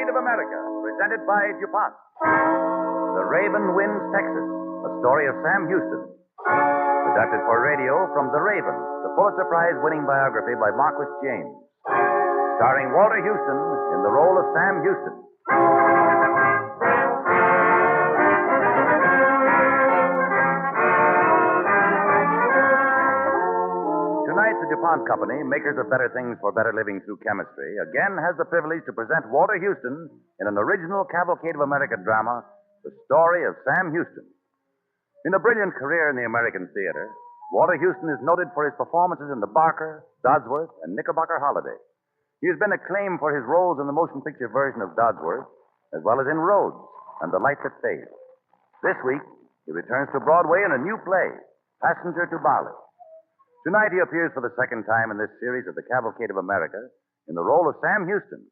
Cavalcade of America, presented by DuPont. The Raven Wins Texas, a story of Sam Houston. Adapted for radio from The Raven, the Pulitzer Prize-winning biography by Marquis James. Starring Walter Houston in the role of Sam Houston. Tonight, the DuPont Company, makers of better things for better living through chemistry, again has the privilege to present Walter Houston in an original Cavalcade of America drama, The Story of Sam Houston. In a brilliant career in the American theater, Walter Houston is noted for his performances in The Barker, Dodsworth, and Knickerbocker Holiday. He has been acclaimed for his roles in the motion picture version of Dodsworth, as well as in Rhodes and The Light That Fades. This week, he returns to Broadway in a new play, Passenger to Bali. Tonight, he appears for the second time in this series of the Cavalcade of America in the role of Sam Houston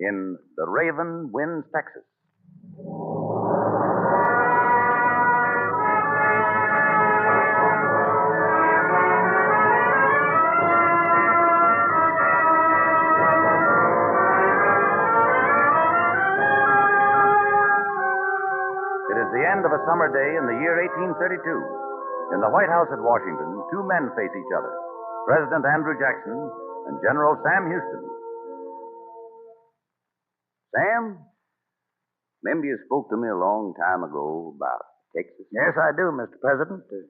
in The Raven Wins Texas. It is the end of a summer day in the year 1832. In the White House at Washington, two men face each other, President Andrew Jackson and General Sam Houston. Sam, remember you spoke to me a long time ago about Texas? Yes, I do, Mr. President. You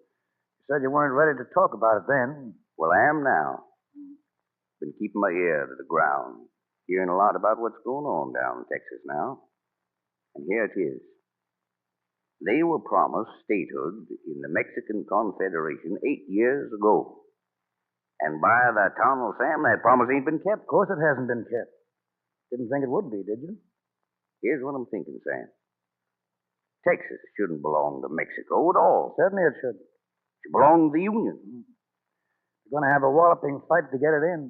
said you weren't ready to talk about it then. Well, I am now. Been keeping my ear to the ground, hearing a lot about what's going on down in Texas now. And here it is. They were promised statehood in the Mexican Confederation 8 years ago. And by the eternal Sam, that promise ain't been kept. Of course it hasn't been kept. Didn't think it would be, did you? Here's what I'm thinking, Sam. Texas shouldn't belong to Mexico at all. Certainly it should. It should belong to the Union. You're going to have a walloping fight to get it in.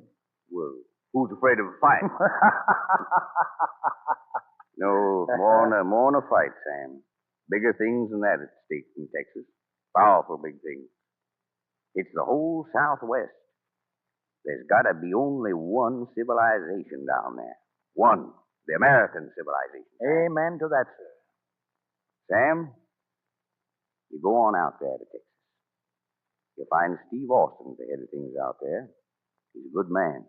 Well, who's afraid of a fight? No, more than a fight, Sam. Bigger things than that at stake in Texas. Powerful big things. It's the whole Southwest. There's got to be only one civilization down there. One. The American civilization. Amen to that, sir. Sam, you go on out there to Texas. You'll find Steve Austin at the head of things out there. He's a good man.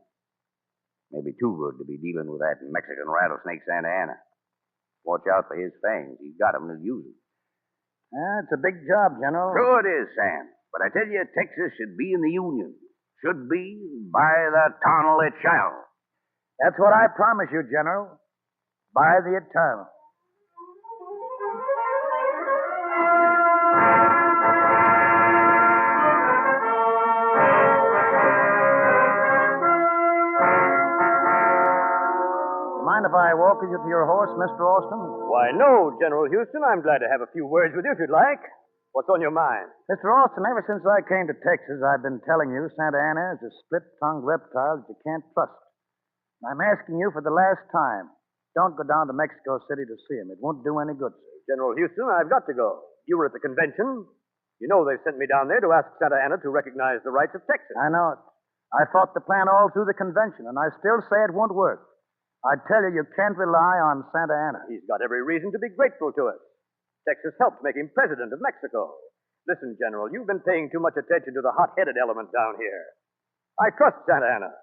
Maybe too good to be dealing with that Mexican rattlesnake Santa Anna. Watch out for his fangs. He's got 'em and he'll use 'em. It's a big job, General. Sure it is, Sam. But I tell you, Texas should be in the Union. Should be. By the eternal it shall. That's what I promise you, General. By the eternal. Mind if I walk with you to your horse, Mr. Austin? Why, no, General Houston. I'm glad to have a few words with you if you'd like. What's on your mind? Mr. Austin, ever since I came to Texas, I've been telling you Santa Anna is a split-tongued reptile that you can't trust. And I'm asking you for the last time, don't go down to Mexico City to see him. It won't do any good, sir. General Houston, I've got to go. You were at the convention. You know they sent me down there to ask Santa Anna to recognize the rights of Texas. I know it. I fought the plan all through the convention, and I still say it won't work. I tell you, you can't rely on Santa Anna. He's got every reason to be grateful to us. Texas helped make him president of Mexico. Listen, General, you've been paying too much attention to the hot-headed element down here. I trust Santa Anna,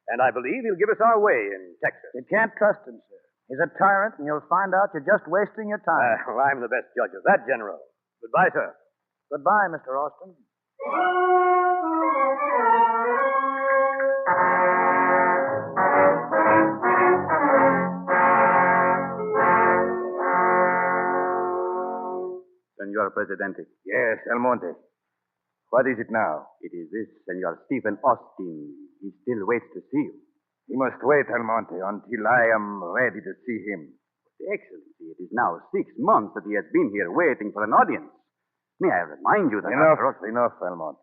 and I believe he'll give us our way in Texas. You can't trust him, sir. He's a tyrant, and you'll find out you're just wasting your time. Well, I'm the best judge of that, General. Goodbye, sir. Goodbye, Mr. Austin. Senor Presidente. Yes, Almonte. What is it now? It is this, Senor Stephen Austin. He still waits to see you. He must wait, Almonte, until I am ready to see him. Excellency, it is now 6 months that he has been here waiting for an audience. May I remind you that... Enough, Almonte.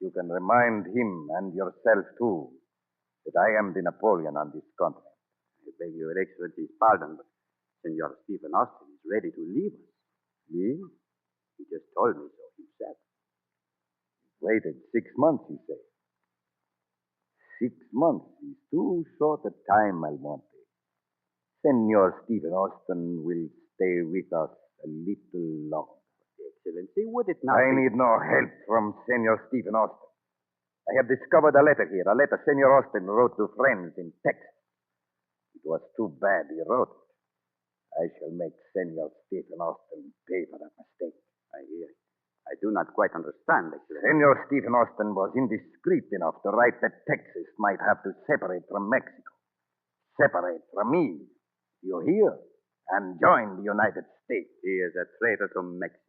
You can remind him and yourself, too, that I am the Napoleon on this continent. I beg your Excellency's pardon, but Senor Stephen Austin is ready to leave us. Leave? He just told me so himself. Waited 6 months, you say. 6 months is too short a time, Almonte. Senor Stephen Austin will stay with us a little longer. Excellency, would it not I be... need no help from Senor Stephen Austin. I have discovered a letter here, a letter Senor Austin wrote to friends in Texas. It was too bad he wrote it. I shall make Senor Stephen Austin pay for that mistake. I do not quite understand, Excellency. Senor Stephen Austin was indiscreet enough to write that Texas might have to separate from Mexico. Separate from me. You hear? And join the United States. He is a traitor to Mexico.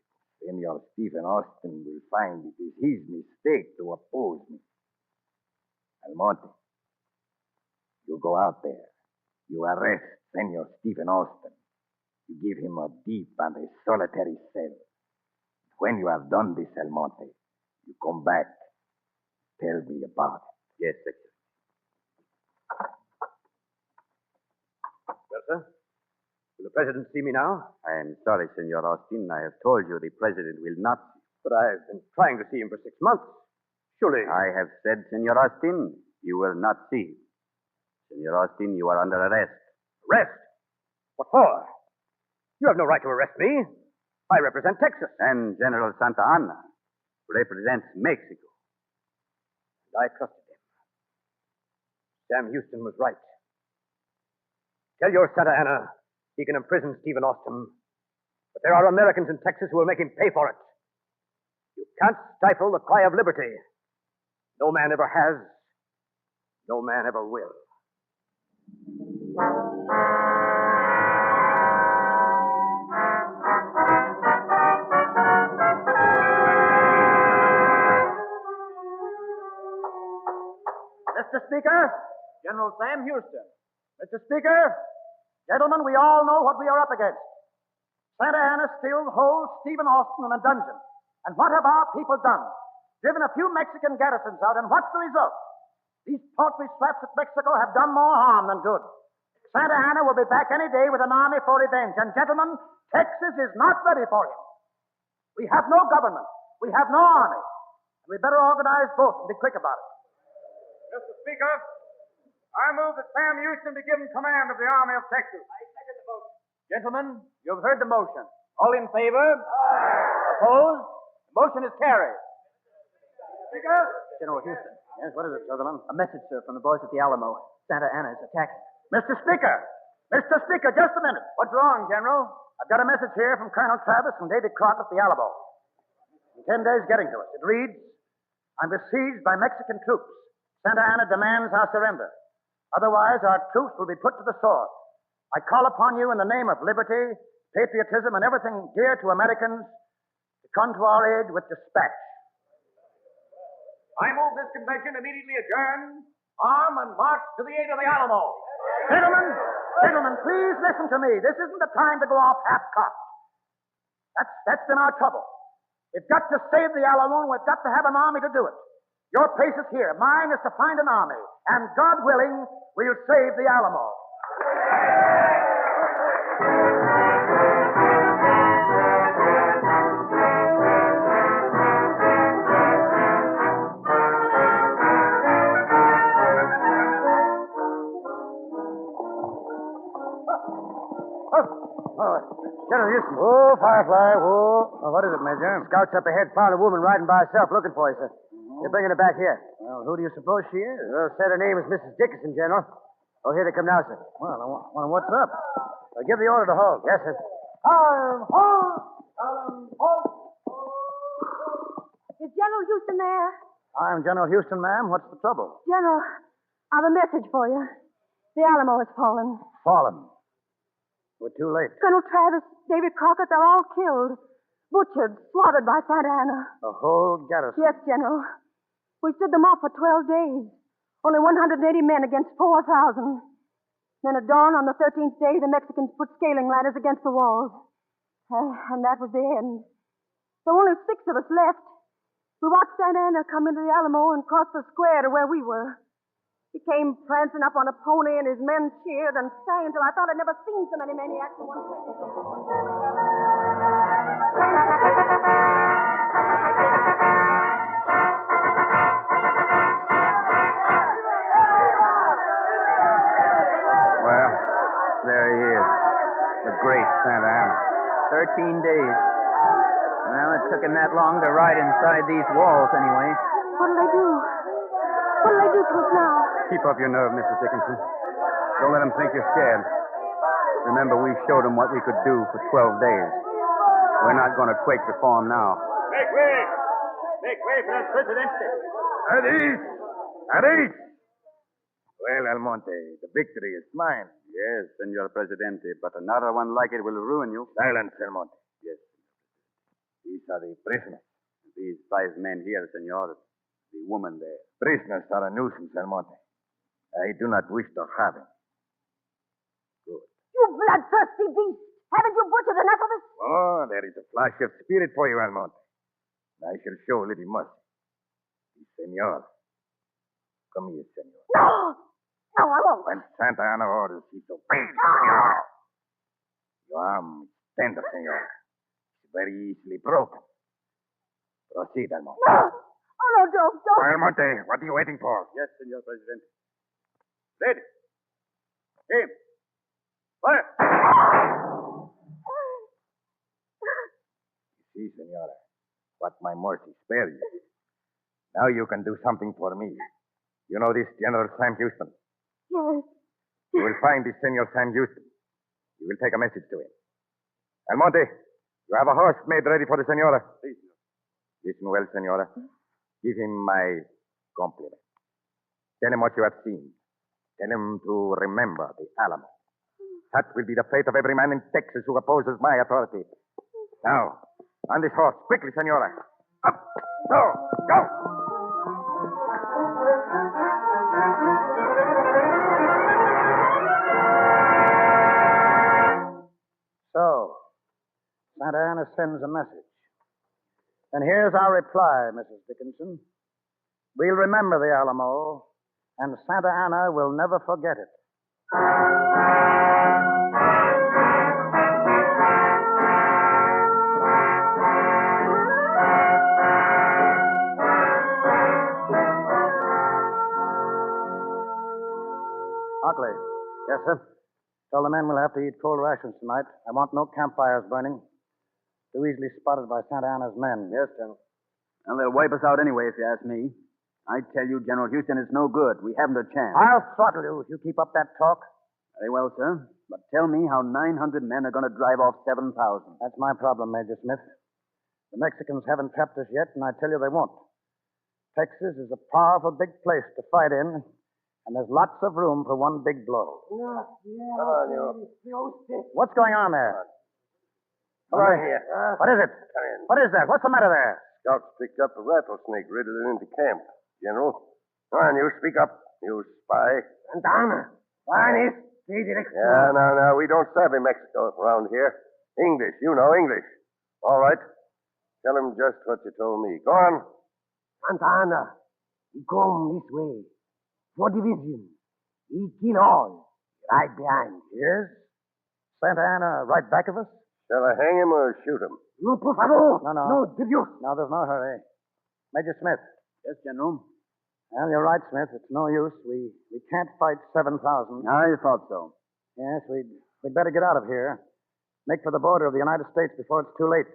Senor Stephen Austin will find it is his mistake to oppose me. Almonte, you go out there. You arrest Senor Stephen Austin. You give him a deep and a solitary cell. When you have done this, Almonte, you come back. Tell me about it. Yes, Excellency. Well, sir, will the president see me now? I am sorry, Senor Austin. I have told you the president will not see you. But I've been trying to see him for 6 months. Surely. I have said, Senor Austin, you will not see him. Senor Austin, you are under arrest. Arrest? What for? You have no right to arrest me. I represent Texas. And General Santa Anna represents Mexico. And I trusted him. Sam Houston was right. Tell your Santa Anna he can imprison Stephen Austin. But there are Americans in Texas who will make him pay for it. You can't stifle the cry of liberty. No man ever has. No man ever will. Mr. Speaker, General Sam Houston. Mr. Speaker, gentlemen, we all know what we are up against. Santa Anna still holds Stephen Austin in a dungeon. And what have our people done? Driven a few Mexican garrisons out, and what's the result? These paltry slaps at Mexico have done more harm than good. Santa Anna will be back any day with an army for revenge. And gentlemen, Texas is not ready for him. We have no government. We have no army. And we better organize both and be quick about it. Mr. Speaker, I move that Sam Houston be given command of the Army of Texas. I second the motion. Gentlemen, you've heard the motion. All in favor? Aye. Opposed? The motion is carried. Speaker? General Houston. Yes, what is it, Sutherland? A message, sir, from the boys at the Alamo. Santa Anna is attacking. Mr. Speaker! Mr. Speaker, just a minute. What's wrong, General? I've got a message here from Colonel Travis and David Crockett at the Alamo. In 10 days getting to us. It reads, I'm besieged by Mexican troops. Santa Anna demands our surrender. Otherwise, our troops will be put to the sword. I call upon you in the name of liberty, patriotism, and everything dear to Americans to come to our aid with dispatch. I move this convention immediately adjourn, arm, and march to the aid of the Alamo. Gentlemen, please listen to me. This isn't the time to go off half-cocked. That's been our trouble. We've got to save the Alamo, and we've got to have an army to do it. Your place is here. Mine is to find an army. And God willing, we'll save the Alamo. General Houston. Oh, Firefly, whoa. Oh, what is it, Major? Scouts up ahead found a woman riding by herself looking for you, sir. They're bringing her back here. Well, who do you suppose she is? Said her name is Mrs. Dickinson, General. Oh, here they come now, sir. Well, what's up? Give the order to halt. Yes, sir. Arm, halt! Halt! Is General Houston there? I'm General Houston, ma'am. What's the trouble? General, I've a message for you. The Alamo has fallen. Fallen. We're too late. Colonel Travis, David Crockett, they're all killed. Butchered, slaughtered by Santa Anna. The whole garrison. Yes, General. We stood them off for 12 days. Only 180 men against 4,000. Then at dawn on the 13th day, the Mexicans put scaling ladders against the walls. And that was the end. There were only 6 of us left. We watched Santa Anna come into the Alamo and cross the square to where we were. He came prancing up on a pony, and his men cheered and sang until I thought I'd never seen so many maniacs in one place. Well, there he is. great Santa Ana. 13 days. Well, it took him that long to ride inside these walls, anyway. What'll they do? What'll they do to us now? Keep up your nerve, Mrs. Dickinson. Don't let them think you're scared. Remember, we showed them what we could do for 12 days. We're not going to quake before them now. Make way! Make way for that Presidente! At ease! At ease! Well, Almonte, the victory is mine. Yes, Senor Presidente, but another one like it will ruin you. Silence, Almonte. Yes. These are the prisoners. These 5 men here, Senor. The woman there. Prisoners are a nuisance, Almonte. I do not wish to have him. Good. You bloodthirsty beast! Haven't you butchered enough of us? Oh, there is a flash of spirit for you, Almonte. I shall show a little mercy. Senor. Come here, Senor. No! No, I won't. When Santa Ana orders, he obeys, Senor. Your arm is tender, Senor. It's very easily broken. Proceed, Almonte. No! Oh, no, don't. Almonte, what are you waiting for? Yes, Senor Presidente. Ready. Aim. Fire. You see, Senora, what my mercy spared you. Now you can do something for me. You know this General Sam Houston? Yes. You will find this Senor Sam Houston. You will take a message to him. Almonte, you have a horse made ready for the Senora. Please. Listen well, Senora. Give him my compliment. Tell him what you have seen. Tell him to remember the Alamo. That will be the fate of every man in Texas who opposes my authority. Now, on this horse. Quickly, Senora. Up. So, go. So, Santa Ana sends a message. And here's our reply, Mrs. Dickinson. We'll remember the Alamo, and Santa Ana will never forget it. Hockley. Yes, sir? Tell the men we'll have to eat cold rations tonight. I want no campfires burning. Too easily spotted by Santa Ana's men. Yes, General. And they'll wipe us out anyway, if you ask me. I tell you, General Houston, it's no good. We haven't a chance. I'll throttle you if you keep up that talk. Very well, sir. But tell me how 900 men are going to drive off 7,000. That's my problem, Major Smith. The Mexicans haven't trapped us yet, and I tell you they won't. Texas is a powerful big place to fight in, and there's lots of room for one big blow. Come on, you. What's going on there? Come on here. What is it? Come in. What is that? What's the matter there? Scouts picked up a rattlesnake riddled into camp, General. Come on, you speak up, you spy. Santa Ana. Yeah, no, we don't savvy Mexico around here. English, you know English. All right. Tell him just what you told me. Go on. Santa Ana, he come this way. 4 divisions. He kill all. Right behind. Yes? Santa Ana right back of us? Shall I hang him or shoot him? No, por favor. No. No, de Dios. No, there's no hurry. Major Smith. Yes, General. Well, you're right, Smith. It's no use. We can't fight 7,000. I thought so. Yes, we'd better get out of here. Make for the border of the United States before it's too late.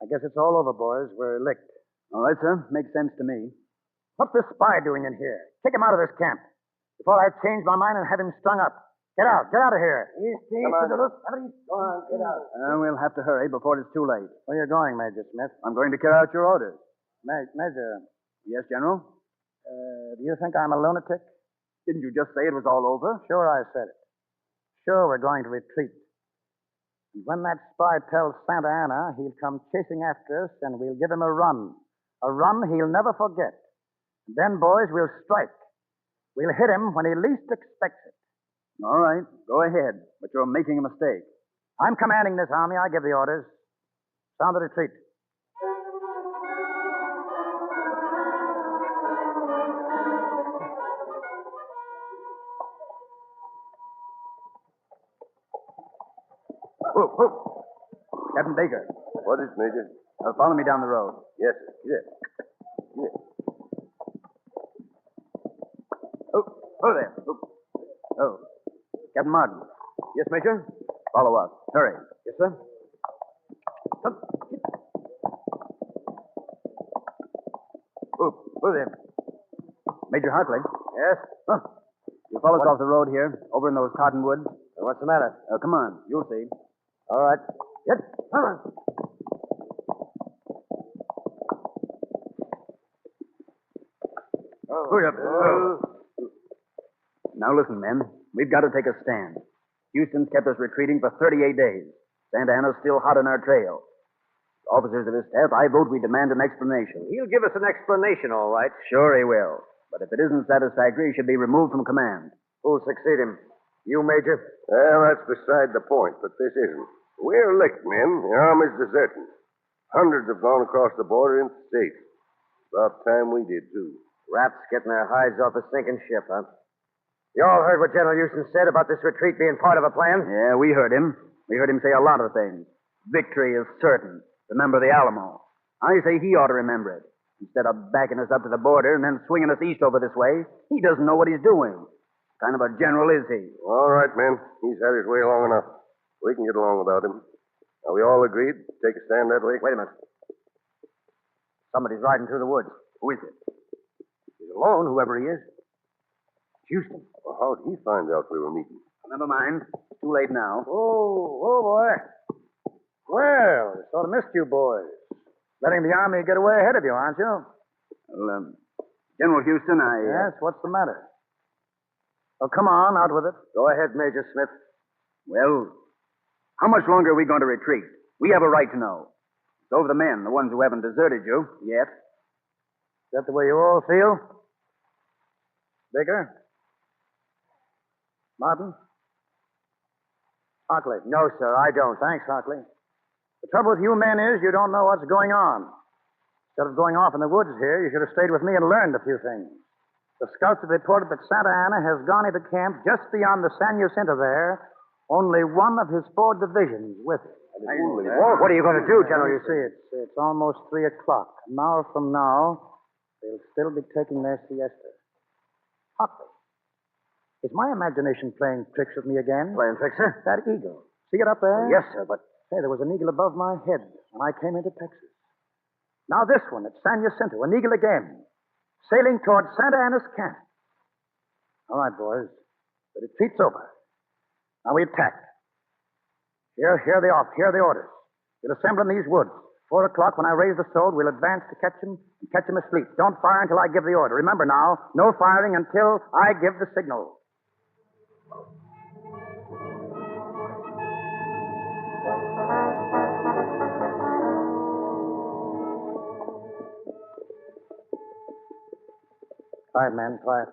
I guess it's all over, boys. We're licked. All right, sir. Makes sense to me. What's this spy doing in here? Kick him out of this camp before I change my mind and have him strung up. Get out of here. Come on. Go on, get out. We'll have to hurry before it's too late. Where are you going, Major Smith? I'm going to carry out your orders. Major, Yes, General? do you think I'm a lunatic? Didn't you just say it was all over? Sure, I said it. Sure, we're going to retreat. And when that spy tells Santa Ana, he'll come chasing after us, and we'll give him a run. A run he'll never forget. And then, boys, we'll strike. We'll hit him when he least expects it. All right. Go ahead. But you're making a mistake. I'm commanding this army. I give the orders. Sound the retreat. Whoa. Captain Baker. What is, Major? Follow me down the road. Yes, sir. Yes. Oh there. Oh. Captain Martin. Yes, Major? Follow us. Hurry. Yes, sir. Who there? Major Hartley. Yes? Huh. You follow us off the road here, over in those cottonwoods. What's the matter? Come on. You'll see. All right. Yep. Come on. Hurry up. Now listen, men. We've got to take a stand. Houston's kept us retreating for 38 days. Santa Ana's still hot on our trail. Officers of his staff, I vote we demand an explanation. He'll give us an explanation, all right. Sure he will. But if it isn't satisfactory, he should be removed from command. Who'll succeed him? You, Major? Well, that's beside the point, but this isn't. We're licked, men. The army's deserting. Hundreds have gone across the border into the States. About time we did, too. Rats getting their hides off a sinking ship, huh? You all heard what General Houston said about this retreat being part of a plan? Yeah, we heard him. We heard him say a lot of things. Victory is certain. Remember the Alamo. I say he ought to remember it. Instead of backing us up to the border and then swinging us east over this way, he doesn't know what he's doing. What kind of a general is he? All right, men. He's had his way long enough. We can get along without him. Are we all agreed to take a stand that way? Wait a minute. Somebody's riding through the woods. Who is it? He's alone, whoever he is. Houston. Well, how'd he find out we were meeting? Never mind. It's too late now. Oh, boy. Well, I sort of missed you boys. Letting the army get away ahead of you, aren't you? Well, General Houston, Yes, what's the matter? Oh, come on, out with it. Go ahead, Major Smith. Well, how much longer are we going to retreat? We have a right to know. So have the men, the ones who haven't deserted you yet. Is that the way you all feel? Baker? Martin? Hockley? No, sir, I don't. Thanks, Hockley. The trouble with you men is you don't know what's going on. Instead of going off in the woods here, you should have stayed with me and learned a few things. The scouts have reported that Santa Ana has gone into camp just beyond the San Jacinto there, only one of his 4 divisions with it. What are you going to do, General? You see, it's almost 3 o'clock. An hour from now, they'll still be taking their siesta. Hockley, is my imagination playing tricks with me again? Playing tricks, sir? That eagle. See it up there? Yes, sir, but... Hey, there was an eagle above my head when I came into Texas. Now this one at San Jacinto, an eagle again, sailing toward Santa Ana's camp. All right, boys. The retreat's over. Now we attack. Here are the orders. We'll assemble in these woods. 4 o'clock, when I raise the sword, we'll advance to catch him and catch him asleep. Don't fire until I give the order. Remember now, no firing until I give the signal. Quiet, man, quiet.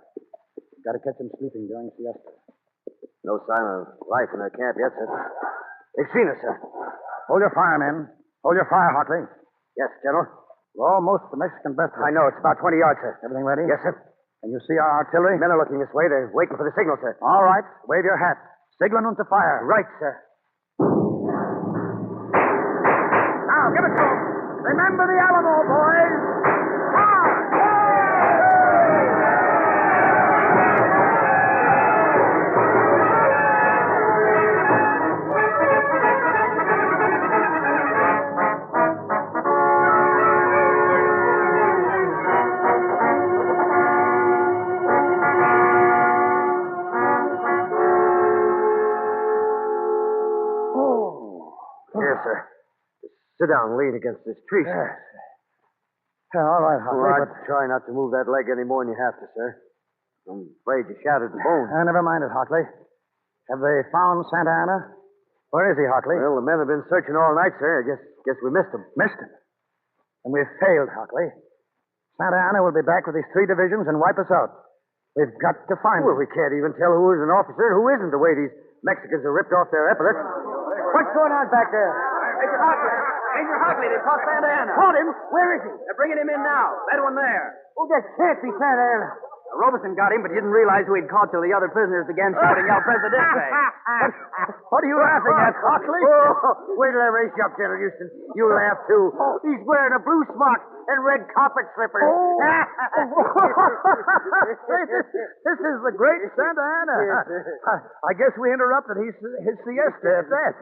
Got to catch him sleeping during siesta. No sign of life in their camp yet, sir. They've seen us, sir. Hold your fire, men. Hold your fire, Hockley. Yes, General. We're almost at the Mexican breastwork. I know. It's about 20 yards, sir. Everything ready? Yes, sir. Can you see our artillery? Men are looking this way. They're waiting for the signal, sir. All right. Wave your hat. Signal them to fire. Right, sir. Now, give it to them. Remember the Alamo, boys. Sit down and lean against this tree, sir. Yes. Yeah, all right, Hockley, Well, but... try not to move that leg any more than you have to, sir. I'm afraid you shattered the bone. Never mind it, Hockley. Have they found Santa Ana? Where is he, Hockley? Well, the men have been searching all night, sir. I guess we missed him. Missed him. And we've failed, Hockley. Santa Ana will be back with his 3 divisions and wipe us out. We've got to find Well, him. we can't even tell who is an officer and who isn't, the way these Mexicans are ripped off their epaulets. What's going on back there? Major Hockley. Major Hockley, they've caught Santa Ana. Caught him? Where is he? They're bringing him in now. That one there. Oh, that can't be Santa Ana. Robeson got him, but he didn't realize who he'd caught till the other prisoners began shouting El Presidente. What are you laughing at, Hockley? Oh, wait till I race you up, General Houston. You laugh, too. He's wearing a blue smock and red carpet slippers. This is the great Santa Ana. I guess we interrupted his siesta at that.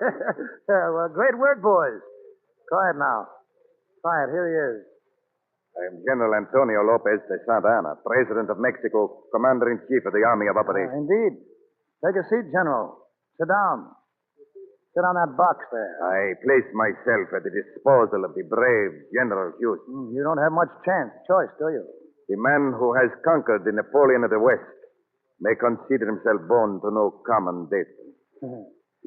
Well, great work, boys. Quiet now. Quiet, here he is. I am General Antonio Lopez de Santa Ana, President of Mexico, Commander-in-Chief of the Army of Operations. Indeed. Take a seat, General. Sit down. Sit on that box there. I place myself at the disposal of the brave General Houston. You don't have much choice, do you? The man who has conquered the Napoleon of the West may consider himself born to no common destiny.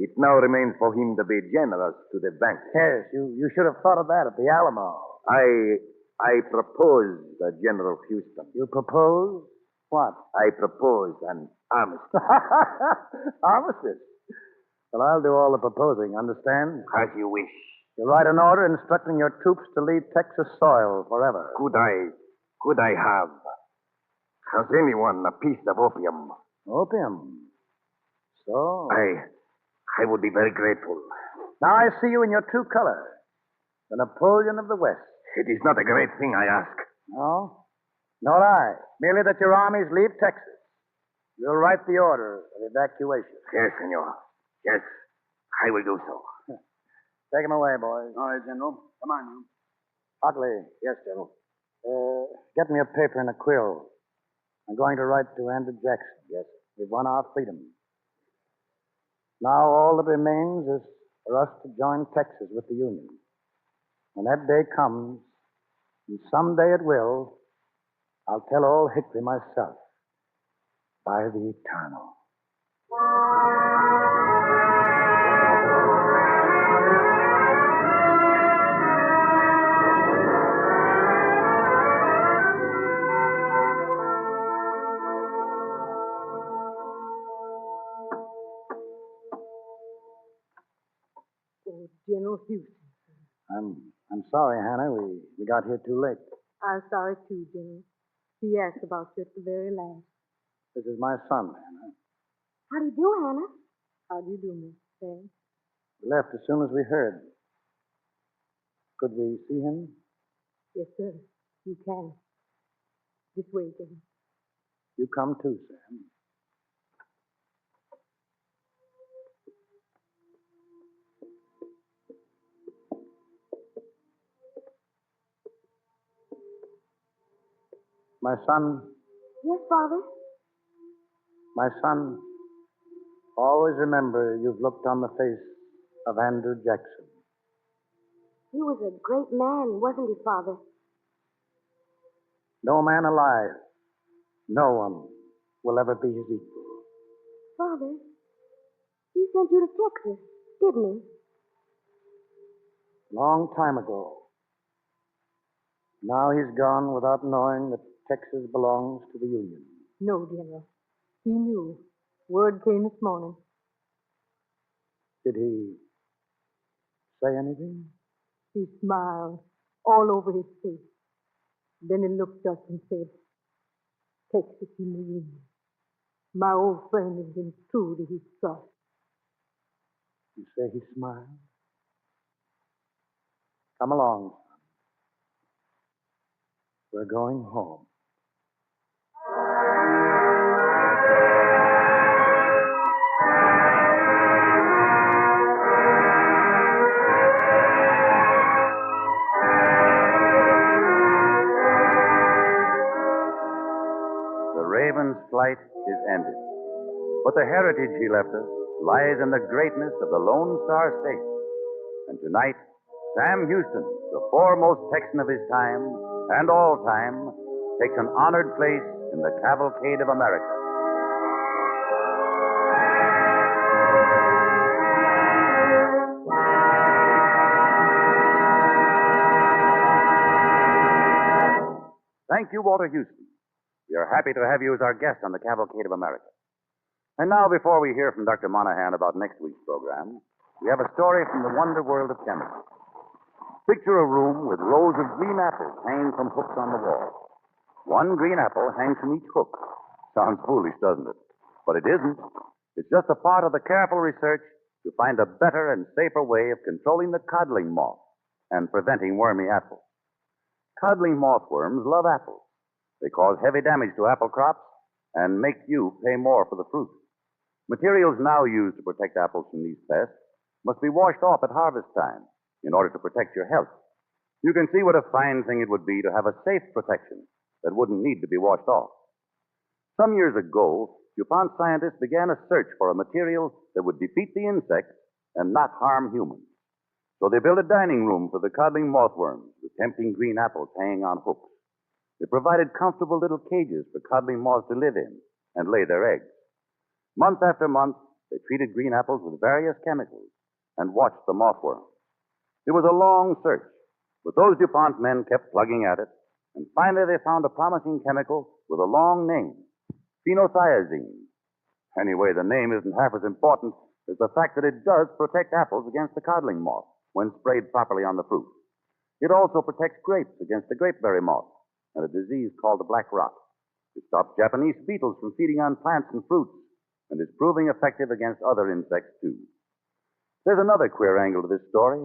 It now remains for him to be generous to the bank. Yes, you should have thought of that at the Alamo. I propose, General Houston. You propose what? I propose an armistice. Armistice? Well, I'll do all the proposing, understand? As you wish. You write an order instructing your troops to leave Texas soil forever. Could I have, has anyone a piece of opium? Opium? So? I would be very grateful. Now I see you in your true color. The Napoleon of the West. It is not a great thing, I ask. No? Nor I. Merely that your armies leave Texas. You'll write the order of evacuation. Yes, senor. Yes, I will do so. Take him away, boys. All right, General. Come on now. Hockley. Yes, General. Get me a paper and a quill. I'm going to write to Andrew Jackson. Yes. We've won our freedom. Now all that remains is for us to join Texas with the Union. When that day comes, and someday it will, I'll tell old Hickory myself. By the eternal. Oh, General Houston. I'm sorry, Hannah. We got here too late. I'm sorry, too, General. He asked about you at the very last. This is my son, Hannah. How do you do, Hannah? How do you do, Miss Paine? We left as soon as we heard. Could we see him? Yes, sir. You can. This way, General. You come too, Sam. My son. Yes, Father? My son, always remember you've looked on the face of Andrew Jackson. He was a great man, wasn't he, Father? No man alive, no one will ever be his equal. Father, he sent you to Texas, didn't he? Long time ago. Now he's gone without knowing that Texas belongs to the Union. No, General. He knew. Word came this morning. Did he say anything? He smiled all over his face. Then he looked up and said, Texas in the Union. My old friend has been true to his trust. You say he smiled? Come along, son. We're going home. The Raven's flight is ended. But the heritage he left us lies in the greatness of the Lone Star State. And tonight, Sam Houston, the foremost Texan of his time and all time, takes an honored place in the Cavalcade of America. Thank you, Walter Houston. We are happy to have you as our guest on the Cavalcade of America. And now, before we hear from Dr. Monahan about next week's program, we have a story from the wonder world of chemistry. Picture a room with rows of green apples hanging from hooks on the wall. One green apple hangs from each hook. Sounds foolish, doesn't it? But it isn't. It's just a part of the careful research to find a better and safer way of controlling the codling moth and preventing wormy apples. Codling mothworms love apples. They cause heavy damage to apple crops and make you pay more for the fruit. Materials now used to protect apples from these pests must be washed off at harvest time in order to protect your health. You can see what a fine thing it would be to have a safe protection that wouldn't need to be washed off. Some years ago, DuPont scientists began a search for a material that would defeat the insects and not harm humans. So they built a dining room for the codling mothworms with tempting green apples hanging on hooks. They provided comfortable little cages for codling moths to live in and lay their eggs. Month after month, they treated green apples with various chemicals and watched the mothworms. It was a long search, but those DuPont men kept plugging at it, and finally they found a promising chemical with a long name, phenothiazine. Anyway, the name isn't half as important as the fact that it does protect apples against the codling moth when sprayed properly on the fruit. It also protects grapes against the grapeberry moth and a disease called the black rot. It stops Japanese beetles from feeding on plants and fruits and is proving effective against other insects, too. There's another queer angle to this story.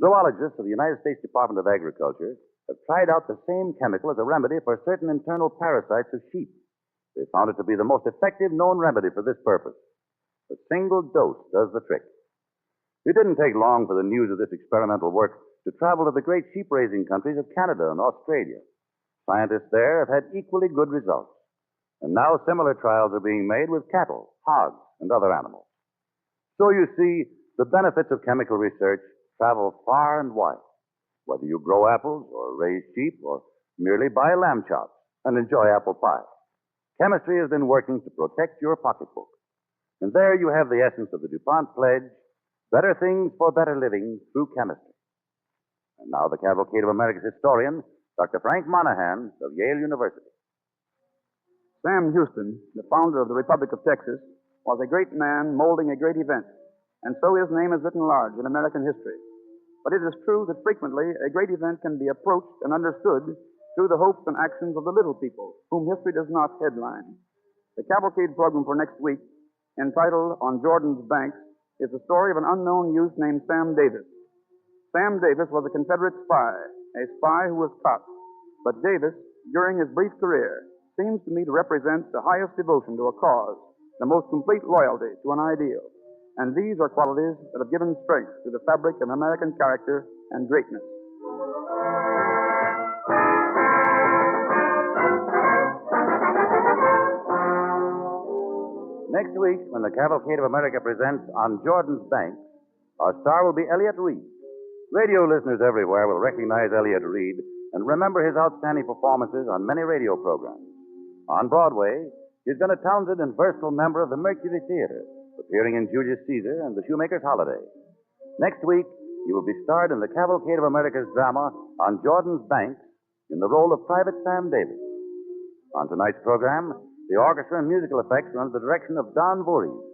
Zoologists of the United States Department of Agriculture have tried out the same chemical as a remedy for certain internal parasites of sheep. They found it to be the most effective known remedy for this purpose. A single dose does the trick. It didn't take long for the news of this experimental work to travel to the great sheep-raising countries of Canada and Australia. Scientists there have had equally good results. And now similar trials are being made with cattle, hogs, and other animals. So you see, the benefits of chemical research travel far and wide. Whether you grow apples or raise sheep or merely buy lamb chops and enjoy apple pie, chemistry has been working to protect your pocketbook. And there you have the essence of the DuPont pledge, better things for better living through chemistry. And now the Cavalcade of America's historian, Dr. Frank Monahan of Yale University. Sam Houston, the founder of the Republic of Texas, was a great man molding a great event, and so his name is written large in American history. But it is true that frequently a great event can be approached and understood through the hopes and actions of the little people, whom history does not headline. The Cavalcade program for next week, entitled On Jordan's Banks, is the story of an unknown youth named Sam Davis. Sam Davis was a Confederate spy, a spy who was caught. But Davis, during his brief career, seems to me to represent the highest devotion to a cause, the most complete loyalty to an ideal. And these are qualities that have given strength to the fabric of American character and greatness. Next week, when the Cavalcade of America presents On Jordan's Banks, our star will be Elliott Reed. Radio listeners everywhere will recognize Elliott Reed and remember his outstanding performances on many radio programs. On Broadway, he's been a talented and versatile member of the Mercury Theater, appearing in Julius Caesar and The Shoemaker's Holiday. Next week, he will be starred in the Cavalcade of America's drama On Jordan's Banks in the role of Private Sam Davis. On tonight's program, the orchestra and musical effects are under the direction of Don Voorhees.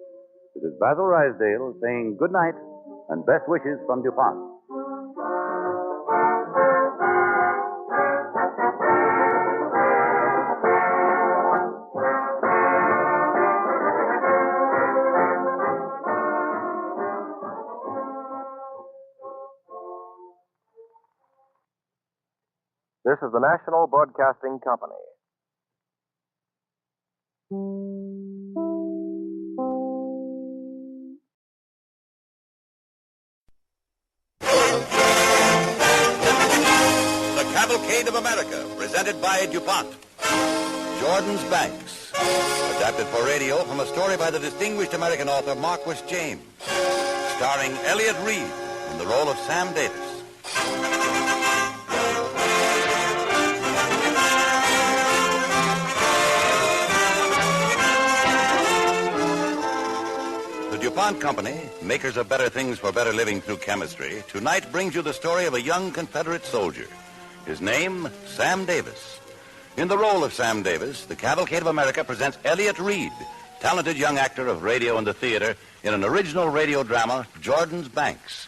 This is Basil Rysdale saying good night and best wishes from DuPont. This is the National Broadcasting Company. The Cavalcade of America, presented by DuPont. Jordan's Banks, adapted for radio from a story by the distinguished American author Marquis James, starring Elliott Reed in the role of Sam Davis. The DuPont Company, makers of better things for better living through chemistry, tonight brings you the story of a young Confederate soldier. His name, Sam Davis. In the role of Sam Davis, the Cavalcade of America presents Elliott Reed, talented young actor of radio and the theater, in an original radio drama, Jordan's Banks.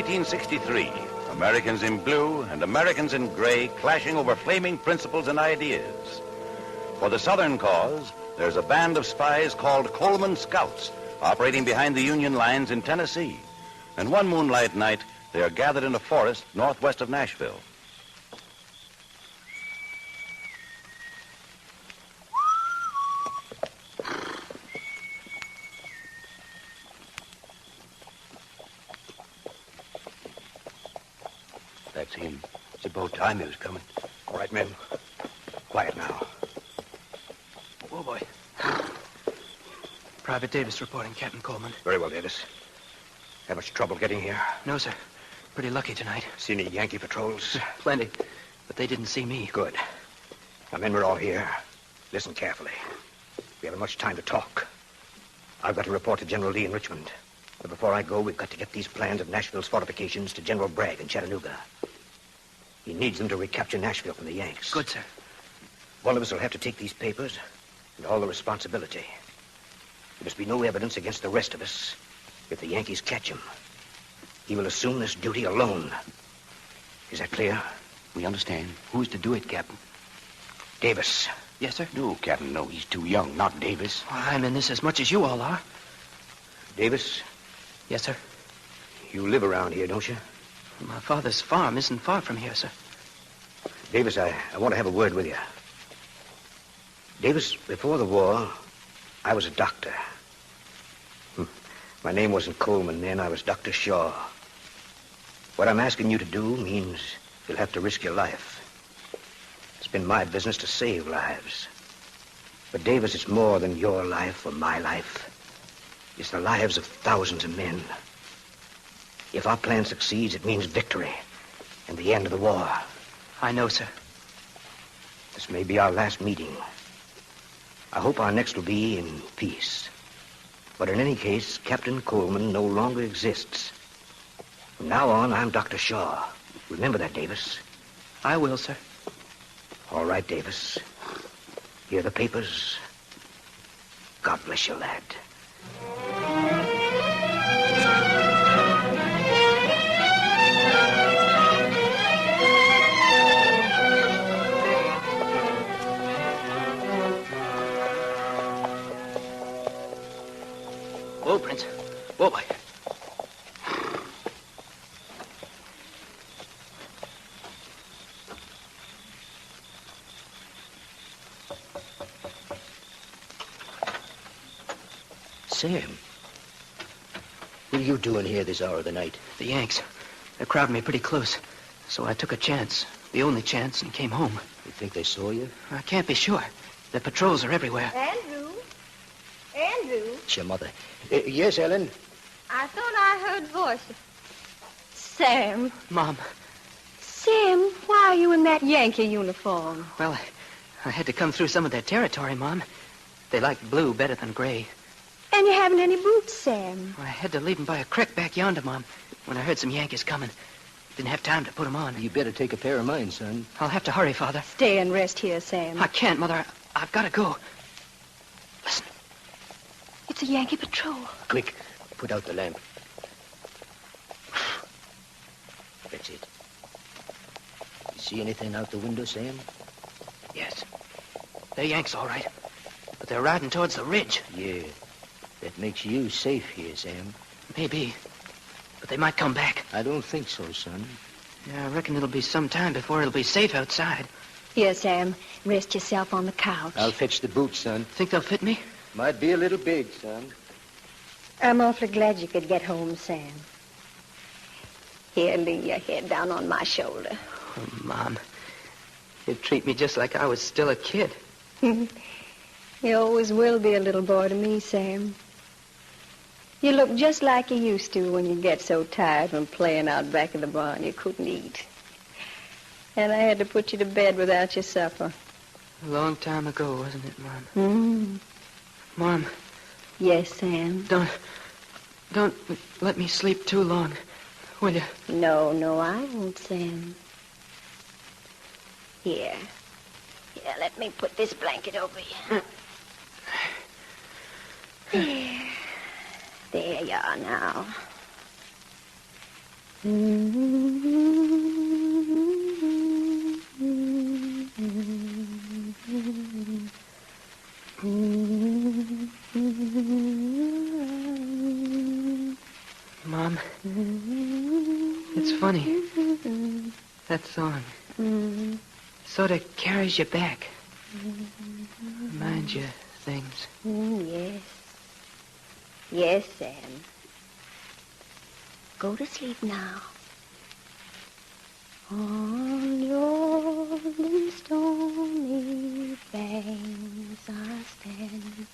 1863. Americans in blue and Americans in gray clashing over flaming principles and ideas. For the Southern cause, there's a band of spies called Coleman Scouts operating behind the Union lines in Tennessee. And one moonlight night, they are gathered in a forest northwest of Nashville. That's him. It's about time he was coming. All right, men. Quiet now. Oh, boy. Private Davis reporting, Captain Coleman. Very well, Davis. Have much trouble getting here? No, sir. Pretty lucky tonight. See any Yankee patrols? Plenty. But they didn't see me. Good. Now, men, we're all here. Listen carefully. We haven't much time to talk. I've got to report to General Lee in Richmond. But before I go, we've got to get these plans of Nashville's fortifications to General Bragg in Chattanooga. He needs them to recapture Nashville from the Yanks. Good, sir. One of us will have to take these papers and all the responsibility. There must be no evidence against the rest of us if the Yankees catch him. He will assume this duty alone. Is that clear? We understand. Who's to do it, Captain? Davis. Yes, sir? No, Captain, no. He's too young, not Davis. Well, I'm in this as much as you all are. Davis? Yes, sir? You live around here, don't you? My father's farm isn't far from here, sir. Davis, I want to have a word with you. Davis, before the war, I was a doctor. My name wasn't Coleman then. I was Dr. Shaw. What I'm asking you to do means you'll have to risk your life. It's been my business to save lives. But, Davis, it's more than your life or my life. It's the lives of thousands of men. If our plan succeeds, it means victory and the end of the war. I know, sir. This may be our last meeting. I hope our next will be in peace. But in any case, Captain Coleman no longer exists. From now on, I'm Dr. Shaw. Remember that, Davis. I will, sir. All right, Davis. Here are the papers. God bless you, lad. Whoa, Prince. Whoa, boy. Sam. What are you doing here this hour of the night? The Yanks. They're crowding me pretty close. So I took a chance. The only chance, and came home. You think they saw you? I can't be sure. The patrols are everywhere. Andrew? It's your mother. Yes, Ellen? I thought I heard voices. Sam. Mom. Sam, why are you in that Yankee uniform? Well, I had to come through some of their territory, Mom. They liked blue better than gray. And you haven't any boots, Sam. I had to leave them by a creek back yonder, Mom, when I heard some Yankees coming. Didn't have time to put them on. You better take a pair of mine, son. I'll have to hurry, Father. Stay and rest here, Sam. I can't, Mother. I've got to go. Listen. It's a Yankee patrol. Quick, put out the lamp. That's it. You see anything out the window, Sam? Yes. They're Yanks, all right. But they're riding towards the ridge. Yeah. That makes you safe here, Sam. Maybe. But they might come back. I don't think so, son. Yeah, I reckon it'll be some time before it'll be safe outside. Here, Sam. Rest yourself on the couch. I'll fetch the boots, son. Think they'll fit me? Might be a little big, son. I'm awfully glad you could get home, Sam. Here, lay your head down on my shoulder. Oh, Mom. You treat me just like I was still a kid. You always will be a little boy to me, Sam. You look just like you used to when you get so tired from playing out back of the barn you couldn't eat. And I had to put you to bed without your supper. A long time ago, wasn't it, Mom? Mom. Yes, Sam. Don't let me sleep too long, will you? No, I won't, Sam. Here, let me put this blanket over you. There you are now. Mom, it's funny. That song sort of carries you back. Reminds you of things. Yes. Yes, Sam. Go to sleep now. On rolling stony banks I stand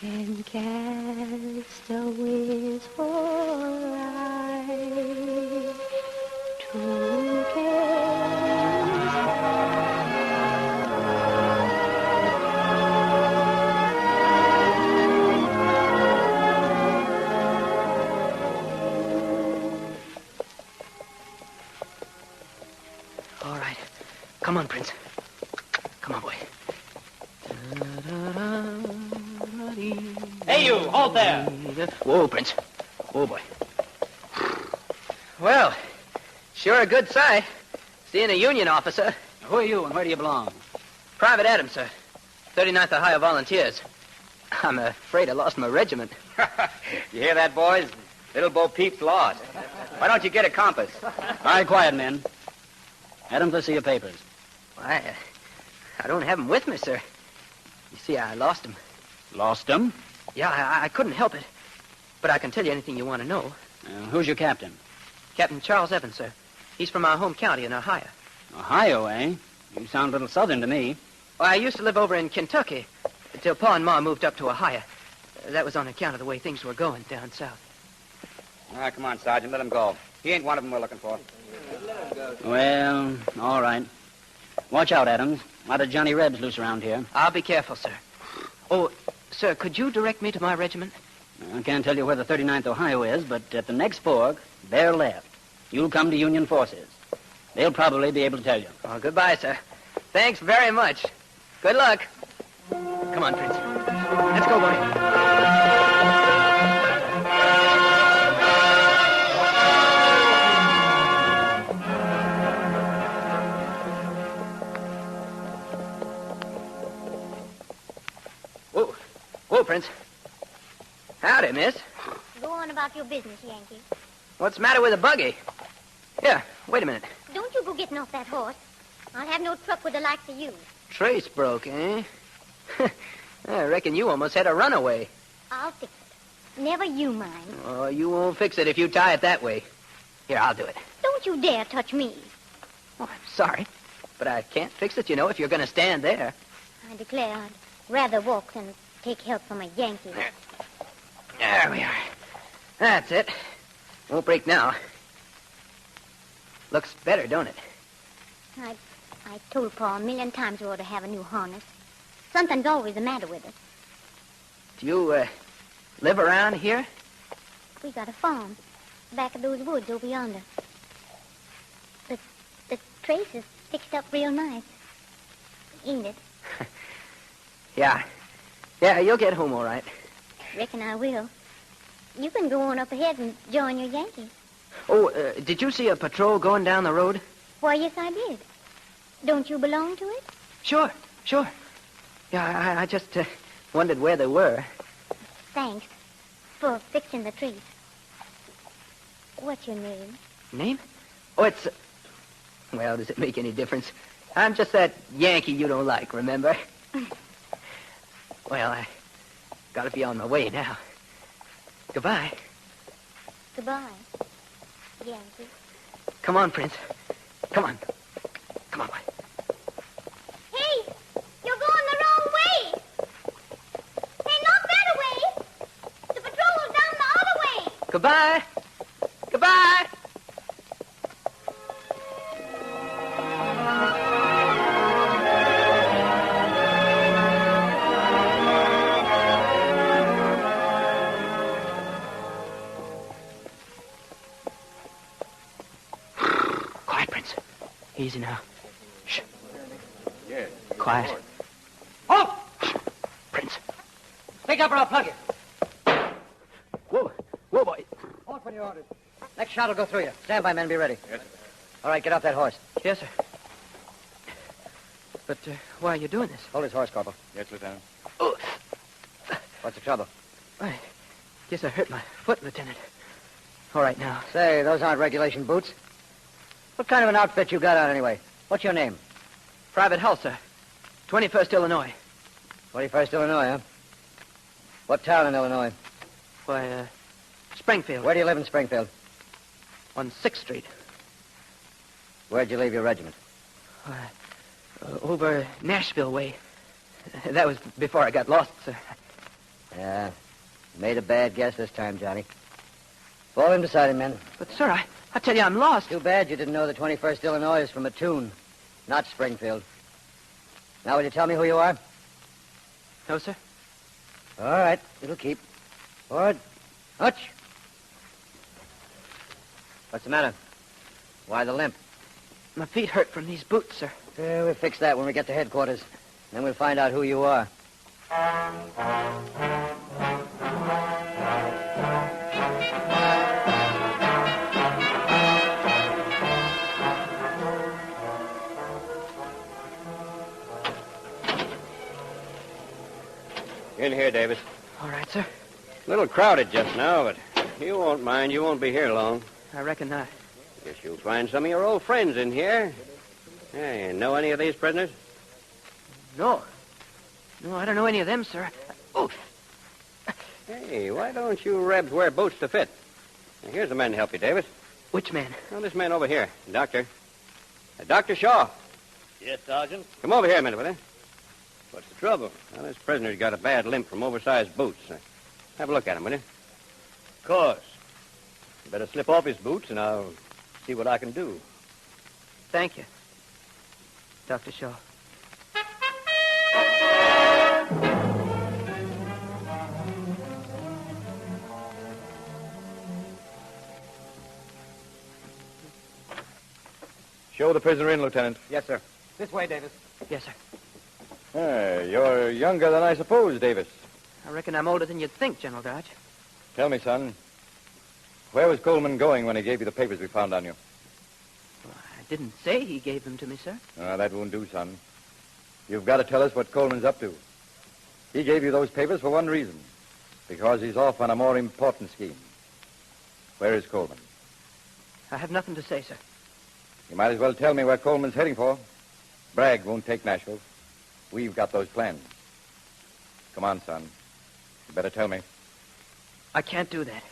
and cast a wistful eye to All right. Come on, Prince. Come on, boy. Hey, you! Halt there! Whoa, Prince. Whoa, boy. Well, sure a good sight. Seeing a Union officer. Who are you and where do you belong? Private Addams, sir. 39th Ohio Volunteers. I'm afraid I lost my regiment. You hear that, boys? Little Bo Peep's lost. Why don't you get a compass? All right, quiet, men. Addams, let's see your papers. Why, I don't have them with me, sir. You see, I lost them. Lost them? Yeah, I couldn't help it. But I can tell you anything you want to know. Who's your captain? Captain Charles Evans, sir. He's from our home county in Ohio. Ohio, eh? You sound a little southern to me. Well, I used to live over in Kentucky until Pa and Ma moved up to Ohio. That was on account of the way things were going down south. All right, come on, Sergeant. Let him go. He ain't one of them we're looking for. Well, all right. Watch out, Addams. A lot of Johnny Rebs loose around here. I'll be careful, sir. Oh, sir, could you direct me to my regiment? I can't tell you where the 39th Ohio is, but at the next fork, they're left. You'll come to Union forces. They'll probably be able to tell you. Oh, goodbye, sir. Thanks very much. Good luck. Come on, Prince. Let's go, boy. Whoa, Prince. Howdy, miss. Go on about your business, Yankee. What's the matter with the buggy? Here, wait a minute. Don't you go getting off that horse. I'll have no truck with the likes of you. Trace broke, eh? I reckon you almost had a runaway. I'll fix it. Never you mind. Oh, you won't fix it if you tie it that way. Here, I'll do it. Don't you dare touch me. Oh, I'm sorry, but I can't fix it, you know, if you're going to stand there. I declare I'd rather walk than take help from a Yankee. There we are. That's it. Won't break now. Looks better, don't it? I told Pa a million times we ought to have a new harness. Something's always the matter with us. Do you, live around here? We got a farm back of those woods over yonder. The trace is fixed up real nice. Ain't it? Yeah. Yeah, you'll get home all right. Reckon I will. You can go on up ahead and join your Yankees. Oh, did you see a patrol going down the road? Why, yes, I did. Don't you belong to it? Sure. Yeah, I just wondered where they were. Thanks for fixing the trees. What's your name? Name? Oh, it's... Well, does it make any difference? I'm just that Yankee you don't like, remember? Well, I gotta be on my way now. Goodbye. Goodbye, Yankee. Come on, Prince. Come on. Come on, boy. Hey, you're going the wrong way. Hey, not that way. The patrol's down the other way. Goodbye. Goodbye. Easy now. Shh. Yes. Quiet. Halt! Prince. Speak up or I'll plug it. Whoa, boy. Halt when you're ordered. Next shot will go through you. Stand by, men. Be ready. Yes, sir. All right, get off that horse. Yes, sir. But why are you doing this? Hold his horse, Corporal. Yes, Lieutenant. Oh, What's the trouble? I guess I hurt my foot, Lieutenant. All right, now. Say, those aren't regulation boots. What kind of an outfit you got on, anyway? What's your name? Private Hull, sir. 21st Illinois. 21st Illinois, huh? What town in Illinois? Why, Springfield. Where do you live in Springfield? On 6th Street. Where'd you leave your regiment? Over Nashville way. That was before I got lost, sir. Yeah. Made a bad guess this time, Johnny. Fall in beside him, men. But, sir, I tell you, I'm lost. Too bad you didn't know the 21st Illinois is from Mattoon, not Springfield. Now, will you tell me who you are? No, sir. All right. It'll keep. Forward. Hutch. What's the matter? Why the limp? My feet hurt from these boots, sir. Yeah, we'll fix that when we get to headquarters. Then we'll find out who you are. In here, Davis. All right, sir. A little crowded just now, but you won't mind. You won't be here long. I reckon not. Guess you'll find some of your old friends in here. Hey, you know any of these prisoners? No. No, I don't know any of them, sir. Oh. Hey, why don't you Rebs wear boots to fit? Now, here's a man to help you, Davis. Which man? Well, this man over here, Doctor. Dr. Shaw. Yes, Sergeant? Come over here a minute, will you? What's the trouble? Well, this prisoner's got a bad limp from oversized boots. Have a look at him, will you? Of course. You better slip off his boots, and I'll see what I can do. Thank you, Dr. Shaw. Show the prisoner in, Lieutenant. Yes, sir. This way, Davis. Yes, sir. Hey, you're younger than I suppose, Davis. I reckon I'm older than you'd think, General Dodge. Tell me, son, where was Coleman going when he gave you the papers we found on you? I didn't say he gave them to me, sir. That won't do, son. You've got to tell us what Coleman's up to. He gave you those papers for one reason. Because he's off on a more important scheme. Where is Coleman? I have nothing to say, sir. You might as well tell me where Coleman's heading for. Bragg won't take Nashville. We've got those plans. Come on, son. You better tell me. I can't do that.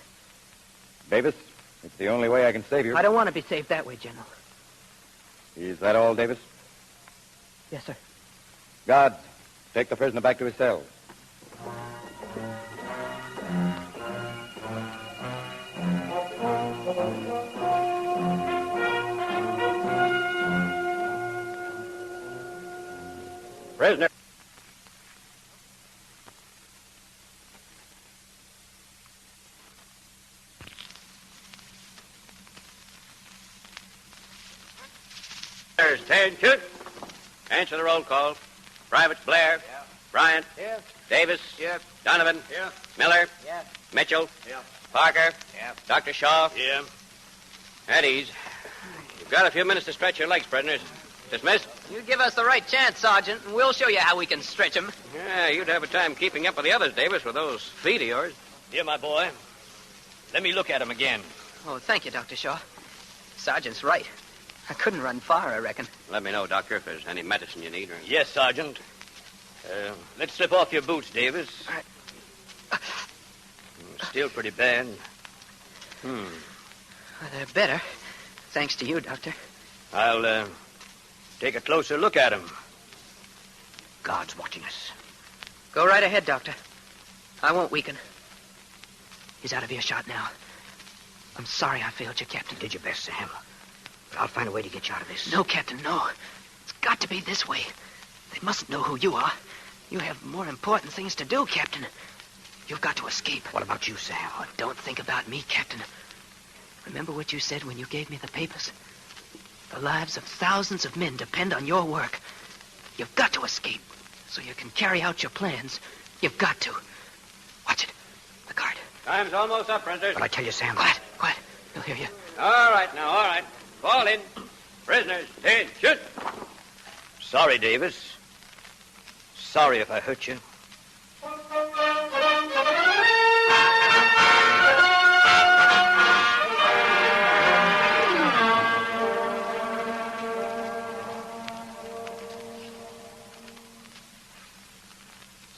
Davis, it's the only way I can save you. I don't want to be saved that way, General. Is that all, Davis? Yes, sir. Guards, take the prisoner back to his cell. Prisoner. Attention. Answer the roll call. Privates Blair. Yeah. Bryant. Here. Davis. Here. Donovan. Here. Miller. Yeah. Mitchell. Yeah. Parker. Yeah. Dr. Shaw. Yeah. At ease. You've got a few minutes to stretch your legs, prisoners. Dismissed. You give us the right chance, Sergeant, and we'll show you how we can stretch them. Yeah, you'd have a time keeping up with the others, Davis, with those feet of yours. Here, my boy. Let me look at him again. Oh, thank you, Dr. Shaw. Sergeant's right. I couldn't run far, I reckon. Let me know, Doctor, if there's any medicine you need. Yes, Sergeant. Let's slip off your boots, Davis. Still pretty bad. Well, they're better. Thanks to you, Doctor. I'll take a closer look at him. Guards watching us. Go right ahead, Doctor. I won't weaken. He's out of earshot now. I'm sorry I failed you, Captain. You did your best, Sam. But I'll find a way to get you out of this. No, Captain, no. It's got to be this way. They mustn't know who you are. You have more important things to do, Captain. You've got to escape. What about you, Sam? Oh, don't think about me, Captain. Remember what you said when you gave me the papers? The lives of thousands of men depend on your work. You've got to escape so you can carry out your plans. You've got to. Watch it. The guard. Time's almost up, prisoners. But I tell you, Sam. Quiet, quiet. He'll hear you. All right, now, all right. Fall in. Prisoners, attention. Sorry, Davis. Sorry if I hurt you.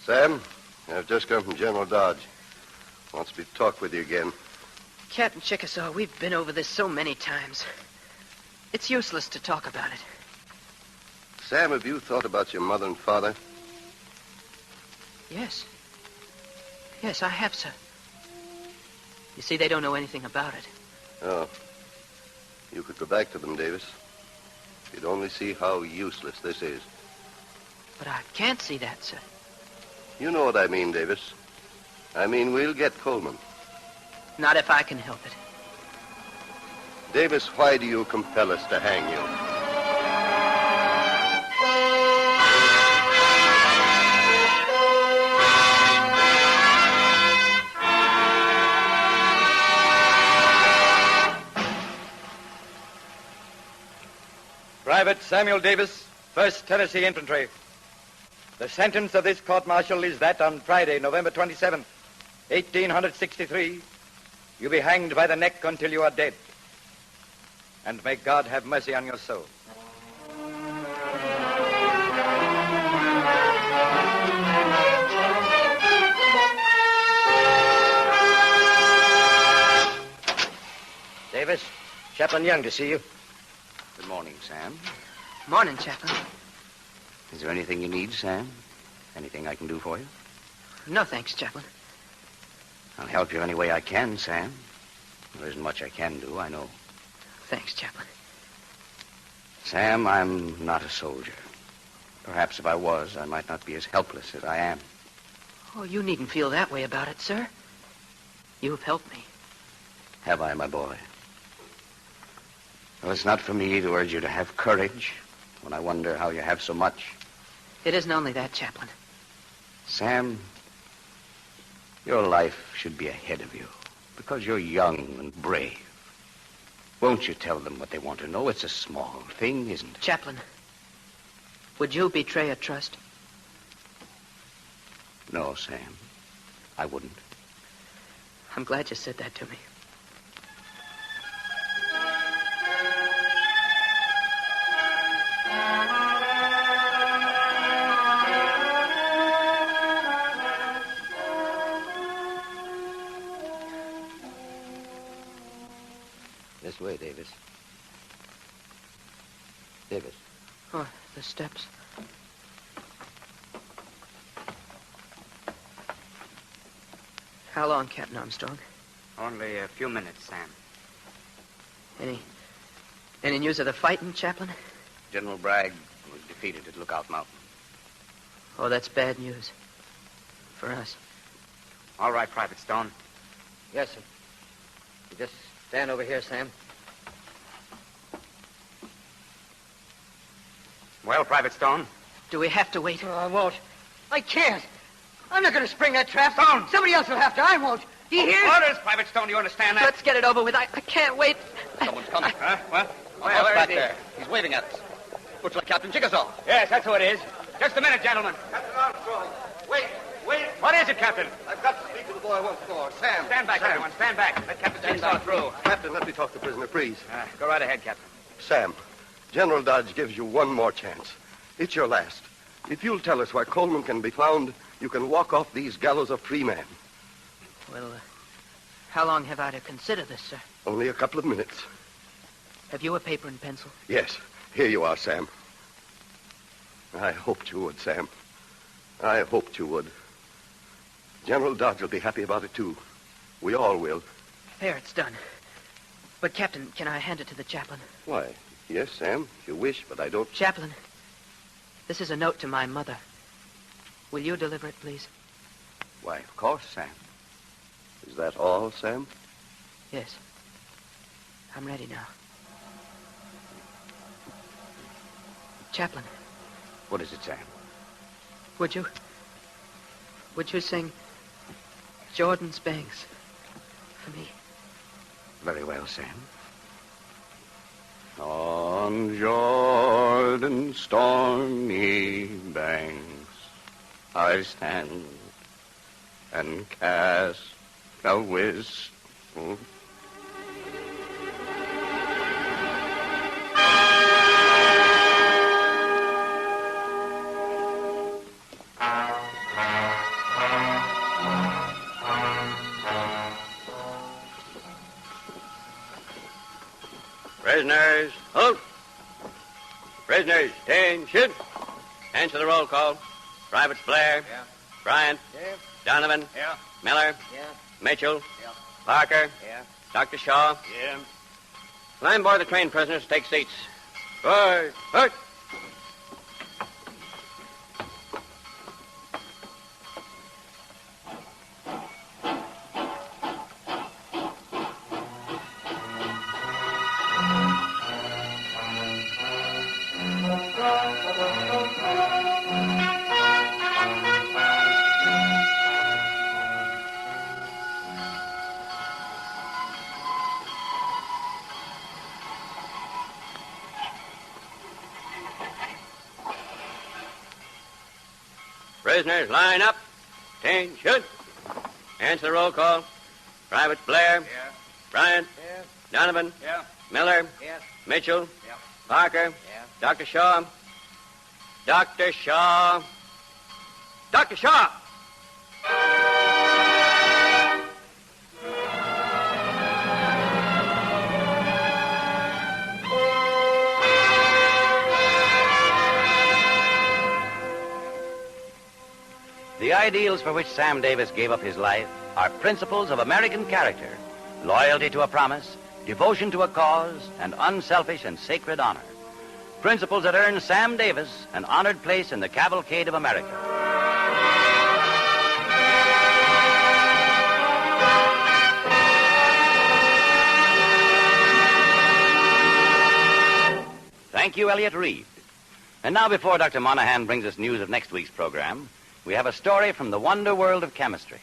Sam, I've just come from General Dodge. Wants me to talk with you again. Captain Chickasaw, we've been over this so many times. It's useless to talk about it. Sam, have you thought about your mother and father? Yes. Yes, I have, sir. You see, they don't know anything about it. Oh. You could go back to them, Davis. You'd only see how useless this is. But I can't see that, sir. You know what I mean, Davis. I mean, we'll get Coleman. Not if I can help it. Davis, why do you compel us to hang you? Private Samuel Davis, 1st Tennessee Infantry. The sentence of this court-martial is that on Friday, November 27th, 1863, you be hanged by the neck until you are dead. And may God have mercy on your soul. Davis, Chaplain Young to see you. Good morning, Sam. Morning, Chaplain. Is there anything you need, Sam? Anything I can do for you? No, thanks, Chaplain. I'll help you any way I can, Sam. There isn't much I can do, I know. Thanks, Chaplain. Sam, I'm not a soldier. Perhaps if I was, I might not be as helpless as I am. Oh, you needn't feel that way about it, sir. You've helped me. Have I, my boy? Well, it's not for me to urge you to have courage when I wonder how you have so much. It isn't only that, Chaplain. Sam, your life should be ahead of you because you're young and brave. Won't you tell them what they want to know? It's a small thing, isn't it? Chaplain, would you betray a trust? No, Sam, I wouldn't. I'm glad you said that to me. This way, Davis. Davis. Oh, the steps. How long, Captain Armstrong? Only a few minutes, Sam. Any news of the fighting, Chaplain? General Bragg was defeated at Lookout Mountain. Oh, that's bad news. For us. All right, Private Stone. Yes, sir. You just stand over here, Sam. Well, Private Stone? Do we have to wait? Oh, I won't. I can't. I'm not going to spring that trap. Stone! Somebody else will have to. I won't. Do you hear? Orders, Private Stone. Do you understand that? Let's get it over with. I can't wait. Someone's coming. Huh? What? Well, back there. He's waving at us. Looks like Captain Chickasaw. Yes, that's who it is. Just a minute, gentlemen. Captain Armstrong. Wait. What is it, Captain? I've got to speak to the boy once more. Sam. Stand back, Sam. everyone. Stand back. Let Captain Chickasaw through. Captain, let me talk to the prisoner, please. Go right ahead, Captain. Sam, General Dodge gives you one more chance. It's your last. If you'll tell us where Coleman can be found, you can walk off these gallows a free man. Well, how long have I to consider this, sir? Only a couple of minutes. Have you a paper and pencil? Yes. Here you are, Sam. I hoped you would, Sam. I hoped you would. General Dodge will be happy about it, too. We all will. There, it's done. But, Captain, can I hand it to the chaplain? Why, yes, Sam, if you wish, but I don't... Chaplain, this is a note to my mother. Will you deliver it, please? Why, of course, Sam. Is that all, Sam? Yes. I'm ready now. Chaplain. What is it, Sam? Would you sing Jordan's Banks for me? Very well, Sam. On Jordan's stormy banks I stand and cast a wistful. Prisoners, halt! Prisoners, attention! Answer the roll call. Private Blair. Yeah. Bryant. Yeah. Donovan. Yeah. Miller. Yeah. Mitchell. Yeah. Parker. Yeah. Dr. Shaw. Yeah. Climb aboard the train, prisoners. Take seats. Good. Hurt. Prisoners, line up. Attention. Answer the roll call. Private Blair. Yeah. Bryant. Yeah. Donovan. Yeah. Miller. Yeah. Mitchell. Yeah. Parker. Yeah. Dr. Shaw. Dr. Shaw. Dr. Shaw. The ideals for which Sam Davis gave up his life are principles of American character: loyalty to a promise, devotion to a cause, and unselfish and sacred honor. Principles that earned Sam Davis an honored place in the Cavalcade of America. Thank you, Elliott Reed. And now, before Dr. Monahan brings us news of next week's program, we have a story from the wonder world of chemistry.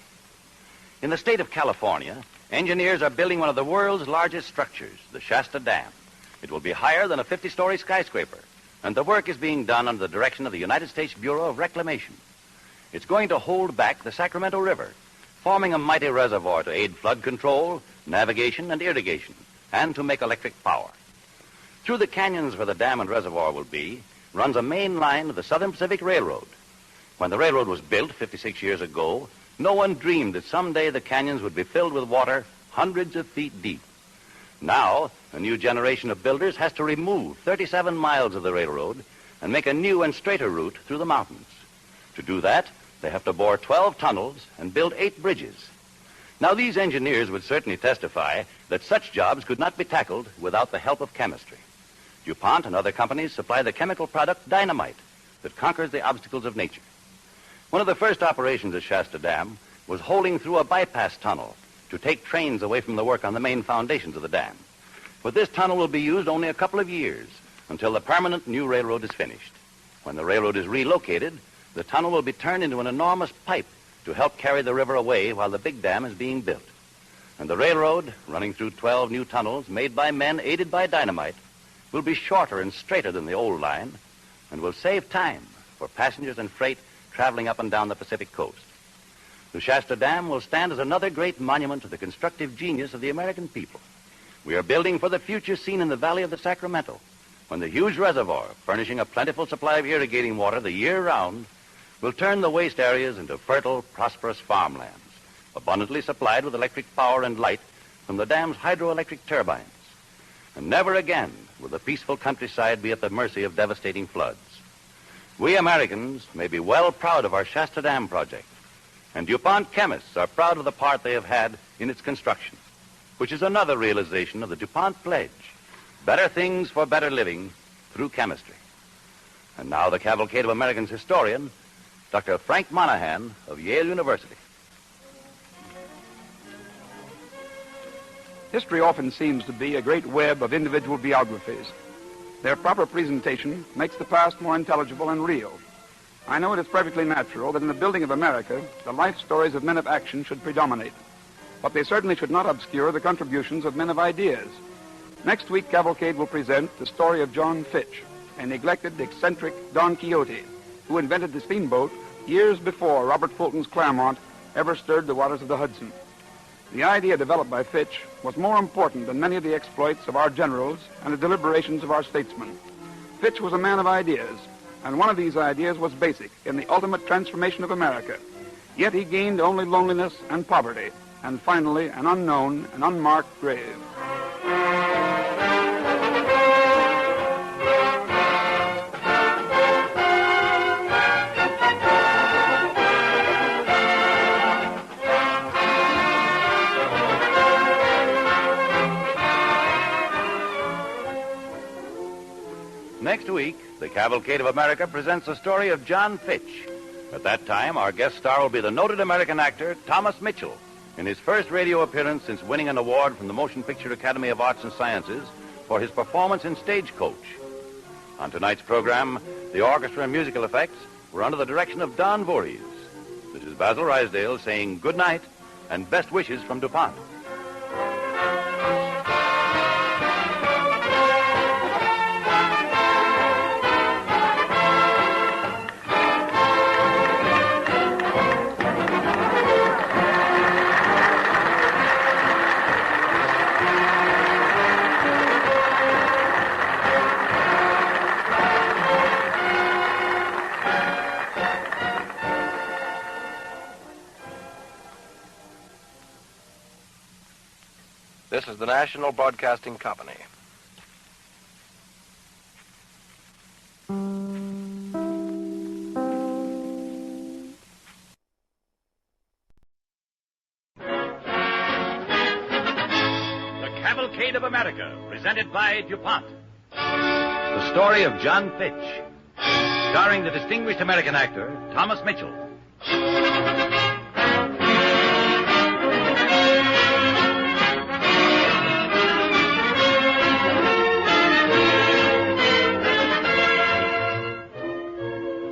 In the state of California, engineers are building one of the world's largest structures, the Shasta Dam. It will be higher than a 50-story skyscraper, and the work is being done under the direction of the United States Bureau of Reclamation. It's going to hold back the Sacramento River, forming a mighty reservoir to aid flood control, navigation, and irrigation, and to make electric power. Through the canyons where the dam and reservoir will be runs a main line of the Southern Pacific Railroad. When the railroad was built 56 years ago, no one dreamed that someday the canyons would be filled with water hundreds of feet deep. Now, a new generation of builders has to remove 37 miles of the railroad and make a new and straighter route through the mountains. To do that, they have to bore 12 tunnels and build 8 bridges. Now, these engineers would certainly testify that such jobs could not be tackled without the help of chemistry. DuPont and other companies supply the chemical product dynamite that conquers the obstacles of nature. One of the first operations at Shasta Dam was holing through a bypass tunnel to take trains away from the work on the main foundations of the dam. But this tunnel will be used only a couple of years until the permanent new railroad is finished. When the railroad is relocated, the tunnel will be turned into an enormous pipe to help carry the river away while the big dam is being built. And the railroad, running through 12 new tunnels made by men aided by dynamite, will be shorter and straighter than the old line and will save time for passengers and freight traveling up and down the Pacific coast. The Shasta Dam will stand as another great monument to the constructive genius of the American people. We are building for the future scene in the valley of the Sacramento, when the huge reservoir, furnishing a plentiful supply of irrigating water the year round, will turn the waste areas into fertile, prosperous farmlands, abundantly supplied with electric power and light from the dam's hydroelectric turbines. And never again will the peaceful countryside be at the mercy of devastating floods. We Americans may be well proud of our Shasta Dam project, and DuPont chemists are proud of the part they have had in its construction, which is another realization of the DuPont pledge: better things for better living through chemistry. And now the Cavalcade of Americans historian, Dr. Frank Monahan of Yale University. History often seems to be a great web of individual biographies. Their proper presentation makes the past more intelligible and real. I know it is perfectly natural that in the building of America, the life stories of men of action should predominate. but they certainly should not obscure the contributions of men of ideas. Next week, Cavalcade will present the story of John Fitch, a neglected, eccentric Don Quixote who invented the steamboat years before Robert Fulton's Claremont ever stirred the waters of the Hudson. The idea developed by Fitch was more important than many of the exploits of our generals and the deliberations of our statesmen. Fitch was a man of ideas, and one of these ideas was basic in the ultimate transformation of America. Yet he gained only loneliness and poverty, and finally an unknown and unmarked grave. Next week, the Cavalcade of America presents the story of John Fitch. At that time, our guest star will be the noted American actor Thomas Mitchell, in his first radio appearance since winning an award from the Motion Picture Academy of Arts and Sciences for his performance in Stagecoach. On tonight's program, the orchestra and musical effects were under the direction of Don Voorhees. This is Basil Rysdale saying good night and best wishes from DuPont. This is the National Broadcasting Company. The Cavalcade of America, presented by DuPont. The story of John Fitch, starring the distinguished American actor Thomas Mitchell.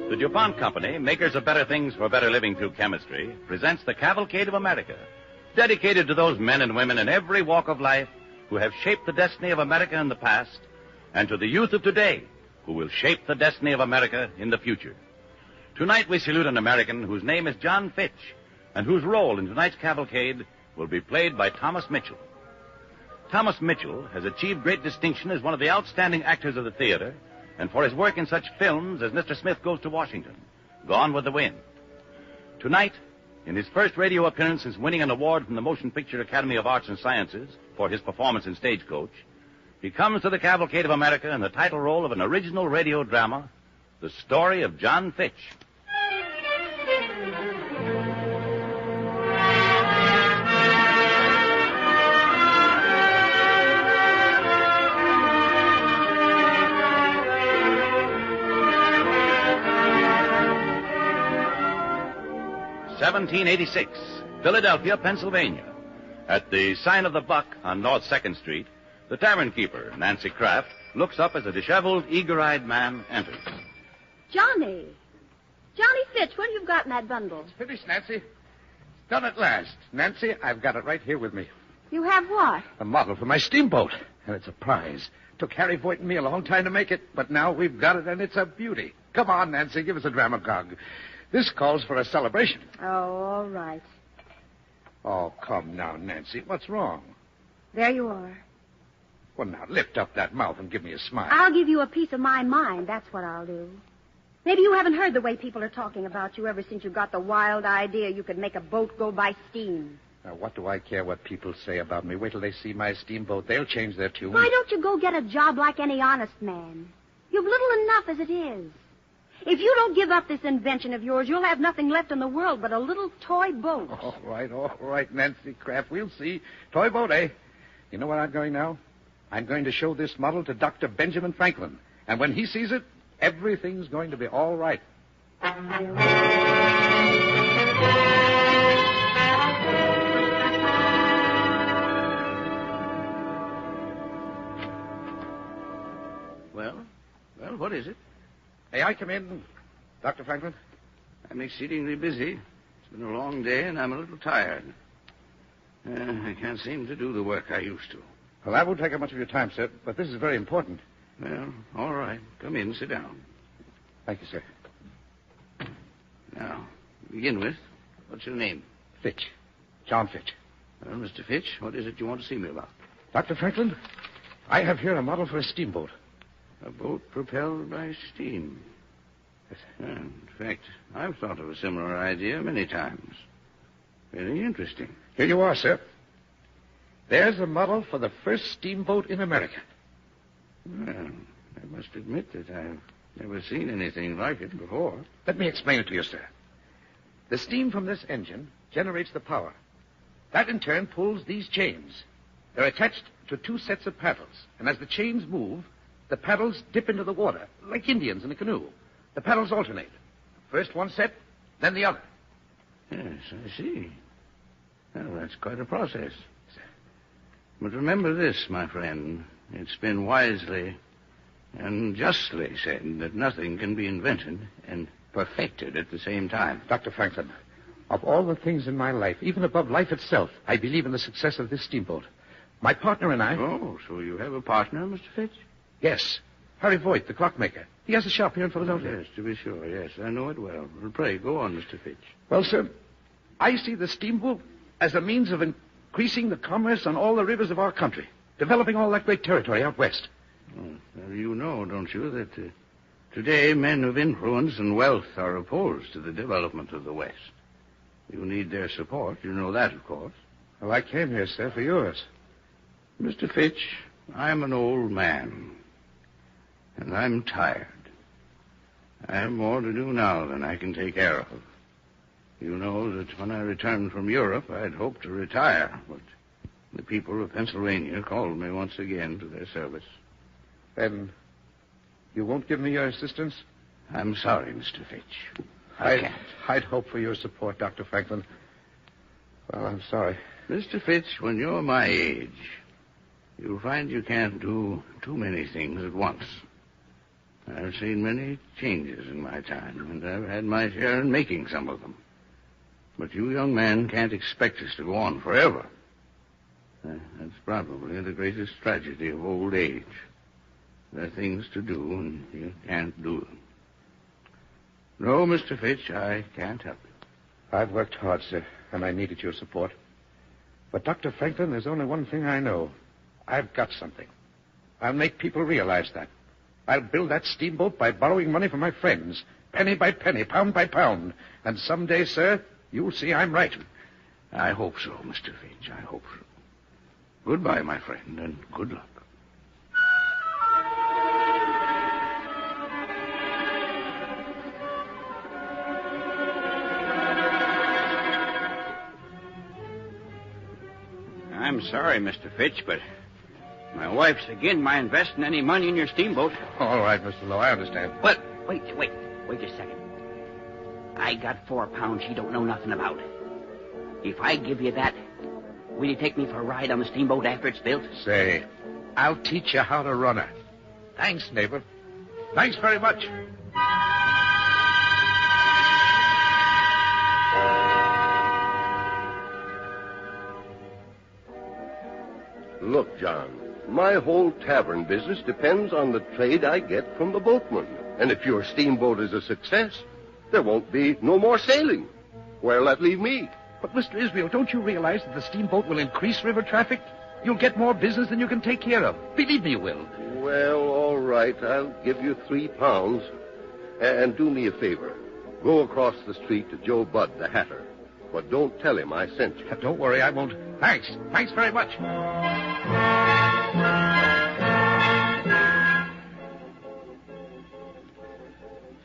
The DuPont Company, makers of better things for better living through chemistry, presents the Cavalcade of America, dedicated to those men and women in every walk of life who have shaped the destiny of America in the past, and to the youth of today who will shape the destiny of America in the future. Tonight we salute an American whose name is John Fitch, and whose role in tonight's cavalcade will be played by Thomas Mitchell. Thomas Mitchell has achieved great distinction as one of the outstanding actors of the theater, and for his work in such films as Mr. Smith Goes to Washington, Gone with the Wind. Tonight, in his first radio appearance since winning an award from the Motion Picture Academy of Arts and Sciences for his performance in Stagecoach, he comes to the Cavalcade of America in the title role of an original radio drama, The Story of John Fitch. (1786), Philadelphia, Pennsylvania. At the sign of the Buck on North 2nd Street, the tavern keeper, Nancy Kraft, looks up as a disheveled, eager-eyed man enters. Johnny Fitch, what have you got in that bundle? It's finished, Nancy. It's done at last. Nancy, I've got it right here with me. You have what? The model for my steamboat. And it's a prize. Took Harry Voight and me a long time to make it, but now we've got it, and it's a beauty. Come on, Nancy, give us a dramagog. This calls for a celebration. Oh, all right. Oh, come now, Nancy. What's wrong? There you are. Well, now, lift up that mouth and give me a smile. I'll give you a piece of my mind. That's what I'll do. Maybe you haven't heard the way people are talking about you ever since you got the wild idea you could make a boat go by steam. Now, what do I care what people say about me? Wait till they see my steamboat. They'll change their tune. Why don't you go get a job like any honest man? You've little enough as it is. If you don't give up this invention of yours, you'll have nothing left in the world but a little toy boat. All right, Nancy Kraft. We'll see. Toy boat, eh? You know where I'm going now? I'm going to show this model to Dr. Benjamin Franklin. And when he sees it, everything's going to be all right. Well, what is it? May I come in, Dr. Franklin? I'm exceedingly busy. It's been a long day, and I'm a little tired. I can't seem to do the work I used to. Well, I won't take up much of your time, sir, but this is very important. Well, all right. Come in, sit down. Thank you, sir. Now, to begin with, what's your name? Fitch. John Fitch. Well, Mr. Fitch, what is it you want to see me about? Dr. Franklin, I have here a model for a steamboat. A boat propelled by steam. Yes. In fact, I've thought of a similar idea many times. Very interesting. Here you are, sir. There's a model for the first steamboat in America. Well, I must admit that I've never seen anything like it before. Let me explain it to you, sir. The steam from this engine generates the power. That, in turn, pulls these chains. They're attached to two sets of paddles, and as the chains move, the paddles dip into the water, like Indians in a canoe. The paddles alternate. First one set, then the other. Yes, I see. Well, that's quite a process. But remember this, my friend. It's been wisely and justly said that nothing can be invented and perfected at the same time. Dr. Franklin, of all the things in my life, even above life itself, I believe in the success of this steamboat. My partner and I... Oh, so you have a partner, Mr. Fitch? Yes. Harry Voigt, the clockmaker. He has a shop here in Philadelphia. Yes, to be sure, yes. I know it well. Well, pray, go on, Mr. Fitch. Well, sir, I see the steamboat as a means of increasing the commerce on all the rivers of our country, developing all that great territory out west. Well, you know, don't you, that today men of influence and wealth are opposed to the development of the West. You need their support. You know that, of course. Well, I came here, sir, for yours. Mr. Fitch, I'm an old man, and I'm tired. I have more to do now than I can take care of. You know that when I returned from Europe, I'd hoped to retire, but the people of Pennsylvania called me once again to their service. Then you won't give me your assistance? I'm sorry, Mr. Fitch. I'd hope for your support, Dr. Franklin. Well, I'm sorry. Mr. Fitch, when you're my age, you'll find you can't do too many things at once. I've seen many changes in my time, and I've had my share in making some of them. But you young men can't expect us to go on forever. That's probably the greatest tragedy of old age. There are things to do, and you can't do them. No, Mr. Fitch, I can't help you. I've worked hard, sir, and I needed your support. But, Dr. Franklin, there's only one thing I know. I've got something. I'll make people realize that. I'll build that steamboat by borrowing money from my friends, penny by penny, pound by pound. And someday, sir, you'll see I'm right. I hope so, Mr. Fitch. I hope so. Goodbye, my friend, and good luck. I'm sorry, Mr. Fitch, but my wife's again my investing any money in your steamboat. All right, Mr. Lowe, I understand. But wait a second. I got £4 she don't know nothing about. If I give you that, will you take me for a ride on the steamboat after it's built? Say, I'll teach you how to run her. Thanks, neighbor. Thanks very much. Look, John, my whole tavern business depends on the trade I get from the boatmen. And if your steamboat is a success, there won't be no more sailing. Where'll that leave me? But, Mr. Israel, don't you realize that the steamboat will increase river traffic? You'll get more business than you can take care of. Believe me, you will. Well, all right, I'll give you £3. And do me a favor. Go across the street to Joe Budd, the hatter. But don't tell him I sent you. Don't worry, I won't. Thanks. Thanks very much.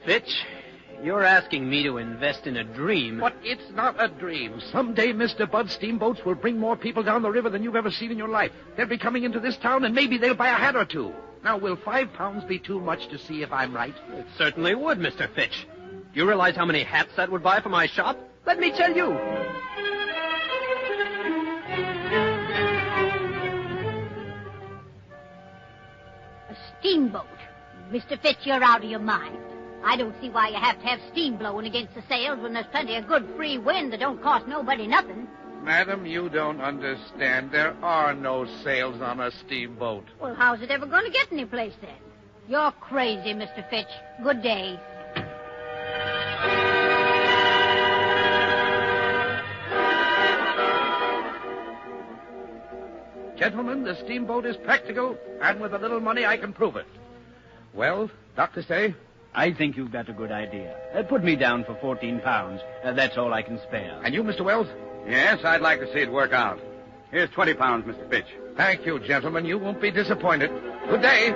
Fitch, you're asking me to invest in a dream. But it's not a dream. Someday, Mr. Budd, steamboats will bring more people down the river than you've ever seen in your life. They'll be coming into this town, and maybe they'll buy a hat or two. Now, will £5 be too much to see if I'm right? It certainly would, Mr. Fitch. Do you realize how many hats that would buy for my shop? Let me tell you. A steamboat. Mr. Fitch, you're out of your mind. I don't see why you have to have steam blowing against the sails when there's plenty of good free wind that don't cost nobody nothing. Madam, you don't understand. There are no sails on a steamboat. Well, how's it ever going to get any place then? You're crazy, Mr. Fitch. Good day. Gentlemen, the steamboat is practical, and with a little money I can prove it. Well, doctor say? I think you've got a good idea. Put me down for 14 pounds. That's all I can spare. And you, Mr. Wells? Yes, I'd like to see it work out. Here's 20 pounds, Mr. Fitch. Thank you, gentlemen. You won't be disappointed. Good day.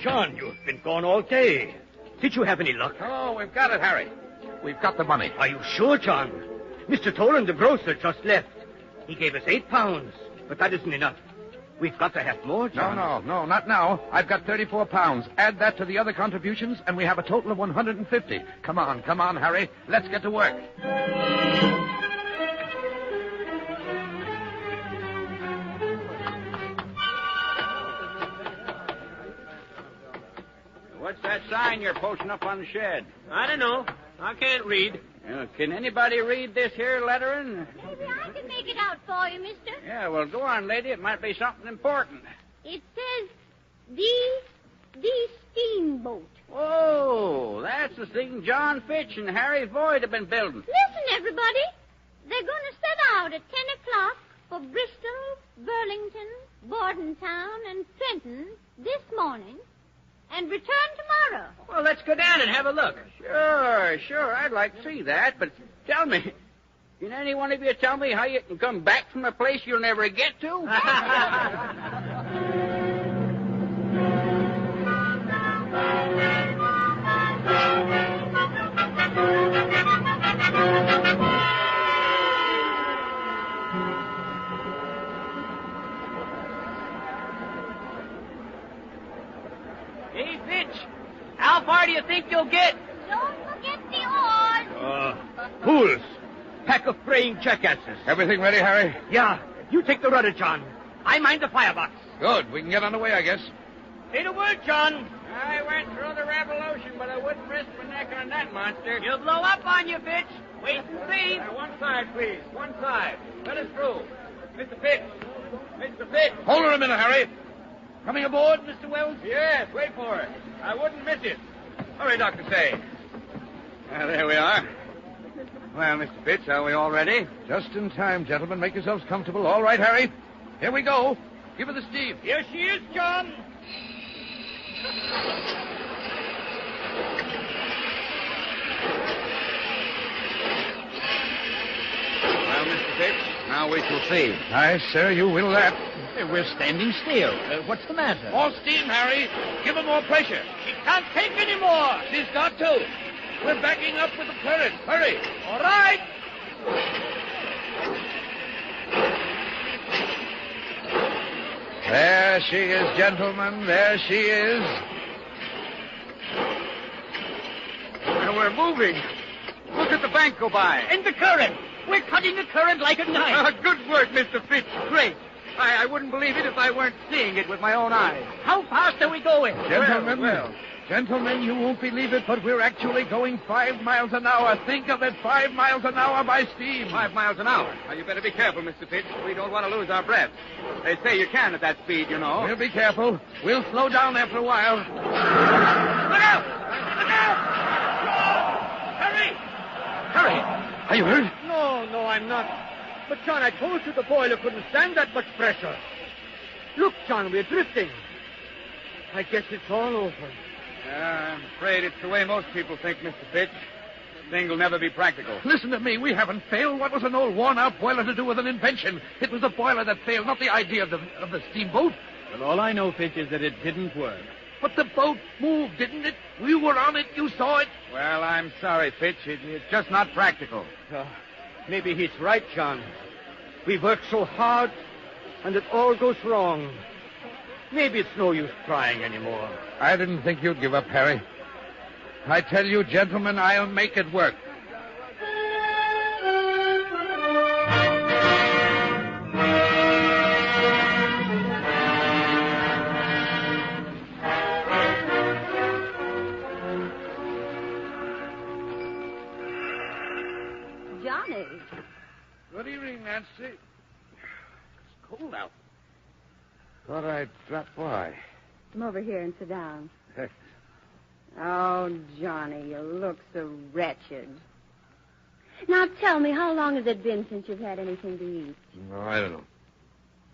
John, you've been gone all day. Did you have any luck? Oh, we've got it, Harry. We've got the money. Are you sure, John? Mr. Tolan, the grocer, just left. He gave us 8 pounds, but that isn't enough. We've got to have more, John. No, not now. I've got 34 pounds. Add that to the other contributions, and we have a total of 150. Come on, Harry. Let's get to work. What's that sign you're posting up on the shed? I don't know. I can't read. Can anybody read this here lettering? Maybe I can make it out for you, mister. Yeah, well, go on, lady. It might be something important. It says, the steamboat. Oh, that's the thing John Fitch and Harry Voigt have been building. Listen, everybody. They're going to set out at 10 o'clock for Bristol, Burlington, Bordentown, and Trenton this morning and return tomorrow. Well, let's go down and have a look. Sure. I'd like to see that, but tell me, can any one of you tell me how you can come back from a place you'll never get to? Hey, Fitch, how far do you think you'll get? Don't forget the oars. Fools. Pack of praying jackasses. Everything ready, Harry? Yeah. You take the rudder, John. I mind the firebox. Good. We can get on the way, I guess. Say the word, John. I went through the revolution, but I wouldn't risk my neck on that monster. He'll blow up on you, Fitch. Wait and see. One side, please. One side. Let us through. Mr. Fitch. Mr. Fitch. Hold her a minute, Harry. Coming aboard, Mr. Wells? Yes, wait for it. I wouldn't miss it. Hurry, Dr. Say. There we are. Well, Mr. Fitch, are we all ready? Just in time, gentlemen. Make yourselves comfortable. All right, Harry. Here we go. Give her the steam. Here she is, John. Well, Mr. Fitch, now we shall see. Aye, sir, you will that. We're standing still. What's the matter? More steam, Harry. Give her more pressure. She can't take any more. She's got to. We're backing up with the current. Hurry. All right. There she is, gentlemen. There she is. We're moving. Look at the bank go by. And the current. We're cutting the current like a knife. Good work, Mr. Fitch. Great. I wouldn't believe it if I weren't seeing it with my own eyes. How fast are we going? Gentlemen, Well. Gentlemen, you won't believe it, but we're actually going 5 miles an hour. Think of it, 5 miles an hour by steam. 5 miles an hour. Now, you better be careful, Mr. Fitch. We don't want to lose our breath. They say you can at that speed, you know. We'll be careful. We'll slow down after a while. Look out! Look out! Hurry! Harry, are you hurt? No, I'm not. But, John, I told you the boiler couldn't stand that much pressure. Look, John, we're drifting. I guess it's all over. I'm afraid it's the way most people think, Mr. Fitch. The thing will never be practical. Listen to me. We haven't failed. What was an old worn-out boiler to do with an invention? It was the boiler that failed, not the idea of the steamboat. Well, all I know, Fitch, is that it didn't work. But the boat moved, didn't it? We were on it. You saw it. Well, I'm sorry, Fitch. It's just not practical. Maybe he's right, John. We work so hard, and it all goes wrong. Maybe it's no use trying anymore. I didn't think you'd give up, Harry. I tell you, gentlemen, I'll make it work. Nancy. It's cold out. Thought I'd drop by. Come over here and sit down. Oh, Johnny, you look so wretched. Now tell me, how long has it been since you've had anything to eat? No, I don't know.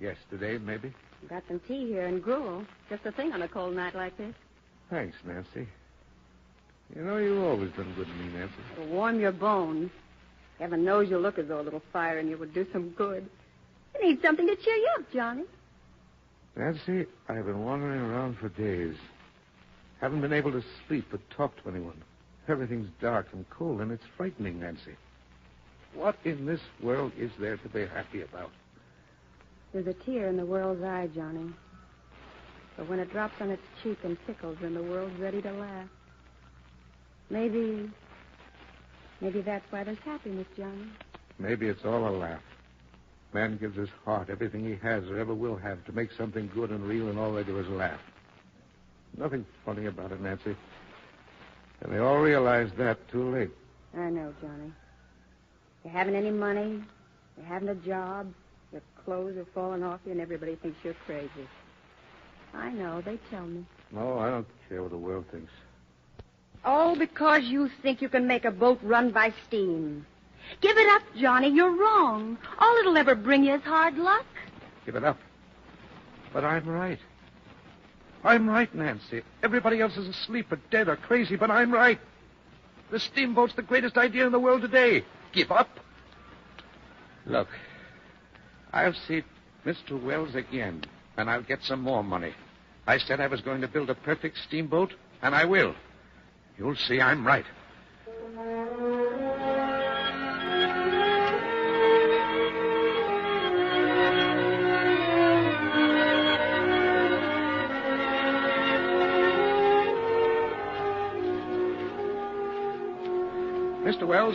Yesterday, maybe? Got some tea here and gruel. Just the thing on a cold night like this. Thanks, Nancy. You know, you've always been good to me, Nancy. It'll warm your bones. Heaven knows you look as though a little fire in you would do some good. You need something to cheer you up, Johnny. Nancy, I've been wandering around for days. Haven't been able to sleep or talk to anyone. Everything's dark and cold, and it's frightening, Nancy. What in this world is there to be happy about? There's a tear in the world's eye, Johnny. But when it drops on its cheek and tickles, then the world's ready to laugh. Maybe that's why there's happiness, Johnny. Maybe it's all a laugh. Man gives his heart, everything he has or ever will have, to make something good and real, and all they do is laugh. Nothing funny about it, Nancy. And they all realize that too late. I know, Johnny. You haven't any money. You haven't a job. Your clothes are falling off you, and everybody thinks you're crazy. I know. They tell me. No, I don't care what the world thinks. All because you think you can make a boat run by steam. Give it up, Johnny. You're wrong. All it'll ever bring you is hard luck. Give it up. But I'm right. I'm right, Nancy. Everybody else is asleep or dead or crazy, but I'm right. The steamboat's the greatest idea in the world today. Give up? Look, I'll see Mr. Wells again, and I'll get some more money. I said I was going to build a perfect steamboat, and I will. You'll see I'm right. Mr. Wells,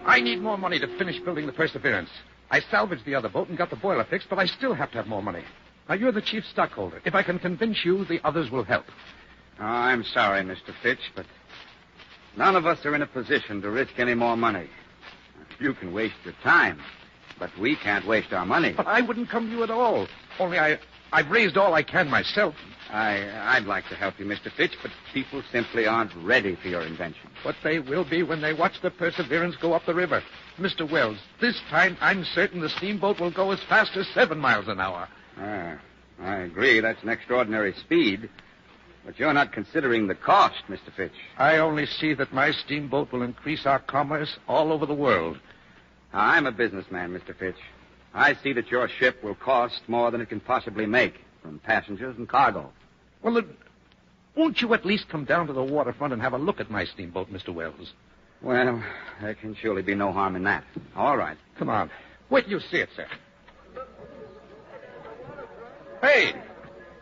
I need more money to finish building the Perseverance. I salvaged the other boat and got the boiler fixed, but I still have to have more money. Now, you're the chief stockholder. If I can convince you, the others will help. Oh, I'm sorry, Mr. Fitch, but none of us are in a position to risk any more money. You can waste your time, but we can't waste our money. But I wouldn't come to you at all. Only I've raised all I can myself. I'd like to help you, Mr. Fitch, but people simply aren't ready for your invention. But they will be when they watch the Perseverance go up the river. Mr. Wells, this time I'm certain the steamboat will go as fast as 7 miles an hour. I agree. That's an extraordinary speed. But you're not considering the cost, Mr. Fitch. I only see that my steamboat will increase our commerce all over the world. I'm a businessman, Mr. Fitch. I see that your ship will cost more than it can possibly make from passengers and cargo. Well, then, won't you at least come down to the waterfront and have a look at my steamboat, Mr. Wells? Well, there can surely be no harm in that. All right. Come on. Wait till you see it, sir. Hey,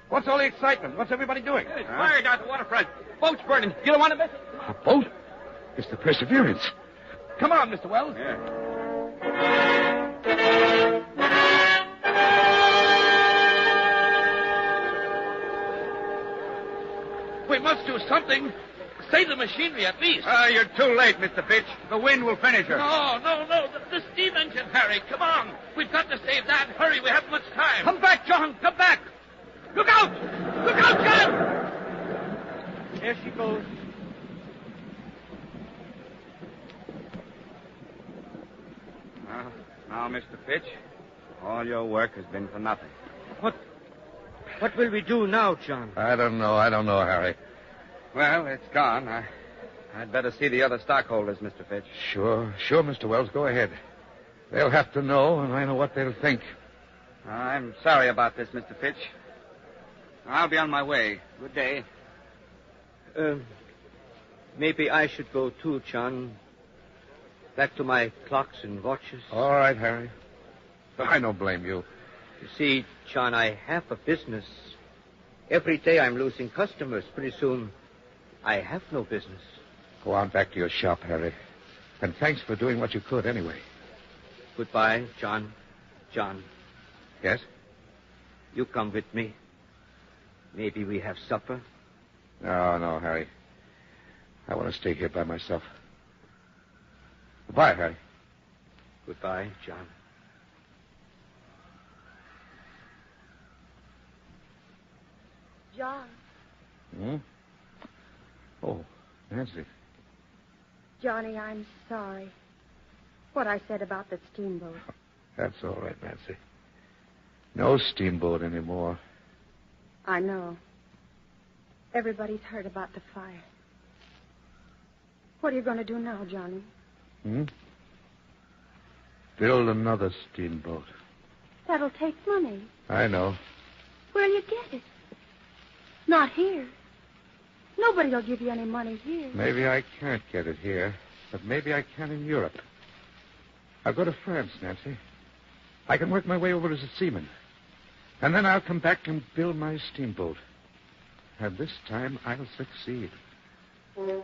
what's all the excitement? What's everybody doing? It's fire down at the waterfront. Boat's burning. You don't want to miss it? A boat? It's the Perseverance. Come on, Mr. Wells. Yeah. We must do something. Save the machinery, at least. You're too late, Mr. Fitch. The wind will finish her. No. The steam engine, Harry. Come on. We've got to save that. Hurry, we haven't much time. Come back, John. Come back. Look out! Look out, John! There she goes. Now, Mr. Fitch, all your work has been for nothing. What will we do now, John? I don't know, Harry. Well, it's gone. I'd better see the other stockholders, Mr. Fitch. Sure, Mr. Wells. Go ahead. They'll have to know, and I know what they'll think. I'm sorry about this, Mr. Fitch. I'll be on my way. Good day. Maybe I should go too, John. Back to my clocks and watches. All right, Harry. But I don't blame you. You see, John, I have a business. Every day I'm losing customers. Pretty soon, I have no business. Go on back to your shop, Harry. And thanks for doing what you could anyway. Goodbye, John. John. Yes? You come with me. Maybe we have supper. No, Harry. I want to stay here by myself. Goodbye, Harry. Goodbye, John. John. Hmm? Oh, Nancy. Johnny, I'm sorry. What I said about the steamboat. That's all right, Nancy. No steamboat anymore. I know. Everybody's heard about the fire. What are you going to do now, Johnny? Hmm? Build another steamboat. That'll take money. I know. Where'll you get it? Not here. Nobody will give you any money here. Maybe I can't get it here, but maybe I can in Europe. I'll go to France, Nancy. I can work my way over as a seaman. And then I'll come back and build my steamboat. And this time I'll succeed. The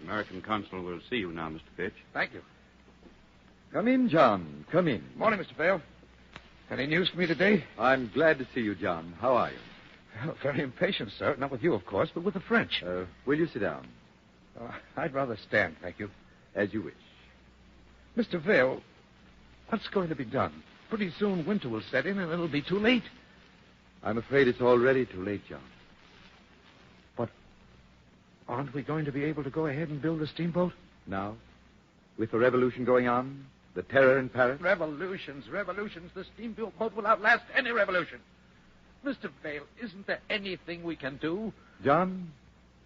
American consul will see you now, Mr. Fitch. Thank you. Come in, John. Come in. Morning, Mr. Vale. Any news for me today? I'm glad to see you, John. How are you? Well, very impatient, sir. Not with you, of course, but with the French. Will you sit down? I'd rather stand, thank you. As you wish. Mr. Vale, what's going to be done? Pretty soon winter will set in and it'll be too late. I'm afraid it's already too late, John. But aren't we going to be able to go ahead and build a steamboat? Now? With the revolution going on? The terror in Paris? Revolutions. The steamboat will outlast any revolution. Mr. Vale, isn't there anything we can do? John,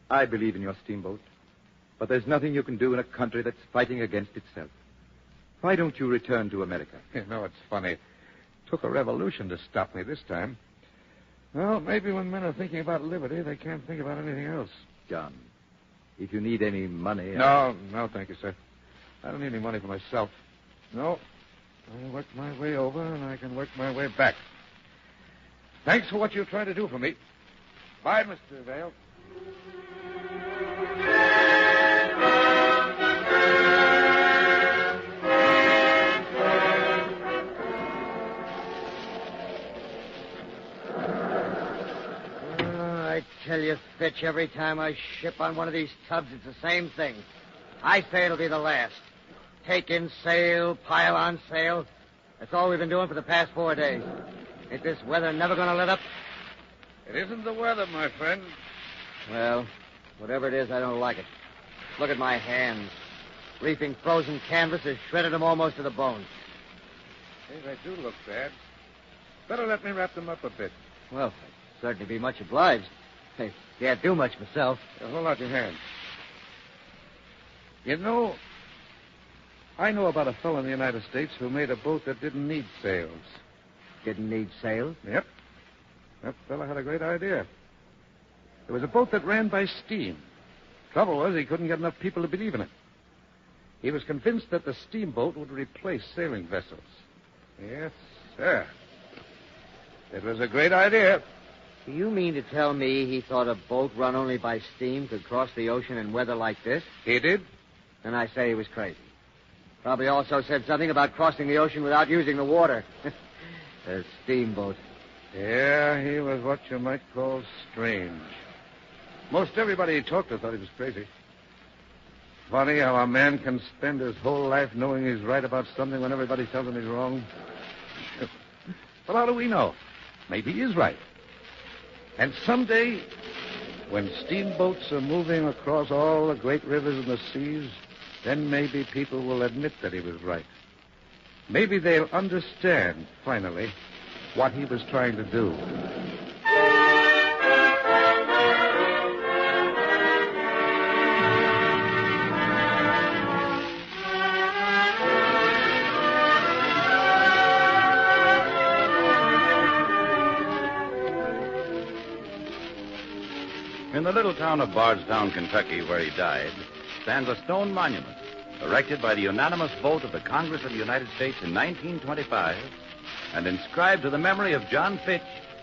I believe in your steamboat. But there's nothing you can do in a country that's fighting against itself. Why don't you return to America? You know, it's funny. It took a revolution to stop me this time. Well, maybe when men are thinking about liberty, they can't think about anything else. John, if you need any money... No, thank you, sir. I don't need any money for myself. No. I work my way over, and I can work my way back. Thanks for what you tried to do for me. Bye, Mr. Vale. I tell you, Fitch, every time I ship on one of these tubs, it's the same thing. I say it'll be the last. Take in sail, pile on sail. That's all we've been doing for the past 4 days. Ain't this weather never going to let up? It isn't the weather, my friend. Well, whatever it is, I don't like it. Look at my hands. Reefing frozen canvas has shredded them almost to the bone. Hey, they do look bad. Better let me wrap them up a bit. Well, I'd certainly be much obliged. I can't do much myself. Hold out your hand. You know, I know about a fellow in the United States who made a boat that didn't need sails. Didn't need sails? Yep. That fellow had a great idea. There was a boat that ran by steam. Trouble was, he couldn't get enough people to believe in it. He was convinced that the steamboat would replace sailing vessels. Yes, sir. It was a great idea. You mean to tell me he thought a boat run only by steam could cross the ocean in weather like this? He did. Then I say he was crazy. Probably also said something about crossing the ocean without using the water. A steamboat. Yeah, he was what you might call strange. Most everybody he talked to thought he was crazy. Funny how a man can spend his whole life knowing he's right about something when everybody tells him he's wrong. Well, how do we know? Maybe he is right. And someday, when steamboats are moving across all the great rivers and the seas, then maybe people will admit that he was right. Maybe they'll understand, finally, what he was trying to do. In the little town of Bardstown, Kentucky, where he died, stands a stone monument erected by the unanimous vote of the Congress of the United States in 1925 and inscribed to the memory of John Fitch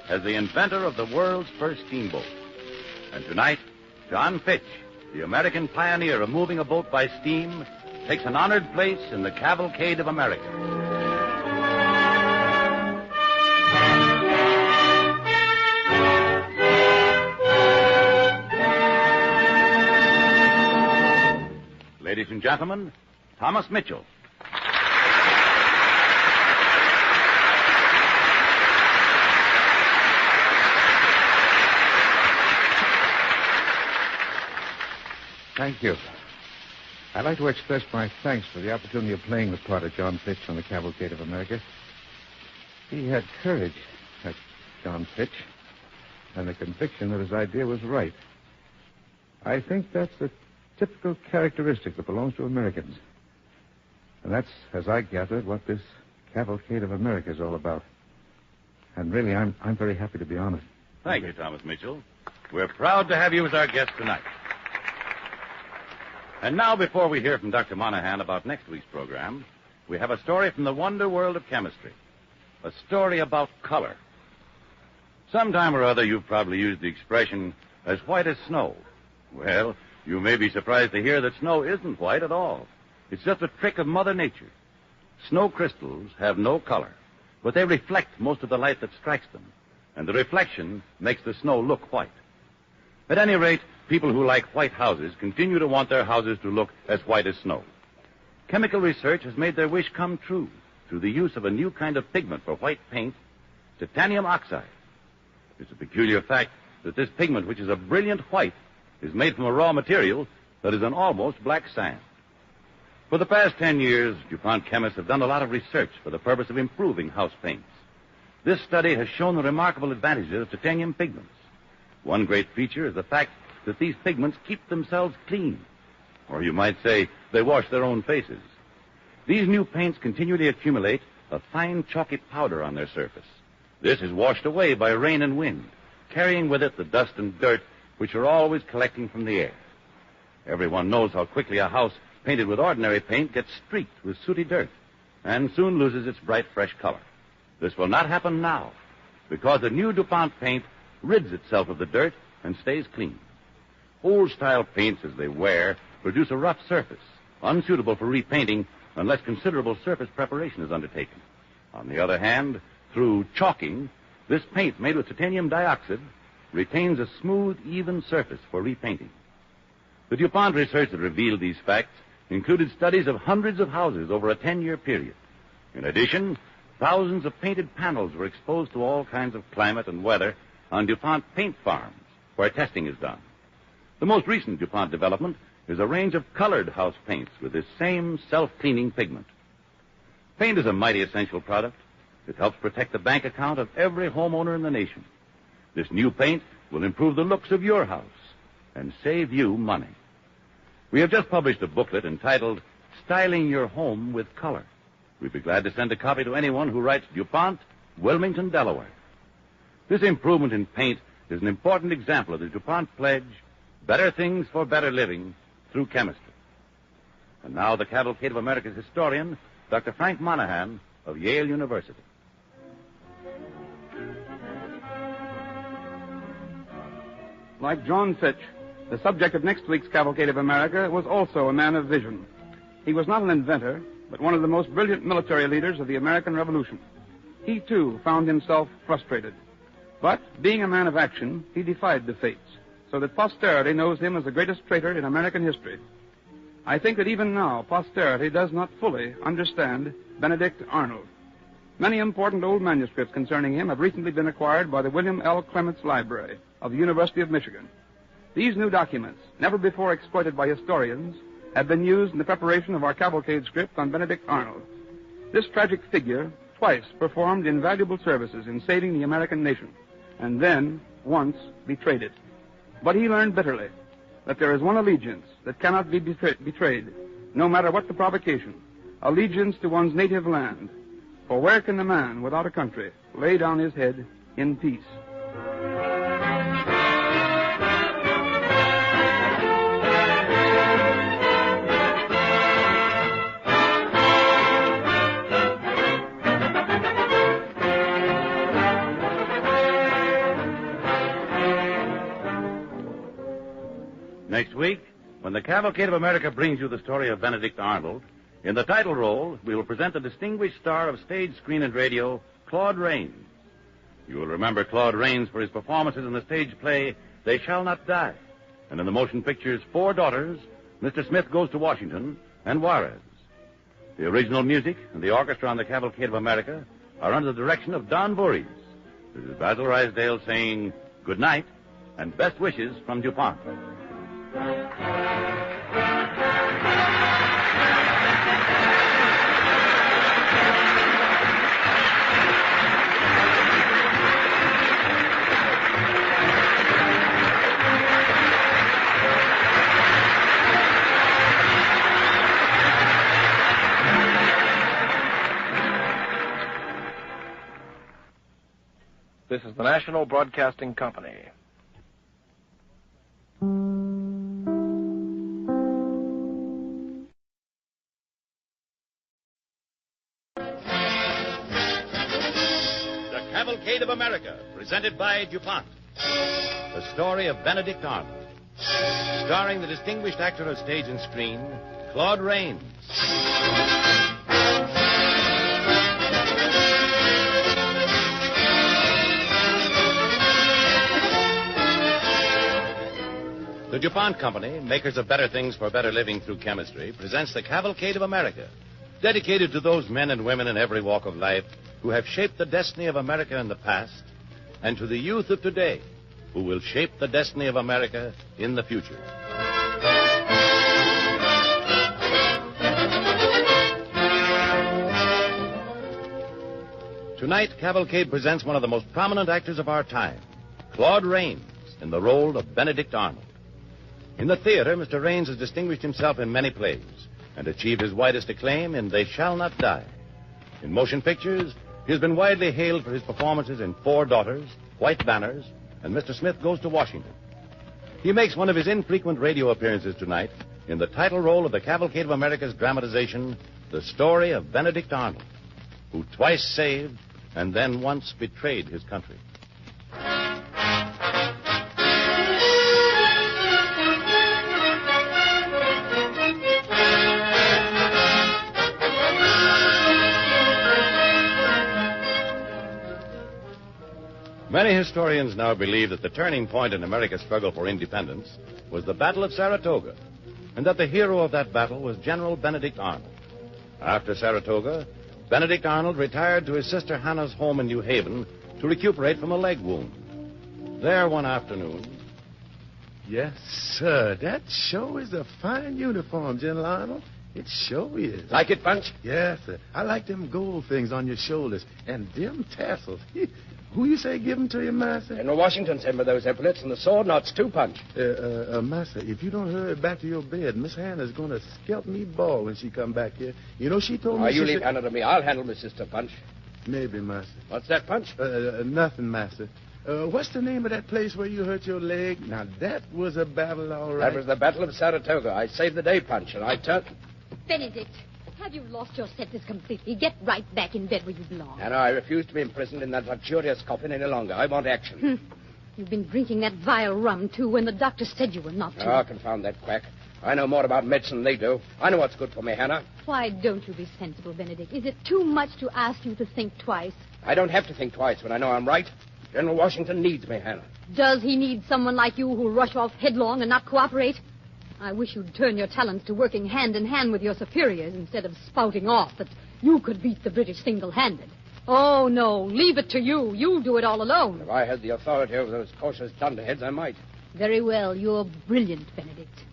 as the inventor of the world's first steamboat. And tonight, John Fitch, the American pioneer of moving a boat by steam, takes an honored place in the Cavalcade of America. Ladies and gentlemen, Thomas Mitchell. Thank you. I'd like to express my thanks for the opportunity of playing the part of John Fitch on the Cavalcade of America. He had courage, that John Fitch, and the conviction that his idea was right. I think that's a typical characteristic that belongs to Americans. And that's, as I gathered, what this Cavalcade of America is all about. And really, I'm very happy to be on it. Thank you, Thomas Mitchell. We're proud to have you as our guest tonight. And now, before we hear from Dr. Monahan about next week's program, we have a story from the wonder world of chemistry. A story about color. Sometime or other, you've probably used the expression, as white as snow. Well, you may be surprised to hear that snow isn't white at all. It's just a trick of Mother Nature. Snow crystals have no color, but they reflect most of the light that strikes them, and the reflection makes the snow look white. At any rate, people who like white houses continue to want their houses to look as white as snow. Chemical research has made their wish come true through the use of a new kind of pigment for white paint, titanium oxide. It's a peculiar fact that this pigment, which is a brilliant white, is made from a raw material that is an almost black sand. For the past 10 years, DuPont chemists have done a lot of research for the purpose of improving house paints. This study has shown the remarkable advantages of titanium pigments. One great feature is the fact that these pigments keep themselves clean. Or you might say they wash their own faces. These new paints continually accumulate a fine chalky powder on their surface. This is washed away by rain and wind, carrying with it the dust and dirt which are always collecting from the air. Everyone knows how quickly a house painted with ordinary paint gets streaked with sooty dirt and soon loses its bright, fresh color. This will not happen now because the new DuPont paint rids itself of the dirt and stays clean. Old-style paints, as they wear, produce a rough surface, unsuitable for repainting unless considerable surface preparation is undertaken. On the other hand, through chalking, this paint made with titanium dioxide retains a smooth, even surface for repainting. The DuPont research that revealed these facts included studies of hundreds of houses over a 10-year period. In addition, thousands of painted panels were exposed to all kinds of climate and weather on DuPont paint farms where testing is done. The most recent DuPont development is a range of colored house paints with this same self-cleaning pigment. Paint is a mighty essential product. It helps protect the bank account of every homeowner in the nation. This new paint will improve the looks of your house and save you money. We have just published a booklet entitled Styling Your Home with Color. We'd be glad to send a copy to anyone who writes DuPont, Wilmington, Delaware. This improvement in paint is an important example of the DuPont pledge, better things for better living through chemistry. And now the Cavalcade of America's historian, Dr. Frank Monahan of Yale University. Like John Fitch, the subject of next week's Cavalcade of America was also a man of vision. He was not an inventor, but one of the most brilliant military leaders of the American Revolution. He, too, found himself frustrated. But, being a man of action, he defied the fates, so that posterity knows him as the greatest traitor in American history. I think that even now, posterity does not fully understand Benedict Arnold. Many important old manuscripts concerning him have recently been acquired by the William L. Clements Library of the University of Michigan. These new documents, never before exploited by historians, have been used in the preparation of our cavalcade script on Benedict Arnold. This tragic figure twice performed invaluable services in saving the American nation, and then, once, betrayed it. But he learned bitterly that there is one allegiance that cannot be betrayed, no matter what the provocation, allegiance to one's native land. For where can the man without a country lay down his head in peace? Next week, when the Cavalcade of America brings you the story of Benedict Arnold, in the title role, we will present the distinguished star of stage, screen, and radio, Claude Rains. You will remember Claude Rains for his performances in the stage play, They Shall Not Die, and in the motion pictures Four Daughters, Mr. Smith Goes to Washington, and Juarez. The original music and the orchestra on the Cavalcade of America are under the direction of Don Voorhees. This is Basil Rysdale saying good night and best wishes from DuPont. This is the National Broadcasting Company. The Cavalcade of America, presented by DuPont. The story of Benedict Arnold. Starring the distinguished actor of stage and screen, Claude Rains. The DuPont Company, makers of better things for better living through chemistry, presents the Cavalcade of America, dedicated to those men and women in every walk of life who have shaped the destiny of America in the past, and to the youth of today who will shape the destiny of America in the future. Tonight, Cavalcade presents one of the most prominent actors of our time, Claude Rains, in the role of Benedict Arnold. In the theater, Mr. Rains has distinguished himself in many plays and achieved his widest acclaim in They Shall Not Die. In motion pictures, he has been widely hailed for his performances in Four Daughters, White Banners, and Mr. Smith Goes to Washington. He makes one of his infrequent radio appearances tonight in the title role of the Cavalcade of America's dramatization, The Story of Benedict Arnold, who twice saved and then once betrayed his country. Many historians now believe that the turning point in America's struggle for independence was the Battle of Saratoga, and that the hero of that battle was General Benedict Arnold. After Saratoga, Benedict Arnold retired to his sister Hannah's home in New Haven to recuperate from a leg wound. There one afternoon... Yes, sir. That sure is a fine uniform, General Arnold. It sure is. Like it, Punch? Yes, sir. I like them gold things on your shoulders and them tassels. Who you say give them to you, Master? General Washington sent me those epaulets and the sword knots too, Punch. Master, if you don't hurry back to your bed, Miss Hannah's going to scalp me ball when she come back here. You know, she told me... You leave Hannah to me. I'll handle my sister, Punch. Maybe, Master. What's that, Punch? Nothing, Master. What's the name of that place where you hurt your leg? Now, that was a battle, all right. That was the Battle of Saratoga. I saved the day, Punch, and I turned... Benedict, have you lost your senses completely? Get right back in bed where you belong. Hannah, I refuse to be imprisoned in that luxurious coffin any longer. I want action. You've been drinking that vile rum, too, when the doctor said you were not to. Oh, confound that quack. I know more about medicine than they do. I know what's good for me, Hannah. Why don't you be sensible, Benedict? Is it too much to ask you to think twice? I don't have to think twice when I know I'm right. General Washington needs me, Hannah. Does he need someone like you who'll rush off headlong and not cooperate? I wish you'd turn your talents to working hand in hand with your superiors instead of spouting off that you could beat the British single-handed. Oh, no, leave it to you. You'll do it all alone. If I had the authority over those cautious dunderheads, I might. Very well. You're brilliant, Benedict.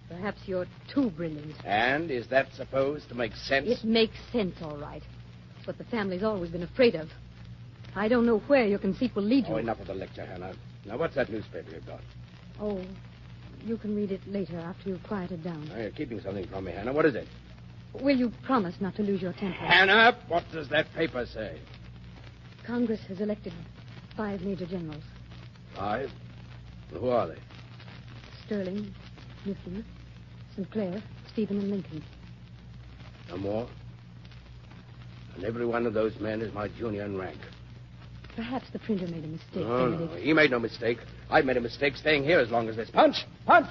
Perhaps you're too brilliant. And is that supposed to make sense? It makes sense, all right. It's what the family's always been afraid of. I don't know where your conceit will lead you. Oh, enough of the lecture, Hannah. Now, what's that newspaper you've got? Oh, you can read it later after you've quieted down. Oh, you're keeping something from me, Hannah. What is it? Will you promise not to lose your temper? Hannah, what does that paper say? Congress has elected 5 major generals. 5? Well, who are they? Sterling, Mifflin, St. Clair, Stephen, and Lincoln. No more? And every one of those men is my junior in rank. Perhaps the printer made a mistake, No, Benedict. he made no mistake. I made a mistake staying here as long as this. Punch! Punch!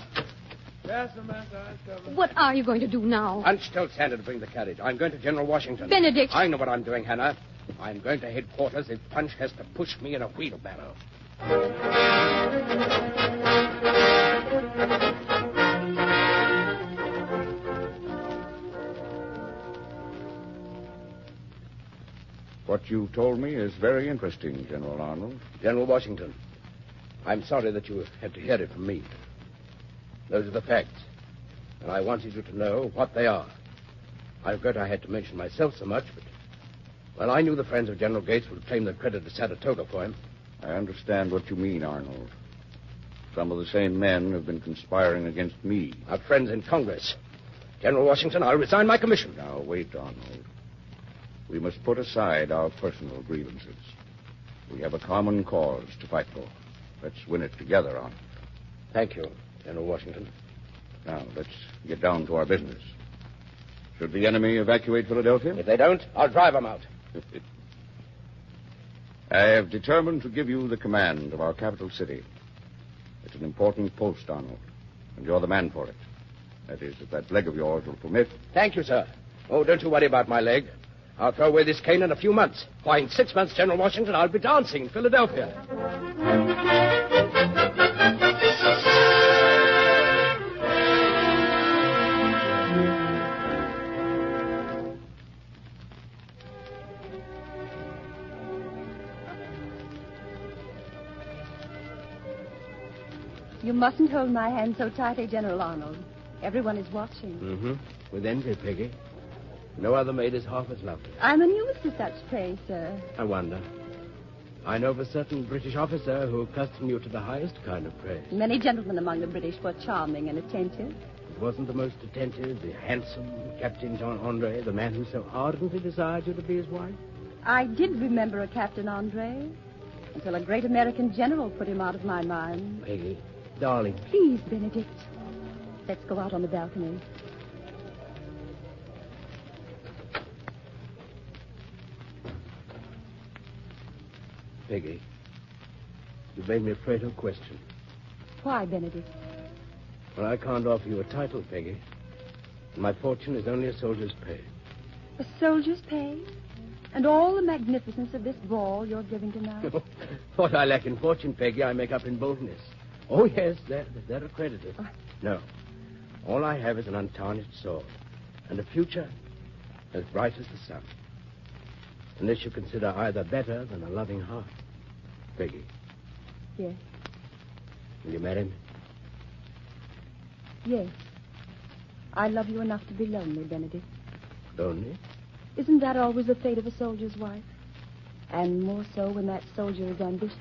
Yes, sir, Master. I'm coming. What are you going to do now? Punch, tell Santa to bring the carriage. I'm going to General Washington. Benedict! I know what I'm doing, Hannah. I'm going to headquarters if Punch has to push me in a wheelbarrow. What you told me is very interesting, General Arnold. General Washington, I'm sorry that you had to hear it from me. Those are the facts, and I wanted you to know what they are. I regret I had to mention myself so much, but, well, I knew the friends of General Gates would claim the credit of Saratoga for him. I understand what you mean, Arnold. Some of the same men have been conspiring against me. Our friends in Congress. General Washington, I'll resign my commission. Now, wait, Arnold. We must put aside our personal grievances. We have a common cause to fight for. Let's win it together, Arnold. Thank you, General Washington. Now, let's get down to our business. Should the enemy evacuate Philadelphia? If they don't, I'll drive them out. I have determined to give you the command of our capital city. It's an important post, Arnold, and you're the man for it. That is, if that leg of yours will permit. Thank you, sir. Oh, don't you worry about my leg. I'll throw away this cane in a few months. Why, in 6 months, General Washington, I'll be dancing in Philadelphia. You mustn't hold my hand so tightly, General Arnold. Everyone is watching. Mm-hmm. With envy, Peggy. No other maid is half as lovely. I'm unused to such praise, sir. I wonder. I know of a certain British officer who accustomed you to the highest kind of praise. Many gentlemen among the British were charming and attentive. It wasn't the most attentive, the handsome Captain John Andre, the man who so ardently desired you to be his wife? I did remember a Captain Andre until a great American general put him out of my mind. Peggy, darling. Please, Benedict. Let's go out on the balcony. Peggy, you've made me afraid of a question. Why, Benedict? Well, I can't offer you a title, Peggy. And my fortune is only a soldier's pay. A soldier's pay? And all the magnificence of this ball you're giving tonight? What I lack in fortune, Peggy, I make up in boldness. Oh, yes, they're accredited. No. All I have is an untarnished soul. And a future as bright as the sun. And this you consider either better than a loving heart. Peggy. Yes. Will you marry me? Yes. I love you enough to be lonely, Benedict. Lonely? Isn't that always the fate of a soldier's wife? And more so when that soldier is ambitious?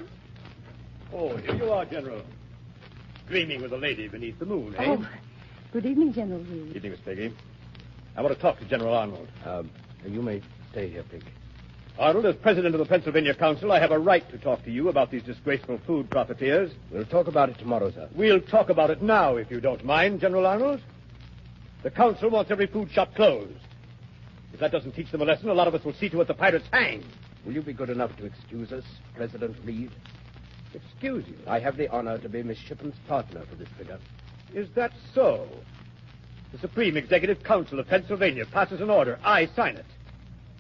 Oh, here you are, General. Dreaming with a lady beneath the moon, eh? Oh, good evening, General Reed. Evening, Miss Peggy. I want to talk to General Arnold. You may stay here, Peggy. Arnold, as president of the Pennsylvania Council, I have a right to talk to you about these disgraceful food profiteers. We'll talk about it tomorrow, sir. We'll talk about it now, if you don't mind, General Arnold. The council wants every food shop closed. If that doesn't teach them a lesson, a lot of us will see to it the pirates hang. Will you be good enough to excuse us, President Reed? Excuse you? I have the honor to be Miss Shippen's partner for this figure. Is that so? The Supreme Executive Council of Pennsylvania passes an order. I sign it.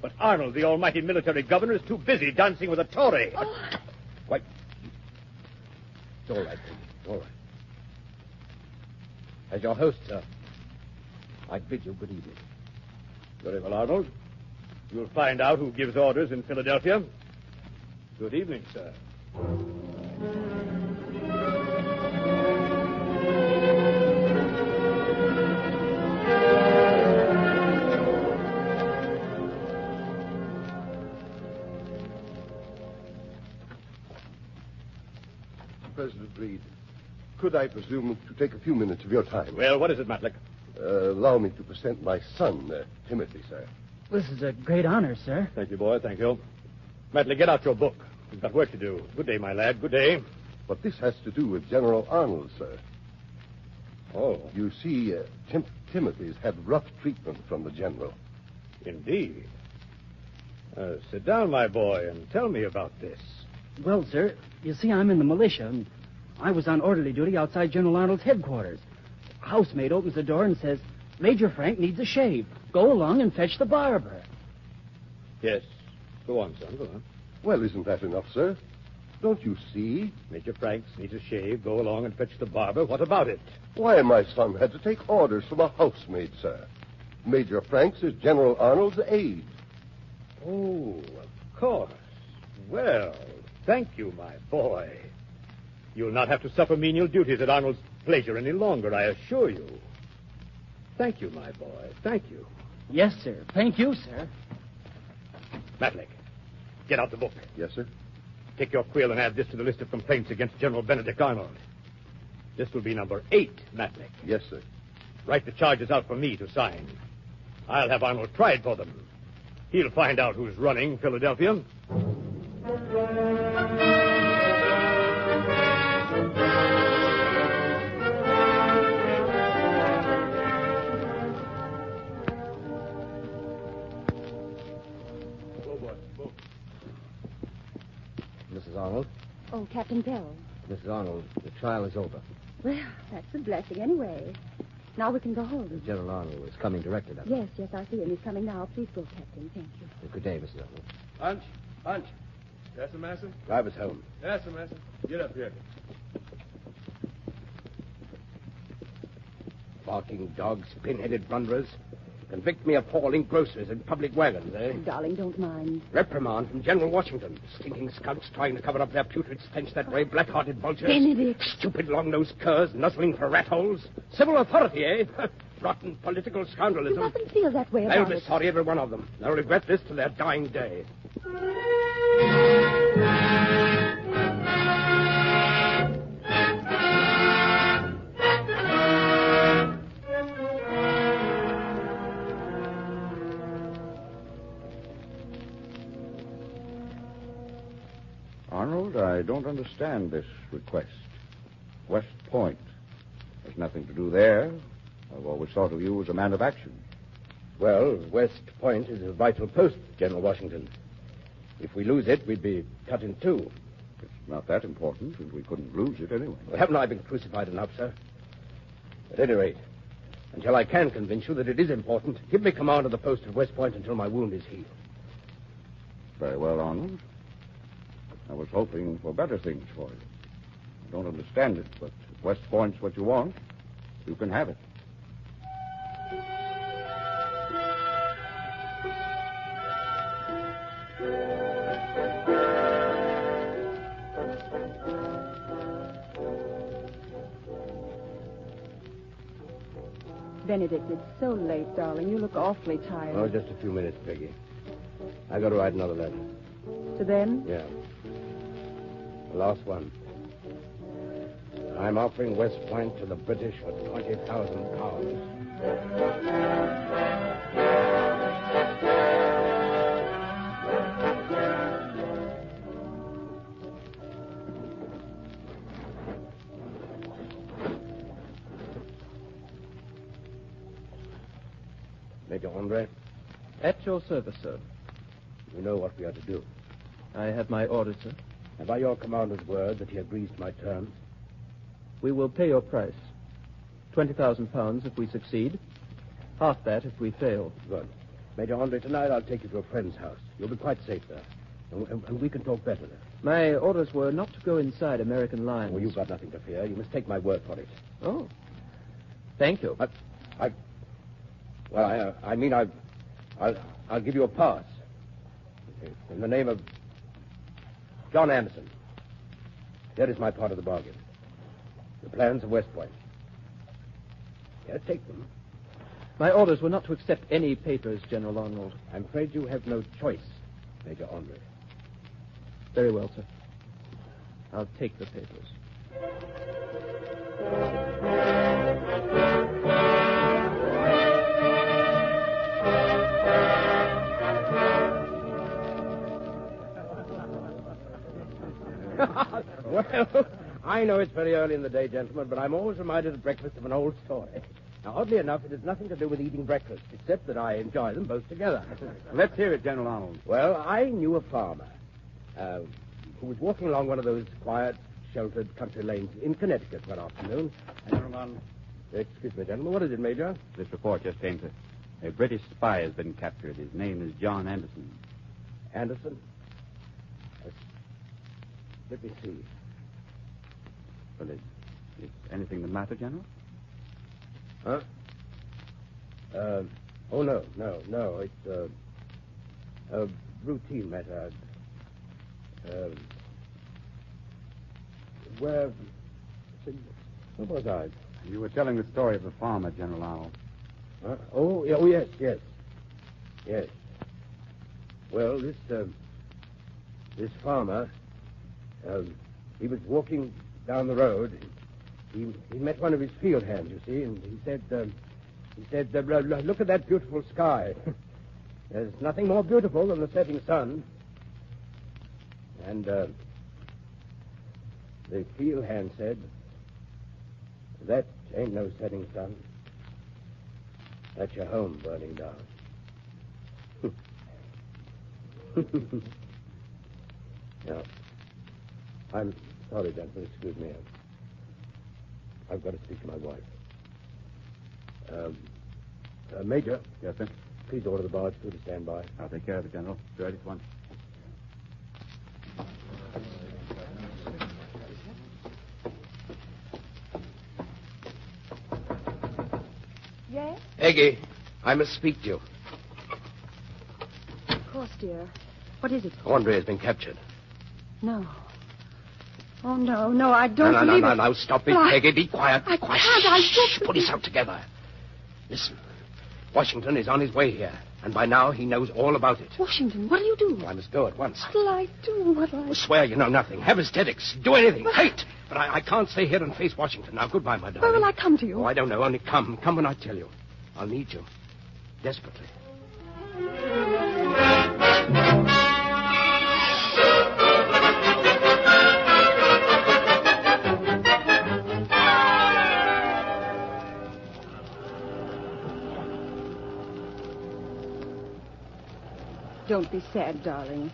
But Arnold, the almighty military governor, is too busy dancing with a Tory. Oh. Why? It's all right, Peggy. All right. As your host, sir, I bid you good evening. Very well, Arnold. You'll find out who gives orders in Philadelphia. Good evening, sir. President Reed, could I presume to take a few minutes of your time? Well, what is it, Matlick? Allow me to present my son, Timothy, sir. This is a great honor, sir. Thank you, boy. Thank you. Matlick, get out your book. We've got work to do. Good day, my lad. Good day. But this has to do with General Arnold, sir. Oh. You see, Timothy's had rough treatment from the general. Indeed. Sit down, my boy, and tell me about this. Well, sir, you see, I'm in the militia, and I was on orderly duty outside General Arnold's headquarters. A housemaid opens the door and says, Major Frank needs a shave. Go along and fetch the barber. Yes. Go on, son. Go on. Well, isn't that enough, sir? Don't you see? Major Franks needs a shave. Go along and fetch the barber. What about it? Why, my son had to take orders from a housemaid, sir. Major Franks is General Arnold's aide. Oh, of course. Well, thank you, my boy. You'll not have to suffer menial duties at Arnold's pleasure any longer, I assure you. Thank you, my boy. Thank you. Yes, sir. Thank you, sir. Matlick, get out the book. Yes, sir. Take your quill and add this to the list of complaints against General Benedict Arnold. This will be number 8, Matlick. Yes, sir. Write the charges out for me to sign. I'll have Arnold tried for them. He'll find out who's running Philadelphia. Mrs. Arnold? Oh, Captain Bell. Mrs. Arnold, the trial is over. Well, that's a blessing anyway. Now we can go home. General Arnold is coming directly now. Yes, I see him. He's coming now. Please go, Captain. Thank you. Good day, Mrs. Arnold. Punch. Yes, sir, Master? Drive us home. Yes, sir, Master. Get up here. Barking dogs, pin-headed blunderers. Convict me of hauling groceries in public wagons, eh? Darling, don't mind. Reprimand from General Washington. Stinking skunks trying to cover up their putrid stench that way. Black-hearted vultures. Benedict. Stupid long-nosed curs nuzzling for rat holes. Civil authority, eh? Rotten political scoundrelism. You mustn't feel that way They'll about be it. sorry, every one of them. They'll regret this to their dying day. Arnold, I don't understand this request. West Point. There's nothing to do there. I've always thought of you as a man of action. Well, West Point is a vital post, General Washington. If we lose it, we'd be cut in two. It's not that important, and we couldn't lose it anyway. Well, haven't I been crucified enough, sir? At any rate, until I can convince you that it is important, give me command of the post at West Point until my wound is healed. Very well, Arnold. I was hoping for better things for you. I don't understand it, but if West Point's what you want, you can have it. Benedict, it's so late, darling. You look awfully tired. Oh, just a few minutes, Peggy. I got to write another letter. To them? Yeah. The last one. I'm offering West Point to the British for 20,000 pounds. Major Andre? At your service, sir. You know what we are to do. I have my orders, sir. And by your commander's word that he agrees to my terms? We will pay your price. 20,000 pounds if we succeed. Half that if we fail. Good. Major Andre, tonight I'll take you to a friend's house. You'll be quite safe there. And we can talk better there. My orders were not to go inside American lines. Well, you've got nothing to fear. You must take my word for it. Oh. Thank you. I'll give you a pass. In the name of John Anderson. That is my part of the bargain. The plans of West Point. Yeah, take them. My orders were not to accept any papers, General Arnold. I'm afraid you have no choice, Major Andre. Very well, sir. I'll take the papers. Well, I know it's very early in the day, gentlemen, but I'm always reminded at breakfast of an old story. Now, oddly enough, it has nothing to do with eating breakfast, except that I enjoy them both together. Let's hear it, General Arnold. Well, I knew a farmer who was walking along one of those quiet, sheltered country lanes in Connecticut one afternoon. General Arnold. Excuse me, gentlemen. What is it, Major? This report just came, sir. A British spy has been captured. His name is John Anderson. Anderson? Let me see. Well, is anything the matter, General? Huh? Oh, no. It's a routine matter. Where was I? You were telling the story of the farmer, General Arnold. Oh, yes. Yes. Well, this farmer, he was walking down the road. He met one of his field hands, you see, and he said, look at that beautiful sky. There's nothing more beautiful than the setting sun. And the field hand said, that ain't no setting sun. That's your home burning down. Now, I'm sorry, gentlemen. Excuse me. I've got to speak to my wife. Major. Yes, sir? Please order the barge crew to stand by. I'll take care of it, General. Ready at once. Yes? Peggy, I must speak to you. Of course, dear. What is it? Andre has been captured. No. Oh, no, I don't believe it. No, stop it, But Peggy. Be quiet. I quiet. can't, I Shh, put yourself together. Listen, Washington is on his way here, and by now he knows all about it. Washington, what'll you do? I must go at once. What'll I do? I swear you know nothing. Have aesthetics. Do anything. Wait. But I can't stay here and face Washington. Now, goodbye, my darling. Where will I come to you? Oh, I don't know. Only come. Come when I tell you. I'll need you. Desperately. Don't be sad, darling.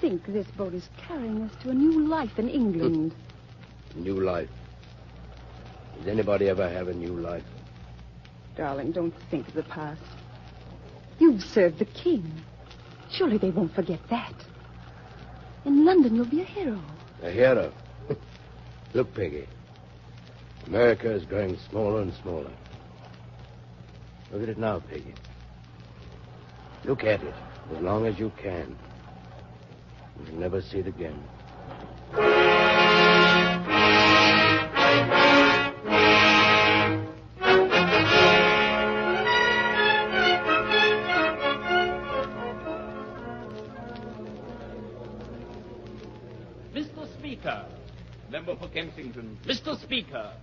Think this boat is carrying us to a new life in England. New life. Does anybody ever have a new life? Darling, don't think of the past. You've served the king. Surely they won't forget that. In London, you'll be a hero. A hero? Look, Peggy. America is growing smaller and smaller. Look at it now, Peggy. Look at it as long as you can. You'll never see it again. Mr. Speaker, member for Kensington. Mr. Speaker,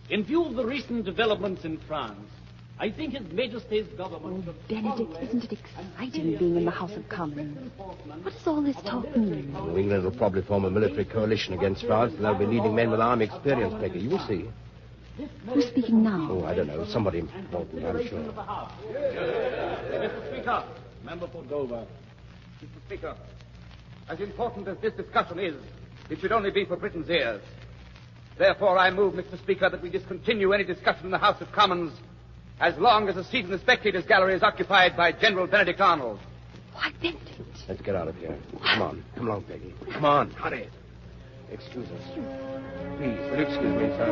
in view of the recent developments in France, I think His Majesty's government... Oh, Benedict, isn't it exciting being in the House of Commons? What does all this talk mean? Well, England will probably form a military coalition against France, and they'll be leading men with army experience, Peggy. You will see. Who's speaking now? Oh, I don't know. Somebody important, I'm sure. Mr. Speaker, member for Dover. Mr. Speaker, as important as this discussion is, it should only be for Britain's ears. Therefore, I move, Mr. Speaker, that we discontinue any discussion in the House of Commons as long as a seat in the spectators' gallery is occupied by General Benedict Arnold. Why, Benedict? Let's get out of here. Come on. Come along, Peggy. Come on. Hurry. Excuse us. Please, will you excuse me, sir?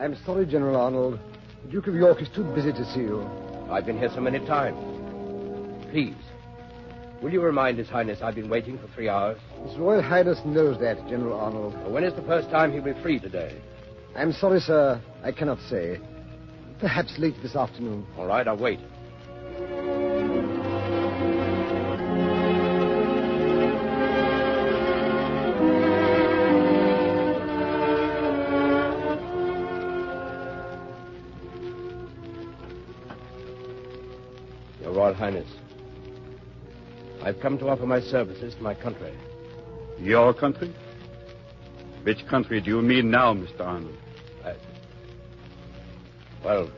I'm sorry, General Arnold. The Duke of York is too busy to see you. I've been here so many times. Please, will you remind His Highness I've been waiting for 3 hours? His Royal Highness knows that, General Arnold. Well, when is the first time he'll be free today? I'm sorry, sir. I cannot say. Perhaps late this afternoon. All right, I'll wait. Your Royal Highness, I've come to offer my services to my country. Your country? Which country do you mean now, Mr. Arnold? Well,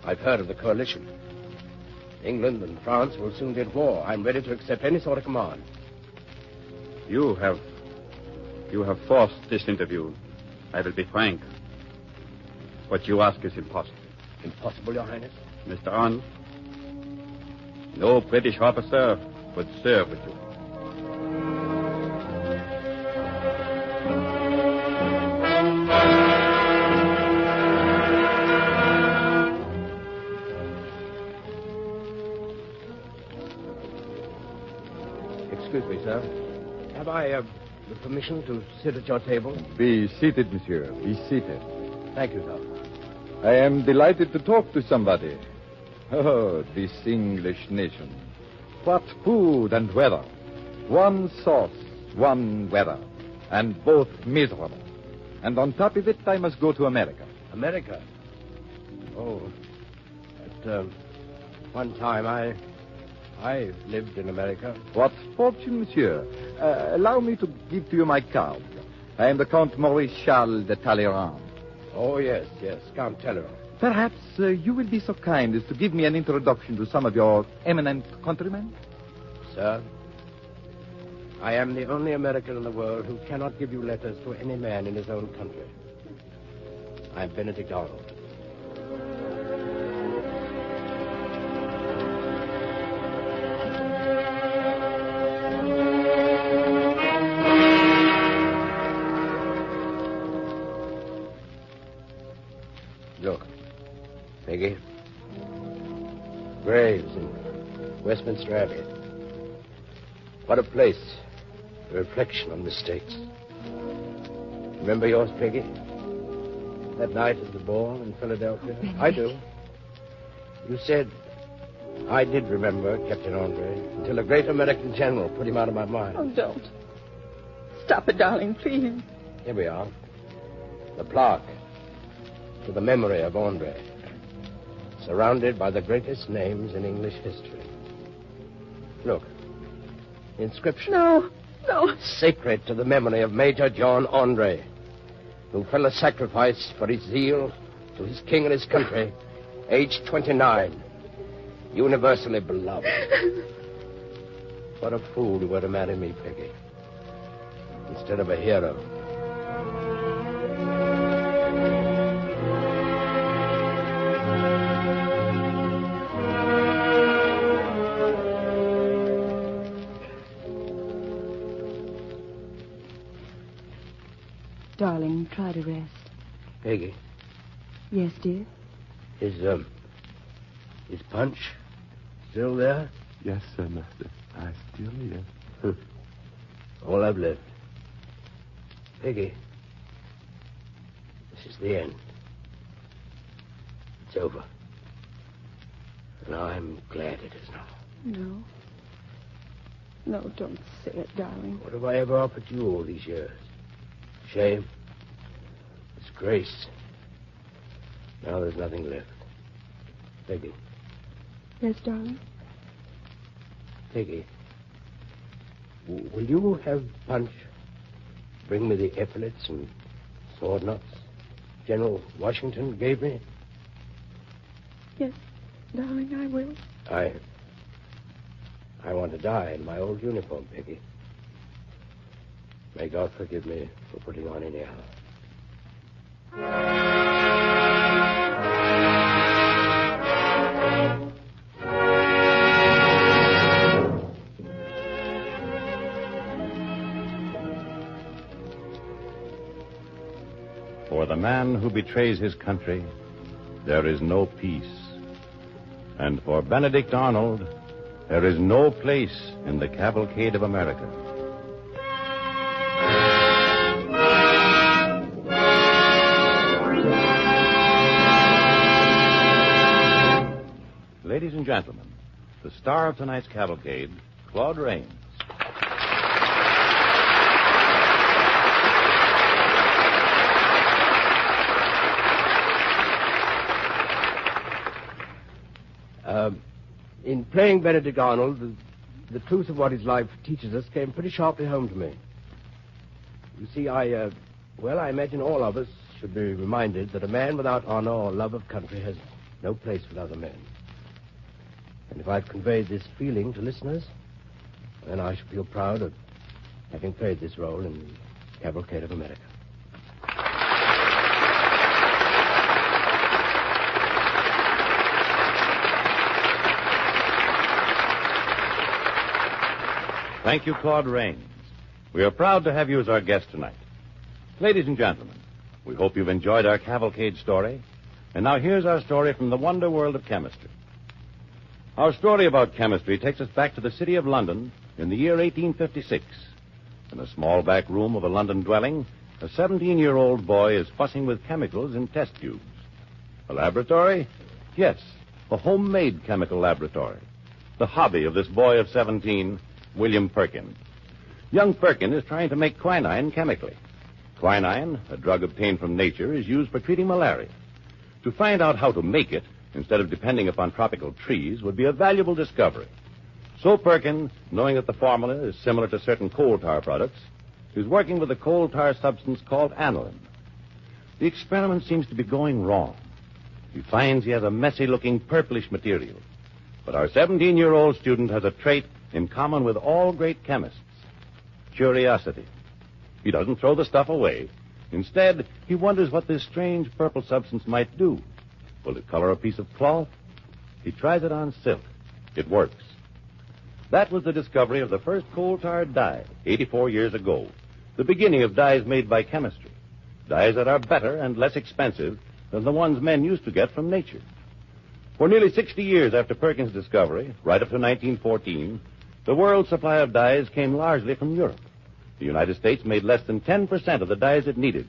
I've heard of the coalition. England and France will soon be at war. I'm ready to accept any sort of command. You have forced this interview. I will be frank. What you ask is impossible. Impossible, Your Highness? Mr. Arnold, no British officer would serve with you. Excuse me, sir. Have I the permission to sit at your table? Be seated, monsieur. Be seated. Thank you, sir. I am delighted to talk to somebody. Oh, this English nation. What food and weather. One sauce, one weather. And both miserable. And on top of it, I must go to America. America? Oh, at one time I lived in America. What fortune, monsieur. Allow me to give to you my card. I am the Count Maurice Charles de Talleyrand. Oh, yes, Count Talleyrand. Perhaps you will be so kind as to give me an introduction to some of your eminent countrymen? Sir, I am the only American in the world who cannot give you letters to any man in his own country. I'm Benedict Arnold. Look, Peggy. Graves in Westminster Abbey. What a place. A reflection on mistakes. Remember yours, Peggy? That night at the ball in Philadelphia? Benedict. I do. You said, I did remember Captain Andre until a great American general put him out of my mind. Oh, don't. Stop it, darling, please. Here we are. The plaque to the memory of Andre. Surrounded by the greatest names in English history. Look. Inscription. No. Sacred to the memory of Major John Andre, who fell a sacrifice for his zeal to his king and his country, aged 29, universally beloved. What a fool you were to marry me, Peggy, instead of a hero. Darling, try to rest. Peggy, Yes, dear? is Punch still there? Yes, sir, master. I still am. All I've left. Peggy, this is the end. It's over. And I'm glad it is now. No, don't say it, darling. What have I ever offered you all these years? Shame? Disgrace? Now there's nothing left. Peggy. Yes, darling? Peggy. Will you have Punch bring me the epaulets and sword knots General Washington gave me? Yes, darling, I will. I want to die in my old uniform, Peggy. May God forgive me for putting on anyhow. For the man who betrays his country, there is no peace. And for Benedict Arnold, there is no place in the Cavalcade of America. Ladies and gentlemen, the star of tonight's cavalcade, Claude Rains. In playing Benedict Arnold, the truth of what his life teaches us came pretty sharply home to me. You see, I imagine all of us should be reminded that a man without honor or love of country has no place with other men. And if I've conveyed this feeling to listeners, then I should feel proud of having played this role in the Cavalcade of America. Thank you, Claude Rains. We are proud to have you as our guest tonight. Ladies and gentlemen, we hope you've enjoyed our cavalcade story. And now here's our story from the wonder world of chemistry. Our story about chemistry takes us back to the city of London in the year 1856. In a small back room of a London dwelling, a 17-year-old boy is fussing with chemicals in test tubes. A laboratory? Yes, a homemade chemical laboratory. The hobby of this boy of 17, William Perkin. Young Perkin is trying to make quinine chemically. Quinine, a drug obtained from nature, is used for treating malaria. To find out how to make it, instead of depending upon tropical trees, would be a valuable discovery. So Perkin, knowing that the formula is similar to certain coal tar products, is working with a coal tar substance called aniline. The experiment seems to be going wrong. He finds he has a messy-looking purplish material. But our 17-year-old student has a trait in common with all great chemists: curiosity. He doesn't throw the stuff away. Instead, he wonders what this strange purple substance might do. Will it color a piece of cloth? He tries it on silk. It works. That was the discovery of the first coal tar dye 84 years ago, the beginning of dyes made by chemistry, dyes that are better and less expensive than the ones men used to get from nature. For nearly 60 years after Perkin's discovery, right up to 1914, the world's supply of dyes came largely from Europe. The United States made less than 10% of the dyes it needed,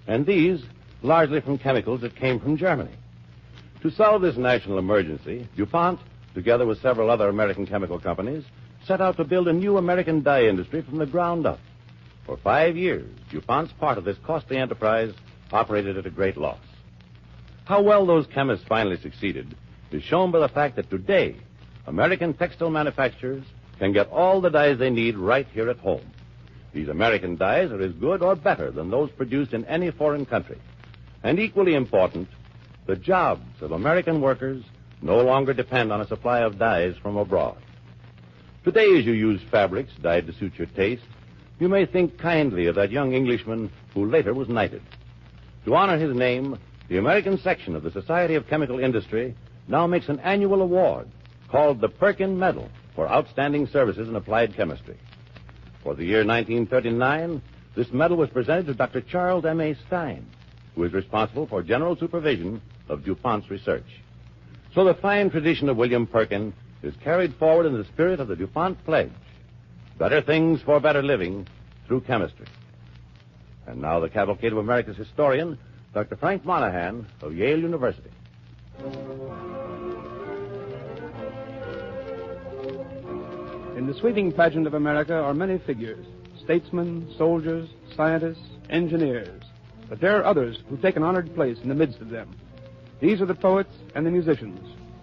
and these largely from chemicals that came from Germany. To solve this national emergency, DuPont, together with several other American chemical companies, set out to build a new American dye industry from the ground up. For 5 years, DuPont's part of this costly enterprise operated at a great loss. How well those chemists finally succeeded is shown by the fact that today, American textile manufacturers can get all the dyes they need right here at home. These American dyes are as good or better than those produced in any foreign country. And equally important, the jobs of American workers no longer depend on a supply of dyes from abroad. Today, as you use fabrics dyed to suit your taste, you may think kindly of that young Englishman who later was knighted. To honor his name, the American section of the Society of Chemical Industry now makes an annual award called the Perkin Medal for outstanding services in applied chemistry. For the year 1939, this medal was presented to Dr. Charles M.A. Stein, who is responsible for general supervision of DuPont's research. So the fine tradition of William Perkin is carried forward in the spirit of the DuPont pledge: better things for better living through chemistry. And now the Cavalcade of America's historian, Dr. Frank Monahan of Yale University. In the sweeping pageant of America are many figures: statesmen, soldiers, scientists, engineers. But there are others who take an honored place in the midst of them. These are the poets and the musicians.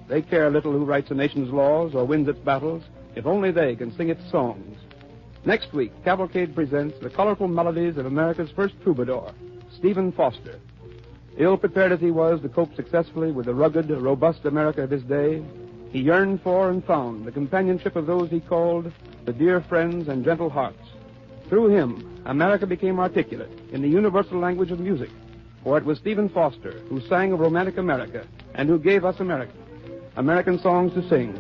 They care little who writes a nation's laws or wins its battles, if only they can sing its songs. Next week, Cavalcade presents the colorful melodies of America's first troubadour, Stephen Foster. Ill-prepared as he was to cope successfully with the rugged, robust America of his day, he yearned for and found the companionship of those he called the dear friends and gentle hearts. Through him, America became articulate in the universal language of music, for it was Stephen Foster who sang of romantic America and who gave us American songs to sing.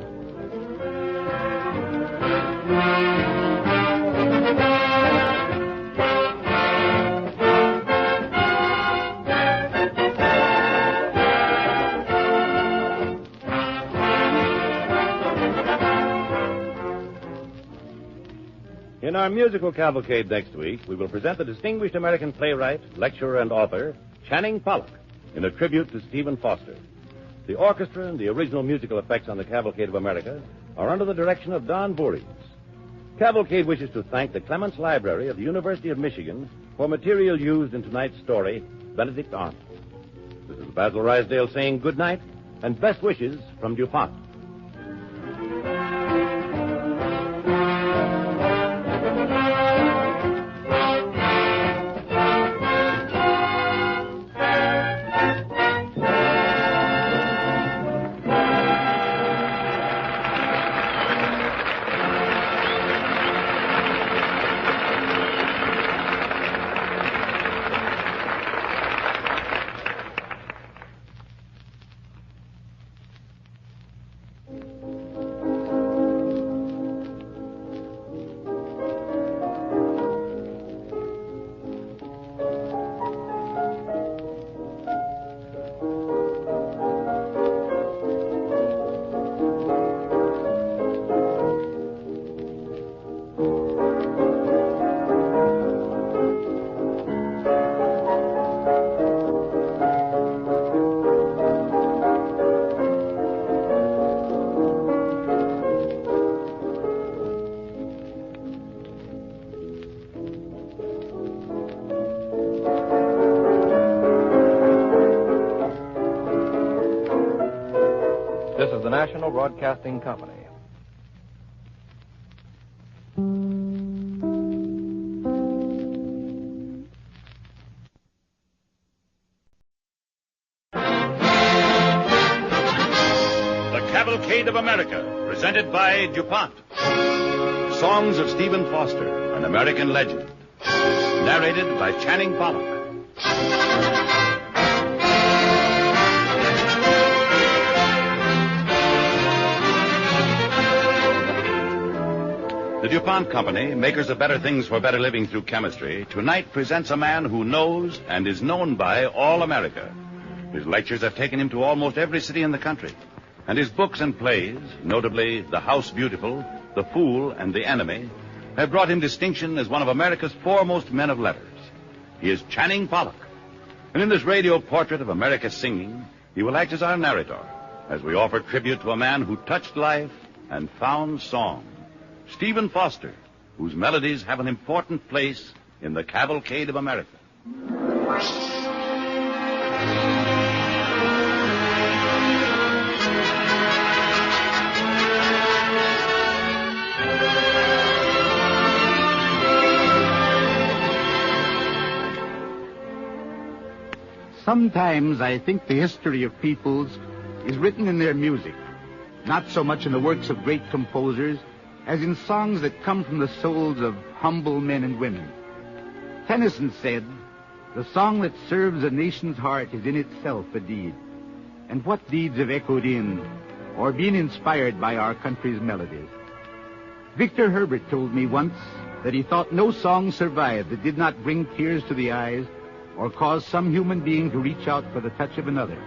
In our musical cavalcade next week, we will present the distinguished American playwright, lecturer, and author, Channing Pollock, in a tribute to Stephen Foster. The orchestra and the original musical effects on the Cavalcade of America are under the direction of Don Voorhees. Cavalcade wishes to thank the Clements Library of the University of Michigan for material used in tonight's story, Benedict Arnold. This is Basil Rysdale saying good night and best wishes from DuPont. National Broadcasting Company. The Cavalcade of America, presented by DuPont. Songs of Stephen Foster, an American legend. Narrated by Channing Pollock. The DuPont Company, makers of better things for better living through chemistry, tonight presents a man who knows and is known by all America. His lectures have taken him to almost every city in the country. And his books and plays, notably The House Beautiful, The Fool, and The Enemy, have brought him distinction as one of America's foremost men of letters. He is Channing Pollock. And in this radio portrait of America's singing, he will act as our narrator, as we offer tribute to a man who touched life and found song. Stephen Foster, whose melodies have an important place in the Cavalcade of America. Sometimes I think the history of peoples is written in their music, not so much in the works of great composers as in songs that come from the souls of humble men and women. Tennyson said, "The song that serves a nation's heart is in itself a deed." And what deeds have echoed in or been inspired by our country's melodies? Victor Herbert told me once that he thought no song survived that did not bring tears to the eyes or cause some human being to reach out for the touch of another.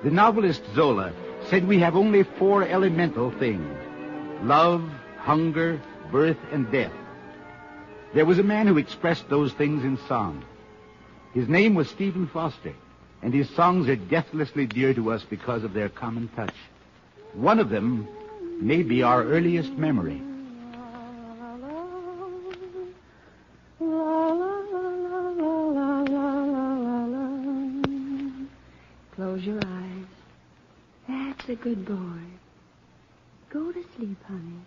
The novelist Zola said we have only 4 elemental things: love, hunger, birth, and death. There was a man who expressed those things in song. His name was Stephen Foster, and his songs are deathlessly dear to us because of their common touch. One of them may be our earliest memory. Close your eyes. That's a good boy. Go to sleep, honey.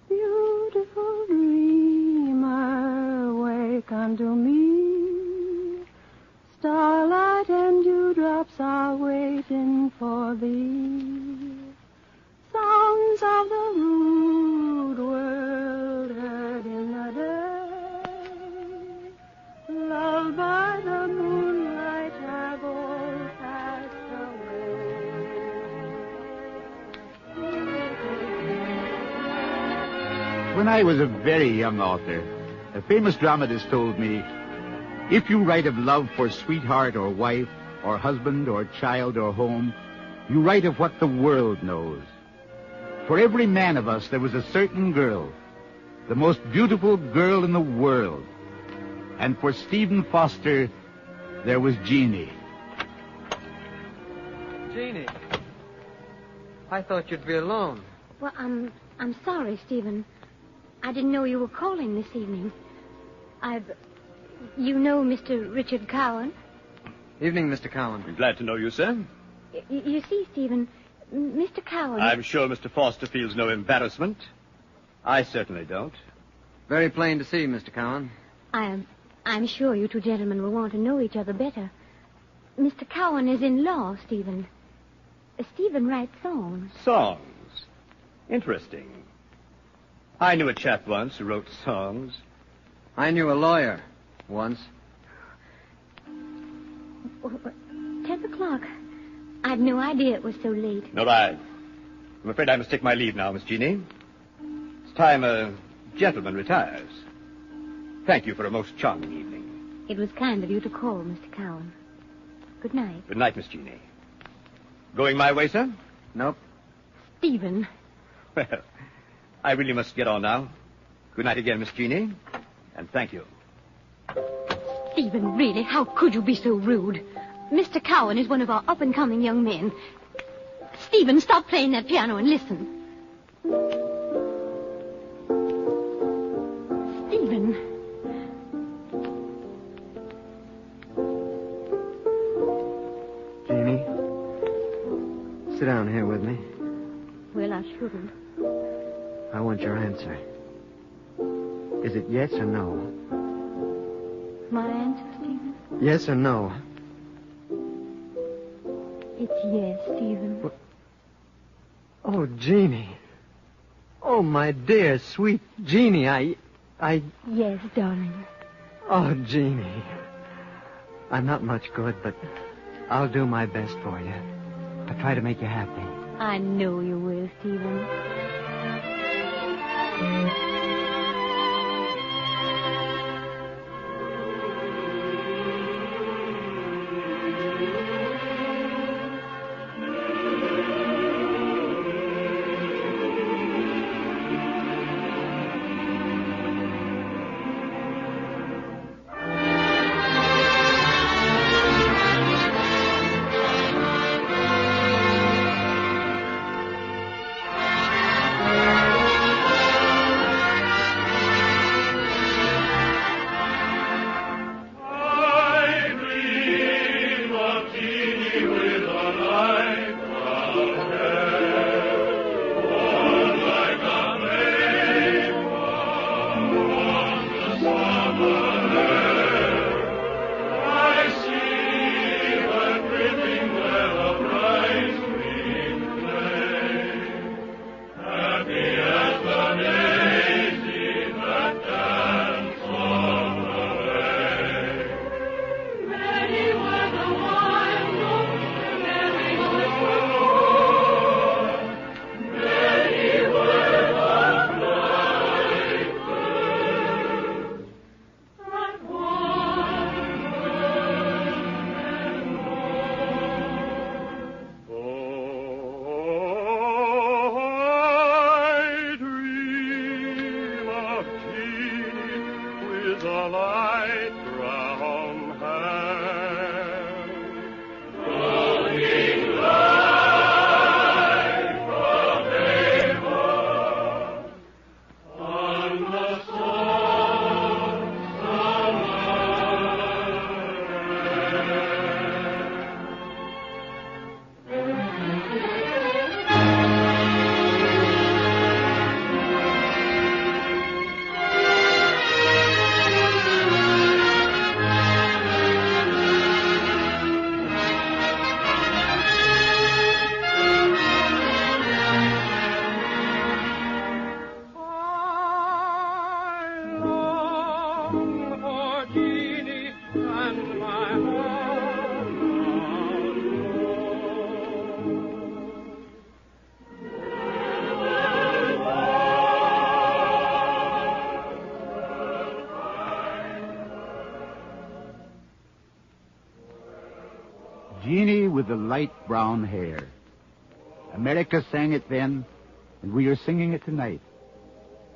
Beautiful dreamer, wake unto me. Starlight and dewdrops are waiting for thee. Sounds of the rude world heard in the day. Lulled by the moonlight have all passed away. When I was a very young author, a famous dramatist told me, "If you write of love for sweetheart or wife or husband or child or home, you write of what the world knows." For every man of us, there was a certain girl, the most beautiful girl in the world. And for Stephen Foster, there was Jeannie. Jeannie, I thought you'd be alone. Well, I'm sorry, Stephen. I didn't know you were calling this evening. You know Mr. Richard Cowan? Evening, Mr. Cowan. Glad to know you, sir. You see, Stephen, Mr. Cowan... I'm sure Mr. Foster feels no embarrassment. I certainly don't. Very plain to see, Mr. Cowan. I'm sure you two gentlemen will want to know each other better. Mr. Cowan is in law, Stephen. Stephen writes songs. Songs? Interesting. I knew a chap once who wrote songs. I knew a lawyer once. 10 o'clock. I'd no idea it was so late. Nor I. I'm afraid I must take my leave now, Miss Jeannie. It's time a gentleman retires. Thank you for a most charming evening. It was kind of you to call, Mr. Cowan. Good night. Good night, Miss Jeannie. Going my way, sir? Nope. Stephen. Well, I really must get on now. Good night again, Miss Jeannie. And thank you. Stephen, really, how could you be so rude? Mr. Cowan is one of our up-and-coming young men. Stephen, stop playing that piano and listen. Stephen. Jeannie, sit down here with I want your answer. Is it yes or no? My answer, Stephen? Yes or no? It's yes, Stephen. Oh, Jeannie. Oh, my dear, sweet Jeannie, I... Yes, darling. Oh, Jeannie. I'm not much good, but I'll do my best for you. I'll try to make you happy. I know you will, Stephen. Jeannie with the light brown hair. America sang it then, and we are singing it tonight.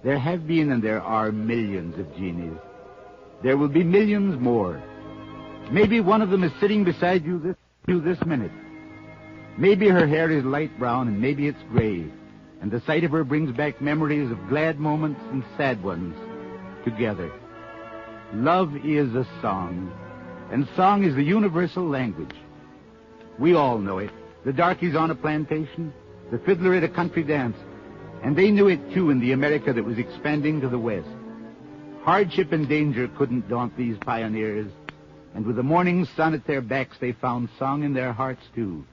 There have been and there are millions of Jeannies. There will be millions more. Maybe one of them is sitting beside you this minute. Maybe her hair is light brown and maybe it's gray, and the sight of her brings back memories of glad moments and sad ones together. Love is a song, and song is the universal language. We all know it. The darkies on a plantation, the fiddler at a country dance, and they knew it too in the America that was expanding to the west. Hardship and danger couldn't daunt these pioneers, and with the morning sun at their backs, they found song in their hearts too.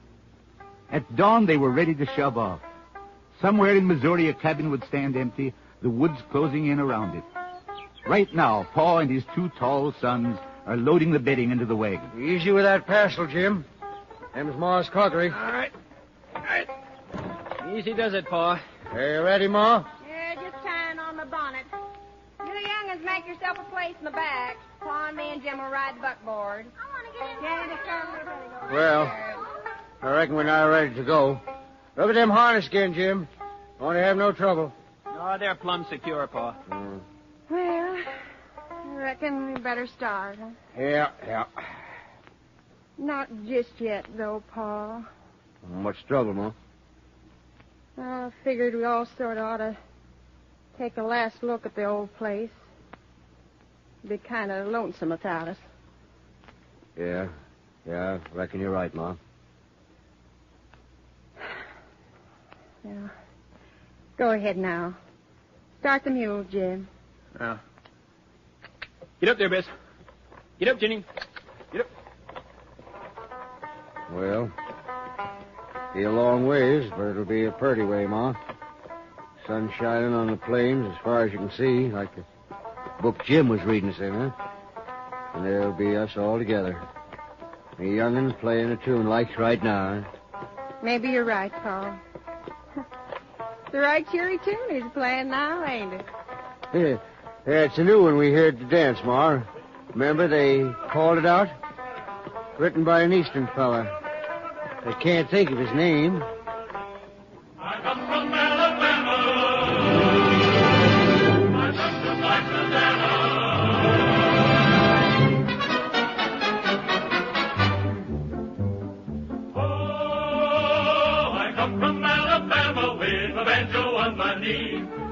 At dawn, they were ready to shove off. Somewhere in Missouri, a cabin would stand empty, the woods closing in around it. Right now, Pa and his two tall sons are loading the bedding into the wagon. Easy with that parcel, Jim. Them's Ma's crockery. All right. Easy does it, Pa. Are you ready, Ma? Yeah, just tying on my bonnet. You young'uns make yourself a place in the back. Pa and me and Jim will ride the buckboard. I want to get in there. Well, I reckon we're now ready to go. Look at them harness again, Jim. Won't have no trouble. Oh, they're plumb secure, Pa. Well, I reckon we better start, huh? Yeah. Not just yet, though, Pa. What's the trouble, Ma? I figured we all sort of ought to take a last look at the old place. Be kind of lonesome without us. Yeah, I reckon you're right, Ma. Yeah. Go ahead now. Start the mule, Jim. Now. Get up there, Bess. Get up, Jenny. Get up. Well, be a long ways, but it'll be a purty way, Ma. Sun shining on the plains as far as you can see, like the book Jim was reading, say, huh? And there'll be us all together. A young'un playing a tune like right now, huh? Maybe you're right, Paul. The right cheery tune he's playing now, ain't it? Yeah, it's a new one we heard to dance, Ma. Remember they called it out? Written by an Eastern fella. I can't think of his name.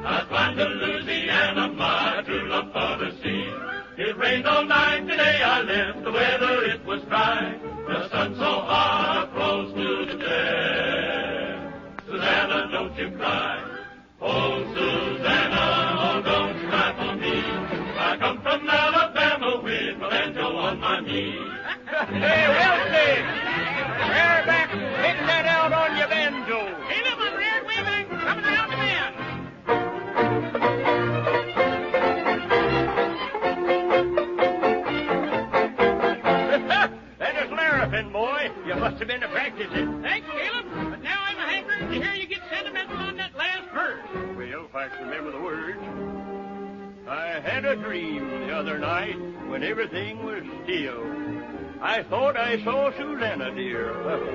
I climbed to Louisiana, my true love for the sea. It rained all night today, I left the weather, it was dry. The sun so hot, close to the death. Susanna, don't you cry. Oh, Susanna, oh, don't cry for me. I come from Alabama with my banjo on my knee. Hey, Wilson! Rear back, hitting that out on your banjo. Caleb, I'm reared way back, coming around the bend. Boy, you must have been practicing. Thanks, Caleb. But now I'm hankering to hear you get sentimental on that last verse. Well, if I can remember the words. I had a dream the other night when everything was still. I thought I saw Susanna, dear,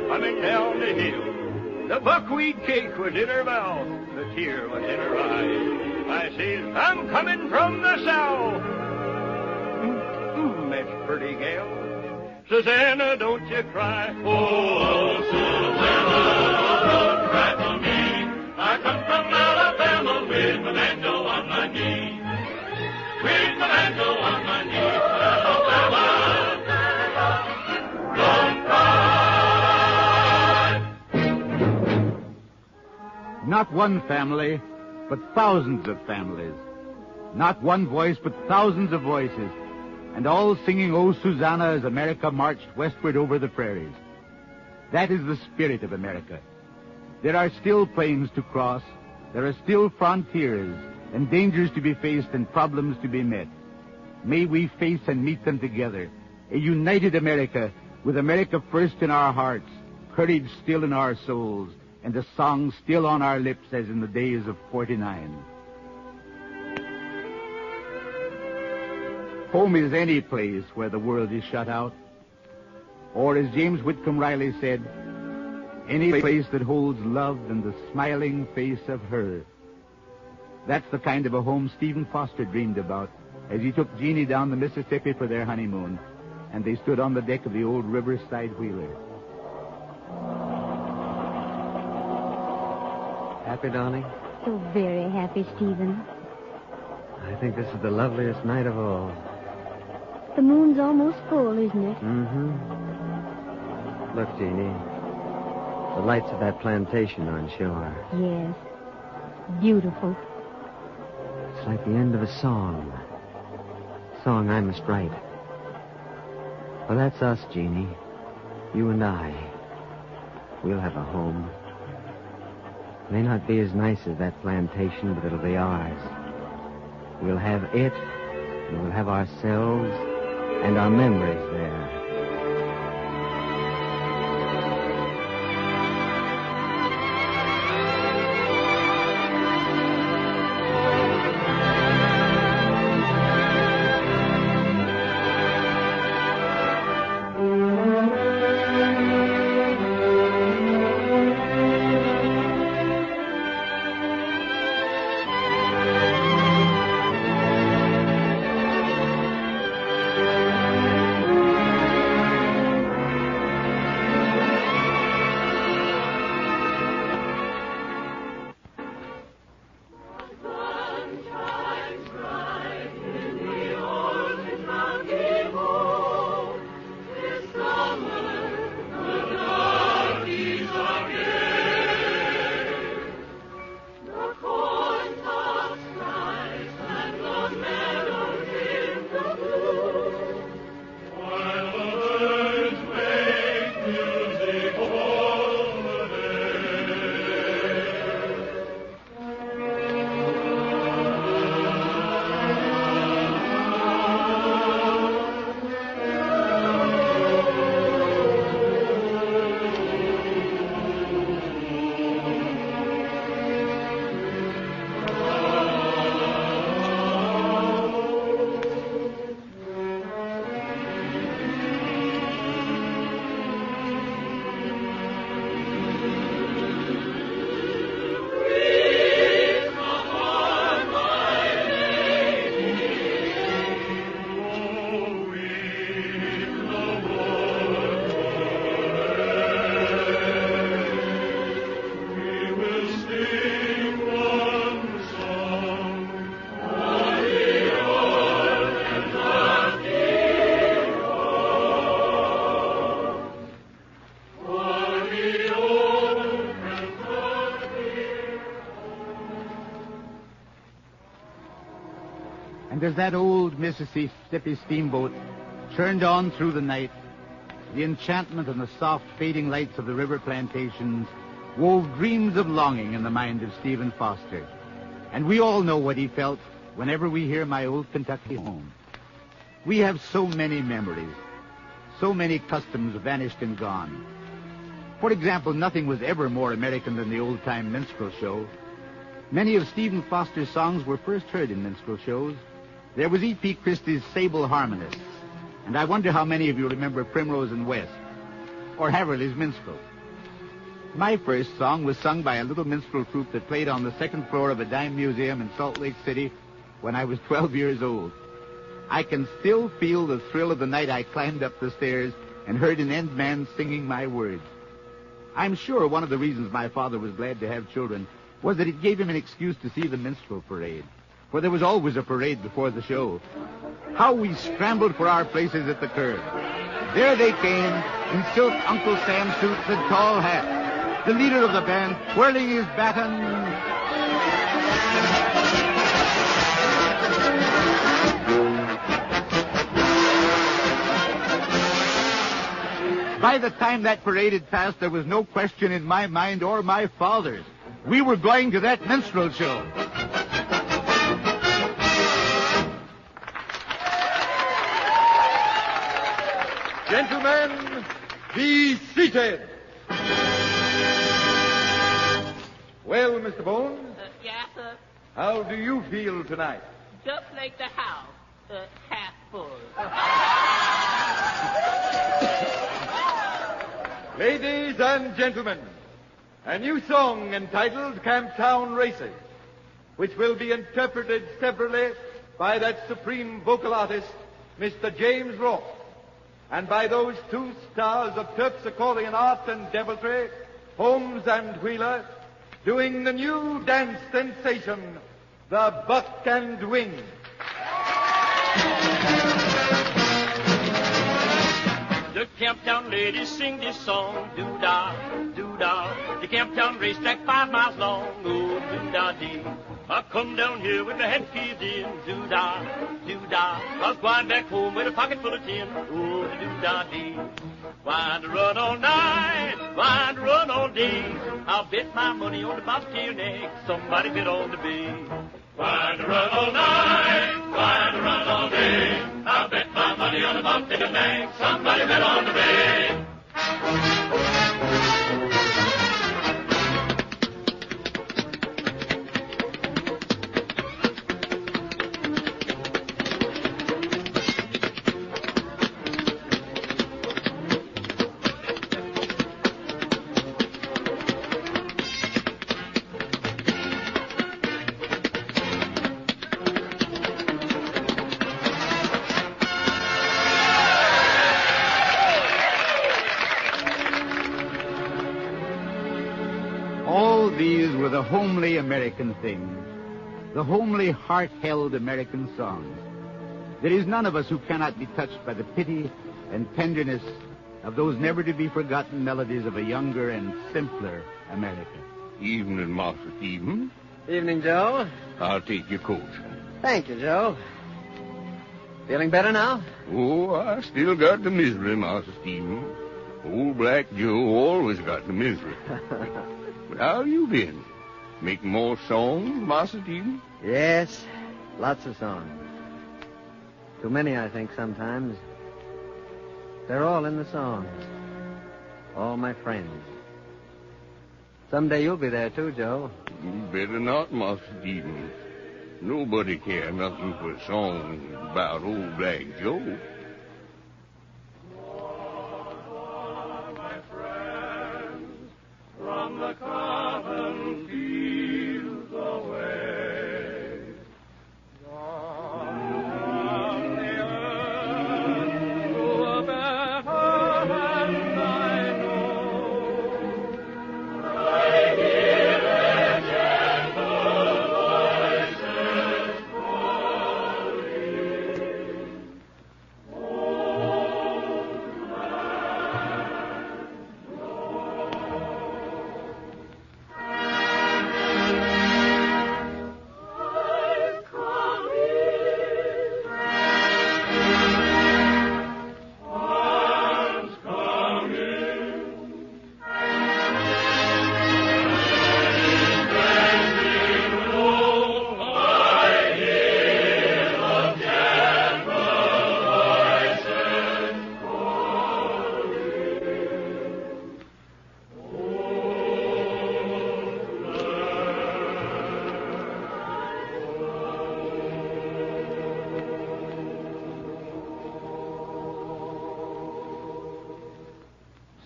coming down the hill. The buckwheat cake was in her mouth, the tear was in her eye. I says, I'm coming from the south. That's pretty gal. Susanna, don't you cry. Oh, Susanna, don't cry for me. I come from Alabama with my banjo on my knee. With my banjo on my knee. Alabama, don't cry. Not one family, but thousands of families. Not one voice, but thousands of voices. And all singing, "Oh, Susanna," as America marched westward over the prairies. That is the spirit of America. There are still plains to cross. There are still frontiers and dangers to be faced and problems to be met. May we face and meet them together. A united America, with America first in our hearts, courage still in our souls, and a song still on our lips as in the days of '49. Home is any place where the world is shut out. Or, as James Whitcomb Riley said, any place that holds love and the smiling face of her. That's the kind of a home Stephen Foster dreamed about as he took Jeannie down the Mississippi for their honeymoon, and they stood on the deck of the old Riverside wheeler. Happy, darling? So very happy, Stephen. I think this is the loveliest night of all. The moon's almost full, isn't it? Mm-hmm. Look, Jeannie. The lights of that plantation on shore. Yes. Beautiful. It's like the end of a song. Song I must write. Well, that's us, Jeannie. You and I. We'll have a home. May not be as nice as that plantation, but it'll be ours. We'll have it, and we'll have ourselves and our memories there. And as that old Mississippi steamboat churned on through the night, the enchantment and the soft fading lights of the river plantations wove dreams of longing in the mind of Stephen Foster. And we all know what he felt whenever we hear My Old Kentucky Home. We have so many memories, so many customs vanished and gone. For example, nothing was ever more American than the old-time minstrel show. Many of Stephen Foster's songs were first heard in minstrel shows. There was E.P. Christie's Sable Harmonists, and I wonder how many of you remember Primrose and West, or Haverly's Minstrel. My first song was sung by a little minstrel troupe that played on the second floor of a dime museum in Salt Lake City when I was 12 years old. I can still feel the thrill of the night I climbed up the stairs and heard an end man singing my words. I'm sure one of the reasons my father was glad to have children was that it gave him an excuse to see the minstrel parade, for there was always a parade before the show. How we scrambled for our places at the curb. There they came, in silk Uncle Sam suits and tall hats. The leader of the band whirling his baton. By the time that parade had passed, there was no question in my mind or my father's. We were going to that minstrel show. Gentlemen, be seated. Well, Mr. Boone, Yes, sir. how do you feel tonight? Just like the house, half full. Ladies and gentlemen, a new song entitled Camptown Races, which will be interpreted severally by that supreme vocal artist, Mr. James Ross, and by those two stars of terpsichorean art and deviltry, Holmes and Wheeler, doing the new dance sensation, the Buck and Wing. The Camptown ladies sing this song, doo-dah, doo-dah. The Camptown racetrack 5 miles long, oh, doo-dah-dee. I come down here with my head keys in, doo-dah, doo-dah. I was going back home with a pocket full of tin, oh, doo-dah-dee. Why to run all night, why to run all day? I'll bet my money on the bobtail neck, somebody bet on the bay. Why to run all night, why to run all day? I'll bet my money on the bobtail neck, somebody bet on the bay. The homely American things, the homely heart-held American songs. There is none of us who cannot be touched by the pity and tenderness of those never-to-be-forgotten melodies of a younger and simpler America. Evening, Master Stephen. Evening, Joe. I'll take your coat. Thank you, Joe. Feeling better now? Oh, I still got the misery, Master Stephen. Old Black Joe always got the misery. But how you been? Making more songs, Master Stephen? Yes, lots of songs. Too many, I think, sometimes. They're all in the songs. All my friends. Someday you'll be there, too, Joe. Better not, Master Stephen. Nobody care nothing for songs about old Black Joe. From the cotton fields away, on the earth to a better land I know. I hear their gentle voices calling.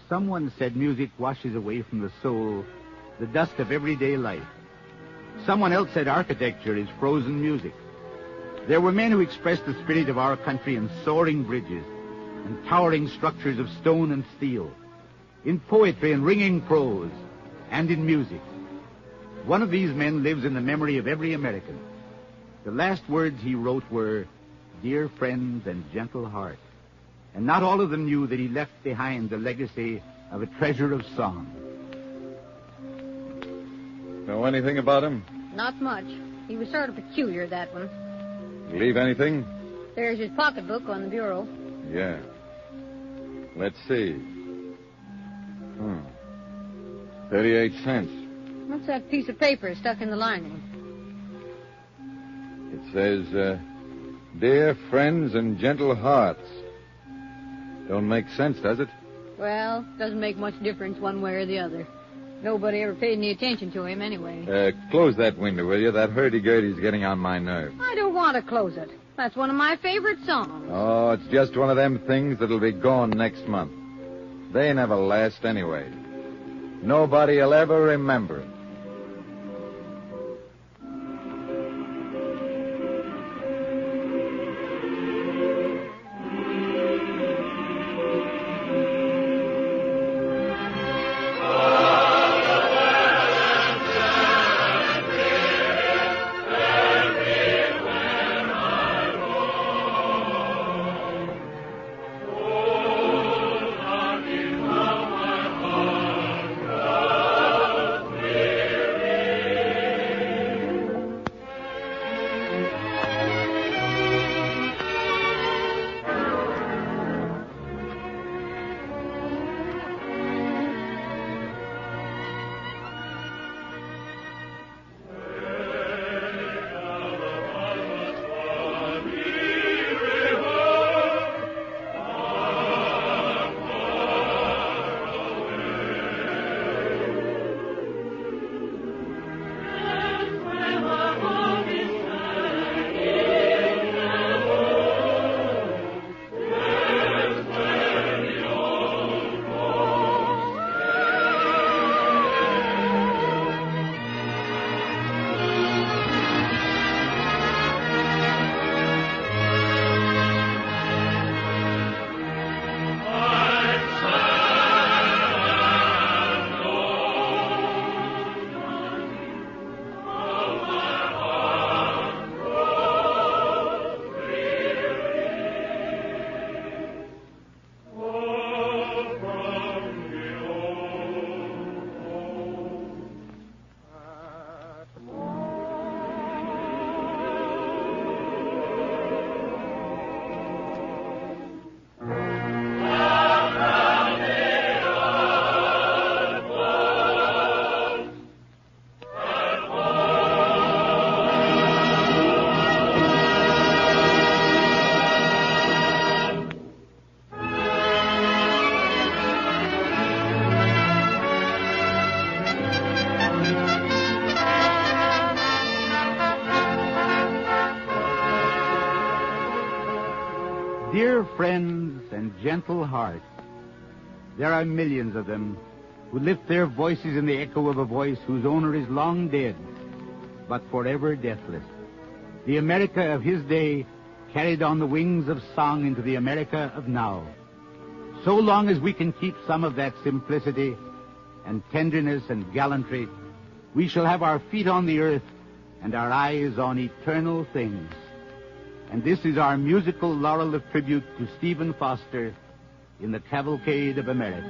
Someone said music washes away from the soul the dust of everyday life. Someone else said architecture is frozen music. There were men who expressed the spirit of our country in soaring bridges and towering structures of stone and steel, in poetry and ringing prose, and in music. One of these men lives in the memory of every American. The last words he wrote were, "Dear friends and gentle heart." And not all of them knew that he left behind the legacy of a treasure of song. Know anything about him? Not much. He was sort of peculiar, that one. Leave anything? There's his pocketbook on the bureau. Yeah. Let's see. 38 cents. What's that piece of paper stuck in the lining? It says, "Dear friends and gentle hearts." Don't make sense, does it? Well, doesn't make much difference one way or the other. Nobody ever paid any attention to him anyway. Close that window, will you? That hurdy-gurdy's getting on my nerves. I don't want to close it. That's one of my favorite songs. Oh, it's just one of them things that'll be gone next month. They never last anyway. Nobody'll ever remember it. Dear friends and gentle hearts, there are millions of them who lift their voices in the echo of a voice whose owner is long dead, but forever deathless. The America of his day carried on the wings of song into the America of now. So long as we can keep some of that simplicity and tenderness and gallantry, we shall have our feet on the earth and our eyes on eternal things. And this is our musical laurel of tribute to Stephen Foster in the Cavalcade of America.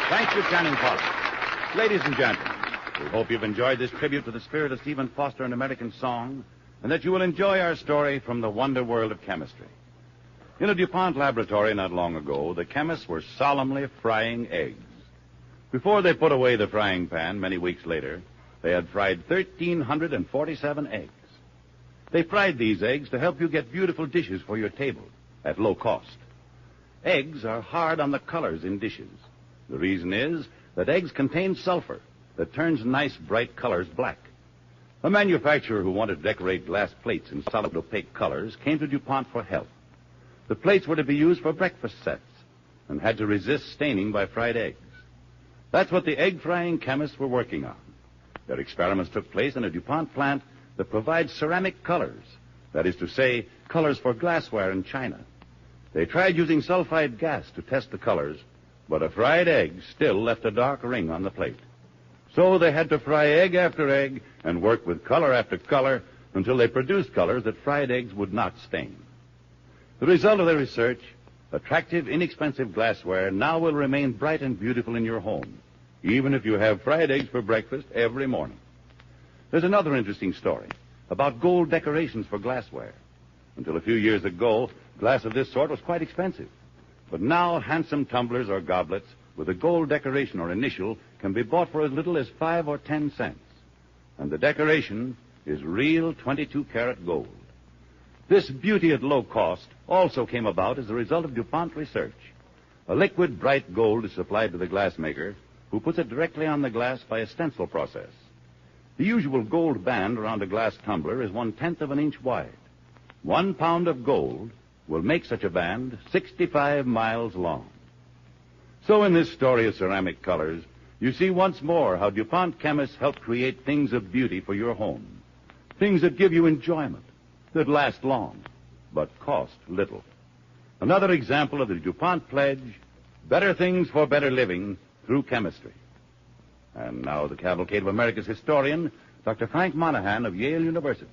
Thank you, Channing Pollock. Ladies and gentlemen, we hope you've enjoyed this tribute to the spirit of Stephen Foster in American song, and that you will enjoy our story from the wonder world of chemistry. In a DuPont laboratory not long ago, the chemists were solemnly frying eggs. Before they put away the frying pan many weeks later, they had fried 1,347 eggs. They fried these eggs to help you get beautiful dishes for your table at low cost. Eggs are hard on the colors in dishes, The reason is that eggs contain sulfur that turns nice, bright colors black. A manufacturer who wanted to decorate glass plates in solid, opaque colors came to DuPont for help. The plates were to be used for breakfast sets and had to resist staining by fried eggs. That's what the egg-frying chemists were working on. Their experiments took place in a DuPont plant that provides ceramic colors, that is to say, colors for glassware and china. They tried using sulfide gas to test the colors, but a fried egg still left a dark ring on the plate. So they had to fry egg after egg and work with color after color until they produced colors that fried eggs would not stain. The result of their research, attractive, inexpensive glassware now will remain bright and beautiful in your home, even if you have fried eggs for breakfast every morning. There's another interesting story about gold decorations for glassware. Until a few years ago, glass of this sort was quite expensive. But now handsome tumblers or goblets with a gold decoration or initial can be bought for as little as 5 or 10 cents. And the decoration is real 22-karat gold. This beauty at low cost also came about as a result of DuPont research. A liquid bright gold is supplied to the glassmaker, who puts it directly on the glass by a stencil process. The usual gold band around a glass tumbler is 1/10 of an inch wide. 1 pound of gold will make such a band 65 miles long. So in this story of ceramic colors, you see once more how DuPont chemists help create things of beauty for your home. Things that give you enjoyment, that last long, but cost little. Another example of the DuPont pledge, better things for better living through chemistry. And now the Cavalcade of America's historian, Dr. Frank Monahan of Yale University.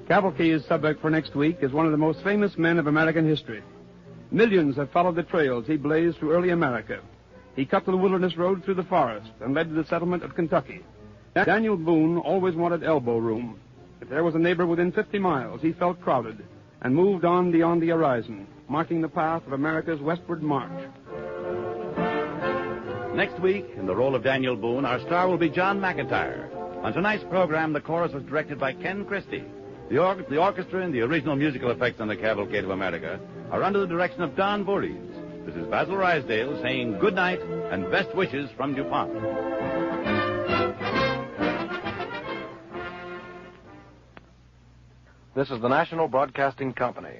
Cavalcade's subject for next week is one of the most famous men of American history. Millions have followed the trails he blazed through early America. He cut the wilderness road through the forest and led to the settlement of Kentucky. Daniel Boone always wanted elbow room. If there was a neighbor within 50 miles, he felt crowded and moved on beyond the horizon, marking the path of America's westward march. Next week, in the role of Daniel Boone, our star will be John McIntyre. On tonight's program, the chorus was directed by Ken Christie. The orchestra and the original musical effects on the Cavalcade of America are under the direction of Don Voorhees. This is Basil Rysdale saying good night and best wishes from DuPont. This is the National Broadcasting Company.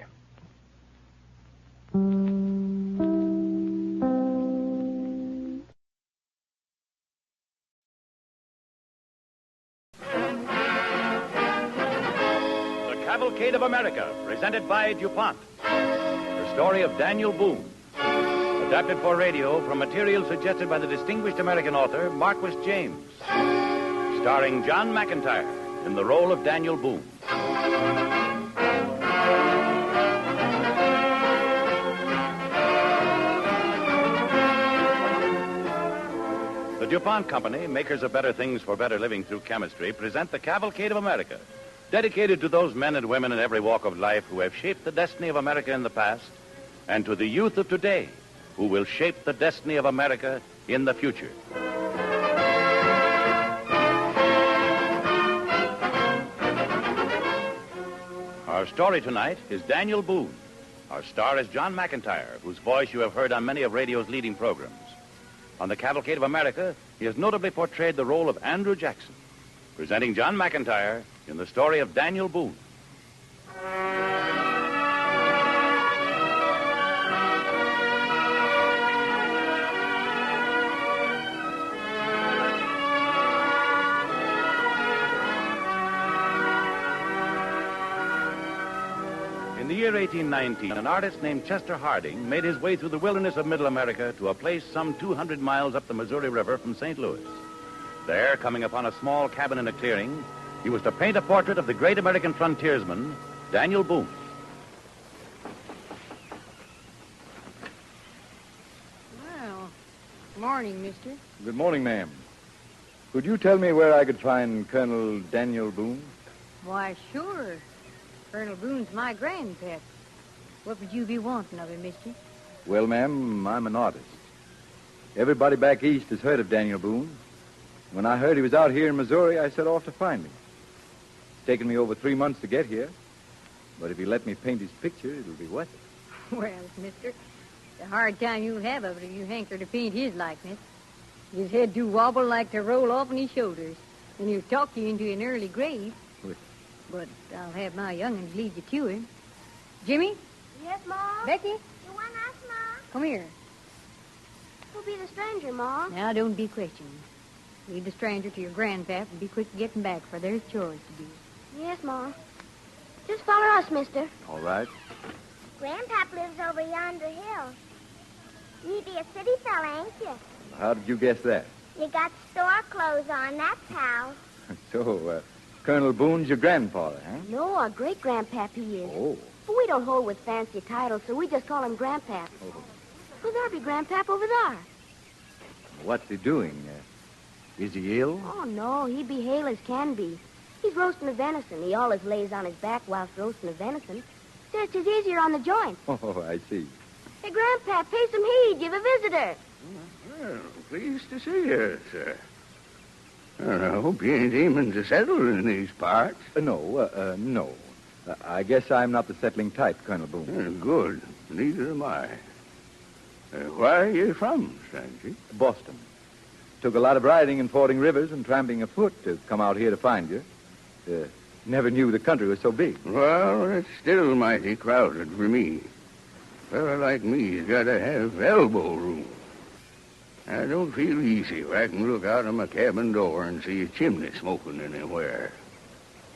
Cavalcade of America, presented by DuPont. The story of Daniel Boone. Adapted for radio from material suggested by the distinguished American author, Marquis James. Starring John McIntyre in the role of Daniel Boone. The DuPont Company, makers of better things for better living through chemistry, present the Cavalcade of America, dedicated to those men and women in every walk of life who have shaped the destiny of America in the past, and to the youth of today who will shape the destiny of America in the future. Our story tonight is Daniel Boone. Our star is John McIntyre, whose voice you have heard on many of radio's leading programs. On the Cavalcade of America, he has notably portrayed the role of Andrew Jackson, presenting John McIntyre in the story of Daniel Boone. In the year 1819, an artist named Chester Harding made his way through the wilderness of Middle America to a place some 200 miles up the Missouri River from St. Louis. There, coming upon a small cabin in a clearing, he was to paint a portrait of the great American frontiersman, Daniel Boone. Well, morning, mister. Good morning, ma'am. Could you tell me where I could find Colonel Daniel Boone? Why, sure. Colonel Boone's my grandpet. What would you be wanting of him, mister? Well, ma'am, I'm an artist. Everybody back east has heard of Daniel Boone. When I heard he was out here in Missouri, I set off to find him. It's taken me over 3 months to get here. But if you let me paint his picture, it'll be worth it. Well, mister, It's a hard time you'll have of it if you hanker to paint his likeness. His head do wobble like to roll off on his shoulders, and he'll talk you into an early grave. But I'll have my young'uns lead you to him. Jimmy? Yes, Ma? Becky? You want us, Ma? Come here. Who'll be the stranger, Ma? Now, don't be questioning. Lead the stranger to your grandpap and be quick getting back, for there's chores to do. Yes, Ma. Just follow us, mister. All right. Grandpap lives over yonder hill. You be a city fella, ain't you? How did you guess that? You got store clothes on, that's how. So, Colonel Boone's your grandfather, huh? No, our great-grandpap he is. Oh. But we don't hold with fancy titles, so we just call him Grandpap. Oh. Well, there be Grandpap over there. What's he doing? Is he ill? Oh, no, he be hale as can be. He's roasting the venison. He always lays on his back whilst roasting the venison. Says 'tis easier on the joint. Oh, I see. Hey, Grandpap, pay some heed. You've a visitor. Well, pleased to see you, sir. I hope you ain't aiming to settle in these parts. No. I guess I'm not the settling type, Colonel Boone. Good. Neither am I. Where are you from, stranger? Boston. Took a lot of riding and fording rivers and tramping afoot to come out here to find you. Never knew the country was so big. Well, it's still mighty crowded for me. A fella like me's got to have elbow room. I don't feel easy if I can look out of my cabin door and see a chimney smoking anywhere.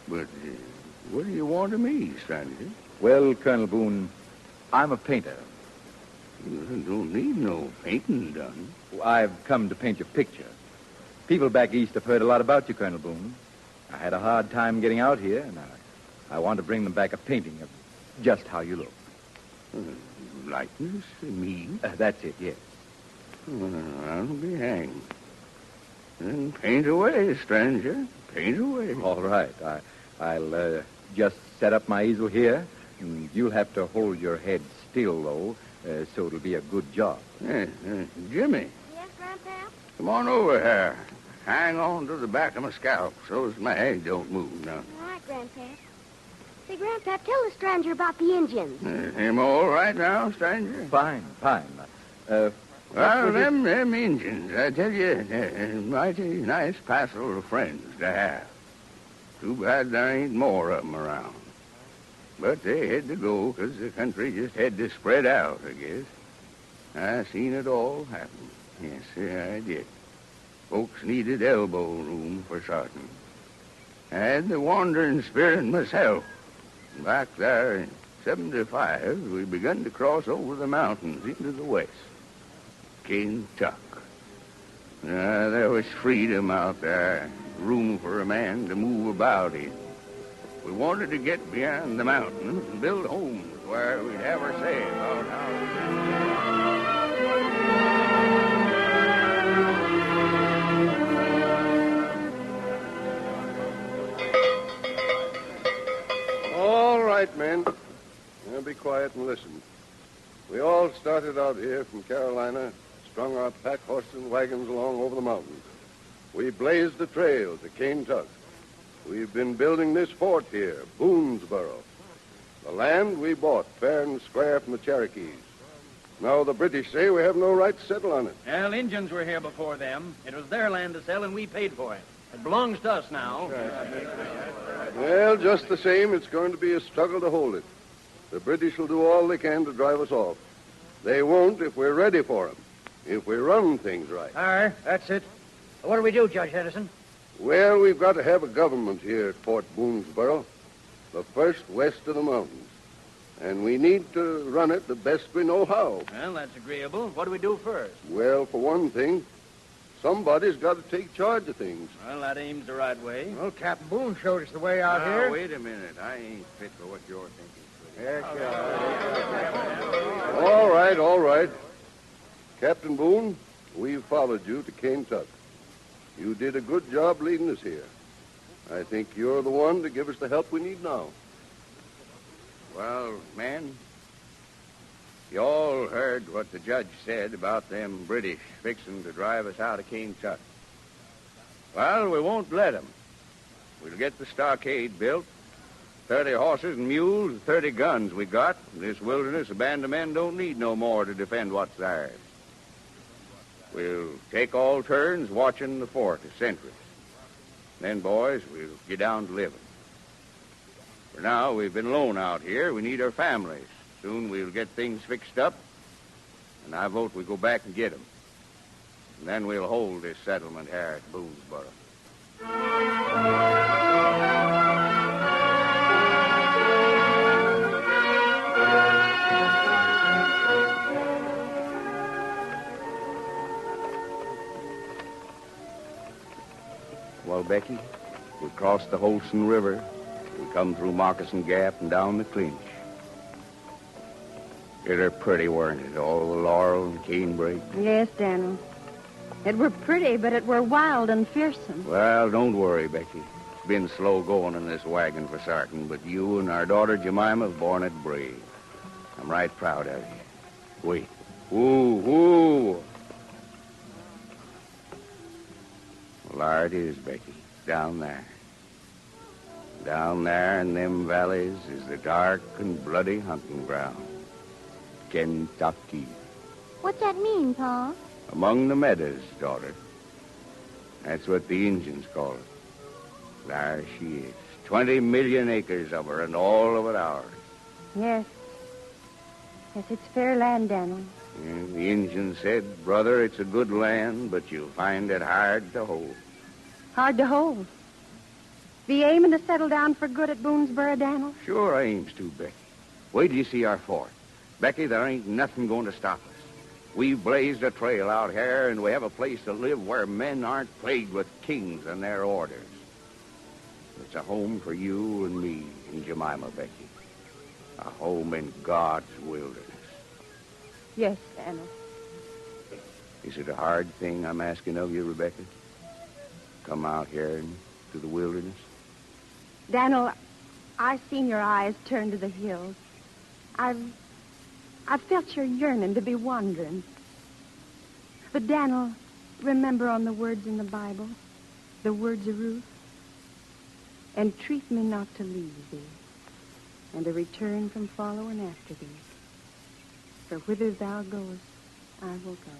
But what do you want of me, stranger? Well, Colonel Boone, I'm a painter. You don't need no painting done. I've come to paint your picture. People back east have heard a lot about you, Colonel Boone. I had a hard time getting out here, and I want to bring them back a painting of just how you look. Likeness to me? That's it, yes. Well, I'll be hanged. Then paint away, stranger. Paint away. All right. I'll just set up my easel here, and you'll have to hold your head still, though, so it'll be a good job. Jimmy. Yes, Grandpap? Come on over here. Hang on to the back of my scalp so as my head don't move now. All right, Grandpap. Say, Grandpap, tell the stranger about the Indians. Him all right now, stranger? Fine. Well, them Indians, I tell you, mighty nice passel of friends to have. Too bad there ain't more of them around. But they had to go because the country just had to spread out, I guess. I seen it all happen. Yes, sir, I did. Folks needed elbow room for certain. I had the wandering spirit myself. Back there in 75, we begun to cross over the mountains into the west. Kentucky. There was freedom out there, room for a man to move about in. We wanted to get beyond the mountains and build homes where we'd have our say about All right, men. Now be quiet and listen. We all started out here from Carolina, strung our pack horses and wagons along over the mountains. We blazed the trail to Kentucky. We've been building this fort here, Boonesboro. The land we bought fair and square from the Cherokees. Now the British say we have no right to settle on it. Well, Indians were here before them. It was their land to sell, and we paid for it. It belongs to us now. Well, just the same, it's going to be a struggle to hold it. The British will do all they can to drive us off. They won't if we're ready for them, if we run things right. All right, that's it. What do we do, Judge Henderson? Well, we've got to have a government here at Fort Boonesboro, the first west of the mountains. And we need to run it the best we know how. Well, that's agreeable. What do we do first? Well, for one thing, somebody's got to take charge of things. Well, that aims the right way. Well, Captain Boone showed us the way out here. Wait a minute. I ain't fit for what you're thinking. Yes, All right. Captain Boone, we've followed you to Kentucky. You did a good job leading us here. I think you're the one to give us the help we need now. Well, men, you all heard what the judge said about them British fixing to drive us out of Kentucky. Well, we won't let them. We'll get the stockade built, 30 horses and mules and 30 guns we got. In this wilderness, a band of men don't need no more to defend what's theirs. We'll take all turns watching the fort as sentries. Then, boys, we'll get down to living. For now, we've been alone out here. We need our families. Soon we'll get things fixed up, and I vote we go back and get them. And then we'll hold this settlement here at Boonesboro. Well, Becky, we crossed the Holston River. We come through Moccasin Gap and down the Clinch. It are pretty, weren't it? All the laurel and canebrake. Yes, Daniel. It were pretty, but it were wild and fearsome. Well, don't worry, Becky. It's been slow going in this wagon for sartin, but you and our daughter Jemima have borne it brave. I'm right proud of you. Wait. Woo, woo. Well, there it is, Becky. Down there. Down there in them valleys is the dark and bloody hunting ground. Kentucky. What's that mean, Pa? Among the meadows, daughter. That's what the Indians call it. There she is. 20 million acres of her, and all of it ours. Yes. Yes, it's fair land, Daniel. And the Indian said, brother, it's a good land, but you'll find it hard to hold. Hard to hold. Be aiming to settle down for good at Boonesboro, Daniel? Sure I aims to, Becky. Wait till you see our fort. Becky, there ain't nothing going to stop us. We've blazed a trail out here, and we have a place to live where men aren't plagued with kings and their orders. It's a home for you and me and Jemima, Becky. A home in God's wilderness. Yes, Daniel. Is it a hard thing I'm asking of you, Rebecca? Come out here to the wilderness? Daniel, I've seen your eyes turn to the hills. I've felt your yearning to be wandering. But, Daniel, remember on the words in the Bible, the words of Ruth? Entreat me not to leave thee, and to return from following after thee. For whither thou goest, I will go.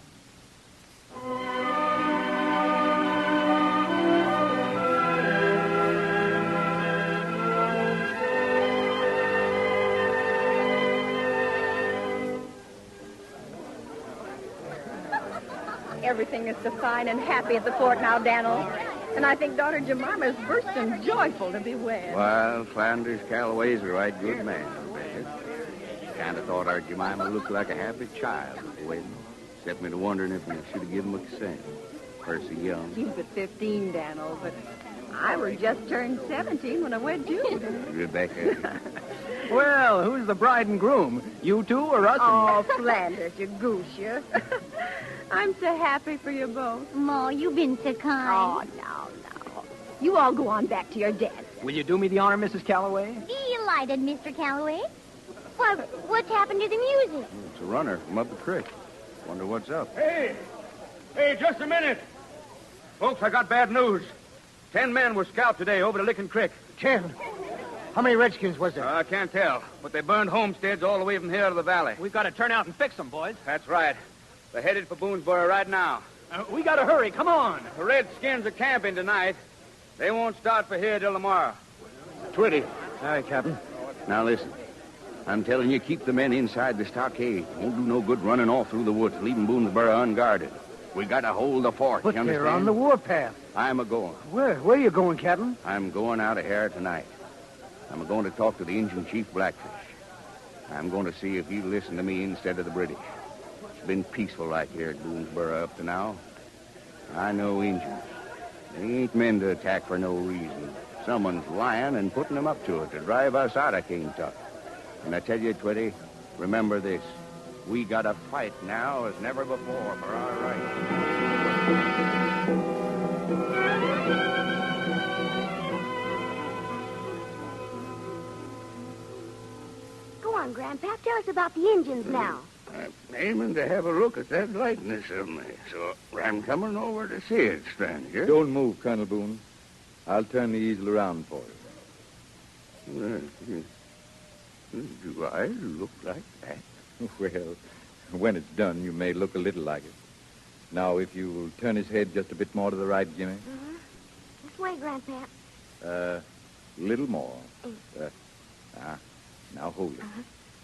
Everything is so fine and happy at the fort now, Daniel. And I think daughter Jemima is bursting joyful to be wed. Well, Flanders Calloway's a right good man, Rebecca. Kind of thought our Jemima looked like a happy child at the wedding. Set me to wondering if we should have given him a consent. Percy Young. He's but 15, Daniel, but I were just turned 17 when I wed you. Rebecca. Well, who's the bride and groom? You two or us? Oh, Flanders, you goose, you. I'm so happy for you both. Ma, you've been so kind. Oh, no. You all go on back to your dance. Will you do me the honor, Mrs. Calloway? Delighted, Mr. Calloway. Why, what's happened to the music? It's a runner from up the creek. Wonder what's up. Hey, just a minute. Folks, I got bad news. 10 men were scalped today over the Licking Creek. 10? How many Redskins was there? I can't tell, but they burned homesteads all the way from here to the valley. We've got to turn out and fix them, boys. That's right. They're headed for Boonesboro right now. We got to hurry. Come on. The Redskins are camping tonight. They won't start for here till tomorrow. Twitty. Aye, Captain. Now listen. I'm telling you, keep the men inside the stockade. Won't do no good running off through the woods, leaving Boonesboro unguarded. We got to hold the fort, But you understand? they're on the warpath. I'm a-going. Where are you going, Captain? I'm going out of here tonight. I'm going to talk to the Indian chief Blackfish. I'm going to see if he'll listen to me instead of the British. It's been peaceful like here at Boonesboro up to now. I know Indians. They ain't men to attack for no reason. Someone's lying and putting them up to it to drive us out of Kentucky. And I tell you, Twitty, remember this. We got to fight now as never before for our rights. Go on, Grandpap. Tell us about the Indians now. I'm aiming to have a look at that likeness of me, so I'm coming over to see it, stranger. Don't move, Colonel Boone. I'll turn the easel around for you. Do I look like that? Well, when it's done, you may look a little like it. Now, if you'll turn his head just a bit more to the right, Jimmy. Mm-hmm. This way, Grandpap. Little more. Now hold it.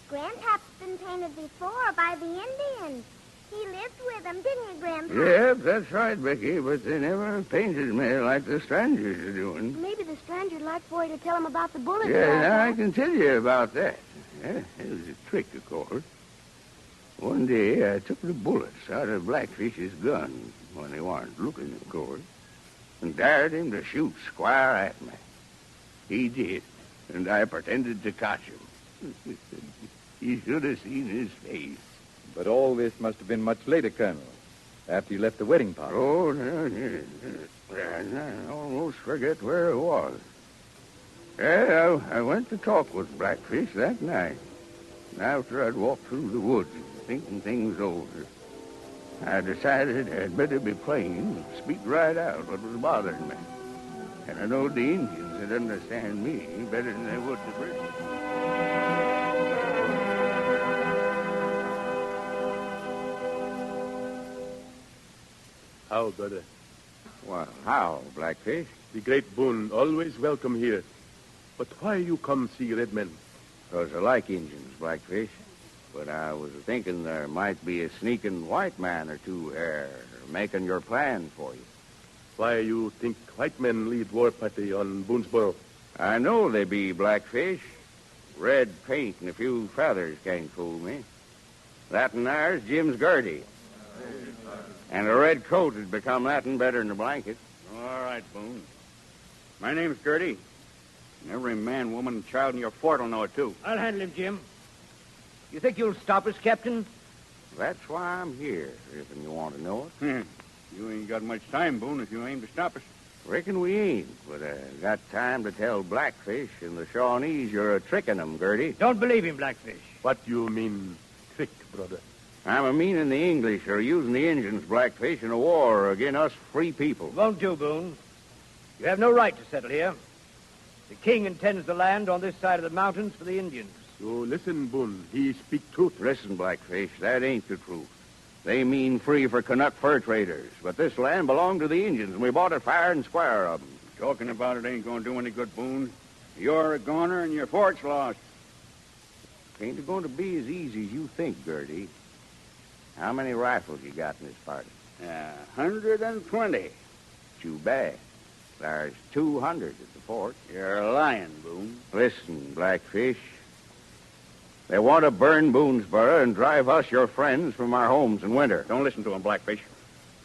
Grandpap's been painted before by the Indians. He lived with them, didn't you, Grandpa? Yep, that's right, Becky, but they never painted me like the strangers are doing. Maybe the stranger'd like for you to tell him about the bullets. Yeah, now I can tell you about that. Yeah, it was a trick, of course. One day I took the bullets out of Blackfish's gun, when he weren't looking, of course, and dared him to shoot square at me. He did, and I pretended to catch him. You should have seen his face. But all this must have been much later, Colonel, after you left the wedding party. Oh, no. I almost forget where it was. Yeah, I went to talk with Blackfish that night. And after I'd walked through the woods, thinking things over, I decided I'd better be plain and speak right out what was bothering me. And I know the Indians would understand me better than they would the British. How, brother? Well, how, Blackfish? The great Boone always welcome here. But why you come see red men? 'Cause I like Indians, Blackfish. But I was thinking there might be a sneaking white man or two here making your plan for you. Why you think white men lead war party on Boonesboro? I know they be, Blackfish. Red paint and a few feathers can't fool me. That and there's Jim's Gertie. And a red coat would become that and better than a blanket. All right, Boone. My name's Gertie. And every man, woman, and child in your fort will know it, too. I'll handle him, Jim. You think you'll stop us, Captain? That's why I'm here, if you want to know it. You ain't got much time, Boone, if you aim to stop us. Reckon we ain't, but I got time to tell Blackfish and the Shawnees you're a-tricking them, Gertie. Don't believe him, Blackfish. What you mean, trick, brother? I'm a-meaning the English are using the Indians, Blackfish, in a war against us free people. Won't do, Boone. You have no right to settle here. The king intends the land on this side of the mountains for the Indians. So listen, Boone. He speak truth. Listen, Blackfish, that ain't the truth. They mean free for Canuck fur traders, but this land belonged to the Indians, and we bought it fair and square of them. Talking about it ain't going to do any good, Boone. You're a goner and your fort's lost. Ain't going to be as easy as you think, Gertie. How many rifles you got in this party? 120. Too bad. There's 200 at the fort. You're lying, Boone. Listen, Blackfish. They want to burn Boonesboro and drive us, your friends, from our homes in winter. Don't listen to him, Blackfish.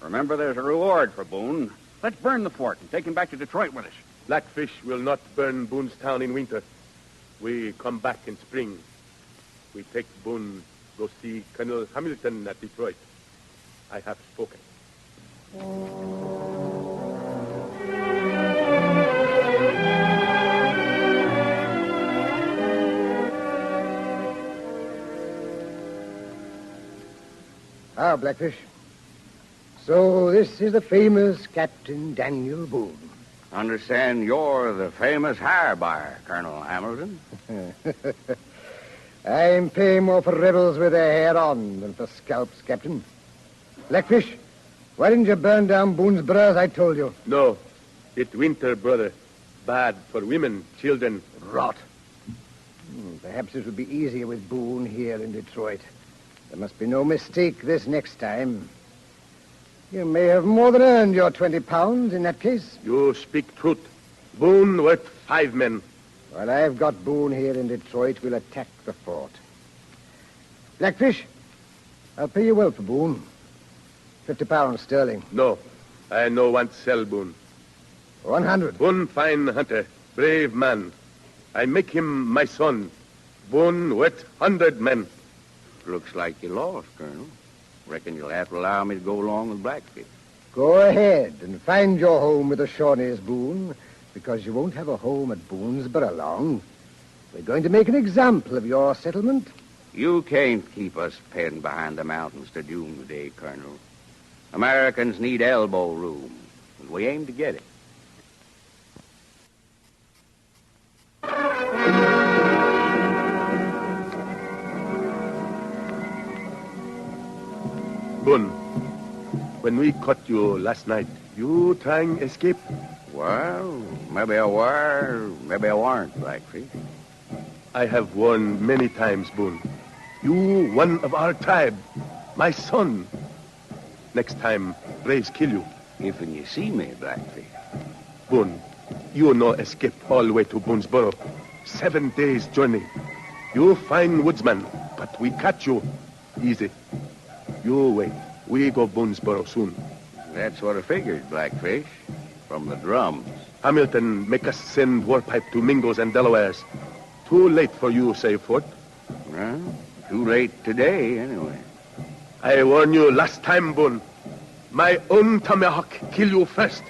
Remember, there's a reward for Boone. Let's burn the fort and take him back to Detroit with us. Blackfish will not burn Boone's town in winter. We come back in spring. We take Boone, go see Colonel Hamilton at Detroit. I have spoken. Ah, Blackfish. So this is the famous Captain Daniel Boone. Understand you're the famous hair buyer, Colonel Hamilton. I'm paying more for rebels with their hair on than for scalps, Captain. Blackfish, why didn't you burn down Boonesboro as I told you? No. It's winter, brother. Bad for women, children. Rot. Perhaps it would be easier with Boone here in Detroit. There must be no mistake this next time. You may have more than earned your 20 pounds in that case. You speak truth. Boone worth 5 men. While I've got Boone here in Detroit, we'll attack the fort. Blackfish, I'll pay you well for Boone. 50 pounds sterling. No, I no want sell Boone. 100. Boone fine hunter, brave man. I make him my son. Boone worth 100 men. Looks like you lost, Colonel. Reckon you'll have to allow me to go along with Blackfish. Go ahead and find your home with the Shawnees, Boone, because you won't have a home at Boonesboro long. We're going to make an example of your settlement. You can't keep us penned behind the mountains to doomsday, Colonel. Americans need elbow room, and we aim to get it. Boone, when we caught you last night, you trying escape? Well, maybe I were, maybe I weren't, Blackfish. I have warned many times, Boone. You, one of our tribe, my son. Next time, braves kill you. If you see me, Blackfish. Boone, you no escape all the way to Boonesboro. 7 days journey. You fine woodsman, but we catch you. Easy. You wait. We go Boonesboro soon. That's what I figured, Blackfish. From the drums. Hamilton, make us send war pipe to Mingos and Delawares. Too late for you, say Fort. Well, too late today, anyway. I warn you last time, Boone. My own tomahawk kill you first.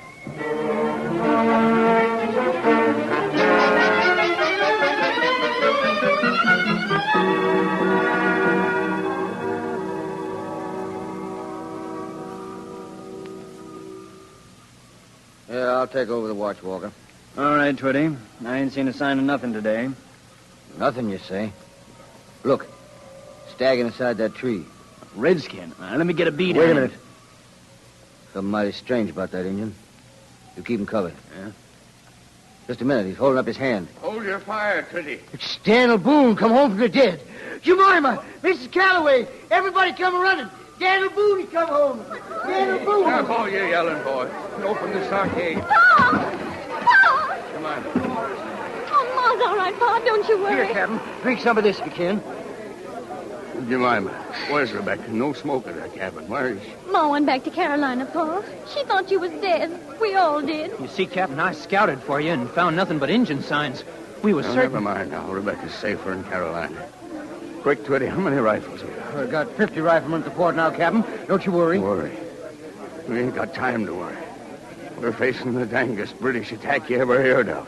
Yeah, I'll take over the watch, Walker. All right, Twitty. I ain't seen a sign of nothing today. Nothing, you say? Look, staggering inside that tree. Redskin. Let me get a beat Wait on a him. minute. Something mighty strange about that Indian. You keep him covered. Yeah? Just a minute. He's holding up his hand. Hold your fire, Twitty. It's Daniel Boone, come home from the dead. Jemima, Mrs. Calloway, everybody come running. Daniel Boone, he come home. Daniel Boone. Stop all you yelling, boy. Open the stockade. Pa! Pa! Come on. Oh, Ma's all right, Pa. Don't you worry. Here, Captain. Drink some of this if you can. Jemima, where's Rebecca? No smoke at her cabin. Where is she? Ma went back to Carolina, Pa. She thought you was dead. We all did. You see, Captain, I scouted for you and found nothing but Injun signs. We was Oh, certain... never mind now. Rebecca's safer in Carolina. Quick, Twitty, how many rifles have you? I got 50 riflemen to port now, Captain. Don't you worry. Worry. We ain't got time to worry. We're facing the dangest British attack you ever heard of.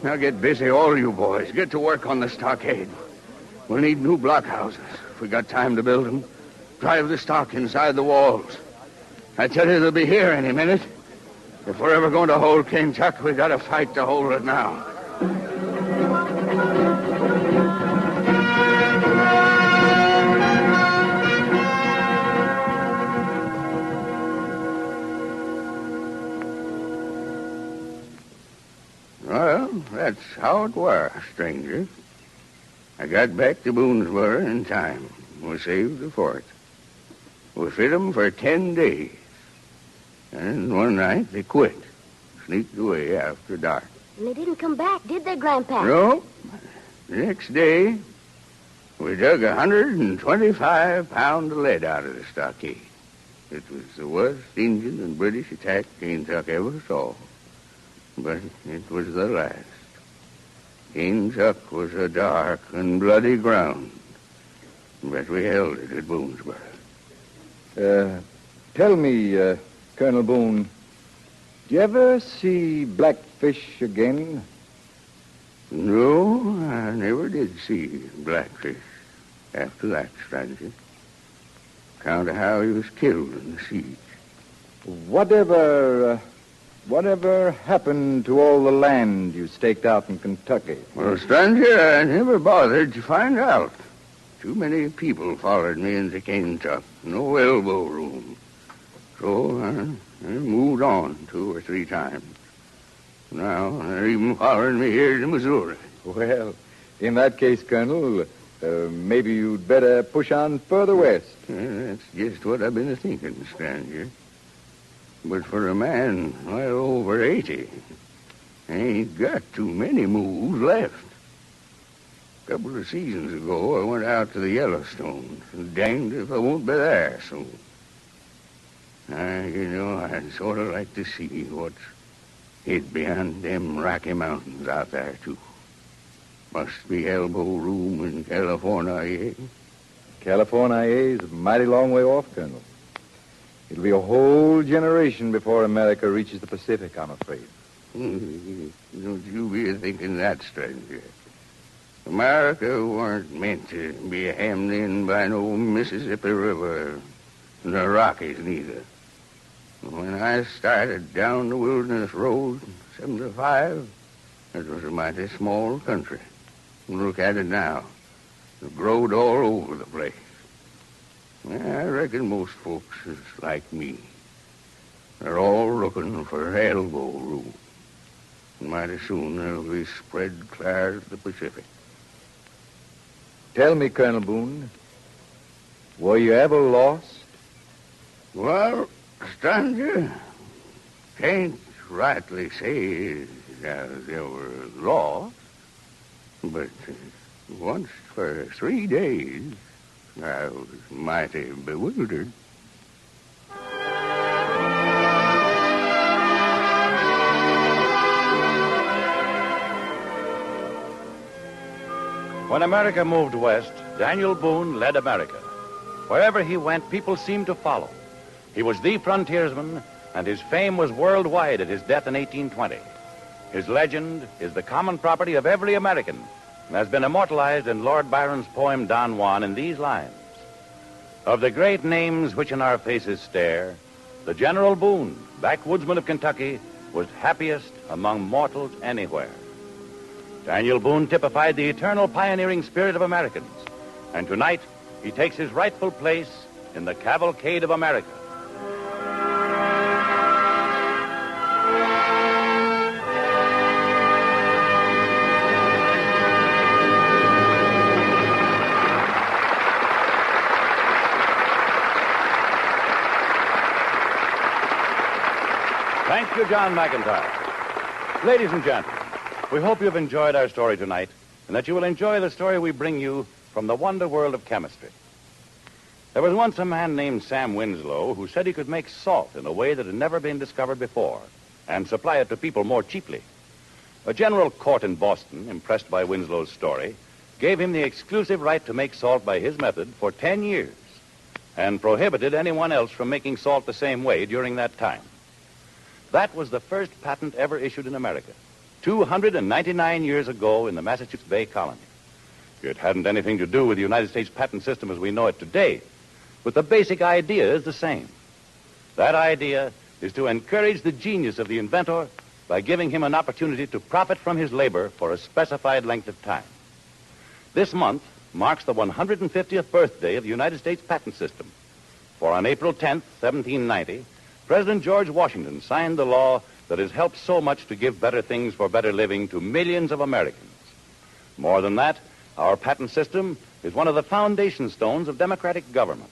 Now get busy, all you boys. Get to work on the stockade. We'll need new blockhouses. If we got time to build them, drive the stock inside the walls. I tell you, they'll be here any minute. If we're ever going to hold Kentucky, we got to fight to hold it now. Well, that's how it were, stranger. I got back to Boonesboro in time. We saved the fort. We fit 'em for 10 days. And one night they quit. Sneaked away after dark. And they didn't come back, did they, Grandpa? No. The next day, we dug 125 pounds of lead out of the stockade. It was the worst Indian and British attack Kentucky ever saw. But it was the last. Kentucky was a dark and bloody ground. But we held it at Boonesboro. Tell me, Colonel Boone, do you ever see Blackfish again? No, I never did see Blackfish after that, stranger. Account of how he was killed in the siege. Whatever happened to all the land you staked out in Kentucky? Well, stranger, I never bothered to find out. Too many people followed me into Kentucky. No elbow room. So I moved on 2 or 3 times. Now they're even following me here to Missouri. Well, in that case, Colonel, maybe you'd better push on further west. That's just what I've been thinking, stranger. But for a man well over 80, I ain't got too many moves left. A couple of seasons ago, I went out to the Yellowstone. Danged if I won't be there soon. I'd sort of like to see what's hid behind them Rocky Mountains out there, too. Must be elbow room in California, eh? California is a mighty long way off, Colonel. It'll be a whole generation before America reaches the Pacific, I'm afraid. Don't you be thinking that, stranger. America weren't meant to be hemmed in by no Mississippi River, and the Rockies neither. When I started down the Wilderness Road in 75, it was a mighty small country. Look at it now. It growed all over the place. I reckon most folks is like me. They're all looking for elbow room. Mighty soon they'll be spread clear to the Pacific. Tell me, Colonel Boone, were you ever lost? Well, stranger, can't rightly say that they were lost, but once for 3 days I was mighty bewildered. When America moved west, Daniel Boone led America. Wherever he went, people seemed to follow. He was the frontiersman, and his fame was worldwide at his death in 1820. His legend is the common property of every American and has been immortalized in Lord Byron's poem Don Juan in these lines. Of the great names which in our faces stare, the General Boone, backwoodsman of Kentucky, was happiest among mortals anywhere. Daniel Boone typified the eternal pioneering spirit of Americans, and tonight he takes his rightful place in the Cavalcade of America. Thank you, John McIntyre. Ladies and gentlemen, we hope you've enjoyed our story tonight and that you will enjoy the story we bring you from the wonder world of chemistry. There was once a man named Sam Winslow who said he could make salt in a way that had never been discovered before and supply it to people more cheaply. A general court in Boston, impressed by Winslow's story, gave him the exclusive right to make salt by his method for 10 years and prohibited anyone else from making salt the same way during that time. That was the first patent ever issued in America, 299 years ago in the Massachusetts Bay Colony. It hadn't anything to do with the United States patent system as we know it today, but the basic idea is the same. That idea is to encourage the genius of the inventor by giving him an opportunity to profit from his labor for a specified length of time. This month marks the 150th birthday of the United States patent system. For on April 10th, 1790, President George Washington signed the law that has helped so much to give better things for better living to millions of Americans. More than that, our patent system is one of the foundation stones of democratic government.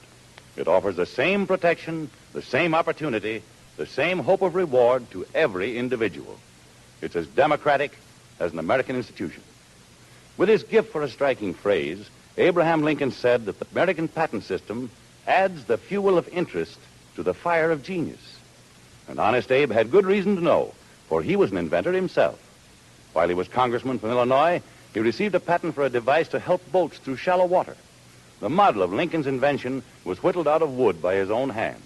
It offers the same protection, the same opportunity, the same hope of reward to every individual. It's as democratic as an American institution. With his gift for a striking phrase, Abraham Lincoln said that the American patent system adds the fuel of interest to the fire of genius. And Honest Abe had good reason to know, for he was an inventor himself. While he was congressman from Illinois, he received a patent for a device to help boats through shallow water. The model of Lincoln's invention was whittled out of wood by his own hands,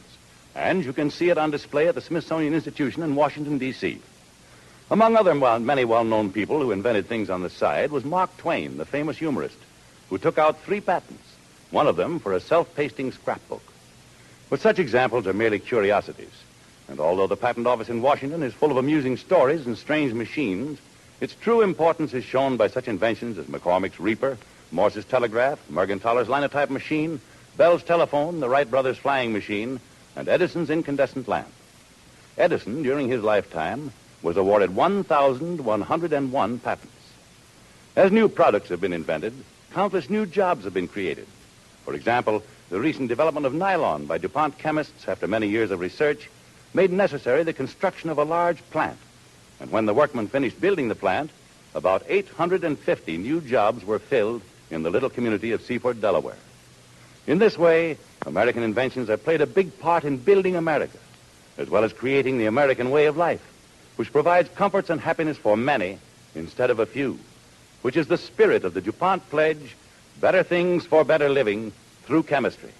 and you can see it on display at the Smithsonian Institution in Washington, D.C. Among other many well-known people who invented things on the side was Mark Twain, the famous humorist, who took out 3 patents, one of them for a self-pasting scrapbook. But such examples are merely curiosities, and although the Patent Office in Washington is full of amusing stories and strange machines, its true importance is shown by such inventions as McCormick's Reaper, Morse's telegraph, Mergenthaler's linotype machine, Bell's telephone, the Wright brothers' flying machine, and Edison's incandescent lamp. Edison, during his lifetime, was awarded 1,101 patents. As new products have been invented, countless new jobs have been created. For example, the recent development of nylon by DuPont chemists, after many years of research, made necessary the construction of a large plant. And when the workmen finished building the plant, about 850 new jobs were filled in the little community of Seaford, Delaware. In this way, American inventions have played a big part in building America, as well as creating the American way of life, which provides comforts and happiness for many instead of a few, which is the spirit of the DuPont pledge, better things for better living through chemistry.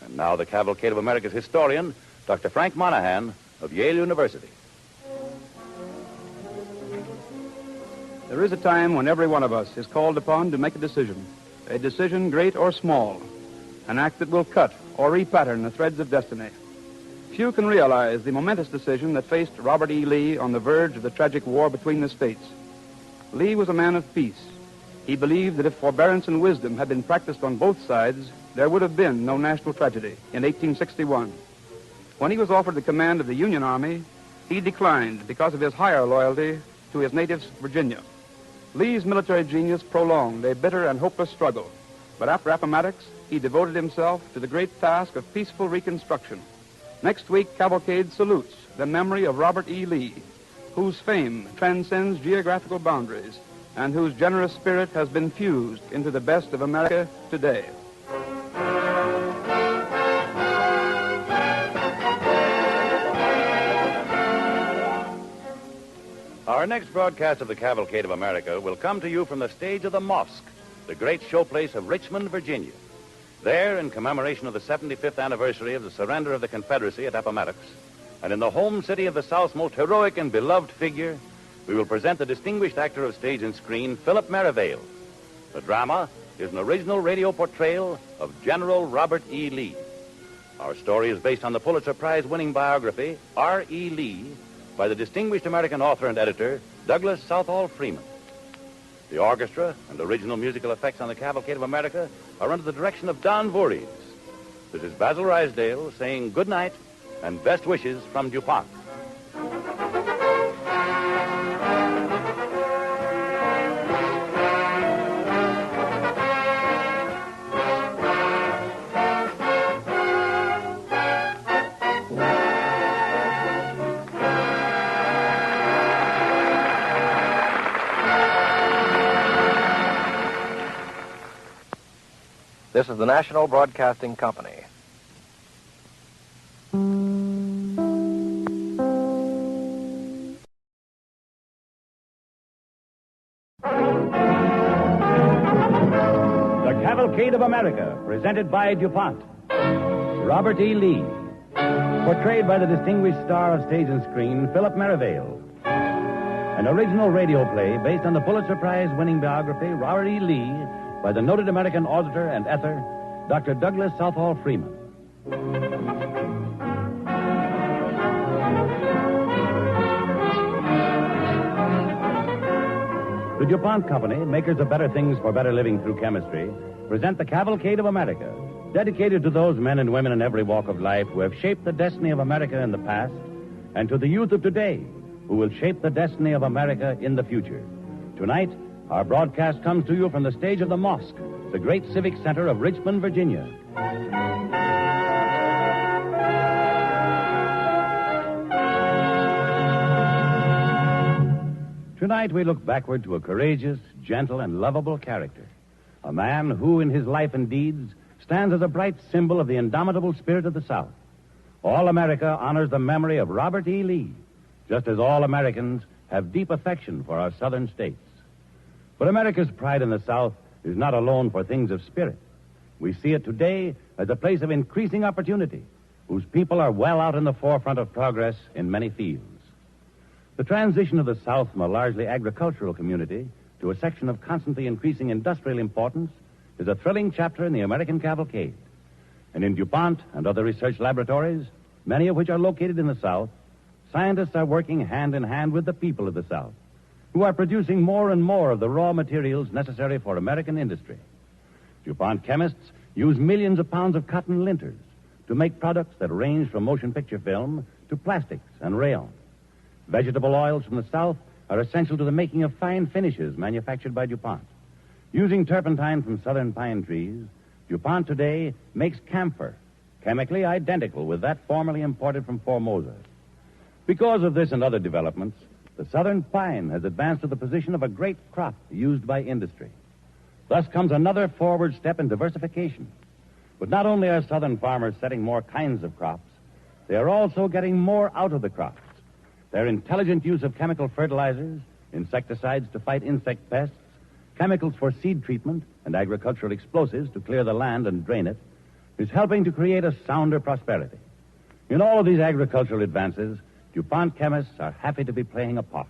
And now the Cavalcade of America's historian, Dr. Frank Monahan of Yale University. There is a time when every one of us is called upon to make a decision great or small, an act that will cut or repattern the threads of destiny. Few can realize the momentous decision that faced Robert E. Lee on the verge of the tragic war between the states. Lee was a man of peace. He believed that if forbearance and wisdom had been practiced on both sides, there would have been no national tragedy in 1861. When he was offered the command of the Union Army, he declined because of his higher loyalty to his native Virginia. Lee's military genius prolonged a bitter and hopeless struggle, but after Appomattox, he devoted himself to the great task of peaceful reconstruction. Next week, Cavalcade salutes the memory of Robert E. Lee, whose fame transcends geographical boundaries and whose generous spirit has been fused into the best of America today. Our next broadcast of the Cavalcade of America will come to you from the stage of the Mosque, the great showplace of Richmond, Virginia. There, in commemoration of the 75th anniversary of the surrender of the Confederacy at Appomattox, and in the home city of the South's most heroic and beloved figure, we will present the distinguished actor of stage and screen, Philip Merivale. The drama is an original radio portrayal of General Robert E. Lee. Our story is based on the Pulitzer Prize-winning biography, R.E. Lee, by the distinguished American author and editor, Douglas Southall Freeman. The orchestra and original musical effects on the Cavalcade of America are under the direction of Don Voorhees. This is Basil Rysdale saying good night and best wishes from DuPont. This is the National Broadcasting Company. The Cavalcade of America, presented by DuPont. Robert E. Lee, portrayed by the distinguished star of stage and screen, Philip Merivale. An original radio play based on the Pulitzer Prize-winning biography, Robert E. Lee, by the noted American auditor and author, Dr. Douglas Southall Freeman. The DuPont Company, makers of better things for better living through chemistry, present the Cavalcade of America, dedicated to those men and women in every walk of life who have shaped the destiny of America in the past, and to the youth of today who will shape the destiny of America in the future. Tonight, our broadcast comes to you from the stage of the Mosque, the great civic center of Richmond, Virginia. Tonight we look backward to a courageous, gentle, and lovable character. A man who, in his life and deeds, stands as a bright symbol of the indomitable spirit of the South. All America honors the memory of Robert E. Lee, just as all Americans have deep affection for our southern states. But America's pride in the South is not alone for things of spirit. We see it today as a place of increasing opportunity, whose people are well out in the forefront of progress in many fields. The transition of the South from a largely agricultural community to a section of constantly increasing industrial importance is a thrilling chapter in the American Cavalcade. And in DuPont and other research laboratories, many of which are located in the South, scientists are working hand in hand with the people of the South, who are producing more and more of the raw materials necessary for American industry. DuPont chemists use millions of pounds of cotton linters to make products that range from motion picture film to plastics and rayon. Vegetable oils from the South are essential to the making of fine finishes manufactured by DuPont. Using turpentine from southern pine trees, DuPont today makes camphor, chemically identical with that formerly imported from Formosa. Because of this and other developments, the southern pine has advanced to the position of a great crop used by industry. Thus comes another forward step in diversification. But not only are southern farmers setting more kinds of crops, they are also getting more out of the crops. Their intelligent use of chemical fertilizers, insecticides to fight insect pests, chemicals for seed treatment, and agricultural explosives to clear the land and drain it, is helping to create a sounder prosperity. In all of these agricultural advances, DuPont chemists are happy to be playing a part.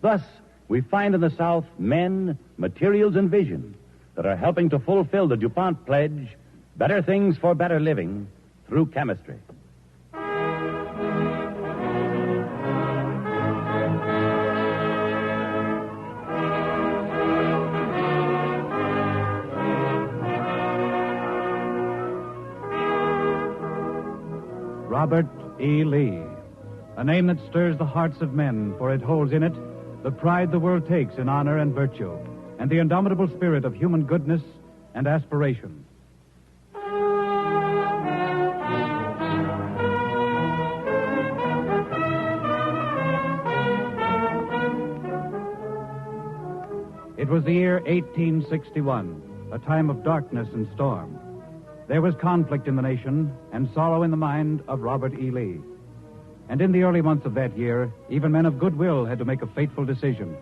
Thus, we find in the South men, materials, and vision that are helping to fulfill the DuPont pledge, better things for better living, through chemistry. Robert E. Lee. A name that stirs the hearts of men, for it holds in it the pride the world takes in honor and virtue, and the indomitable spirit of human goodness and aspiration. It was the year 1861, a time of darkness and storm. There was conflict in the nation and sorrow in the mind of Robert E. Lee. And in the early months of that year, even men of goodwill had to make a fateful decision.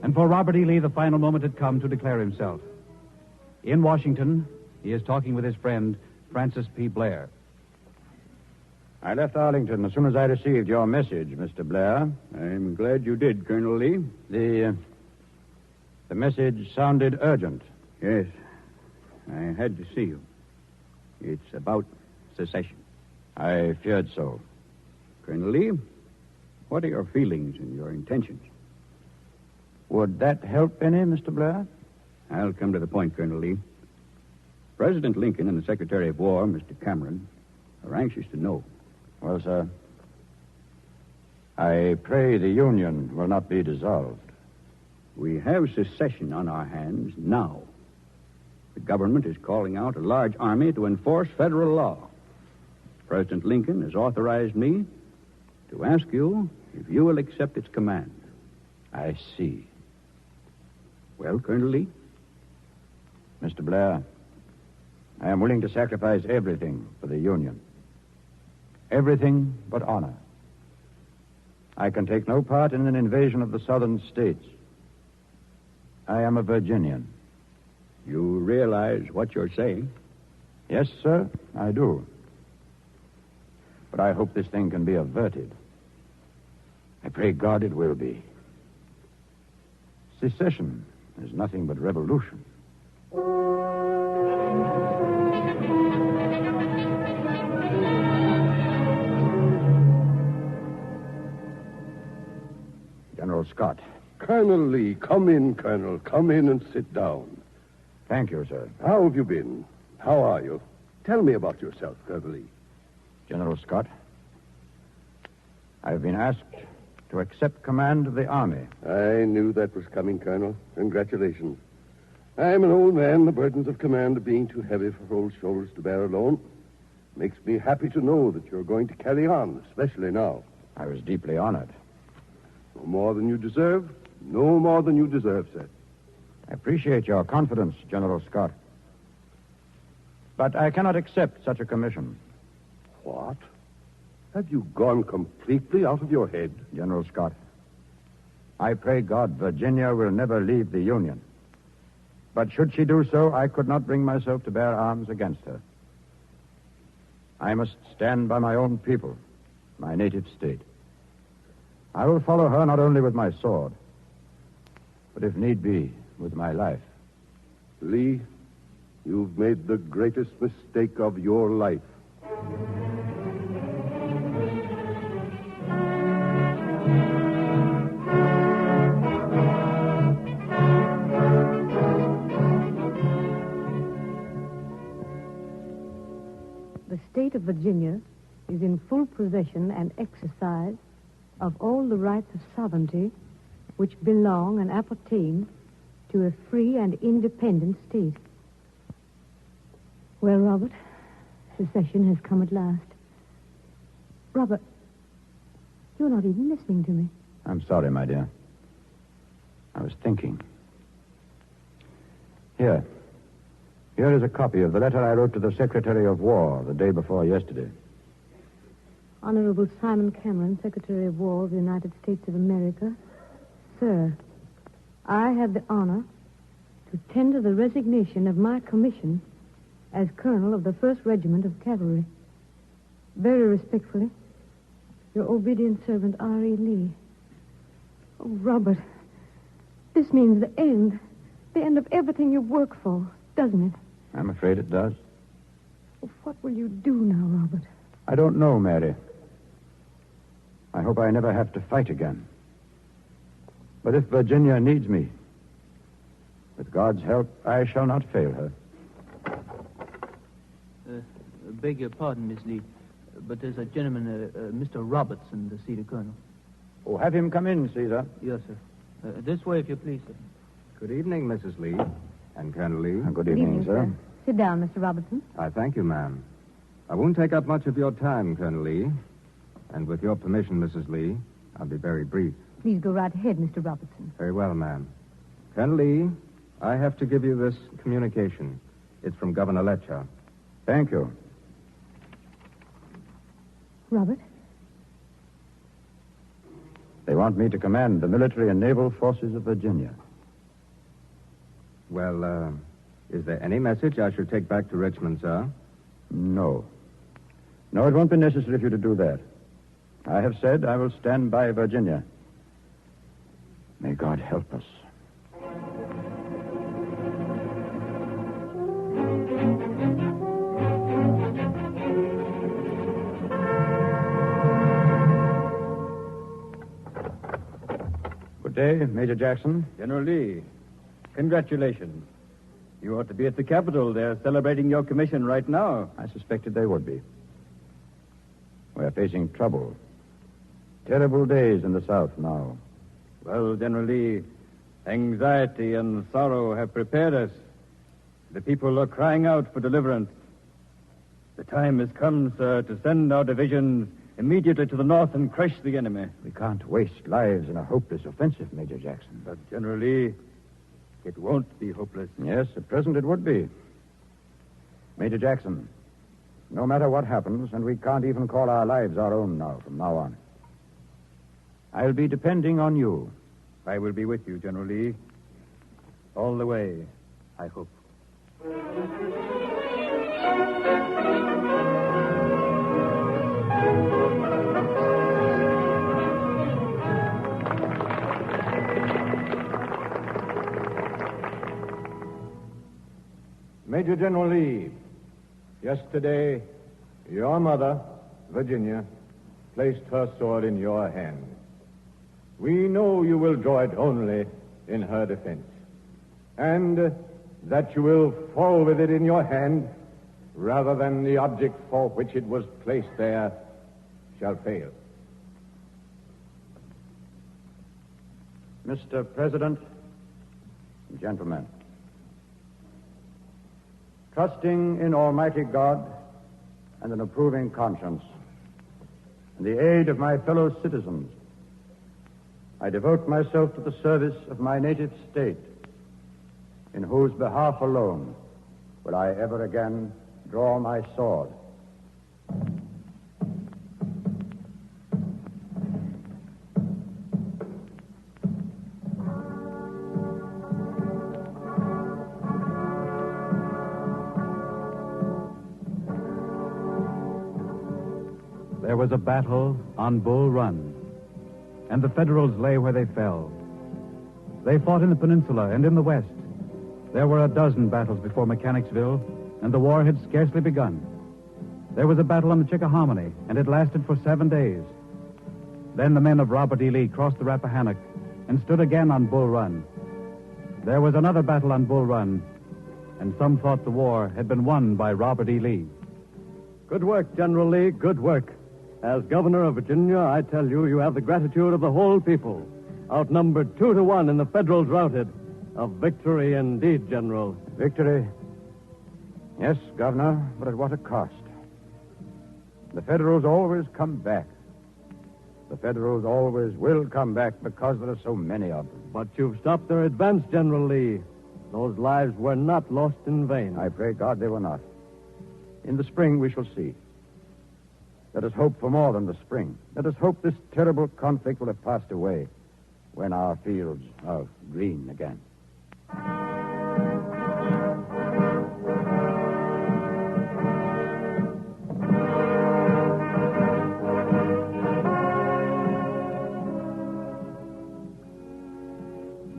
And for Robert E. Lee, the final moment had come to declare himself. In Washington, he is talking with his friend, Francis P. Blair. I left Arlington as soon as I received your message, Mr. Blair. I'm glad you did, Colonel Lee. The message sounded urgent. Yes, I had to see you. It's about secession. I feared so. Colonel Lee, what are your feelings and your intentions? Would that help any, Mr. Blair? I'll come to the point, Colonel Lee. President Lincoln and the Secretary of War, Mr. Cameron, are anxious to know. Well, sir, I pray the Union will not be dissolved. We have secession on our hands now. The government is calling out a large army to enforce federal law. President Lincoln has authorized me to ask you if you will accept its command. I see. Well, Colonel Lee? Mr. Blair, I am willing to sacrifice everything for the Union. Everything but honor. I can take no part in an invasion of the southern states. I am a Virginian. You realize what you're saying? Yes, sir, I do. But I hope this thing can be averted. I pray God it will be. Secession is nothing but revolution. General Scott. Colonel Lee, come in, Colonel. Come in and sit down. Thank you, sir. How have you been? How are you? Tell me about yourself, Colonel Lee. General Scott, I've been asked to accept command of the Army. I knew that was coming, Colonel. Congratulations. I'm an old man, the burdens of command are being too heavy for old shoulders to bear alone. Makes me happy to know that you're going to carry on, especially now. I was deeply honored. No more than you deserve. No more than you deserve, sir. I appreciate your confidence, General Scott. But I cannot accept such a commission. What? Have you gone completely out of your head? General Scott, I pray God Virginia will never leave the Union. But should she do so, I could not bring myself to bear arms against her. I must stand by my own people, my native state. I will follow her not only with my sword, but if need be, with my life. Lee, you've made the greatest mistake of your life. The state of Virginia is in full possession and exercise of all the rights of sovereignty which belong and appertain to a free and independent state. Well, Robert, secession has come at last. Robert, you're not even listening to me. I'm sorry, my dear. I was thinking. Here is a copy of the letter I wrote to the Secretary of War the day before yesterday. Honorable Simon Cameron, Secretary of War of the United States of America. Sir, I have the honor to tender the resignation of my commission as Colonel of the 1st Regiment of Cavalry. Very respectfully, your obedient servant, R.E. Lee. Oh, Robert, this means the end of everything you work for, doesn't it? I'm afraid it does. Oh, what will you do now, Robert? I don't know, Mary. I hope I never have to fight again. But if Virginia needs me, with God's help, I shall not fail her. Beg your pardon, Miss Lee, but there's a gentleman, Mr. Robertson, to see the colonel. Oh, have him come in, Caesar. Yes, sir. This way, if you please, sir. Good evening, Mrs. Lee. And Colonel Lee. Good evening, sir. Sit down, Mr. Robertson. I thank you, ma'am. I won't take up much of your time, Colonel Lee. And with your permission, Mrs. Lee, I'll be very brief. Please go right ahead, Mr. Robertson. Very well, ma'am. Colonel Lee, I have to give you this communication. It's from Governor Letcher. Thank you. Robert? They want me to command the military and naval forces of Virginia. Well, is there any message I should take back to Richmond, sir? No. No, it won't be necessary for you to do that. I have said I will stand by Virginia. May God help us. Good day, Major Jackson. General Lee, congratulations. You ought to be at the Capitol. They're celebrating your commission right now. I suspected they would be. We're facing trouble. Terrible days in the South now. Well, General Lee, anxiety and sorrow have prepared us. The people are crying out for deliverance. The time has come, sir, to send our divisions immediately to the north and crush the enemy. We can't waste lives in a hopeless offensive, Major Jackson. But, General Lee, it won't be hopeless. Yes, at present it would be. Major Jackson, no matter what happens, and we can't even call our lives our own now, from now on, I'll be depending on you. I will be with you, General Lee. All the way, I hope. Major General Lee, yesterday, your mother, Virginia, placed her sword in your hand. We know you will draw it only in her defense, and that you will fall with it in your hand rather than the object for which it was placed there shall fail. Mr. President, gentlemen, trusting in Almighty God and an approving conscience and the aid of my fellow citizens, I devote myself to the service of my native state, in whose behalf alone will I ever again draw my sword. There was a battle on Bull Run, and the Federals lay where they fell. They fought in the peninsula and in the west. There were a dozen battles before Mechanicsville, and the war had scarcely begun. There was a battle on the Chickahominy, and it lasted for 7 days. Then the men of Robert E. Lee crossed the Rappahannock and stood again on Bull Run. There was another battle on Bull Run, and some thought the war had been won by Robert E. Lee. Good work, General Lee, good work. As governor of Virginia, I tell you, you have the gratitude of the whole people. Outnumbered 2-1 and the Federals routed. A victory indeed, General. Victory? Yes, Governor, but at what a cost. The Federals always come back. The Federals always will come back because there are so many of them. But you've stopped their advance, General Lee. Those lives were not lost in vain. I pray God they were not. In the spring, we shall see. Let us hope for more than the spring. Let us hope this terrible conflict will have passed away when our fields are green again.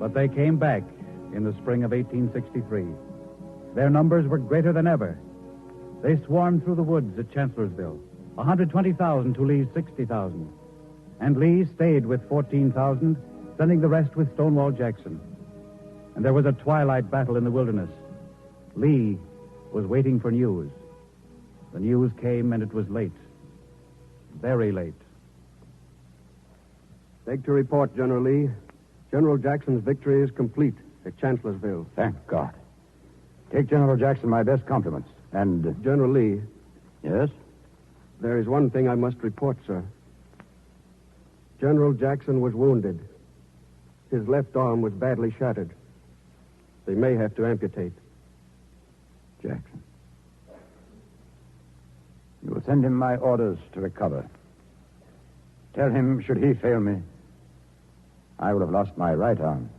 But they came back in the spring of 1863. Their numbers were greater than ever. They swarmed through the woods at Chancellorsville, 120,000 to Lee's 60,000. And Lee stayed with 14,000, sending the rest with Stonewall Jackson. And there was a twilight battle in the wilderness. Lee was waiting for news. The news came, and it was late. very late. Beg to report, General Lee. General Jackson's victory is complete at Chancellorsville. Thank God. Take General Jackson my best compliments. And... General Lee. Yes? There is one thing I must report, sir. General Jackson was wounded. His left arm was badly shattered. They may have to amputate. Jackson. You will send him my orders to recover. Tell him, should he fail me, I will have lost my right arm.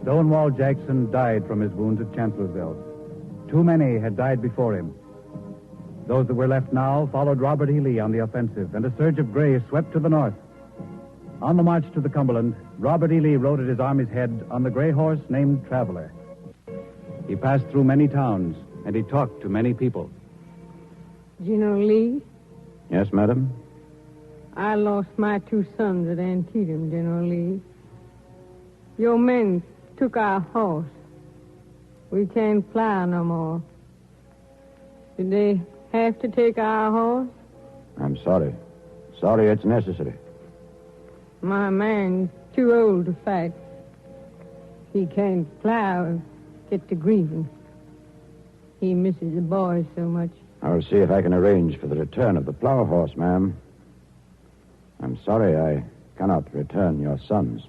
Stonewall Jackson died from his wounds at Chancellorsville. Too many had died before him. Those that were left now followed Robert E. Lee on the offensive, and a surge of gray swept to the north. On the march to the Cumberland, Robert E. Lee rode at his army's head on the gray horse named Traveler. He passed through many towns, and he talked to many people. General Lee, Yes, madam? I lost my 2 sons at Antietam, General Lee. Your men took our horse. We can't plow no more. Did they have to take our horse? I'm sorry. Sorry it's necessary. My man's too old to fight. He can't plow or get to grieving. He misses the boys so much. I'll see if I can arrange for the return of the plow horse, ma'am. I'm sorry I cannot return your sons.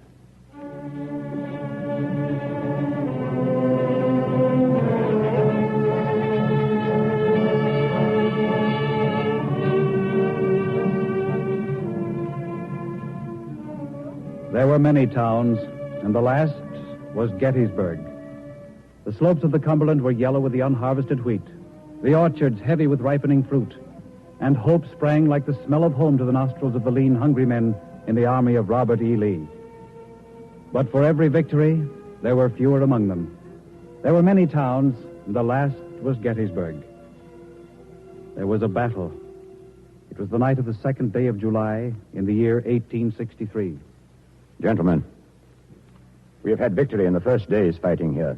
There were many towns, and the last was Gettysburg. The slopes of the Cumberland were yellow with the unharvested wheat, the orchards heavy with ripening fruit, and hope sprang like the smell of home to the nostrils of the lean, hungry men in the army of Robert E. Lee. But for every victory, there were fewer among them. There were many towns, and the last was Gettysburg. There was a battle. It was the night of the 2nd day of July in the year 1863. Gentlemen, we have had victory in the first day's fighting here.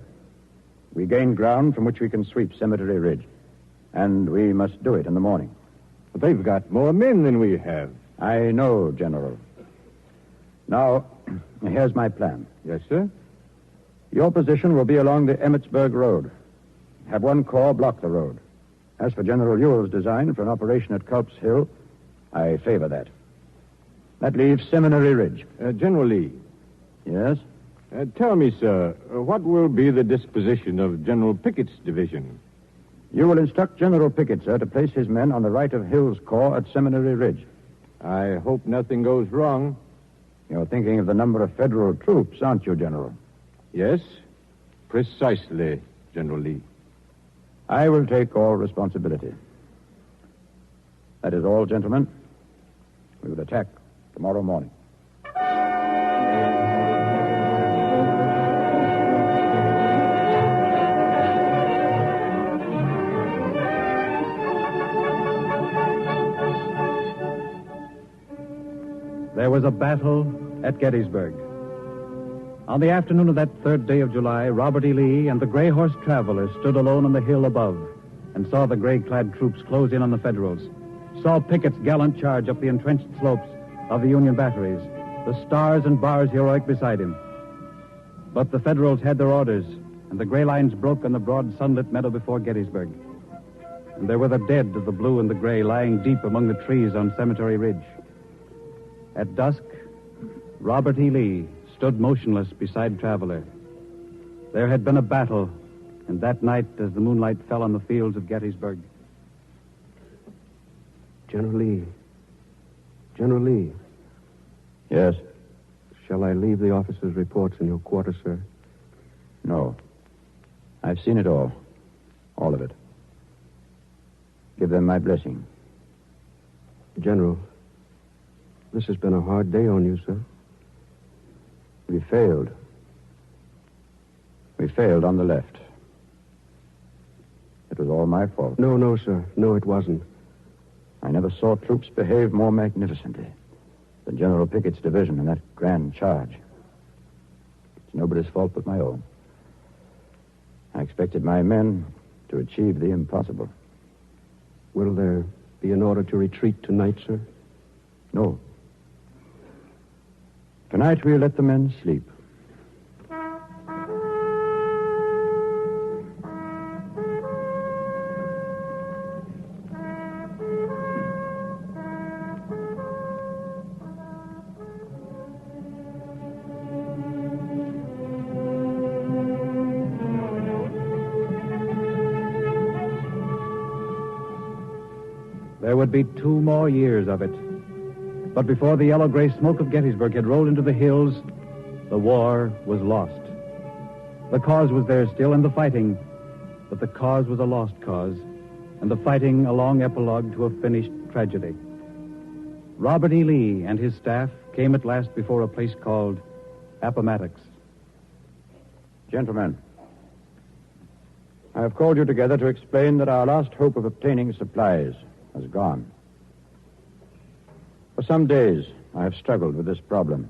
We gained ground from which we can sweep Cemetery Ridge, and we must do it in the morning. But they've got more men than we have. I know, General. Now, here's my plan. Yes, sir? Your position will be along the Emmitsburg Road. Have one corps block the road. As for General Ewell's design for an operation at Culp's Hill, I favor that. That leaves Seminary Ridge. General Lee. Yes? Tell me, sir, what will be the disposition of General Pickett's division? You will instruct General Pickett, sir, to place his men on the right of Hill's corps at Seminary Ridge. I hope nothing goes wrong. You're thinking of the number of federal troops, aren't you, General? Yes, precisely, General Lee. I will take all responsibility. That is all, gentlemen. We will attack tomorrow morning. There was a battle at Gettysburg. On the afternoon of that 3rd day of July, Robert E. Lee and the gray horse travelers stood alone on the hill above and saw the gray-clad troops close in on the Federals, saw Pickett's gallant charge up the entrenched slopes of the Union batteries, the stars and bars heroic beside him. But the Federals had their orders, and the gray lines broke on the broad sunlit meadow before Gettysburg. And there were the dead of the blue and the gray lying deep among the trees on Cemetery Ridge. At dusk, Robert E. Lee stood motionless beside Traveler. There had been a battle, and that night, as the moonlight fell on the fields of Gettysburg. General Lee. General Lee. Yes? Shall I leave the officers' reports in your quarters, sir? No. I've seen it all. All of it. Give them my blessing. General, this has been a hard day on you, sir. We failed. We failed on the left. It was all my fault. No, sir. No, it wasn't. I never saw troops behave more magnificently. the General Pickett's division in that grand charge. It's nobody's fault but my own. I expected my men to achieve the impossible. Will there be an order to retreat tonight, sir? No. Tonight we'll let the men sleep. There would be 2 more years of it. But before the yellow-gray smoke of Gettysburg had rolled into the hills, the war was lost. The cause was there still, and the fighting, but the cause was a lost cause, and the fighting a long epilogue to a finished tragedy. Robert E. Lee and his staff came at last before a place called Appomattox. Gentlemen, I have called you together to explain that our last hope of obtaining supplies has gone. For some days, I have struggled with this problem.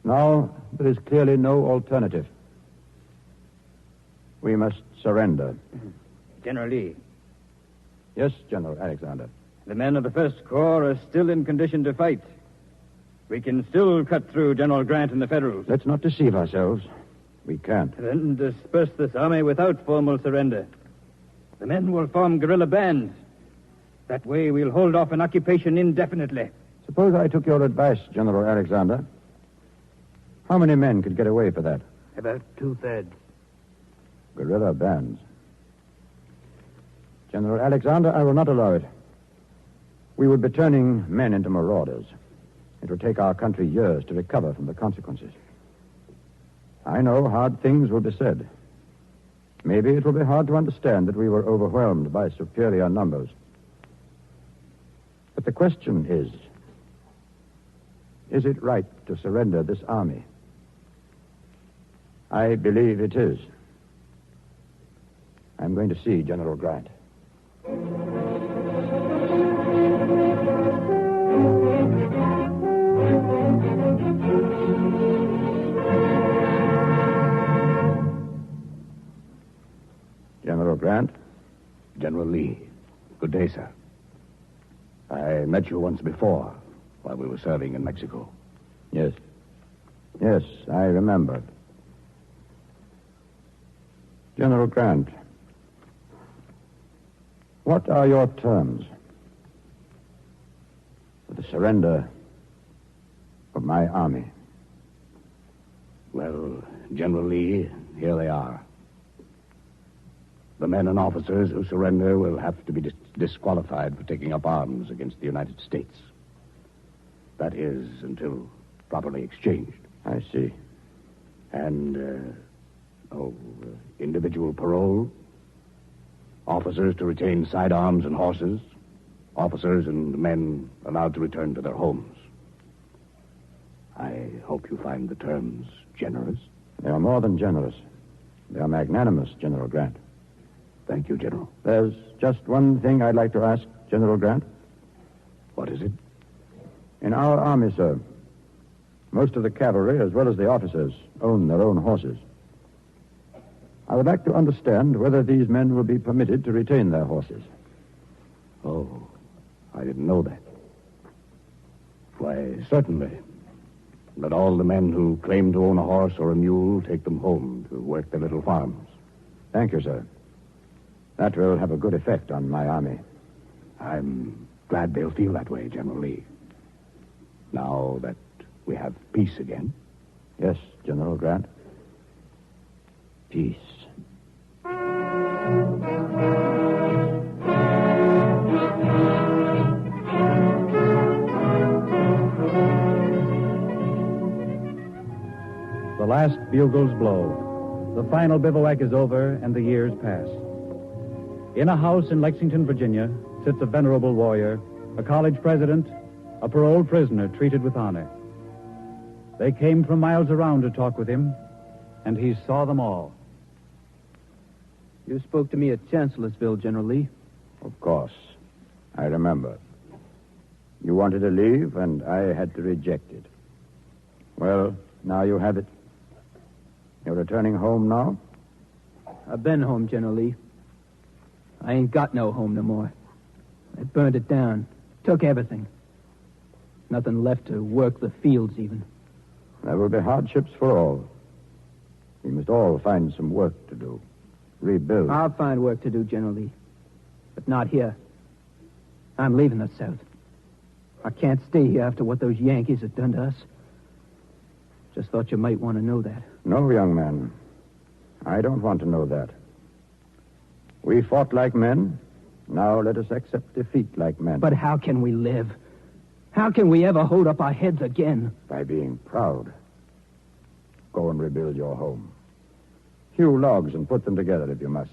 Now, there is clearly no alternative. We must surrender. General Lee. Yes, General Alexander. The men of the First Corps are still in condition to fight. We can still cut through General Grant and the Federals. Let's not deceive ourselves. We can't. Then disperse this army without formal surrender. The men will form guerrilla bands. That way we'll hold off an occupation indefinitely. Suppose I took your advice, General Alexander. How many men could get away for that? About 2/3. Guerrilla bands. General Alexander, I will not allow it. We would be turning men into marauders. It would take our country years to recover from the consequences. I know hard things will be said. Maybe it will be hard to understand that we were overwhelmed by superior numbers. But the question is it right to surrender this army? I believe it is. I'm going to see General Grant. General Grant? General Lee. Good day, sir. I met you once before while we were serving in Mexico. Yes. Yes, I remember. General Grant, what are your terms for the surrender of my army? Well, General Lee, here they are. The men and officers who surrender will have to be disqualified for taking up arms against the United States. That is, until properly exchanged. I see. And, individual parole, officers to retain sidearms and horses, officers and men allowed to return to their homes. I hope you find the terms generous. They are more than generous. They are magnanimous, General Grant. Thank you, General. There's just one thing I'd like to ask, General Grant. What is it? In our army, sir, most of the cavalry, as well as the officers, own their own horses. I would like to understand whether these men will be permitted to retain their horses. Oh, I didn't know that. Why, certainly. Let all the men who claim to own a horse or a mule take them home to work their little farms. Thank you, sir. That will have a good effect on my army. I'm glad they'll feel that way, General Lee. Now that we have peace again. Yes, General Grant. Peace. The last bugles blow. The final bivouac is over, and the years pass. In a house in Lexington, Virginia, sits a venerable warrior, a college president, a paroled prisoner treated with honor. They came from miles around to talk with him, and he saw them all. You spoke to me at Chancellorsville, General Lee. Of course. I remember. You wanted to leave, and I had to reject it. Well, now you have it. You're returning home now? I've been home, General Lee. I ain't got no home no more. They burned it down. Took everything. Nothing left to work the fields, even. There will be hardships for all. We must all find some work to do. Rebuild. I'll find work to do, General Lee. But not here. I'm leaving the South. I can't stay here after what those Yankees have done to us. Just thought you might want to know that. No, young man. I don't want to know that. We fought like men. Now let us accept defeat like men. But how can we live? How can we ever hold up our heads again? By being proud. Go and rebuild your home. Hew logs and put them together if you must.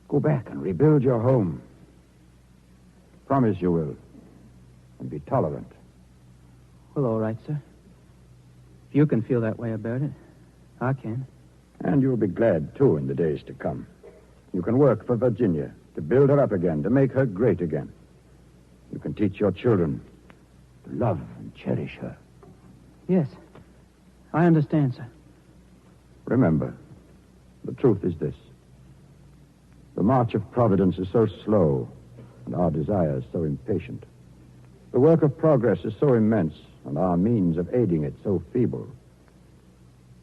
Go back and rebuild your home. Promise you will. And be tolerant. Well, all right, sir. If you can feel that way about it, I can. And you'll be glad, too, in the days to come. You can work for Virginia, to build her up again, to make her great again. You can teach your children to love and cherish her. Yes. I understand, sir. Remember, the truth is this. The march of Providence is so slow, and our desires so impatient. The work of progress is so immense, and our means of aiding it so feeble.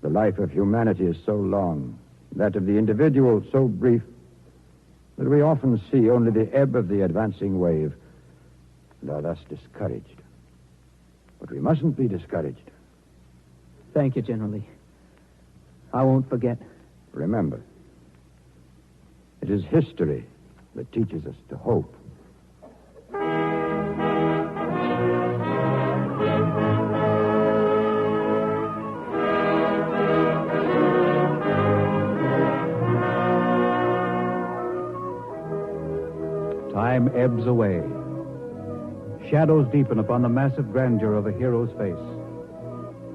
The life of humanity is so long, that of the individual so brief, that we often see only the ebb of the advancing wave and are thus discouraged. But we mustn't be discouraged. Thank you, General Lee. I won't forget. Remember, it is history that teaches us to hope. Time ebbs away. Shadows deepen upon the massive grandeur of a hero's face.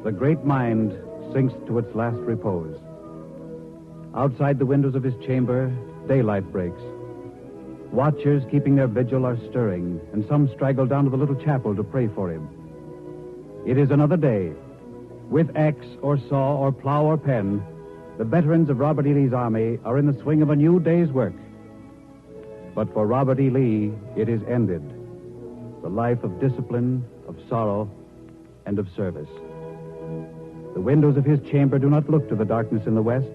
The great mind sinks to its last repose. Outside the windows of his chamber, daylight breaks. Watchers keeping their vigil are stirring, and some straggle down to the little chapel to pray for him. It is another day. With axe or saw or plow or pen, the veterans of Robert E. Lee's army are in the swing of a new day's work. But for Robert E. Lee, it is ended. The life of discipline, of sorrow, and of service. The windows of his chamber do not look to the darkness in the west,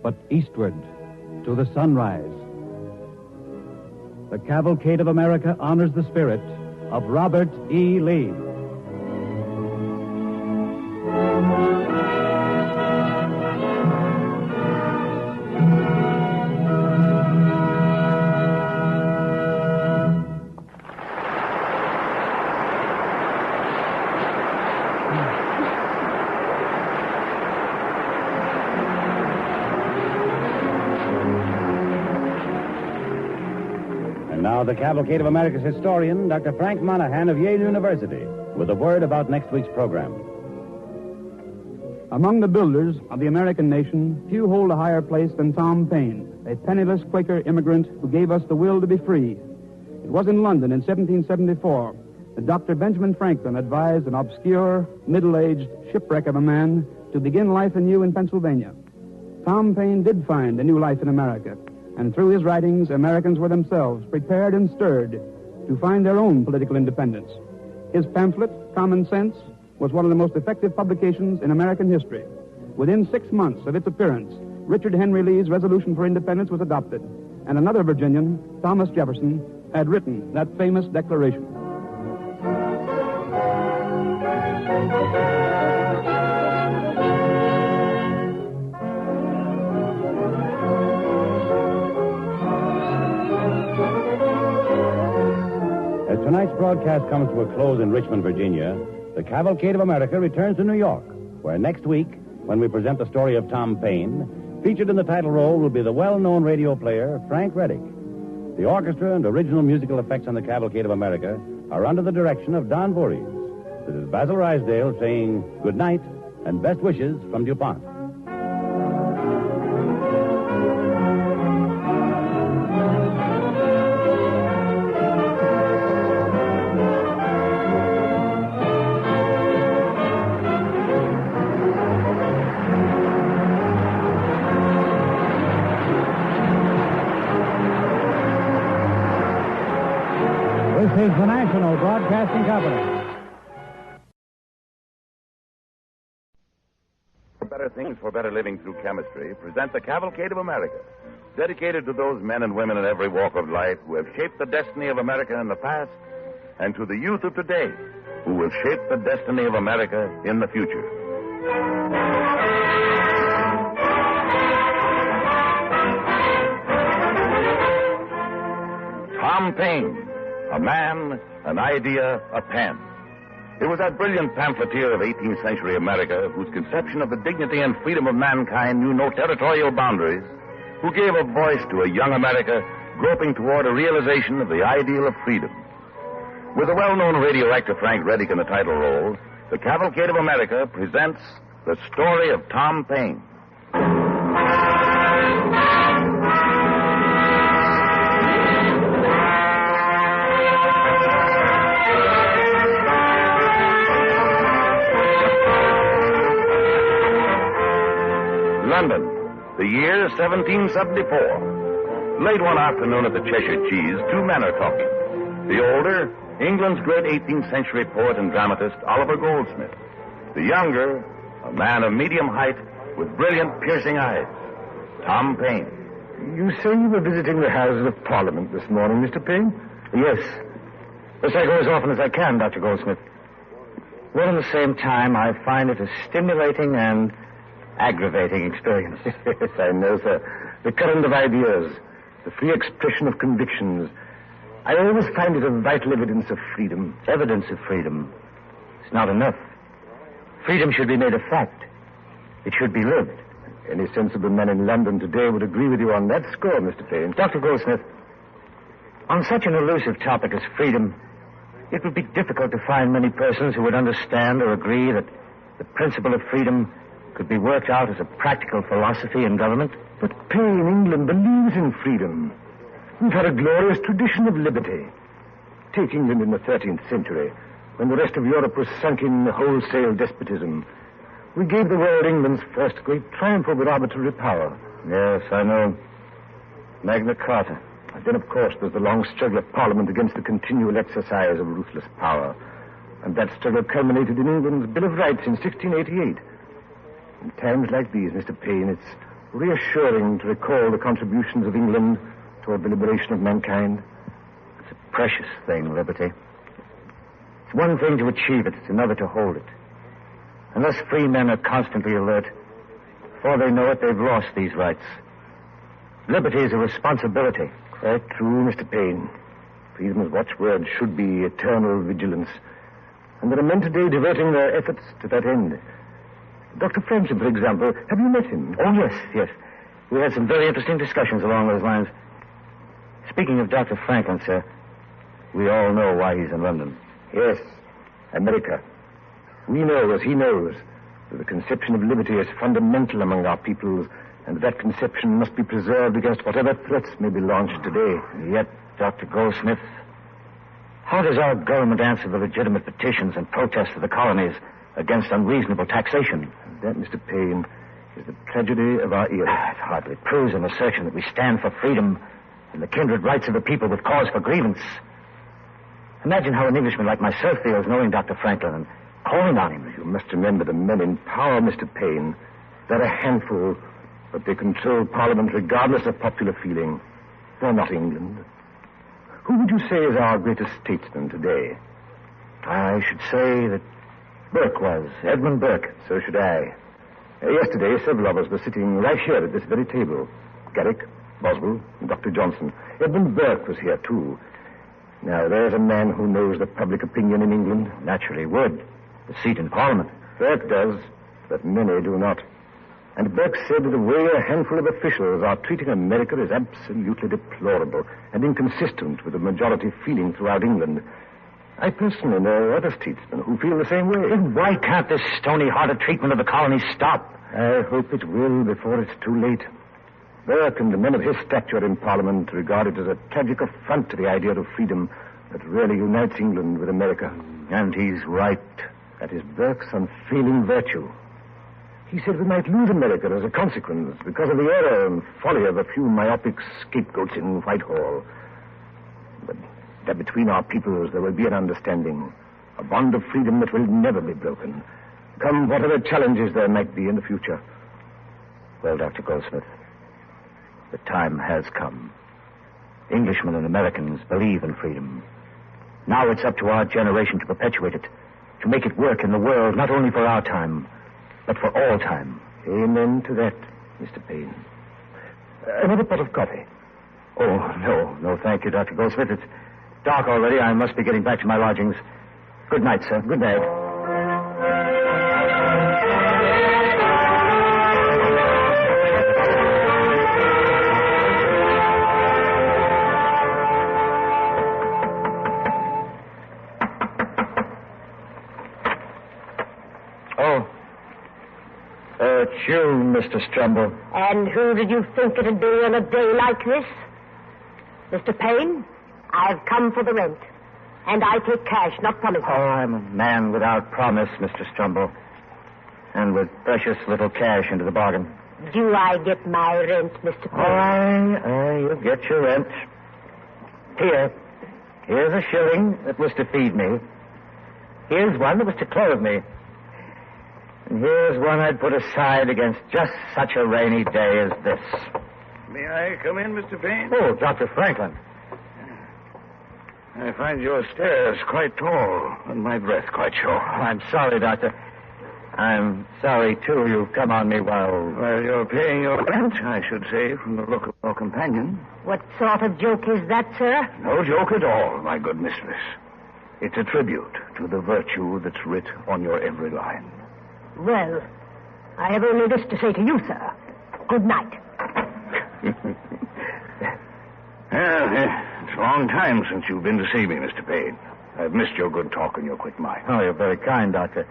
but eastward to the sunrise. The Cavalcade of America honors the spirit of Robert E. Lee. Now, the Cavalcade of America's historian, Dr. Frank Monahan of Yale University, with a word about next week's program. Among the builders of the American nation, few hold a higher place than Tom Paine, a penniless Quaker immigrant who gave us the will to be free. It was in London in 1774 that Dr. Benjamin Franklin advised an obscure, middle-aged shipwreck of a man to begin life anew in Pennsylvania. Tom Paine did find a new life in America, and through his writings, Americans were themselves prepared and stirred to find their own political independence. His pamphlet, Common Sense, was one of the most effective publications in American history. Within 6 months of its appearance, Richard Henry Lee's resolution for independence was adopted, and another Virginian, Thomas Jefferson, had written that famous declaration. As tonight's broadcast comes to a close in Richmond, Virginia, the Cavalcade of America returns to New York, where next week, when we present the story of Tom Paine, featured in the title role will be the well-known radio player Frank Reddick. The orchestra and original musical effects on the Cavalcade of America are under the direction of Don Voorhees. This is Basil Rysdale saying good night and best wishes from DuPont. is the National Broadcasting Company. Better Things for Better Living Through Chemistry present the Cavalcade of America, dedicated to those men and women in every walk of life who have shaped the destiny of America in the past, and to the youth of today who will shape the destiny of America in the future. Tom Paine, a man, an idea, a pen. It was that brilliant pamphleteer of 18th century America, whose conception of the dignity and freedom of mankind knew no territorial boundaries, who gave a voice to a young America groping toward a realization of the ideal of freedom. With the well-known radio actor Frank Reddick in the title role, the Cavalcade of America presents the story of Tom Paine. London, the year 1774. Late one afternoon at the Cheshire Cheese, two men are talking. The older, England's great 18th century poet and dramatist, Oliver Goldsmith. The younger, a man of medium height with brilliant, piercing eyes, Tom Paine. You say you were visiting the Houses of Parliament this morning, Mr. Paine? Yes. Yes, I go as often as I can, Dr. Goldsmith. Well, at the same time, I find it a stimulating and aggravating experience. Yes, I know, sir. The current of ideas, the free expression of convictions. I always find it a vital evidence of freedom. Evidence of freedom. It's not enough. Freedom should be made a fact. It should be lived. Any sensible man in London today would agree with you on that score, Mr. Paine. Dr. Goldsmith, on such an elusive topic as freedom, it would be difficult to find many persons who would understand or agree that the principle of freedom could be worked out as a practical philosophy in government. But Paine, England believes in freedom. We've had a glorious tradition of liberty. Take England in the 13th century, when the rest of Europe was sunk in wholesale despotism. We gave the world England's first great triumph over arbitrary power. Yes, I know. Magna Carta. And then, of course, there's the long struggle of Parliament against the continual exercise of ruthless power. And that struggle culminated in England's Bill of Rights in 1688. In times like these, Mr. Paine, it's reassuring to recall the contributions of England toward the liberation of mankind. It's a precious thing, liberty. It's one thing to achieve it, it's another to hold it. Unless free men are constantly alert, before they know it, they've lost these rights. Liberty is a responsibility. Quite true, Mr. Paine. Freedom's watchword should be eternal vigilance. And there are men today devoting their efforts to that end. Dr. Franklin, for example, have you met him? Oh, yes. We had some very interesting discussions along those lines. Speaking of Dr. Franklin, sir, we all know why he's in London. Yes, America. We know, as he knows, that the conception of liberty is fundamental among our peoples, and that conception must be preserved against whatever threats may be launched today. And yet, Dr. Goldsmith, how does our government answer the legitimate petitions and protests of the colonies against unreasonable taxation? That, Mr. Paine, is the tragedy of our era. It hardly proves an assertion that we stand for freedom and the kindred rights of the people with cause for grievance. Imagine how an Englishman like myself feels knowing Dr. Franklin and calling on him. You must remember the men in power, Mr. Paine. They're a handful, but they control Parliament regardless of popular feeling. They're not England. Who would you say is our greatest statesman today? I should say that Burke was. Edmund Burke. So should I. Yesterday, several of us were sitting right here at this very table. Garrick, Boswell, and Dr. Johnson. Edmund Burke was here, too. Now, there's a man who knows the public opinion in England. Naturally would. The seat in Parliament. Burke does, but many do not. And Burke said that the way a handful of officials are treating America is absolutely deplorable and inconsistent with the majority feeling throughout England. I personally know other statesmen who feel the same way. And why can't this stony-hearted treatment of the colonies stop? I hope it will before it's too late. Burke and the men of his stature in Parliament regard it as a tragic affront to the idea of freedom that really unites England with America. And he's right. That is Burke's unfailing virtue. He said we might lose America as a consequence because of the error and folly of a few myopic scapegoats in Whitehall. But that between our peoples there will be an understanding, a bond of freedom that will never be broken, come whatever challenges there might be in the future. Well, Dr. Goldsmith, the time has come. Englishmen and Americans believe in freedom. Now it's up to our generation to perpetuate it, to make it work in the world, not only for our time, but for all time. Amen to that, Mr. Paine. Another pot of coffee? Oh, no, thank you, Dr. Goldsmith. It's dark already. I must be getting back to my lodgings. Good night, sir. Good night. It's you, Mr. Strumble. And who did you think it'd be on a day like this? Mr. Paine, I've come for the rent. And I take cash, not promises. Oh, I'm a man without promise, Mr. Strumble. And with precious little cash into the bargain. Do I get my rent, Mr. Paine? Aye, you get your rent. Here's a shilling that was to feed me. Here's one that was to clothe me. And here's one I'd put aside against just such a rainy day as this. May I come in, Mr. Paine? Oh, Dr. Franklin. I find your stairs quite tall and my breath quite short. I'm sorry, Doctor. I'm sorry, too, you've come on me while you're paying your rent, I should say, from the look of your companion. What sort of joke is that, sir? No joke at all, my good mistress. It's a tribute to the virtue that's writ on your every line. Well, I have only this to say to you, sir. Good night. It's a long time since you've been to see me, Mr. Paine. I've missed your good talk and your quick mind. Oh, you're very kind, Doctor.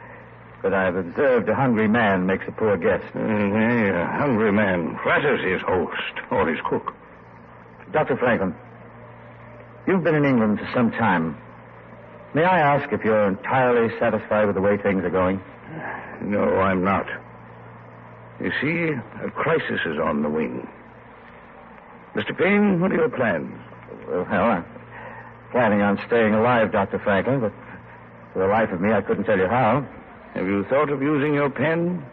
But I've observed a hungry man makes a poor guest. A hungry man flatters his host or his cook. Dr. Franklin, you've been in England for some time. May I ask if you're entirely satisfied with the way things are going? No, I'm not. You see, a crisis is on the wing. Mr. Paine, what are your plans? Well, I'm planning on staying alive, Dr. Franklin, but for the life of me, I couldn't tell you how. Have you thought of using your pen?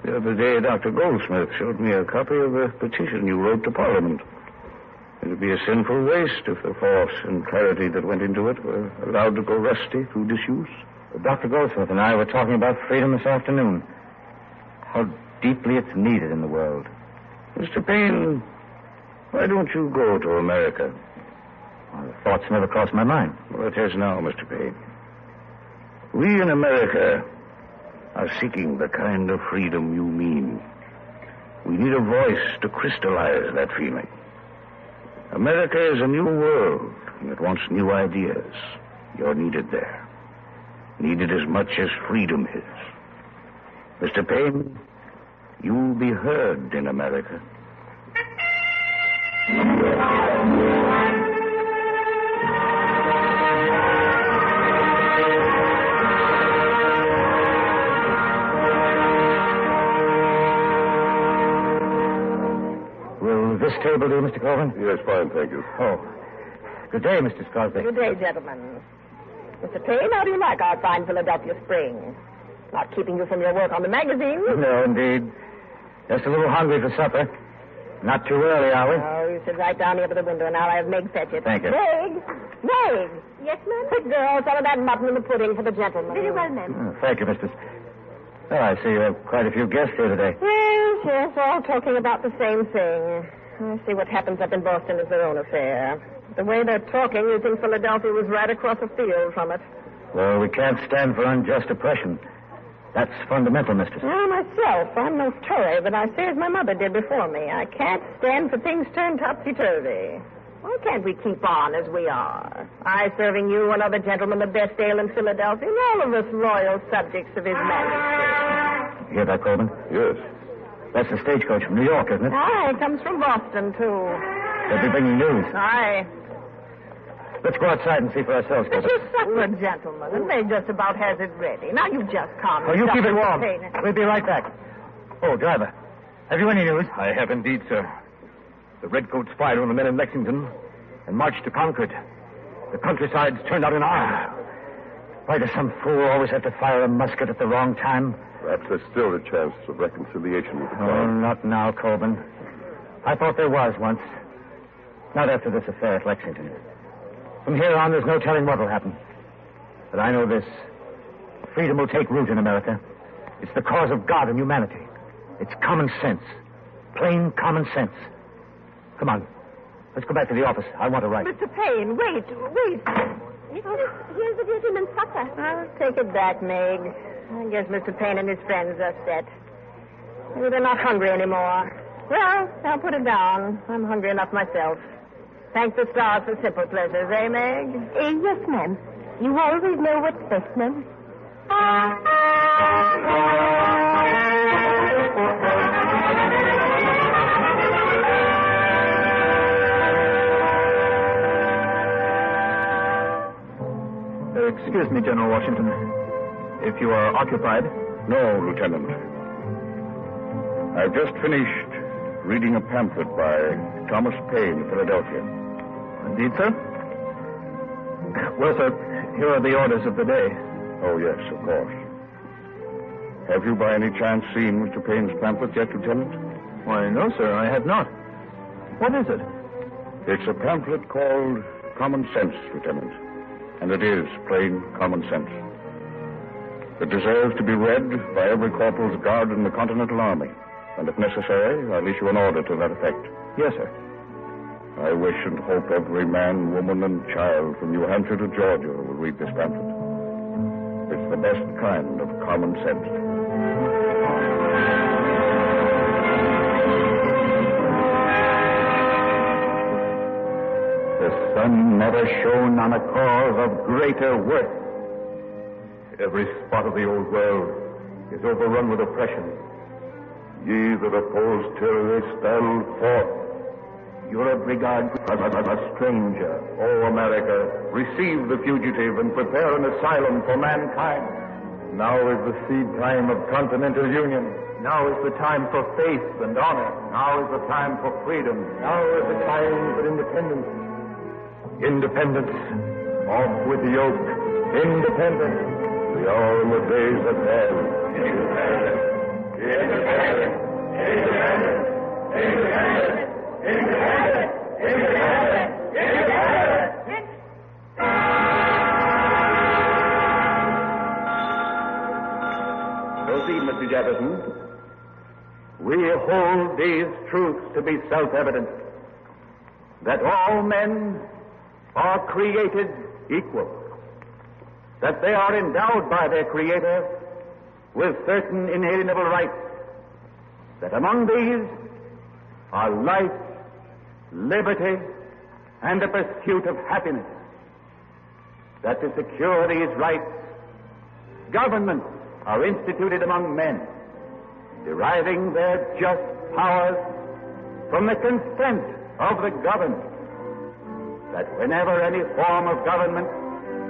The other day, Dr. Goldsmith showed me a copy of a petition you wrote to Parliament. It would be a sinful waste if the force and clarity that went into it were allowed to go rusty through disuse. Dr. Goldsmith and I were talking about freedom this afternoon. How deeply it's needed in the world. Mr. Paine, why don't you go to America? Well, the thought's never crossed my mind. Well, it has now, Mr. Paine. We in America are seeking the kind of freedom you mean. We need a voice to crystallize that feeling. America is a new world, and it wants new ideas. You're needed there. Needed as much as freedom is. Mr. Paine, you'll be heard in America. Will this table do, Mr. Colvin? Yes, fine, thank you. Oh. Good day, Mr. Crosby. Good day, gentlemen. Mr. Paine, how do you like our fine Philadelphia spring? Not keeping you from your work on the magazine? No, indeed. Just a little hungry for supper. Not too early, are we? Oh, you sit right down here by the window, and I'll have Meg fetch it. Thank you. Meg! Yes, ma'am? Quick, girl, some of that mutton and the pudding for the gentleman. Very well, ma'am. Oh, thank you, Mistress. Well, I see you have quite a few guests here today. Yes, all talking about the same thing. I see what happens up in Boston is their own affair. The way they're talking, you'd think Philadelphia was right across the field from it. Well, we can't stand for unjust oppression. That's fundamental, Mistress. Well, myself, I'm no Tory, but I say as my mother did before me. I can't stand for things turned topsy-turvy. Why can't we keep on as we are? I serving you, another gentleman, the best ale in Philadelphia, and all of us loyal subjects of His Majesty. You hear that, Coleman? Yes. That's the stagecoach from New York, isn't it? Aye, it comes from Boston, too. They'll be bringing news. Aye. Let's go outside and see for ourselves, It's Coleman. your supper, gentlemen, and they just about has it ready. Now you just come. Oh, you Stop keep it warm. entertaining. We'll be right back. Oh, driver, have you any news? I have indeed, sir. The Redcoats fired on the men in Lexington and marched to Concord. The countryside's turned out an arm. Why does some fool always have to fire a musket at the wrong time? Perhaps there's still a chance of reconciliation with the Oh, crowd. not now, Colburn. I thought there was once. Not after this affair at Lexington. From here on, there's no telling what will happen. But I know this. Freedom will take root in America. It's the cause of God and humanity. It's common sense. Plain common sense. Come on. Let's go back to the office. I want to write. Mr. Paine, wait. Here's the gentleman, Sutter. I'll take it back, Meg. I guess Mr. Paine and his friends are set. Maybe they're not hungry anymore. Well, I'll put it down. I'm hungry enough myself. Thank the stars for simple pleasures, eh, Meg? Yes, ma'am. You always know what's best, ma'am. Excuse me, General Washington. If you are occupied. No, Lieutenant. I've just finished reading a pamphlet by Thomas Paine of Philadelphia. Indeed, sir? Well, sir, here are the orders of the day. Oh, yes, of course. Have you by any chance seen Mr. Paine's pamphlet yet, Lieutenant? Why, no, sir, I have not. What is it? It's a pamphlet called Common Sense, Lieutenant. And it is plain common sense. It deserves to be read by every corporal's guard in the Continental Army. And if necessary, I'll issue an order to that effect. Yes, sir. I wish and hope every man, woman, and child from New Hampshire to Georgia will read this pamphlet. It's the best kind of common sense. The sun never shone on a cause of greater worth. Every spot of the old world is overrun with oppression. Ye that oppose tyranny, stand forth. Europe regards as a stranger. O America, receive the fugitive and prepare an asylum for mankind. Now is the seed time of continental union. Now is the time for faith and honor. Now is the time for freedom. Now is the time for independence. Independence. Off with the yoke. Independence. The hour and the days that have. Independence. Independence. Independence. Independence. Independence. Independence. Independence. Proceed, Mr. Jefferson. We hold these truths to be self-evident, that all men are created equal, that they are endowed by their Creator with certain inalienable rights, that among these are life, liberty, and the pursuit of happiness, that to secure these rights, governments are instituted among men, deriving their just powers from the consent of the governed, that whenever any form of government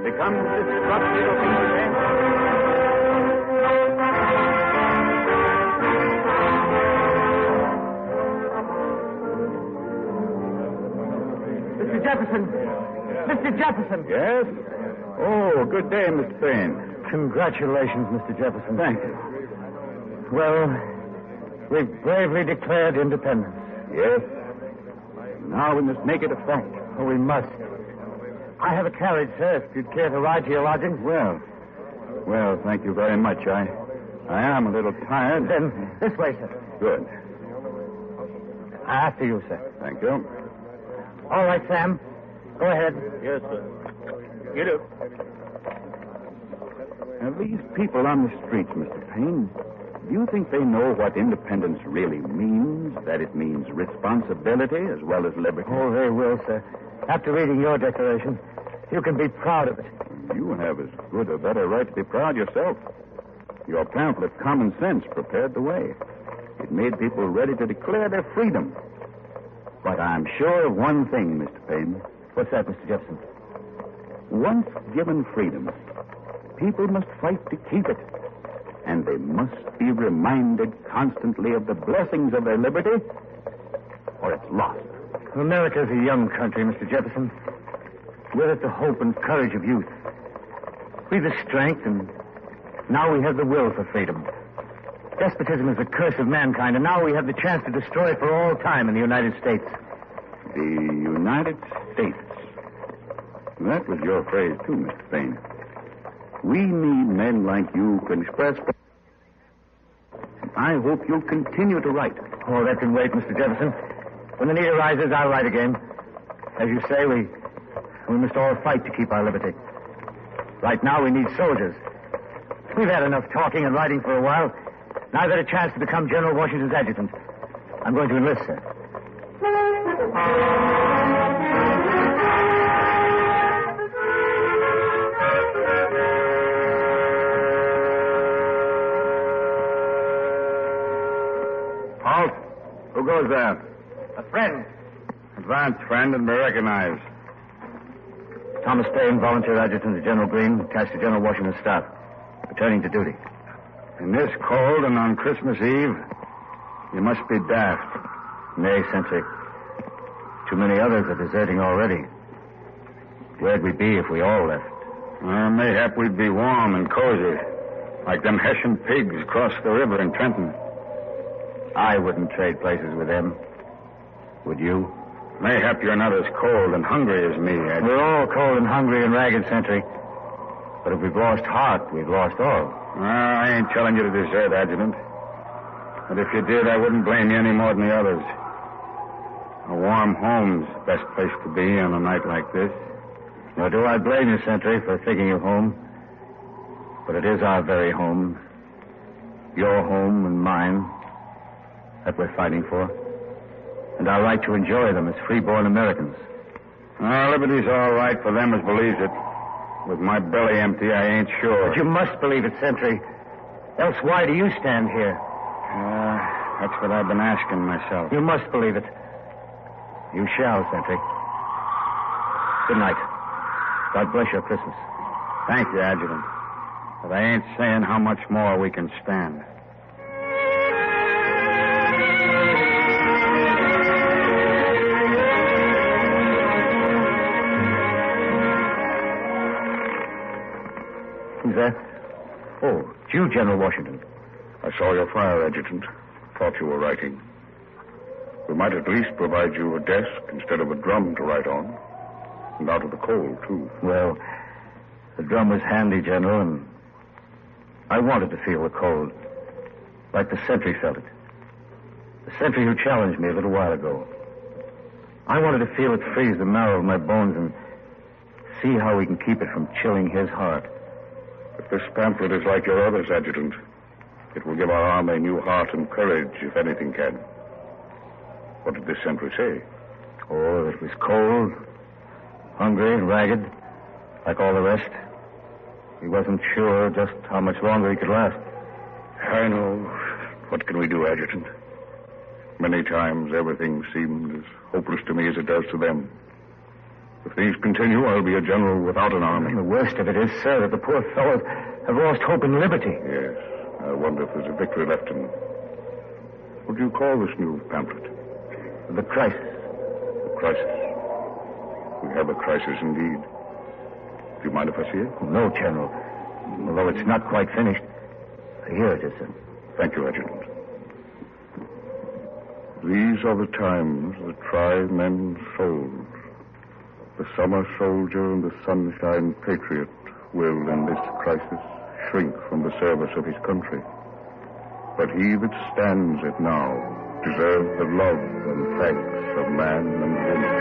becomes destructive of independence, Mr. Jefferson! Mr. Jefferson! Yes? Oh, good day, Mr. Paine. Congratulations, Mr. Jefferson. Thank you. Well, we've bravely declared independence. Yes? Now we must make it a fact. Oh, we must. I have a carriage, sir, if you'd care to ride to your lodgings. Well, thank you very much. I am a little tired. Then this way, sir. Good. After you, sir. Thank you. All right, Sam. Go ahead. Yes, sir. Get up. Now, these people on the streets, Mr. Paine, do you think they know what independence really means? That it means responsibility as well as liberty? Oh, they will, sir. After reading your declaration, you can be proud of it. You have as good or better right to be proud yourself. Your pamphlet, Common Sense, prepared the way. It made people ready to declare their freedom. But I'm sure of one thing, Mr. Paine. What's that, Mr. Jefferson? Once given freedom, people must fight to keep it. And they must be reminded constantly of the blessings of their liberty, or it's lost. America's a young country, Mr. Jefferson. With it, the hope and courage of youth. We've the strength, and now we have the will for freedom. Despotism is the curse of mankind, and now we have the chance to destroy it for all time in the United States. The United States. That was your phrase, too, Mr. Paine. We need men like you who can express... I hope you'll continue to write. Oh, that can wait, Mr. Jefferson. When the need arises, I'll write again. As you say, we must all fight to keep our liberty. Right now, we need soldiers. We've had enough talking and writing for a while. Now I've had a chance to become General Washington's adjutant. I'm going to enlist, sir. Halt. Who goes there? A friend. Advance, friend, and be recognized. Thomas Paine, volunteer adjutant to General Greene, attached to General Washington's staff. Returning to duty. In this cold and on Christmas Eve, you must be daft. Nay, Sentry. Too many others are deserting already. Where'd we be if we all left? Mayhap we'd be warm and cozy, like them Hessian pigs across the river in Trenton. I wouldn't trade places with them. Would you? Mayhap you're not as cold and hungry as me, Ed. We're all cold and hungry and ragged, Sentry. But if we've lost heart, we've lost all. I ain't telling you to desert, Adjutant. But if you did, I wouldn't blame you any more than the others. A warm home's the best place to be on a night like this. Nor do I blame you, Sentry, for thinking of home. But it is our very home. Your home and mine that we're fighting for. And our right to enjoy them as free-born Americans. Liberty's all right for them as believes it. With my belly empty, I ain't sure. But you must believe it, Sentry. Else why do you stand here? That's what I've been asking myself. You must believe it. You shall, Sentry. Good night. God bless your Christmas. Thank you, Adjutant. But I ain't saying how much more we can stand. Who's that? Oh, it's you, General Washington. I saw your fire, Adjutant. Thought you were writing. We might at least provide you a desk instead of a drum to write on. And out of the cold, too. Well, the drum was handy, General, and I wanted to feel the cold. Like the sentry felt it. The sentry who challenged me a little while ago. I wanted to feel it freeze the marrow of my bones and see how we can keep it from chilling his heart. If this pamphlet is like your others, Adjutant, it will give our army new heart and courage, if anything can. What did this sentry say? Oh, it was cold, hungry, ragged, like all the rest. He wasn't sure just how much longer he could last. I know. What can we do, Adjutant? Many times everything seemed as hopeless to me as it does to them. If things continue, I'll be a general without an army. And the worst of it is, sir, that the poor fellows have lost hope in liberty. Yes. I wonder if there's a victory left in them. What do you call this new pamphlet? The crisis. The crisis. We have a crisis indeed. Do you mind if I see it? No, General. Although it's not quite finished. Here it is, sir. Thank you, Adjutant. These are the times that try men's souls. The summer soldier and the sunshine patriot will, in this crisis, shrink from the service of his country. But he that stands it now deserves the love and thanks of man and woman.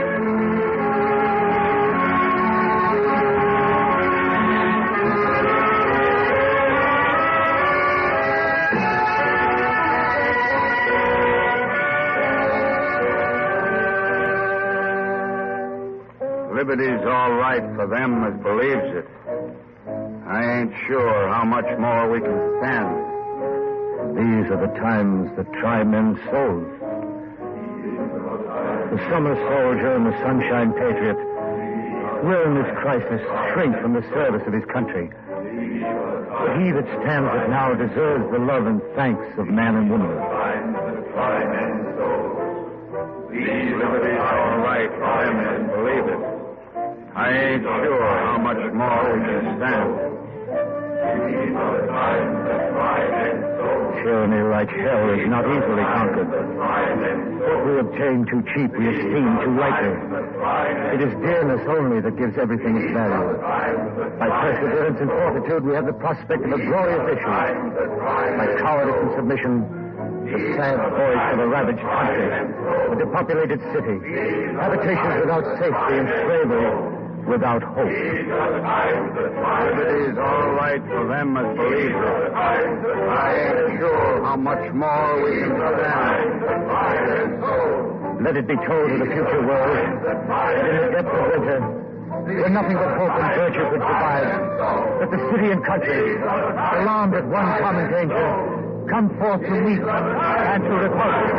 Liberty's all right for them that believes it. I ain't sure how much more we can stand. These are the times that try men's souls. The summer soldier and the sunshine patriot will, in this crisis, shrink from the service of his country. But he that stands it now deserves the love and thanks of man and woman. These liberties are all right for them that believe it. I ain't sure how much more we can stand. Tyranny like hell is not easily conquered. What we obtain too cheap, we esteem too lightly. It is dearness only that gives everything its value. By perseverance and fortitude, we have the prospect of a glorious issue. By cowardice and submission, the sad voice of a ravaged country, a depopulated city, habitations without safety, and slavery without hope. Liberty is all right for them as believe it. I ain't sure how much more we can stand. Let it be told to the future world that in the depth of winter, where nothing but hope and virtue could survive, that the city and country, alarmed at one common danger, come forth to meet and to repulse.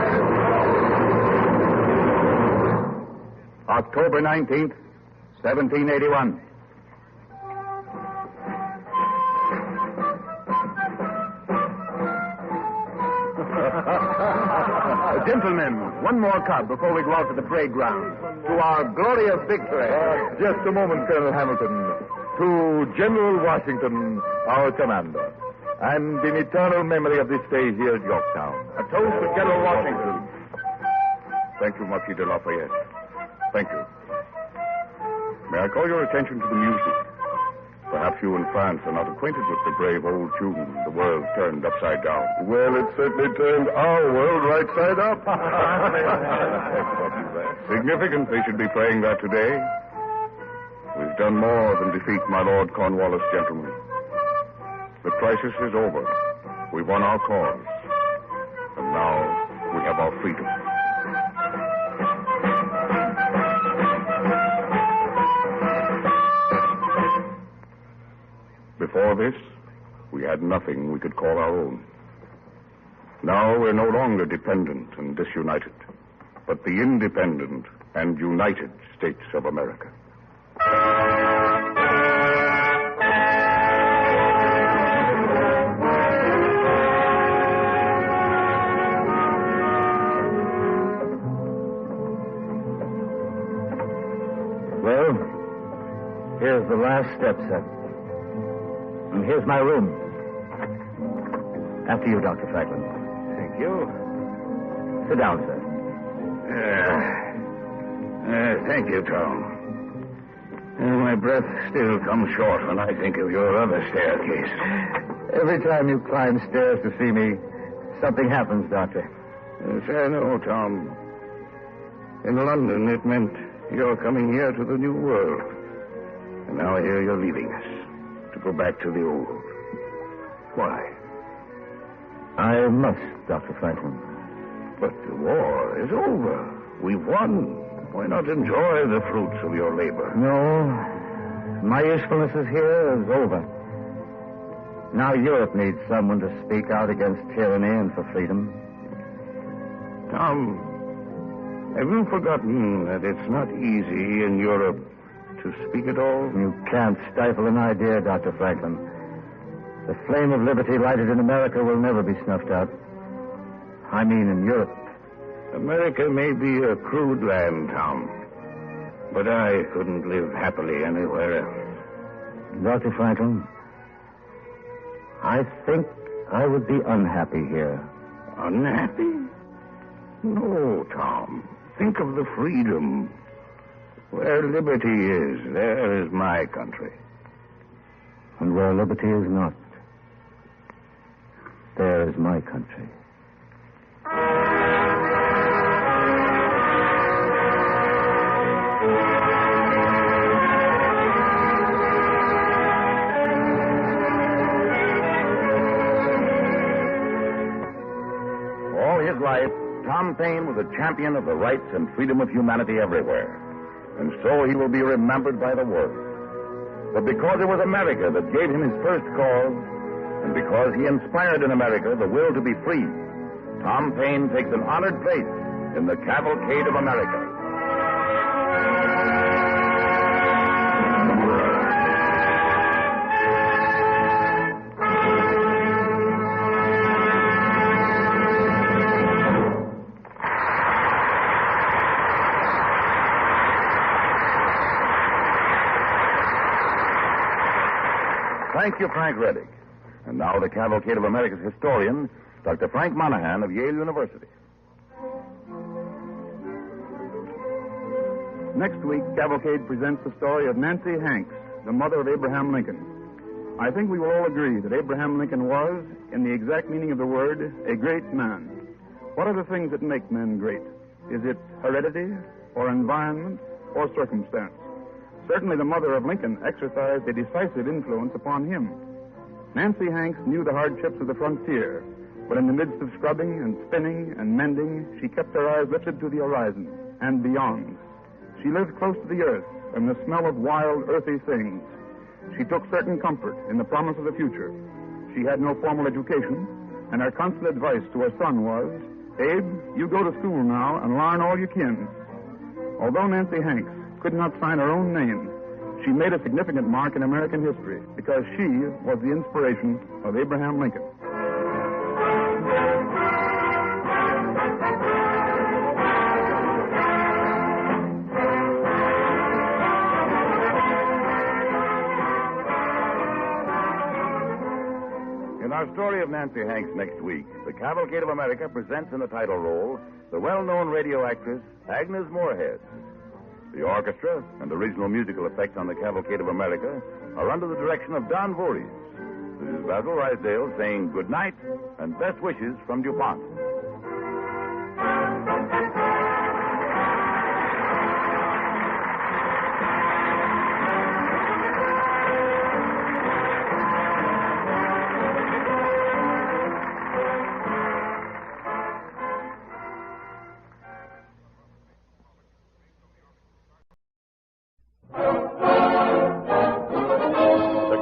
October 19th, 1781. Gentlemen, one more cup before we go out to the parade ground. To our glorious victory. Just a moment, Colonel Hamilton. To General Washington, our commander. And in eternal memory of this day here at Yorktown. A toast to General Washington. Thank you, Marquis de Lafayette. Thank you. May I call your attention to the music? Perhaps you in France are not acquainted with the brave old tune, The World Turned Upside Down. Well, it certainly turned our world right side up. Significant they should be playing that today. We've done more than defeat my Lord Cornwallis, gentlemen. The crisis is over. We won our cause. And now we have our freedom. Before this, we had nothing we could call our own. Now we're no longer dependent and disunited, but the independent and united States of America. Well, here's the last step, sir. And here's my room. After you, Dr. Franklin. Thank you. Sit down, sir. Thank you, Tom. My breath still comes short when I think of your other staircase. Every time you climb stairs to see me, something happens, Doctor. Yes, I know, Tom. In London, it meant you're coming here to the new world. And now I hear you're leaving us to go back to the old. Why? I must, Dr. Franklin. But the war is over. We won. Why not enjoy the fruits of your labor? No. My usefulness is here is over. Now Europe needs someone to speak out against tyranny and for freedom. Tom, have you forgotten that it's not easy in Europe to speak at all? You can't stifle an idea, Dr. Franklin. The flame of liberty lighted in America will never be snuffed out. I mean in Europe. America may be a crude land, Tom, but I couldn't live happily anywhere else. Dr. Franklin, I think I would be unhappy here. Unhappy? No, Tom. Think of the freedom. Where liberty is, there is my country. And where liberty is not, there is my country. All his life, Tom Paine was a champion of the rights and freedom of humanity everywhere. And so he will be remembered by the world. But because it was America that gave him his first cause, and because he inspired in America the will to be free, Tom Paine takes an honored place in the Cavalcade of America. Thank you, Frank Reddick. And now the Cavalcade of America's historian, Dr. Frank Monahan of Yale University. Next week, Cavalcade presents the story of Nancy Hanks, the mother of Abraham Lincoln. I think we will all agree that Abraham Lincoln was, in the exact meaning of the word, a great man. What are the things that make men great? Is it heredity, or environment, or circumstance? Certainly the mother of Lincoln exercised a decisive influence upon him. Nancy Hanks knew the hardships of the frontier, but in the midst of scrubbing and spinning and mending, she kept her eyes lifted to the horizon and beyond. She lived close to the earth and the smell of wild, earthy things. She took certain comfort in the promise of the future. She had no formal education, and her constant advice to her son was, "Abe, you go to school now and learn all you can." Although Nancy Hanks could not sign her own name, she made a significant mark in American history because she was the inspiration of Abraham Lincoln. In our story of Nancy Hanks next week, the Cavalcade of America presents in the title role the well-known radio actress Agnes Moorehead. The orchestra and original musical effects on the Cavalcade of America are under the direction of Don Voorhees. This is Basil Rysdale saying good night and best wishes from DuPont.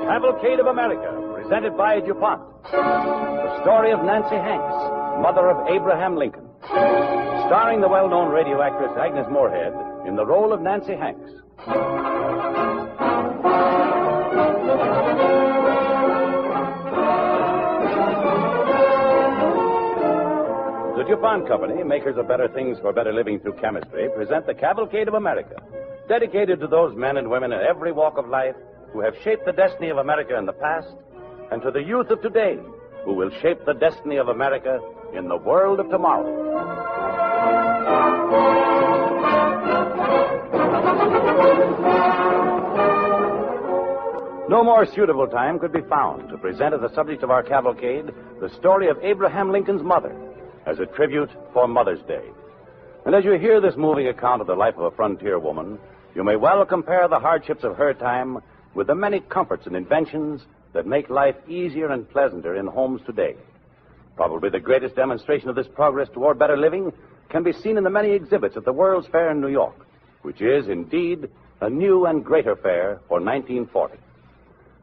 Cavalcade of America, presented by DuPont. The story of Nancy Hanks, mother of Abraham Lincoln. Starring the well-known radio actress Agnes Moorehead in the role of Nancy Hanks. The DuPont Company, makers of better things for better living through chemistry, present the Cavalcade of America, dedicated to those men and women in every walk of life who have shaped the destiny of America in the past, and to the youth of today who will shape the destiny of America in the world of tomorrow. No more suitable time could be found to present as the subject of our cavalcade the story of Abraham Lincoln's mother as a tribute for Mother's Day. And as you hear this moving account of the life of a frontier woman, you may well compare the hardships of her time with the many comforts and inventions that make life easier and pleasanter in homes today. Probably the greatest demonstration of this progress toward better living can be seen in the many exhibits at the World's Fair in New York, which is, indeed, a new and greater fair for 1940.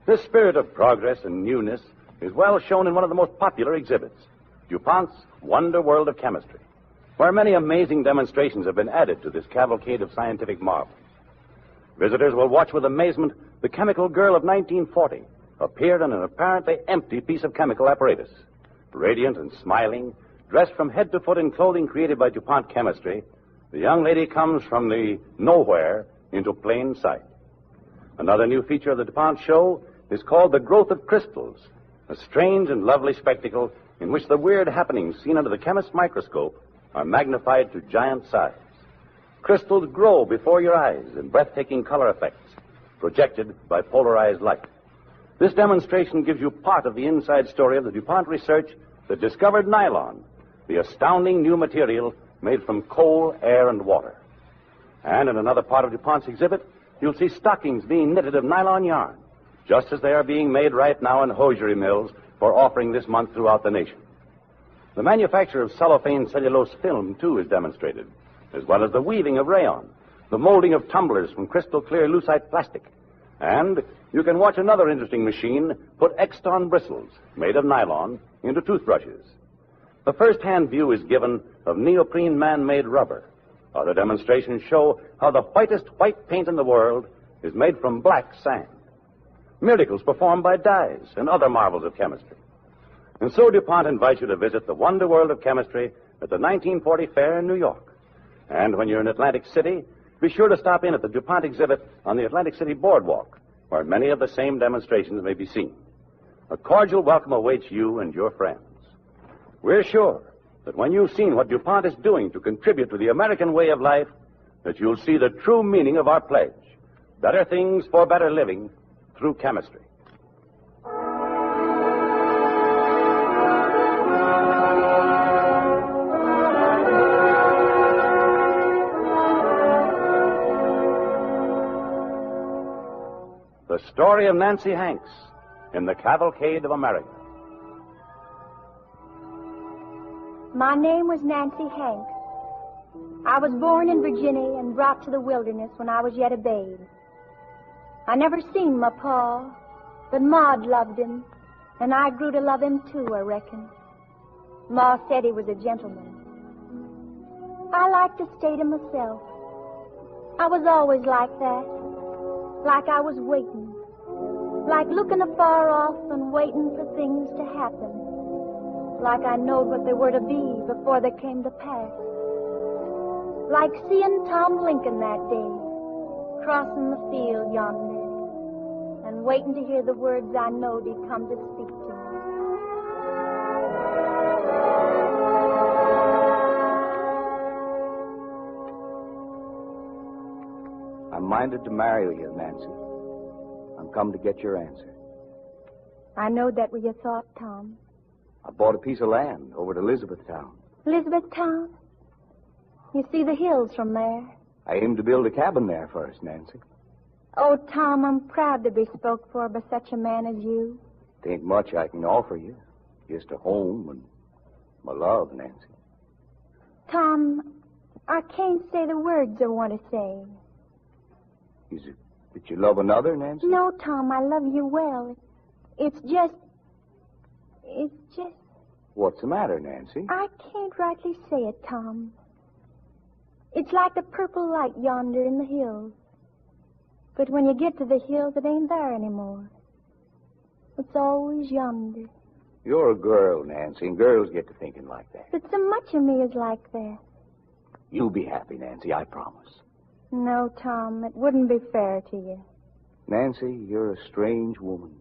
This spirit of progress and newness is well shown in one of the most popular exhibits, DuPont's Wonder World of Chemistry, where many amazing demonstrations have been added to this cavalcade of scientific marvel. Visitors will watch with amazement the chemical girl of 1940 appeared on an apparently empty piece of chemical apparatus. Radiant and smiling, dressed from head to foot in clothing created by DuPont Chemistry, the young lady comes from the nowhere into plain sight. Another new feature of the DuPont show is called the growth of crystals, a strange and lovely spectacle in which the weird happenings seen under the chemist's microscope are magnified to giant size. Crystals grow before your eyes in breathtaking color effects, projected by polarized light. This demonstration gives you part of the inside story of the DuPont research that discovered nylon, the astounding new material made from coal, air, and water. And in another part of DuPont's exhibit, you'll see stockings being knitted of nylon yarn, just as they are being made right now in hosiery mills for offering this month throughout the nation. The manufacture of cellophane cellulose film, too, is demonstrated, as well as the weaving of rayon, the molding of tumblers from crystal clear lucite plastic. And you can watch another interesting machine put Exton bristles, made of nylon, into toothbrushes. The first-hand view is given of neoprene man-made rubber. Other demonstrations show how the whitest white paint in the world is made from black sand. Miracles performed by dyes and other marvels of chemistry. And so DuPont invites you to visit the Wonder World of Chemistry at the 1940 Fair in New York. And when you're in Atlantic City, be sure to stop in at the DuPont exhibit on the Atlantic City Boardwalk, where many of the same demonstrations may be seen. A cordial welcome awaits you and your friends. We're sure that when you've seen what DuPont is doing to contribute to the American way of life, that you'll see the true meaning of our pledge. Better things for better living through chemistry. The story of Nancy Hanks in the Cavalcade of America. My name was Nancy Hanks. I was born in Virginia and brought to the wilderness when I was yet a babe. I never seen my pa, but Maud loved him, and I grew to love him too, I reckon. Ma said he was a gentleman. I like to stay to myself. I was always like that, like I was waiting, like looking afar off and waiting for things to happen, like I knowed what they were to be before they came to pass. Like seeing Tom Lincoln that day, crossing the field yonder, and waiting to hear the words I knowed he'd come to speak to me. I'm minded to marry you, Nancy. I'm come to get your answer. I know that was your thought, Tom. I bought a piece of land over at Elizabethtown. Elizabethtown? You see the hills from there. I aim to build a cabin there first, Nancy. Oh, Tom, I'm proud to be spoke for by such a man as you. It ain't much I can offer you. Just a home and my love, Nancy. Tom, I can't say the words I want to say. Is it that you love another, Nancy? No, Tom, I love you well. It's just... What's the matter, Nancy? I can't rightly say it, Tom. It's like the purple light yonder in the hills. But when you get to the hills, it ain't there anymore. It's always yonder. You're a girl, Nancy, and girls get to thinking like that. But so much of me is like that. You'll be happy, Nancy, I promise. No, Tom, it wouldn't be fair to you. Nancy, you're a strange woman.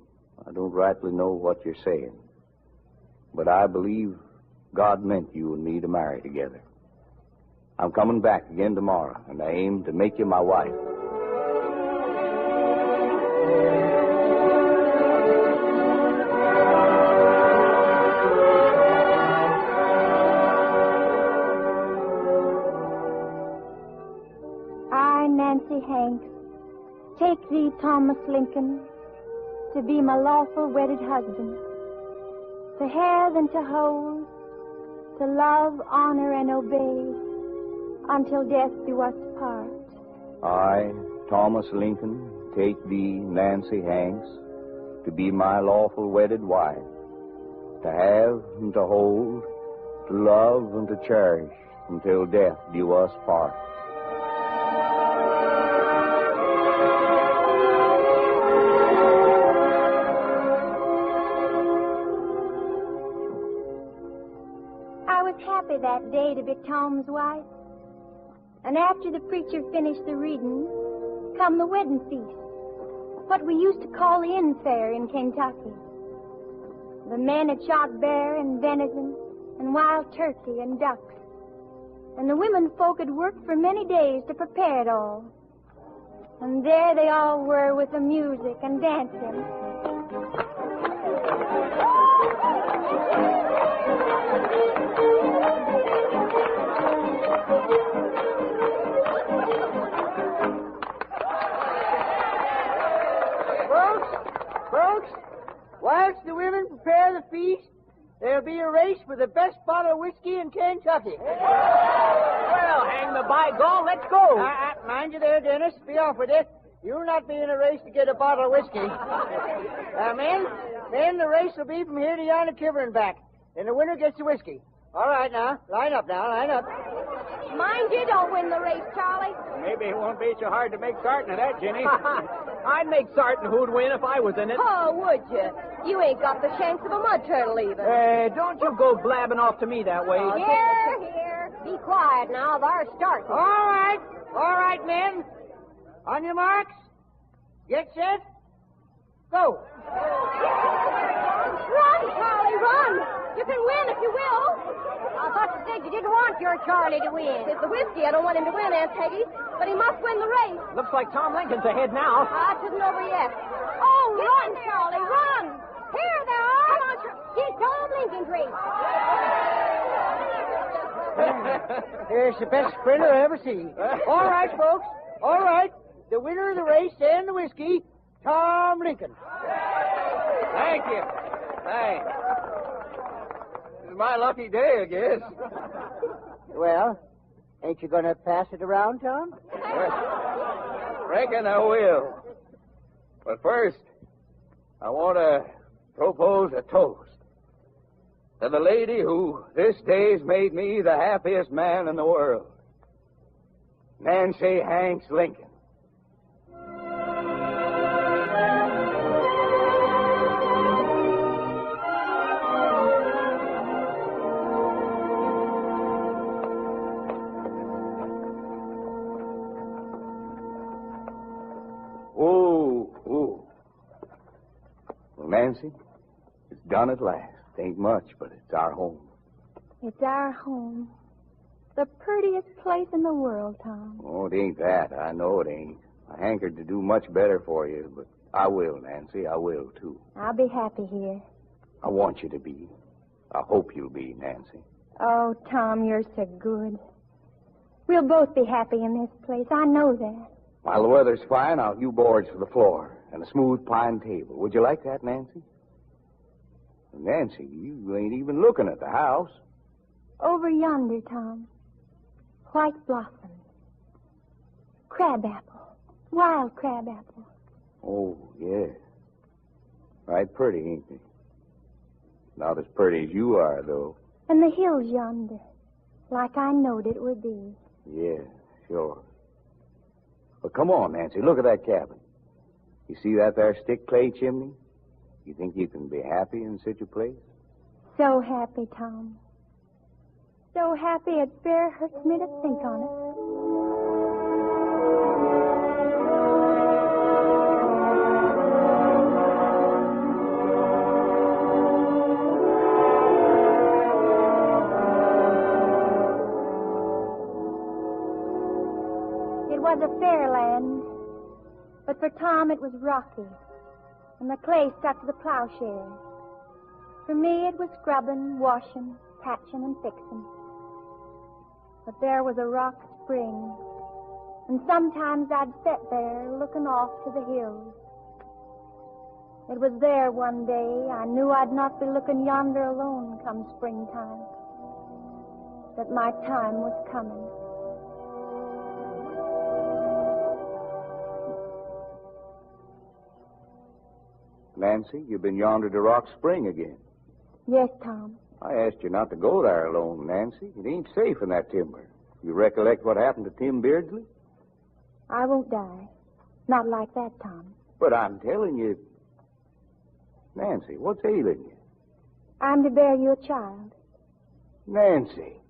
I don't rightly know what you're saying. But I believe God meant you and me to marry together. I'm coming back again tomorrow, and I aim to make you my wife. I, Nancy Hanks, take thee, Thomas Lincoln, to be my lawful wedded husband, to have and to hold, to love, honor, and obey, until death do us part. I, Thomas Lincoln, take thee, Nancy Hanks, to be my lawful wedded wife, to have and to hold, to love and to cherish, until death do us part. I was happy that day to be Tom's wife. And after the preacher finished the reading, come the wedding feast, what we used to call the inn fair in Kentucky. The men had shot bear and venison and wild turkey and ducks, and the women folk had worked for many days to prepare it all. And there they all were with the music and dancing. Whilst the women prepare the feast, there'll be a race for the best bottle of whiskey in Kentucky. Well, hang the by gall, let's go. Mind you there, Dennis. Be off with it. You'll not be in a race to get a bottle of whiskey. Men, the race will be from here to yonder Kiver and back. And the winner gets the whiskey. All right, now. Line up. Mind you don't win the race, Charlie. Maybe it won't be so hard to make sartain of that, Jenny. I'd make sartain who'd win if I was in it. Oh, would you? You ain't got the shanks of a mud turtle even. Don't you go blabbing off to me that way. Here. Be quiet now. They're starting. All right, men. On your marks. Get set. Go. Run, Charlie, run! You can win if you will. I thought you said you didn't want your Charlie to win. It's the whiskey. I don't want him to win, Aunt Peggy. But he must win the race. Looks like Tom Lincoln's ahead now. It isn't over yet. Oh, run, Charlie, run! Here they are. Come on, get Tom Lincoln's race. Here's the best sprinter I ever seen. All right, folks. All right. The winner of the race and the whiskey, Tom Lincoln. Thank you. Thanks. This is my lucky day, I guess. Well, ain't you going to pass it around, Tom? Reckon I will. But first, I want to propose a toast to the lady who this day's made me the happiest man in the world, Nancy Hanks Lincoln. Nancy, it's done at last. Ain't much, but it's our home. It's our home. The prettiest place in the world, Tom. Oh, it ain't that. I know it ain't. I hankered to do much better for you, but I will, Nancy. I will, too. I'll be happy here. I want you to be. I hope you'll be, Nancy. Oh, Tom, you're so good. We'll both be happy in this place. I know that. While the weather's fine, I'll hew boards for the floor and a smooth pine table. Would you like that, Nancy? Nancy, you ain't even looking at the house. Over yonder, Tom. White blossom. Crabapple. Wild crabapple. Oh, yeah. Right pretty, ain't they? Not as pretty as you are, though. And the hills yonder. Like I knowed it would be. Yeah, sure. Well, come on, Nancy. Look at that cabin. You see that there stick clay chimney? You think you can be happy in such a place? So happy, Tom. So happy it fair hurts me to think on it. It was a fair land, but for Tom it was rocky, and the clay stuck to the plowshare. For me it was scrubbing, washing, patching, and fixing. But there was a rock spring, and sometimes I'd sit there looking off to the hills. It was there one day I knew I'd not be looking yonder alone come springtime, that my time was coming. Nancy, you've been yonder to Rock Spring again. Yes, Tom. I asked you not to go there alone, Nancy. It ain't safe in that timber. You recollect what happened to Tim Beardsley? I won't die. Not like that, Tom. But I'm telling you... Nancy, what's ailing you? I'm to bear you a child. Nancy.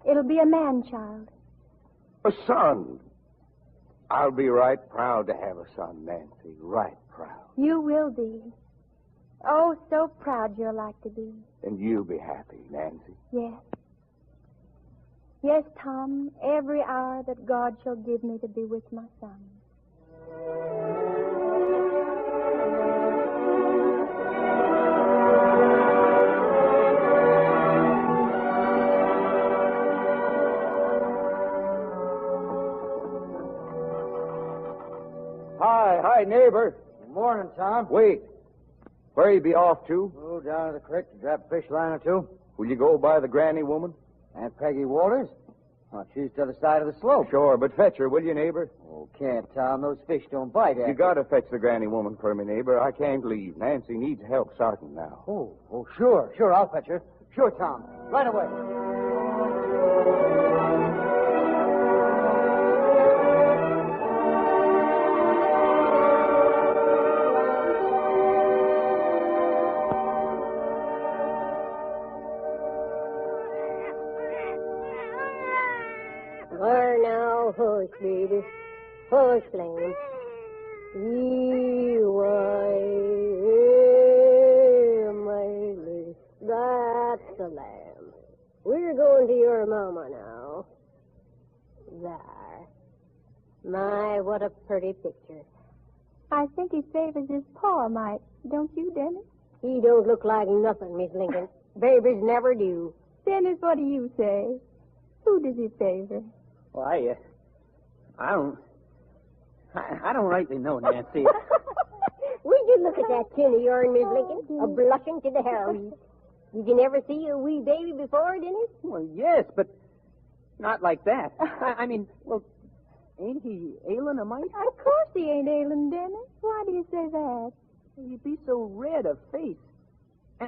It'll be a man-child. A son. I'll be right proud to have a son, Nancy. Right proud. You will be. Oh, so proud you're like to be. And you'll be happy, Nancy. Yes. Yes, Tom, every hour that God shall give me to be with my son. Hi, neighbor. Good morning, Tom. Wait. Where you be off to? Oh, down to the creek to grab a fish line or two. Will you go by the granny woman? Aunt Peggy Walters? Oh, she's to the other side of the slope. Sure, but fetch her, will you, neighbor? Oh, can't, Tom. Those fish don't bite. You gotta fetch the granny woman for me, neighbor. I can't leave. Nancy needs help starting now. Oh, sure. I'll fetch her. Sure, Tom. Right away. There now, hush, baby. Hush, lamb. E-Y, what a pretty picture. I think he favors his paw, Mike. Don't you, Dennis? He don't look like nothing, Miss Lincoln. Babies never do. Dennis, what do you say? Who does he favor? Well, I don't rightly know, Nancy. Would you look at that chin of yours, Miss Lincoln? A blushing to the hair roots. Did you never see a wee baby before, Dennis? Well, yes, but not like that. I mean, well, ain't he ailing a mite? Of course he ain't ailing, Dennis. Why do you say that? He'd be so red of face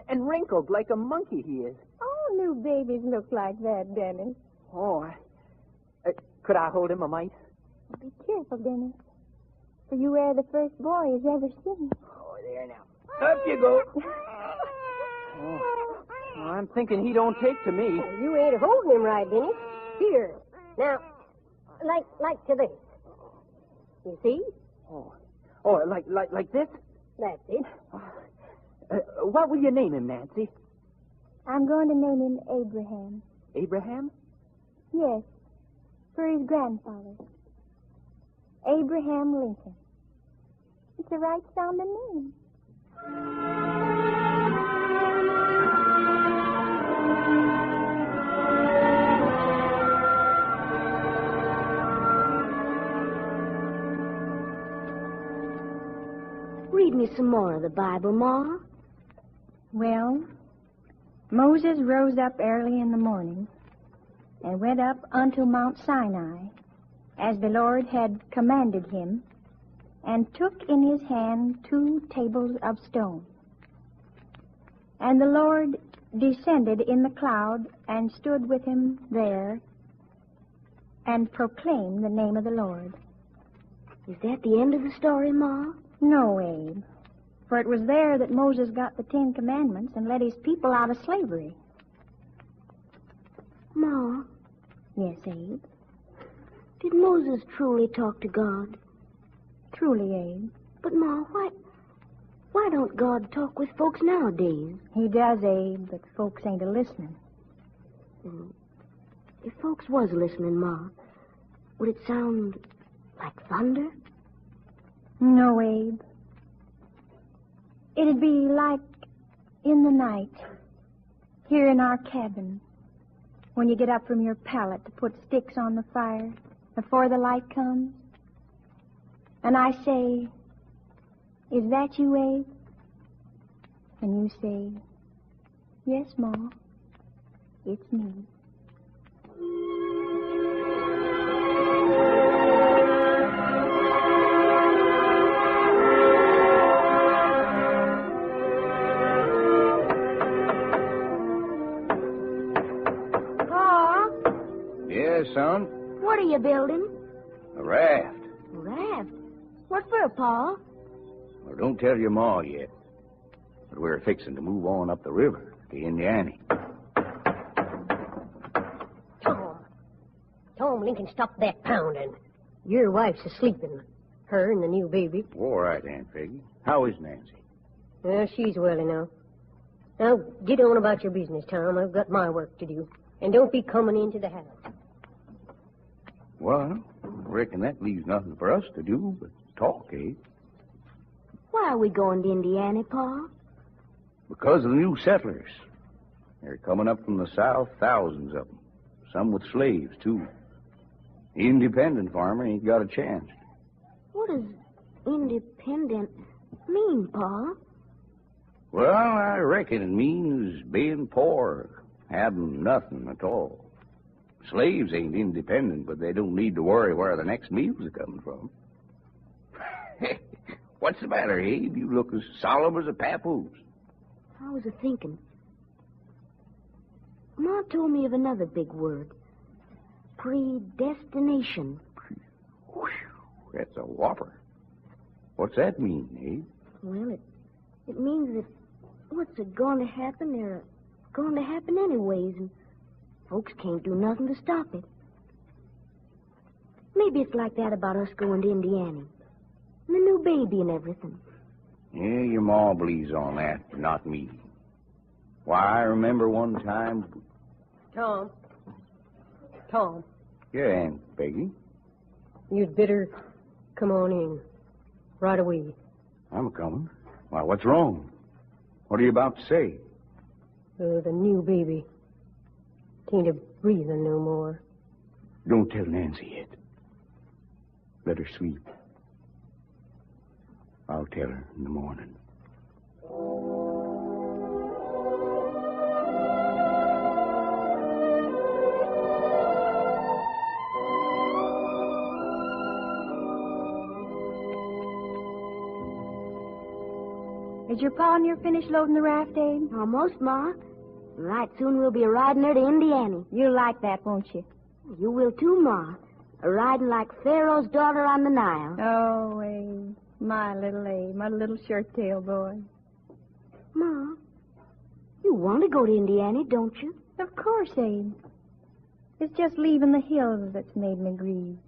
and wrinkled like a monkey he is. All new babies look like that, Dennis. Oh, could I hold him a mite? Be careful, Dennis. For you are the first boy he's ever seen. Oh, there now. Up you go. Oh, I'm thinking he don't take to me. You ain't holding him right, Dennis. Here. Now, like to this. You see? Oh, like this? That's it. What will you name him, Nancy? I'm going to name him Abraham. Abraham? Yes, for his grandfather. Abraham Lincoln. It's a right sounding name. Read me some more of the Bible, Ma. Well, Moses rose up early in the morning and went up unto Mount Sinai, as the Lord had commanded him, and took in his hand 2 tables of stone. And the Lord descended in the cloud and stood with him there and proclaimed the name of the Lord. Is that the end of the story, Ma? No, Abe. For it was there that Moses got the 10 Commandments and led his people out of slavery. Ma? Yes, Abe? Did Moses truly talk to God? Truly, Abe. But, Ma, why don't God talk with folks nowadays? He does, Abe, but folks ain't a-listening. If folks was listening, Ma, would it sound like thunder? No, Abe. It'd be like in the night, here in our cabin, when you get up from your pallet to put sticks on the fire before the light comes. And I say, is that you, Abe? And you say, yes, Ma, it's me. Son? What are you building? A raft. A raft? What for, Pa? Well, don't tell your ma yet. But we're fixing to move on up the river to Indiana. Tom, Lincoln, stop that pounding. Your wife's asleeping. Her and the new baby. All right, Aunt Peggy. How is Nancy? Well, she's well enough. Now, get on about your business, Tom. I've got my work to do. And don't be coming into the house. Well, I reckon that leaves nothing for us to do but talk, eh? Why are we going to Indiana, Pa? Because of the new settlers. They're coming up from the south, thousands of them. Some with slaves, too. The independent farmer ain't got a chance. What does independent mean, Pa? Well, I reckon it means being poor, having nothing at all. Slaves ain't independent, but they don't need to worry where the next meals are coming from. What's the matter, Abe? You look as solemn as a papoose. I was a-thinking. Ma told me of another big word. Predestination. That's a whopper. What's that mean, Abe? Well, it means that what's going to happen, they're going to happen anyways, and folks can't do nothing to stop it. Maybe it's like that about us going to Indiana. And the new baby and everything. Yeah, your ma believes on that, but not me. Why, I remember one time... Tom. Yeah, Aunt Peggy? You'd better Come on in. Right away. I'm coming. Why, what's wrong? What are you about to say? The new baby. Tain't a breathing no more. Don't tell Nancy yet. Let her sleep. I'll tell her in the morning. Is your pa near finished loading the raft, Abe? Almost, Ma. Right soon we'll be riding her to Indiana. You'll like that, won't you? You will too, Ma. Riding like Pharaoh's daughter on the Nile. Oh, Abe. My little shirt-tail boy. Ma, you want to go to Indiana, don't you? Of course, Abe. It's just leaving the hills that's made me grieve.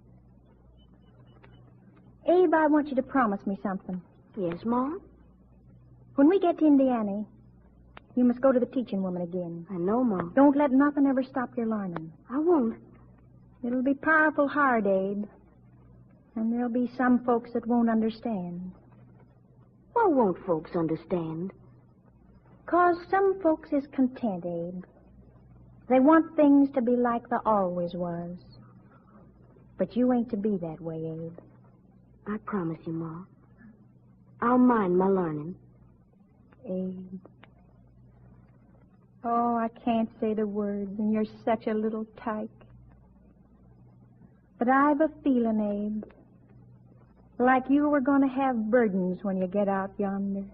Abe, I want you to promise me something. Yes, Ma? When we get to Indiana, you must go to the teaching woman again. I know, Ma. Don't let nothing ever stop your learning. I won't. It'll be powerful hard, Abe. And there'll be some folks that won't understand. Why won't folks understand? 'Cause some folks is content, Abe. They want things to be like they always was. But you ain't to be that way, Abe. I promise you, Ma. I'll mind my learning. Abe. Oh, I can't say the words, and you're such a little tyke. But I've a feeling, Abe, like you were going to have burdens when you get out yonder.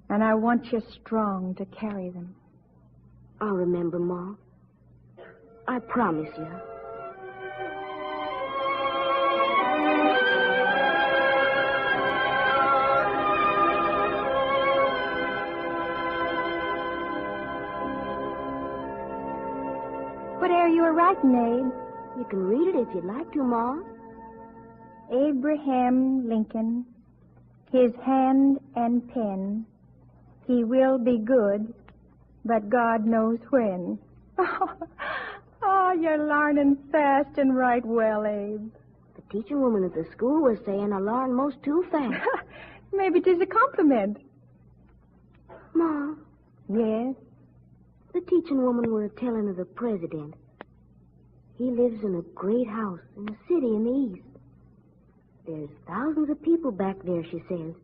And I want you strong to carry them. I'll remember, Ma. I promise you. What air you were writing, Abe? You can read it if you'd like to, Ma. Abraham Lincoln, his hand and pen, he will be good, but God knows when. Oh, you're learning fast and right well, Abe. The teaching woman at the school was saying I learn most too fast. Maybe 'tis a compliment. Ma. Yes? The teaching woman were telling of the president. He lives in a great house in a city in the east. There's thousands of people back there, she says,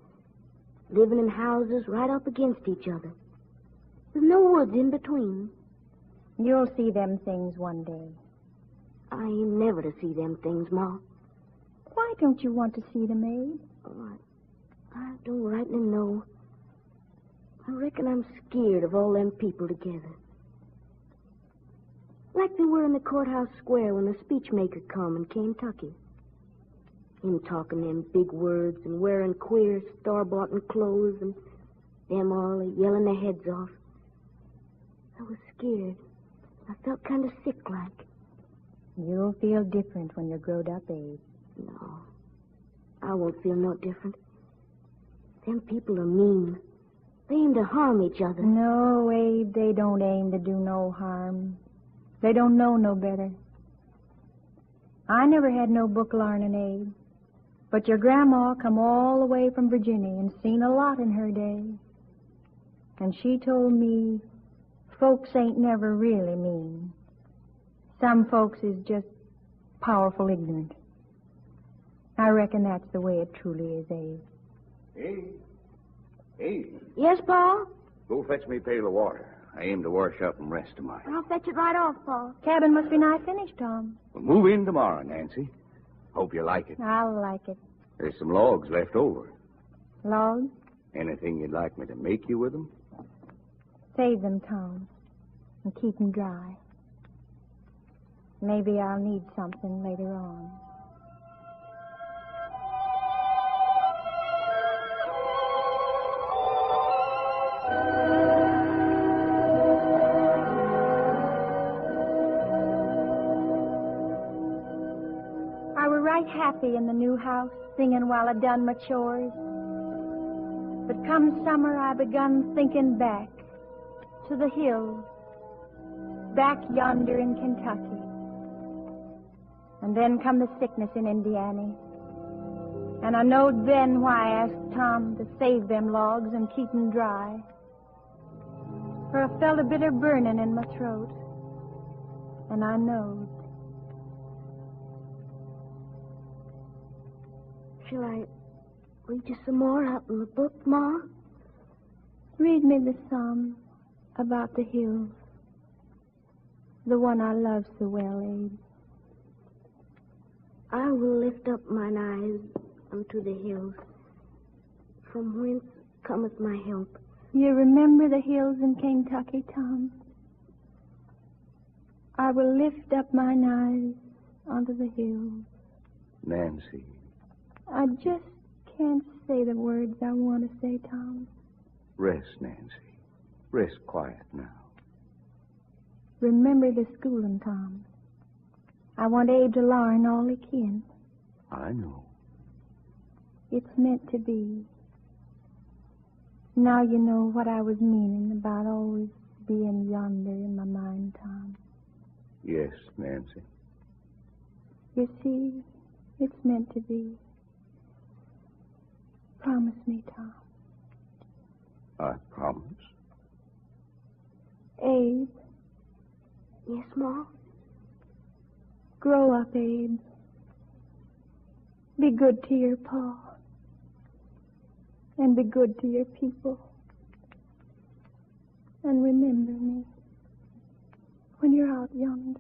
living in houses right up against each other, with no woods in between. You'll see them things one day. I ain't never to see them things, Ma. Why don't you want to see them, Abe? Oh, I don't rightly know. I reckon I'm scared of all them people together. Like they were in the courthouse square when the speechmaker come in Kentucky. Him talking them big words and wearing queer store-bought clothes and them all yelling their heads off. I was scared. I felt kind of sick-like. You'll feel different when you're growed up, Abe. No, I won't feel no different. Them people are mean. They aim to harm each other. No, Abe, they don't aim to do no harm. They don't know no better. I never had no book learning, Abe. But your grandma come all the way from Virginia and seen a lot in her day. And she told me folks ain't never really mean. Some folks is just powerful ignorant. I reckon that's the way it truly is, Abe. Hey. Yes, Pa? Go fetch me a pail of water. I aim to wash up and rest tonight. I'll fetch it right off, Pa. Cabin must be nigh finished, Tom. We'll move in tomorrow, Nancy. Hope you like it. I'll like it. There's some logs left over. Logs? Anything you'd like me to make you with them? Save them, Tom, and keep them dry. Maybe I'll need something later on. I were right happy in the new house, singing while I done my chores. But come summer, I begun thinking back to the hills, back yonder in Kentucky. And then come the sickness in Indiana, And I knowed then why I asked Tom to save them logs and keep 'em dry. For I felt a bitter burning in my throat. And I knowed. Shall I read you some more out in the book, Ma? Read me the psalm about the hills. The one I love so well, Abe. I will lift up mine eyes unto the hills. From whence cometh my help? You remember the hills in Kentucky, Tom? I will lift up mine eyes unto the hills. Nancy. I just can't say the words I want to say, Tom. Rest, Nancy. Rest quiet now. Remember the schooling, Tom. I want Abe to learn all he can. I know. It's meant to be. Now you know what I was meaning about always being yonder in my mind, Tom. Yes, Nancy. You see, it's meant to be. Promise me, Tom. I promise. Abe. Yes, Ma? Grow up, Abe. Be good to your pa. And be good to your people. And remember me when you're out yonder.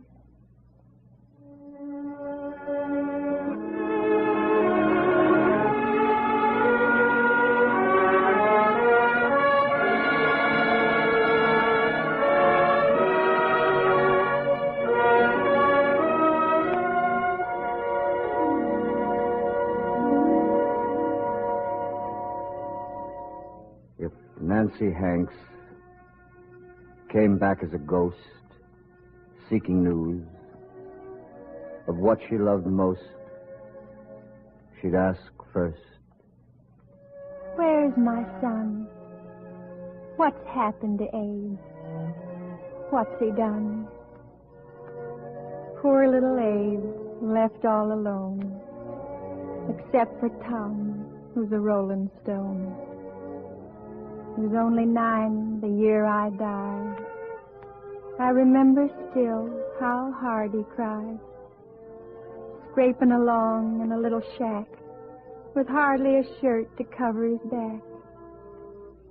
Nancy Hanks came back as a ghost, seeking news of what she loved most. She'd ask first, Where's my son? What's happened to Abe? What's he done? Poor little Abe, left all alone, except for Tom, who's a rolling stone. He was only 9 the year I died. I remember still how hard he cried, scraping along in a little shack with hardly a shirt to cover his back,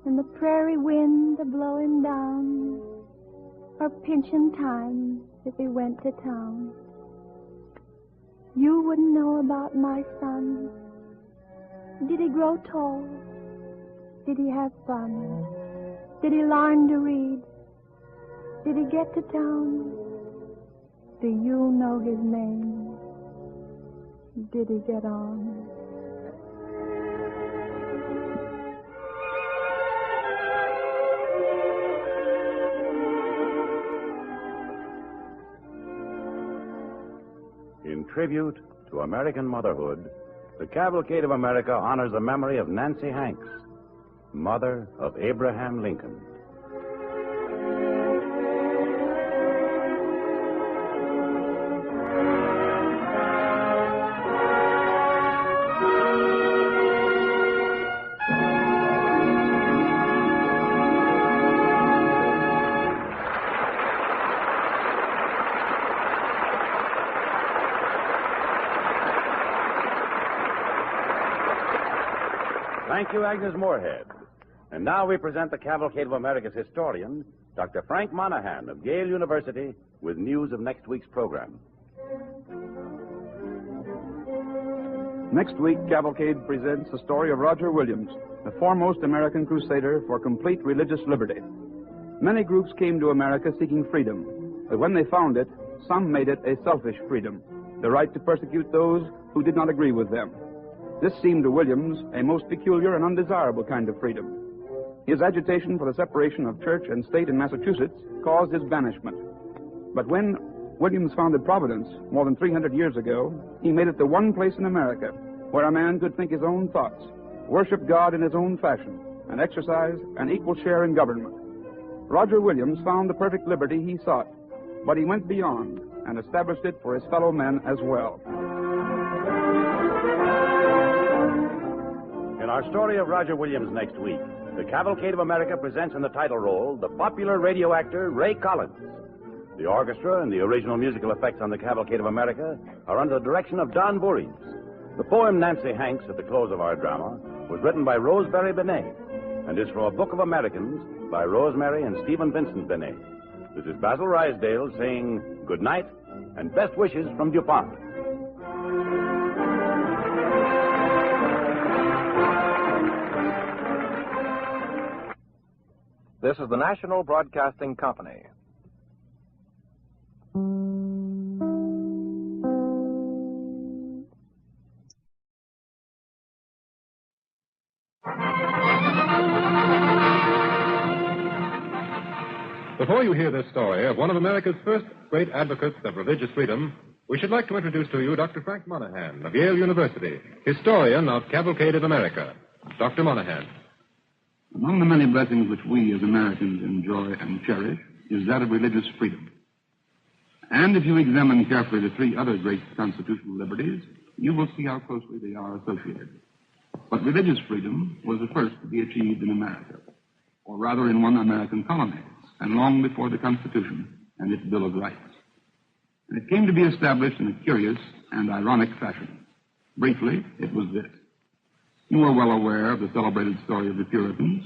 and the prairie wind a-blowing down, or pinching time if he went to town. You wouldn't know about my son. Did he grow tall? Did he have fun? Did he learn to read? Did he get to town? Do you know his name? Did he get on? In tribute to American motherhood, the Cavalcade of America honors the memory of Nancy Hanks, mother of Abraham Lincoln. Thank you, Agnes Moorehead. And now we present the Cavalcade of America's historian, Dr. Frank Monahan of Yale University, with news of next week's program. Next week, Cavalcade presents the story of Roger Williams, the foremost American crusader for complete religious liberty. Many groups came to America seeking freedom, but when they found it, some made it a selfish freedom, the right to persecute those who did not agree with them. This seemed to Williams a most peculiar and undesirable kind of freedom. His agitation for the separation of church and state in Massachusetts caused his banishment. But when Williams founded Providence more than 300 years ago, he made it the one place in America where a man could think his own thoughts, worship God in his own fashion, and exercise an equal share in government. Roger Williams found the perfect liberty he sought, but he went beyond and established it for his fellow men as well. In our story of Roger Williams next week, the Cavalcade of America presents in the title role the popular radio actor Ray Collins. The orchestra and the original musical effects on the Cavalcade of America are under the direction of Don Voorhees. The poem Nancy Hanks at the close of our drama was written by Rosemary Benet and is from a book of Americans by Rosemary and Stephen Vincent Benet. This is Basil Rysdale saying good night and best wishes from DuPont. This is the National Broadcasting Company. Before you hear this story of one of America's first great advocates of religious freedom, we should like to introduce to you Dr. Frank Monahan of Yale University, historian of Cavalcade of America. Dr. Monahan. Among the many blessings which we as Americans enjoy and cherish is that of religious freedom. And if you examine carefully the three other great constitutional liberties, you will see how closely they are associated. But religious freedom was the first to be achieved in America, or rather in one American colony, and long before the Constitution and its Bill of Rights. And it came to be established in a curious and ironic fashion. Briefly, it was this. You are well aware of the celebrated story of the Puritans.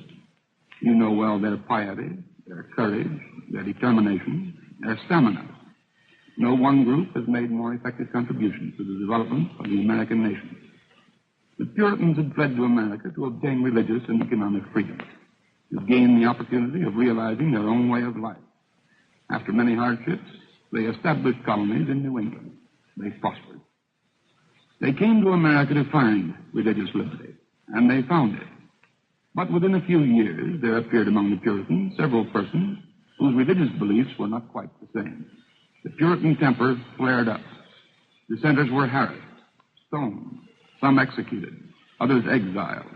You know well their piety, their courage, their determination, their stamina. No one group has made more effective contributions to the development of the American nation. The Puritans had fled to America to obtain religious and economic freedom, to gain the opportunity of realizing their own way of life. After many hardships, they established colonies in New England. They prospered. They came to America to find religious liberty, and they found it. But within a few years, there appeared among the Puritans several persons whose religious beliefs were not quite the same. The Puritan temper flared up. Dissenters were harassed, stoned, some executed, others exiled.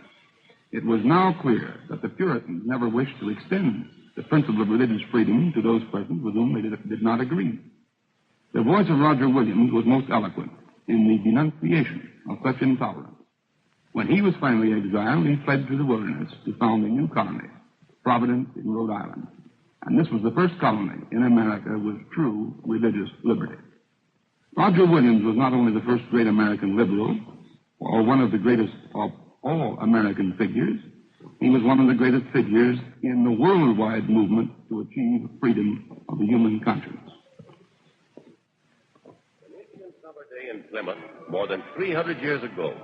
It was now clear that the Puritans never wished to extend the principle of religious freedom to those persons with whom they did not agree. The voice of Roger Williams was most eloquent in the denunciation of such intolerance. When he was finally exiled, he fled to the wilderness to found a new colony, Providence in Rhode Island. And this was the first colony in America with true religious liberty. Roger Williams was not only the first great American liberal, or one of the greatest of all American figures, he was one of the greatest figures in the worldwide movement to achieve freedom of the human conscience. Day in Plymouth, more than 300 years ago.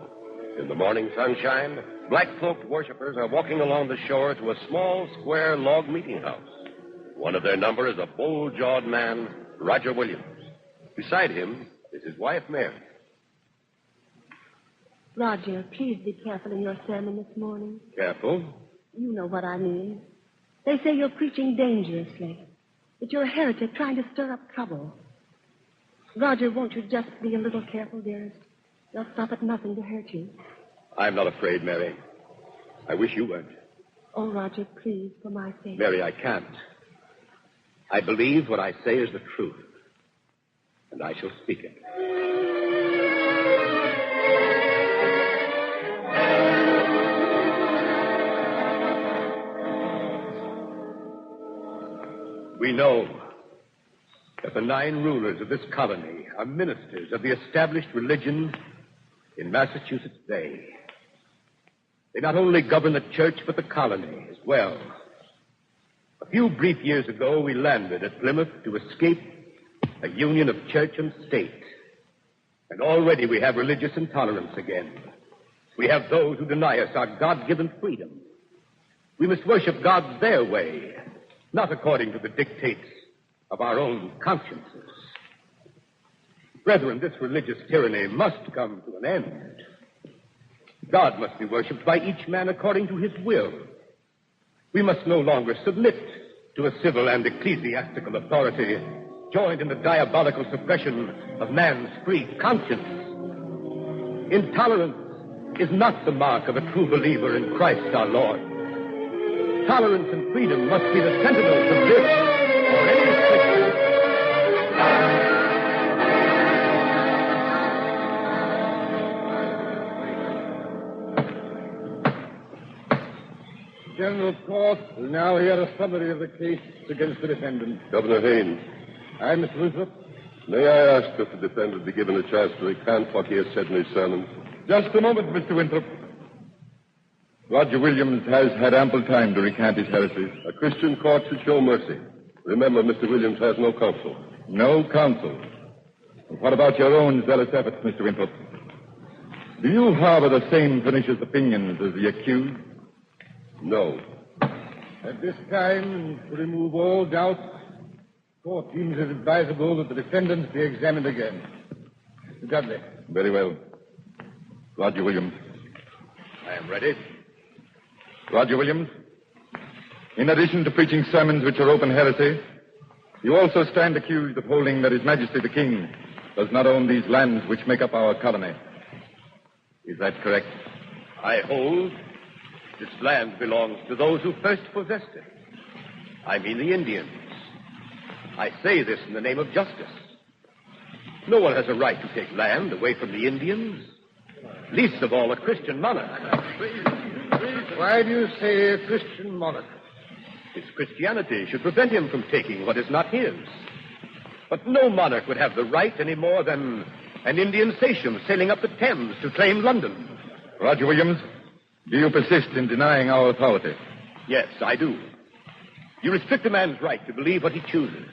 In the morning sunshine, black-cloaked worshippers are walking along the shore to a small, square log meeting house. One of their number is a bold-jawed man, Roger Williams. Beside him is his wife, Mary. Roger, please be careful in your sermon this morning. Careful? You know what I mean. They say you're preaching dangerously, that you're a heretic trying to stir up trouble. Roger, won't you just be a little careful, dearest? They'll stop at nothing to hurt you. I'm not afraid, Mary. I wish you weren't. Oh, Roger, please, for my sake. Mary, I can't. I believe what I say is the truth, and I shall speak it. We know that the 9 rulers of this colony are ministers of the established religion in Massachusetts Bay. They not only govern the church, but the colony as well. A few brief years ago, we landed at Plymouth to escape a union of church and state. And already we have religious intolerance again. We have those who deny us our God-given freedom. We must worship God their way, not according to the dictates of our own consciences. Brethren, this religious tyranny must come to an end. God must be worshipped by each man according to his will. We must no longer submit to a civil and ecclesiastical authority joined in the diabolical suppression of man's free conscience. Intolerance is not the mark of a true believer in Christ our Lord. Tolerance and freedom must be the sentinels of this or any Christian. General Court will now hear a summary of the case against the defendant. Governor Haynes. I, Mr. Winthrop. May I ask that the defendant be given a chance to recant what he has said in his sermon? Just a moment, Mr. Winthrop. Roger Williams has had ample time to recant his heresies. A Christian court should show mercy. Remember, Mr. Williams has no counsel. No counsel. What about your own zealous efforts, Mr. Winthrop? Do you harbor the same pernicious opinions as the accused? No. At this time, to remove all doubt, the court deems it advisable that the defendants be examined again. Mr. Dudley. Very well. Roger Williams. I am ready. Roger Williams, in addition to preaching sermons which are open heresy, you also stand accused of holding that His Majesty the King does not own these lands which make up our colony. Is that correct? I hold this land belongs to those who first possessed it. I mean the Indians. I say this in the name of justice. No one has a right to take land away from the Indians, least of all a Christian monarch. Why do you say a Christian monarch? His Christianity should prevent him from taking what is not his. But no monarch would have the right any more than an Indian sachem sailing up the Thames to claim London. Roger Williams, do you persist in denying our authority? Yes, I do. You restrict a man's right to believe what he chooses.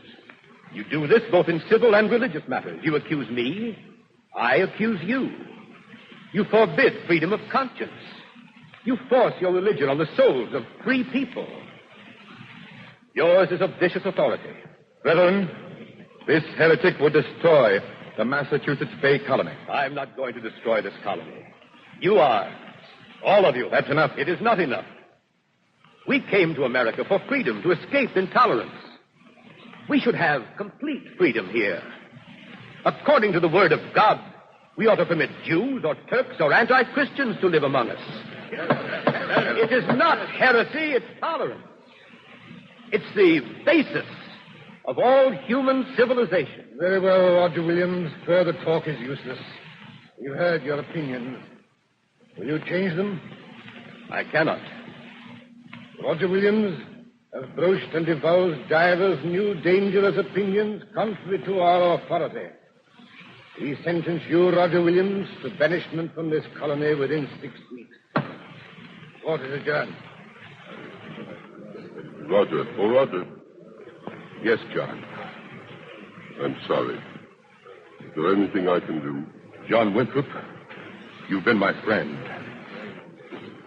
You do this both in civil and religious matters. You accuse me, I accuse you. You forbid freedom of conscience. You force your religion on the souls of free people. Yours is a vicious authority. Brethren, this heretic would destroy the Massachusetts Bay Colony. I'm not going to destroy this colony. You are. All of you. That's enough. It is not enough. We came to America for freedom, to escape intolerance. We should have complete freedom here. According to the word of God, we ought to permit Jews or Turks or anti-Christians to live among us. It is not heresy, it's tolerance. It's the basis of all human civilization. Very well, Roger Williams. Further talk is useless. You heard your opinions. Will you change them? I cannot. Roger Williams has broached and divulged divers new dangerous opinions contrary to our authority. We sentence you, Roger Williams, to banishment from this colony within 6 weeks. Court is adjourned. Roger. Oh, Roger. Yes, John. I'm sorry. Is there anything I can do? John Winthrop, you've been my friend.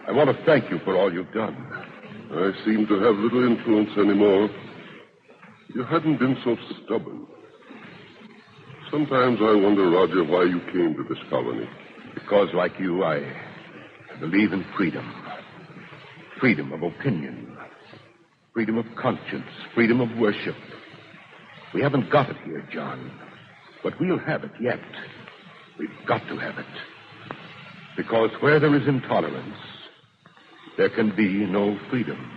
I want to thank you for all you've done. I seem to have little influence anymore. You hadn't been so stubborn. Sometimes I wonder, Roger, why you came to this colony. Because, like you, I believe in freedom. Freedom of opinion. Freedom of conscience. Freedom of worship. We haven't got it here, John. But we'll have it yet. We've got to have it. Because where there is intolerance, there can be no freedom.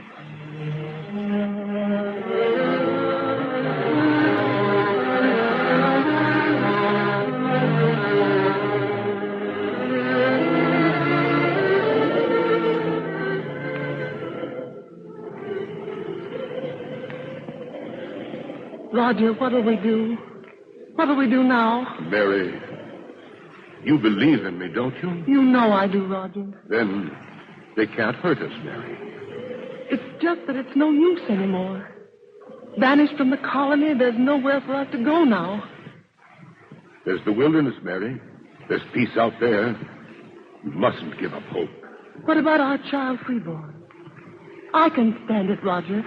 Roger, what'll we do? What'll we do now? Mary, you believe in me, don't you? You know I do, Roger. Then they can't hurt us, Mary. It's just that it's no use anymore. Banished from the colony, there's nowhere for us to go now. There's the wilderness, Mary. There's peace out there. You mustn't give up hope. What about our child freeborn? I can stand it, Roger.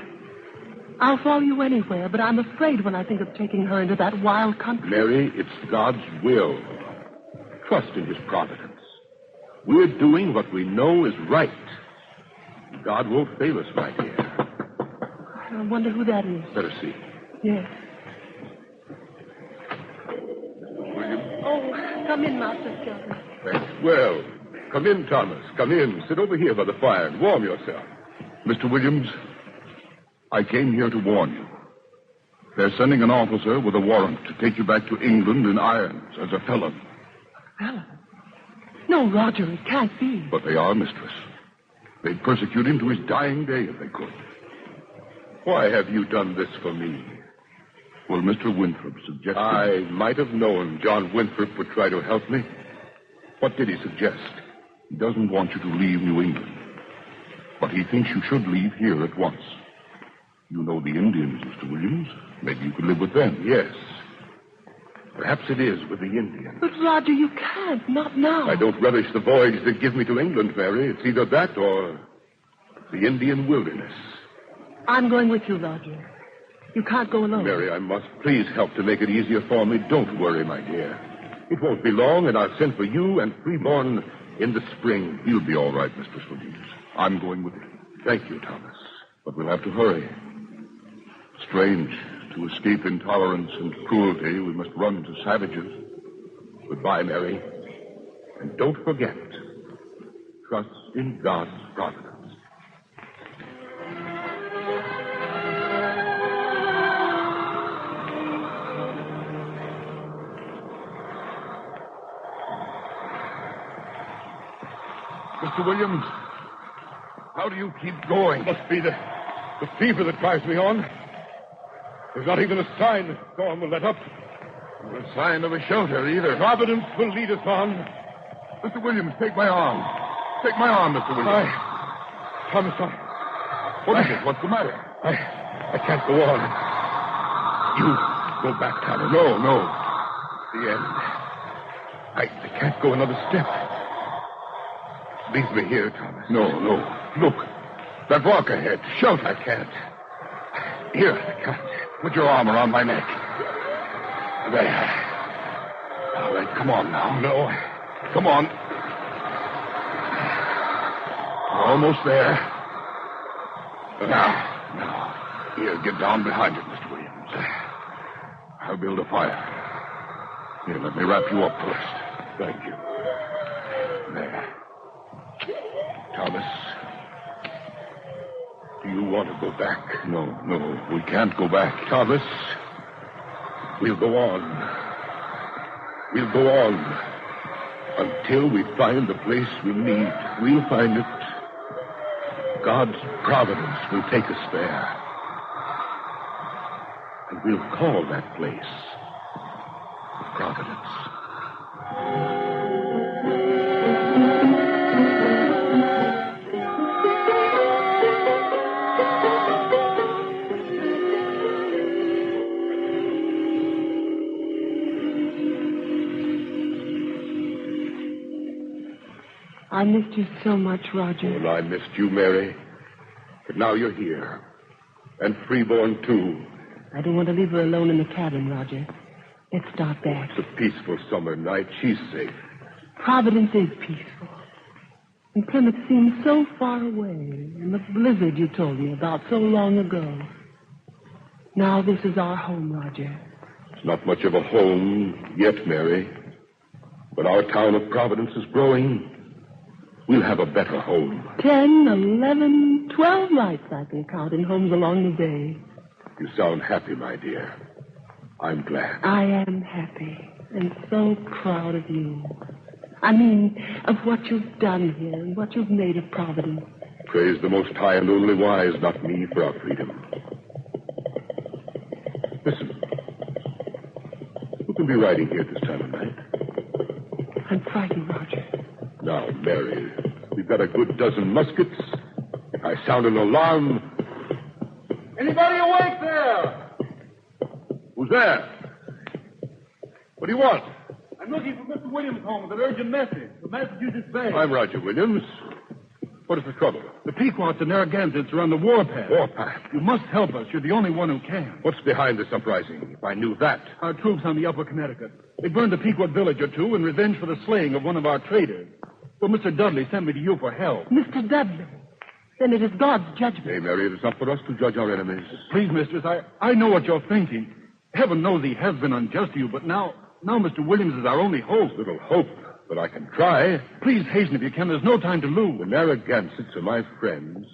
I'll follow you anywhere, but I'm afraid when I think of taking her into that wild country. Mary, it's God's will. Trust in His providence. We're doing what we know is right. God won't fail us, my dear. I wonder who that is. Better see. Yes. William? Oh, come in, Master Skelton. Thanks. Well, come in, Thomas. Come in. Sit over here by the fire and warm yourself. Mr. Williams, I came here to warn you. They're sending an officer with a warrant to take you back to England in irons as a felon. Felon? No, Roger, it can't be. But they are, mistress. They'd persecute him to his dying day if they could. Why have you done this for me? Well, Mr. Winthrop suggested... I might have known John Winthrop would try to help me. What did he suggest? He doesn't want you to leave New England. But he thinks you should leave here at once. You know the Indians, Mr. Williams. Maybe you could live with them. Yes. Perhaps it is with the Indians. But, Roger, you can't. Not now. I don't relish the voyage that give me to England, Mary. It's either that or the Indian wilderness. I'm going with you, Roger. You can't go alone. Mary, I must please help to make it easier for me. Don't worry, my dear. It won't be long, and I'll send for you and Freeborn in the spring. He'll be all right, Mr. Williams. I'm going with him. Thank you, Thomas. But we'll have to hurry. Strange. To escape intolerance and cruelty, we must run to savages. Goodbye, Mary. And don't forget, trust in God's providence. Mr. Williams, how do you keep going? Must be the fever that drives me on. There's not even a sign the storm will let up. Not a sign of a shelter either. Providence will lead us on. Mr. Williams, take my arm. Take my arm, Mr. Williams. Thomas, What is it? What's the matter? I can't go on. You go back, Thomas. No. The end. I can't go another step. Leave me here, Thomas. No. Look. That rock ahead. Shout. I can't. Here, I can't. Put your arm around my neck. There. All right, come on now. No. Come on. We're almost there. Now. Here, get down behind it, Mr. Williams. I'll build a fire. Here, let me wrap you up first. Thank you. There. Thomas, do you want to go back? No, we can't go back. Thomas, we'll go on. We'll go on until we find the place we need. We'll find it. God's providence will take us there. And we'll call that place Providence. I missed you so much, Roger. Well, I missed you, Mary. But now you're here. And Freeborn, too. I don't want to leave her alone in the cabin, Roger. Let's start back. It's a peaceful summer night. She's safe. Providence is peaceful. And Plymouth seems so far away. And the blizzard you told me about so long ago. Now this is our home, Roger. It's not much of a home yet, Mary. But our town of Providence is growing. We'll have a better home. 10, 11, 12 lights I can count in homes along the bay. You sound happy, my dear. I'm glad. I am happy and so proud of you. I mean, of what you've done here and what you've made of Providence. Praise the Most High and only wise, not me, for our freedom. Listen. Who can be riding here at this time of night? I'm frightened, Roger. Now, Mary, we've got a good dozen muskets. If I sound an alarm... Anybody awake there? Who's there? What do you want? I'm looking for Mr. Williams' home with an urgent message from Massachusetts Bay. I'm Roger Williams. What is the trouble? The Pequots and Narragansetts are on the warpath. Warpath? You must help us. You're the only one who can. What's behind this uprising? If I knew that. Our troops on the upper Connecticut. They burned a Pequot village or two in revenge for the slaying of one of our traders. Well, Mr. Dudley sent me to you for help. Mr. Dudley? Then it is God's judgment. Hey, Mary, it is not for us to judge our enemies. Please, mistress, I know what you're thinking. Heaven knows he has been unjust to you, but now Mr. Williams is our only hope. Little hope, but I can try. Please hasten if you can. There's no time to lose. The Narragansetts are my friends.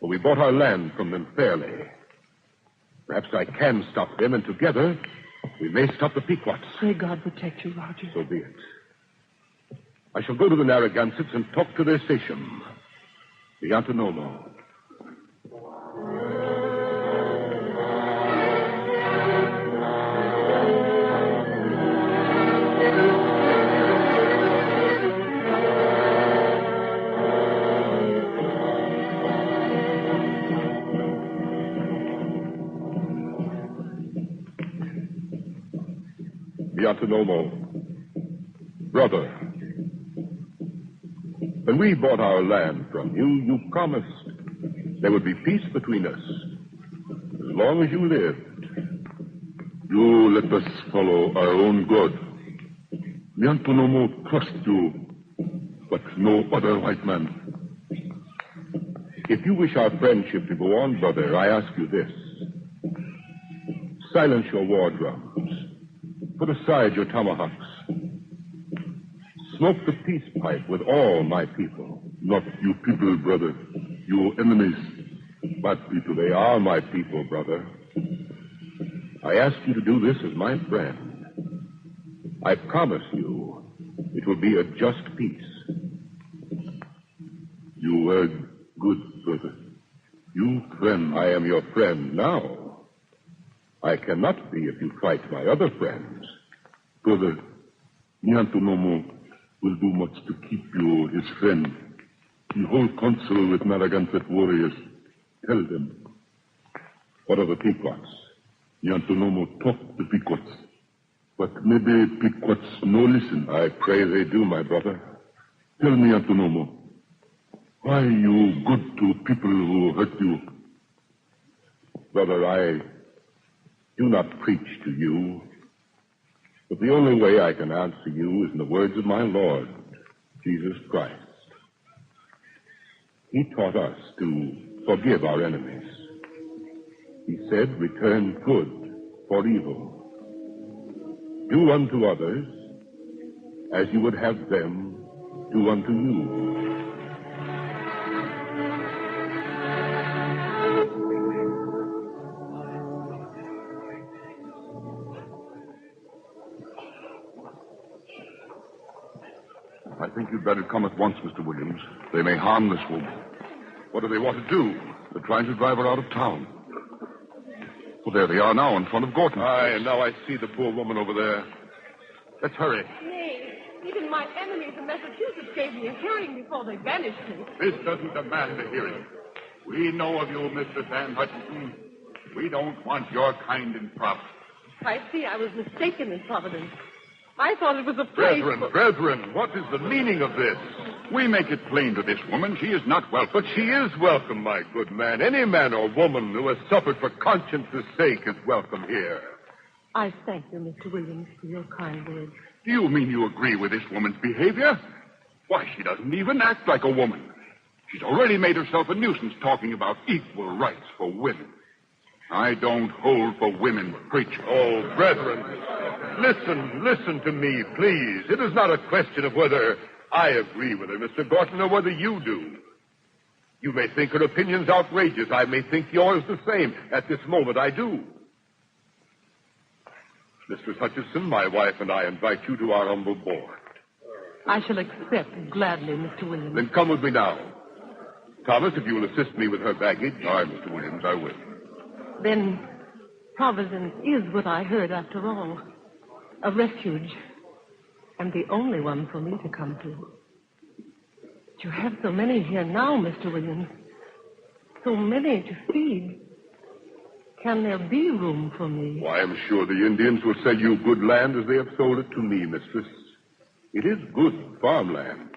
Well, we bought our land from them fairly. Perhaps I can stop them, and together we may stop the Pequots. May God protect you, Roger. So be it. I shall go to the Narragansetts and talk to their station. Biantonomo. Biantonomo, brother, when we bought our land from you, you promised there would be peace between us as long as you lived. You let us follow our own God. Biantonomo trusts you, but no other white man. If you wish our friendship to go on, brother, I ask you this. Silence your war drums. Put aside your tomahawks. Smoke the peace pipe with all my people. Not you people, brother. You enemies. Bad people, they are my people, brother. I ask you to do this as my friend. I promise you it will be a just peace. You were good, brother. You friend. I am your friend now. I cannot be if you fight my other friends. Brother, Biantonomo will do much to keep you his friend. He hold council with Narragansett warriors. Tell them. What are the Pequots? Biantonomo talk to Pequots. But maybe Pequots no listen. I pray they do, my brother. Tell me, Biantonomo, why you good to people who hurt you? Brother, I do not preach to you, but the only way I can answer you is in the words of my Lord, Jesus Christ. He taught us to forgive our enemies. He said, return good for evil. Do unto others as you would have them do unto you. I think you'd better come at once, Mr. Williams. They may harm this woman. What do they want to do? They're trying to drive her out of town. Well, there they are now in front of Gorton. Aye, and now I see the poor woman over there. Let's hurry. Nay, even my enemies in Massachusetts gave me a hearing before they banished me. This doesn't demand a hearing. We know of you, Mr. Van Hutchinson. We don't want your kind in Providence. I see I was mistaken in Providence. I thought it was a place... Brethren, what is the meaning of this? We make it plain to this woman she is not welcome. But she is welcome, my good man. Any man or woman who has suffered for conscience's sake is welcome here. I thank you, Mr. Williams, for your kind words. Do you mean you agree with this woman's behavior? Why, she doesn't even act like a woman. She's already made herself a nuisance talking about equal rights for women. I don't hold for women preaching. Oh, brethren, listen to me, please. It is not a question of whether I agree with her, Mr. Gorton, or whether you do. You may think her opinions outrageous. I may think yours the same. At this moment, I do. Mistress Hutchinson, my wife and I invite you to our humble board. I shall accept gladly, Mr. Williams. Then come with me now. Thomas, if you will assist me with her baggage. Aye, Mr. Williams, I will. Then Providence is what I heard after all. A refuge. And the only one for me to come to. But you have so many here now, Mr. Williams. So many to feed. Can there be room for me? Why, I'm sure the Indians will sell you good land as they have sold it to me, mistress. It is good farmland.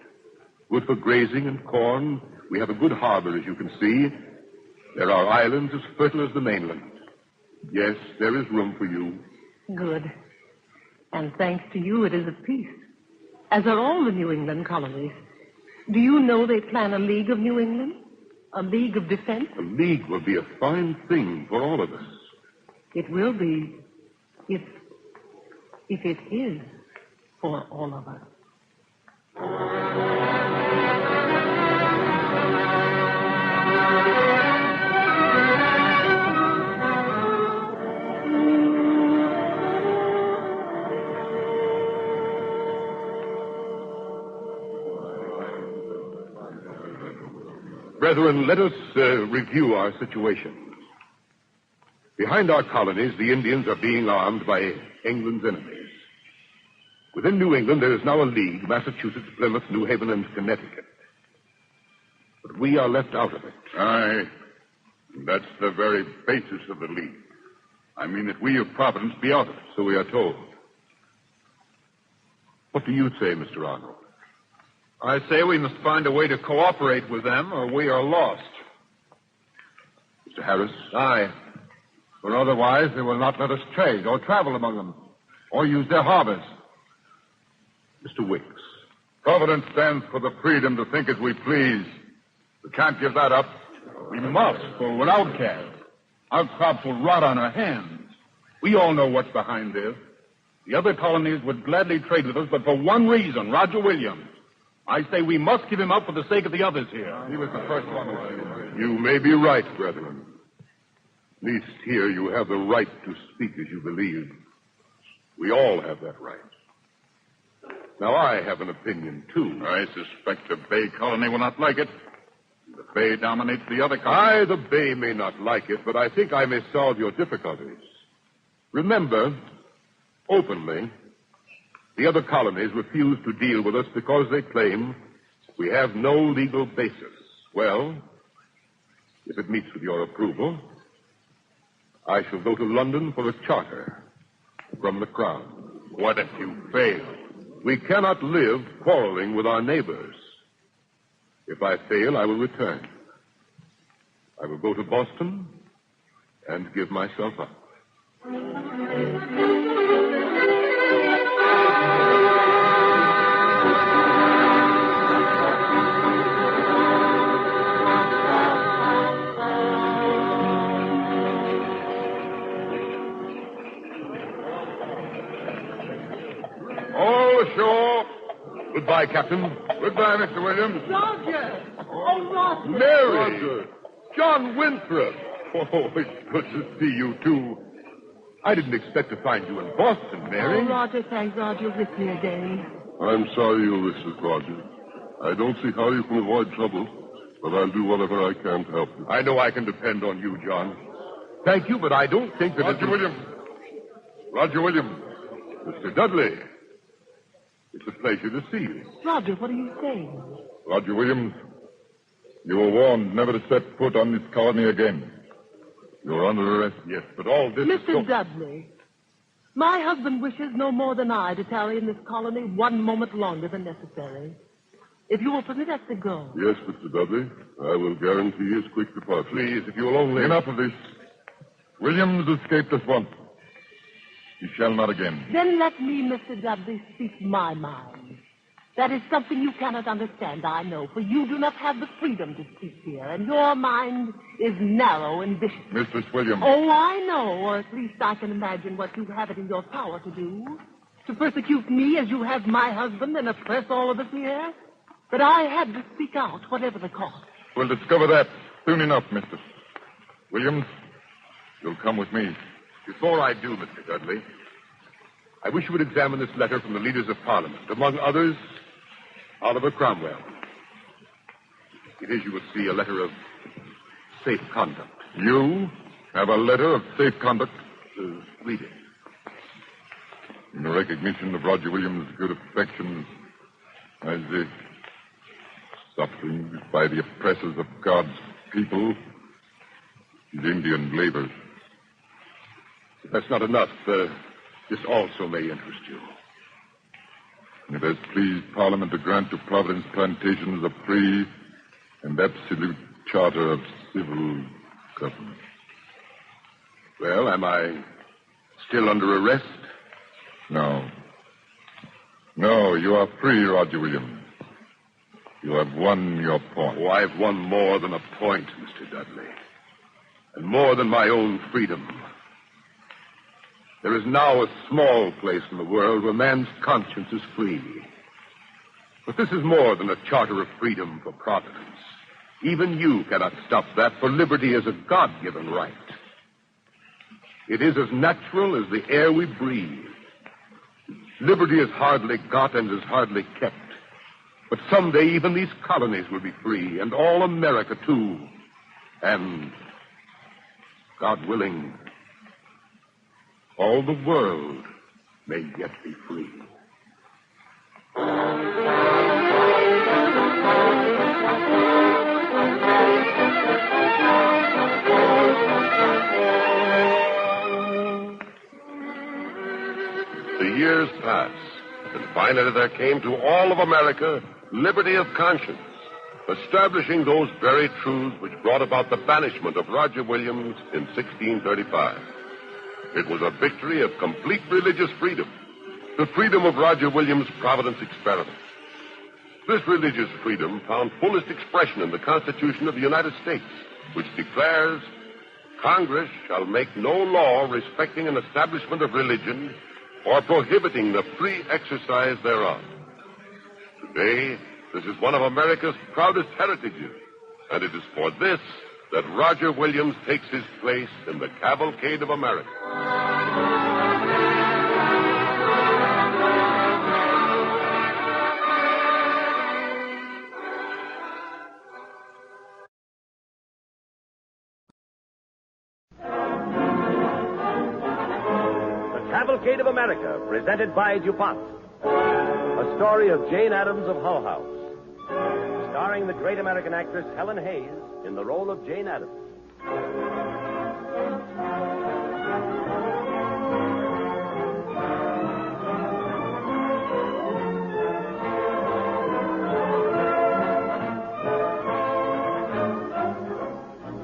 Good for grazing and corn. We have a good harbor, as you can see. There are islands as fertile as the mainland. Yes, there is room for you. Good. And thanks to you, it is at peace. As are all the New England colonies. Do you know they plan a League of New England? A League of Defense? A league will be a fine thing for all of us. It will be, if it is for all of us. Brethren, let us review our situation. Behind our colonies, the Indians are being armed by England's enemies. Within New England, there is now a league, Massachusetts, Plymouth, New Haven, and Connecticut. But we are left out of it. Aye. That's the very basis of the league. I mean that we of Providence be out of it. So we are told. What do you say, Mr. Arnold? I say we must find a way to cooperate with them, or we are lost. Mr. Harris? Aye. For otherwise they will not let us trade or travel among them, or use their harbors. Mr. Wicks? Providence stands for the freedom to think as we please. We can't give that up. We must, for we're outcasts. Our crops will rot on our hands. We all know what's behind this. The other colonies would gladly trade with us, but for one reason, Roger Williams. I say we must give him up for the sake of the others here. He was the first one who said. You may be right, brethren. At least here you have the right to speak as you believe. We all have that right. Now, I have an opinion, too. I suspect the Bay Colony will not like it. The Bay dominates the other colonies. The Bay may not like it, but I think I may solve your difficulties. Remember, openly, the other colonies refuse to deal with us because they claim we have no legal basis. Well, if it meets with your approval, I shall go to London for a charter from the Crown. What if you fail? We cannot live quarreling with our neighbors. If I fail, I will return. I will go to Boston and give myself up. All ashore. Goodbye, Captain. Goodbye, Mr. Williams. Roger! Oh, Roger! Mary! Roger. John Winthrop! Oh, it's good to see you, too. I didn't expect to find you in Boston, Mary. Oh, Roger, thank God you're with me again. I'm sorry you risked it, Roger. I don't see how you can avoid trouble, but I'll do whatever I can to help you. I know I can depend on you, John. Thank you, but I don't think that... Roger Williams. Roger Williams. Mr. Dudley. It's a pleasure to see you. Roger, what are you saying? Roger Williams, you were warned never to set foot on this colony again. You're under arrest. Yes, but all this Mr. Dudley, my husband wishes no more than I to tarry in this colony one moment longer than necessary. If you will permit us to go. Yes, Mr. Dudley. I will guarantee his quick departure. Please, if you will only... Enough of this. Williams escaped us once. He shall not again. Then let me, Mr. Dudley, speak my mind. That is something you cannot understand, I know, for you do not have the freedom to speak here, and your mind is narrow and vicious. Mistress Williams. Oh, I know, or at least I can imagine what you have it in your power to do. To persecute me as you have my husband and oppress all of us here. But I had to speak out, whatever the cost. We'll discover that soon enough, mistress. Williams, you'll come with me. Before I do, Mr. Dudley, I wish you would examine this letter from the leaders of Parliament. Among others, Oliver Cromwell. It is, you will see, a letter of safe conduct. You have a letter of safe conduct? Read it. In recognition of Roger Williams' good affections as the sufferings by the oppressors of God's people, his Indian labors. If that's not enough, this also may interest you. It has pleased Parliament to grant to Providence Plantations a free and absolute charter of civil government. Well, am I still under arrest? No. No, you are free, Roger Williams. You have won your point. Oh, I've won more than a point, Mr. Dudley. And more than my own freedom. There is now a small place in the world where man's conscience is free. But this is more than a charter of freedom for Providence. Even you cannot stop that, for liberty is a God-given right. It is as natural as the air we breathe. Liberty is hardly got and is hardly kept. But someday even these colonies will be free, and all America, too. And, God willing, all the world may yet be free. The years pass, and finally there came to all of America liberty of conscience, establishing those very truths which brought about the banishment of Roger Williams in 1635. It was a victory of complete religious freedom, the freedom of Roger Williams' Providence experiment. This religious freedom found fullest expression in the Constitution of the United States, which declares, Congress shall make no law respecting an establishment of religion or prohibiting the free exercise thereof. Today, this is one of America's proudest heritages, and it is for this that Roger Williams takes his place in the Cavalcade of America. Cavalcade of America, presented by DuPont. A story of Jane Addams of Hull House. Starring the great American actress Helen Hayes in the role of Jane Addams.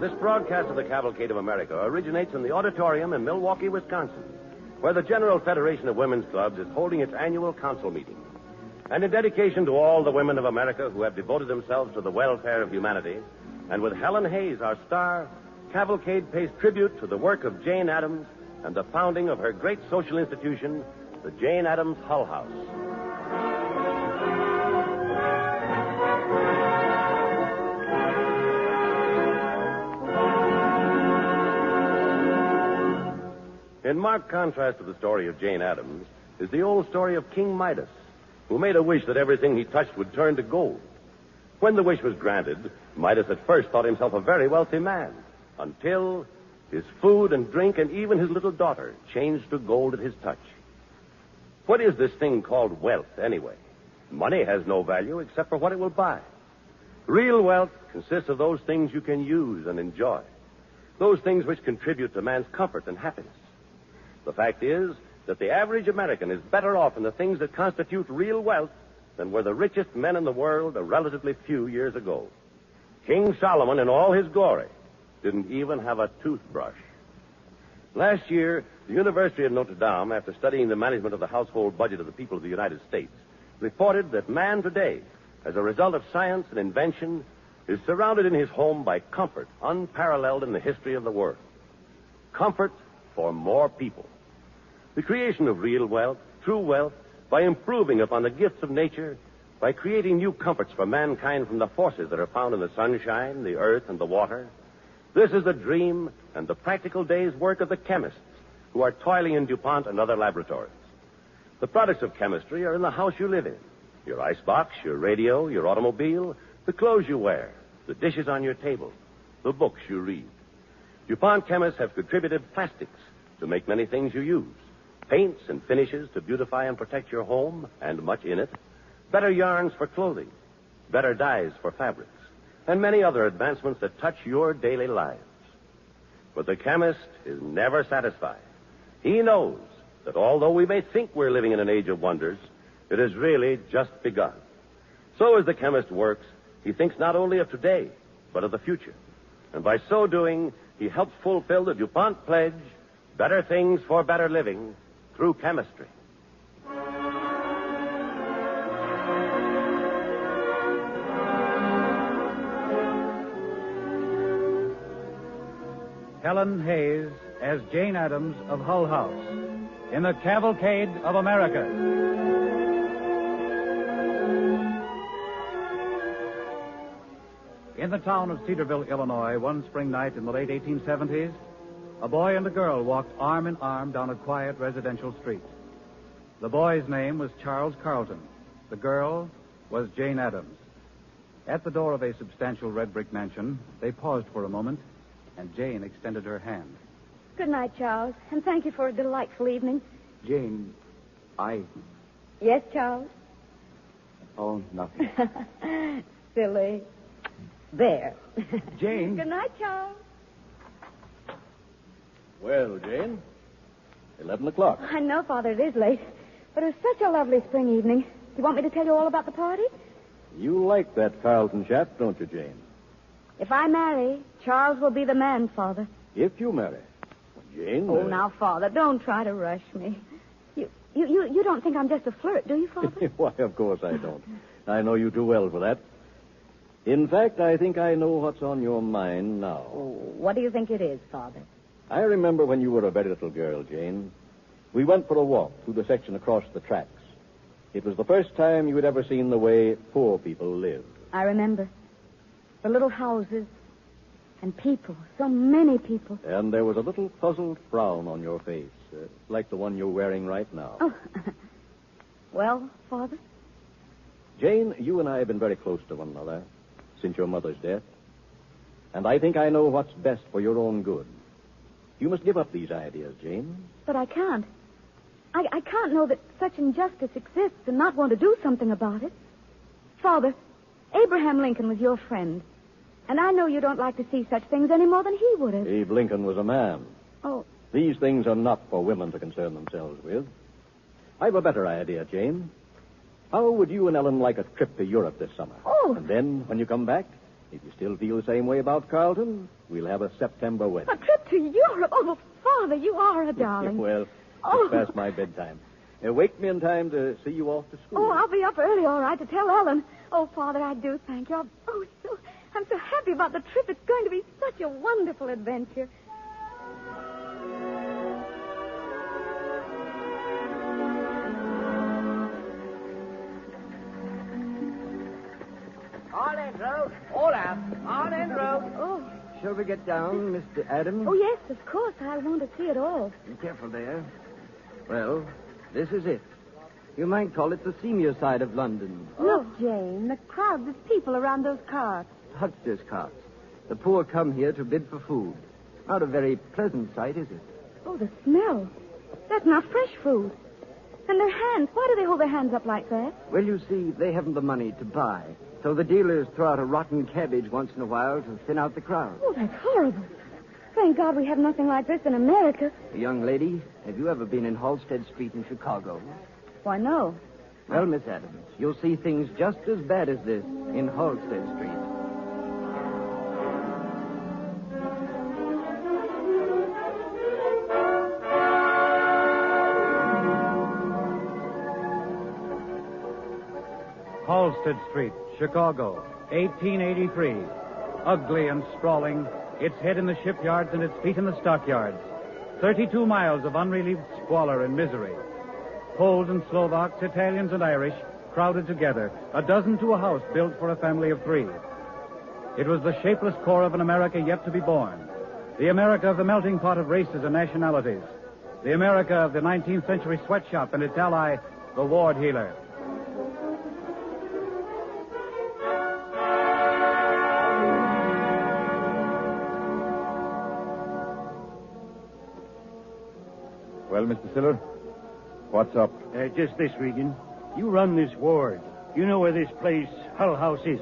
This broadcast of the Cavalcade of America originates in the auditorium in Milwaukee, Wisconsin, where the General Federation of Women's Clubs is holding its annual council meeting. And in dedication to all the women of America who have devoted themselves to the welfare of humanity, and with Helen Hayes, our star, Cavalcade pays tribute to the work of Jane Addams and the founding of her great social institution, the Jane Addams Hull House. In marked contrast to the story of Jane Addams is the old story of King Midas, who made a wish that everything he touched would turn to gold. When the wish was granted, Midas at first thought himself a very wealthy man, until his food and drink and even his little daughter changed to gold at his touch. What is this thing called wealth, anyway? Money has no value except for what it will buy. Real wealth consists of those things you can use and enjoy, those things which contribute to man's comfort and happiness. The fact is that the average American is better off in the things that constitute real wealth than were the richest men in the world a relatively few years ago. King Solomon, in all his glory, didn't even have a toothbrush. Last year, the University of Notre Dame, after studying the management of the household budget of the people of the United States, reported that man today, as a result of science and invention, is surrounded in his home by comfort unparalleled in the history of the world. Comfort for more people. The creation of real wealth, true wealth, by improving upon the gifts of nature, by creating new comforts for mankind from the forces that are found in the sunshine, the earth, and the water. This is the dream and the practical day's work of the chemists who are toiling in DuPont and other laboratories. The products of chemistry are in the house you live in. Your icebox, your radio, your automobile, the clothes you wear, the dishes on your table, the books you read. DuPont chemists have contributed plastics to make many things you use, paints and finishes to beautify and protect your home and much in it, better yarns for clothing, better dyes for fabrics, and many other advancements that touch your daily lives. But the chemist is never satisfied. He knows that although we may think we're living in an age of wonders, it has really just begun. So as the chemist works, he thinks not only of today, but of the future. And by so doing, he helps fulfill the DuPont pledge, better things for better living, through chemistry. Helen Hayes as Jane Addams of Hull House in the Cavalcade of America. In the town of Cedarville, Illinois, one spring night in the late 1870s, a boy and a girl walked arm in arm down a quiet residential street. The boy's name was Charles Carlton. The girl, was Jane Addams. At the door of a substantial red brick mansion, they paused for a moment, and Jane extended her hand. Good night, Charles, and thank you for a delightful evening. Jane, Yes, Charles? Oh, nothing. Silly. There. Jane. Good night, Charles. Well, Jane, 11 o'clock. I know, Father, it is late, but it was such a lovely spring evening. Do you want me to tell you all about the party? You like that Carlton chap, don't you, Jane? If I marry, Charles will be the man, Father. If you marry. Jane... Oh, now, Father, don't try to rush me. You don't think I'm just a flirt, do you, Father? Why, of course I don't. I know you too well for that. In fact, I think I know what's on your mind now. Oh, what do you think it is, Father? I remember when you were a very little girl, Jane. We went for a walk through the section across the tracks. It was the first time you had ever seen the way poor people live. I remember. The little houses and people, so many people. And there was a little puzzled frown on your face, like the one you're wearing right now. Oh. Well, Father? Jane, you and I have been very close to one another since your mother's death. And I think I know what's best for your own good. You must give up these ideas, Jane. But I can't. I can't know that such injustice exists and not want to do something about it. Father, Abraham Lincoln was your friend. And I know you don't like to see such things any more than he would have. Abe Lincoln was a man. Oh. These things are not for women to concern themselves with. I've a better idea, Jane. How would you and Ellen like a trip to Europe this summer? Oh. And then, when you come back, if you still feel the same way about Carlton, we'll have a September wedding. A trip to Europe? Oh, Father, you are a darling. Well, it's past my bedtime. Wake me in time to see you off to school. Oh, I'll be up early, all right, to tell Ellen. Oh, Father, I do thank you. I'm so happy about the trip. It's going to be such a wonderful adventure. On in, road. All out. On in, road. Oh. Shall we get down, Mr. Addams? Oh, yes, of course. I want to see it all. Be careful there. Well, this is it. You might call it the senior side of London. Look, Jane, the crowds of people around those carts. Hucksters' carts. The poor come here to bid for food. Not a very pleasant sight, is it? Oh, the smell. That's not fresh food. And their hands. Why do they hold their hands up like that? Well, you see, they haven't the money to buy. So the dealers throw out a rotten cabbage once in a while to thin out the crowd. Oh, that's horrible. Thank God we have nothing like this in America. Young lady, have you ever been in Halstead Street in Chicago? Why, no. Well, Miss Addams, you'll see things just as bad as this in Halstead Street. Halstead Street, Chicago, 1883. Ugly and sprawling, its head in the shipyards and its feet in the stockyards. 32 miles of unrelieved squalor and misery. Poles and Slovaks, Italians and Irish crowded together, a dozen to a house built for a family of 3. It was the shapeless core of an America yet to be born. The America of the melting pot of races and nationalities. The America of the 19th century sweatshop and its ally, the ward healer. Well, Mr. Siller, what's up? Just this, Regan. You run this ward. You know where this place, Hull House, is.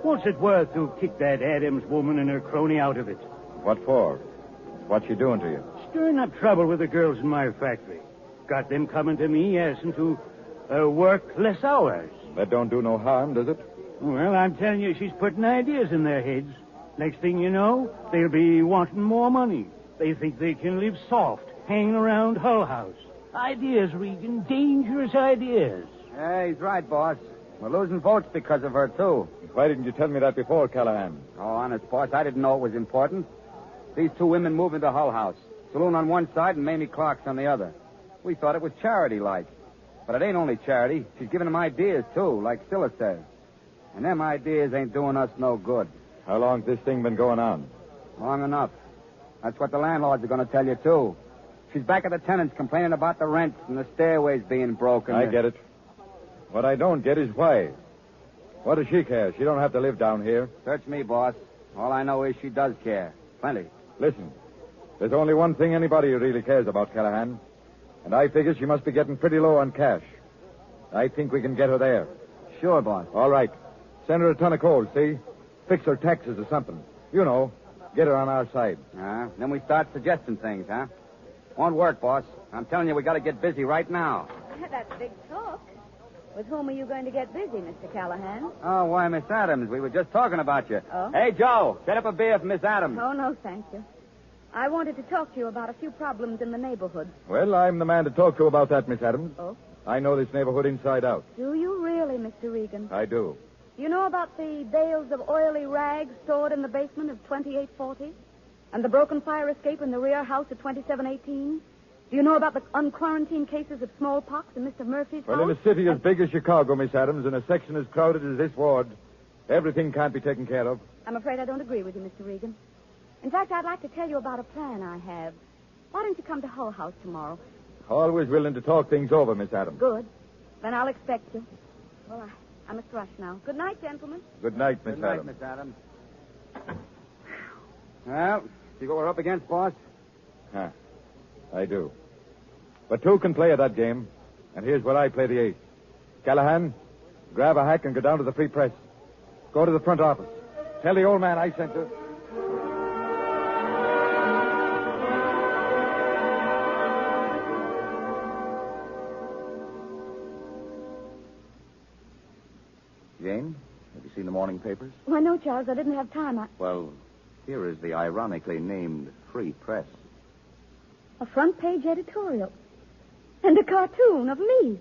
What's it worth to kick that Addams woman and her crony out of it? What for? What's she doing to you? Stirring up trouble with the girls in my factory. Got them coming to me asking to work less hours. That don't do no harm, does it? Well, I'm telling you, she's putting ideas in their heads. Next thing you know, they'll be wanting more money. They think they can live soft, hanging around Hull House. Ideas, Regan, dangerous ideas. Yeah, he's right, boss. We're losing votes because of her, too. Why didn't you tell me that before, Callahan? Oh, honest, boss, I didn't know it was important. These 2 women move into Hull House. Saloon on one side and Mamie Clark's on the other. We thought it was charity-like. But it ain't only charity. She's giving them ideas, too, like Scylla says. And them ideas ain't doing us no good. How long's this thing been going on? Long enough. That's what the landlords are going to tell you, too. She's back at the tenants complaining about the rent and the stairways being broken. I get it. What I don't get is why. What does she care? She don't have to live down here. Search me, boss. All I know is she does care. Plenty. Listen, there's only one thing anybody really cares about, Callahan. And I figure she must be getting pretty low on cash. I think we can get her there. Sure, boss. All right. Send her a ton of coal, see? Fix her taxes or something. You know, get her on our side. Then we start suggesting things, huh? Won't work, boss. I'm telling you, we got to get busy right now. That's big talk. With whom are you going to get busy, Mr. Callahan? Oh, why, Miss Addams, we were just talking about you. Oh? Hey, Joe, set up a beer for Miss Addams. Oh, no, thank you. I wanted to talk to you about a few problems in the neighborhood. Well, I'm the man to talk to about that, Miss Addams. Oh? I know this neighborhood inside out. Do you really, Mr. Regan? I do. You know about the bales of oily rags stored in the basement of 2840? And the broken fire escape in the rear house of 2718? Do you know about the unquarantined cases of smallpox in Mr. Murphy's Well, house? in a city as big as Chicago, Miss Addams, in a section as crowded as this ward, everything can't be taken care of. I'm afraid I don't agree with you, Mr. Regan. In fact, I'd like to tell you about a plan I have. Why don't you come to Hull House tomorrow? Always willing to talk things over, Miss Addams. Good. Then I'll expect you. Well, I must rush now. Good night, gentlemen. Good night, Miss Good night, Addams. Miss Addams. Well, see what we're up against, boss? Huh. I do. But two can play at that game, and here's where I play the ace. Callahan, grab a hack and go down to the Free Press. Go to the front office. Tell the old man I sent you. Jane, have you seen the morning papers? Why, no, Charles. I didn't have time. Well, here is the ironically named Free Press. A front page editorial. And a cartoon of me.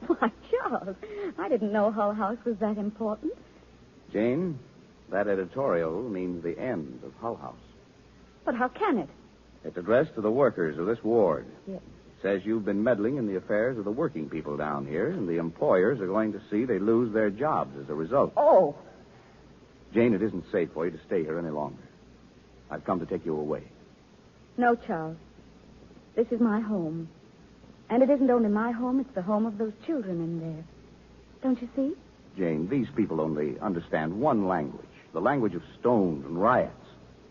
Why, Charles, I didn't know Hull House was that important. Jane, that editorial means the end of Hull House. But how can it? It's addressed to the workers of this ward. Yes. It says you've been meddling in the affairs of the working people down here, and the employers are going to see they lose their jobs as a result. Oh. Jane, it isn't safe for you to stay here any longer. I've come to take you away. No, Charles. This is my home. And it isn't only my home, it's the home of those children in there. Don't you see? Jane, these people only understand one language, the language of stones and riots.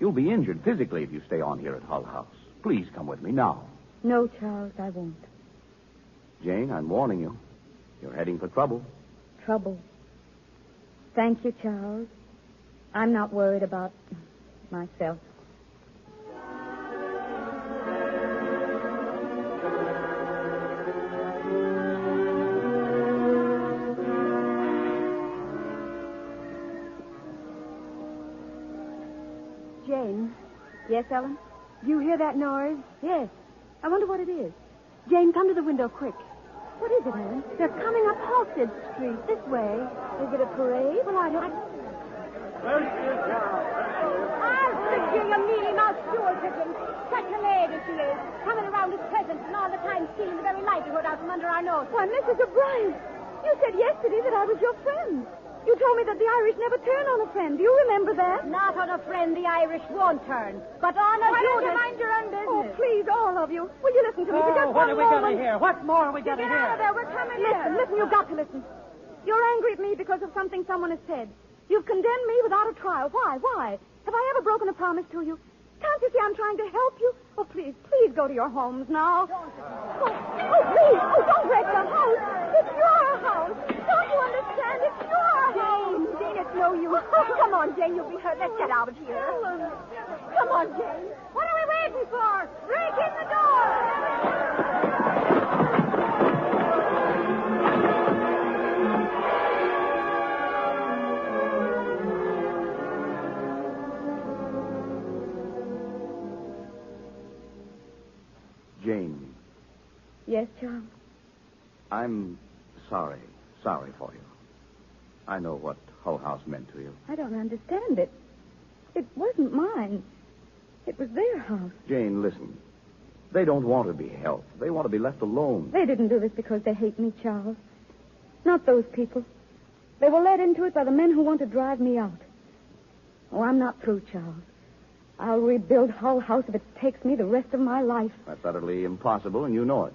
You'll be injured physically if you stay on here at Hull House. Please come with me now. No, Charles, I won't. Jane, I'm warning you. You're heading for trouble. Trouble. Thank you, Charles. I'm not worried about myself. Jane. Yes, Ellen? Do you hear that noise? Yes. I wonder what it is. Jane, come to the window quick. What is it, Ellen? They're coming up Halstead Street, this way. Is it a parade? Well, I don't... I'll stick you, you mealy-mouthed jewel pigeon. Such a lady she is. Coming around as presents and all the time stealing the very livelihood out from under our nose. Why, Mrs. O'Brien, you said yesterday that I was your friend. You told me that the Irish never turn on a friend. Do you remember that? Not on a friend the Irish won't turn, but on a Why don't you Judas. mind your own business? Oh, please, all of you. Will you listen to me for just what one are we moment? going to hear? What more are we going to Get out of hear? there. We're coming Listen, you've got to listen. You're angry at me because of something someone has said. You've condemned me without a trial. Why? Have I ever broken a promise to you? Can't you see I'm trying to help you? Oh, please go to your homes now. Oh, please. Oh, don't break the house. It's your house. Don't you understand? It's your house. Jane, it's no use. Come on, Jane, you'll be hurt. Let's get out of here. Come on, Jane. What are we waiting for? Break in the door. Jane, Yes, Charles. I'm sorry for you. I know what Hull House meant to you. I don't understand it. It wasn't mine. It was their house. Jane, listen. They don't want to be helped. They want to be left alone. They didn't do this because they hate me, Charles. Not those people. They were led into it by the men who want to drive me out. Oh, I'm not through, Charles. I'll rebuild Hull House if it takes me the rest of my life. That's utterly impossible, and you know it.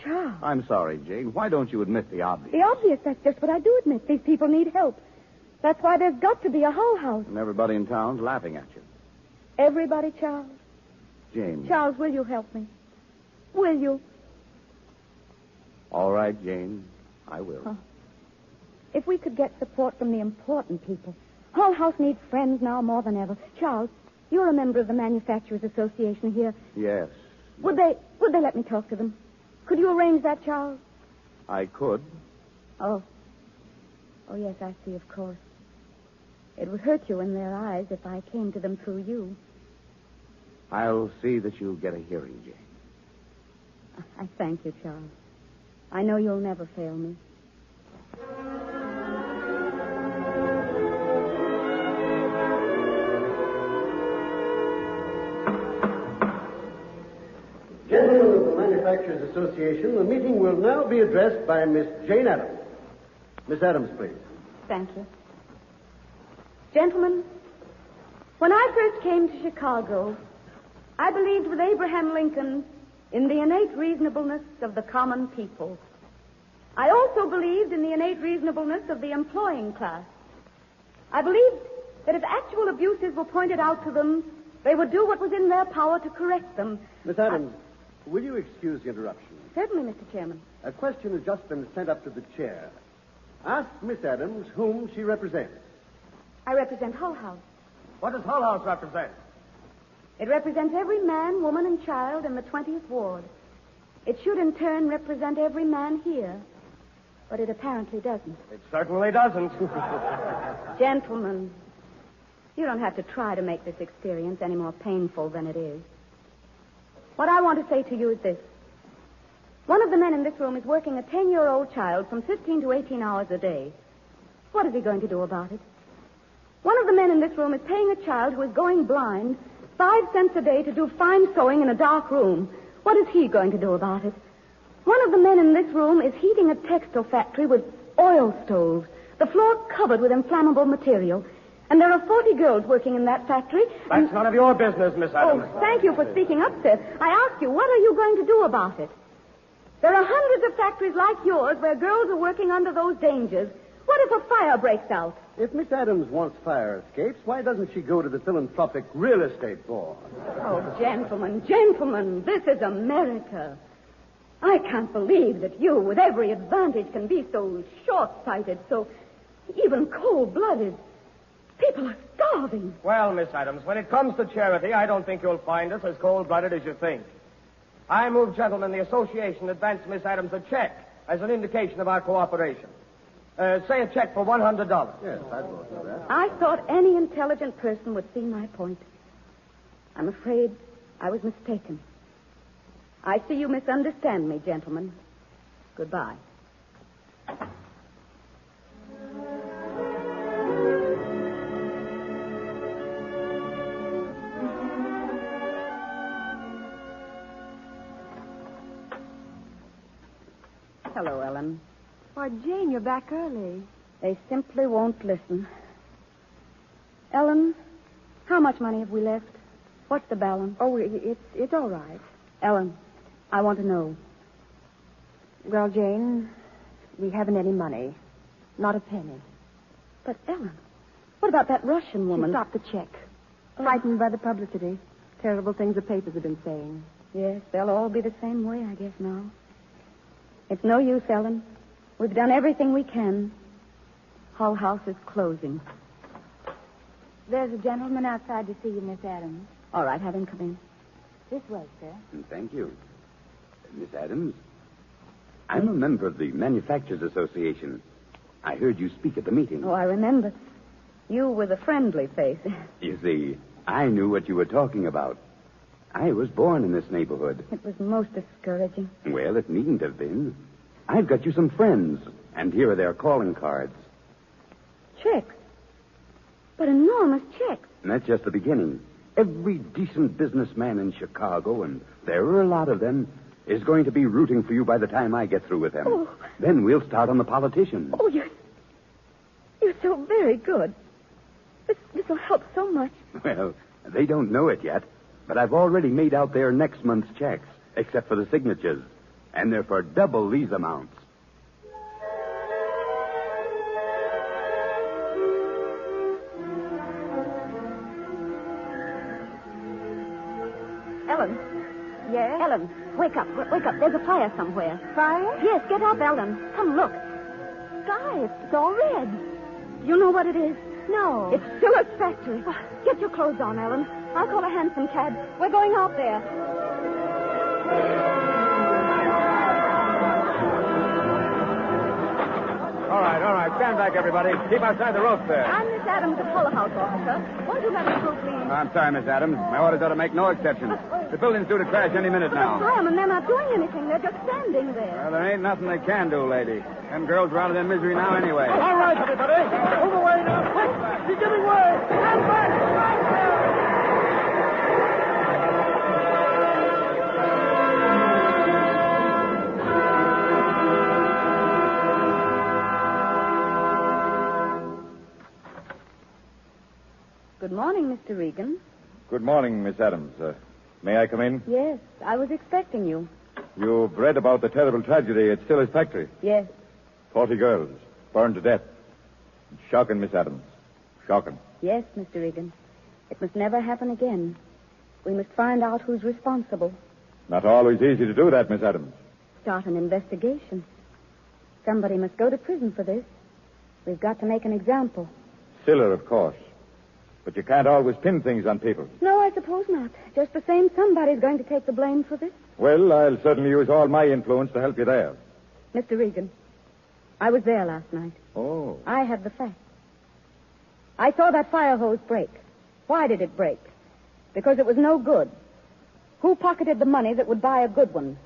Charles. I'm sorry, Jane. Why don't you admit the obvious? The obvious, that's just what I do admit. These people need help. That's why there's got to be a Hull House. And everybody in town's laughing at you. Everybody, Charles. Jane. Charles, will you help me? Will you? All right, Jane. I will. Huh. If we could get support from the important people. Hull House needs friends now more than ever. Charles, you're a member of the Manufacturers Association here. Yes. Would they let me talk to them? Could you arrange that, Charles? I could. Oh. Oh, yes, I see, of course. It would hurt you in their eyes if I came to them through you. I'll see that you get a hearing, Jane. I thank you, Charles. I know you'll never fail me. Gentlemen of the Manufacturers Association, the meeting will now be addressed by Miss Jane Addams. Miss Addams, please. Thank you. Gentlemen, when I first came to Chicago, I believed with Abraham Lincoln in the innate reasonableness of the common people. I also believed in the innate reasonableness of the employing class. I believed that if actual abuses were pointed out to them, they would do what was in their power to correct them. Miss Addams, will you excuse the interruption? Certainly, Mr. Chairman. A question has just been sent up to the chair. Ask Miss Addams whom she represents. I represent Hull House. What does Hull House represent? It represents every man, woman, and child in the 20th Ward. It should, in turn, represent every man here. But it apparently doesn't. It certainly doesn't. Gentlemen, you don't have to try to make this experience any more painful than it is. What I want to say to you is this. One of the men in this room is working a 10-year-old child from 15 to 18 hours a day. What is he going to do about it? One of the men in this room is paying a child who is going blind 5 cents a day to do fine sewing in a dark room. What is he going to do about it? One of the men in this room is heating a textile factory with oil stoves, the floor covered with inflammable material. And there are 40 girls working in that factory. That's none of your business, Miss Addams. Oh, thank you for speaking up, sir. I ask you, what are you going to do about it? There are hundreds of factories like yours where girls are working under those dangers. What if a fire breaks out? If Miss Addams wants fire escapes, why doesn't she go to the Philanthropic Real Estate Board? Oh, gentlemen, this is America. I can't believe that you, with every advantage, can be so short-sighted, so even cold-blooded. People are starving. Well, Miss Addams, when it comes to charity, I don't think you'll find us as cold-blooded as you think. I move, gentlemen, the association advance Miss Addams a check as an indication of our cooperation. Say a check for $100. Yes, I'd vote for that. I thought any intelligent person would see my point. I'm afraid I was mistaken. I see you misunderstand me, gentlemen. Goodbye. Hello, Ellen. Why, Jane, you're back early. They simply won't listen. Ellen, how much money have we left? What's the balance? Oh, it's all right. Ellen, I want to know. Well, Jane, we haven't any money. Not a penny. But, Ellen, what about that Russian woman? She stopped the check. Frightened by the publicity. Terrible things the papers have been saying. Yes, they'll all be the same way, I guess, now. It's no use, Ellen. We've done everything we can. Hull House is closing. There's a gentleman outside to see you, Miss Addams. All right, have him come in. This way, sir. Thank you. Miss Addams, I'm a member of the Manufacturers Association. I heard you speak at the meeting. Oh, I remember. You with a friendly face. You see, I knew what you were talking about. I was born in this neighborhood. It was most discouraging. Well, it needn't have been. I've got you some friends, and here are their calling cards. Checks. But enormous checks. And that's just the beginning. Every decent businessman in Chicago, and there are a lot of them, is going to be rooting for you by the time I get through with them. Oh. Then we'll start on the politicians. Oh, you're so very good. This will help so much. Well, they don't know it yet, but I've already made out their next month's checks, except for the signatures. and they're for double these amounts. Ellen. Yes? Ellen, wake up. Wake up. There's a fire somewhere. Fire? Yes, get up, Ellen. Come look. Sky, it's all red. Do you know what it is? No. It's Stiller's factory. Get your clothes on, Ellen. I'll call a hansom cab. We're going out there. All right. Stand back, everybody. Keep outside the ropes there. I'm Miss Addams, the Hull House officer. Won't you let us go, please? I'm sorry, Miss Addams. My orders are to make no exceptions. The building's due to crash any minute now. Firemen, they're not doing anything. They're just standing there. Well, there ain't nothing they can do, lady. Them girls are out of their misery now anyway. All right, everybody. Move away now. Quick. She's giving way. Stand back. Right there. Good morning, Mr. Regan. Good morning, Miss Addams. May I come in? Yes, I was expecting you. You've read about the terrible tragedy at Stiller's factory. Yes. 40 girls burned to death. Shocking, Miss Addams. Shocking. Yes, Mr. Regan. It must never happen again. We must find out who's responsible. Not always easy to do that, Miss Addams. Start an investigation. Somebody must go to prison for this. We've got to make an example. Stiller, of course. But you can't always pin things on people. No, I suppose not. Just the same, somebody's going to take the blame for this. Well, I'll certainly use all my influence to help you there. Mr. Regan, I was there last night. Oh. I have the facts. I saw that fire hose break. Why did it break? Because it was no good. Who pocketed the money that would buy a good one?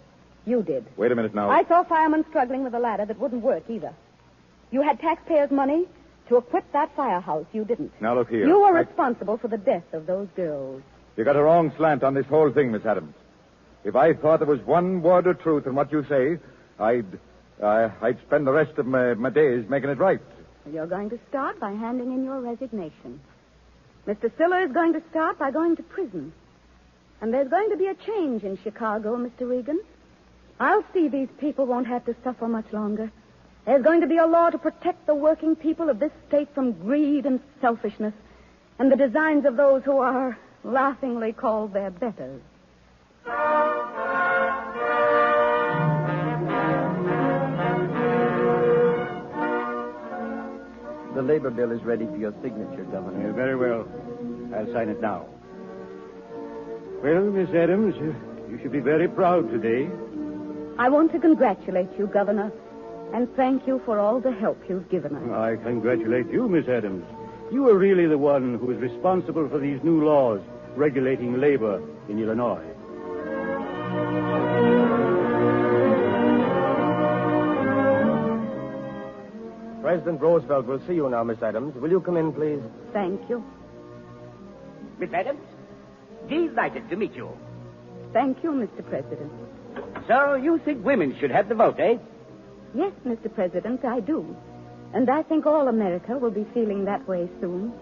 You did. Wait a minute now. I saw firemen struggling with a ladder that wouldn't work either. You had taxpayers' money to equip that firehouse. You didn't. Now, look here. You were responsible for the death of those girls. You got a wrong slant on this whole thing, Miss Addams. If I thought there was one word of truth in what you say, I'd spend the rest of my days making it right. You're going to start by handing in your resignation. Mr. Stiller is going to start by going to prison. And there's going to be a change in Chicago, Mr. Regan. I'll see these people won't have to suffer much longer. There's going to be a law to protect the working people of this state from greed and selfishness and the designs of those who are laughingly called their betters. The labor bill is ready for your signature, Governor. Very well. I'll sign it now. Well, Miss Addams, you should be very proud today. I want to congratulate you, Governor, and thank you for all the help you've given us. I congratulate you, Miss Addams. You are really the one who is responsible for these new laws regulating labor in Illinois. President Roosevelt will see you now, Miss Addams. Will you come in, please? Thank you. Miss Addams, delighted to meet you. Thank you, Mr. President. So you think women should have the vote, eh? Yes, Mr. President, I do. And I think all America will be feeling that way soon.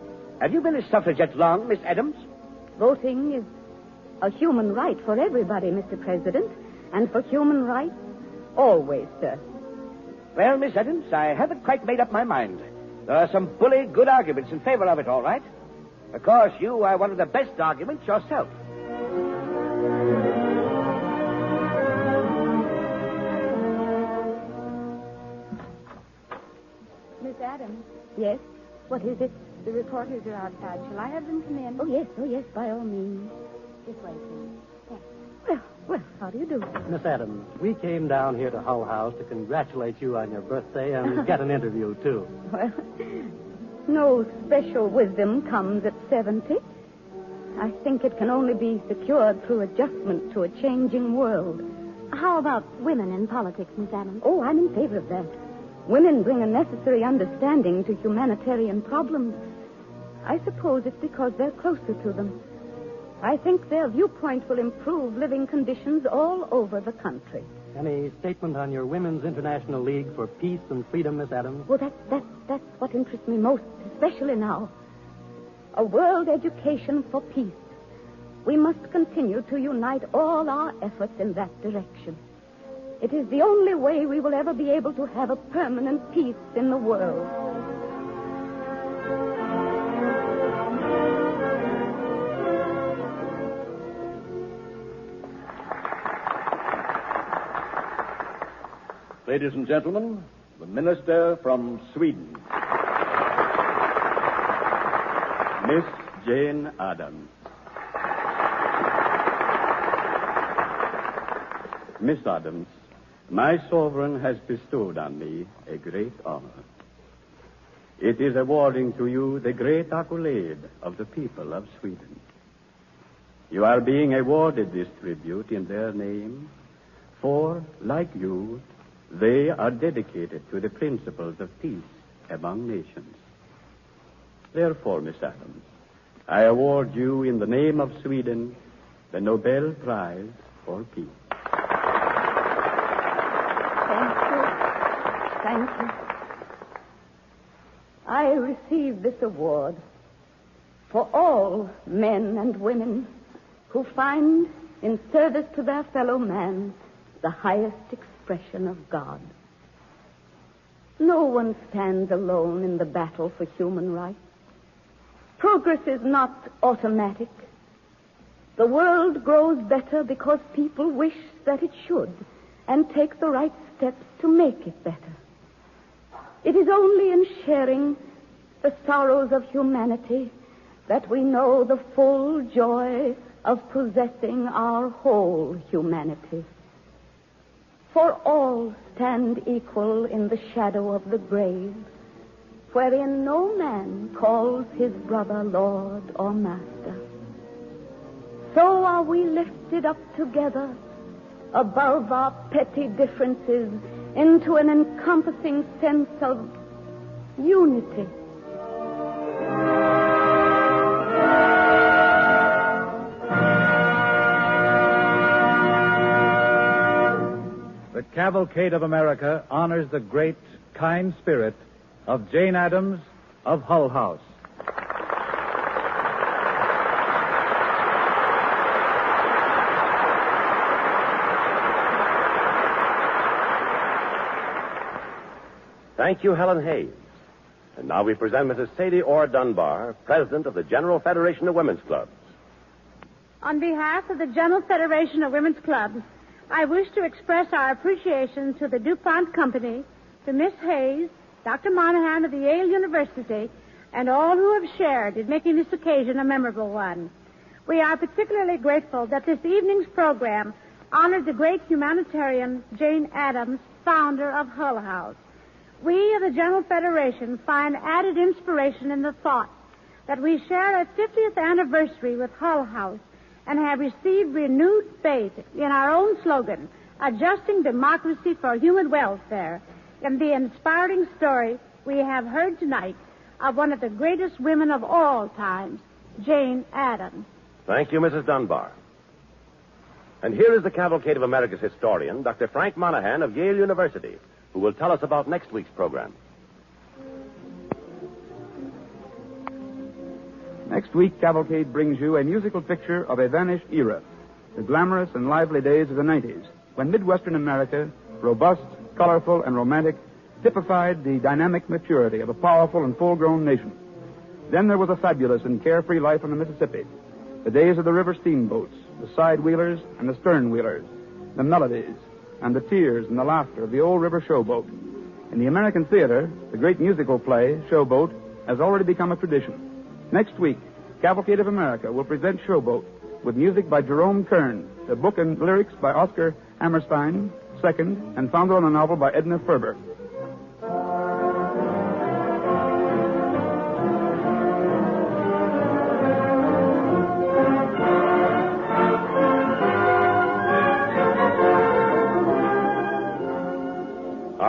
Have you been a suffragette long, Miss Addams? Voting is a human right for everybody, Mr. President. And for human rights, always, sir. Well, Miss Addams, I haven't quite made up my mind. There are some bully good arguments in favor of it, all right. Of course, you are one of the best arguments yourself. Miss Addams. Yes? What is it? The reporters are outside. Shall I have them come in? Oh, yes, by all means. This way, please. Thanks. Well, how do you do? Miss Addams, we came down here to Hull House to congratulate you on your birthday and get an interview, too. Well, no special wisdom comes at 70. I think it can only be secured through adjustment to a changing world. How about women in politics, Miss Addams? Oh, I'm in favor of that. Women bring a necessary understanding to humanitarian problems. I suppose it's because they're closer to them. I think their viewpoint will improve living conditions all over the country. Any statement on your Women's International League for Peace and Freedom, Miss Addams? Well, that's what interests me most, especially now. A world education for peace. We must continue to unite all our efforts in that direction. It is the only way we will ever be able to have a permanent peace in the world. Ladies and gentlemen, the minister from Sweden, Miss Jane Addams. Miss Addams, my sovereign has bestowed on me a great honor. It is awarding to you the great accolade of the people of Sweden. You are being awarded this tribute in their name, for, like you, they are dedicated to the principles of peace among nations. Therefore, Miss Addams, I award you in the name of Sweden the Nobel Prize for Peace. Thank you. I receive this award for all men and women who find in service to their fellow man the highest expression of God. No one stands alone in the battle for human rights. Progress is not automatic. The world grows better because people wish that it should and take the right steps to make it better. It is only in sharing the sorrows of humanity that we know the full joy of possessing our whole humanity. For all stand equal in the shadow of the grave, wherein no man calls his brother Lord or Master. So are we lifted up together above our petty differences into an encompassing sense of unity. The Cavalcade of America honors the great, kind spirit of Jane Addams of Hull House. Thank you, Helen Hayes. And now we present Mrs. Sadie Orr Dunbar, President of the General Federation of Women's Clubs. On behalf of the General Federation of Women's Clubs, I wish to express our appreciation to the DuPont Company, to Miss Hayes, Dr. Monahan of the Yale University, and all who have shared in making this occasion a memorable one. We are particularly grateful that this evening's program honored the great humanitarian Jane Addams, founder of Hull House. We of the General Federation find added inspiration in the thought that we share our 50th anniversary with Hull House and have received renewed faith in our own slogan, Adjusting Democracy for Human Welfare, and the inspiring story we have heard tonight of one of the greatest women of all times, Jane Addams. Thank you, Mrs. Dunbar. And here is the Cavalcade of America's historian, Dr. Frank Monahan of Yale University, who will tell us about next week's program. Next week, Cavalcade brings you a musical picture of a vanished era, the glamorous and lively days of the 90s, when Midwestern America, robust, colorful, and romantic, typified the dynamic maturity of a powerful and full-grown nation. Then there was a fabulous and carefree life on the Mississippi, the days of the river steamboats, the side-wheelers and the stern-wheelers, the melodies and the tears and the laughter of the old river showboat. In the American theater, the great musical play, Showboat, has already become a tradition. Next week, Cavalcade of America will present Showboat with music by Jerome Kern, the book and lyrics by Oscar Hammerstein, second, and founded on a novel by Edna Ferber.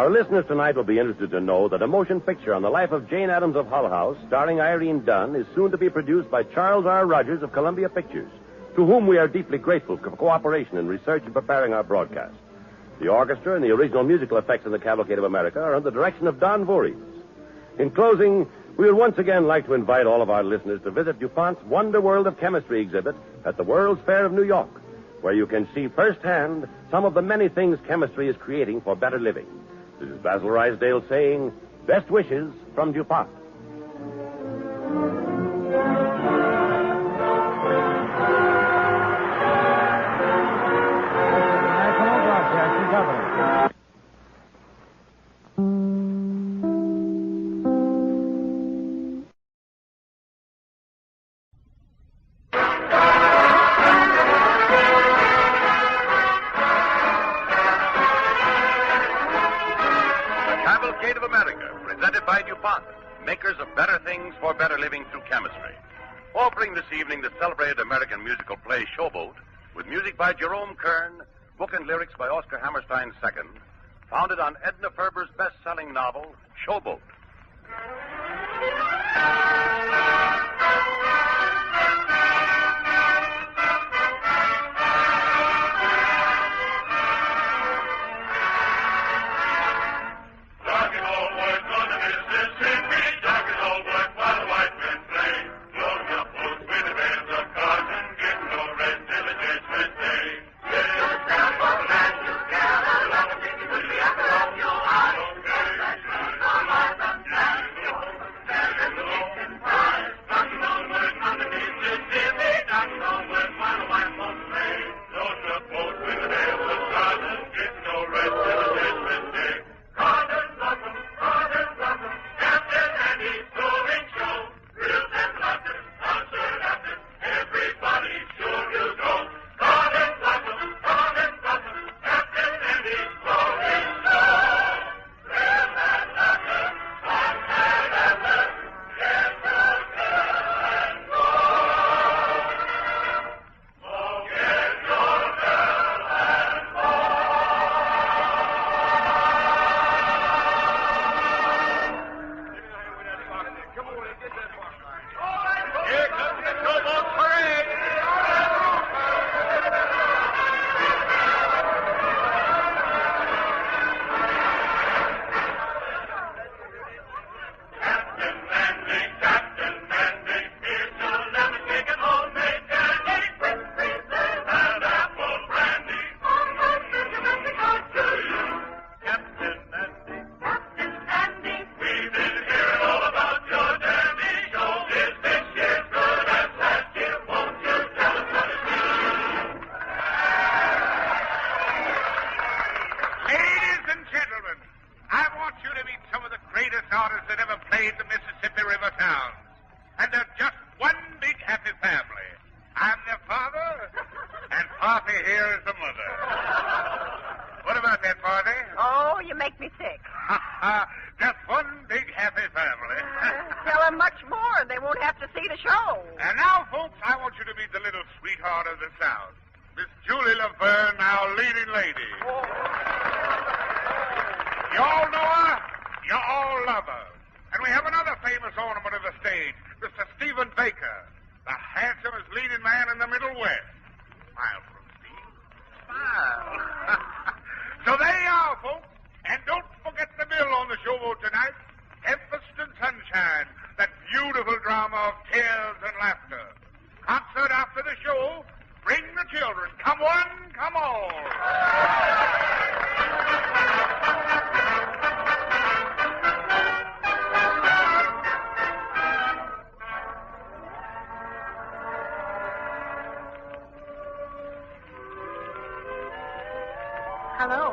Our listeners tonight will be interested to know that a motion picture on the life of Jane Addams of Hull House, starring Irene Dunn, is soon to be produced by Charles R. Rogers of Columbia Pictures, to whom we are deeply grateful for cooperation in research and preparing our broadcast. The orchestra and the original musical effects in the Cavalcade of America are under the direction of Don Voorhees. In closing, we would once again like to invite all of our listeners to visit DuPont's Wonder World of Chemistry exhibit at the World's Fair of New York, where you can see firsthand some of the many things chemistry is creating for better living. This is Basil Rysdale saying, best wishes from DuPont. Cavalcade of America, presented by DuPont, makers of better things for better living through chemistry. Offering this evening the celebrated American musical play Showboat, with music by Jerome Kern, book and lyrics by Oscar Hammerstein II, founded on Edna Ferber's best-selling novel, Showboat. Hello.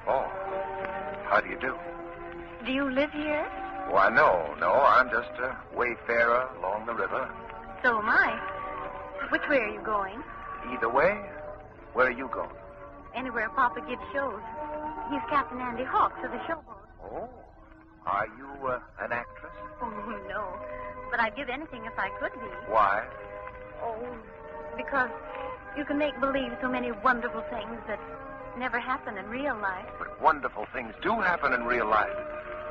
Oh, how do you do? Do you live here? Why, no. I'm just a wayfarer along the river. So am I. Which way are you going? Either way, where are you going? Anywhere Papa gives shows. He's Captain Andy Hawks of the Showboat. Oh, are you an actress? Oh, no. But I'd give anything if I could be. Why? Oh, because you can make believe so many wonderful things that never happen in real life. But wonderful things do happen in real life.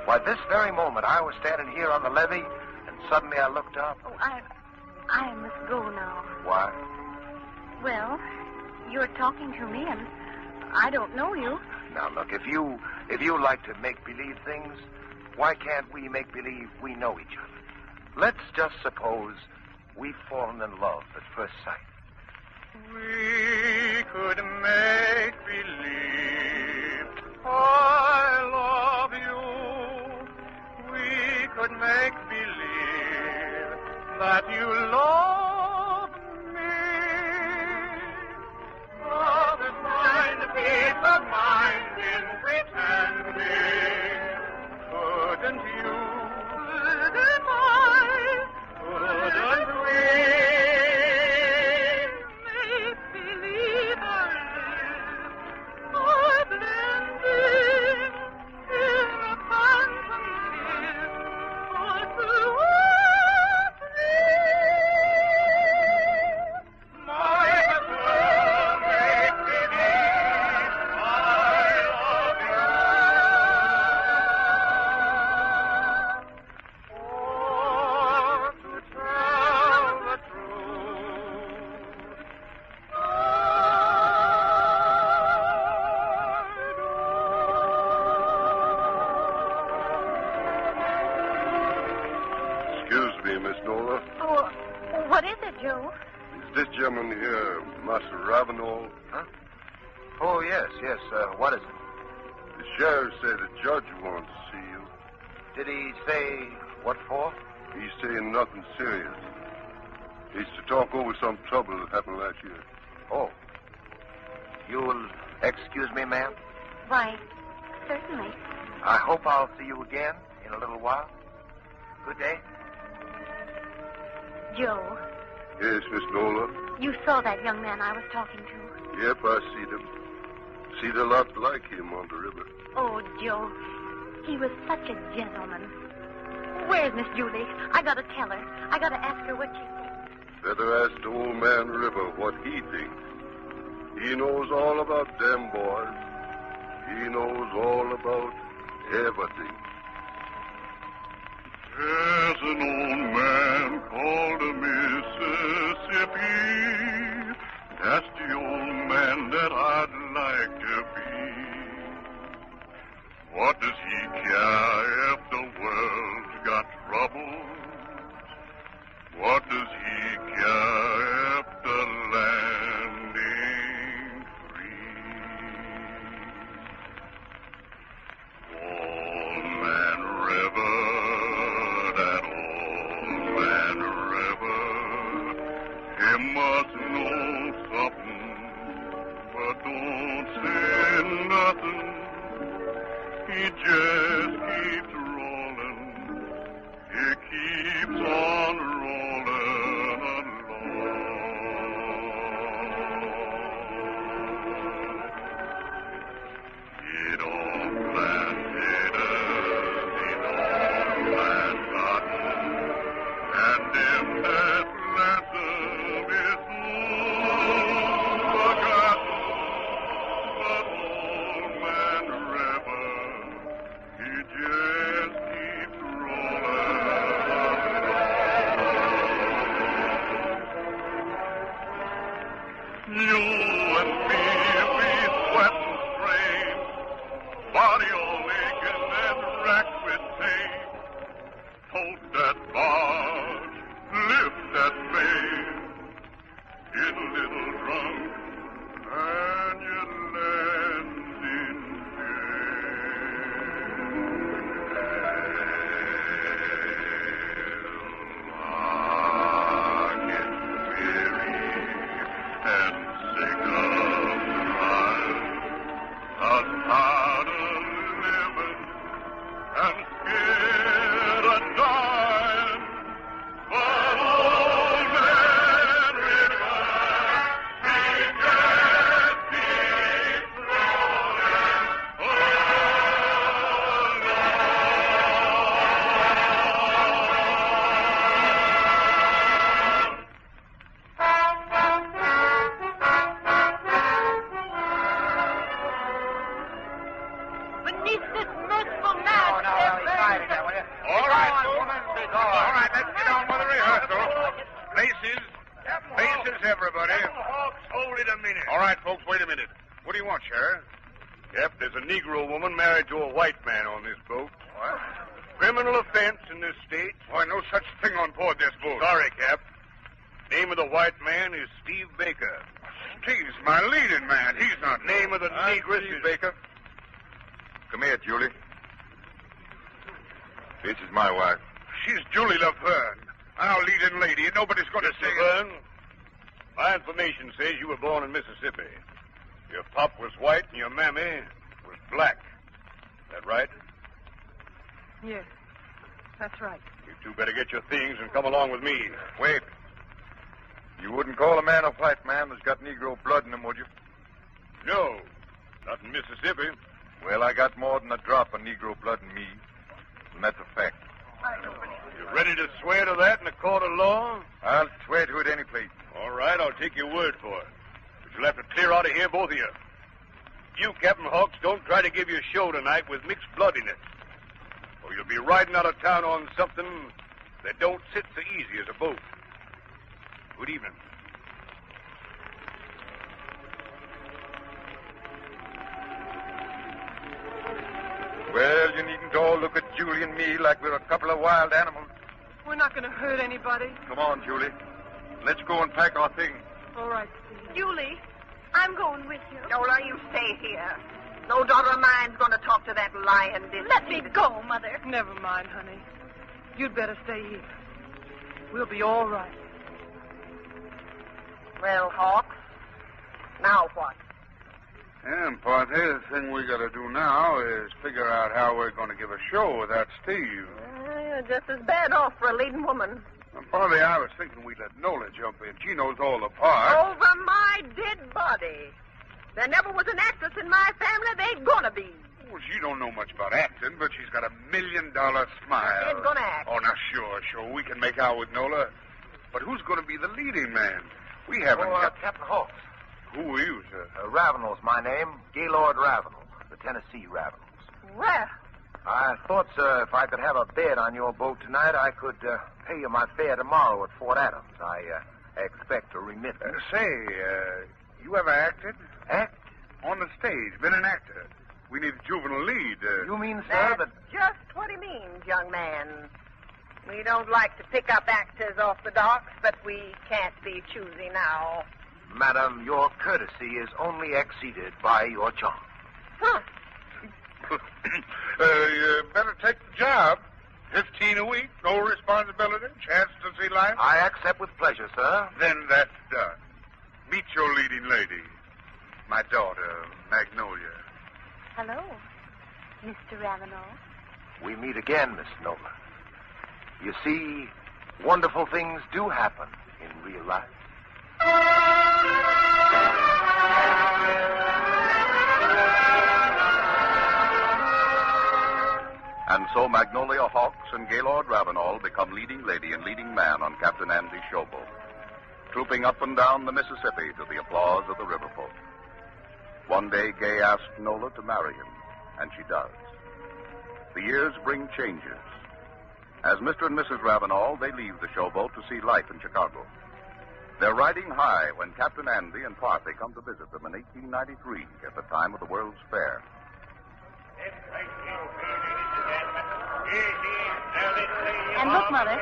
Why, this very moment, I was standing here on the levee, and suddenly I looked up. Oh, I must go now. Why? Well, you're talking to me, and I don't know you. Now, look, if you like to make-believe things, why can't we make believe we know each other? Let's just suppose we've fallen in love at first sight. We could make Mr. Ravenel? Huh? Oh, yes. What is it? The sheriff said the judge wanted to see you. Did he say what for? He's saying nothing serious. He's to talk over some trouble that happened last year. Oh. You'll excuse me, ma'am? Why, certainly. I hope I'll see you again in a little while. Good day. Joe, Yes, Miss Nola. you saw that young man I was talking to. Yep, I see them. See a lot like him on the river. Oh, Joe, he was such a gentleman. Where's Miss Julie? I gotta tell her. I gotta ask her what she thinks. Better ask the old man River what he thinks. He knows all about them boys. He knows all about everything. There's an old man called the Mississippi. That's the old man that I'd like to be. What does he care if the world's got trouble? What does he care if the land ain't free? Old Man River, that old man River, he must know something, but don't say nothing. He just keeps rolling. He keeps on rolling along. He don't plant potatoes, he don't plant cotton, and if that plants them is soon forgotten. But old man River, he just keeps rolling along. You and me, we sweat and strain, body all aching and racked with pain. Hold that barge, lift that main, get a little drunk, and you land in and sick of trying, I'm tired of living, I'm scared of dying, but old man River, he just keeps rolling Beneath this mirthful mask, All right, let's get on with the rehearsal. Places, everybody. Hold it a minute. All right, folks, wait a minute. What do you want, Sheriff? Yep, there's a Negro woman married to a white man on this boat. What? Criminal offense in this state. Why, no such thing on board this boat. Sorry, Cap. Name of the white man is Steve Baker. Steve's my leading man. He's not. Name of the negress is Baker. Come here, Julie. This is my wife. She's Julie Laverne, our leading lady, and nobody's going to say Laverne, my information says you were born in Mississippi. Your pop was white and your mammy was black. Is that right? Yes, that's right. You two better get your things and come along with me. Wait. You wouldn't call a man a white man that's got Negro blood in him, would you? No, not in Mississippi. Well, I got more than a drop of Negro blood in me, and that's a fact. You ready to swear to that in a court of law? I'll swear to it any place. All right, I'll take your word for it. But you'll have to clear out of here, both of you. You, Captain Hawks, don't try to give your show tonight with mixed blood in it, or you'll be riding out of town on something that don't sit so easy as a boat. Good evening. Well, you needn't all look at Julie and me like we're a couple of wild animals. We're not going to hurt anybody. Come on, Julie. Let's go and pack our things. All right, Steve. Julie, I'm going with you. Nola, you stay here. No daughter of mine's going to talk to that lion. Let me go, Mother. Never mind, honey. You'd better stay here. We'll be all right. Well, Hawks, now what? And, Parthy, the thing we got to do now is figure out how we're going to give a show without Steve. You're just as bad off for a leading woman. Well, Parthy, I was thinking we'd let Nola jump in. She knows all the parts. Over my dead body. There never was an actress in my family. They ain't gonna be. Well, she don't know much about acting, but she's got $1 million smile. Ain't gonna act. Oh, now, sure. We can make out with Nola. But who's going to be the leading man? We haven't got... Captain Hawks. Who are you, sir? Ravenel's my name. Gaylord Ravenel, the Tennessee Ravenels. Well, I thought, sir, if I could have a bed on your boat tonight, I could pay you my fare tomorrow at Fort Addams. I expect a remittance. You ever acted? Act? On the stage, been an actor. We need a juvenile lead. You mean, sir, that's just what he means, young man. We don't like to pick up actors off the docks, but we can't be choosy now. Madam, your courtesy is only exceeded by your charm. Huh. You better take the job. 15 a week, no responsibility, chance to see life. I accept with pleasure, sir. Then that's done. Meet your leading lady, my daughter, Magnolia. Hello, Mr. Ravenel. We meet again, Miss Nola. You see, wonderful things do happen in real life. And so Magnolia Hawks and Gaylord Ravenel become leading lady and leading man on Captain Andy's showboat, trooping up and down the Mississippi to the applause of the riverfolk. One day, Gay asked Nola to marry him, and she does. The years bring changes. As Mr. and Mrs. Ravenel, they leave the showboat to see life in Chicago. They're riding high when Captain Andy and Parthy come to visit them in 1893 at the time of the World's Fair. And look, Mother,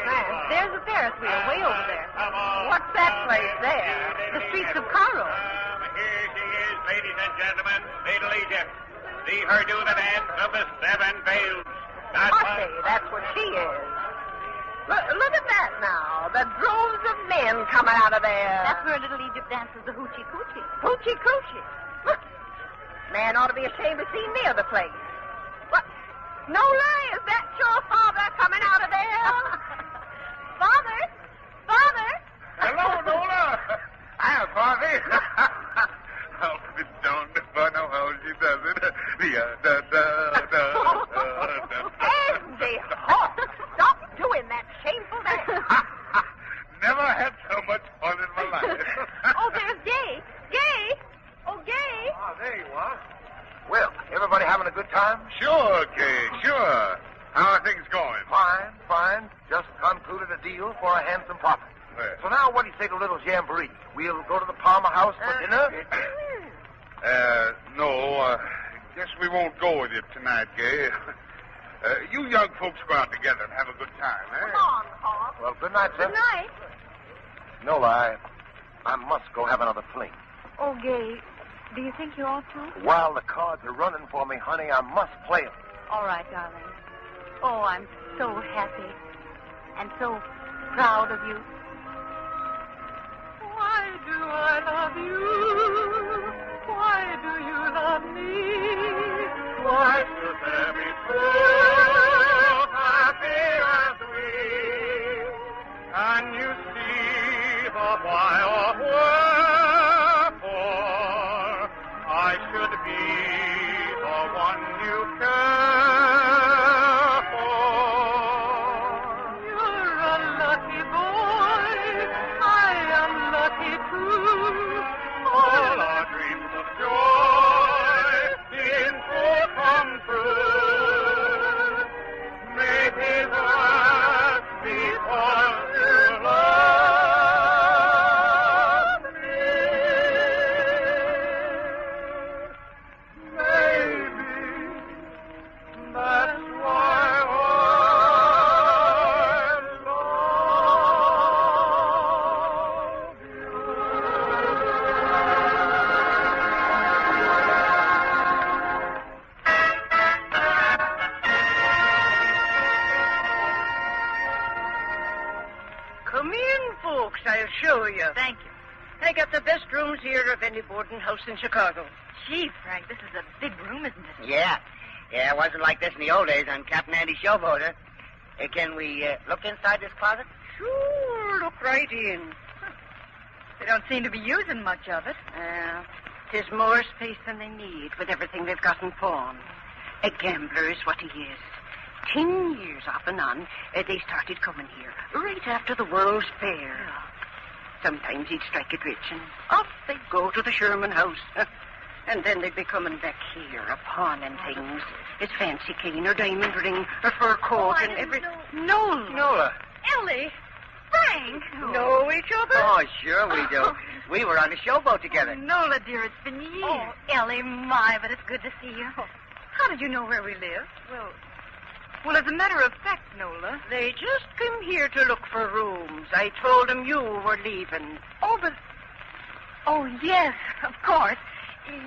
there's the Ferris wheel way over there. What's that place there? The streets of Cairo. Here she is, ladies and gentlemen, Middle Egypt. See her do the dance of the seven veils. Parthy, that's what she is. Look at that now. The droves of men coming out of there. That's where Little Egypt dances the hoochie coochie. Hoochie coochie. Man ought to be ashamed to see near the place. What? Nola, is that your father coming out of there? Father? Father? Hello, Nola. Hi, Parthy. I'll be darned if I know how she does it. Andy Hawk, stop doing that shameful dance. Never had so much fun in my life. Oh, there's Gay. Gay! Oh, Gay! Ah, there you are. Well, everybody having a good time? Sure, Kay, sure. How are things going? Fine. Just concluded a deal for a handsome profit. So now what do you say to a little jamboree? We'll go to the Palmer House for dinner? No, guess we won't go with you tonight, Gay. You young folks go out together and have a good time, eh? Come on, Hawk. Well, good night, sir. Good night. Nola, I must go have another fling. Oh, Gay, do you think you ought to? While the cards are running for me, honey, I must play them. All right, darling. Oh, I'm so happy and so proud of you. Why do I love you? Why do you love me? Why should there be two happy as we? Can you see the why or wherefore I should be the one you care for? You're a lucky boy. I am lucky too. All hear of any boarding house in Chicago. Gee, Frank, this is a big room, isn't it? Yeah. Yeah, it wasn't like this in the old days on Captain Andy's showboat, huh? Can we look inside this closet? Sure, look right in. They don't seem to be using much of it. There's more space than they need with everything they've got in pawn. A gambler is what he is. 10 years off and on, they started coming here, right after the World's Fair. Sometimes he'd strike it rich, and off they'd go to the Sherman House. And then they'd be coming back here, a pawning things. His fancy cane or diamond ring or fur coat and everything. Nola. Ellie! Frank! Know each other? Oh, sure we do. We were on the showboat together. Nola, dear, it's been years. Oh, Ellie, my, but it's good to see you. How did you know where we live? Well, as a matter of fact, Nola. They just came here to look for rooms. I told them you were leaving. Oh, yes, of course.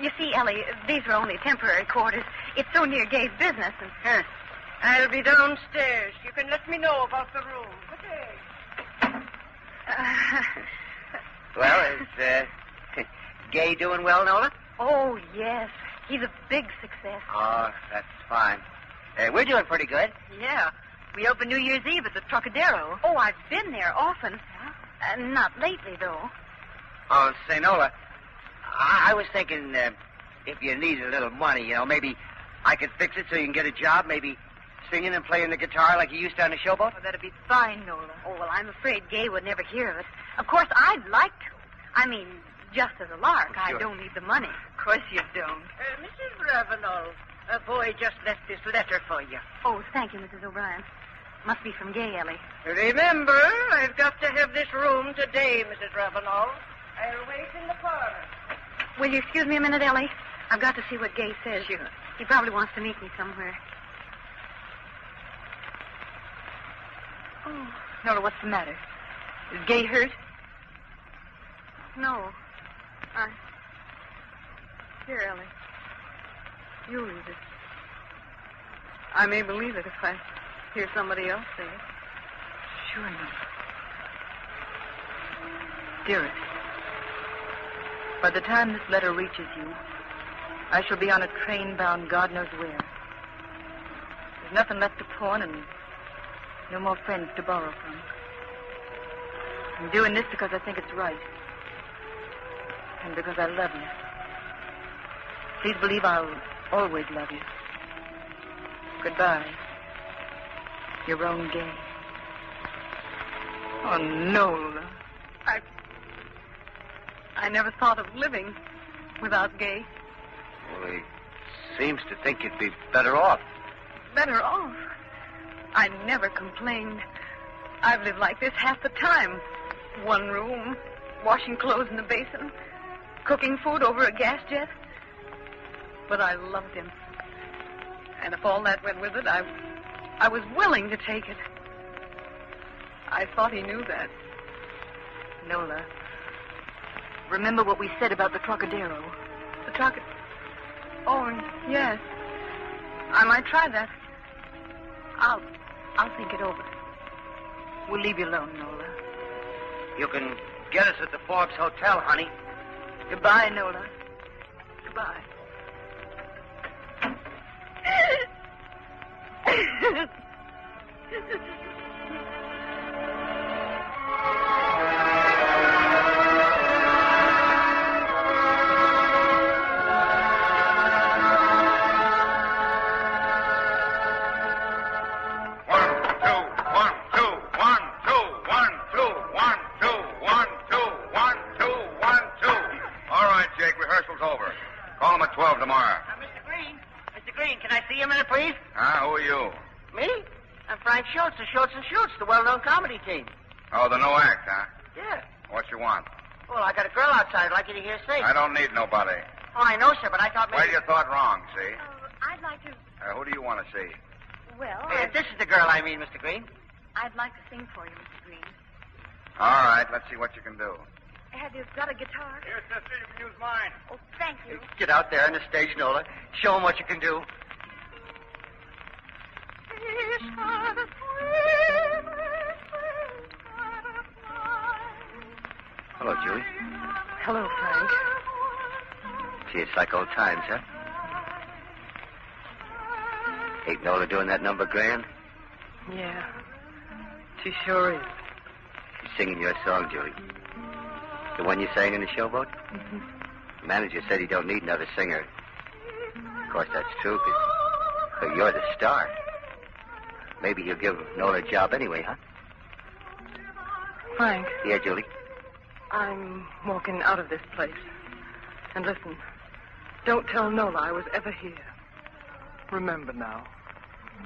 You see, Ellie, these are only temporary quarters. It's so near Gay's business. And... I'll be downstairs. You can let me know about the room. Good day. Well, is Gay doing well, Nola? Oh, yes. He's a big success. Oh, that's fine. We're doing pretty good. Yeah. We opened New Year's Eve at the Trocadero. Oh, I've been there often. Not lately, though. Oh, say, Nola, I was thinking if you need a little money, maybe I could fix it so you can get a job, maybe singing and playing the guitar like you used to on the showboat. Oh, that'd be fine, Nola. Oh, well, I'm afraid Gay would never hear of it. Of course, I'd like to. I mean, just as a lark. Oh, sure. I don't need the money. Of course you don't. Mrs. Ravenel, a boy just left this letter for you. Oh, thank you, Mrs. O'Brien. Must be from Gay, Ellie. Remember, I've got to have this room today, Mrs. Ravenel. I'll wait in the parlor. Will you excuse me a minute, Ellie? I've got to see what Gay says. Sure. He probably wants to meet me somewhere. Oh, Nola, what's the matter? Is Gay hurt? No. Here, Ellie. You read it. I may believe it if I hear somebody else say it. Sure enough. Dearest, by the time this letter reaches you, I shall be on a train bound God knows where. There's nothing left to pawn and no more friends to borrow from. I'm doing this because I think it's right. And because I love you. Please believe I'll always love you. Goodbye. Your own Gay. Oh, Nola. I never thought of living without Gay. Well, he seems to think you'd be better off. Better off? I never complained. I've lived like this half the time. One room, washing clothes in the basin, cooking food over a gas jet. But I loved him. And if all that went with it, I was willing to take it. I thought he knew that. Nola, remember what we said about the Trocadero? The Trocadero... Oh, yes. I might try that. I'll think it over. We'll leave you alone, Nola. You can get us at the Forbes Hotel, honey. Goodbye, Nola. Goodbye. The well-known comedy team. Oh, the no act, huh? Yeah. What you want? Well, I got a girl outside I'd like you to hear sing. I don't need nobody. Oh, I know, sir, but I thought maybe... Well, you thought wrong, see? I'd like to... Who do you want to see? Well, this is the girl I mean, Mr. Green. I'd like to sing for you, Mr. Green. All right, let's see what you can do. Have you got a guitar? Here, sister, you can use mine. Oh, thank you. Get out there on the stage, Nola. Show them what you can do. Hello, Julie. Hello, Frank. gee, it's like old times, huh? Ain't Nola doing that number grand? Yeah. She sure is. She's singing your song, Julie. The one you sang in the showboat? Mm-hmm. The manager said he don't need another singer. Of course, that's true, because you're the star. Maybe he'll give Nola a job anyway, huh? Frank. Yeah, Julie? I'm walking out of this place. And listen, don't tell Nola I was ever here. Remember now,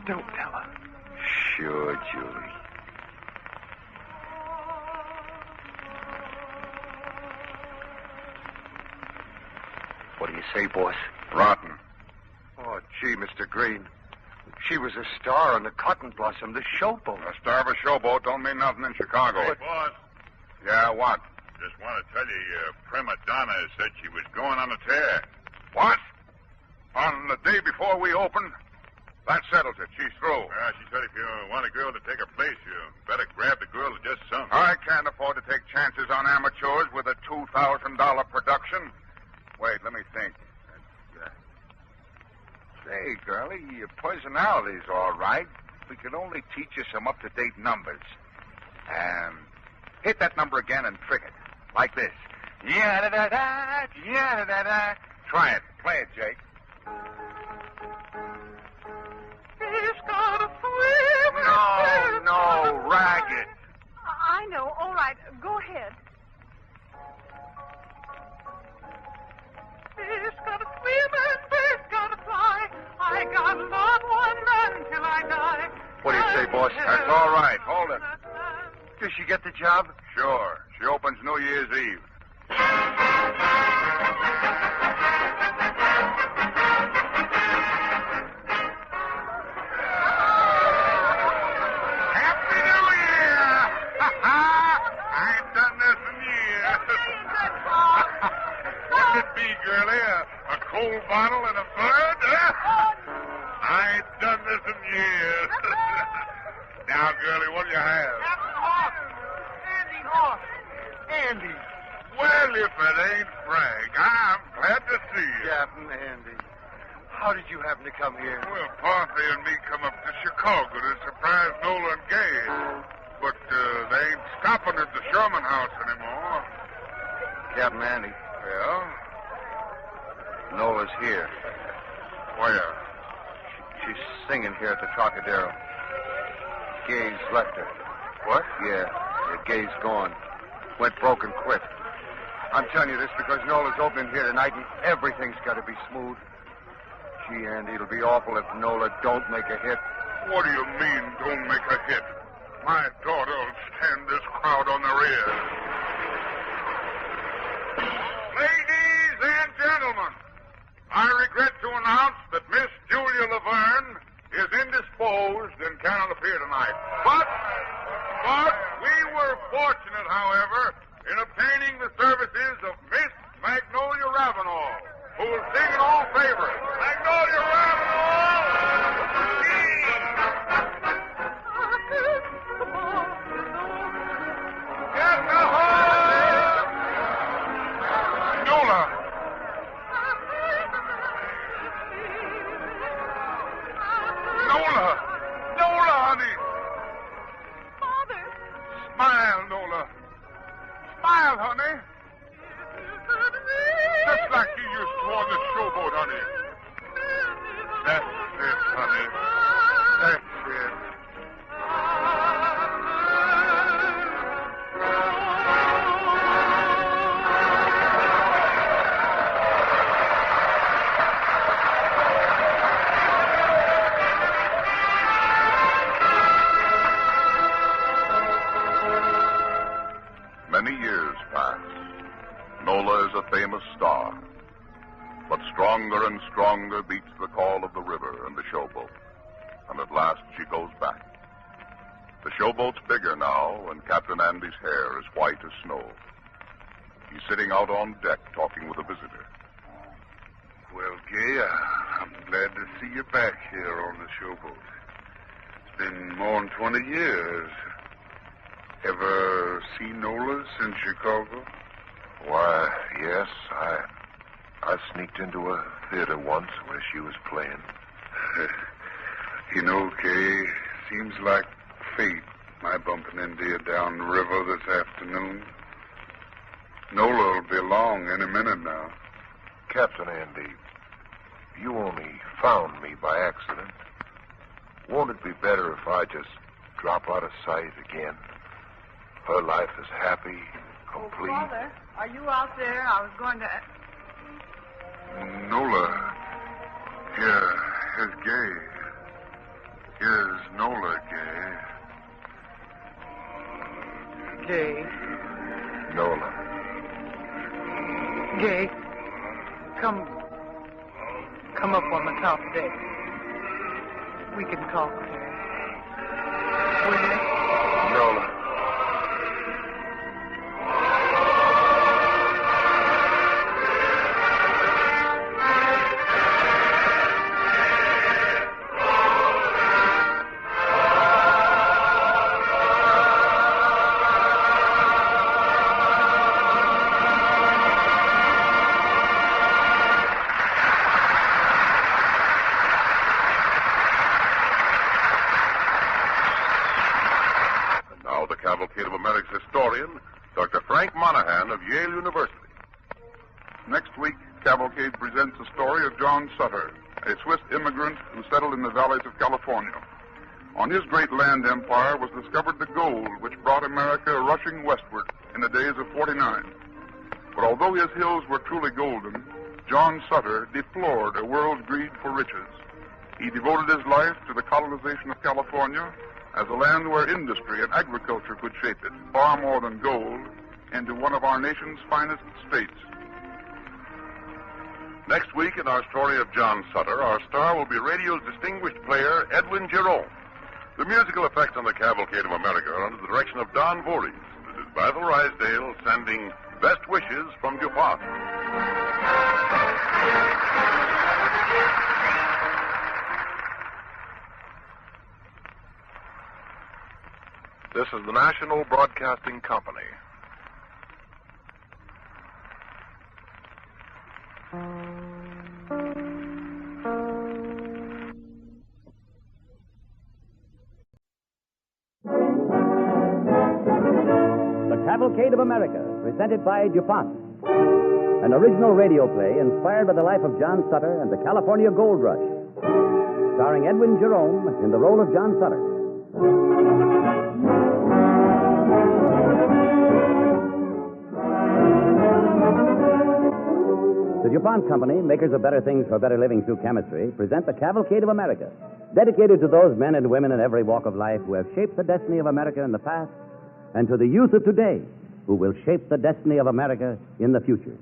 don't tell her. Sure, Julie. What do you say, boss? Rotten. Oh, gee, Mr. Green. She was a star on the Cotton Blossom, the showboat. A star of a showboat don't mean nothing in Chicago. Hey, boss. Yeah, what? Just want to tell you, your prima donna said she was going on a tear. What? On the day before we opened? That settles it. She's through. Yeah, she said if you want a girl to take her place, you better grab the girl that just sung. I can't afford to take chances on amateurs with a $2,000 production. Wait, let me think. Say, girlie, your personality's all right. We could only teach you some up-to-date numbers. Hit that number again and trick it. Like this. Yeah-da-da-da, yeah-da-da-da. Try it. Play it, Jake. Fish got a swim. No, ragged. I know. All right. Go ahead. Fish got a swim and fish got a fly. I got love one man till I die. What do you say, boss? That's all right. Hold it. Does she get the job? Sure. She opens New Year's Eve. Happy New Year! I ain't done this in years. What'd it be, girlie? A cold bottle and a bird? I ain't done this in years. Now, girlie, what'll you have? Andy. Well, if it ain't Frank, I'm glad to see you. Captain Andy. How did you happen to come here? Well, Parthy and me come up to Chicago to surprise Nola and Gage. But they ain't stopping at the Sherman house anymore. Captain Andy. Yeah? Nola's here. Where? She's singing here at the Trocadero. Gage left her. What? Yeah, Gage gone. Went broke and quit. I'm telling you this because Nola's opening here tonight and everything's got to be smooth. Gee, Andy, it'll be awful if Nola don't make a hit. What do you mean, don't make a hit? My daughter'll stand this crowd on their ears. Ladies and gentlemen, I regret to announce that Miss Julia Laverne is indisposed and cannot appear tonight. But we were fortunate, however, in obtaining the services of Miss Magnolia Ravenel, who will sing in all favors. Magnolia Ravenel! Get the horse! Nola! Nola! Nola, honey! Father! Smile, Nola. Smile, honey. Just like you used to on the showboat, honey. That's it, honey. That's it. Many years pass. Nola is a famous star. But stronger and stronger beats the call of the river and the showboat. And at last she goes back. The showboat's bigger now, and Captain Andy's hair is white as snow. He's sitting out on deck talking with a visitor. Well, Gay, I'm glad to see you back here on the showboat. It's been more than 20 years. Ever seen Nola since Chicago? Why, yes, I I sneaked into a theater once where she was playing. You know, Kay, seems like fate my bumping into you down the river this afternoon. Nola'll be along any minute now. Captain Andy, you only found me by accident. Won't it be better if I just drop out of sight again? Her life is happy, complete. Oh, Father, are you out there? I was going to... Nola. Yeah, here's Gay. Here's Nola, Gay. Gay. Nola. Gay, come up on the top deck. We can talk there. Will you? Nola. Cavalcade of America's historian, Dr. Frank Monahan of Yale University. Next week, Cavalcade presents the story of John Sutter, a Swiss immigrant who settled in the valleys of California. On his great land empire was discovered the gold which brought America rushing westward in the days of '49. But although his hills were truly golden, John Sutter deplored a world's greed for riches. He devoted his life to the colonization of California as a land where industry and agriculture could shape it, far more than gold, into one of our nation's finest states. Next week in our story of John Sutter, our star will be radio's distinguished player, Edwin Jerome. The musical effects on the Cavalcade of America are under the direction of Don Voorhees. This is Basil Rysdale sending best wishes from DuPont. This is the National Broadcasting Company. The Cavalcade of America, presented by DuPont. An original radio play inspired by the life of John Sutter and the California Gold Rush. Starring Edwin Jerome in the role of John Sutter. The DuPont Company, makers of better things for better living through chemistry, present the Cavalcade of America, dedicated to those men and women in every walk of life who have shaped the destiny of America in the past, and to the youth of today who will shape the destiny of America in the future.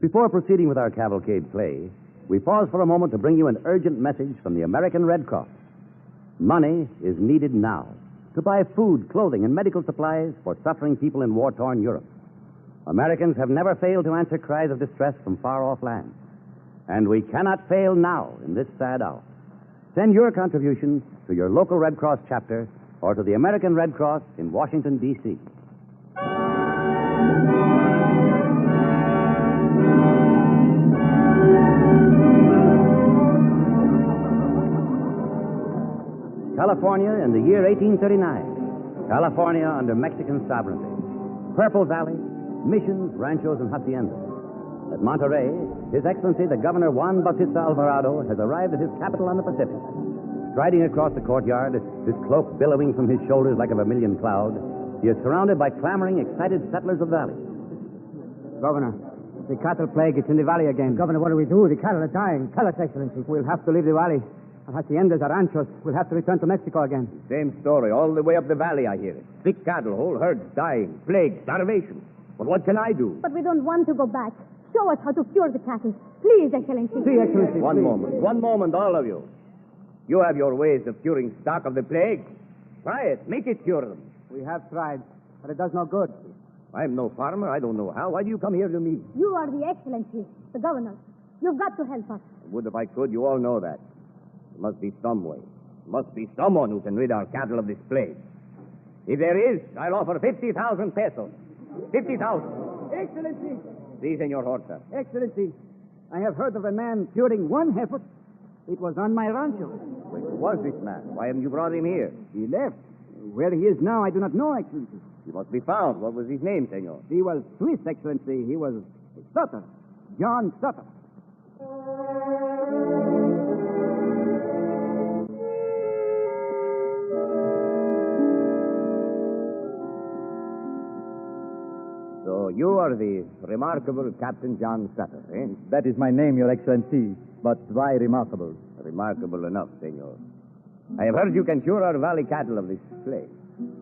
Before proceeding with our Cavalcade play, we pause for a moment to bring you an urgent message from the American Red Cross. Money is needed now to buy food, clothing, and medical supplies for suffering people in war-torn Europe. Americans have never failed to answer cries of distress from far-off lands. And we cannot fail now in this sad hour. Send your contribution to your local Red Cross chapter or to the American Red Cross in Washington, D.C. California in the year 1839. California under Mexican sovereignty. Purple Valley, missions, ranchos, and haciendas. At Monterey, His Excellency the Governor Juan Bautista Alvarado has arrived at his capital on the Pacific. Striding across the courtyard, his cloak billowing from his shoulders like a vermilion cloud, he is surrounded by clamoring, excited settlers of the valley. Governor, the cattle plague is in the valley again. Governor, what do we do? The cattle are dying. Tell us, Excellency. We'll have to leave the valley. Our haciendas, our ranchos, we'll have to return to Mexico again. Same story, all the way up the valley, I hear it. Sick cattle, whole herds dying, plague, starvation. But what can I do? But we don't want to go back. Show us how to cure the cattle. Please, Excellency. See, Excellency. One moment, all of you. You have your ways of curing stock of the plague. Try it. Make it cure them. We have tried, but it does no good. I'm no farmer. I don't know how. Why do you come here to me? You are the Excellency, the Governor. You've got to help us. I would if I could. You all know that. There must be some way. There must be someone who can rid our cattle of this plague. If there is, I'll offer 50,000 pesos. 50,000. Excellency. Si, Senor Horta. Excellency, I have heard of a man curing one heifer. It was on my rancho. Who was this man? Why haven't you brought him here? He left. Where he is now, I do not know, Excellency. He must be found. What was his name, senor? He was Swiss, Excellency. He was Sutter. John Sutter. So you are the remarkable Captain John Sutter, eh? That is my name, Your Excellency. But why remarkable? Remarkable enough, senor. I have heard you can cure our valley cattle of this plague.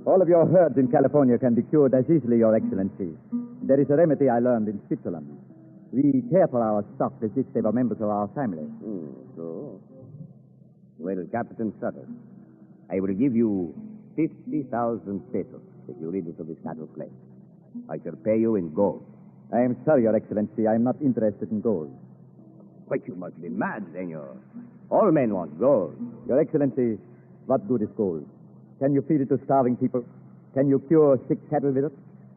All of your herds in California can be cured as easily, Your Excellency. There is a remedy I learned in Switzerland. We care for our stock as if they were members of our family. So? Well, Captain Sutter, I will give you 50,000 pesos if you rid us of this cattle plague. I shall pay you in gold. I am sorry, Your Excellency. I am not interested in gold. But you must be mad, senor. All men want gold. Your Excellency, what good is gold? Can you feed it to starving people? Can you cure sick cattle with it?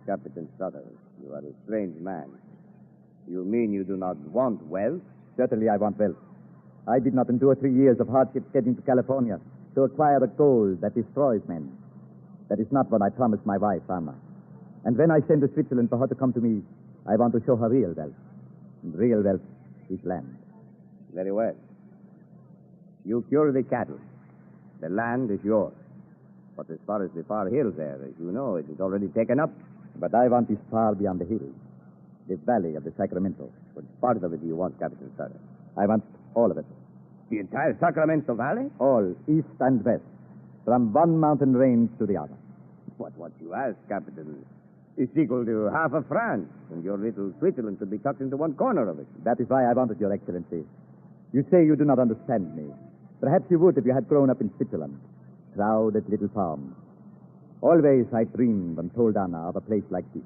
Captain Sutter, you are a strange man. You mean you do not want wealth? Certainly I want wealth. I did not endure 3 years of hardship getting to California to acquire the gold that destroys men. That is not what I promised my wife, Alma. And when I send to Switzerland for her to come to me, I want to show her real wealth. And real wealth is land. Very well. You cure the cattle. The land is yours. But as far as the far hills there, as you know, it is already taken up. But I want this far beyond the hills. The valley of the Sacramento. What part of it do you want, Captain Sutter? I want all of it. The entire Sacramento Valley? All, east and west. From one mountain range to the other. What you ask, Captain, is equal to half of France, and your little Switzerland could be tucked into one corner of it. That is why I wanted, Your Excellency. You say you do not understand me. Perhaps you would if you had grown up in Switzerland. Crowded little farms. Always I dreamed and told Anna of a place like this,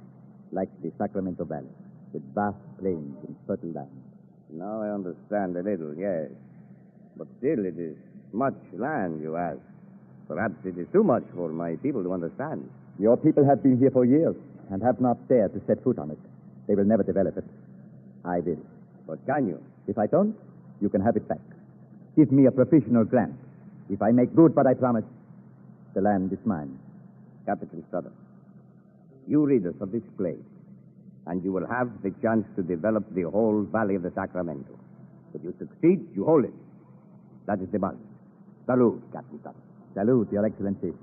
like the Sacramento Valley, with vast plains and fertile land. Now I understand a little, yes. But still, it is much land, you ask. Perhaps it is too much for my people to understand. Your people have been here for years and have not dared to set foot on it. They will never develop it. I will. But can you? If I don't, you can have it back. Give me a professional grant. If I make good what I promised, the land is mine. Captain Sutter, you rid us of this plague, and you will have the chance to develop the whole valley of the Sacramento. If you succeed, you hold it. That is the balance. Salute, Captain Sutter. Salute, Your Excellency.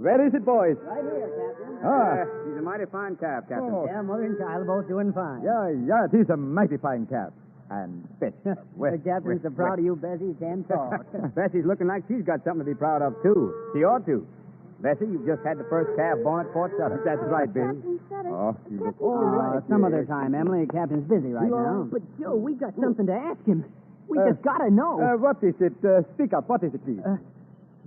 Where is it, boys? Right here, Captain. He's a mighty fine calf, Captain. Oh. Yeah, mother and child both doing fine. Yeah, it is a mighty fine calf. And Fitch. The captain's so proud of you, Bessie, can't talk. Bessie's looking like she's got something to be proud of, too. She ought to. Bessie, you've just had the first calf born at Fort Sutter. That's right, Bill. Oh, you look all right. Some other time, Emily. Captain's busy right now. But, Joe, we got something to ask him. We just gotta know. What is it? Speak up. What is it, please?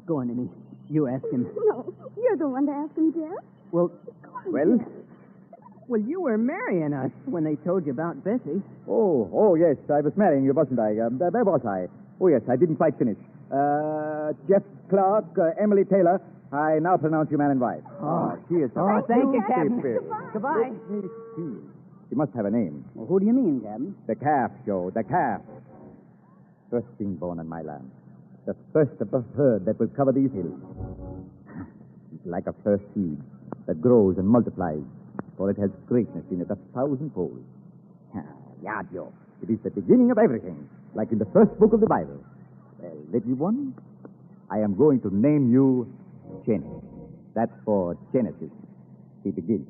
Go on, Emmy. You ask him. No, you're the one to ask him, Jeff. Well, Well, you were marrying us when they told you about Bessie. Oh, yes. I was marrying you, wasn't I? Where was I? Oh, yes, I didn't quite finish. Jeff Clark, Emily Taylor. I now pronounce you man and wife. Oh, she is. Oh, thank you, Captain. Goodbye. Let me see. She must have a name. Well, who do you mean, Captain? The calf, Joe. The calf. First thing born on my land. The first of a herd that will cover these hills. It's like a first seed that grows and multiplies, for it has greatness in it 1,000-fold. Yeah, Joe. It is the beginning of everything, like in the first book of the Bible. Well, little one, I am going to name you Genesis. That's for Genesis, the beginning.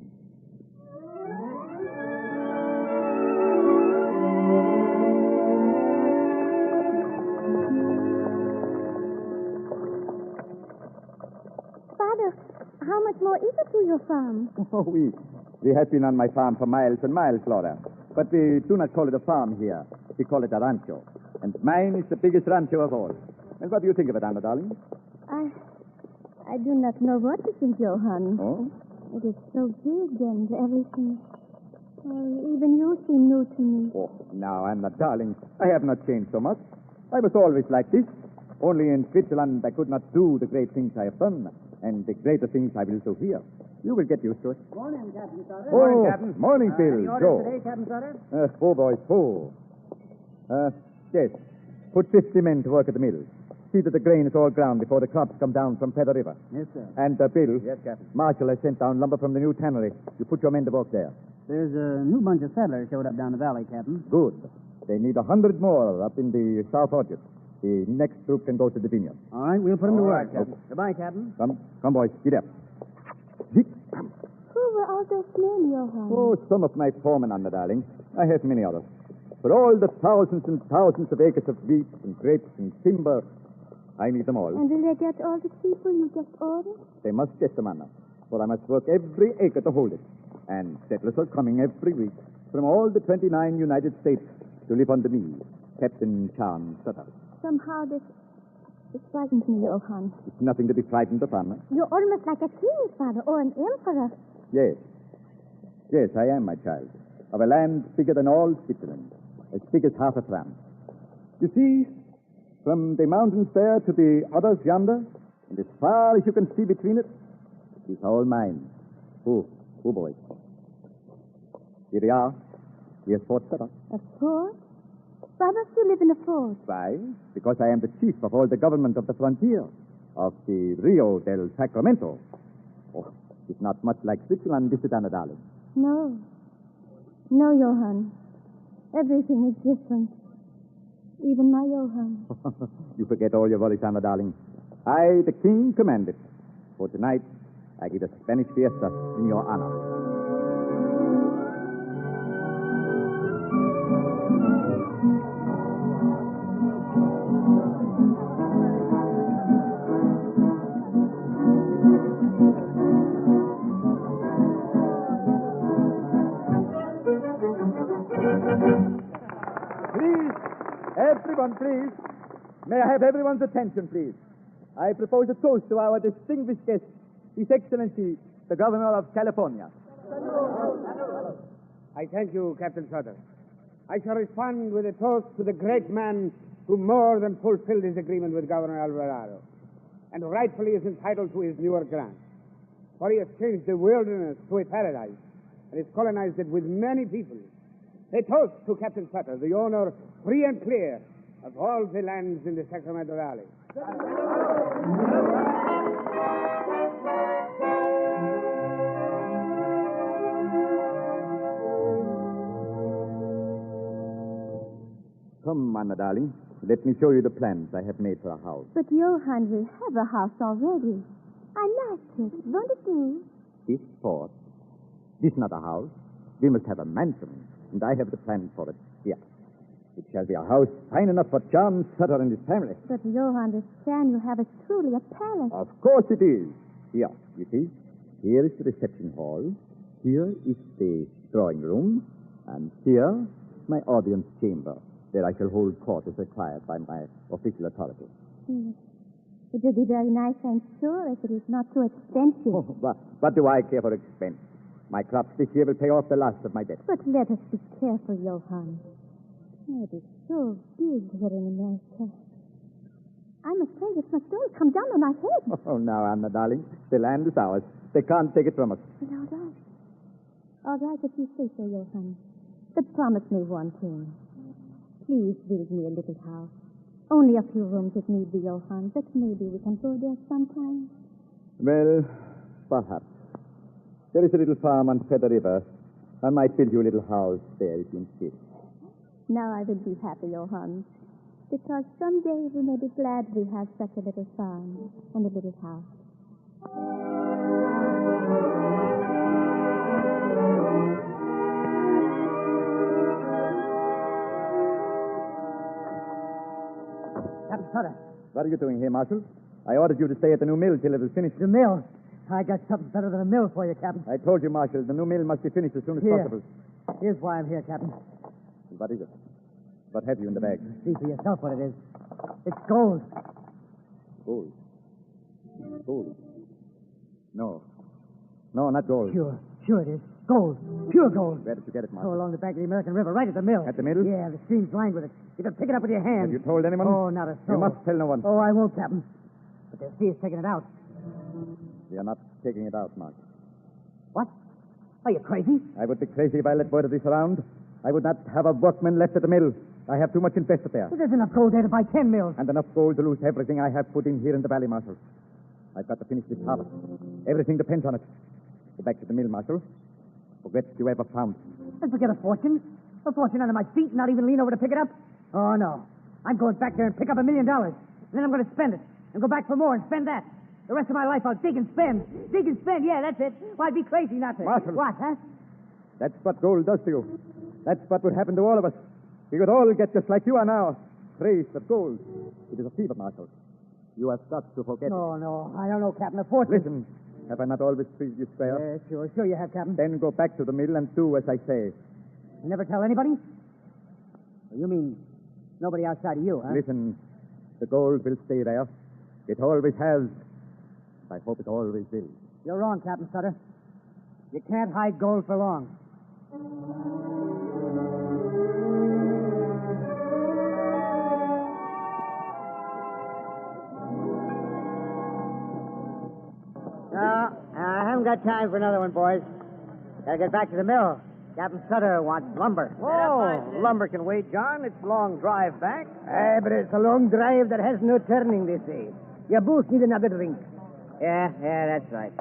Father, how much more is it to your farm? Oh, we have been on my farm for miles and miles, Laura. But we do not call it a farm here. We call it a rancho. And mine is the biggest rancho of all. And what do you think of it, Anna, darling? I do not know what to think, Johann. Oh? It is so big and everything. Even you seem new to me. Oh, now, Anna, darling, I have not changed so much. I was always like this. Only in Switzerland I could not do the great things I have done, and the greater things I will do here. You will get used to it. Morning, Captain Sutter. Oh, Morning, Captain. morning, Phil. Any orders Joe. today, Captain Sutter? Four, boys, four. Yes. Put 50 men to work at the mill. See that the grain is all ground before the crops come down from Feather River. Yes, sir. And, Bill. Yes, Captain. Marshall has sent down lumber from the new tannery. You put your men to work there. There's a new bunch of settlers showed up down the valley, Captain. Good. They need 100 more up in the South Orchard. The next group can go to the vineyard. All right, we'll put them to All work, right, Captain. Goodbye, Captain. Come, boys. Get up. Zip. Who were all those men, Johann? Oh, some of my foremen, Anna, darling. I have many others. For all the thousands and thousands of acres of wheat and grapes and timber, I need them all. And will they get all the people you just ordered? They must get them, Anna. For I must work every acre to hold it. And settlers are coming every week from all the 29 United States to live under me, Captain John Sutter. Somehow this frightens me, Johann. It's nothing to be frightened of, Anna. You're almost like a king, father, or an emperor. Yes. Yes, I am, my child. Of a land bigger than all Switzerland. As big as half of France. You see, from the mountains there to the others yonder, and as far as you can see between it, it's all mine. Oh, boys. Here we are. Here's Fort Sutter. A fort? Why must you live in a fort? Why? Because I am the chief of all the government of the frontier, of the Rio del Sacramento. Oh, it's not much like Switzerland, is it, Anna, darling? No. No, Johann. Everything is different. Even my Johann. You forget all your worries, Anna, darling. I, the king, command it. For tonight, I give a Spanish fiesta in your honor. Everyone, please. May I have everyone's attention, please? I propose a toast to our distinguished guest, His Excellency, the Governor of California. I thank you, Captain Sutter. I shall respond with a toast to the great man who more than fulfilled his agreement with Governor Alvarado, and rightfully is entitled to his newer grant. For he has changed the wilderness to a paradise, and has colonized it with many people. A toast to Captain Sutter, the owner, free and clear, of all the lands in the Sacramento Valley. Come, Anna, darling. Let me show you the plans I have made for a house. But Johann will have a house already. I like it. Won't it do? This fort. This not a house. We must have a mansion, and I have the plan for it here. It shall be a house fine enough for John Sutter and his family. But Johann, this plan you have is truly a palace. Of course it is. Here, you see. Here is the reception hall. Here is the drawing room. And here, my audience chamber, where I shall hold court as required by my official authority. Yes. It will be very nice, I'm sure, if it is not too expensive. Oh, what do I care for expense? My crops this year will pay off the last of my debt. But let us be careful, Johann. Oh, it is so big here in America. I'm afraid if my stones come down on my head. Oh, now, Anna, darling, the land is ours. They can't take it from us. Well, all right. All right, if you say so, Johann. But promise me one thing. Please build me a little house. Only a few rooms if need be, Johann, but maybe we can go there sometime. Well, perhaps. There is a little farm on Feather River. I might build you a little house there if you insist. Now I will be happy, Johann, because someday we may be glad we have such a little farm and a little house. Captain Sutter. What are you doing here, Marshal? I ordered you to stay at the new mill till it was finished. The mill? I got something better than a mill for you, Captain. I told you, Marshal, the new mill must be finished as soon as possible. Here's why I'm here, Captain. What is it? What have you in the bag? See for yourself what it is. It's gold. Gold? Gold? No. No, not gold. Sure it is. Gold. Pure gold. Where did you get it, Oh, Marshal? along the bank of the American River, right at the mill. At the mill? Yeah, the stream's lined with it. You can pick it up with your hand. Have you told anyone? Oh, not a soul. You must tell no one. Oh, I won't, Captain. But they'll see us taking it out. We are not taking it out, Mark. What? Are you crazy? I would be crazy if I let word of this around. I would not have a workman left at the mill. I have too much invested there. Well, there's enough gold there to buy 10 mills. And enough gold to lose everything I have put in here in the valley, Marshal. I've got to finish this harvest. Everything depends on it. Go back to the mill, Marshal. Forget you ever found. And forget a fortune. A fortune under my feet and not even lean over to pick it up? Oh, no. I'm going back there and pick up $1 million. And then I'm going to spend it. And go back for more and spend that. The rest of my life I'll dig and spend. Dig and spend, yeah, that's it. Well, I'd be crazy not to. Marshal. What, huh? That's what gold does to you. That's what would happen to all of us. We would all get just like you are now. Crazed of gold. It is a fever, Marshal. You have got to forget it. No, I don't know, Captain. A fortune. Listen, have I not always treated you square? Sure you have, Captain. Then go back to the mill and do as I say. Never tell anybody? You mean nobody outside of you, huh? Listen, the gold will stay there. It always has. I hope it always will. You're wrong, Captain Sutter. You can't hide gold for long. No, I haven't got time for another one, boys. Gotta get back to the mill. Captain Sutter wants lumber. Oh, lumber can wait, John. It's a long drive back. But it's a long drive that has no turning, they say. You both need another drink. Yeah, that's right.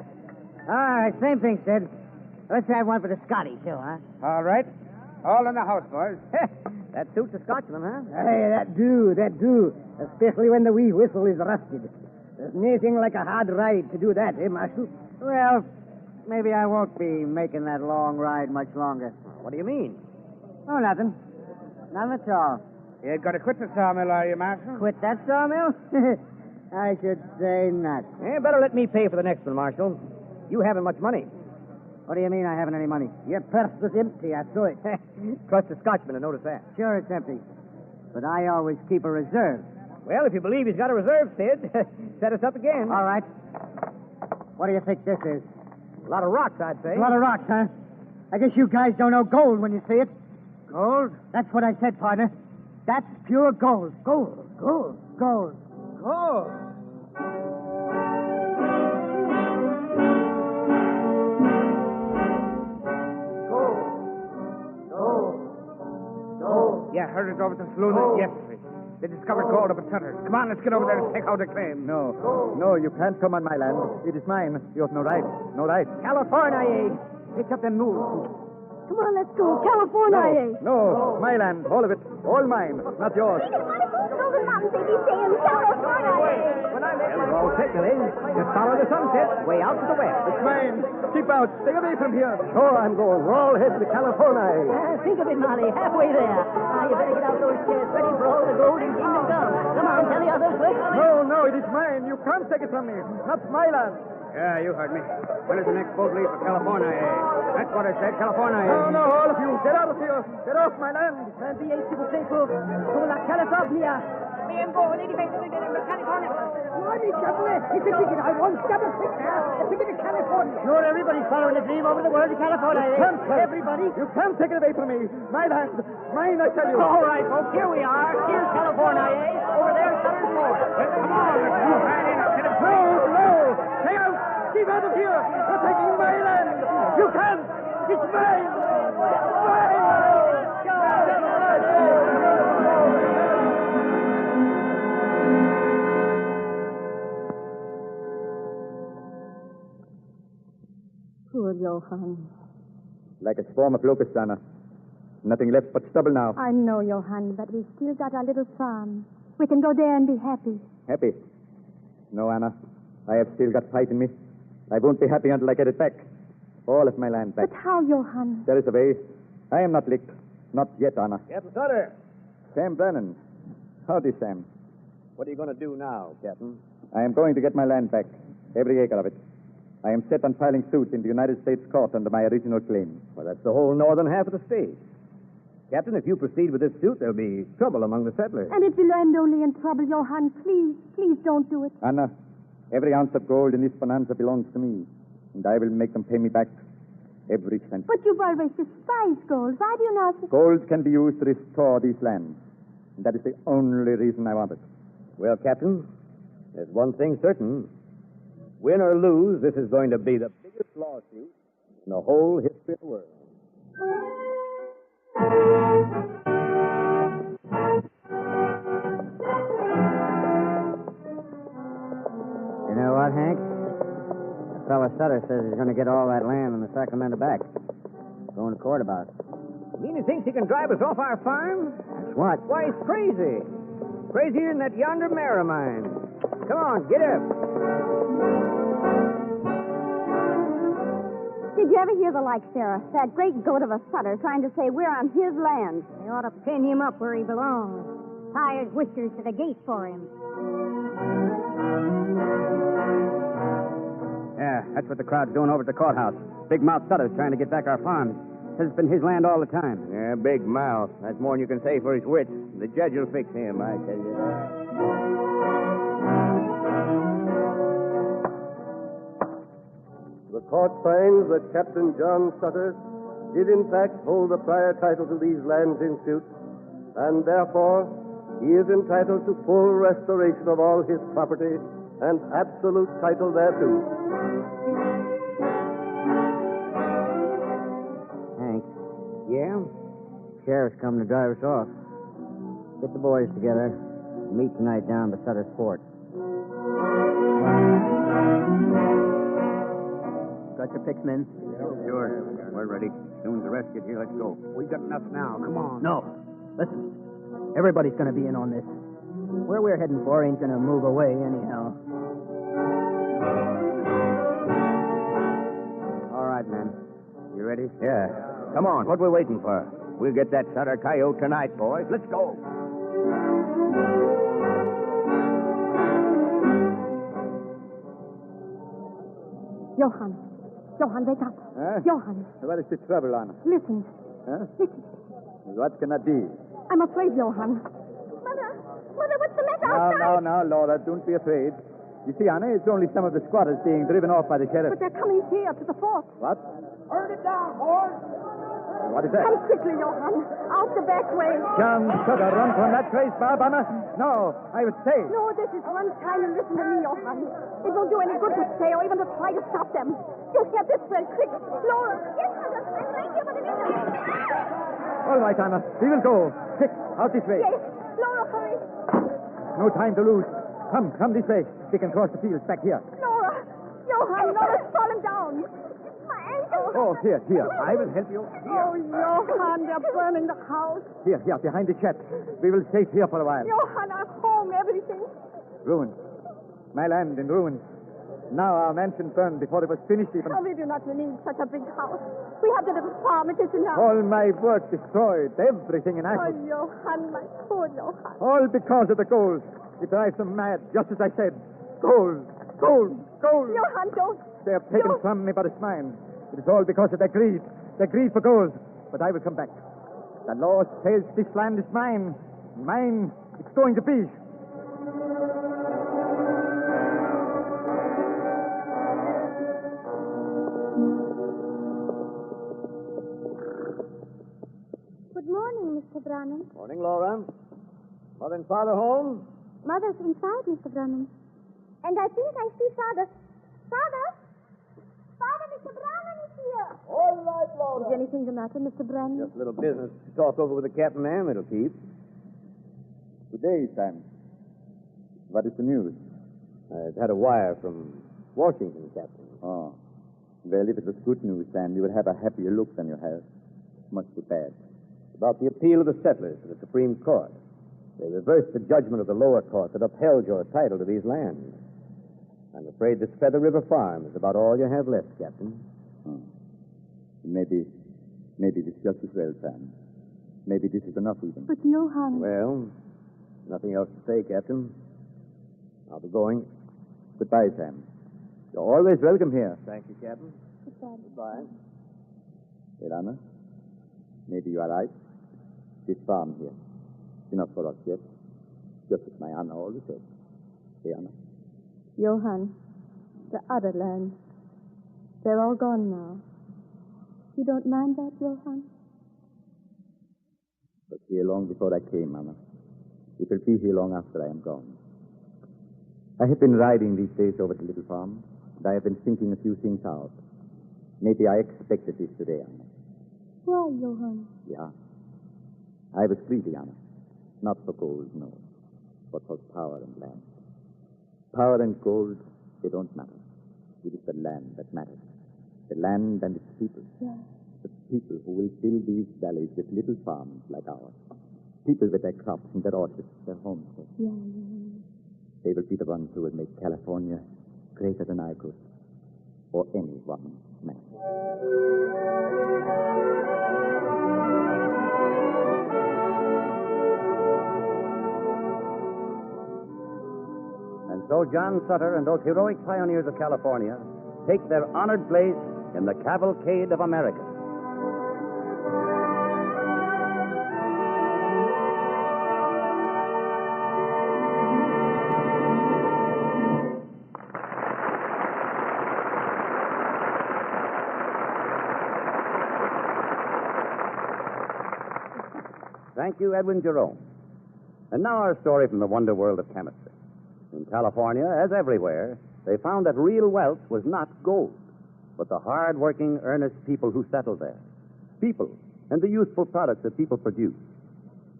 All right, same thing, Sid. Let's have one for the Scotty, too, huh? All right. All in the house, boys. That suits a Scotchman, huh? Hey, that do. Especially when the wee whistle is rusted. There's nothing like a hard ride to do that, eh, Marshal? Well, maybe I won't be making that long ride much longer. What do you mean? Oh, nothing. Nothing at all. You're going to quit the sawmill, are you, Marshal? Quit that sawmill? I should say not. Better let me pay for the next one, Marshal. You haven't much money. What do you mean I haven't any money? Your purse was empty, I saw it. Trust the Scotchman to notice that. Sure, it's empty. But I always keep a reserve. Well, if you believe he's got a reserve, Sid, set us up again. All right. What do you think this is? A lot of rocks, I'd say. A lot of rocks, huh? I guess you guys don't know gold when you see it. Gold? That's what I said, partner. That's pure gold. Gold. Gold. Yeah, heard it over at the saloon yesterday. They discovered gold up at Sutter's. Come on, let's get over there and take out the claim. No, you can't come on my land. It is mine. You have no right. No right. California, pick up them mules. Come on, let's go. California, No, my land. All of it. All mine. Not yours. Well, all set, Billy. Just follow the sunset way out to the west. It's mine. Keep out. Stay away from here. Sure, I'm going. We're all heading to California. Think of it, Molly. Halfway there. Now, you better get out those chairs ready for all the gold in Kingdom Come. Come on, tell the others. Let's go. No, it is mine. You can't take it from me. That's my land. Yeah, you heard me. When does the next boat leave for California? That's what I said, California. No, all of you. Get out of here. Get off my land. Bien, s'il vous plaît, pour la California. Bien beau, lady baby, California. Money, Governor. It's a ticket. I want double ticket. A ticket to California. Sure, everybody's following the dream over the world to California. Everybody. You can't take it away from me. My land. Mine, I tell you. All right, folks. Here we are. Here's California, Over there, Sutter's Fort. Come on, let's move right in. No. Stay out. Keep out of here. You're taking my land. You can't. It's mine. Poor Johann. Like a swarm of locusts, Anna. Nothing left but stubble now. I know, Johann, but we've still got our little farm. We can go there and be happy. Happy? No, Anna. I have still got fight in me. I won't be happy until I get it back. All of my land back. But how, Johann? There is a way. I am not licked. Not yet, Anna. Captain Sutter. Sam Brennan. Howdy, Sam. What are you going to do now, Captain? I am going to get my land back. Every acre of it. I am set on filing suit in the United States court under my original claim. Well, that's the whole northern half of the state. Captain, if you proceed with this suit, there'll be trouble among the settlers. And it will end only in trouble, Johann. Please don't do it. Anna, every ounce of gold in this bonanza belongs to me, and I will make them pay me back. Every cent. But you've always despised gold. Why do you not... Gold can be used to restore these lands. And that is the only reason I want it. Well, Captain, there's one thing certain. Win or lose, this is going to be the biggest lawsuit in the whole history of the world. You know what, Hank? The fellow Sutter says he's going to get all that land in the Sacramento back. Going to court about it. You mean he thinks he can drive us off our farm? That's what? Why, he's crazy. Crazier than that yonder mare of mine. Come on, get up. Did you ever hear the like, Sarah? That great goat of a Sutter trying to say we're on his land. They ought to pin him up where he belongs. Tie his whiskers to the gate for him. Yeah, that's what the crowd's doing over at the courthouse. Big Mouth Sutter's trying to get back our farms. Says it's been his land all the time. Yeah, big mouth. That's more than you can say for his wits. The judge will fix him, I tell you. The court finds that Captain John Sutter did in fact hold the prior title to these lands in suit, and therefore he is entitled to full restoration of all his property and absolute title thereto. Hank, Yeah? sheriff's come to drive us off. Get the boys together. Meet tonight down to Sutter's Fort. Got your picks, men? Sure. We're ready. As soon as the rest get here, let's go. We got enough now. Come on. No. Listen. Everybody's going to be in on this. Where we're heading for ain't going to move away anyhow. All right, men. You ready? Yeah. Come on. What we waiting for? We'll get that Sutter coyote tonight, boys. Let's go. Johann. Johann, wake up. Huh? Johann, What is the trouble, Anna? listen. Huh? Listen. What can that be? I'm afraid, Johann. Mother, what's the matter outside? Now, Laura, don't be afraid. You see, Anna, it's only some of the squatters being driven off by the sheriff. But they're coming here to the fort. What? Turn it down, boys. What is that? Come quickly, Johann. Out the back way. John Sutter, run from that place, Bob. I mustn't. No, I would stay. No, this is one time and listen to me, Johann. It won't do any good to stay or even to try to stop them. You get this way, quick. Laura. Yes, mother. I'm right here for the minute. All right, Anna. We will go. Quick, out this way. Yes. Laura, hurry. No time to lose. Come this way. We can cross the fields back here. Laura. Johann, Laura's fallen down. My ankle. Oh, here. I will help you. Oh, Johann, they're burning the house. Here, behind the shed. We will stay here for a while. Johann, our home, everything. Ruins. My land in ruins. Now our mansion burned before it was finished even. Oh, we do not need such a big house. We have the little farm. It is enough. All my work destroyed. Everything in Oh, ashes. Johann, my poor Johann. All because of the gold. It drives them mad, just as I said. Gold. Johann, don't. They have taken from me, but it's mine. It is all because of their greed. Their greed for gold. But I will come back. The law says this land is mine. Mine. It's going to be. Good morning, Mr. Brannan. Morning, Laura. Mother and Father home? Mother's inside, Mr. Brannan. And I think I see Father. Father, Mr. Brannan is here. All right, Laura. Is anything the matter, Mr. Brannan? Just a little business to talk over with the captain and it'll keep. Good day, Sam. What is the news? I've had a wire from Washington, Captain. Oh. Well, if it was good news, Sam, you would have a happier look than you have. Much too bad. About the appeal of the settlers to the Supreme Court. They reversed the judgment of the lower court that upheld your title to these lands. I'm afraid this Feather River farm is about all you have left, Captain. Oh. Maybe it's just as well, Sam. Maybe this is enough even. But Johann. Well, nothing else to say, Captain. I'll be going. Goodbye, Sam. You're always welcome here. Thank you, Captain. Goodbye. Well, Anna, maybe you are right. This farm here. Enough for us yet. Just as my Anna always said. Hey, Anna. Johann, the other land. They're all gone now. You don't mind that, Johann? But here long before I came, Mama. It will be here long after I am gone. I have been riding these days over to Little Farm, and I have been thinking a few things out. Maybe I expected this today, Anna. Why, Johann? Yeah. I was greedy, Anna. Not for gold, no, but for power and land. Power and gold, they don't matter. It is the land that matters. The land and its people. Yeah. The people who will fill these valleys with little farms like ours. People with their crops and their orchards, their homes. Yeah. They will be the ones who will make California greater than I could, or any one man. And so John Sutter and those heroic pioneers of California take their honored place in the Cavalcade of America. Thank you, Edwin Jerome. And now our story from the wonder world of chemistry. In California, as everywhere, they found that real wealth was not gold, but the hard-working, earnest people who settled there. People and the useful products that people produce.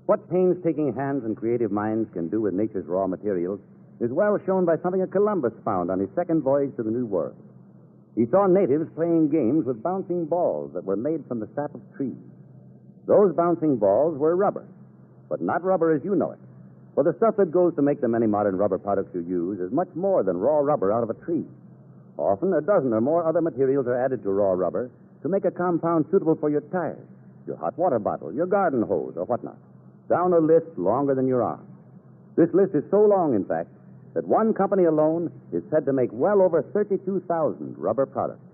What painstaking hands and creative minds can do with nature's raw materials is well shown by something that Columbus found on his second voyage to the New World. He saw natives playing games with bouncing balls that were made from the sap of trees. Those bouncing balls were rubber, but not rubber as you know it. For the stuff that goes to make the many modern rubber products you use is much more than raw rubber out of a tree. Often a dozen or more other materials are added to raw rubber to make a compound suitable for your tires, your hot water bottle, your garden hose, or whatnot. Down a list longer than your arm. This list is so long, in fact, that one company alone is said to make well over 32,000 rubber products.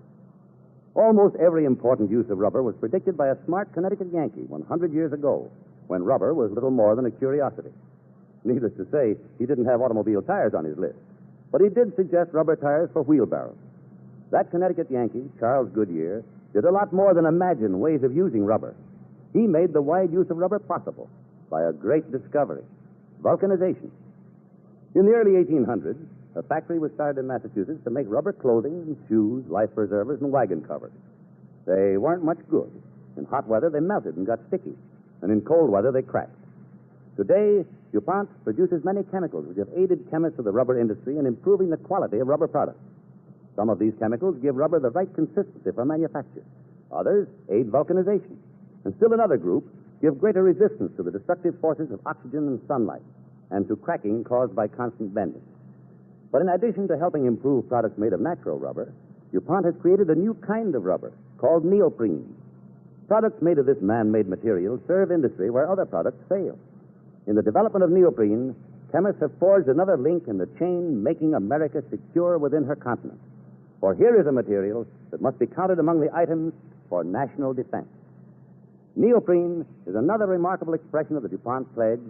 Almost every important use of rubber was predicted by a smart Connecticut Yankee 100 years ago, when rubber was little more than a curiosity. Needless to say, he didn't have automobile tires on his list, but he did suggest rubber tires for wheelbarrows. That Connecticut Yankee, Charles Goodyear, did a lot more than imagine ways of using rubber. He made the wide use of rubber possible by a great discovery, vulcanization. In the early 1800s, a factory was started in Massachusetts to make rubber clothing and shoes, life preservers, and wagon covers. They weren't much good. In hot weather, they melted and got sticky, and in cold weather, they cracked. Today, DuPont produces many chemicals which have aided chemists of the rubber industry in improving the quality of rubber products. Some of these chemicals give rubber the right consistency for manufacture. Others aid vulcanization. And still another group give greater resistance to the destructive forces of oxygen and sunlight, and to cracking caused by constant bending. But in addition to helping improve products made of natural rubber, DuPont has created a new kind of rubber called neoprene. Products made of this man-made material serve industry where other products fail. In the development of neoprene, chemists have forged another link in the chain making America secure within her continent. For here is a material that must be counted among the items for national defense. Neoprene is another remarkable expression of the DuPont pledge,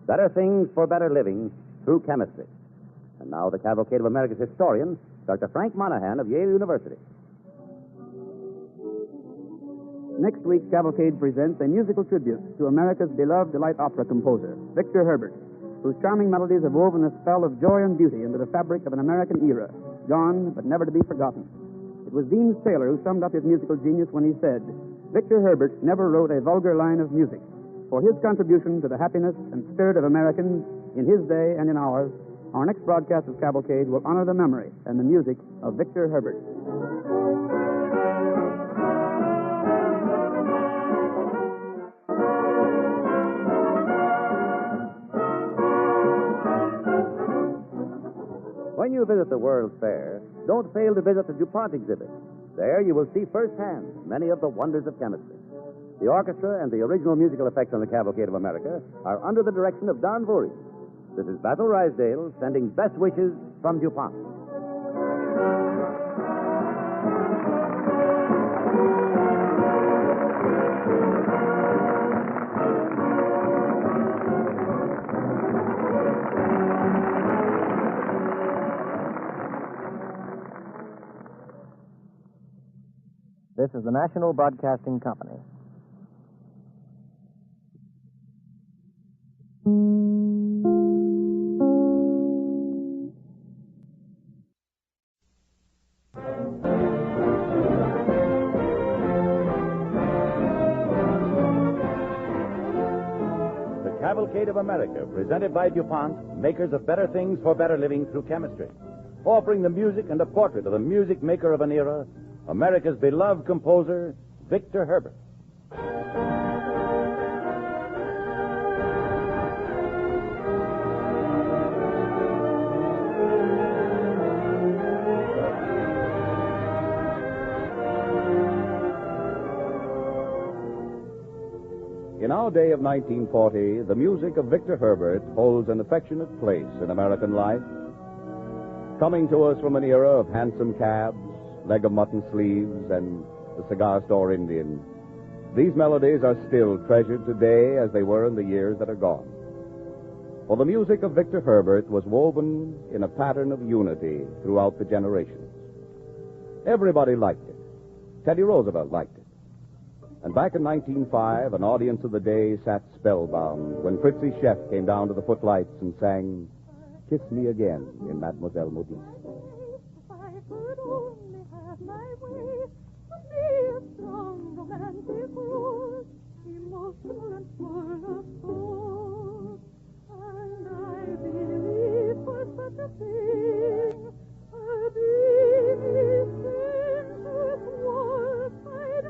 better things for better living through chemistry. And now the Cavalcade of America's historian, Dr. Frank Monahan of Yale University. Next week, Cavalcade presents a musical tribute to America's beloved light opera composer, Victor Herbert, whose charming melodies have woven a spell of joy and beauty into the fabric of an American era, gone but never to be forgotten. It was Dean Taylor who summed up his musical genius when he said, Victor Herbert never wrote a vulgar line of music. For his contribution to the happiness and spirit of Americans in his day and in ours, our next broadcast of Cavalcade will honor the memory and the music of Victor Herbert. When you visit the World's Fair, don't fail to visit the DuPont exhibit. There you will see firsthand many of the wonders of chemistry. The orchestra and the original musical effects on the Cavalcade of America are under the direction of Don Voorhees. This is Basil Rysdale sending best wishes from DuPont. This is the National Broadcasting Company. Cavalcade of America, presented by DuPont, makers of better things for better living through chemistry. Offering the music and a portrait of the music maker of an era, America's beloved composer, Victor Herbert. In our day of 1940, the music of Victor Herbert holds an affectionate place in American life. Coming to us from an era of hansom cabs, leg of mutton sleeves, and the cigar store Indian, these melodies are still treasured today as they were in the years that are gone. For the music of Victor Herbert was woven in a pattern of unity throughout the generations. Everybody liked it. Teddy Roosevelt liked it. And back in 1905, an audience of the day sat spellbound when Fritzie Chef came down to the footlights and sang Kiss Me Again in Mademoiselle Modiste. If I could only have my way, to be a strong, romantic rose, emotional and full of soul. And I believe for such a thing, a deep sensuous waltz I'd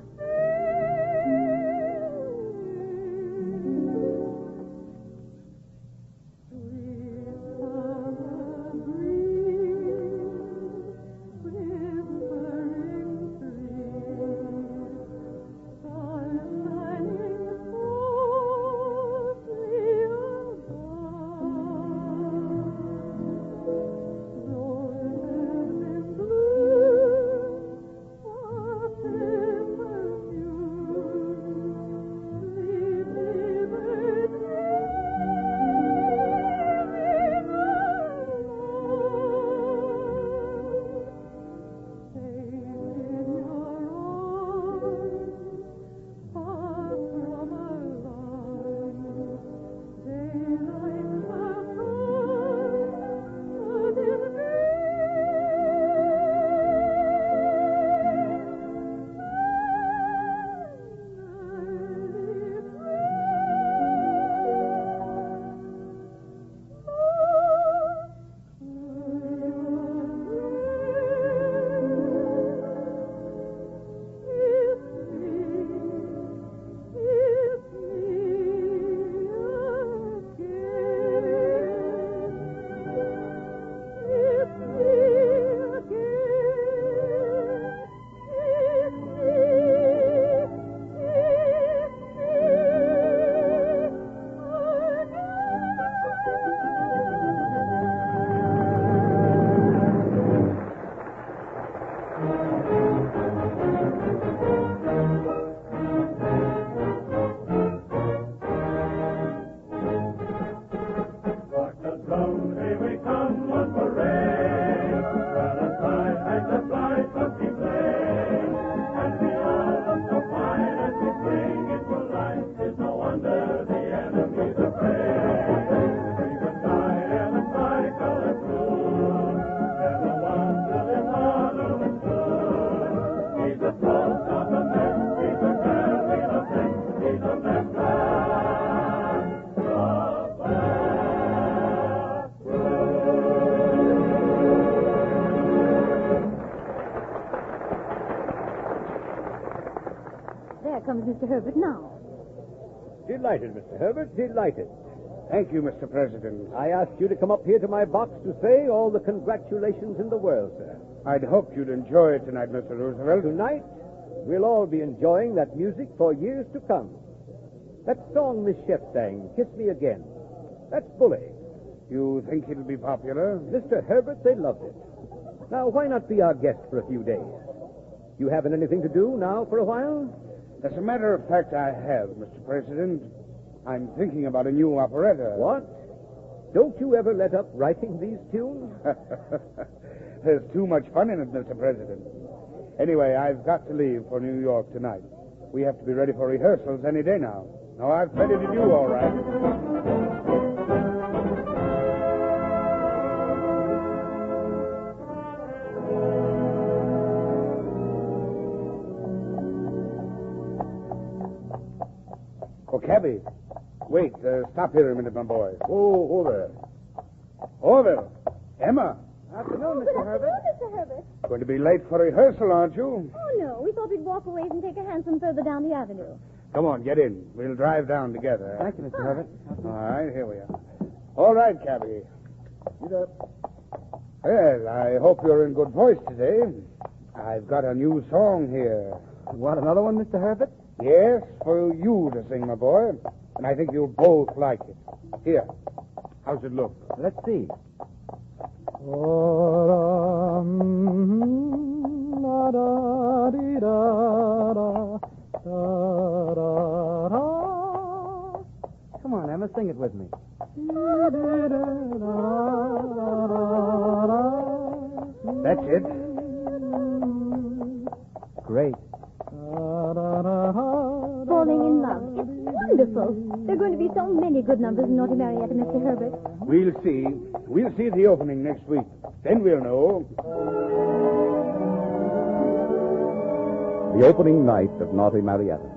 comes Mr. Herbert now. Delighted, Mr. Herbert, delighted. Thank you, Mr. President. I asked you to come up here to my box to say all the congratulations in the world, sir. I'd hoped you'd enjoy it tonight, Mr. Roosevelt. Tonight, we'll all be enjoying that music for years to come. That song Miss Chef sang, Kiss Me Again, that's bully. You think it'll be popular? Mr. Herbert, they loved it. Now, why not be our guest for a few days? You haven't anything to do now for a while? As a matter of fact, I have, Mr. President. I'm thinking about a new operetta. What? Don't you ever let up writing these tunes? There's too much fun in it, Mr. President. Anyway, I've got to leave for New York tonight. We have to be ready for rehearsals any day now. No, I've plenty to do, all right. Oh, cabby. Wait, stop here a minute, my boy. Oh, there. Orville. Emma. Afternoon, Mr. Herbert. Mr. Herbert. Going to be late for rehearsal, aren't you? Oh, no. We thought we'd walk away and take a hansom further down the avenue. Come on, get in. We'll drive down together. Thank you, Mr. Herbert. All right, here we are. All right, cabby. Get up. Well, I hope you're in good voice today. I've got a new song here. Want another one, Mr. Herbert? Yes, for you to sing, my boy. And I think you'll both like it. Here. How's it look? Let's see. Come on, Emma, sing it with me. That's it. Great. Falling in love. It's wonderful. There are going to be so many good numbers in North Marietta, Mr. Herbert. We'll see. We'll see the opening next week. Then we'll know. The opening night of Naughty Marietta.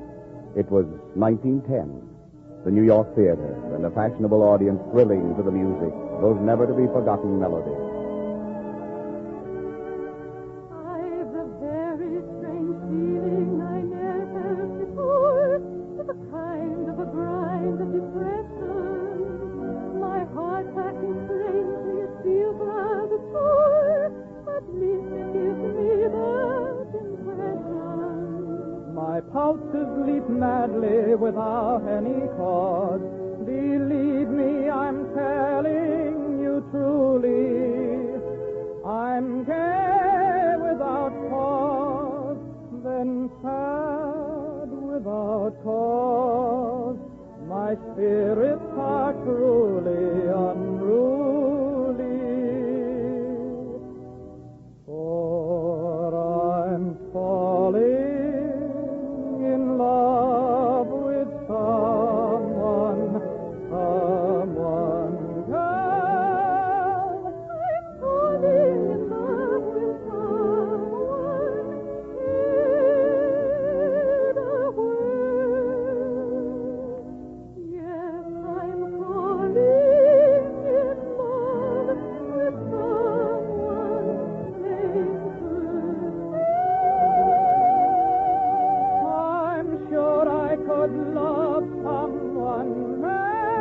It was 1910. The New York Theater and a fashionable audience thrilling to the music, those never-to-be-forgotten melodies. I've a very strange feeling I never felt before. It's a kind of a grind of depression. My heart's acting strangely, it feels rather sore. At least it gives me that impression. My pulses leap madly without any cause. Believe me, I'm telling you truly. I'm gay without cause, then sad without cause. My spirits are truly unruly. For I'm falling in love with someone, girl. I'm falling in love with someone in a world. Yes, I'm falling in love with someone I'm sure I could love someone madly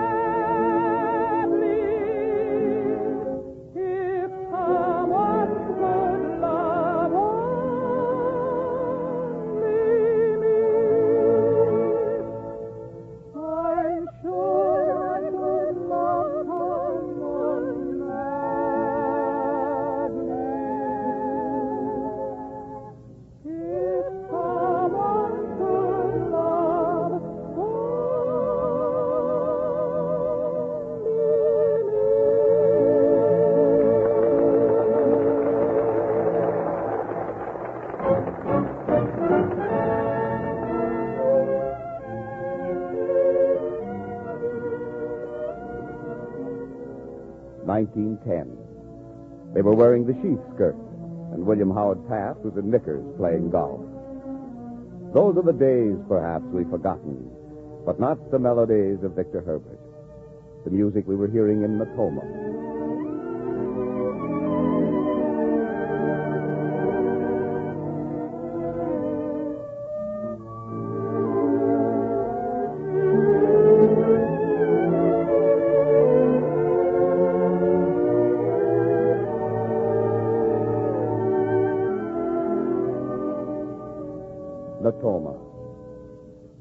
if someone could love only me. I'm sure I could love someone madly if someone could love They were wearing the sheath skirt, and William Howard Taft was in knickers playing golf. Those are the days, perhaps, we've forgotten, but not the melodies of Victor Herbert. The music we were hearing in Matoma. Matoma.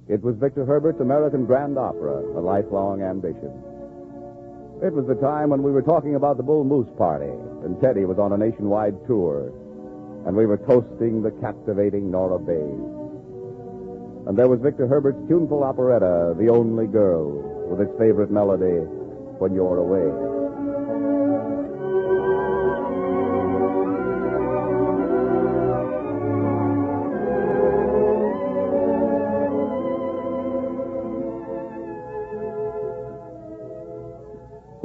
It was Victor Herbert's American Grand Opera, a lifelong ambition. It was the time when we were talking about the Bull Moose Party, and Teddy was on a nationwide tour, and we were toasting the captivating Nora Bayes. And there was Victor Herbert's tuneful operetta, The Only Girl, with its favorite melody, When You're Away.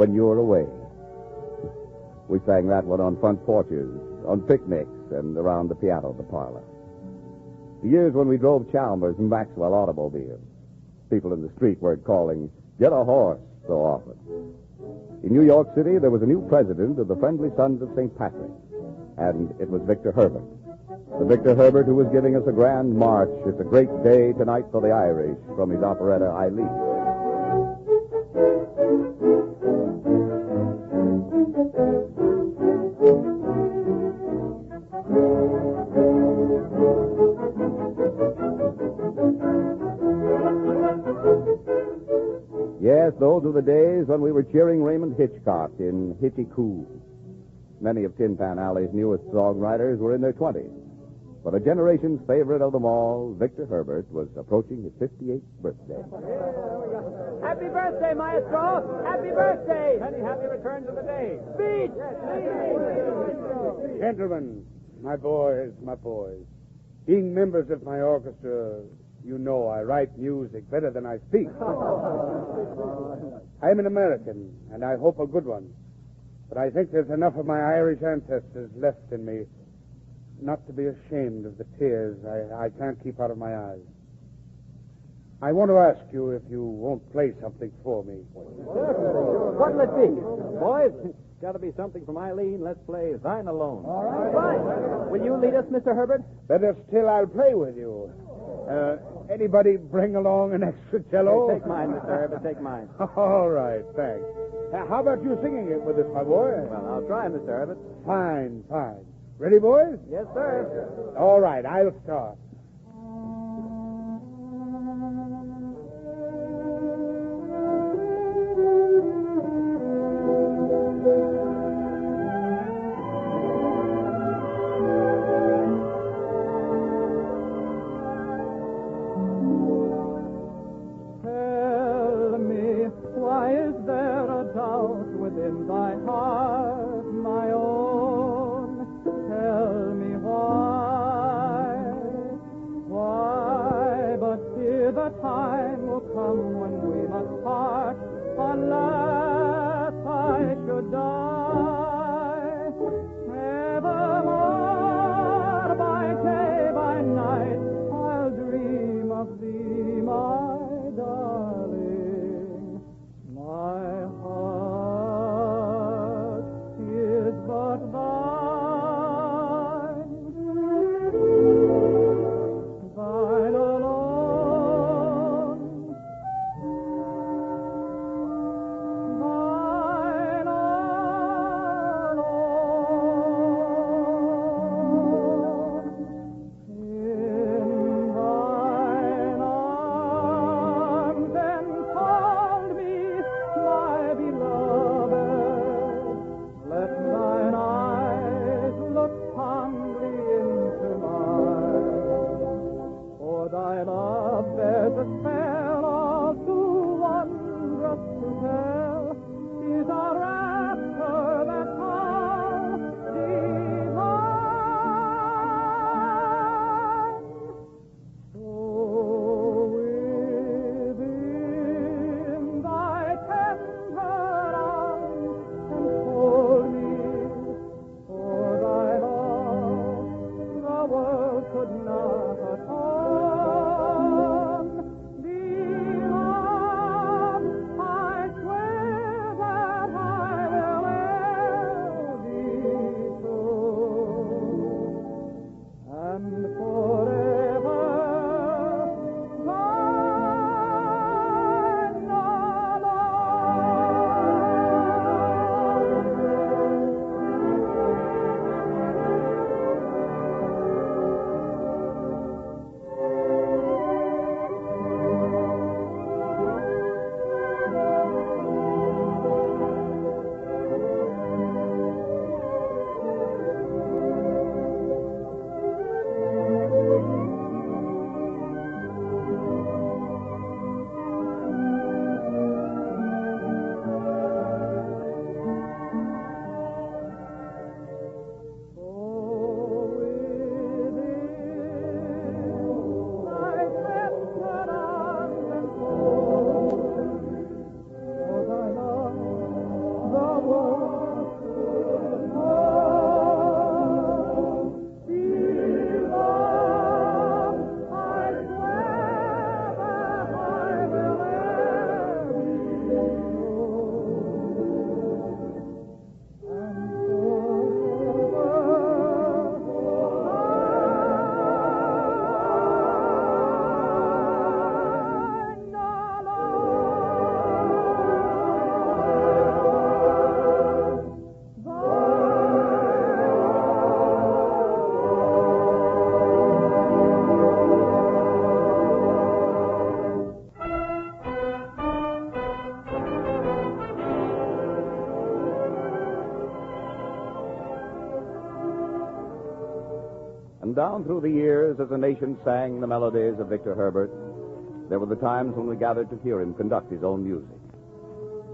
when you're away. We sang that one on front porches, on picnics, and around the piano of the parlor. The years when we drove Chalmers and Maxwell automobiles. People in the street weren't calling, "Get a horse," so often. In New York City, there was a new president of the Friendly Sons of St. Patrick, and it was Victor Herbert. The Victor Herbert who was giving us a grand march, "It's a Great Day Tonight for the Irish," from his operetta, Eileen. Yes, those were the days when we were cheering Raymond Hitchcock in Hitchy Coo. Many of Tin Pan Alley's newest songwriters were in their 20s. But a generation's favorite of them all, Victor Herbert, was approaching his 58th birthday. Happy birthday, Maestro! Happy birthday! Many happy returns of the day. Speech! Gentlemen, my boys. Being members of my orchestra, you know I write music better than I speak. I'm an American, and I hope a good one. But I think there's enough of my Irish ancestors left in me not to be ashamed of the tears I can't keep out of my eyes. I want to ask you if you won't play something for me. What'll it be? Boys, it's got to be something from Eileen. Let's play Thine Alone. All right. Fine. Will you lead us, Mr. Herbert? Better still, I'll play with you. Anybody bring along an extra cello? Hey, take mine, Mr. Herbert. Take mine. All right, thanks. How about you singing it with us, my boy? Well, I'll try, Mr. Herbert. Fine. Ready, boys? Yes, sir. All right, I'll start. Tell me, why is there a doubt within thy heart, my own? Tell me why, but fear the time will come when we must part, unless I should die. Evermore, by day, by night, I'll dream of thee, my darling. My heart is but thine alone. Thine alone. In thine arms enfold me, my beloved. Let thine eyes look fondly into mine. For thy love bears a spell all too wondrous to tell. Is a rapture that calls divine. So within thy tender arms enfold me, for thy love the world could not atone. Beloved, I swear that I will e'er be true, and forever thine alone. down through the years, as the nation sang the melodies of Victor Herbert, there were the times when we gathered to hear him conduct his own music.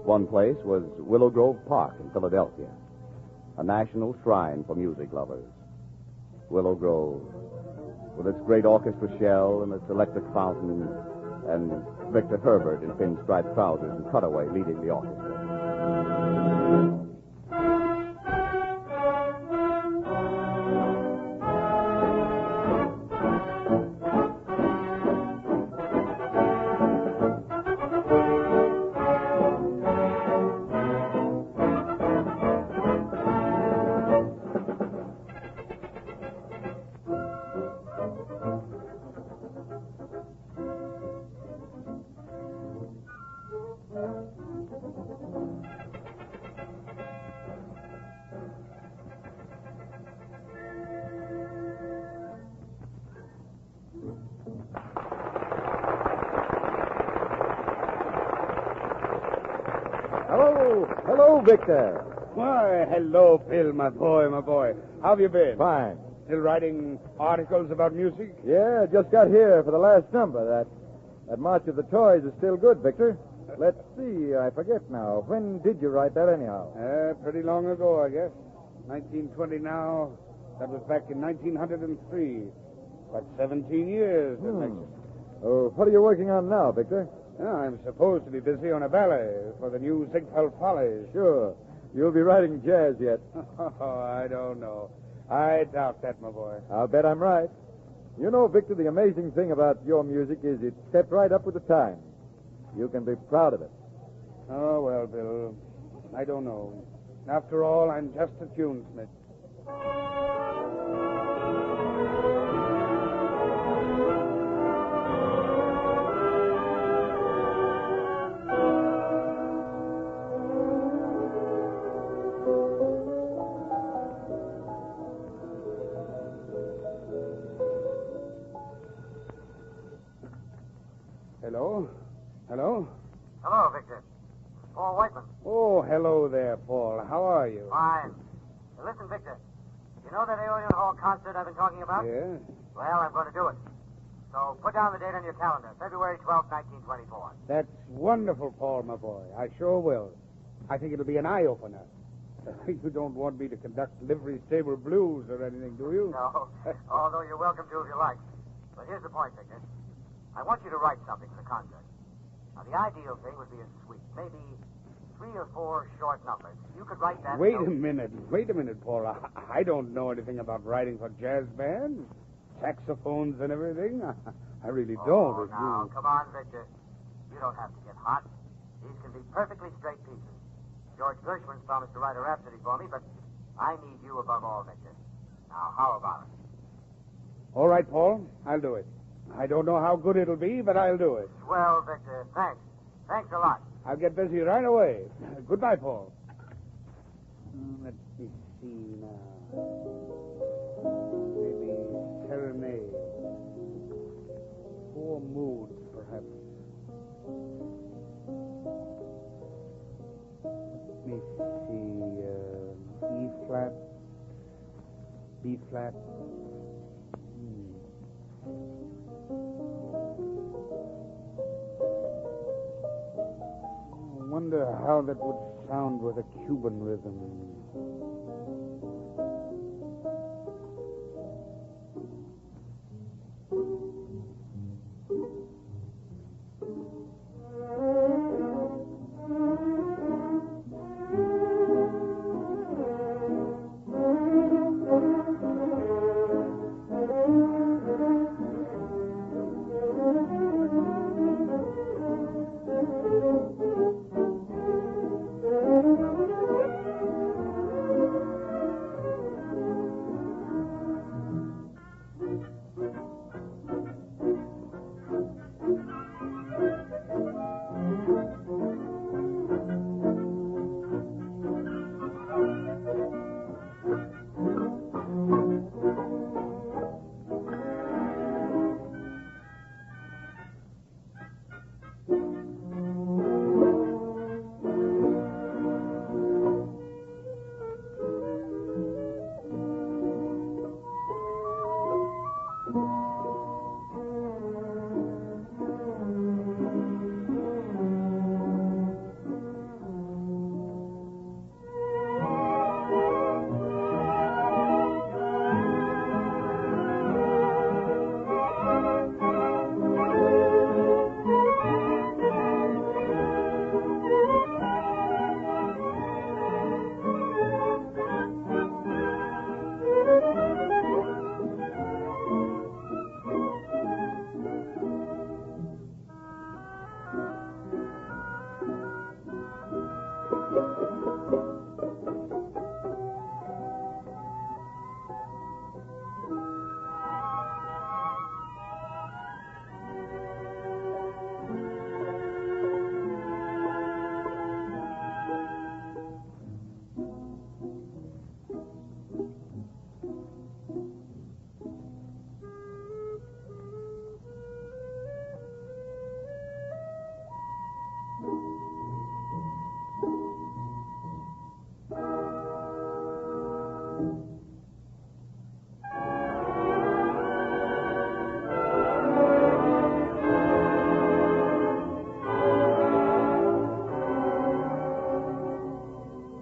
One place was Willow Grove Park in Philadelphia, a national shrine for music lovers. Willow Grove, with its great orchestra shell and its electric fountain, and Victor Herbert in pinstripe trousers and cutaway leading the orchestra. Hello, Victor. Why, hello, Phil, my boy. How have you been? Fine. Still writing articles about music? Yeah, just got here for the last number. That March of the Toys is still good, Victor. Let's see, I forget now. When did you write that anyhow? Pretty long ago, I guess. 1920 now. That was back in 1903. About 17 years. Oh, what are you working on now, Victor? I'm supposed to be busy on a ballet for the new Ziegfeld Follies. Sure. You'll be writing jazz yet. Oh, I don't know. I doubt that, my boy. I'll bet I'm right. You know, Victor, the amazing thing about your music is it's kept right up with the times. You can be proud of it. Oh, well, Bill, I don't know. After all, I'm just a tunesmith. Hello? Hello, Victor. Paul Whiteman. Oh, hello there, Paul. How are you? Fine. Now, listen, Victor. You know that Alien Hall concert I've been talking about? Yeah? Well, I'm going to do it. So put down the date on your calendar, February 12th, 1924. That's wonderful, Paul, my boy. I sure will. I think it'll be an eye-opener. You don't want me to conduct livery stable blues or anything, do you? No, although you're welcome to if you like. But here's the point, Victor. I want you to write something for the concert. Now, the ideal thing would be a suite, maybe 3 or 4 short numbers. You could write that... Wait a minute, Paul. I don't know anything about writing for jazz bands, saxophones and everything. I really don't. Now, come on, Victor. You don't have to get hot. These can be perfectly straight pieces. George Gershwin's promised to write a rhapsody for me, but I need you above all, Victor. Now, how about it? All right, Paul. I'll do it. I don't know how good it'll be, but I'll do it. Well, Victor, thanks. Thanks a lot. I'll get busy right away. Goodbye, Paul. Let me see now. Maybe serenade. 4 moods, perhaps. Let me see. E flat, B flat. I wonder how that would sound with a Cuban rhythm.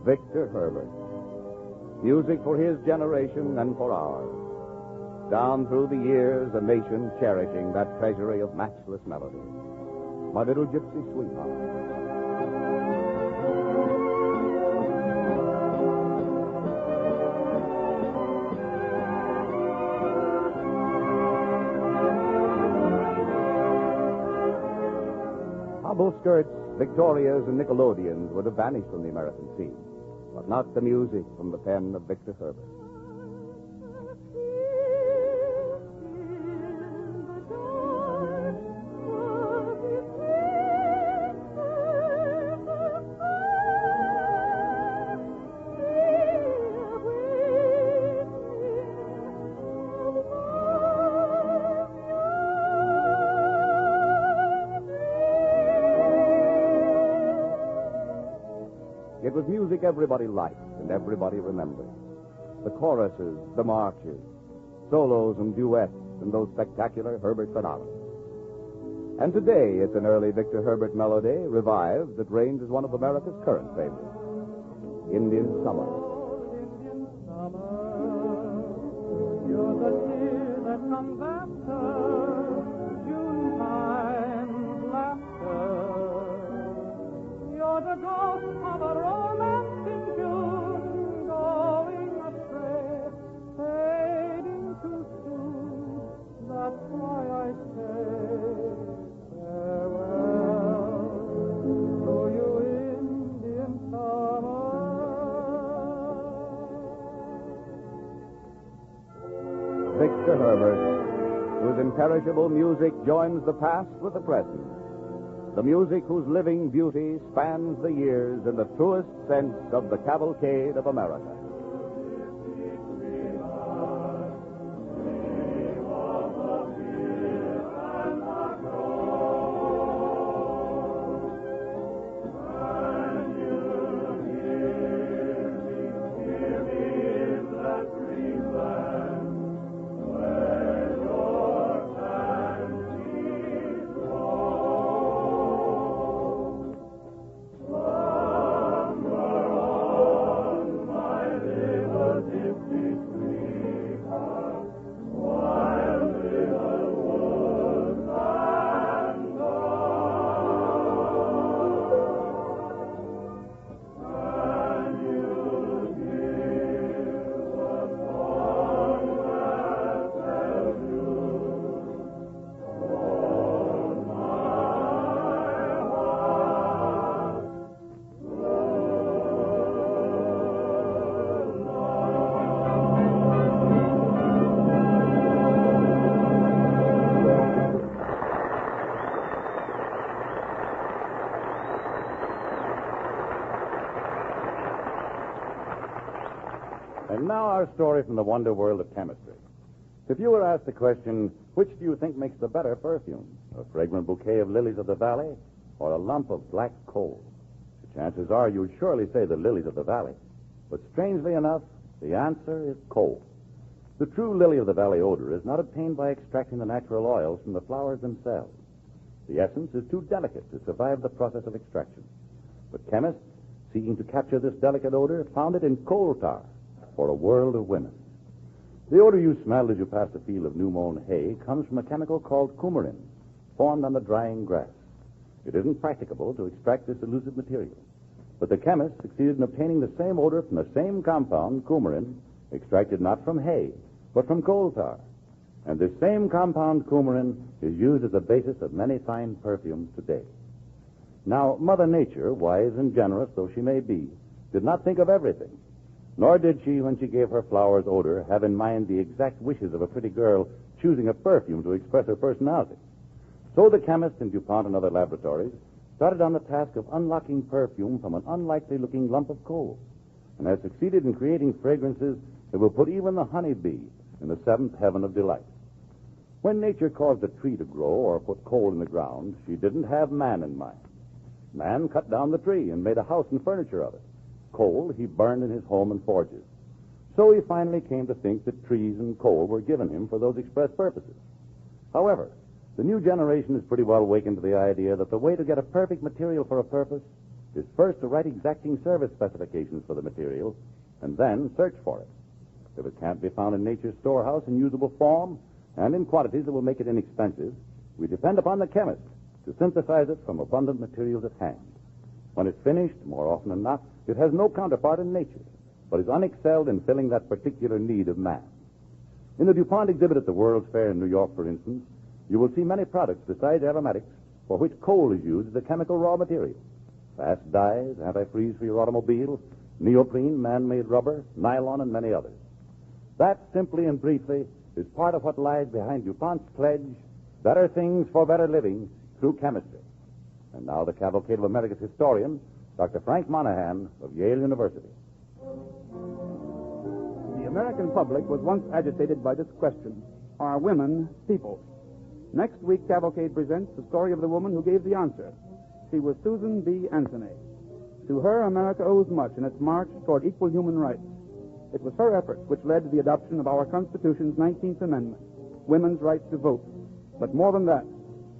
Victor Herbert. Music for his generation and for ours. Down through the years, a nation cherishing that treasury of matchless melody. My Little Gypsy Sweetheart. Hobble skirts, Victorias, and Nickelodeons would have vanished from the American scene, but not the music from the pen of Victor Herbert. It was music everybody liked and everybody remembered. The choruses, the marches, solos and duets, and those spectacular Herbert sonatas. And today it's an early Victor Herbert melody, revived, that reigns as one of America's current favorites. Indian Summer. You're the tear that comes after Junetime's laughter. You're the ghost of a romance in June, going astray, fading too soon. That's why I say farewell to you, Indian summer. Victor Herbert, whose imperishable music joins the past with the present. The music whose living beauty spans the years in the truest sense of the Cavalcade of America. And now our story from the wonder world of chemistry. If you were asked the question, which do you think makes the better perfume? A fragrant bouquet of lilies of the valley or a lump of black coal? The chances are you'd surely say the lilies of the valley. But strangely enough, the answer is coal. The true lily of the valley odor is not obtained by extracting the natural oils from the flowers themselves. The essence is too delicate to survive the process of extraction. But chemists, seeking to capture this delicate odor, found it in coal tar for a world of women. The odor you smelled as you passed a field of new-mown hay comes from a chemical called coumarin, formed on the drying grass. It isn't practicable to extract this elusive material, but the chemist succeeded in obtaining the same odor from the same compound, coumarin, extracted not from hay, but from coal tar. And this same compound, coumarin, is used as the basis of many fine perfumes today. Now, Mother Nature, wise and generous though she may be, did not think of everything. Nor did she, when she gave her flowers odor, have in mind the exact wishes of a pretty girl choosing a perfume to express her personality. So the chemist in DuPont and other laboratories started on the task of unlocking perfume from an unlikely-looking lump of coal, and has succeeded in creating fragrances that will put even the honeybee in the seventh heaven of delight. When nature caused a tree to grow or put coal in the ground, she didn't have man in mind. Man cut down the tree and made a house and furniture of it. Coal he burned in his home and forges. So he finally came to think that trees and coal were given him for those express purposes. However, the new generation is pretty well awakened to the idea that the way to get a perfect material for a purpose is first to write exacting service specifications for the material and then search for it. If it can't be found in nature's storehouse in usable form and in quantities that will make it inexpensive, we depend upon the chemist to synthesize it from abundant materials at hand. When it's finished, more often than not, it has no counterpart in nature, but is unexcelled in filling that particular need of man. In the DuPont exhibit at the World's Fair in New York, for instance, you will see many products besides aromatics for which coal is used as a chemical raw material. Fast dyes, antifreeze for your automobile, neoprene, man-made rubber, nylon, and many others. That, simply and briefly, is part of what lies behind DuPont's pledge, better things for better living through chemistry. And now the Cavalcade of America's historian, Dr. Frank Monahan of Yale University. The American public was once agitated by this question: are women people? Next week, Cavalcade presents the story of the woman who gave the answer. She was Susan B. Anthony. To her, America owes much in its march toward equal human rights. It was her efforts which led to the adoption of our Constitution's 19th Amendment, women's right to vote. But more than that,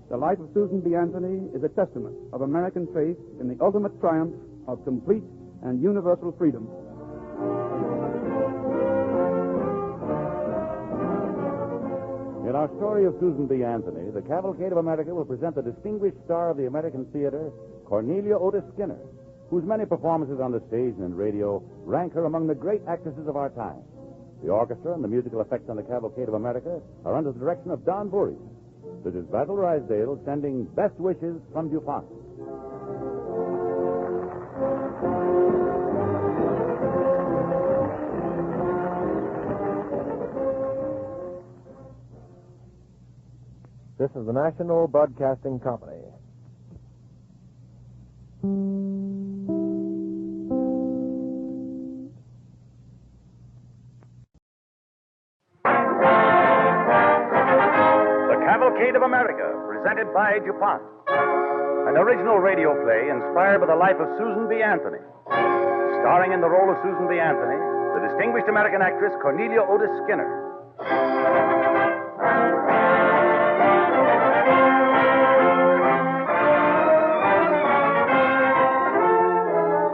the life of Susan B. Anthony is a testament of American faith in the ultimate triumph of complete and universal freedom. In our story of Susan B. Anthony, the Cavalcade of America will present the distinguished star of the American theater, Cornelia Otis Skinner, whose many performances on the stage and in radio rank her among the great actresses of our time. The orchestra and the musical effects on the Cavalcade of America are under the direction of Don Voorhees. This is Basil Rysdale sending best wishes from DuPont. This is the National Broadcasting Company. The Cavalcade of America, presented by DuPont. An original radio play inspired by the life of Susan B. Anthony. Starring in the role of Susan B. Anthony, the distinguished American actress Cornelia Otis Skinner.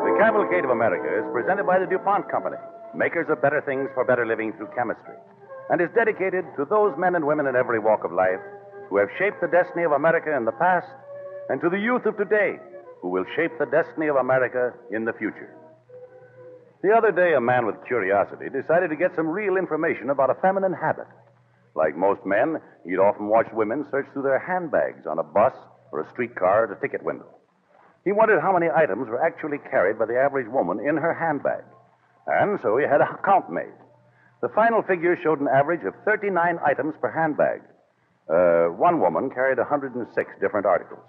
The Cavalcade of America is presented by the DuPont Company, makers of better things for better living through chemistry, and is dedicated to those men and women in every walk of life who have shaped the destiny of America in the past, and to the youth of today who will shape the destiny of America in the future. The other day, a man with curiosity decided to get some real information about a feminine habit. Like most men, he'd often watched women search through their handbags on a bus or a streetcar at a ticket window. He wondered how many items were actually carried by the average woman in her handbag. And so he had a count made. The final figure showed an average of 39 items per handbag. One woman carried 106 different articles.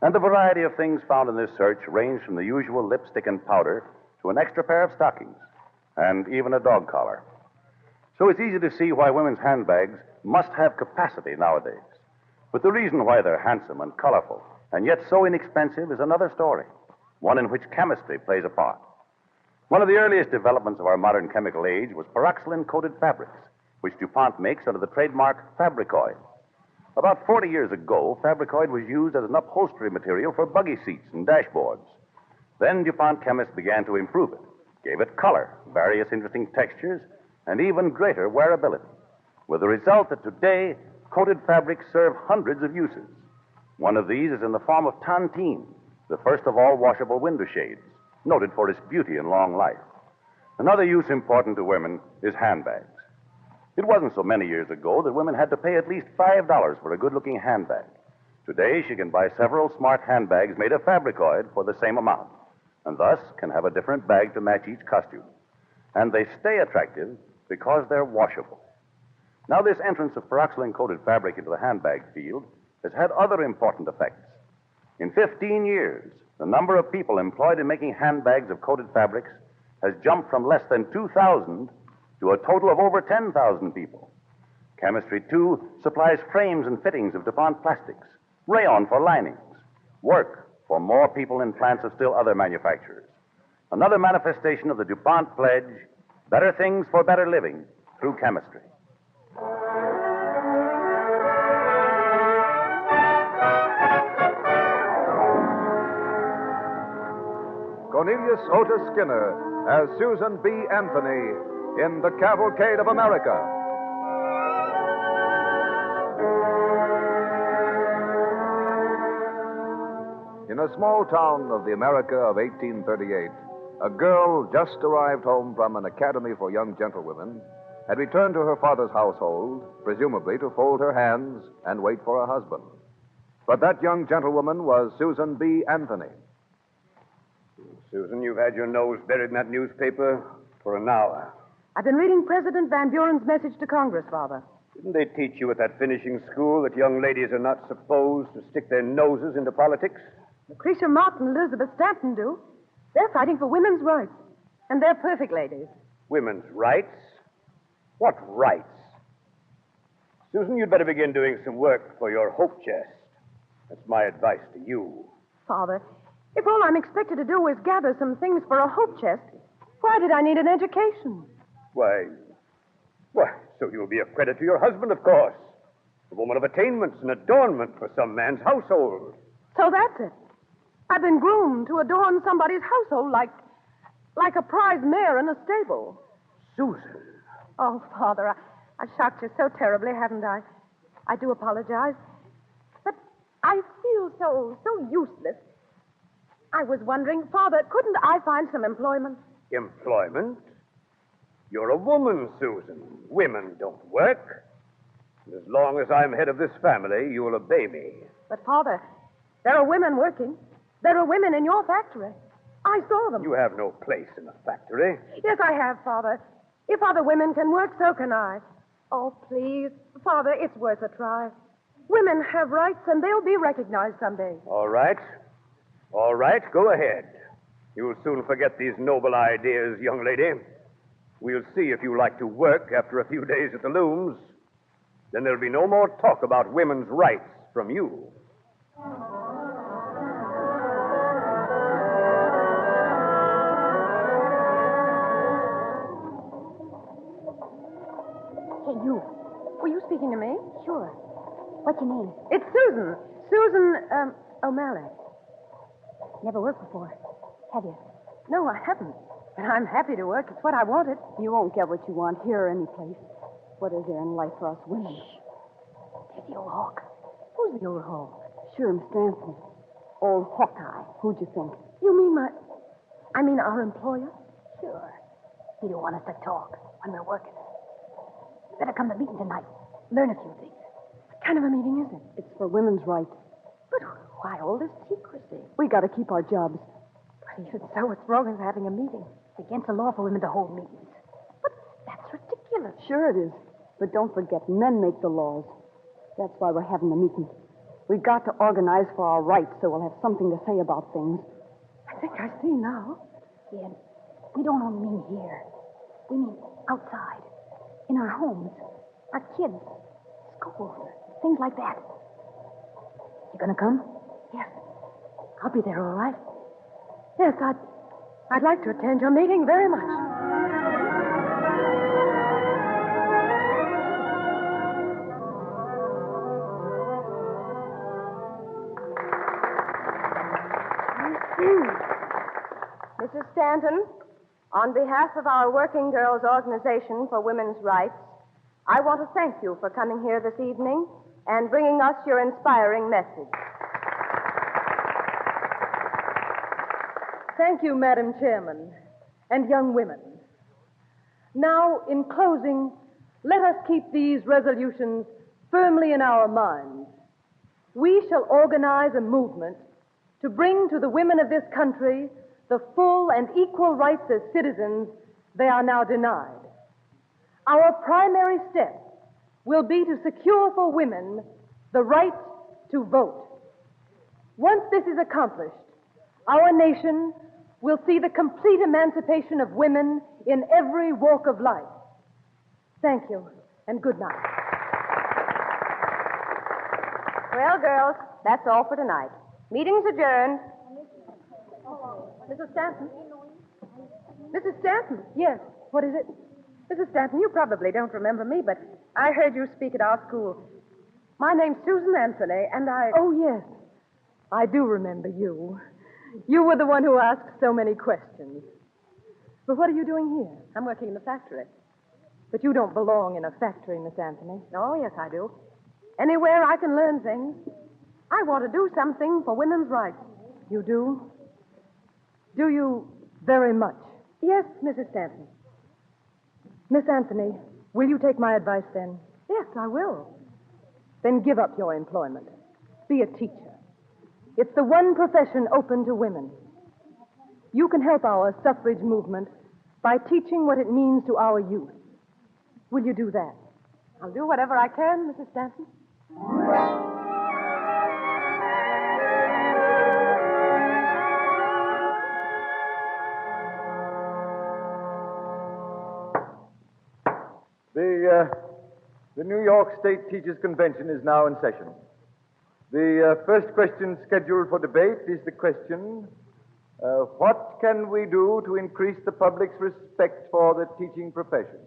And the variety of things found in this search ranged from the usual lipstick and powder to an extra pair of stockings, and even a dog collar. So it's easy to see why women's handbags must have capacity nowadays. But the reason why they're handsome and colorful, and yet so inexpensive, is another story, one in which chemistry plays a part. One of the earliest developments of our modern chemical age was peroxylin-coated fabrics, which DuPont makes under the trademark Fabricoid. About 40 years ago, Fabricoid was used as an upholstery material for buggy seats and dashboards. Then DuPont chemists began to improve it, gave it color, various interesting textures, and even greater wearability, with the result that today, coated fabrics serve hundreds of uses. One of these is in the form of tontine, the first of all washable window shades, noted for its beauty and long life. Another use important to women is handbags. It wasn't so many years ago that women had to pay at least $5 for a good-looking handbag. Today, she can buy several smart handbags made of Fabricoid for the same amount, and thus can have a different bag to match each costume. And they stay attractive because they're washable. Now, this entrance of peroxylin-coated fabric into the handbag field has had other important effects. In 15 years, the number of people employed in making handbags of coated fabrics has jumped from less than 2,000 to a total of over 10,000 people. Chemistry, too, supplies frames and fittings of DuPont plastics, rayon for linings, work for more people in plants of still other manufacturers. Another manifestation of the DuPont pledge, better things for better living through chemistry. Cornelius Otis Skinner as Susan B. Anthony in The Cavalcade of America. In a small town of the America of 1838, a girl just arrived home from an academy for young gentlewomen had returned to her father's household, presumably to fold her hands and wait for a husband. But that young gentlewoman was Susan B. Anthony. Susan, you've had your nose buried in that newspaper for an hour. I've been reading President Van Buren's message to Congress, Father. Didn't they teach you at that finishing school that young ladies are not supposed to stick their noses into politics? Lucretia Mott and Elizabeth Stanton do. They're fighting for women's rights. And they're perfect ladies. Women's rights? What rights? Susan, you'd better begin doing some work for your hope chest. That's my advice to you. Father, if all I'm expected to do is gather some things for a hope chest, why did I need an education? Why, so you'll be a credit to your husband, of course. A woman of attainments and adornment for some man's household. So that's it. I've been groomed to adorn somebody's household like a prize mare in a stable. Susan. Oh, Father, I've shocked you so terribly, haven't I? I do apologize. But I feel so useless. I was wondering, Father, couldn't I find some employment? Employment? You're a woman, Susan. Women don't work. And as long as I'm head of this family, you'll obey me. But, Father, there are women working. There are women in your factory. I saw them. You have no place in a factory. Yes, I have, Father. If other women can work, so can I. Oh, please, Father, it's worth a try. Women have rights, and they'll be recognized someday. All right. All right, go ahead. You'll soon forget these noble ideas, young lady. We'll see if you like to work after a few days at the looms. Then there'll be no more talk about women's rights from you. Hey, you. Were you speaking to me? Sure. What's your name? It's Susan. Susan, O'Malley. Never worked before, have you? No, I haven't. But I'm happy to work. It's what I wanted. You won't get what you want here or any place. What is there in life for us women? There's the old hawk. Who's the old hawk? Sherm Stanton. Old Hawkeye. Who'd you think? You mean I mean our employer? Sure. He don't want us to talk when we're working. Better come to the meeting tonight. Learn a few things. What kind of a meeting is it? It's for women's rights. But why all this secrecy? We got to keep our jobs. But even so, what's wrong with having a meeting? It's against the law for women to hold meetings. But that's ridiculous. Sure it is. But don't forget, men make the laws. That's why we're having the meeting. We've got to organize for our rights so we'll have something to say about things. I think I see now. Yeah, we don't only mean here. We mean outside. In our homes. Our kids. Schools. Things like that. You gonna come? Yes. I'll be there, all right. Yes, I'd like to attend your meeting very much. Mrs. Stanton, on behalf of our Working Girls Organization for Women's Rights, I want to thank you for coming here this evening and bringing us your inspiring message. Thank you, Madam Chairman, and young women. Now, in closing, let us keep these resolutions firmly in our minds. We shall organize a movement to bring to the women of this country the full and equal rights as citizens they are now denied. Our primary step will be to secure for women the right to vote. Once this is accomplished, our nation will see the complete emancipation of women in every walk of life. Thank you, and good night. Well, girls, that's all for tonight. Meeting's adjourned. Mrs. Stanton? Mrs. Stanton? Yes. What is it? Mrs. Stanton, you probably don't remember me, but I heard you speak at our school. My name's Susan Anthony, and I... Oh, yes. I do remember you. You were the one who asked so many questions. But what are you doing here? I'm working in the factory. But you don't belong in a factory, Miss Anthony. Oh, yes, I do. Anywhere I can learn things. I want to do something for women's rights. You do? Do you very much? Yes, Mrs. Stanton. Miss Anthony, will you take my advice then? Yes, I will. Then give up your employment. Be a teacher. It's the one profession open to women. You can help our suffrage movement by teaching what it means to our youth. Will you do that? I'll do whatever I can, Mrs. Stanton. The New York State Teachers Convention is now in session. The first question scheduled for debate is the question, what can we do to increase the public's respect for the teaching profession?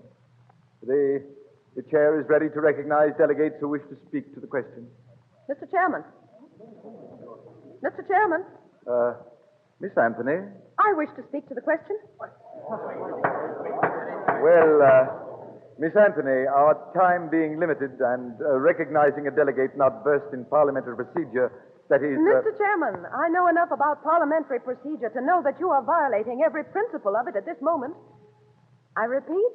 The chair is ready to recognize delegates who wish to speak to the question. Mr. Chairman. Mr. Chairman. Miss Anthony. I wish to speak to the question. Well, Miss Anthony, our time being limited and recognizing a delegate not versed in parliamentary procedure, that is... Mr. Chairman, I know enough about parliamentary procedure to know that you are violating every principle of it at this moment. I repeat,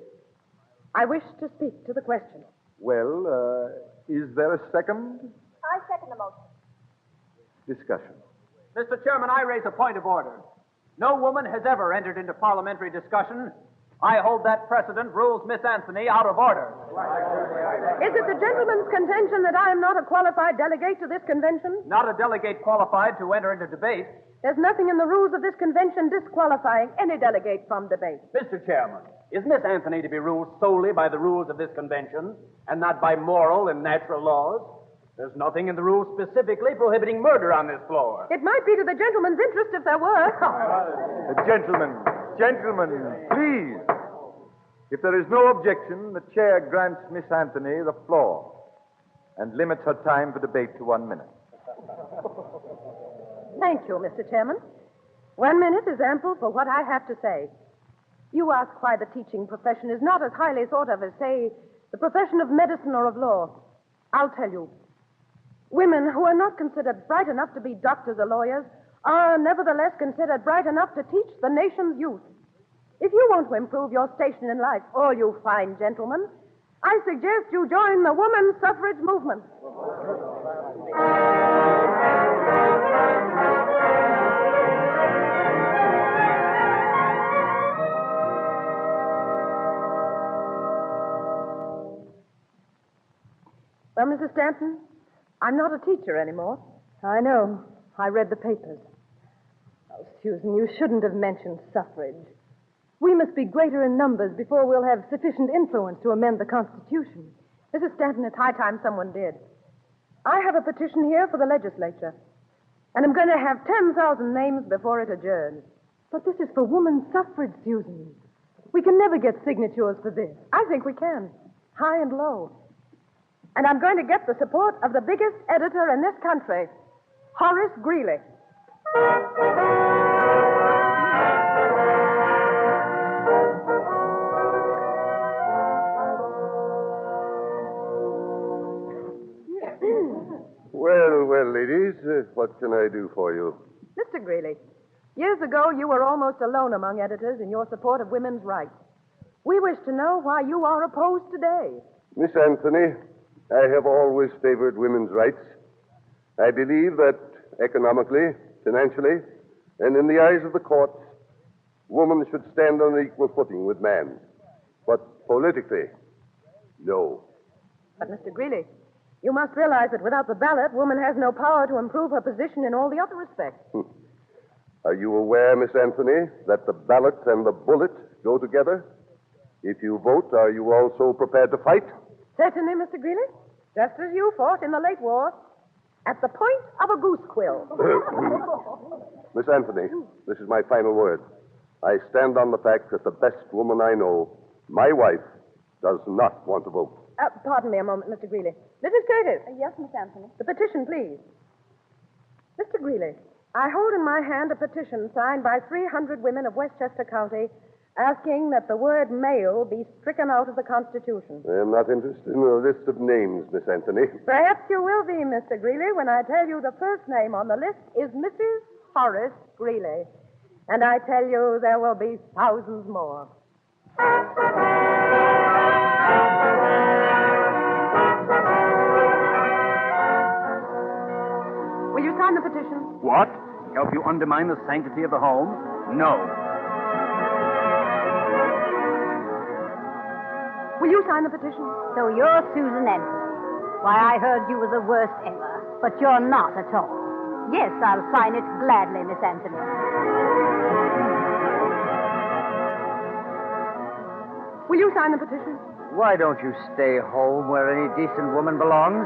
I wish to speak to the question. Well, is there a second? I second the motion. Discussion. Mr. Chairman, I raise a point of order. No woman has ever entered into parliamentary discussion. I hold that precedent rules Miss Anthony out of order. Is it the gentleman's contention that I am not a qualified delegate to this convention? Not a delegate qualified to enter into debate. There's nothing in the rules of this convention disqualifying any delegate from debate. Mr. Chairman, is Miss Anthony to be ruled solely by the rules of this convention and not by moral and natural laws? There's nothing in the rules specifically prohibiting murder on this floor. It might be to the gentleman's interest if there were. Gentlemen, please. If there is no objection, the chair grants Miss Anthony the floor and limits her time for debate to 1 minute. Thank you, Mr. Chairman. 1 minute is ample for what I have to say. You ask why the teaching profession is not as highly thought of as, say, the profession of medicine or of law. I'll tell you. Women who are not considered bright enough to be doctors or lawyers are nevertheless considered bright enough to teach the nation's youth. If you want to improve your station in life, all you fine gentlemen, I suggest you join the women's suffrage movement. Well, Mrs. Stanton, I'm not a teacher anymore. I know. I read the papers. Oh, Susan, you shouldn't have mentioned suffrage. We must be greater in numbers before we'll have sufficient influence to amend the Constitution. Mrs. Stanton, it's high time someone did. I have a petition here for the legislature, and I'm going to have 10,000 names before it adjourns. But this is for women's suffrage, Susan. We can never get signatures for this. I think we can, high and low. And I'm going to get the support of the biggest editor in this country, Horace Greeley. Well, ladies, what can I do for you? Mr. Greeley, years ago you were almost alone among editors in your support of women's rights. We wish to know why you are opposed today. Miss Anthony, I have always favored women's rights. I believe that economically, financially, and in the eyes of the courts, woman should stand on an equal footing with man. But politically, no. But, Mr. Greeley, you must realize that without the ballot, woman has no power to improve her position in all the other respects. Are you aware, Miss Anthony, that the ballot and the bullet go together? If you vote, are you also prepared to fight? Certainly, Mr. Greeley. Just as you fought in the late war, at the point of a goose quill. Miss Anthony, this is my final word. I stand on the fact that the best woman I know, my wife, does not want to vote. Pardon me a moment, Mr. Greeley. Mrs. Curtis. Yes, Miss Anthony. The petition, please. Mr. Greeley, I hold in my hand a petition signed by 300 women of Westchester County asking that the word male be stricken out of the Constitution. I am not interested in a list of names, Miss Anthony. Perhaps you will be, Mr. Greeley, when I tell you the first name on the list is Mrs. Horace Greeley. And I tell you there will be thousands more. Will you sign the petition? What? Help you undermine the sanctity of the home? No. Will you sign the petition? So you're Susan Anthony. Why, I heard you were the worst ever, but you're not at all. Yes, I'll sign it gladly, Miss Anthony. Will you sign the petition? Why don't you stay home where any decent woman belongs?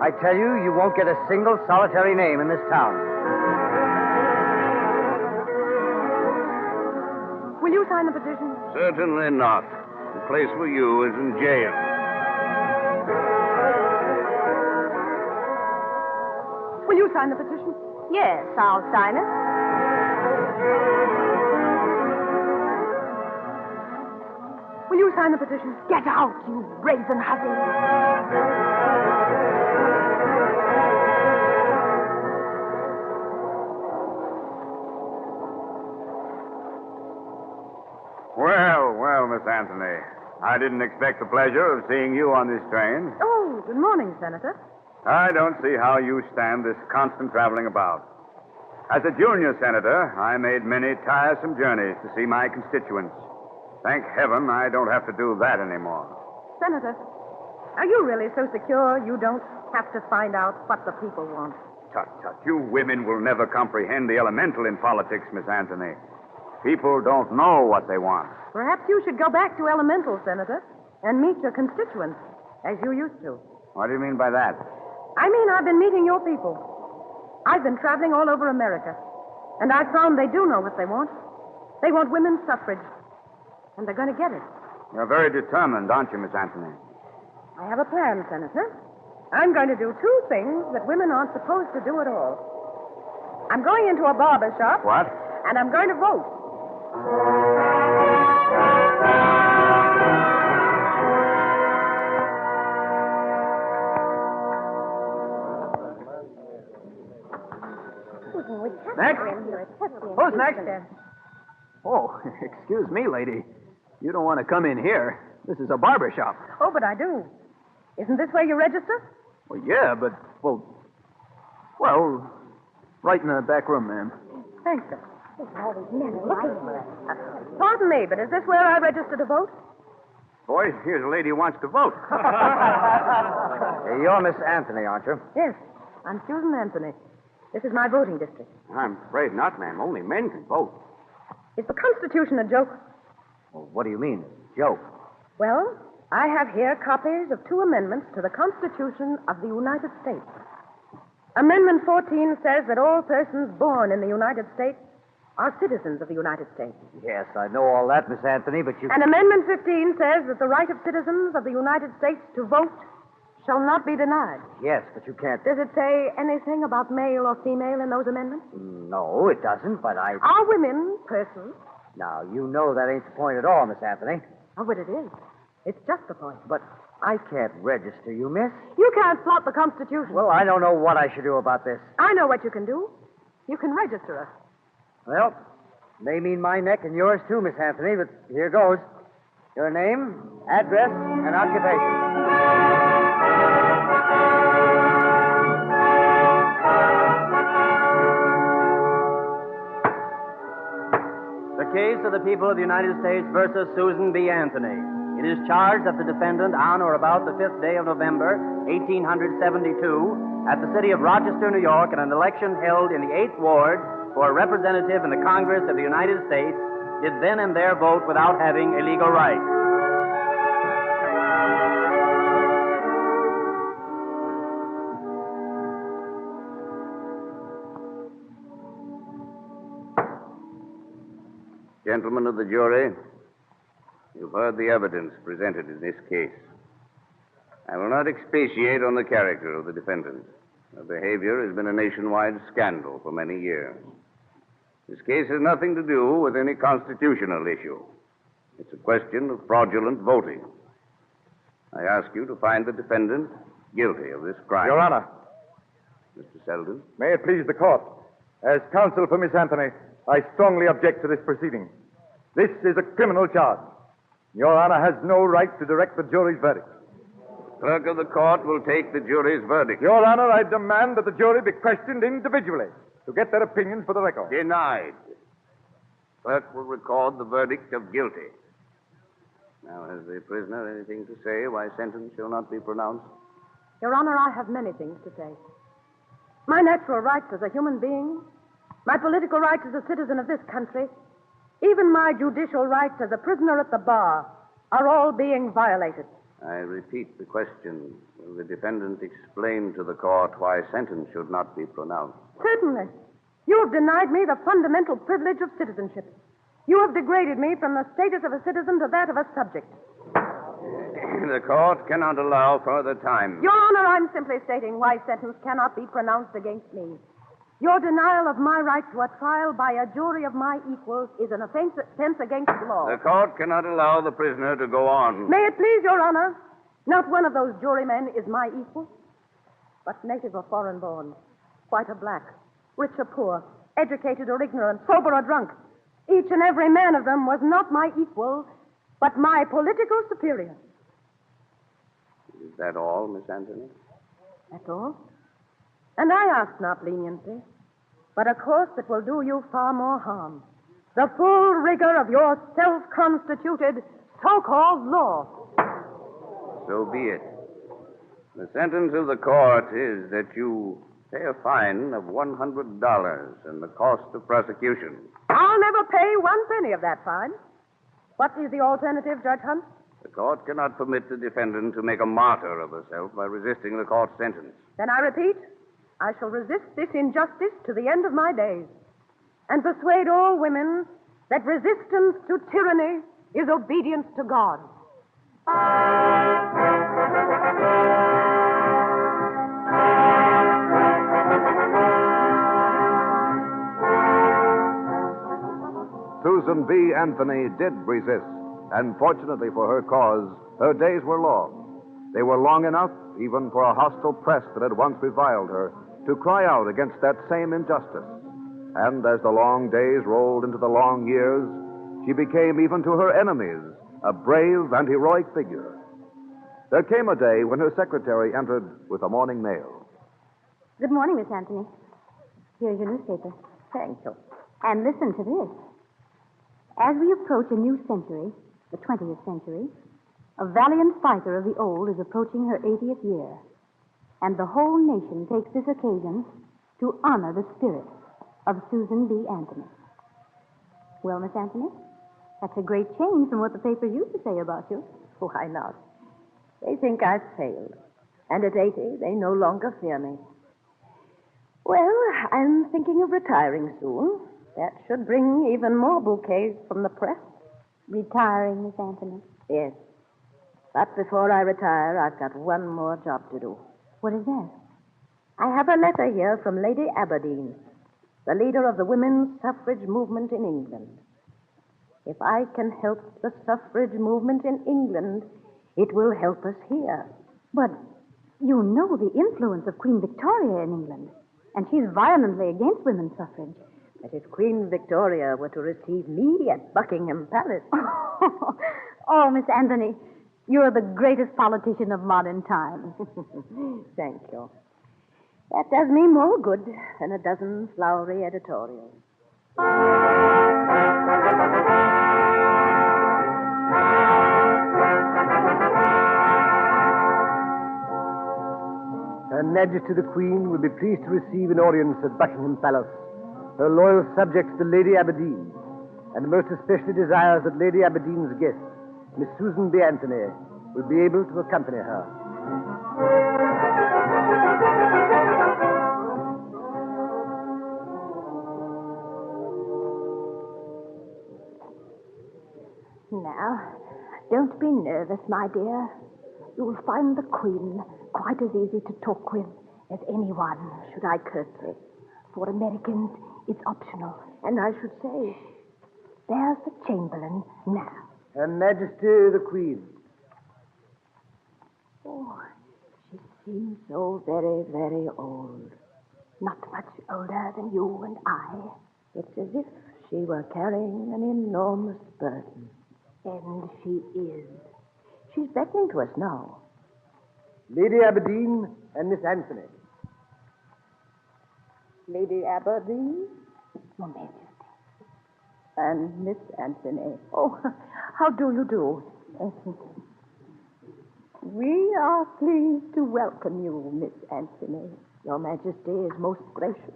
I tell you, you won't get a single solitary name in this town. Will you sign the petition? Certainly not. The place for you is in jail. Will you sign the petition? Yes, I'll sign it. Will you sign the petition? Get out, you brazen hussy. Well, Miss Anthony, I didn't expect the pleasure of seeing you on this train. Oh, good morning, Senator. I don't see how you stand this constant traveling about. As a junior senator, I made many tiresome journeys to see my constituents. Thank heaven I don't have to do that anymore. Senator, are you really so secure you don't have to find out what the people want? Tut, tut. You women will never comprehend the elemental in politics, Miss Anthony. People don't know what they want. Perhaps you should go back to elemental, Senator, and meet your constituents, as you used to. What do you mean by that? I mean, I've been meeting your people. I've been traveling all over America, and I've found they do know what they want. They want women's suffrage, and they're going to get it. You're very determined, aren't you, Miss Anthony? I have a plan, Senator. I'm going to do two things that women aren't supposed to do at all. I'm going into a barber shop. What? And I'm going to vote. Next? Who's next? Oh, excuse me, lady. You don't want to come in here. This is a barber shop. Oh, but I do. Isn't this where you register? Well, yeah, but, well, right in the back room, ma'am. Thanks, sir. Pardon me, but is this where I register to vote? Boy, here's a lady who wants to vote. You're Miss Anthony, aren't you? Yes, I'm Susan Anthony. This is my voting district. I'm afraid not, ma'am. Only men can vote. Is the Constitution a joke? Well, what do you mean, joke? Well, I have here copies of two amendments to the Constitution of the United States. Amendment 14 says that all persons born in the United States are citizens of the United States. Yes, I know all that, Miss Anthony, but you... And Amendment 15 says that the right of citizens of the United States to vote shall not be denied. Yes, but you can't... Does it say anything about male or female in those amendments? No, it doesn't, but I... Are women persons? Now, you know that ain't the point at all, Miss Anthony. Oh, but it is. It's just the point. But I can't register you, miss. You can't flaunt the Constitution. Well, I don't know what I should do about this. I know what you can do. You can register us. Well, may mean my neck and yours too, Miss Anthony, but here goes. Your name, address, and occupation. The case of the people of the United States versus Susan B. Anthony. It is charged that the defendant, on or about the 5th day of November, 1872, at the city of Rochester, New York, in an election held in the 8th Ward for a representative in the Congress of the United States, did then and there vote without having a legal right. Gentlemen of the jury, you've heard the evidence presented in this case. I will not expatiate on the character of the defendant. Her behavior has been a nationwide scandal for many years. This case has nothing to do with any constitutional issue. It's a question of fraudulent voting. I ask you to find the defendant guilty of this crime. Your Honor. Mr. Selden? May it please the court. As counsel for Miss Anthony, I strongly object to this proceeding. This is a criminal charge. Your Honor has no right to direct the jury's verdict. Clerk of the court will take the jury's verdict. Your Honor, I demand that the jury be questioned individually to get their opinions for the record. Denied. Clerk will record the verdict of guilty. Now, has the prisoner anything to say why sentence shall not be pronounced? Your Honor, I have many things to say. My natural rights as a human being, my political rights as a citizen of this country, even my judicial rights as a prisoner at the bar are all being violated. I repeat the question. Will the defendant explain to the court why sentence should not be pronounced? Certainly. You have denied me the fundamental privilege of citizenship. You have degraded me from the status of a citizen to that of a subject. The court cannot allow further time. Your Honor, I'm simply stating why sentence cannot be pronounced against me. Your denial of my right to a trial by a jury of my equals is an offense against the law. The court cannot allow the prisoner to go on. May it please Your Honor, not one of those jurymen is my equal, but native or foreign born, white or black, rich or poor, educated or ignorant, sober or drunk. Each and every man of them was not my equal, but my political superior. Is that all, Miss Anthony? That's all. And I ask not leniency, but a course that will do you far more harm. The full rigor of your self-constituted so-called law. So be it. The sentence of the court is that you pay a fine of $100 and the cost of prosecution. I'll never pay one penny of that fine. What is the alternative, Judge Hunt? The court cannot permit the defendant to make a martyr of herself by resisting the court's sentence. Then I repeat, I shall resist this injustice to the end of my days and persuade all women that resistance to tyranny is obedience to God. Susan B. Anthony did resist, and fortunately for her cause, her days were long. They were long enough, even for a hostile press that had once reviled her, to cry out against that same injustice. And as the long days rolled into the long years, she became, even to her enemies, a brave and heroic figure. There came a day when her secretary entered with a morning mail. Good morning, Miss Anthony. Here's your newspaper. Thank you. And listen to this. As we approach a new century, the 20th century, a valiant fighter of the old is approaching her 80th year. And the whole nation takes this occasion to honor the spirit of Susan B. Anthony. Well, Miss Anthony, that's a great change from what the papers used to say about you. Why not? They think I've failed. And at 80, they no longer fear me. Well, I'm thinking of retiring soon. That should bring even more bouquets from the press. Retiring, Miss Anthony? Yes. But before I retire, I've got one more job to do. What is that? I have a letter here from Lady Aberdeen, the leader of the women's suffrage movement in England. If I can help the suffrage movement in England, it will help us here. But you know the influence of Queen Victoria in England, and she's violently against women's suffrage. But if Queen Victoria were to receive me at Buckingham Palace... Oh, Miss Anthony, you're the greatest politician of modern times. Thank you. That does me more good than a dozen flowery editorials. Her Majesty the Queen will be pleased to receive an audience at Buckingham Palace. Her loyal subjects, the Lady Aberdeen, and most especially desires that Lady Aberdeen's guest, Miss Susan B. Anthony, will be able to accompany her. Now, don't be nervous, my dear. You'll find the Queen quite as easy to talk with as anyone should I curtsy. For Americans, it's optional. And I should say, there's the Chamberlain now. Her Majesty the Queen. Oh, she seems so very, very old. Not much older than you and I. It's as if she were carrying an enormous burden. And she is. She's beckoning to us now. Lady Aberdeen and Miss Anthony. Lady Aberdeen, Your Majesty. And Miss Anthony. Oh, how do you do? We are pleased to welcome you, Miss Anthony. Your Majesty is most gracious.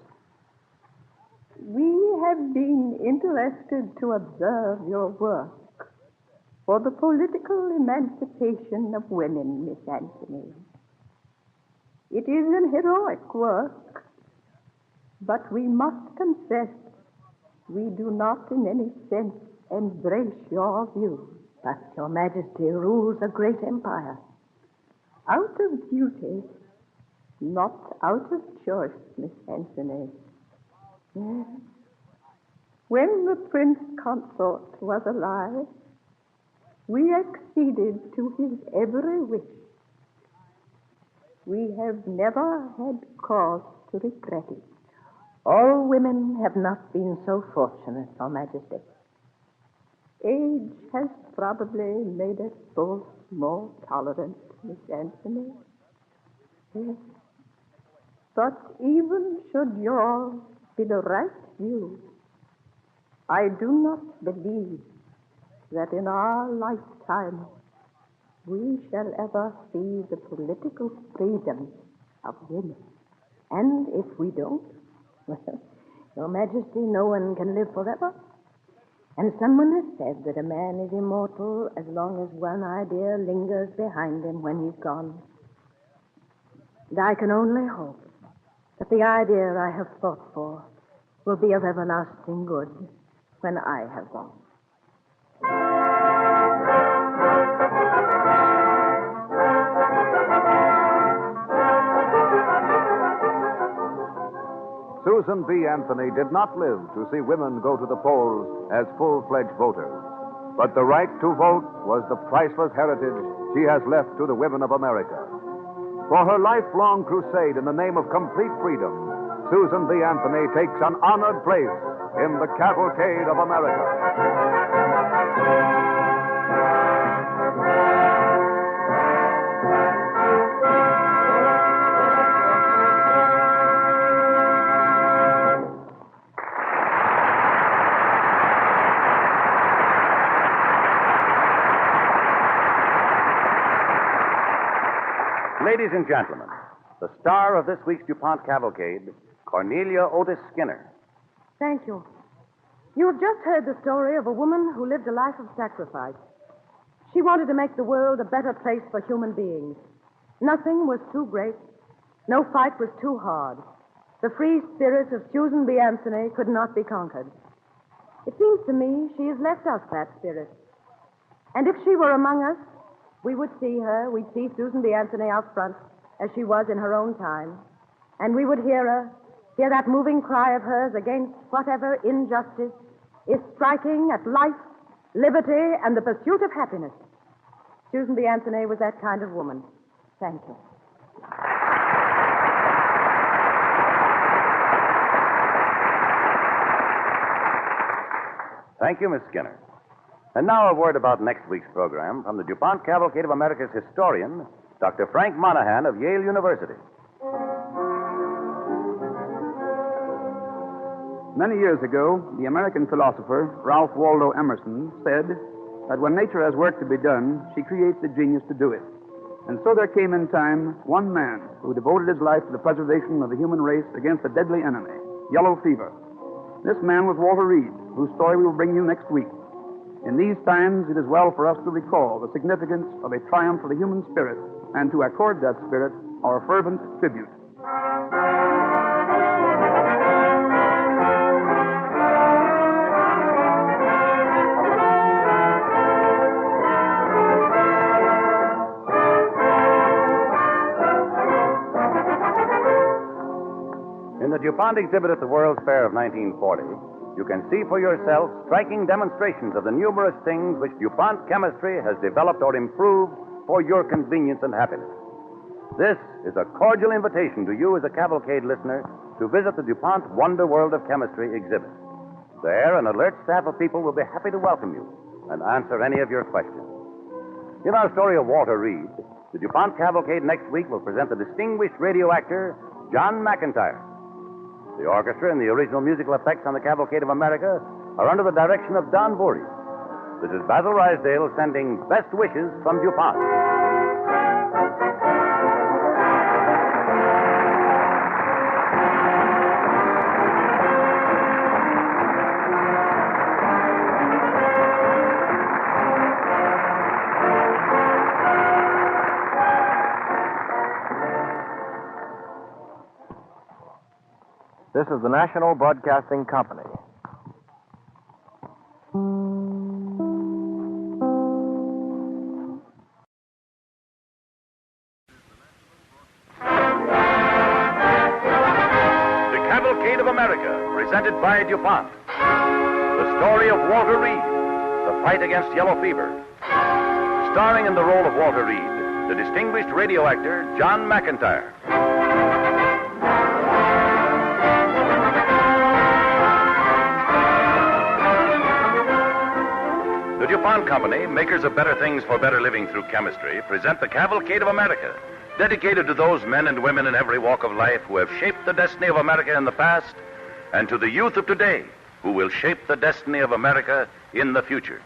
We have been interested to observe your work for the political emancipation of women, Miss Anthony. It is an heroic work, but we must confess we do not in any sense embrace your views. But Your Majesty rules a great empire. Out of duty, not out of choice, Miss Anthony. Yes. When the Prince Consort was alive, we acceded to his every wish. We have never had cause to regret it. All women have not been so fortunate, Your Majesty. Age has probably made us both more tolerant, Miss Anthony. Yes. But even should yours be the right view, I do not believe that in our lifetime we shall ever see the political freedom of women. And if we don't, well, Your Majesty, no one can live forever. And someone has said that a man is immortal as long as one idea lingers behind him when he's gone. And I can only hope that the idea I have fought for will be of everlasting good when I have gone. Susan B. Anthony did not live to see women go to the polls as full-fledged voters. But the right to vote was the priceless heritage she has left to the women of America. For her lifelong crusade in the name of complete freedom, Susan B. Anthony takes an honored place in the Cavalcade of America. Ladies and gentlemen, the star of this week's DuPont Cavalcade, Cornelia Otis Skinner. Thank you. You have just heard the story of a woman who lived a life of sacrifice. She wanted to make the world a better place for human beings. Nothing was too great. No fight was too hard. The free spirit of Susan B. Anthony could not be conquered. It seems to me she has left us that spirit. And if she were among us, we would see her, we'd see Susan B. Anthony out front, as she was in her own time, and we would hear that moving cry of hers against whatever injustice is striking at life, liberty, and the pursuit of happiness. Susan B. Anthony was that kind of woman. Thank you. Thank you, Miss Skinner. And now a word about next week's program from the DuPont Cavalcade of America's historian, Dr. Frank Monahan of Yale University. Many years ago, the American philosopher Ralph Waldo Emerson said that when nature has work to be done, she creates the genius to do it. And so there came in time one man who devoted his life to the preservation of the human race against a deadly enemy, yellow fever. This man was Walter Reed, whose story we will bring you next week. In these times, it is well for us to recall the significance of a triumph of the human spirit and to accord that spirit our fervent tribute. In the DuPont exhibit at the World's Fair of 1940, you can see for yourself striking demonstrations of the numerous things which DuPont chemistry has developed or improved for your convenience and happiness. This is a cordial invitation to you as a Cavalcade listener to visit the DuPont Wonder World of Chemistry exhibit. There, an alert staff of people will be happy to welcome you and answer any of your questions. In our story of Walter Reed, the DuPont Cavalcade next week will present the distinguished radio actor, John McIntyre. The orchestra and the original musical effects on the Cavalcade of America are under the direction of Don Voorhees. This is Basil Rysdale sending best wishes from DuPont. This is the National Broadcasting Company. The Cavalcade of America, presented by DuPont. The story of Walter Reed, the fight against yellow fever. Starring in the role of Walter Reed, the distinguished radio actor, John McIntyre. The DuPont Company, makers of better things for better living through chemistry, present the Cavalcade of America, dedicated to those men and women in every walk of life who have shaped the destiny of America in the past, and to the youth of today who will shape the destiny of America in the future.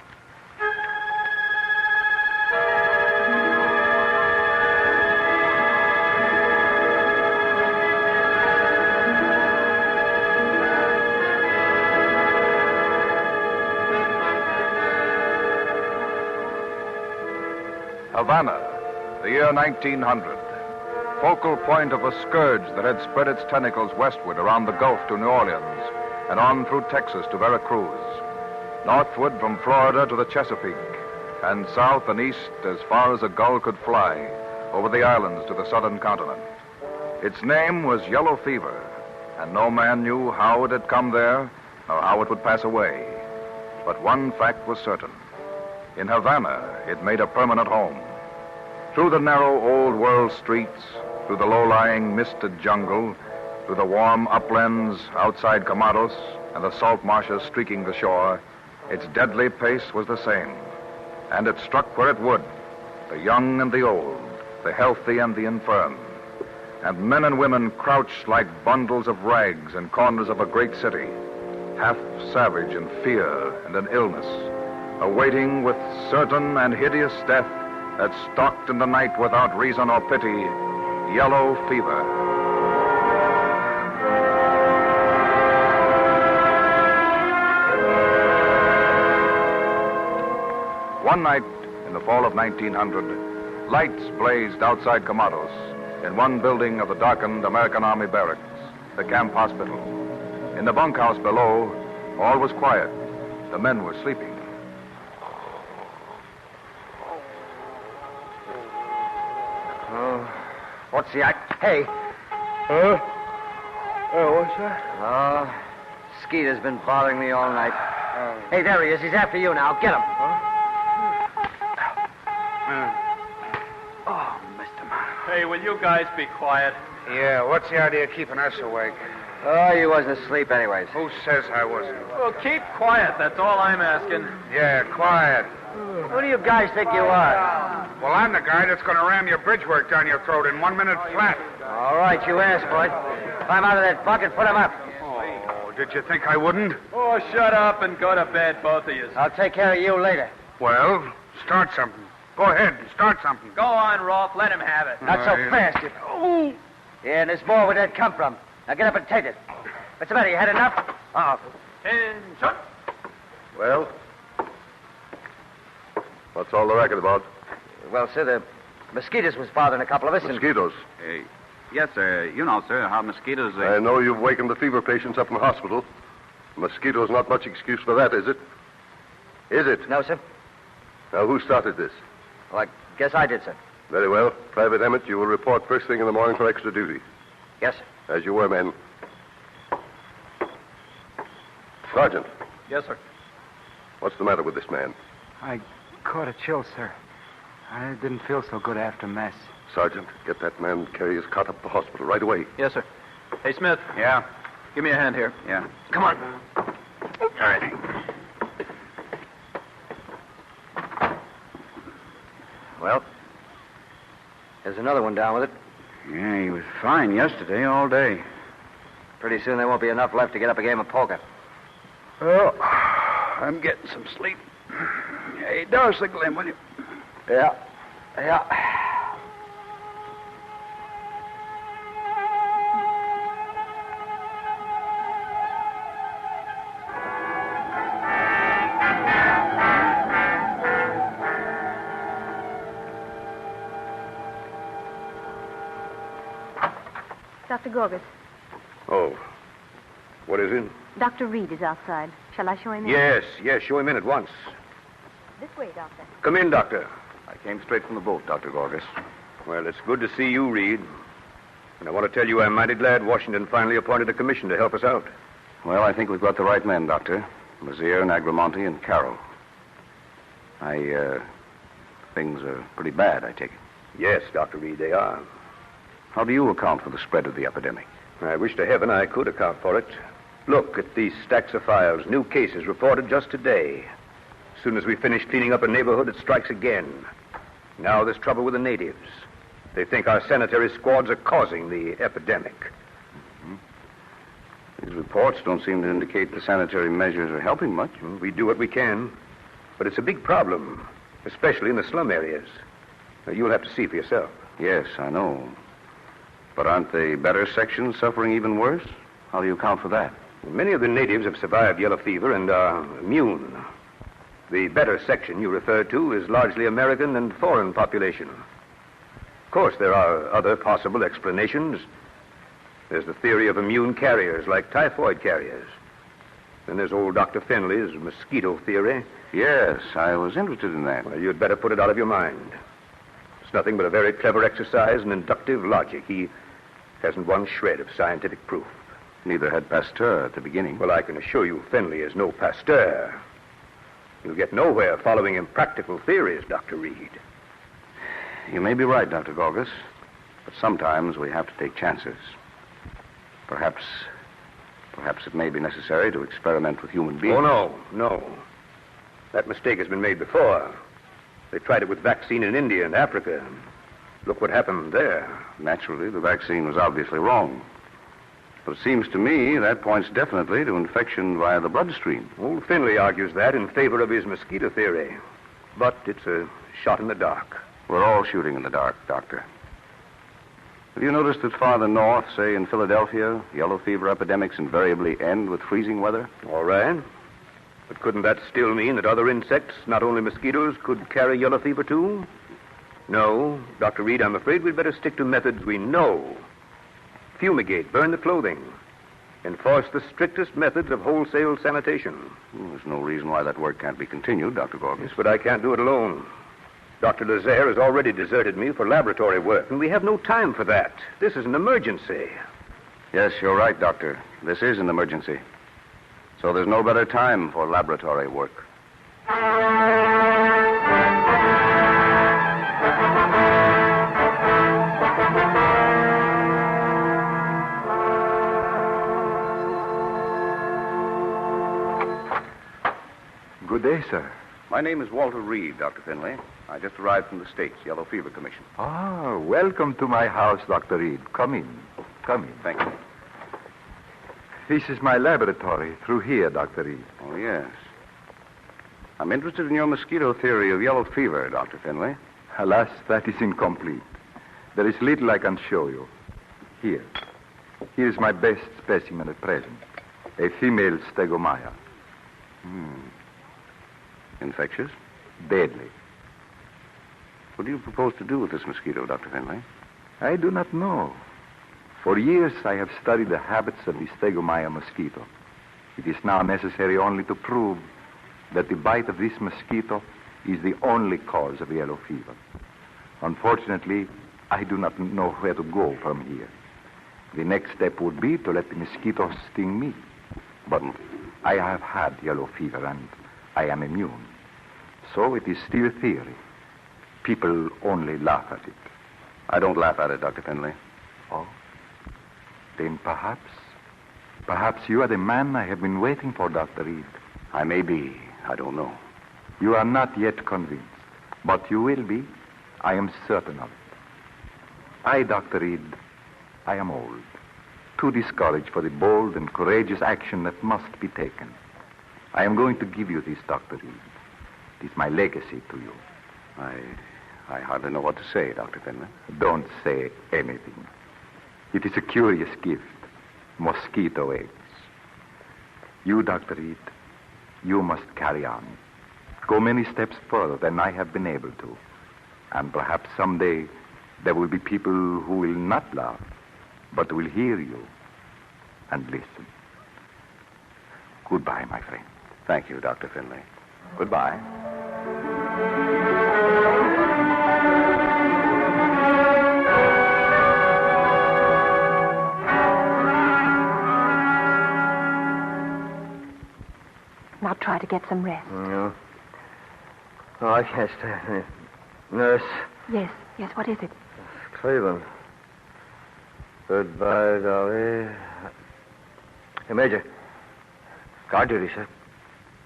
Havana, the year 1900. Focal point of a scourge that had spread its tentacles westward around the Gulf to New Orleans and on through Texas to Veracruz, northward from Florida to the Chesapeake, and south and east as far as a gull could fly over the islands to the southern continent. Its name was yellow fever, and no man knew how it had come there or how it would pass away. But one fact was certain. In Havana, it made a permanent home. Through the narrow old world streets, through the low-lying misted jungle, through the warm uplands outside Camados and the salt marshes streaking the shore, its deadly pace was the same. And it struck where it would, the young and the old, the healthy and the infirm. And men and women crouched like bundles of rags in corners of a great city, half savage in fear and in illness, awaiting with certain and hideous death that stalked in the night without reason or pity, yellow fever. One night in the fall of 1900, lights blazed outside Camados in one building of the darkened American Army barracks, the camp hospital. In the bunkhouse below, all was quiet. The men were sleeping. What's the act? Hey. What's that? Skeeter's been bothering me all night. Hey, there he is. He's after you now. Get him. Oh, Mr. Man. Hey, will you guys be quiet? Yeah, what's the idea of keeping us awake? Oh, you wasn't asleep anyways. Who says I wasn't? Well, keep quiet. That's all I'm asking. Yeah, quiet. Who do you guys think you are? Well, I'm the guy that's going to ram your bridge work down your throat in 1 minute flat. All right, you asked for it. Climb out of that bucket, put him up. Oh, did you think I wouldn't? Oh, shut up and go to bed, both of you. I'll take care of you later. Well, start something. Go ahead, start something. Go on, Rolf. Let him have it. Not so fast. Oh. Yeah, and there's more. Where'd that come from? Now get up and take it. What's the matter? You had enough? Uh-oh. Attention. Well? What's all the racket about? Well, sir, the mosquitoes was bothering a couple of us. Mosquitoes? Yes, sir. You know, sir, how mosquitoes... I know you've wakened the fever patients up in the hospital. Mosquitoes not much excuse for that, is it? Is it? No, sir. Now, who started this? Well, I guess I did, sir. Very well. Private Emmett, you will report first thing in the morning for extra duty. Yes, sir. As you were, men. Sergeant, Yes, sir. what's the matter with this man? I caught a chill, sir. I didn't feel so good after mess. Sergeant, get that man and carry his cot up to the hospital right away. Yes, sir. Hey, Smith. Yeah? Give me a hand here. Yeah. Come on. All right. Well, there's another one down with it. Yeah, he was fine yesterday, all day. Pretty soon there won't be enough left to get up a game of poker. Oh, I'm getting some sleep. Hey, douse the glim, will you? Yeah. Dr. Gorgas, Oh. What is it? Dr. Reed is outside. Shall I show him in? Yes, show him in at once. This way, Doctor. Come in, Doctor. I came straight from the boat, Dr. Gorgas. Well, it's good to see you, Reed. And I want to tell you I'm mighty glad Washington finally appointed a commission to help us out. Well, I think we've got the right men, Doctor. Lazier, Agramonte, and Carroll. Things are pretty bad, I take it. Yes, Dr. Reed, they are. How do you account for the spread of the epidemic? I wish to heaven I could account for it. Look at these stacks of files. New cases reported just today. As soon as we finish cleaning up a neighborhood, it strikes again. Now there's trouble with the natives. They think our sanitary squads are causing the epidemic. These reports don't seem to indicate the sanitary measures are helping much. We do what we can, but it's a big problem, especially in the slum areas. You'll have to see for yourself. Yes, I know. But aren't the better sections suffering even worse? How do you account for that? Many of the natives have survived yellow fever and are immune. The better section you referred to is largely American and foreign population. Of course, there are other possible explanations. There's the theory of immune carriers, like typhoid carriers. Then there's old Dr. Finley's mosquito theory. Yes, I was interested in that. Well, you'd better put it out of your mind. It's nothing but a very clever exercise in inductive logic. He hasn't one shred of scientific proof. Neither had Pasteur at the beginning. Well, I can assure you Finley is no Pasteur. You'll get nowhere following impractical theories, Dr. Reed. You may be right, Dr. Gorgas. But sometimes we have to take chances. Perhaps it may be necessary to experiment with human beings. Oh, no. That mistake has been made before. They tried it with vaccine in India and Africa. Look what happened there. Naturally, the vaccine was obviously wrong. But it seems to me that points definitely to infection via the bloodstream. Old Finley argues that in favor of his mosquito theory. But it's a shot in the dark. We're all shooting in the dark, Doctor. Have you noticed that farther north, say in Philadelphia, yellow fever epidemics invariably end with freezing weather? All right. But couldn't that still mean that other insects, not only mosquitoes, could carry yellow fever too? No, Dr. Reed, I'm afraid we'd better stick to methods we know. Fumigate, burn the clothing. Enforce the strictest methods of wholesale sanitation. Well, there's no reason why that work can't be continued, Dr. Gorgas. Yes, but I can't do it alone. Dr. Lazier has already deserted me for laboratory work, and we have no time for that. This is an emergency. Yes, you're right, Doctor. This is an emergency. So there's no better time for laboratory work. Good day, sir. My name is Walter Reed, Dr. Finley. I just arrived from the States, Yellow Fever Commission. Ah, welcome to my house, Dr. Reed. Come in. Thank you. This is my laboratory. Through here, Dr. Reed. Oh, yes. I'm interested in your mosquito theory of yellow fever, Dr. Finley. Alas, that is incomplete. There is little I can show you. Here. Here is my best specimen at present. A female stegomyia. Infectious? Deadly. What do you propose to do with this mosquito, Dr. Finley? I do not know. For years, I have studied the habits of the stegomyia mosquito. It is now necessary only to prove that the bite of this mosquito is the only cause of yellow fever. Unfortunately, I do not know where to go from here. The next step would be to let the mosquito sting me. But I have had yellow fever and I am immune. So it is still theory. People only laugh at it. I don't laugh at it, Dr. Finley. Oh? Then perhaps you are the man I have been waiting for, Dr. Reed. I may be. I don't know. You are not yet convinced, but you will be. I am certain of it. I, Dr. Reed, I am old, too discouraged for the bold and courageous action that must be taken. I am going to give you this, Dr. Reed. It is my legacy to you. I hardly know what to say, Dr. Finley. Don't say anything. It is a curious gift. Mosquito eggs. You, Dr. Reed, you must carry on. Go many steps further than I have been able to. And perhaps someday there will be people who will not laugh, but will hear you and listen. Goodbye, my friend. Thank you, Dr. Finley. Goodbye. Now try to get some rest. No. Oh, I can't stand. Nurse. Yes, what is it? Cleveland. Goodbye, Dolly. Hey, Major. Guard duty, sir.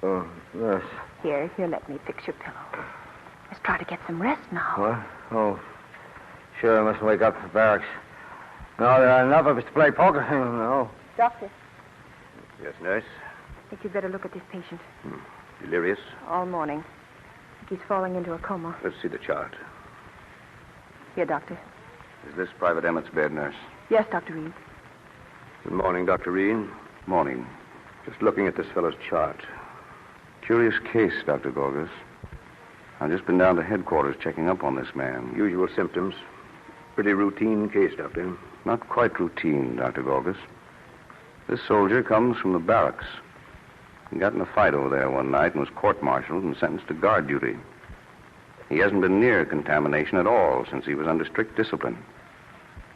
Oh, nurse. Here, let me fix your pillow. Let's try to get some rest now. What? Oh, sure, I mustn't wake up for barracks. No, there are enough of us to play poker. No. Doctor, Yes, nurse. I think you'd better look at this patient. Delirious? All morning. I think he's falling into a coma. Let's see the chart. Here, Doctor. Is this Private Emmett's bed, nurse? Yes, Dr. Reed. Good morning, Dr. Reed. Morning. Just looking at this fellow's chart. Curious case, Dr. Gorgas. I've just been down to headquarters checking up on this man. Usual symptoms. Pretty routine case, Doctor. Not quite routine, Dr. Gorgas. This soldier comes from the barracks. He got in a fight over there one night and was court-martialed and sentenced to guard duty. He hasn't been near contamination at all since he was under strict discipline,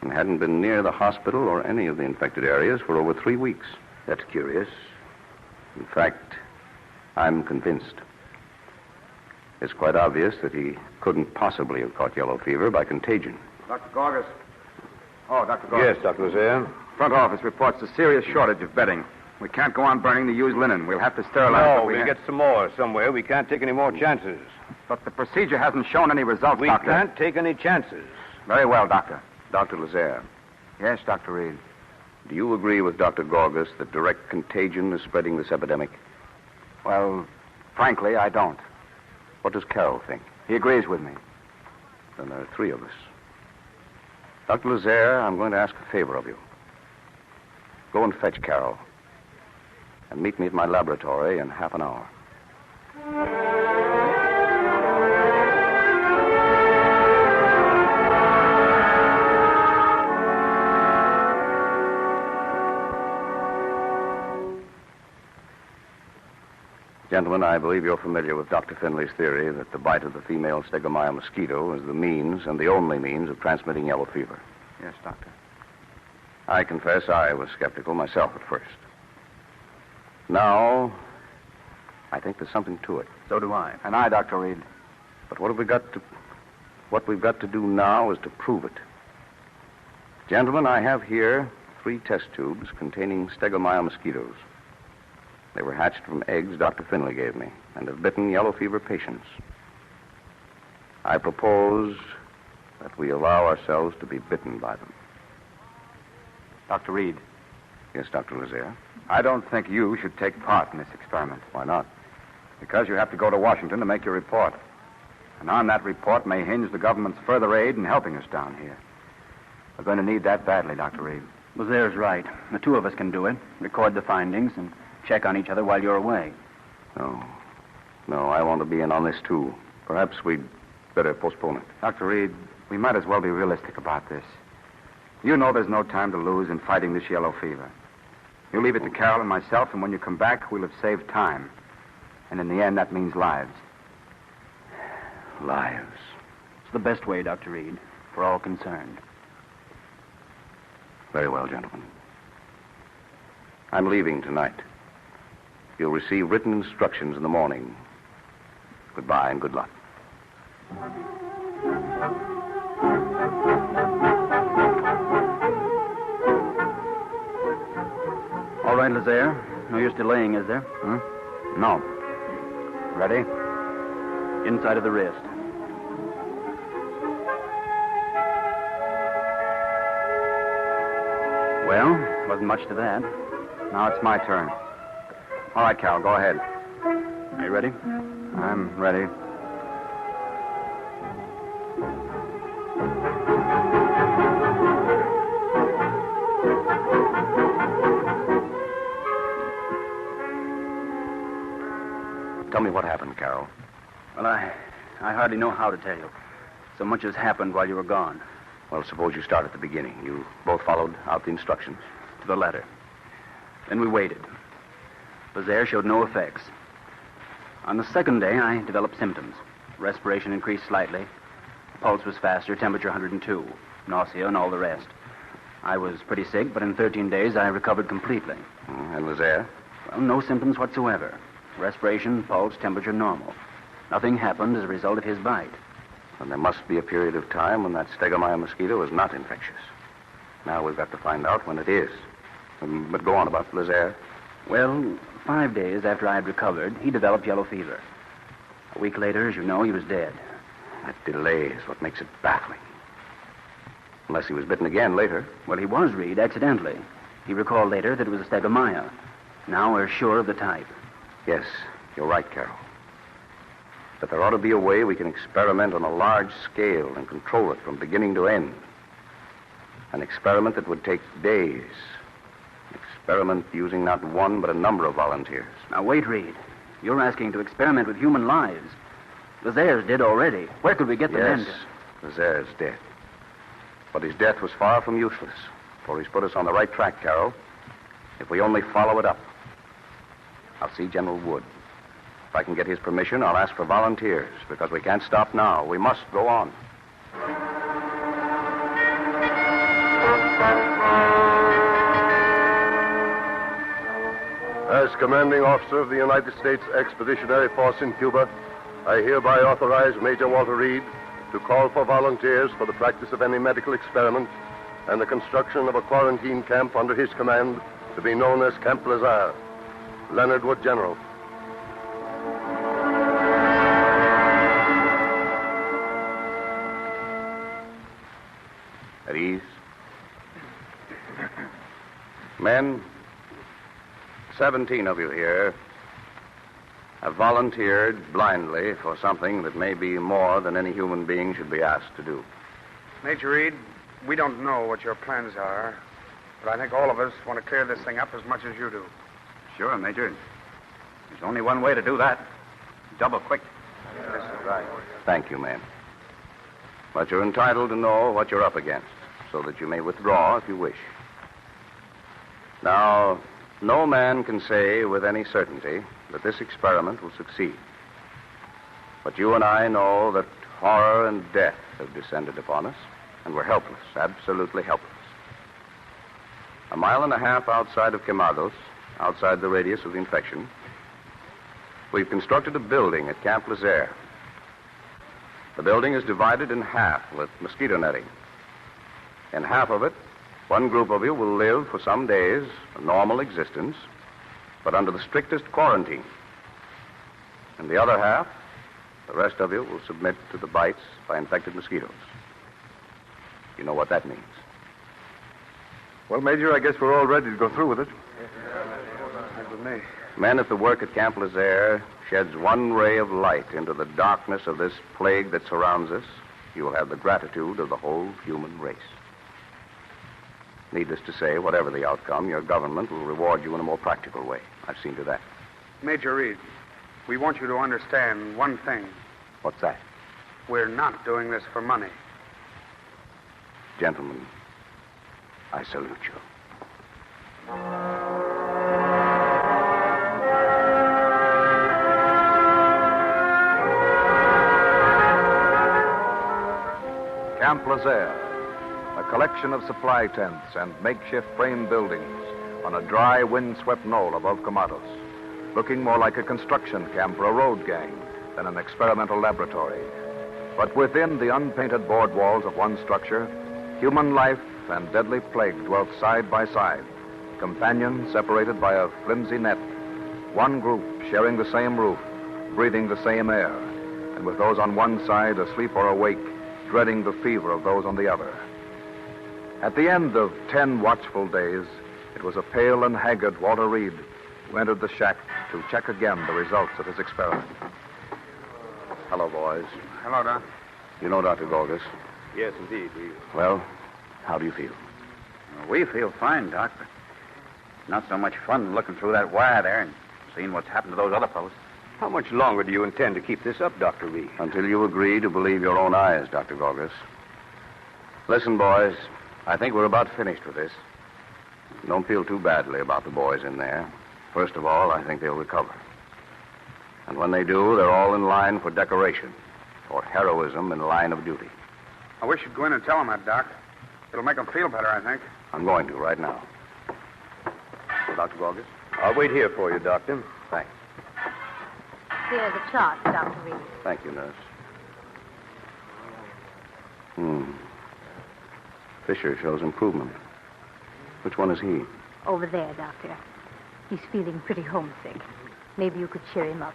and hadn't been near the hospital or any of the infected areas for over 3 weeks. That's curious. In fact, I'm convinced. It's quite obvious that he couldn't possibly have caught yellow fever by contagion. Dr. Gorgas. Oh, Dr. Gorgas. Yes, Dr. Lazaire. Front office reports a serious shortage of bedding. We can't go on burning the used linen. We'll have to sterilize No, we'll get some more somewhere. We can't take any more chances. But the procedure hasn't shown any results, We Doctor. can't take any chances. Very well, Doctor. Dr. Lazaire, Yes, Dr. Reed. do you agree with Dr. Gorgas that direct contagion is spreading this epidemic? Well, frankly, I don't. What does Carroll think? He agrees with me. Then there are 3 of us. Dr. Lazaire, I'm going to ask a favor of you. Go and fetch Carroll. And meet me at my laboratory in half an hour. Gentlemen, I believe you're familiar with Dr. Finley's theory that the bite of the female stegomyia mosquito is the means and the only means of transmitting yellow fever. Yes, Doctor. I confess I was skeptical myself at first. Now, I think there's something to it. So do I. And I, Dr. Reed. But what we've got to do now is to prove it. Gentlemen, I have here 3 test tubes containing stegomyia mosquitoes. They were hatched from eggs Dr. Finley gave me and have bitten yellow fever patients. I propose that we allow ourselves to be bitten by them. Dr. Reed. Yes, Dr. Lazaire? I don't think you should take part in this experiment. Why not? Because you have to go to Washington to make your report. And on that report may hinge the government's further aid in helping us down here. We're going to need that badly, Dr. Reed. Lazaire's right. The 2 of us can do it. Record the findings and check on each other while you're away. No, I want to be in on this, too. Perhaps we'd better postpone it. Dr. Reed, we might as well be realistic about this. You know there's no time to lose in fighting this yellow fever. You leave it to Carol and myself, and when you come back, we'll have saved time. And in the end, that means lives. Lives. It's the best way, Dr. Reed, for all concerned. Very well, gentlemen. I'm leaving tonight. You'll receive written instructions in the morning. Goodbye and good luck. All right, Lazaire. No use delaying, is there? No. Ready? Inside of the wrist. Well, wasn't much to that. Now it's my turn. All right, Cal, go ahead. Are you ready? I'm ready. Tell me what happened, Carol. Well, I hardly know how to tell you. So much has happened while you were gone. Well, suppose you start at the beginning. You both followed out the instructions. To the letter. Then we waited. Lazaire showed no effects. On the second day, I developed symptoms. Respiration increased slightly. Pulse was faster, temperature 102. Nausea and all the rest. I was pretty sick, but in 13 days, I recovered completely. And Lazaire? Well, no symptoms whatsoever. Respiration, pulse, temperature normal. Nothing happened as a result of his bite. And there must be a period of time when that stegomyia mosquito is not infectious. Now we've got to find out when it is. But go on about Lazaire. Well, 5 days after I had recovered, he developed yellow fever. A week later, as you know, he was dead. That delay is what makes it baffling. Unless he was bitten again later. Well, he was, Reed, accidentally. He recalled later that it was a stegomyia. Now we're sure of the type. Yes, you're right, Carol. But there ought to be a way we can experiment on a large scale and control it from beginning to end. An experiment that would take days. An experiment using not one, but a number of volunteers. Now, wait, Reed. You're asking to experiment with human lives. Lazaire's dead already. Where could we get the men Yes, to... Lazaire's dead. But his death was far from useless, for he's put us on the right track, Carol. If we only follow it up. I'll see General Wood. If I can get his permission, I'll ask for volunteers, because we can't stop now. We must go on. As commanding officer of the United States Expeditionary Force in Cuba, I hereby authorize Major Walter Reed to call for volunteers for the practice of any medical experiment and the construction of a quarantine camp under his command to be known as Camp Lazaire. Leonard Wood, General. At ease. Men, 17 of you here have volunteered blindly for something that may be more than any human being should be asked to do. Major Reed, we don't know what your plans are, but I think all of us want to clear this thing up as much as you do. Sure, Major. There's only one way to do that. Double quick. This is right. Thank you, ma'am. But you're entitled to know what you're up against, so that you may withdraw if you wish. Now, no man can say with any certainty that this experiment will succeed. But you and I know that horror and death have descended upon us, and we're helpless, absolutely helpless. 1.5 miles outside of Quemados, outside the radius of the infection, we've constructed a building at Camp Lazaire. The building is divided in half with mosquito netting. In half of it, one group of you will live for some days a normal existence, but under the strictest quarantine. And the other half, the rest of you will submit to the bites by infected mosquitoes. You know what that means. Well, Major, I guess we're all ready to go through with it. That's with me. Men, if the work at Camp Lazaire sheds one ray of light into the darkness of this plague that surrounds us, you will have the gratitude of the whole human race. Needless to say, whatever the outcome, your government will reward you in a more practical way. I've seen to that. Major Reed, we want you to understand one thing. What's that? We're not doing this for money. Gentlemen, I salute you. Camp Lazaire, a collection of supply tents and makeshift frame buildings on a dry, wind-swept knoll above Quemados. looking more like a construction camp or a road gang than an experimental laboratory. But within the unpainted board walls of one structure, human life and deadly plague dwelt side by side, companions separated by a flimsy net, one group sharing the same roof, breathing the same air, and with those on one side asleep or awake, dreading the fever of those on the other. At the end of 10 watchful days, it was a pale and haggard Walter Reed who entered the shack to check again the results of his experiment. Hello, boys. Hello, Doc. You know Dr. Gorgas? Yes, indeed. Well, how do you feel? We feel fine, Doc, but not so much fun looking through that wire there and seeing what's happened to those other posts. How much longer do you intend to keep this up, Dr. Reed? Until you agree to believe your own eyes, Dr. Gorgas. Listen, boys, I think we're about finished with this. Don't feel too badly about the boys in there. First of all, I think they'll recover. And when they do, they're all in line for decoration, or heroism in the line of duty. I wish you'd go in and tell them that, Doc. It'll make them feel better, I think. I'm going to right now. So, Dr. Gorgas? I'll wait here for you, Doctor. Thanks. Here's a chart, Dr. Reed. Thank you, nurse. Fisher shows improvement. Which one is he? Over there, Doctor. He's feeling pretty homesick. Maybe you could cheer him up.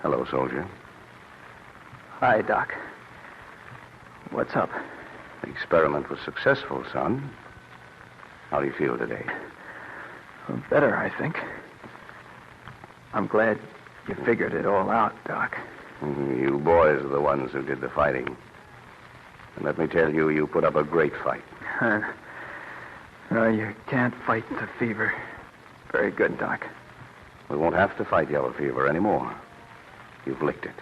Hello, soldier. Hi, Doc. What's up? The experiment was successful, son. How do you feel today? Well, better, I think. I'm glad you figured it all out, Doc. You boys are the ones who did the fighting. And let me tell you, you put up a great fight. No, you can't fight the fever. Very good, Doc. We won't have to fight yellow fever anymore. You've licked it.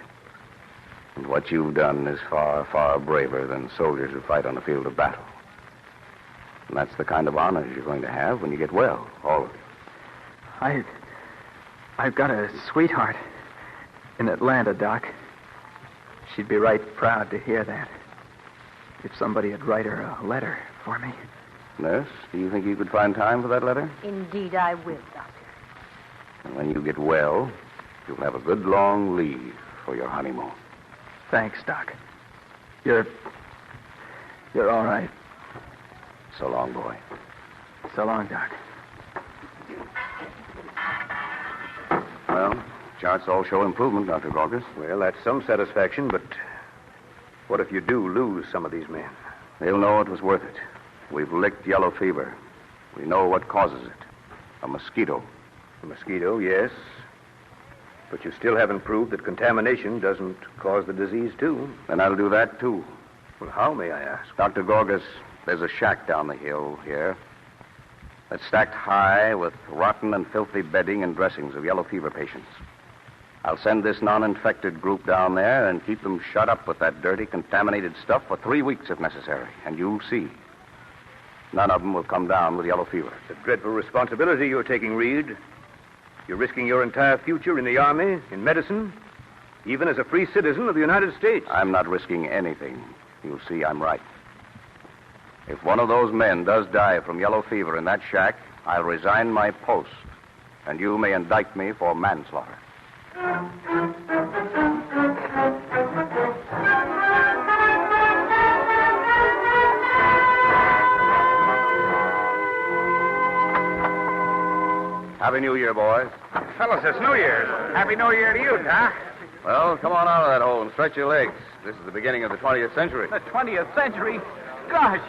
And what you've done is far, far braver than soldiers who fight on the field of battle. And that's the kind of honors you're going to have when you get well, all of you. I've got a sweetheart in Atlanta, Doc. She'd be right proud to hear that. If somebody would write her a letter for me. Nurse, do you think you could find time for that letter? Indeed, I will, Doctor. And when you get well, you'll have a good long leave for your honeymoon. Thanks, Doc. You're all right. So long, boy. So long, Doc. Well, charts all show improvement, Dr. Gorgas. Well, that's some satisfaction, but what if you do lose some of these men? They'll know it was worth it. We've licked yellow fever. We know what causes it. A mosquito. A mosquito, yes. But you still haven't proved that contamination doesn't cause the disease, too. Then I'll do that, too. Well, how, may I ask? Dr. Gorgas, there's a shack down the hill here that's stacked high with rotten and filthy bedding and dressings of yellow fever patients. I'll send this non-infected group down there and keep them shut up with that dirty, contaminated stuff for 3 weeks if necessary. And you'll see. None of them will come down with yellow fever. It's a dreadful responsibility you're taking, Reed. You're risking your entire future in the Army, in medicine, even as a free citizen of the United States. I'm not risking anything. You'll see I'm right. If one of those men does die from yellow fever in that shack, I'll resign my post, and you may indict me for manslaughter. Happy New Year, boys. Fellas, it's New Year's. Happy New Year to you, Doc. Well, come on out of that hole and stretch your legs. This is the beginning of the 20th century. The 20th century? Gosh.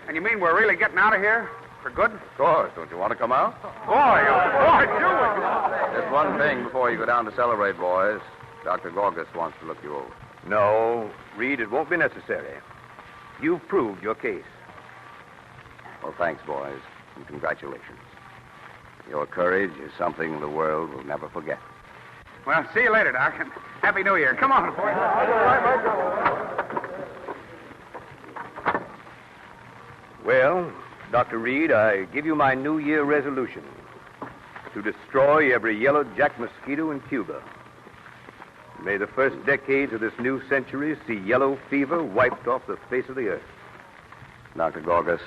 And you mean we're really getting out of here? For good? Of course. Don't you want to come out? Boy, do it. Just one thing before you go down to celebrate, boys. Dr. Gorgas wants to look you over. No, Reed, it won't be necessary. You've proved your case. Well, thanks, boys, and congratulations. Your courage is something the world will never forget. Well, see you later, Doc, and Happy New Year. Come on, boys. Well, Dr. Reed, I give you my New Year resolution to destroy every yellow jack mosquito in Cuba. May the first decades of this new century see yellow fever wiped off the face of the earth. Dr. Gorgas,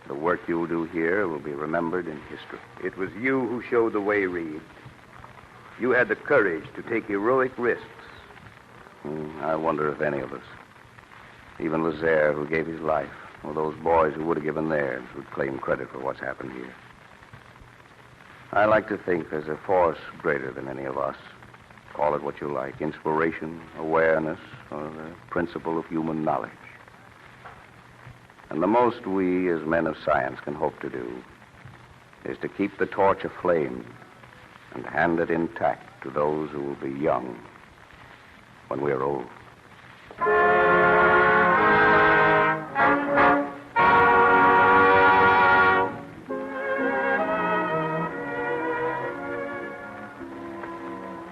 The work you'll do here will be remembered in history. It was you who showed the way, Reed. You had the courage to take heroic risks. I wonder if any of us, even Lazaire, who gave his life, or those boys who would have given theirs, would claim credit for what's happened here. I like to think there's a force greater than any of us. Call it what you like, inspiration, awareness, or the principle of human knowledge. And the most we, as men of science, can hope to do is to keep the torch aflame and hand it intact to those who will be young when we're old.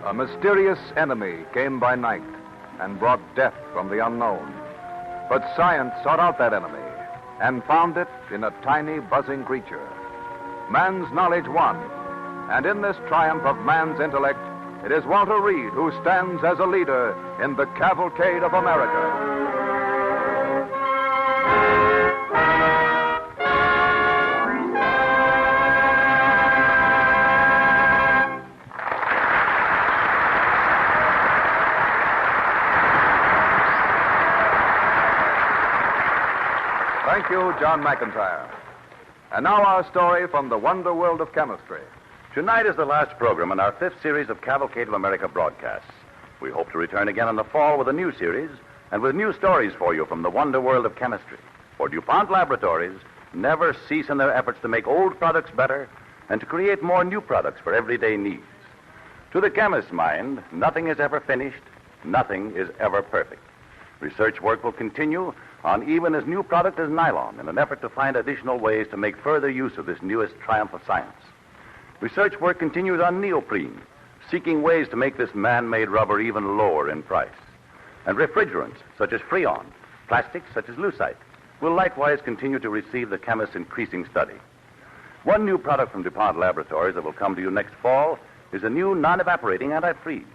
A mysterious enemy came by night and brought death from the unknown. But science sought out that enemy and found it in a tiny, buzzing creature. Man's knowledge won, and in this triumph of man's intellect, it is Walter Reed who stands as a leader in the Cavalcade of America. Thank you, John McIntyre. And now our story from the wonder world of chemistry. Tonight is the last program in our 5th series of Cavalcade of America broadcasts. We hope to return again in the fall with a new series and with new stories for you from the wonder world of chemistry. For DuPont Laboratories never cease in their efforts to make old products better and to create more new products for everyday needs. To the chemist's mind, nothing is ever finished, nothing is ever perfect. Research work will continue on even as new product as nylon in an effort to find additional ways to make further use of this newest triumph of science. Research work continues on neoprene, seeking ways to make this man-made rubber even lower in price. And refrigerants, such as Freon, plastics, such as Lucite, will likewise continue to receive the chemist's increasing study. One new product from DuPont Laboratories that will come to you next fall is a new non-evaporating antifreeze.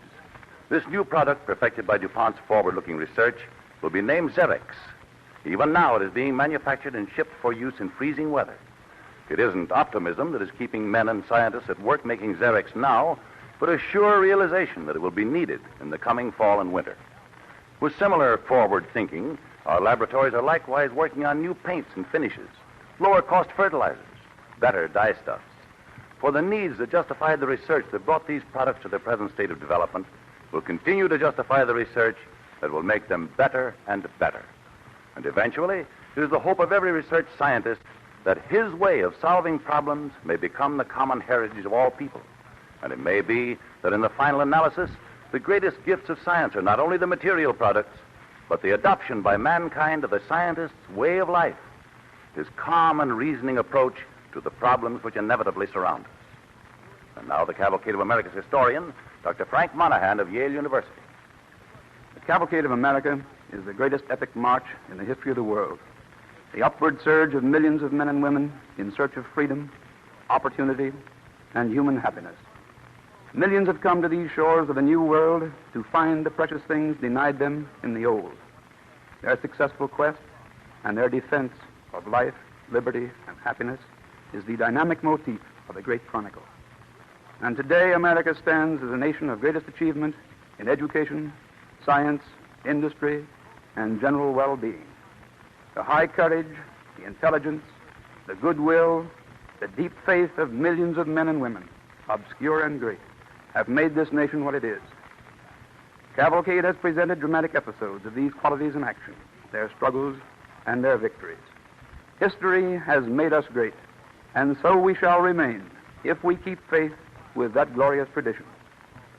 This new product, perfected by DuPont's forward-looking research, will be named Xerex. Even now, it is being manufactured and shipped for use in freezing weather. It isn't optimism that is keeping men and scientists at work making Xerex now, but a sure realization that it will be needed in the coming fall and winter. With similar forward thinking, our laboratories are likewise working on new paints and finishes, lower-cost fertilizers, better dyestuffs. For the needs that justified the research that brought these products to their present state of development will continue to justify the research that will make them better and better. And eventually, it is the hope of every research scientist that his way of solving problems may become the common heritage of all people. And it may be that in the final analysis, the greatest gifts of science are not only the material products, but the adoption by mankind of the scientist's way of life, his calm and reasoning approach to the problems which inevitably surround us. And now the Cavalcade of America's historian, Dr. Frank Monahan of Yale University. The Cavalcade of America is the greatest epic march in the history of the world. The upward surge of millions of men and women in search of freedom, opportunity, and human happiness. Millions have come to these shores of the new world to find the precious things denied them in the old. Their successful quest and their defense of life, liberty, and happiness is the dynamic motif of the great chronicle. And today, America stands as a nation of greatest achievement in education, science, industry, and general well-being. The high courage, the intelligence, the goodwill, the deep faith of millions of men and women, obscure and great, have made this nation what it is. Cavalcade has presented dramatic episodes of these qualities in action, their struggles and their victories. History has made us great, and so we shall remain if we keep faith with that glorious tradition.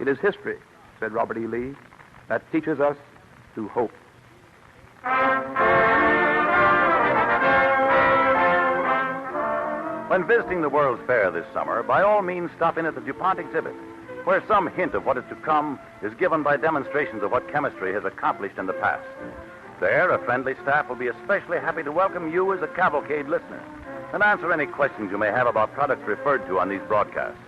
It is history, said Robert E. Lee, that teaches us to hope. When visiting the World's Fair this summer, by all means stop in at the DuPont exhibit, where some hint of what is to come is given by demonstrations of what chemistry has accomplished in the past. There, a friendly staff will be especially happy to welcome you as a Cavalcade listener and answer any questions you may have about products referred to on these broadcasts.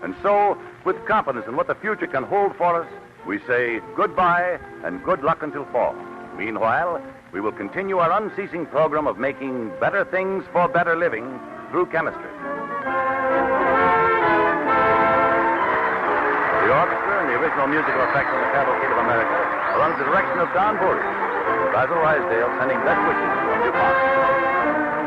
And so, with confidence in what the future can hold for us, we say goodbye and good luck until fall. Meanwhile, we will continue our unceasing program of making better things for better living through chemistry. The orchestra and the original musical effects on the Cavalcade of America are under the direction of Don Boone. Basil Rysdale sending best wishes from DuPont.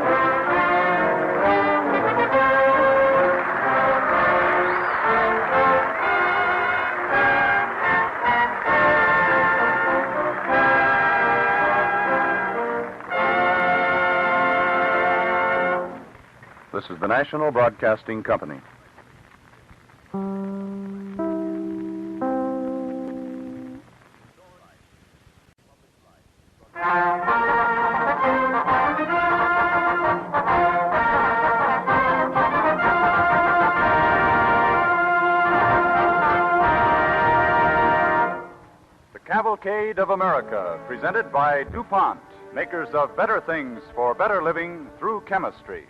This is the National Broadcasting Company. The Cavalcade of America, presented by DuPont, makers of better things for better living through chemistry.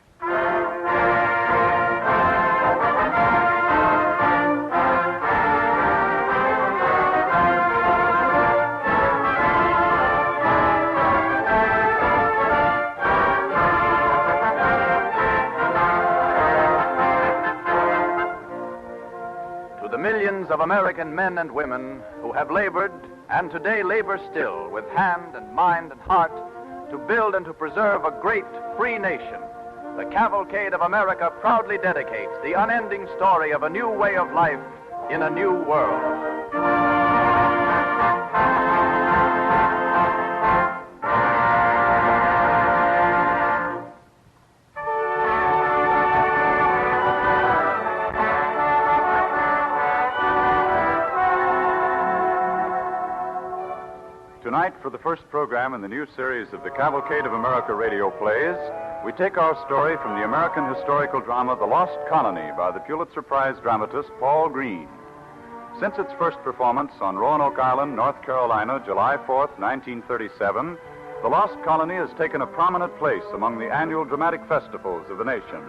Millions of American men and women who have labored and today labor still with hand and mind and heart to build and to preserve a great free nation, the Cavalcade of America proudly dedicates the unending story of a new way of life in a new world. Tonight, for the first program in the new series of the Cavalcade of America radio plays, we take our story from the American historical drama The Lost Colony by the Pulitzer Prize dramatist Paul Green. Since its first performance on Roanoke Island, North Carolina, July 4th, 1937, The Lost Colony has taken a prominent place among the annual dramatic festivals of the nation.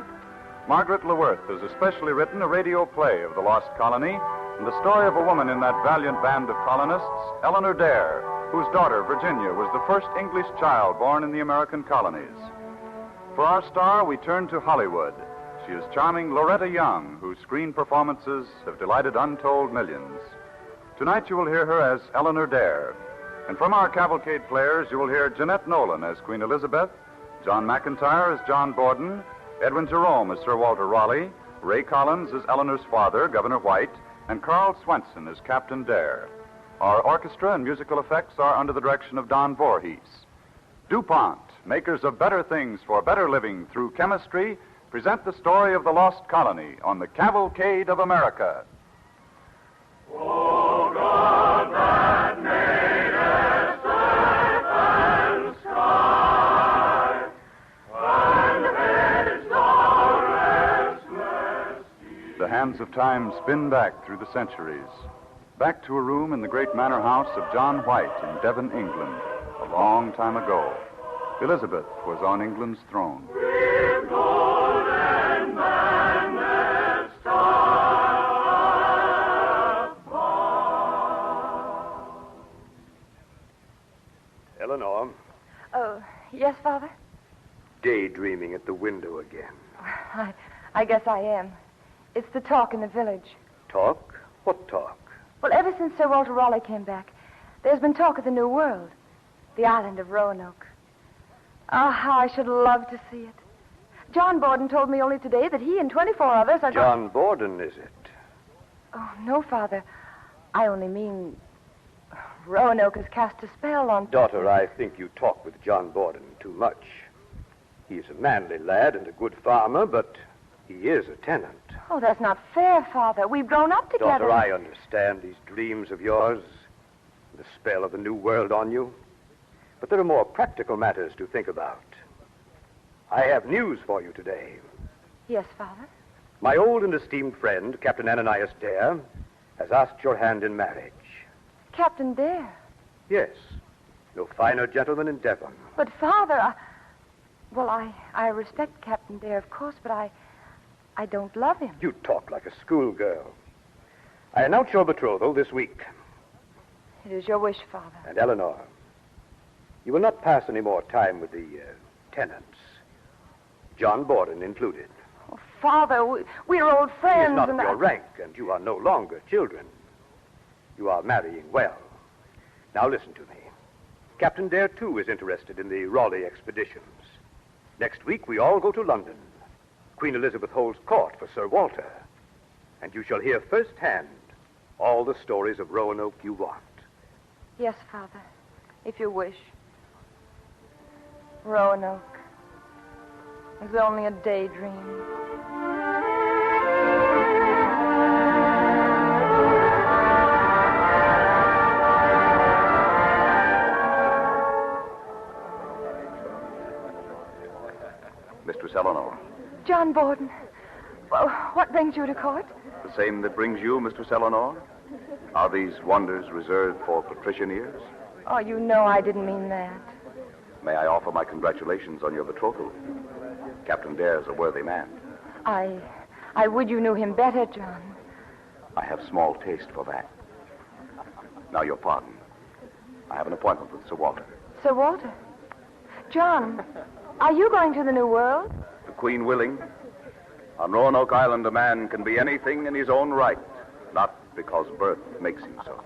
Margaret LeWorth has especially written a radio play of The Lost Colony and the story of a woman in that valiant band of colonists, Eleanor Dare, whose daughter, Virginia, was the first English child born in the American colonies. For our star, we turn to Hollywood. She is charming Loretta Young, whose screen performances have delighted untold millions. Tonight you will hear her as Eleanor Dare. And from our Cavalcade players, you will hear Jeanette Nolan as Queen Elizabeth, John McIntyre as John Borden, Edwin Jerome as Sir Walter Raleigh, Ray Collins as Eleanor's father, Governor White, and Carl Swenson as Captain Dare. Our orchestra and musical effects are under the direction of Don Voorhees. DuPont, makers of better things for better living through chemistry, present the story of the Lost Colony on the Cavalcade of America. Oh, God that made earth, earth, and sky, and its restless deep. The hands of time spin back through the centuries. Back to a room in the great manor house of John White in Devon, England, a long time ago. Elizabeth was on England's throne. With gold and madness Eleanor, Oh, yes, Father? daydreaming at the window again. I guess I am. It's the talk in the village. Talk? What talk? Well, ever since Sir Walter Raleigh came back, there's been talk of the New World, the island of Roanoke. Oh, how I should love to see it. John Borden told me only today that he and 24 others are John Borden, is it? Oh, no, Father. I only mean Roanoke has cast a spell on... Daughter, I think you talk with John Borden too much. He's a manly lad and a good farmer, but he is a tenant. Oh, that's not fair, Father. We've grown up together. Daughter, I understand these dreams of yours, the spell of the New World on you. But there are more practical matters to think about. I have news for you today. Yes, Father? My old and esteemed friend, Captain Ananias Dare, has asked your hand in marriage. Captain Dare? Yes. No finer gentleman in Devon. But, Father, I respect Captain Dare, of course, but I don't love him. You talk like a schoolgirl. I announce your betrothal this week. It is your wish, Father. And Eleanor, You will not pass any more time with the tenants, John Borden included. Oh, Father, we're old He friends. is not of and your rank, and you are no longer children. You are marrying well. Now listen to me. Captain Dare, too, is interested in the Raleigh expeditions. Next week, we all go to London. Queen Elizabeth holds court for Sir Walter. And you shall hear firsthand all the stories of Roanoke you want. Yes, Father, if you wish. Roanoke is only a daydream. Mistress Eleanor. John Borden. Well, what brings you to court? The same that brings you, Mistress Eleanor? Are these wonders reserved for patrician ears? Oh, you know I didn't mean that. May I offer my congratulations on your betrothal? Captain Dare's a worthy man. I would you knew him better, John. I have small taste for that. Now, your pardon. I have an appointment with Sir Walter. Sir Walter? John, are you going to the New World? The Queen willing. On Roanoke Island, a man can be anything in his own right, not because birth makes him so.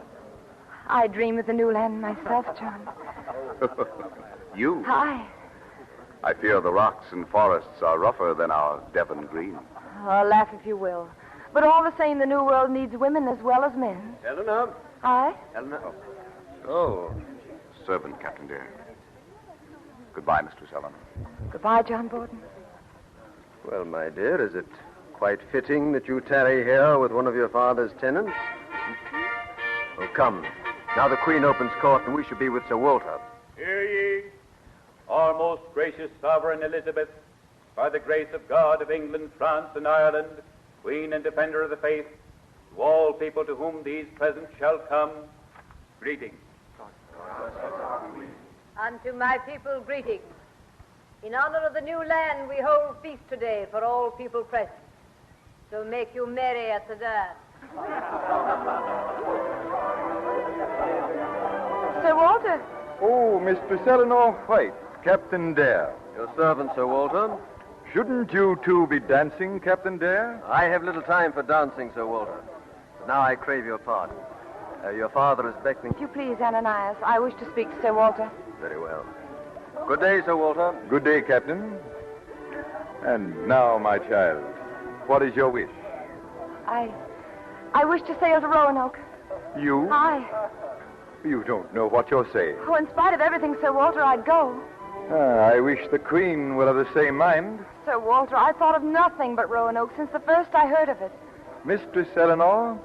I dream of the new land myself, John. You? Hi. I fear the rocks and forests are rougher than our Devon green. Oh, laugh if you will. But all the same, the New World needs women as well as men. Eleanor? Hi? Eleanor? Oh. Servant, Captain Dare. Goodbye, Mistress Eleanor. Goodbye, John Borden. Well, my dear, is it quite fitting that you tarry here with one of your father's tenants? Oh, come. Now the Queen opens court, and we should be with Sir Walter. Hear ye, our most gracious Sovereign Elizabeth, by the grace of God of England, France, and Ireland, Queen and Defender of the Faith, to all people to whom these presents shall come, greetings. Unto my people, greetings. In honor of the new land, we hold feast today for all people present. So make you merry at the dance. Sir Walter. Oh, Mistress Eleanor White, Captain Dare. Your servant, Sir Walter. Shouldn't you two be dancing, Captain Dare? I have little time for dancing, Sir Walter. But now I crave your pardon. Your father is beckoning. If you please, Ananias, I wish to speak to Sir Walter. Very well. Good day, Sir Walter. Good day, Captain. And now, my child, what is your wish? I wish to sail to Roanoke. You? Aye. You don't know what you're saying. Oh, in spite of everything, Sir Walter, I'd go. I wish the Queen will have the same mind. Sir Walter, I thought of nothing but Roanoke since the first I heard of it. Mistress Eleanor,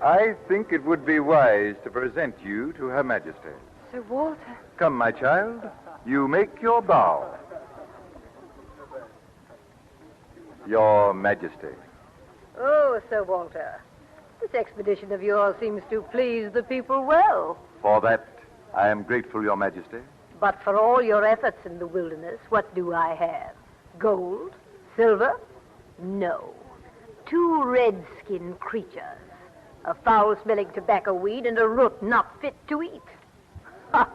I think it would be wise to present you to Her Majesty. Sir Walter. Come, my child. You make your bow. Your Majesty. Oh, Sir Walter, this expedition of yours seems to please the people well. For that, I am grateful, Your Majesty. But for all your efforts in the wilderness, what do I have? Gold? Silver? No. 2 red-skinned creatures. A foul-smelling tobacco weed and a root not fit to eat. Ha!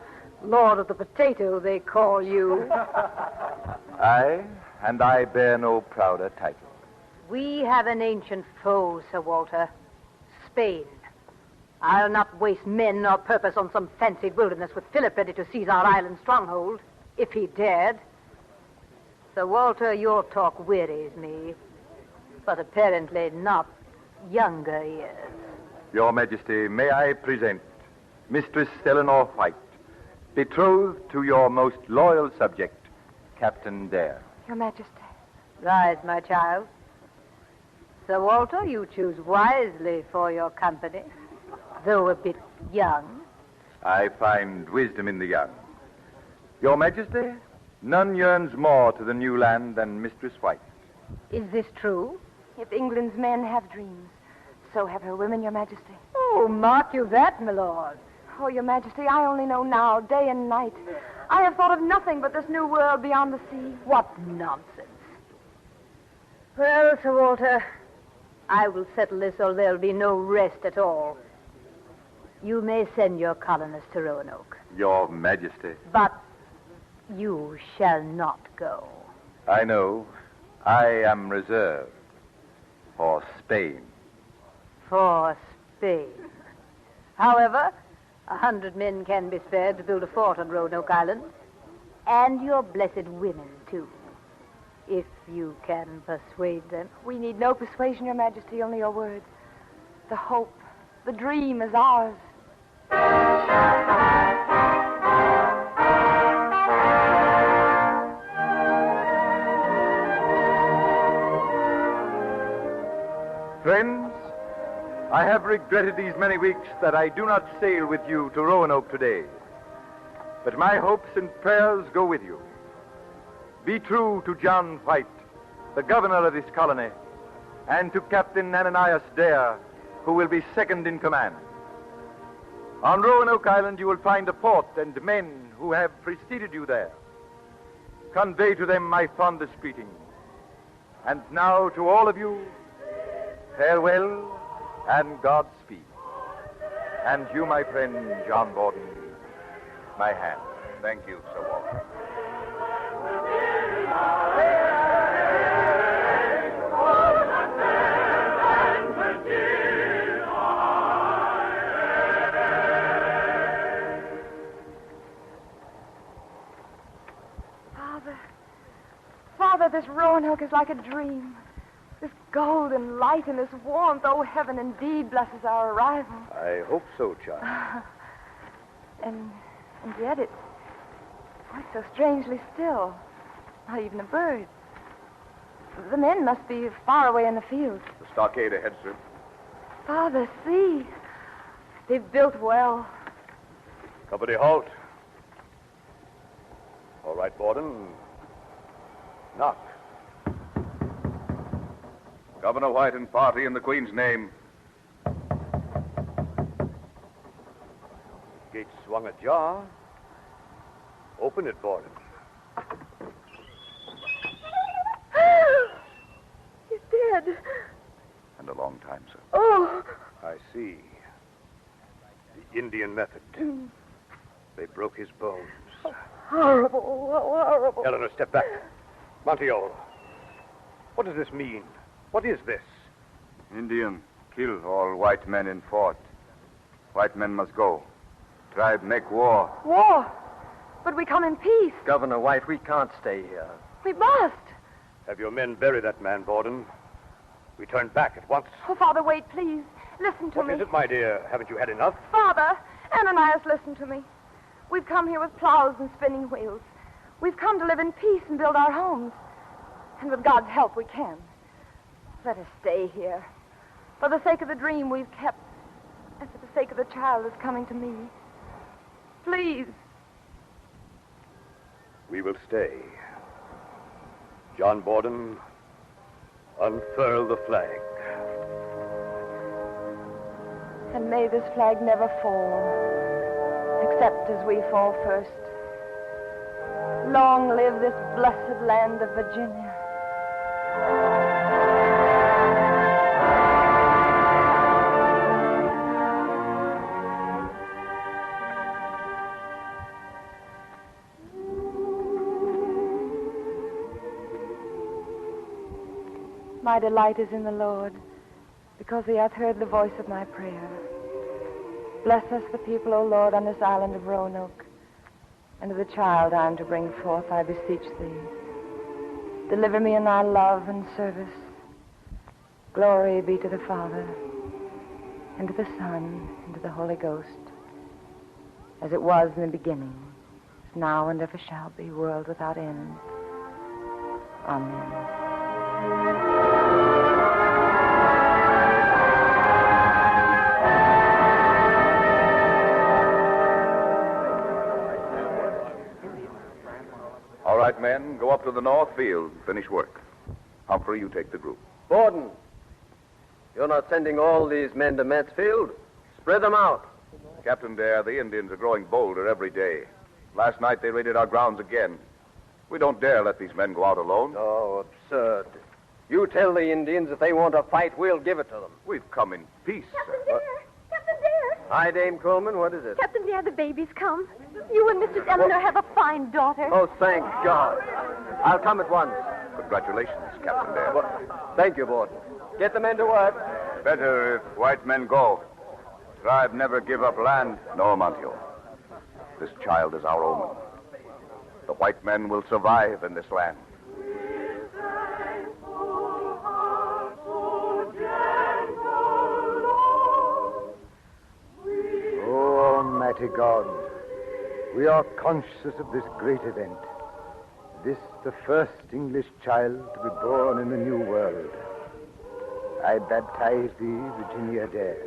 Lord of the potato, they call you. Aye, and I bear no prouder title. We have an ancient foe, Sir Walter. Spain. I'll not waste men nor purpose on some fancied wilderness with Philip ready to seize our island stronghold, if he dared. Sir Walter, your talk wearies me, but apparently not younger ears. Your Majesty, may I present Mistress Eleanor White, betrothed to your most loyal subject, Captain Dare. Your Majesty. Rise, my child. Sir Walter, you choose wisely for your company, though a bit young. I find wisdom in the young. Your Majesty, none yearns more to the new land than Mistress White. Is this true? If England's men have dreams, so have her women, Your Majesty. Oh, mark you that, my lord. Oh, Your Majesty, I only know now, day and night. I have thought of nothing but this new world beyond the sea. What nonsense. Well, Sir Walter, I will settle this or there'll be no rest at all. You may send your colonists to Roanoke. Your Majesty. But You shall not go. I know. I am reserved for Spain. For Spain. However, 100 men can be spared to build a fort on Roanoke Island. And your blessed women, too. If you can persuade them. We need no persuasion, Your Majesty, only your word. The hope, the dream is ours. Friends, I have regretted these many weeks that I do not sail with you to Roanoke today. But my hopes and prayers go with you. Be true to John White, the governor of this colony, and to Captain Ananias Dare, who will be second in command. On Roanoke Island you will find a port and men who have preceded you there. Convey to them my fondest greetings. And now to all of you, farewell and Godspeed. And you, my friend John Borden, my hand. Thank you, Sir Walter. Father, this Roanoke is like a dream. This golden light and this warmth, oh, heaven indeed blesses our arrival. I hope so, child. And yet it's so strangely still. Not even a bird. The men must be far away in the fields. The stockade ahead, sir. Father, see. They've built well. Company halt. All right, Borden. Knock. Governor White and party in the Queen's name. Gate swung ajar. Open it, Borden. He's dead. And a long time, sir. Oh. I see. The Indian method. They broke his bones. Oh, horrible, horrible. Eleanor, step back. Montiel, what does this mean? What is this? Indian, kill all white men in fort. White men must go. Tribe make war. War? But we come in peace. Governor White, we can't stay here. We must. Have your men bury that man, Borden. We turn back at once. Oh, Father, wait, please. Listen to me. What is it, my dear? Haven't you had enough? Father, Ananias, listen to me. We've come here with plows and spinning wheels. We've come to live in peace and build our homes. And with God's help, we can. Let us stay here. For the sake of the dream we've kept, and for the sake of the child that's coming to me. Please. We will stay. John Borden, unfurl the flag. And may this flag never fall, except as we fall first. Long live this blessed land of Virginia. My delight is in the Lord, because he hath heard the voice of my prayer. Bless us, the people, O Lord, on this island of Roanoke, and of the child I am to bring forth, I beseech thee. Deliver me in thy love and service. Glory be to the Father, and to the Son, and to the Holy Ghost, as it was in the beginning, is now and ever shall be, world without end. Amen. All right, men, go up to the north field and finish work. Humphrey, you take the group. Borden, you're not sending all these men to Mansfield. Spread them out. Captain Dare, the Indians are growing bolder every day. Last night they raided our grounds again. We don't dare let these men go out alone. Oh, absurd. You tell the Indians if they want to fight, we'll give it to them. We've come in peace. Captain Dare! Captain Dare! Hi, Dame Coleman. What is it? Captain Dear, the baby's come. You and Mrs. Eleanor have a fine daughter. Oh, thank God. I'll come at once. Congratulations, Captain Dare. Thank you, Borden. Get the men to work. Better if white men go. Tribe never give up land. No, Montio. This child is our omen. The white men will survive in this land. Oh, Almighty God, we are conscious of this great event. This, the first English child to be born in the New World. I baptize thee, Virginia Dare,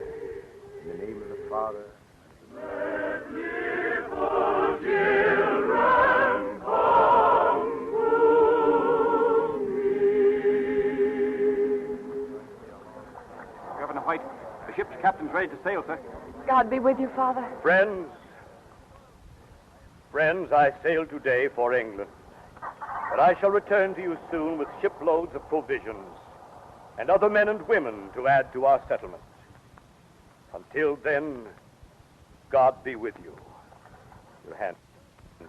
in the name of the Father. Governor White, the ship's captain's ready to sail, sir. God be with you, Father. Friends, I sail today for England. But I shall return to you soon with shiploads of provisions and other men and women to add to our settlement. Until then, God be with you. Your hand,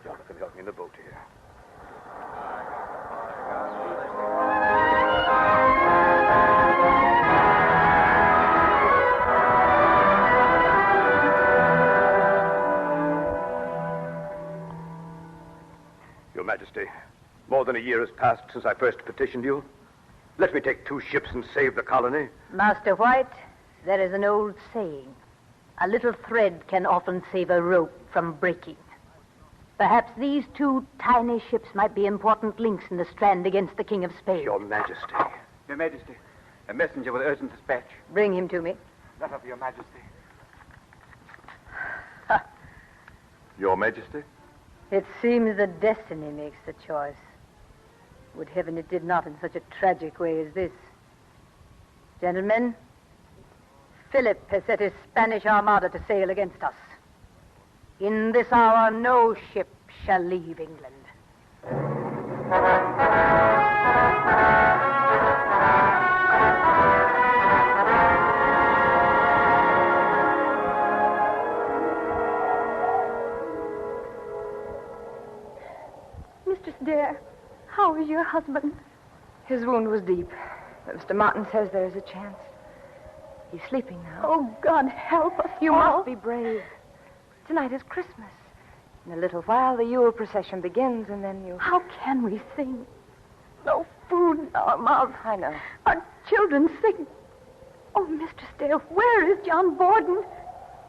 Jonathan, help me in the boat here. Your Majesty, more than a year has passed since I first petitioned you. Let me take 2 ships and save the colony. Master White, there is an old saying. A little thread can often save a rope from breaking. Perhaps these 2 tiny ships might be important links in the strand against the King of Spain. Your Majesty. Your Majesty, a messenger with urgent dispatch. Bring him to me. Letter for Your Majesty. Your Majesty? It seems that destiny makes the choice. Would heaven it did not in such a tragic way as this. Gentlemen, Philip has set his Spanish armada to sail against us. In this hour, no ship shall leave England. Mistress Dare, how is your husband? His wound was deep, but Mr. Martin says there is a chance. He's sleeping now. Oh, God help us You all. must be brave. Tonight is Christmas. In a little while, the Yule procession begins, and then you... How can we sing? No food in our mouths. I know. Our children sick. Oh, Mistress Dare, where is John Borden?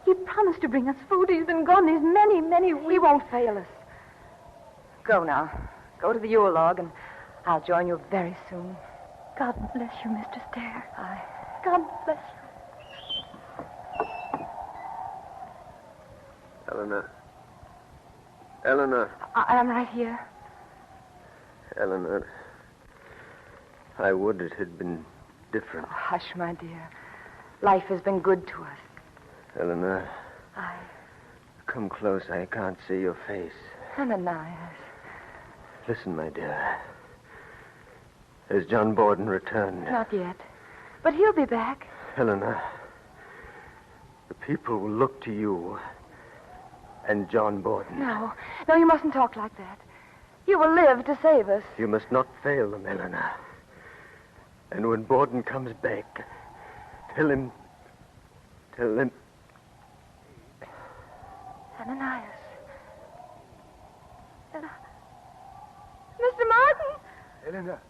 He promised to bring us food. He's been gone these many, many weeks. He won't fail us. Go now. Go to the Yule log, and I'll join you very soon. God bless you, Mistress Dare. Aye. God bless you. Eleanor. I am right here. Eleanor. I would it had been different. Oh, hush, my dear. Life has been good to us. Eleanor. Aye. Come close. I can't see your face. Ananias. Listen, my dear. Has John Borden returned? Not yet. But he'll be back. Eleanor, the people will look to you and John Borden. No, you mustn't talk like that. You will live to save us. You must not fail them, Eleanor. And when Borden comes back, tell him... Ananias. Mr. Martin! Eleanor.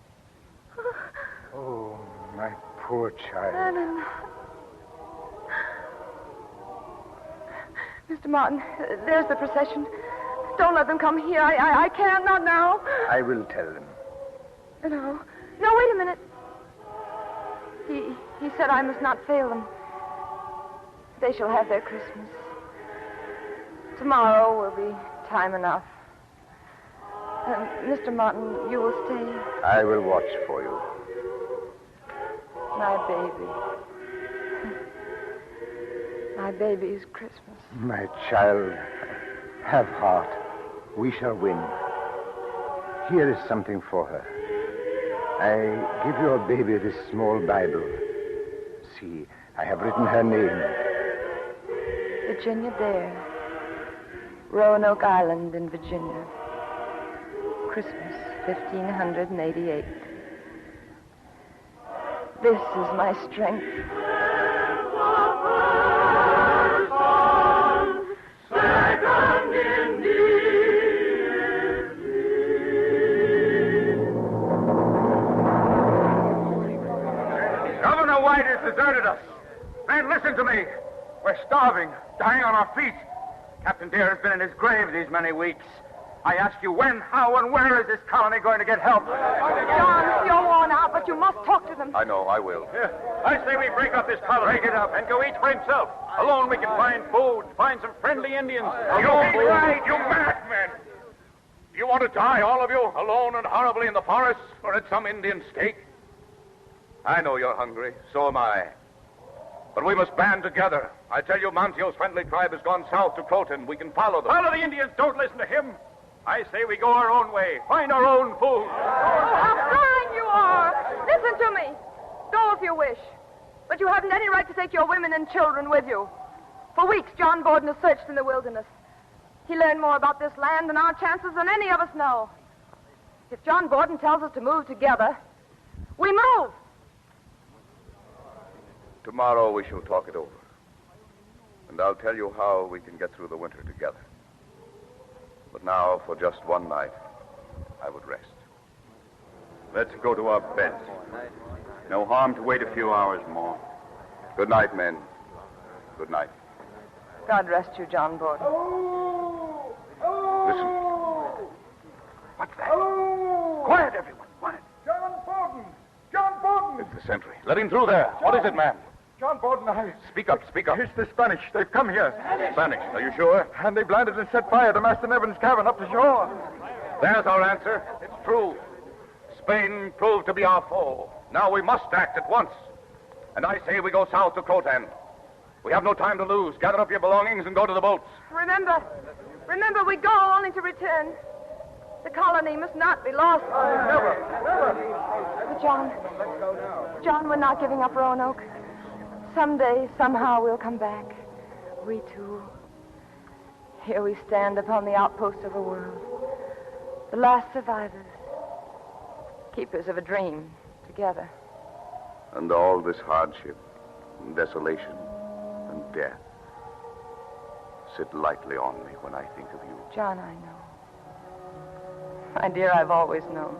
Oh, my poor child. Ananias. Mr. Martin, there's the procession. Don't let them come here. I can't, not now. I will tell them. No, wait a minute. He said I must not fail them. They shall have their Christmas. Tomorrow will be time enough. Mr. Martin, you will stay. I will watch for you. My baby. My baby's Christmas. My child, have heart. We shall win. Here is something for her. I give your baby this small Bible. See, I have written her name. Virginia Dare, Roanoke Island in Virginia. Christmas, 1588. This is my strength. Governor White has deserted us. Men, listen to me. We're starving, dying on our feet. Captain Dare has been in his grave these many weeks. I ask you, when, how, and where is this colony going to get help? John, you're worn out, but you must talk to them. I know, I will. Here, I say we break up this colony. Break it up. And go each for himself. Alone we can find food, find some friendly Indians. You ain't right, you madmen. You want to die, all of you, alone and horribly in the forest or at some Indian stake? I know you're hungry. So am I. But we must band together. I tell you, Montio's friendly tribe has gone south to Croton. We can follow them. Follow the Indians. Don't listen to him. I say we go our own way. Find our own food. Oh, how fine you are. Listen to me. Go if you wish. But you haven't any right to take your women and children with you. For weeks, John Borden has searched in the wilderness. He learned more about this land and our chances than any of us know. If John Borden tells us to move together, we move. Tomorrow we shall talk it over. And I'll tell you how we can get through the winter together. But now, for just one night, I would rest. Let's go to our beds. No harm to wait a few hours more. Good night, men. Good night. God rest you, John Borden. Listen. What's that? Quiet, everyone. Quiet. John Borden! John Borden! It's the sentry. Let him through there. What is it, man? John Borden, Speak up, speak up. It's the Spanish. They've come here. Spanish, are you sure? And they've landed and set fire to Master Nevin's cabin up the shore. There's our answer. It's true. Spain proved to be our foe. Now we must act at once. And I say we go south to Croton. We have no time to lose. Gather up your belongings and go to the boats. Remember, we go only to return. The colony must not be lost. Never. But John, we're not giving up Roanoke. Someday, somehow, we'll come back. We two. Here we stand upon the outpost of a world. The last survivors. Keepers of a dream, together. And all this hardship, and desolation, and death sit lightly on me when I think of you. John, I know. My dear, I've always known.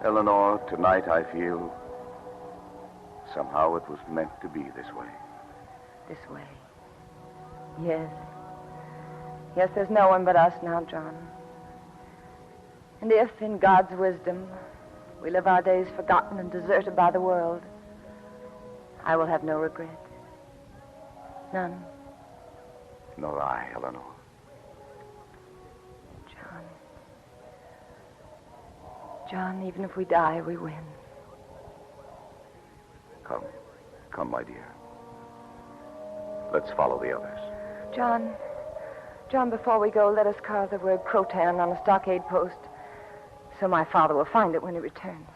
Eleanor, tonight I feel somehow it was meant to be this way. This way. Yes. Yes, there's no one but us now, John. And if, in God's wisdom, we live our days forgotten and deserted by the world, I will have no regret. None. Nor I, Eleanor. John, even if we die, we win. Come, my dear. Let's follow the others. John, before we go, let us carve the word Croton on a stockade post so my father will find it when he returns.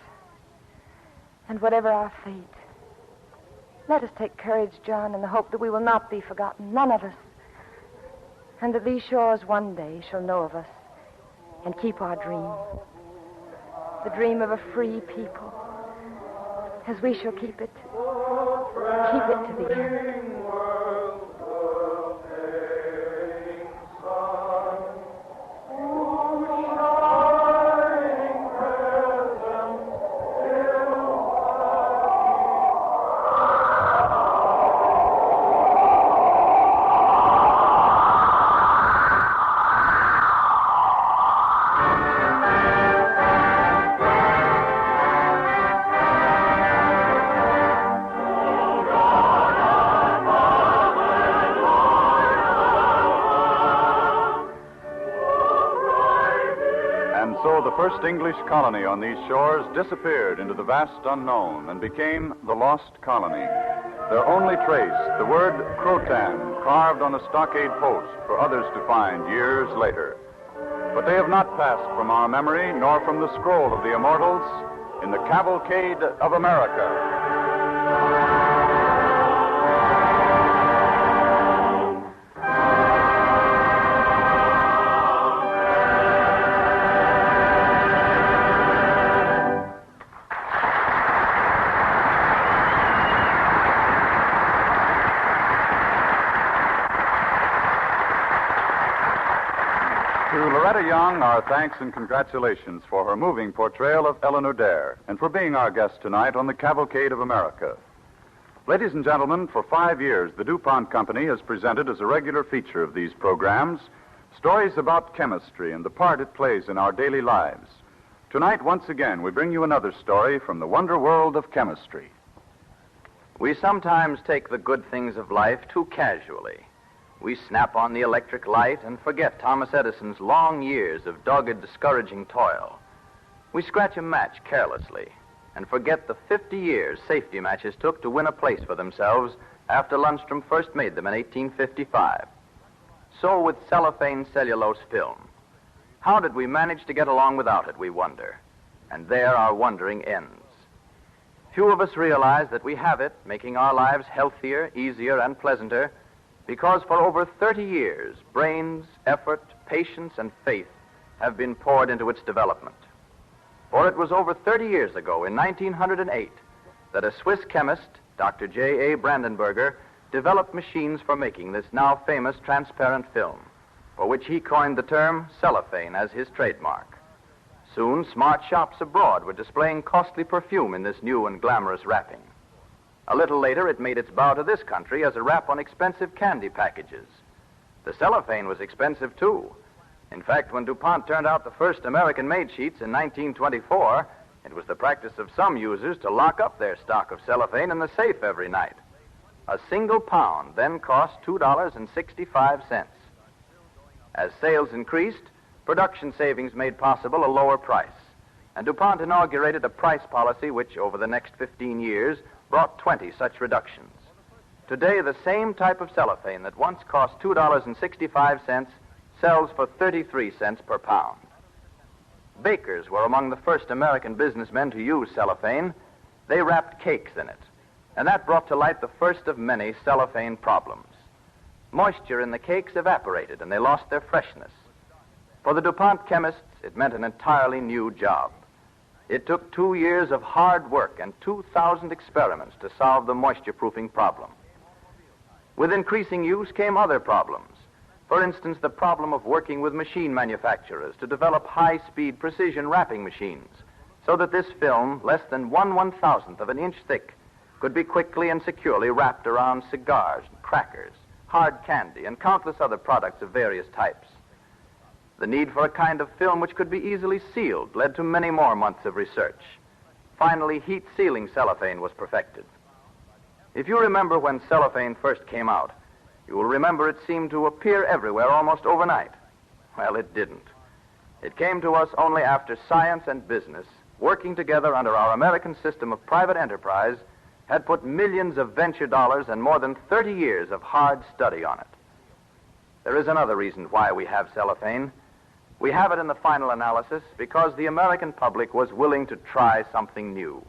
And whatever our fate, let us take courage, John, in the hope that we will not be forgotten, none of us, and that these shores one day shall know of us and keep our dream. The dream of a free people, as we shall keep it to the end. The first English colony on these shores disappeared into the vast unknown and became the lost colony. Their only trace, the word Croton, carved on a stockade post for others to find years later. But they have not passed from our memory nor from the scroll of the immortals in the Cavalcade of America. our thanks and congratulations for her moving portrayal of Eleanor Dare and for being our guest tonight on the Cavalcade of America. Ladies and gentlemen, for 5 years, the DuPont Company has presented as a regular feature of these programs stories about chemistry and the part it plays in our daily lives. Tonight, once again, we bring you another story from the wonder world of chemistry. We sometimes take the good things of life too casually. We snap on the electric light and forget Thomas Edison's long years of dogged, discouraging toil. We scratch a match carelessly and forget the 50 years safety matches took to win a place for themselves after Lundstrom first made them in 1855. So with cellophane cellulose film. How did we manage to get along without it, we wonder. And there our wondering ends. Few of us realize that we have it, making our lives healthier, easier, and pleasanter, because for over 30 years, brains, effort, patience, and faith have been poured into its development. For it was over 30 years ago, in 1908, that a Swiss chemist, Dr. J.A. Brandenburger, developed machines for making this now famous transparent film, for which he coined the term cellophane as his trademark. Soon, smart shops abroad were displaying costly perfume in this new and glamorous wrapping. A little later, it made its bow to this country as a wrap on expensive candy packages. The cellophane was expensive, too. In fact, when DuPont turned out the first American-made sheets in 1924, it was the practice of some users to lock up their stock of cellophane in the safe every night. A single pound then cost $2.65. As sales increased, production savings made possible a lower price, and DuPont inaugurated a price policy which, over the next 15 years, brought 20 such reductions. Today, the same type of cellophane that once cost $2.65 sells for 33 cents per pound. Bakers were among the first American businessmen to use cellophane. They wrapped cakes in it, and that brought to light the first of many cellophane problems. Moisture in the cakes evaporated, and they lost their freshness. For the DuPont chemists, it meant an entirely new job. It took 2 years of hard work and 2,000 experiments to solve the moisture-proofing problem. With increasing use came other problems. For instance, the problem of working with machine manufacturers to develop high-speed precision wrapping machines so that this film, less than 1/1000th of an inch thick, could be quickly and securely wrapped around cigars, crackers, hard candy, and countless other products of various types. The need for a kind of film which could be easily sealed led to many more months of research. Finally, heat-sealing cellophane was perfected. If you remember when cellophane first came out, you will remember it seemed to appear everywhere almost overnight. Well, it didn't. It came to us only after science and business, working together under our American system of private enterprise, had put millions of venture dollars and more than 30 years of hard study on it. There is another reason why we have cellophane. We have it in the final analysis because the American public was willing to try something new.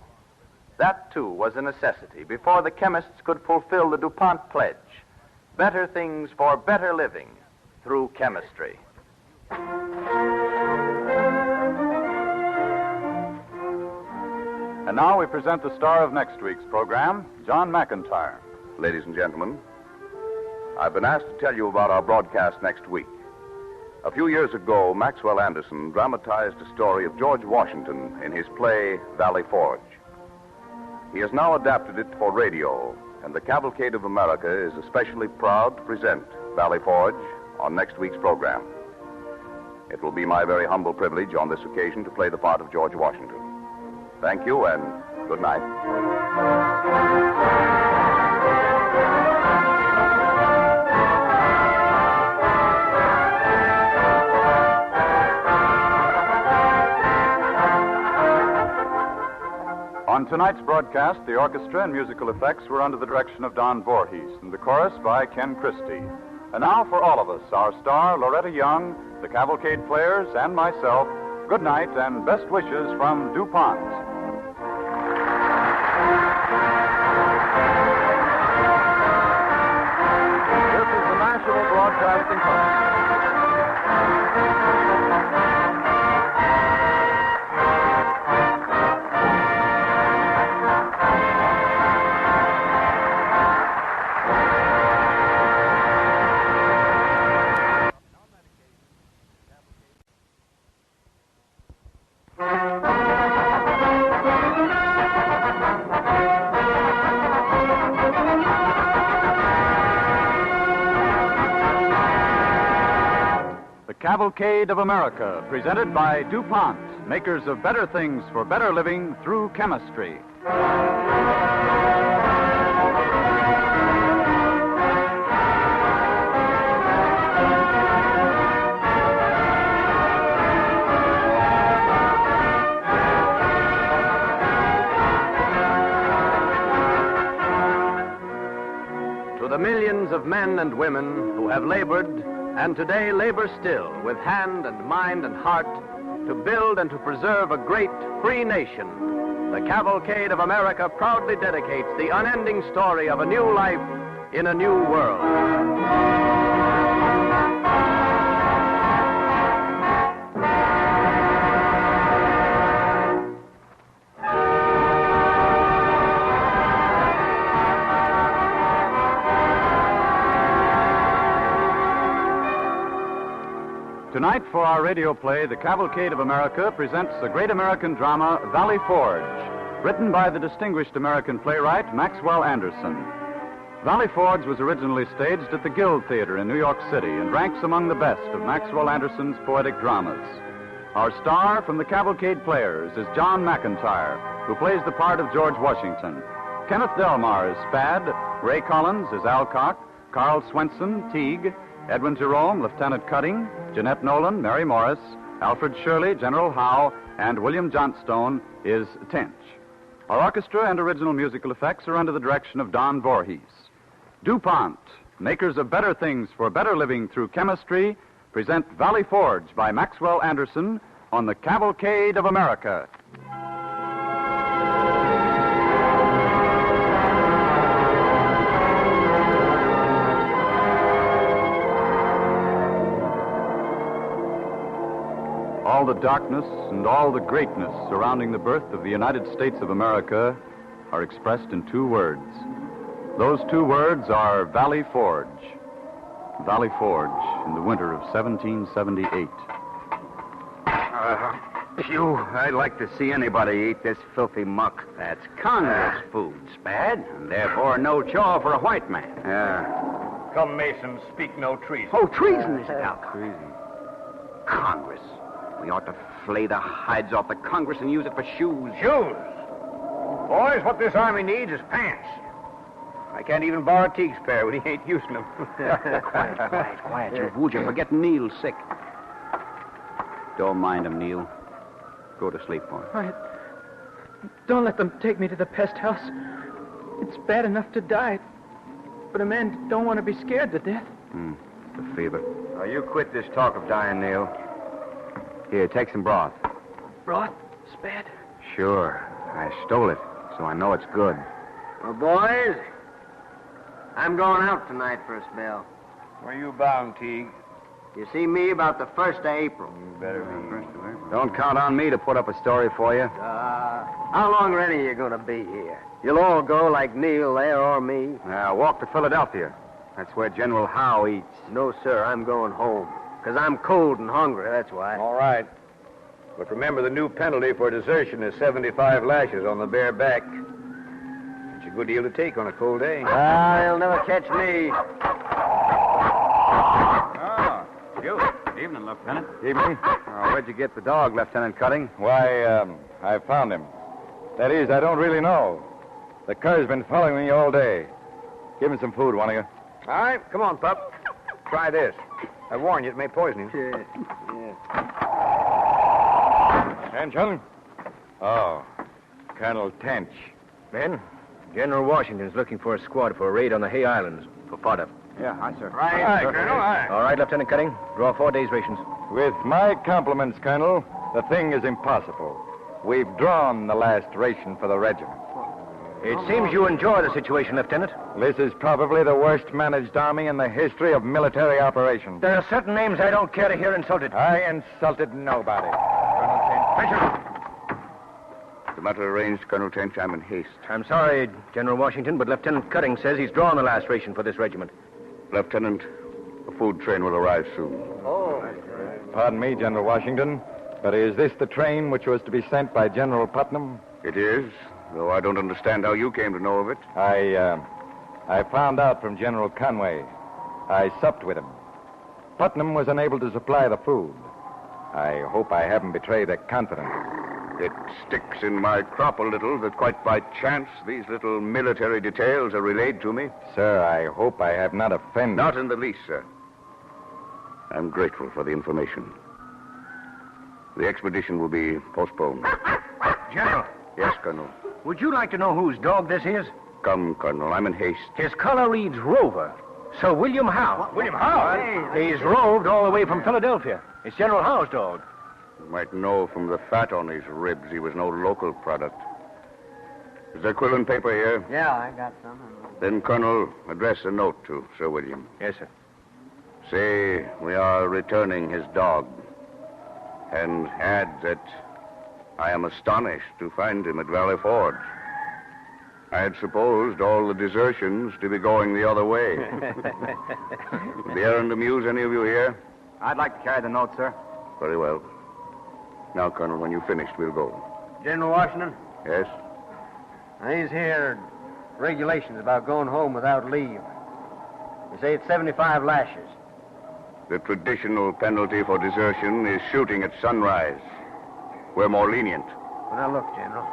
That, too, was a necessity before the chemists could fulfill the DuPont pledge. Better things for better living through chemistry. And now we present the star of next week's program, John McIntyre. Ladies and gentlemen, I've been asked to tell you about our broadcast next week. A few years ago, Maxwell Anderson dramatized a story of George Washington in his play Valley Forge. He has now adapted it for radio, and the Cavalcade of America is especially proud to present Valley Forge on next week's program. It will be my very humble privilege on this occasion to play the part of George Washington. Thank you, and good night. On tonight's broadcast, the orchestra and musical effects were under the direction of Don Voorhees, and the chorus by Ken Christie. And now for all of us, our star, Loretta Young, the Cavalcade players, and myself, good night and best wishes from DuPont. This is the National Broadcasting Company. Cavalcade of America, presented by DuPont, makers of better things for better living through chemistry. To the millions of men and women who have labored and today labor still with hand and mind and heart to build and to preserve a great free nation, the Cavalcade of America proudly dedicates the unending story of a new life in a new world. Tonight, for our radio play, The Cavalcade of America presents the great American drama, Valley Forge, written by the distinguished American playwright Maxwell Anderson. Valley Forge was originally staged at the Guild Theater in New York City and ranks among the best of Maxwell Anderson's poetic dramas. Our star from the Cavalcade Players is John McIntyre, who plays the part of George Washington. Kenneth Delmar is Spad, Ray Collins is Alcock, Carl Swenson, Teague, Edwin Jerome, Lieutenant Cutting, Jeanette Nolan, Mary Morris, Alfred Shirley, General Howe, and William Johnstone is Tench. Our orchestra and original musical effects are under the direction of Don Voorhees. DuPont, makers of better things for better living through chemistry, present Valley Forge by Maxwell Anderson on the Cavalcade of America. All the darkness and all the greatness surrounding the birth of the United States of America are expressed in two words. Those two words are Valley Forge. Valley Forge in the winter of 1778. Phew, I'd like to see anybody eat this filthy muck. That's Congress food, Spad, and therefore no chore for a white man. Yeah. Come, Mason, speak no treason. Oh, treason, is it, Alcock? Treason. Congress. We ought to flay the hides off the Congress and use it for shoes. Shoes? Boys, what this army needs is pants. I can't even borrow Teague's pair when he ain't using them. Quiet. Would you forget Neil's sick? Don't mind him, Neil. Go to sleep, boy. All right. Don't let them take me to the pest house. It's bad enough to die. But a man don't want to be scared to death. The fever. Now, you quit this talk of dying, Neil. Here, take some broth. Broth? Spad? Sure. I stole it, so I know it's good. Well, boys, I'm going out tonight for a spell. Where you bound, Teague? You see me about the 1st of April. You better be. Don't count on me to put up a story for you. How long are any of you going to be here? You'll all go like Neil there or me. Now, walk to Philadelphia. That's where General Howe eats. No, sir, I'm going home. Because I'm cold and hungry, that's why. All right. But remember, the new penalty for desertion is 75 lashes on the bare back. It's a good deal to take on a cold day. You'll never catch me. You. Evening, Lieutenant. Evening. Where'd you get the dog, Lieutenant Cutting? Why, I found him. That is, I don't really know. The cur's been following me all day. Give him some food, one of you. All right, come on, pup. Try this. I warn you, it may poison you. Tench, Oh, Colonel Tench. Men, General Washington's looking for a squad for a raid on the Hay Islands for fodder. Yeah, aye, sir. Aye, Colonel, aye. All right, Lieutenant Cutting. Draw 4 days' rations. With my compliments, Colonel, the thing is impossible. We've drawn the last ration for the regiment. It seems you enjoy the situation, Lieutenant. This is probably the worst managed army in the history of military operations. There are certain names I don't care to hear insulted. I insulted nobody. Colonel Tench. The matter arranged, Colonel Tench. I'm in haste. I'm sorry, General Washington, but Lieutenant Cutting says he's drawn the last ration for this regiment. Lieutenant, a food train will arrive soon. Oh. Pardon me, General Washington, but is this the train which was to be sent by General Putnam? It is, though I don't understand how you came to know of it. I found out from General Conway. I supped with him. Putnam was unable to supply the food. I hope I haven't betrayed their confidence. It sticks in my crop a little that quite by chance these little military details are relayed to me. Sir, I hope I have not offended. Not in the least, sir. I'm grateful for the information. The expedition will be postponed. General. Yes, Colonel. Would you like to know whose dog this is? Come, Colonel. I'm in haste. His color reads Rover. Sir William Howe. William Howe? He's roved all the way from Philadelphia. It's General Howe's dog. You might know from the fat on his ribs he was no local product. Is there quill and paper here? Yeah, I got some. Then, Colonel, address a note to Sir William. Yes, sir. Say we are returning his dog. And add that I am astonished to find him at Valley Forge. I had supposed all the desertions to be going the other way. Would the errand amuse any of you here? I'd like to carry the note, sir. Very well. Now, Colonel, when you've finished, we'll go. General Washington? Yes? These here regulations about going home without leave. You say it's 75 lashes. The traditional penalty for desertion is shooting at sunrise. We're more lenient. Well, now, look, General.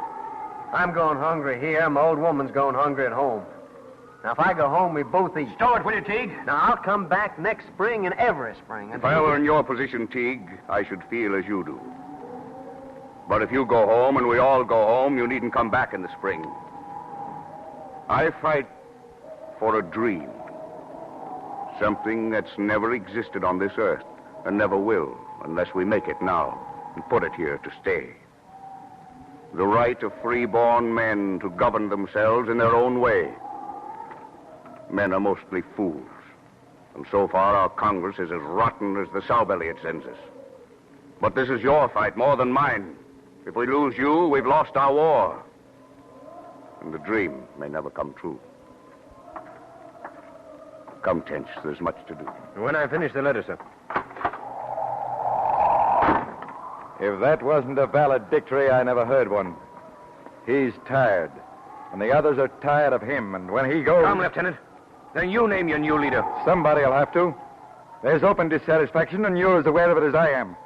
I'm going hungry here. My old woman's going hungry at home. Now, if I go home, we both eat. Stow it, will you, Teague? Now, I'll come back next spring and every spring. If I were in your position, Teague, I should feel as you do. But if you go home and we all go home, you needn't come back in the spring. I fight for a dream. Something that's never existed on this earth and never will unless we make it now and put it here to stay. The right of free-born men to govern themselves in their own way. Men are mostly fools. And so far, our Congress is as rotten as the sowbelly it sends us. But this is your fight more than mine. If we lose you, we've lost our war. And the dream may never come true. Come, Tench, there's much to do. When I finish the letter, sir. If that wasn't a valedictory, I never heard one. He's tired. And the others are tired of him. And when he goes... Come, Lieutenant. Then you name your new leader. Somebody'll have to. There's open dissatisfaction, and you're as aware of it as I am.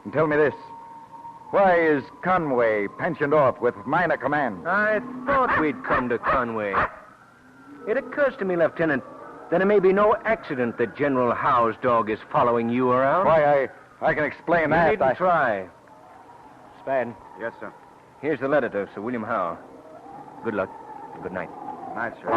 And tell me this. Why is Conway pensioned off with minor command? I thought we'd come to Conway. It occurs to me, Lieutenant, that it may be no accident that General Howe's dog is following you around. Why, I can explain that. You needn't try. Spad. Yes, sir. Here's the letter to Sir William Howe. Good luck. Good night. Good night, sir.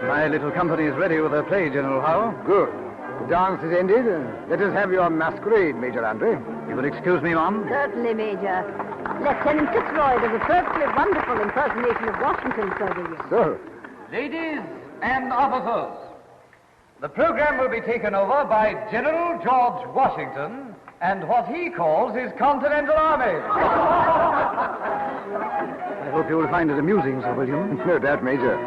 My little company is ready with their play, General Howe. Good. The dance is ended. Let us have your masquerade, Major Andre. You will excuse me, Mom? Certainly, Major. Lieutenant Fitzroy does a perfectly wonderful impersonation of Washington, Sir William. Sir. Ladies and officers, the program will be taken over by General George Washington and what he calls his Continental Army. I hope you will find it amusing, Sir William. No doubt, Major.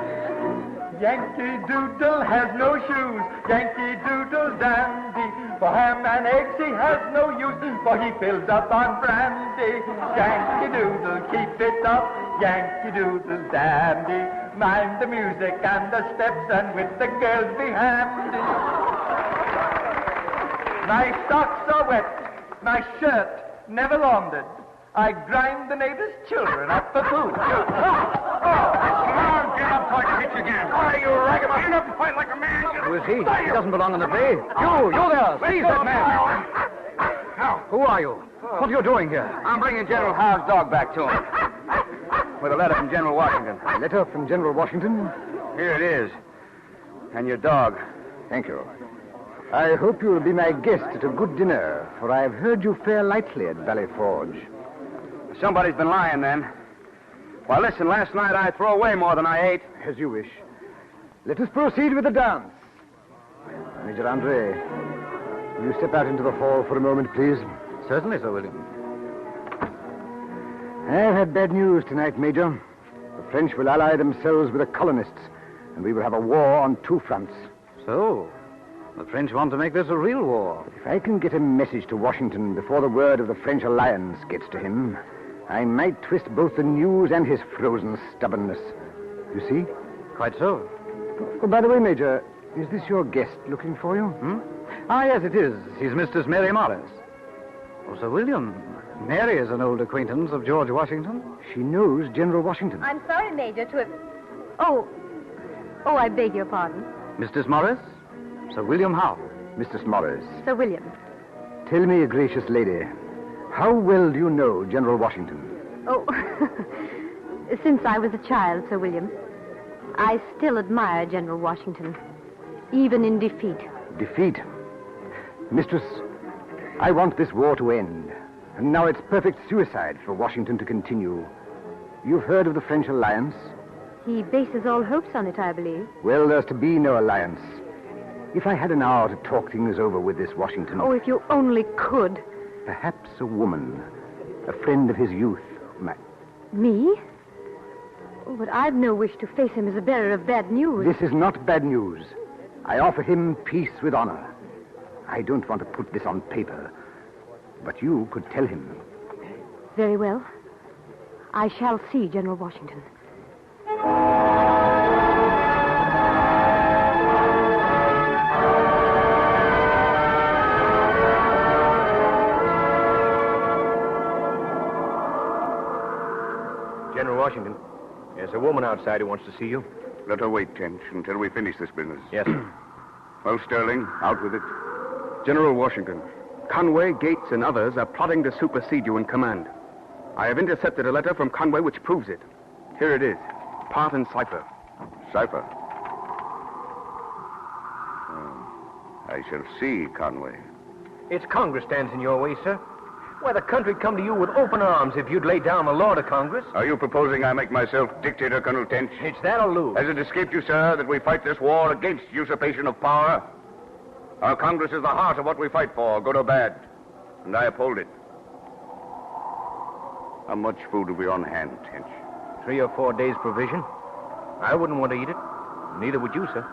Yankee Doodle has no shoes, Yankee Doodle's dandy. For ham and eggs he has no use, for he fills up on brandy. Yankee Doodle, keep it up, Yankee Doodle's dandy. Mind the music and the steps, and with the girls be handy. My socks are wet, my shirt never laundered. I grind the neighbors' children up for food. Get up before I hit you again. Why, you ragamuffin? Get up and fight like a man. Who is he? He doesn't belong in the play. You there! Seize that man! Who are you? What are you doing here? I'm bringing General Howe's dog back to him. With a letter from General Washington. A letter from General Washington? Here it is. And your dog. Thank you. I hope you will be my guest at a good dinner, for I have heard you fare lightly at Valley Forge. Somebody's been lying, then. Well, listen, last night I threw away more than I ate. As you wish. Let us proceed with the dance. Major Andre, will you step out into the hall for a moment, please? Certainly, Sir William. I've had bad news tonight, Major. The French will ally themselves with the colonists, and we will have a war on two fronts. So, The French want to make this a real war. If I can get a message to Washington before the word of the French alliance gets to him, I might twist both the news and his frozen stubbornness. You see? Quite so. Oh, by the way, Major, is this your guest looking for you? Ah, yes, it is. He's Mistress Mary Morris. Oh, Sir William, Mary is an old acquaintance of George Washington. She knows General Washington. I'm sorry, Major, to have... Oh, I beg your pardon. Mistress Morris, Sir William Howe. Mistress Morris. Sir William. Tell me, gracious lady, how well do you know General Washington? Oh, since I was a child, Sir William, I still admire General Washington, even in defeat. Defeat? Mistress, I want this war to end. And now it's perfect suicide for Washington to continue. You've heard of the French alliance? He bases all hopes on it, I believe. Well, there's to be no alliance. If I had an hour to talk things over with this Washington... Oh, if you only could. Perhaps a woman, a friend of his youth, might... Me? Oh, but I've no wish to face him as a bearer of bad news. This is not bad news. I offer him peace with honor. I don't want to put this on paper, but you could tell him. Very well. I shall see General Washington. General Washington, there's a woman outside who wants to see you. Let her wait, Tench, until we finish this business. Yes. Well, Sterling, out with it. General Washington, Conway, Gates, and others are plotting to supersede you in command. I have intercepted a letter from Conway which proves it. Here it is. Part and cipher. Cipher? I shall see, Conway. It's Congress stands in your way, sir. Why, the country come to you with open arms if you'd lay down the law to Congress. Are you proposing I make myself dictator, Colonel Tench? It's that or lose. Has it escaped you, sir, that we fight this war against usurpation of power? Our Congress is the heart of what we fight for, good or bad, and I uphold it. How much food have we on hand, Tench? 3 or 4 days' provision. I wouldn't want to eat it. Neither would you, sir.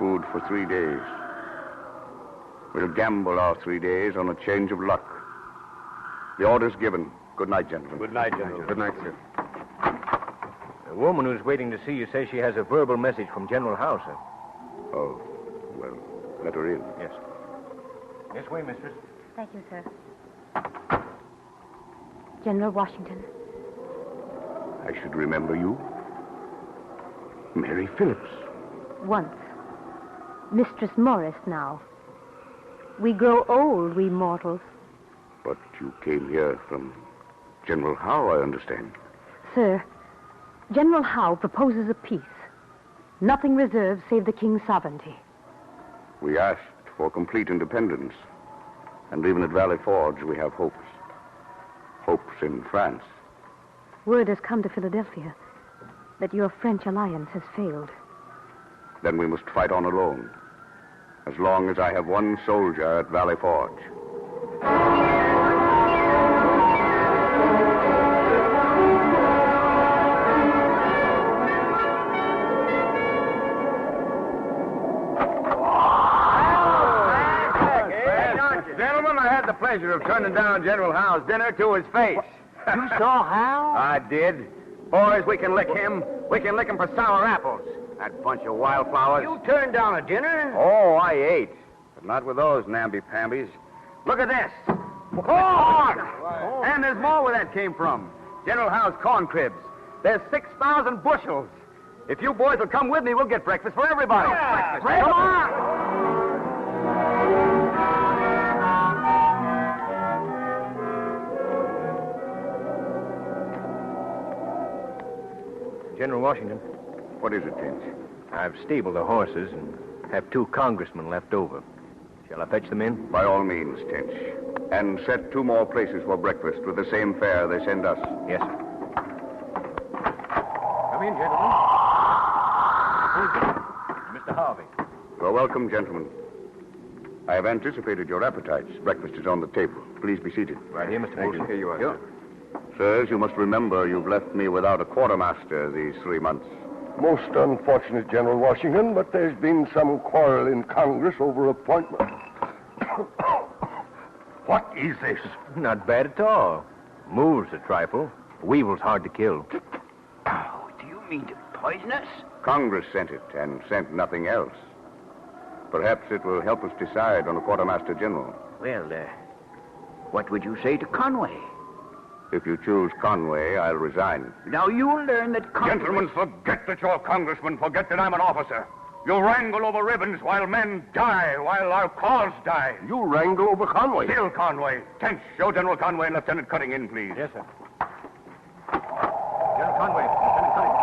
Food for 3 days. We'll gamble our 3 days on a change of luck. The order's given. Good night, gentlemen. Good night, General. Good night, sir. The woman who's waiting to see you says she has a verbal message from General Howe, sir. Oh, well, let her in. Yes. This way, mistress. Thank you, sir. General Washington. I should remember you. Mary Phillips. Once. Mistress Morris now. We grow old, we mortals. But you came here from General Howe, I understand. Sir, General Howe proposes a peace. Nothing reserved save the king's sovereignty. We asked for complete independence. And even at Valley Forge, we have hopes. Hopes in France. Word has come to Philadelphia that your French alliance has failed. Then we must fight on alone. As long as I have one soldier at Valley Forge. Gentlemen, I had the pleasure of turning down General Howe's dinner to his face. You saw Howe? I did. Boys, we can lick him. We can lick him for sour apples. That bunch of wildflowers. You turned down a dinner? Oh, I ate. But not with those namby-pambies. Look at this. Corn! And there's more where that came from. General Howe's corn cribs. There's 6,000 bushels. If you boys will come with me, we'll get breakfast for everybody. Yeah. Breakfast. Come on! General Washington. What is it, Tench? I've stabled the horses and have 2 congressmen left over. Shall I fetch them in? By all means, Tench. And set 2 more places for breakfast with the same fare they send us. Yes, sir. Come in, gentlemen. Mr. Harvey. You're welcome, gentlemen. I have anticipated your appetites. Breakfast is on the table. Please be seated. Right here, Mr. Boone. Here you are, Sirs, you must remember you've left me without a quartermaster these 3 months. Most unfortunate, General Washington, but there's been some quarrel in Congress over appointment. What is this? Not bad at all. Moves a trifle. Weevil's hard to kill. Do you mean to poison us? Congress sent it, and sent nothing else. Perhaps it will help us decide on a quartermaster general. Well, what would you say to Conway? If you choose Conway, I'll resign. Now you'll learn that Conway... Gentlemen, forget that you're congressmen. Forget that I'm an officer. You wrangle over ribbons while men die, while our cause dies. You wrangle over Conway? Still Conway. Tench, show General Conway and Lieutenant Cutting in, please. Yes, sir. General Conway, Lieutenant Cutting.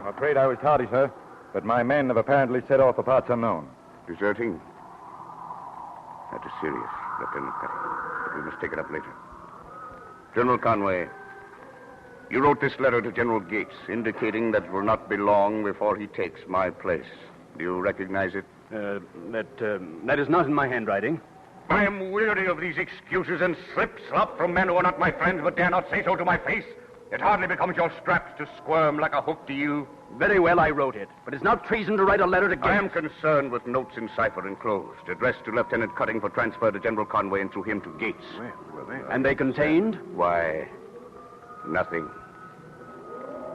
I'm afraid I was tardy, sir, but my men have apparently set off for parts unknown. Deserting? That is serious, Lieutenant Cutting. But we must take it up later. General Conway, you wrote this letter to General Gates indicating that it will not be long before he takes my place. Do you recognize it? That is not in my handwriting. I am weary of these excuses and slip-slop from men who are not my friends but dare not say so to my face. It hardly becomes your straps to squirm like a hooked eel. Very well, I wrote it. But it's not treason to write a letter to Gates. I am concerned with notes in cipher enclosed, addressed to Lieutenant Cutting for transfer to General Conway and through him to Gates. And they contained? Why, nothing.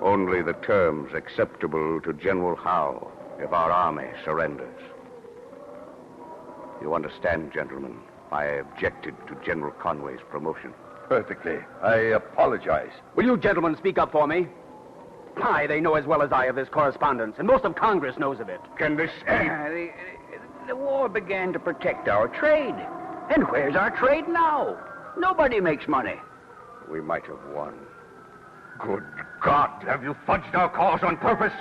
Only the terms acceptable to General Howe if our army surrenders. You understand, gentlemen, I objected to General Conway's promotion. Perfectly. I apologize. Will you gentlemen speak up for me? Aye, they know as well as I of this correspondence, and most of Congress knows of it. Can this be? The war began to protect our trade. And where's our trade now? Nobody makes money. We might have won. Good God, have you fudged our cause on purpose?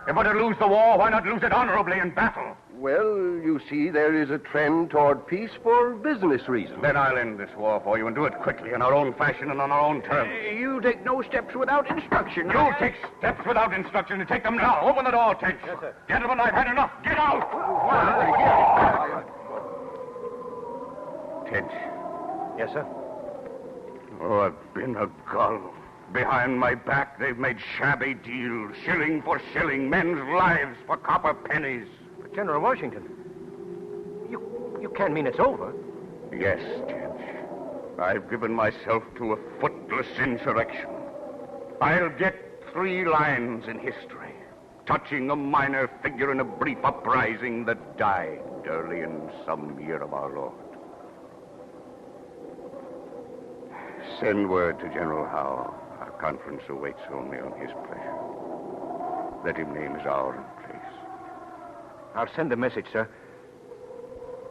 If we're to lose the war, why not lose it honorably in battle? Well, you see, there is a trend toward peace for business reasons. Then I'll end this war for you and do it quickly in our own fashion and on our own terms. You take no steps without instruction. You'll take steps without instruction and take them now. Open the door, Tench. Yes, sir. Gentlemen, I've had enough. Get out! Tench. Yes, sir. Oh, I've been a gull. Behind my back, they've made shabby deals, shilling for shilling, men's lives for copper pennies. But General Washington, you can't mean it's over. Yes, Tench. I've given myself to a footless insurrection. I'll get 3 lines in history, touching a minor figure in a brief uprising that died early in some year of our Lord. Send word to General Howe. Our conference awaits only on his pleasure. Let him name his hour and place. I'll send a message, sir.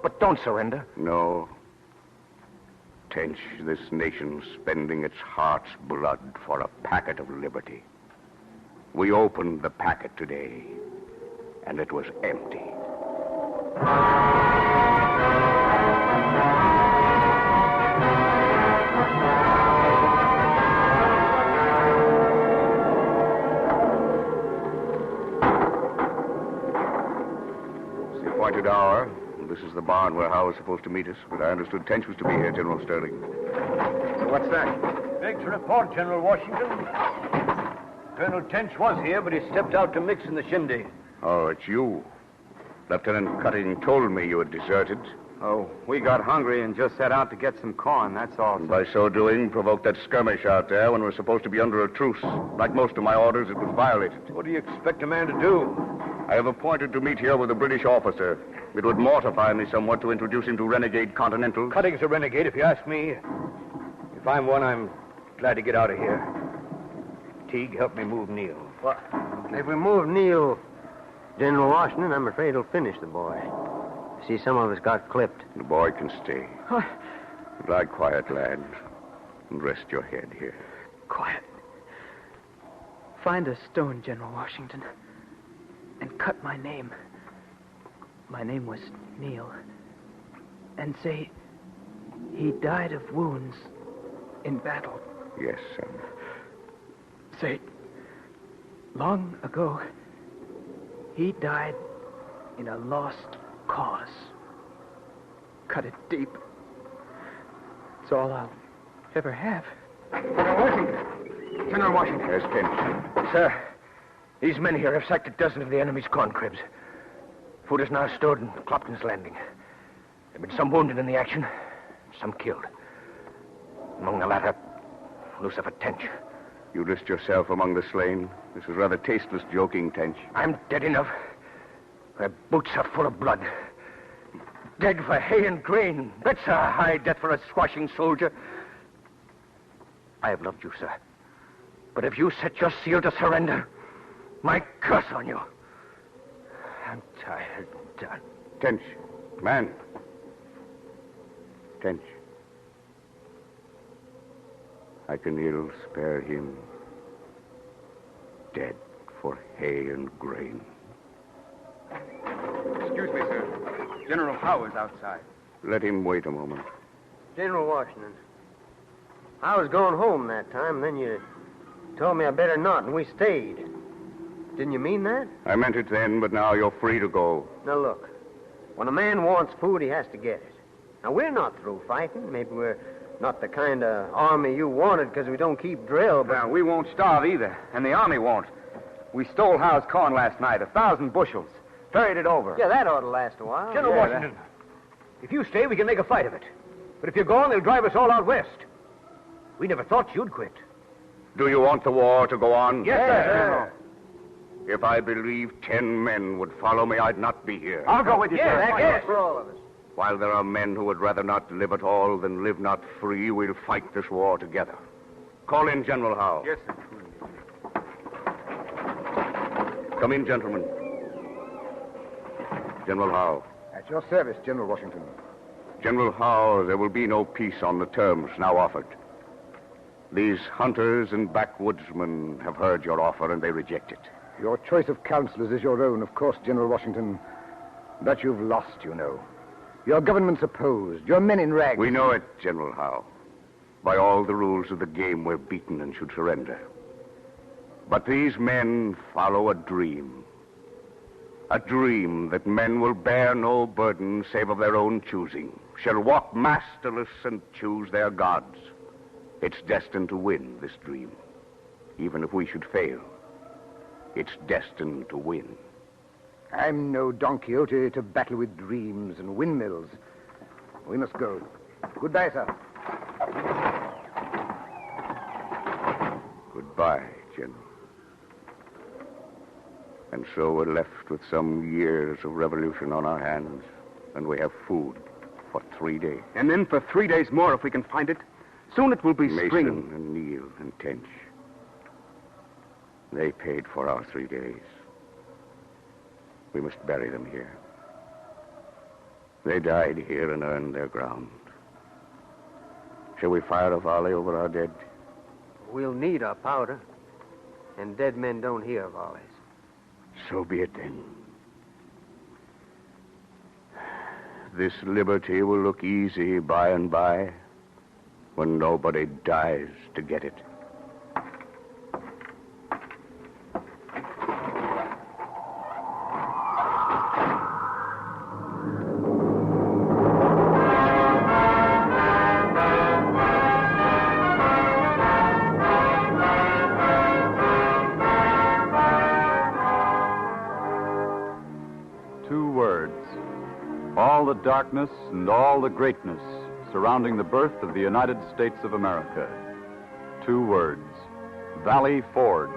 But don't surrender. No. Tench, this nation's spending its heart's blood for a packet of liberty. We opened the packet today, and it was empty. Appointed hour. This is the barn where Howe was supposed to meet us, but I understood Tench was to be here, General Sterling. So what's that? Beg to report, General Washington. Colonel Tench was here, but he stepped out to mix in the shindy. Oh, it's you. Lieutenant Cutting told me you had deserted. Oh, we got hungry and just set out to get some corn, that's all. And by so doing, provoked that skirmish out there when we're supposed to be under a truce. Like most of my orders, it was violated. What do you expect a man to do? I have appointed to meet here with a British officer. It would mortify me somewhat to introduce him to renegade Continentals. Cutting's a renegade, if you ask me. If I'm one, I'm glad to get out of here. Teague, help me move Neil. Well, if we move Neil, General Washington, I'm afraid he'll finish the boy. See, some of us got clipped. The boy can stay. Lie quiet, lad, and rest your head here. Quiet. Find a stone, General Washington, and cut my name. My name was Neil. And say, he died of wounds in battle. Yes, son. Say, long ago, he died in a lost cause. Cut it deep. It's all I'll ever have. General Washington. Yes, Tench. Sir, These men here have sacked a dozen of the enemy's corn cribs. Food is now stored in Clopton's Landing. There have been some wounded in the action, some killed. Among the latter, Lucifer Tench. You list yourself among the slain? This is rather tasteless joking, Tench. I'm dead enough. My boots are full of blood. Dead for hay and grain. That's a high death for a swashing soldier. I have loved you, sir. But if you set your seal to surrender, my curse on you. I'm tired, done. Tench, man. Tench. I can ill spare him. Dead for hay and grain. Excuse me, sir. General Howe is outside. Let him wait a moment. General Washington, I was going home that time, and then you told me I better not, and we stayed. Didn't you mean that? I meant it then, but now you're free to go. Now, look. When a man wants food, he has to get it. Now, we're not through fighting. Maybe we're not the kind of army you wanted because we don't keep drill, but... Well, we won't starve either, and the army won't. We stole Howe's corn last night, 1,000 bushels. Ferried it over. Yeah, that ought to last a while. General Washington, if you stay, we can make a fight of it. But if you're gone, they'll drive us all out west. We never thought you'd quit. Do you want the war to go on? Yes, sir. If I believed 10 men would follow me, I'd not be here. I'll go with you, sir. Yes, for all of us. While there are men who would rather not live at all than live not free, we'll fight this war together. Call in General Howe. Yes, sir. Come in, gentlemen. General Howe. At your service, General Washington. General Howe, there will be no peace on the terms now offered. These hunters and backwoodsmen have heard your offer, and they reject it. Your choice of counselors is your own, of course, General Washington. But you've lost, you know. Your government's opposed. Your men in rags. We know it, General Howe. By all the rules of the game, we're beaten and should surrender. But these men follow a dream. A dream that men will bear no burden save of their own choosing, shall walk masterless and choose their gods. It's destined to win, this dream. Even if we should fail, it's destined to win. I'm no Don Quixote to battle with dreams and windmills. We must go. Goodbye, sir. Goodbye, General. And so we're left with some years of revolution on our hands, and we have food for 3 days. And then for 3 days more, if we can find it. Soon it will be Mason spring. and Neal and Tench. They paid for our 3 days. We must bury them here. They died here and earned their ground. Shall we fire a volley over our dead? We'll need our powder. And dead men don't hear volleys. So be it then. This liberty will look easy by and by, when nobody dies to get it. All the darkness and all the greatness surrounding the birth of the United States of America. 2 words: Valley Forge.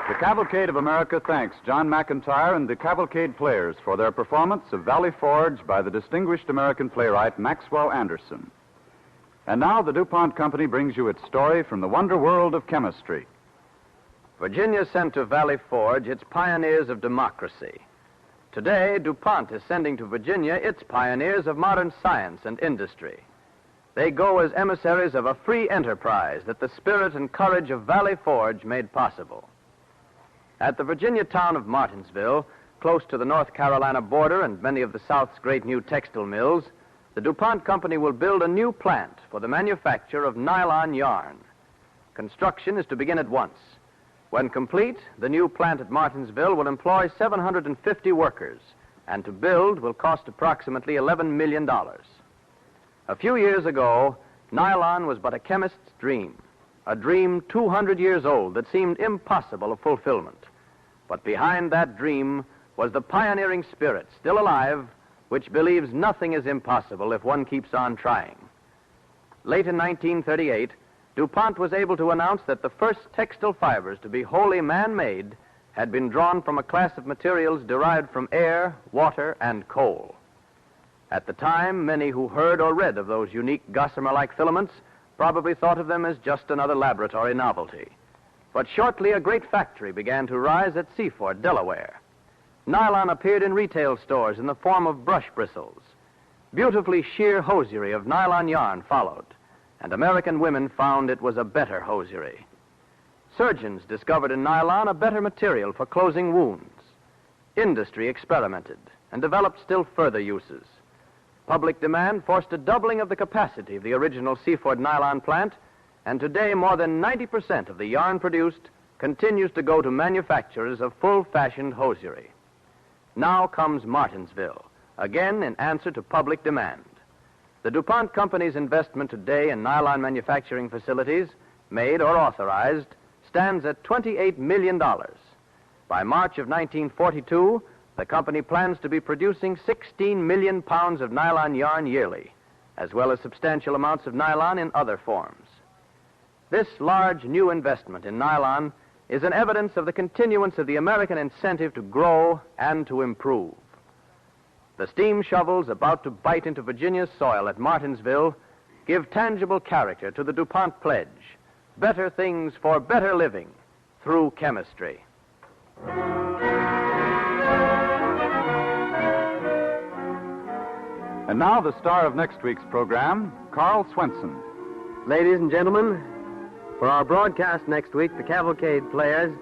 The Cavalcade of America thanks John McIntyre and the Cavalcade players for their performance of Valley Forge by the distinguished American playwright Maxwell Anderson. And now the DuPont Company brings you its story from the wonder world of chemistry. Virginia sent to Valley Forge its pioneers of democracy. Today, DuPont is sending to Virginia its pioneers of modern science and industry. They go as emissaries of a free enterprise that the spirit and courage of Valley Forge made possible. At the Virginia town of Martinsville, close to the North Carolina border and many of the South's great new textile mills, the DuPont Company will build a new plant for the manufacture of nylon yarn. Construction is to begin at once. When complete, the new plant at Martinsville will employ 750 workers, and to build will cost approximately $11 million. A few years ago, nylon was but a chemist's dream, a dream 200 years old that seemed impossible of fulfillment. But behind that dream was the pioneering spirit, still alive, which believes nothing is impossible if one keeps on trying. Late in 1938, DuPont was able to announce that the first textile fibers to be wholly man-made had been drawn from a class of materials derived from air, water, and coal. At the time, many who heard or read of those unique gossamer-like filaments probably thought of them as just another laboratory novelty. But shortly, a great factory began to rise at Seaford, Delaware. Nylon appeared in retail stores in the form of brush bristles. Beautifully sheer hosiery of nylon yarn followed, and American women found it was a better hosiery. Surgeons discovered in nylon a better material for closing wounds. Industry experimented and developed still further uses. Public demand forced a doubling of the capacity of the original Seaford nylon plant, and today more than 90% of the yarn produced continues to go to manufacturers of full-fashioned hosiery. Now comes Martinsville, again in answer to public demand. The DuPont Company's investment today in nylon manufacturing facilities, made or authorized, stands at $28 million. By March of 1942, the company plans to be producing 16 million pounds of nylon yarn yearly, as well as substantial amounts of nylon in other forms. This large new investment in nylon is an evidence of the continuance of the American incentive to grow and to improve. The steam shovels about to bite into Virginia's soil at Martinsville give tangible character to the DuPont pledge: better things for better living through chemistry. And now the star of next week's program, Carl Swenson. Ladies and gentlemen, for our broadcast next week, the Cavalcade Players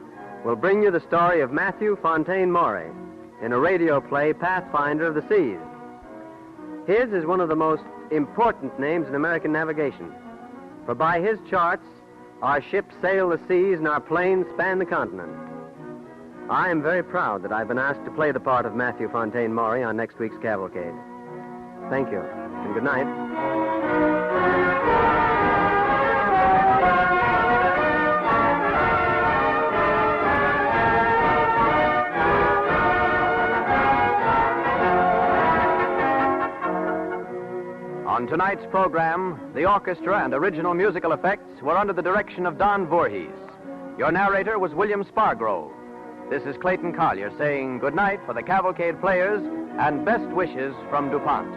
will bring you the story of Matthew Fontaine Maury in a radio play, Pathfinder of the Seas. His is one of the most important names in American navigation, for by his charts, our ships sail the seas and our planes span the continent. I am very proud that I've been asked to play the part of Matthew Fontaine Maury on next week's Cavalcade. Thank you, and good night. On tonight's program, the orchestra and original musical effects were under the direction of Don Voorhees. Your narrator was William Spargrove. This is Clayton Collier saying good night for the Cavalcade Players and best wishes from DuPont.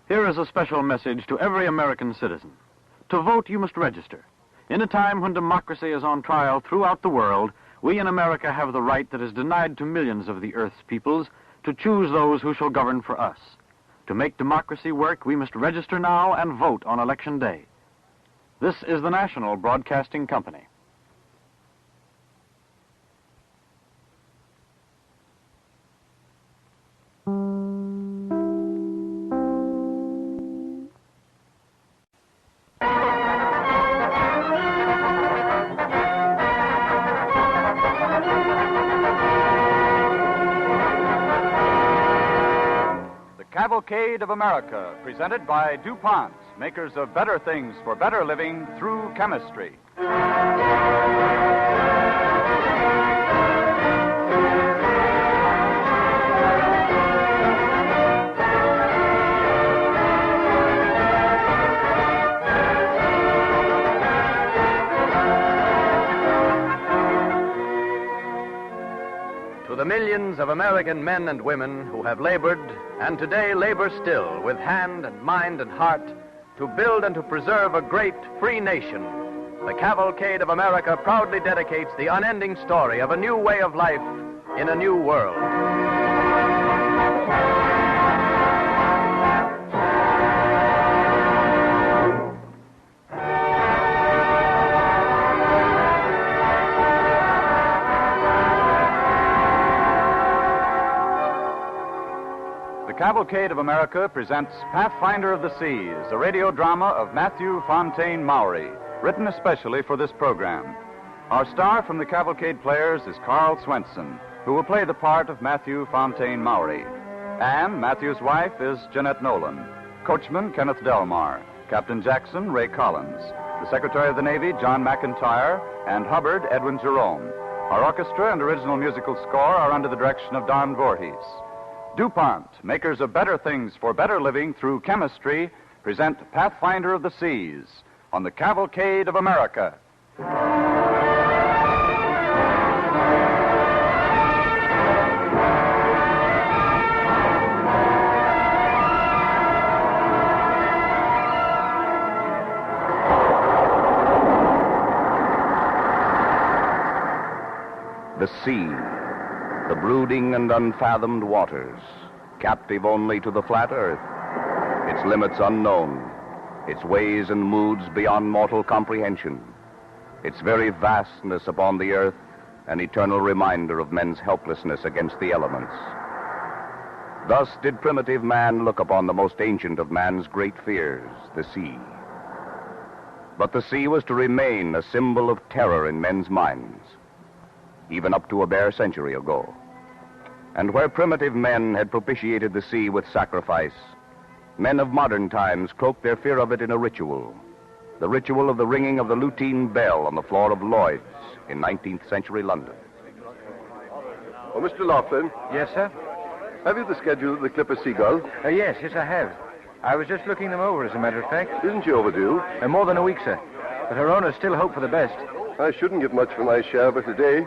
Here is a special message to every American citizen. To vote, you must register. In a time when democracy is on trial throughout the world, we in America have the right that is denied to millions of the Earth's peoples to choose those who shall govern for us. To make democracy work, we must register now and vote on Election Day. This is the National Broadcasting Company. Cavalcade of America, presented by DuPont, makers of better things for better living through chemistry. To the millions of American men and women who have labored, and today labor still, with hand and mind and heart, to build and to preserve a great free nation, the Cavalcade of America proudly dedicates the unending story of a new way of life in a new world. Cavalcade of America presents Pathfinder of the Seas, a radio drama of Matthew Fontaine Maury, written especially for this program. Our star from the Cavalcade players is Carl Swenson, who will play the part of Matthew Fontaine Maury. And Matthew's wife is Jeanette Nolan. Coachman, Kenneth Delmar. Captain Jackson, Ray Collins. The Secretary of the Navy, John McIntyre. And Hubbard, Edwin Jerome. Our orchestra and original musical score are under the direction of Don Voorhees. DuPont, makers of better things for better living through chemistry, present Pathfinder of the Seas on the Cavalcade of America. The sea, the brooding and unfathomed waters, captive only to the flat earth, its limits unknown, its ways and moods beyond mortal comprehension, its very vastness upon the earth, an eternal reminder of men's helplessness against the elements. Thus did primitive man look upon the most ancient of man's great fears, the sea. But the sea was to remain a symbol of terror in men's minds, even up to a bare century ago. And where primitive men had propitiated the sea with sacrifice, men of modern times cloaked their fear of it in a ritual, the ritual of the ringing of the lutein bell on the floor of Lloyd's in 19th century London. Oh, Mr. Laughlin. Yes, sir? Have you the schedule of the Clipper Seagull? Yes, I have. I was just looking them over, as a matter of fact. Isn't she overdue? More than a week, sir. But her owners still hope for the best. I shouldn't get much for my share of her today.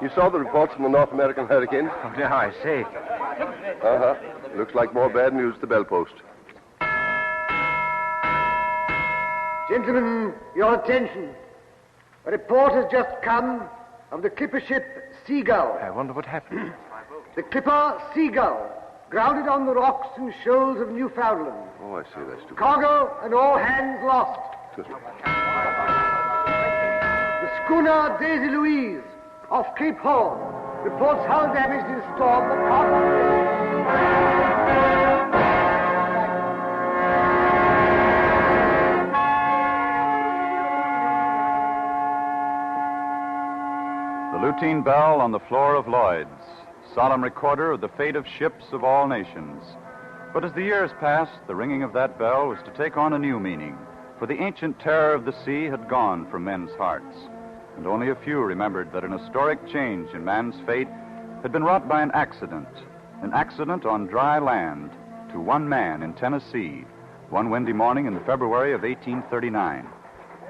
You saw the reports from the North American hurricane? Oh, no, I see. Uh-huh. Looks like more bad news to Bellpost. Gentlemen, your attention. A report has just come of the clipper ship Seagull. I wonder what happened. The clipper Seagull, grounded on the rocks and shoals of Newfoundland. Oh, I see. That's too bad. Cargo and all hands lost. Excuse me. The schooner Daisy Louise, off Cape Horn, reports hull damaged in storm, but The lutein bell on the floor of Lloyd's, solemn recorder of the fate of ships of all nations. But as the years passed, the ringing of that bell was to take on a new meaning, for the ancient terror of the sea had gone from men's hearts, and only a few remembered that an historic change in man's fate had been wrought by an accident on dry land to one man in Tennessee, one windy morning in the February of 1839.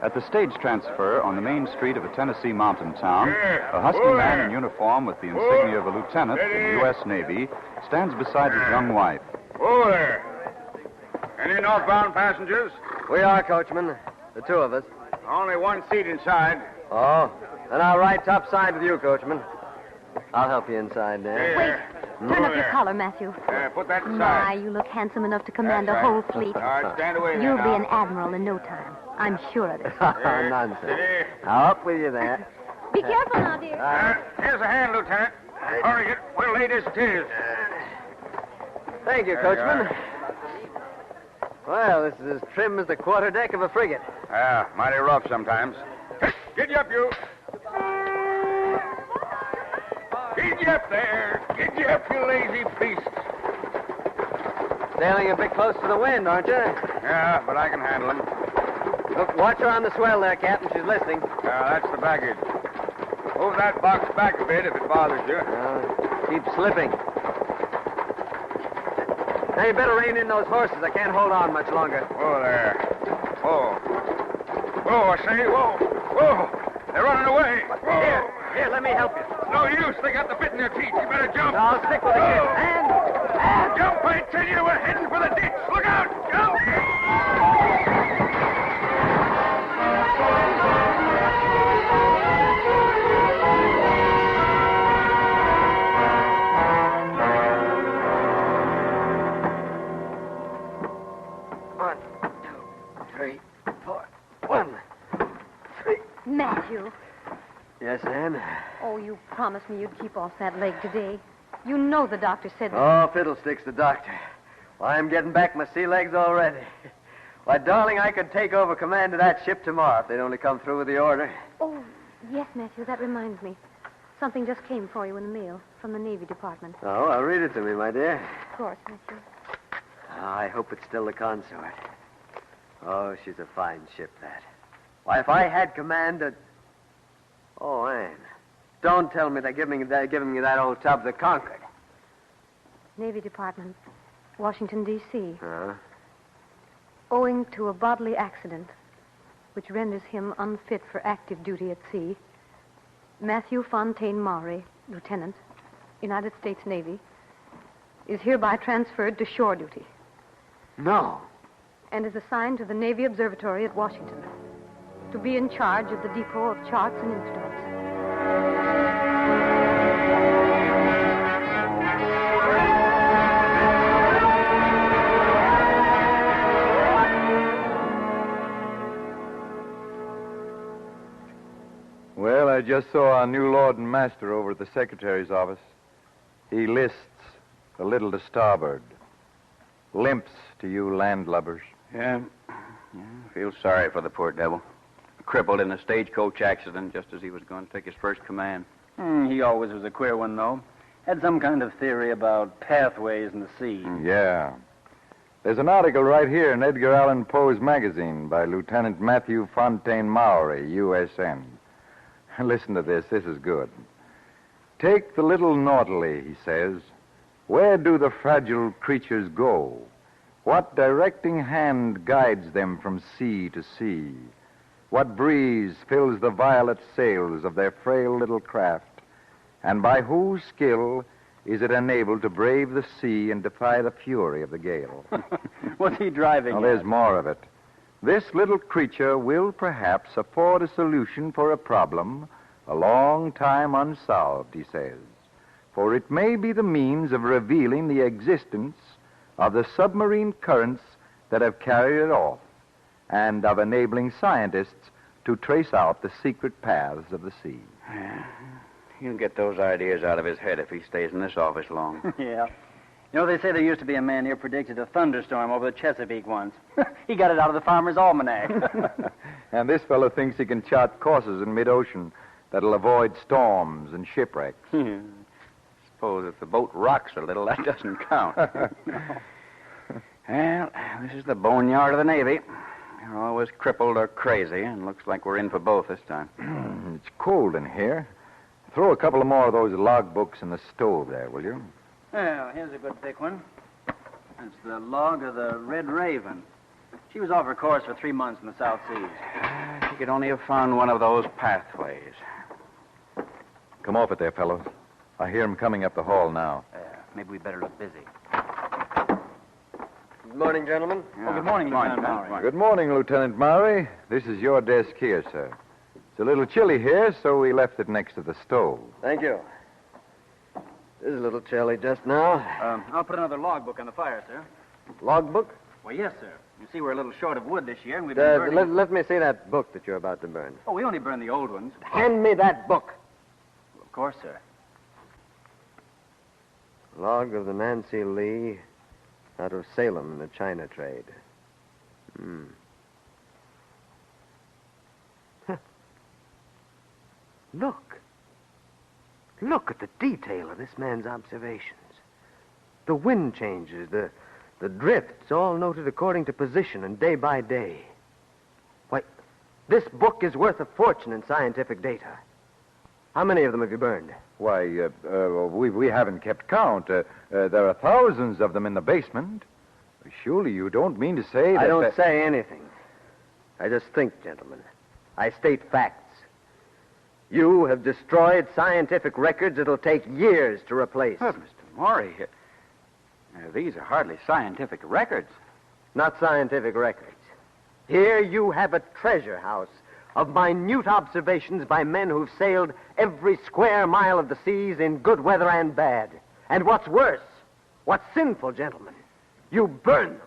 At the stage transfer on the main street of a Tennessee mountain town, a husky man in uniform with the insignia of a lieutenant in the U.S. Navy stands beside his young wife. Oh, there. Any northbound passengers? We are, coachman. The two of us. Only one seat inside. Oh, then I'll ride topside with you, coachman. I'll help you inside there. Wait. Turn up your collar, Matthew. Put that aside. My, you look handsome enough to command a whole fleet. All right, stand away there You'll be now. an admiral in no time. I'm sure of it. Nonsense. Now, up with you there. Be careful now, dear. Here's a hand, Lieutenant. Hurry it. We're late as it is. Thank you, coachman. Well, this is as trim as the quarterdeck of a frigate. Yeah, mighty rough sometimes. Get you up, you. Get you up there. Get you up, you lazy beast. Sailing a bit close to the wind, aren't you? Yeah, but I can handle him. Look, watch her on the swell there, Captain. She's listening. Yeah, that's the baggage. Move that box back a bit if it bothers you. Keep slipping. Now, you better rein in those horses. I can't hold on much longer. Whoa there. Whoa. Whoa, I say, whoa. Whoa. They're running away. Whoa. Here, let me help you. No use. They got the bit in their teeth. You better jump. I'll stick with you. And jump, I tell you. We're heading for the ditch. Look out. Jump. Matthew. Yes, Anne? Oh, you promised me you'd keep off that leg today. You know the doctor said that... Oh, fiddlesticks, the doctor. Well, I'm getting back my sea legs already. Why, darling, I could take over command of that ship tomorrow if they'd only come through with the order. Oh, yes, Matthew, that reminds me. Something just came for you in the mail from the Navy Department. Oh, well, read it to me, my dear. Of course, Matthew. Oh, I hope it's still the Consort. Oh, she's a fine ship, that. Why, if I had command of... Oh, Anne. Don't tell me they're giving me that old tub, the Concord. Navy Department, Washington, D.C. Huh? Owing to a bodily accident, which renders him unfit for active duty at sea, Matthew Fontaine Maury, Lieutenant, United States Navy, is hereby transferred to shore duty. No. And is assigned to the Navy Observatory at Washington to be in charge of the depot of charts and instruments. Well, I just saw our new Lord and Master over at the Secretary's office. He lists a little to starboard. Limps to you landlubbers. Yeah, feel sorry for the poor devil. Crippled in a stagecoach accident just as he was going to take his first command. He always was a queer one, though. Had some kind of theory about pathways in the sea. Yeah. There's an article right here in Edgar Allan Poe's magazine by Lieutenant Matthew Fontaine Maury, USN. Listen to this. This is good. Take the little nautily, he says. Where do the fragile creatures go? What directing hand guides them from sea to sea? What breeze fills the violet sails of their frail little craft? And by whose skill is it enabled to brave the sea and defy the fury of the gale? What's he driving Now, at? there's more of it. This little creature will perhaps afford a solution for a problem a long time unsolved, he says. For it may be the means of revealing the existence of the submarine currents that have carried it off, and of enabling scientists to trace out the secret paths of the sea. He'll get those ideas out of his head if he stays in this office long. Yeah. You know, they say there used to be a man here predicted a thunderstorm over the Chesapeake once. He got it out of the Farmer's Almanac. And this fellow thinks he can chart courses in mid-ocean that'll avoid storms and shipwrecks. Suppose if the boat rocks a little, that doesn't count. Well, this is the boneyard of the Navy. They're always crippled or crazy, and looks like we're in for both this time. It's cold in here. Throw a couple of more of those log books in the stove there, will you? Well, here's a good thick one. It's the log of the Red Raven. She was off her course for 3 months in the South Seas. If you could only have found one of those pathways. Come off it there, fellows. I hear him coming up the hall now. Maybe we better look busy. Good morning, gentlemen. Oh, good morning, Lieutenant Maury. Good morning, Lieutenant Maury. This is your desk here, sir. It's a little chilly here, so we left it next to the stove. Thank you. It is a little chilly just now. I'll put another logbook on the fire, sir. Logbook? Well, yes, sir. You see, we're a little short of wood this year, and we've been burning... Let me see that book that you're about to burn. Oh, we only burn the old ones. Hand me that book. Of course, sir. Log of the Nancy Lee out of Salem in the China trade. Huh. Look. Look at the detail of this man's observations. The wind changes, the drifts, all noted according to position and day by day. Why, this book is worth a fortune in scientific data. How many of them have you burned? Why, we haven't kept count. There are thousands of them in the basement. Surely you don't mean to say that... I don't say anything. I just think, gentlemen. I state facts. You have destroyed scientific records it'll take years to replace. Oh, Mr. Maury, these are hardly scientific records. Not scientific records. Here you have a treasure house of minute observations by men who've sailed every square mile of the seas in good weather and bad. And what's worse, what's sinful, gentlemen, you burn them.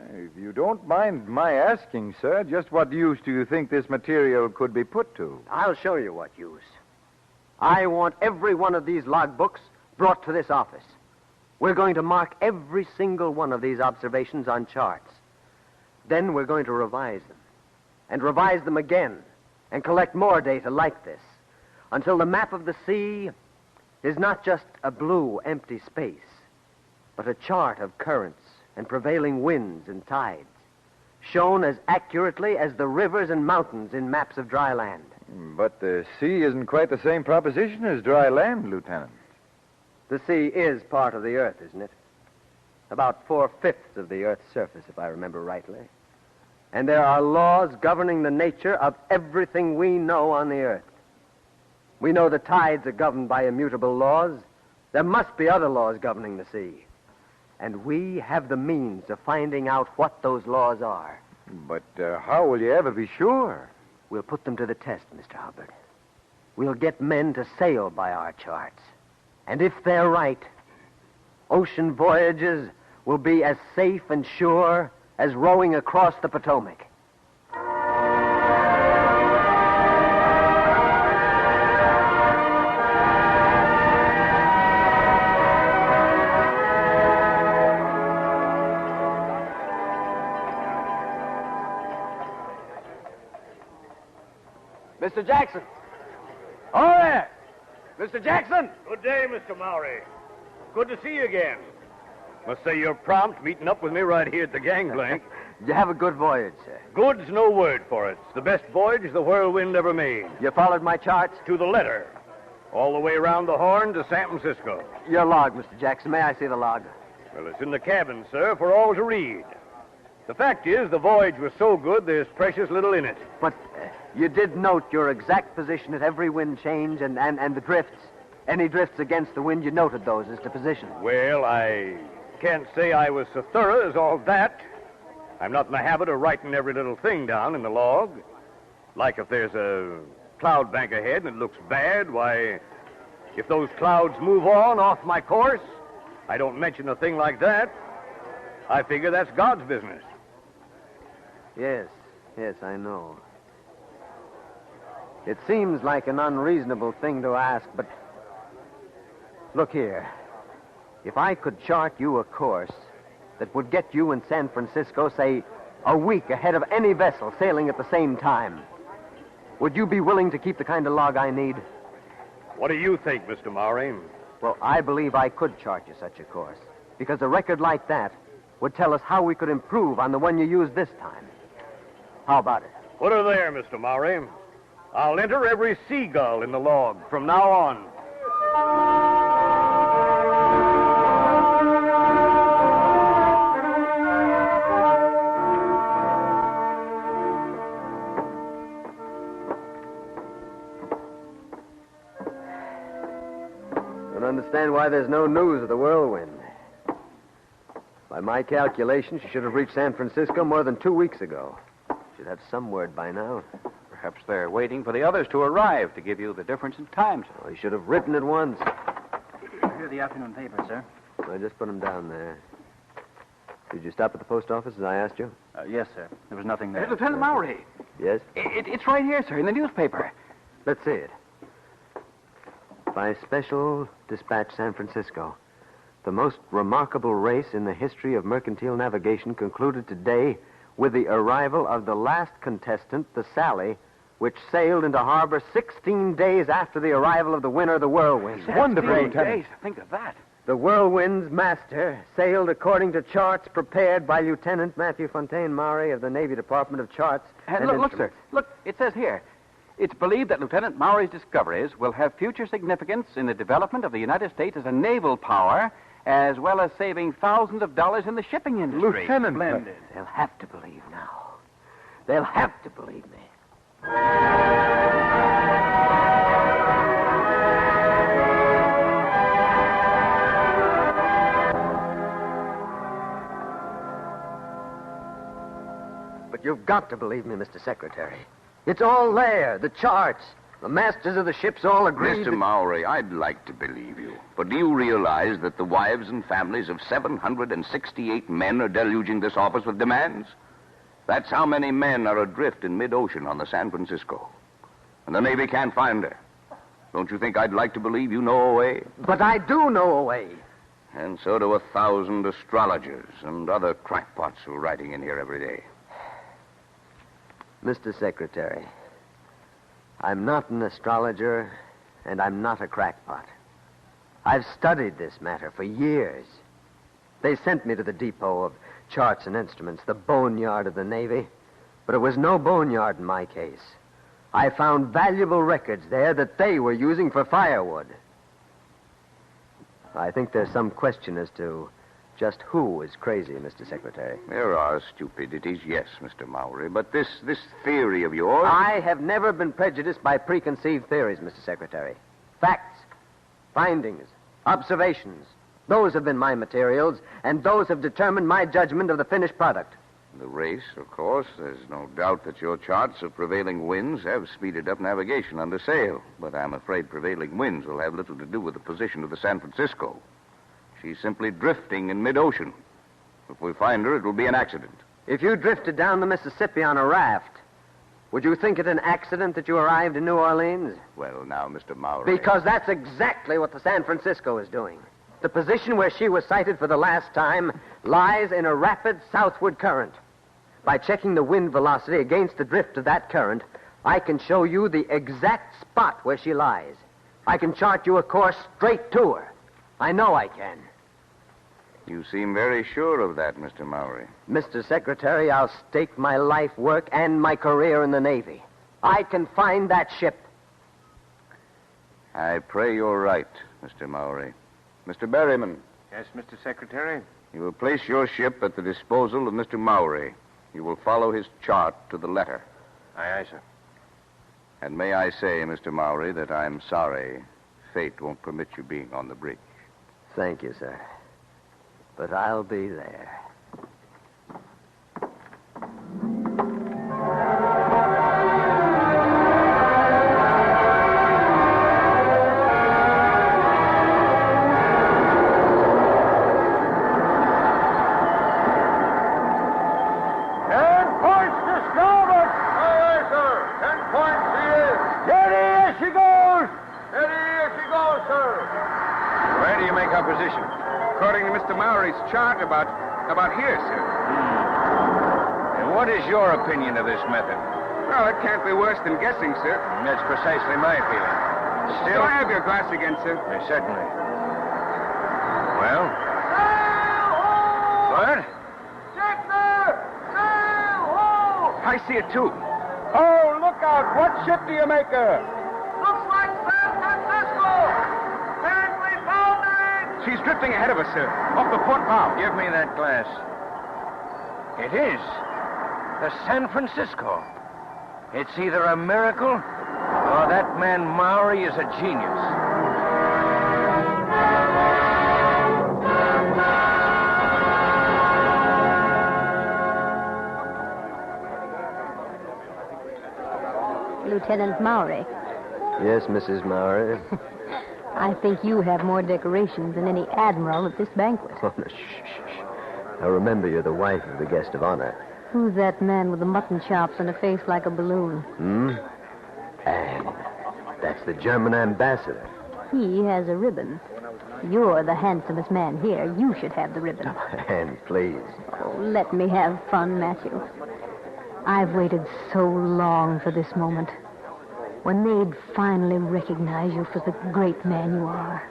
If you don't mind my asking, sir, just what use do you think this material could be put to? I'll show you what use. I want every one of these logbooks brought to this office. We're going to mark every single one of these observations on charts. Then we're going to revise them, and revise them again, and collect more data like this, until the map of the sea is not just a blue, empty space, but a chart of currents and prevailing winds and tides, shown as accurately as the rivers and mountains in maps of dry land. But the sea isn't quite the same proposition as dry land, Lieutenant. The sea is part of the Earth, isn't it? About 4/5 of the Earth's surface, if I remember rightly. And there are laws governing the nature of everything we know on the Earth. We know the tides are governed by immutable laws. There must be other laws governing the sea. And we have the means of finding out what those laws are. But how will you ever be sure? We'll put them to the test, Mr. Herbert. We'll get men to sail by our charts. And if they're right, ocean voyages will be as safe and sure as rowing across the Potomac. Mr. Jackson. Oh, there. Mr. Jackson. Good day, Mr. Mowry. Good to see you again. Must say you're prompt meeting up with me right here at the gangplank. You have a good voyage, sir. Good's no word for it. It's the best voyage the Whirlwind ever made. You followed my charts? To the letter. All the way around the Horn to San Francisco. Your log, Mr. Jackson. May I see the log? Well, it's in the cabin, sir, for all to read. The fact is, the voyage was so good, there's precious little in it. But you did note your exact position at every wind change and the drifts. Any drifts against the wind, you noted those as to position. Well, I can't say I was so thorough as all that. I'm not in the habit of writing every little thing down in the log. Like if there's a cloud bank ahead and it looks bad, why, if those clouds move on off my course, I don't mention a thing like that. I figure that's God's business. Yes, I know. It seems like an unreasonable thing to ask, but look here. If I could chart you a course that would get you in San Francisco, say, a week ahead of any vessel sailing at the same time, would you be willing to keep the kind of log I need? What do you think, Mr. Mowry? Well, I believe I could chart you such a course, because a record like that would tell us how we could improve on the one you used this time. How about it? Put her there, Mr. Mowry. I'll enter every seagull in the log from now on. Don't understand why there's no news of the Whirlwind. By my calculation, she should have reached San Francisco more than 2 weeks ago. Should have some word by now. Perhaps they're waiting for the others to arrive to give you the difference in time, sir. Well, he should have written at once. Here's the afternoon paper, sir. I just put them down there. Did you stop at the post office as I asked you? Yes, sir. There was nothing there. Lieutenant Mowry. Yes? It's right here, sir, in the newspaper. Let's see it. By special dispatch, San Francisco. The most remarkable race in the history of mercantile navigation concluded today with the arrival of the last contestant, the Sally, which sailed into harbor 16 days after the arrival of the winner, the Whirlwind. Wonderful, Lieutenant. Think of that. The Whirlwind's master sailed according to charts prepared by Lieutenant Matthew Fontaine Maury of the Navy Department of Charts. And look, sir. Look, it says here. It's believed that Lieutenant Maury's discoveries will have future significance in the development of the United States as a naval power, as well as saving thousands of dollars in the shipping industry. Lieutenant. Splendid. They'll have to believe now. They'll have to believe me. But you've got to believe me, Mr. Secretary. It's all there, the charts. The masters of the ships all agreed. Mr. Mowry, I'd like to believe you. But do you realize that the wives and families of 768 men are deluging this office with demands? That's how many men are adrift in mid-ocean on the San Francisco. And the Navy can't find her. Don't you think I'd like to believe you know a way? But I do know a way. And so do 1,000 astrologers and other crackpots who are writing in here every day. Mr. Secretary, I'm not an astrologer, and I'm not a crackpot. I've studied this matter for years. They sent me to the depot of charts and instruments, the boneyard of the Navy. But it was no boneyard in my case. I found valuable records there that they were using for firewood. I think there's some question as to just who is crazy, Mr. Secretary. There are stupidities, yes, Mr. Mowry, but this theory of yours... I have never been prejudiced by preconceived theories, Mr. Secretary. Facts, findings, observations, those have been my materials, and those have determined my judgment of the finished product. The race, of course. There's no doubt that your charts of prevailing winds have speeded up navigation under sail. But I'm afraid prevailing winds will have little to do with the position of the San Francisco. She's simply drifting in mid-ocean. If we find her, it will be an accident. If you drifted down the Mississippi on a raft, would you think it an accident that you arrived in New Orleans? Well, now, Mr. Mowry... Because that's exactly what the San Francisco is doing. The position where she was sighted for the last time lies in a rapid southward current. By checking the wind velocity against the drift of that current, I can show you the exact spot where she lies. I can chart you a course straight to her. I know I can. You seem very sure of that, Mr. Mowry. Mr. Secretary, I'll stake my life work and my career in the Navy. I can find that ship. I pray you're right, Mr. Mowry. Mr. Berryman. Yes, Mr. Secretary? You will place your ship at the disposal of Mr. Mowry. You will follow his chart to the letter. Aye, aye, sir. And may I say, Mr. Mowry, that I'm sorry fate won't permit you being on the bridge. Thank you, sir. But I'll be there. According to Mr. Mowry's chart, about here, sir. And what is your opinion of this method? Well, it can't be worse than guessing, sir. That's precisely my feeling. Still, I have your glass again, sir. Certainly. Well? What? I see it, too. Oh, look out. What ship do you make her? Looks like San Francisco. And we found it. She's drifting ahead of us, sir. Off the port bow. Give me that glass. It is. The San Francisco. It's either a miracle or that man Mowry is a genius. Lieutenant Mowry. Yes, Mrs. Mowry. I think you have more decorations than any admiral at this banquet. Oh, no, shh. Now remember, you're the wife of the guest of honor. Who's that man with the mutton chops and a face like a balloon? And that's the German ambassador. He has a ribbon. You're the handsomest man here. You should have the ribbon. Anne, please. Oh, let me have fun, Matthew. I've waited so long for this moment. When they'd finally recognize you for the great man you are.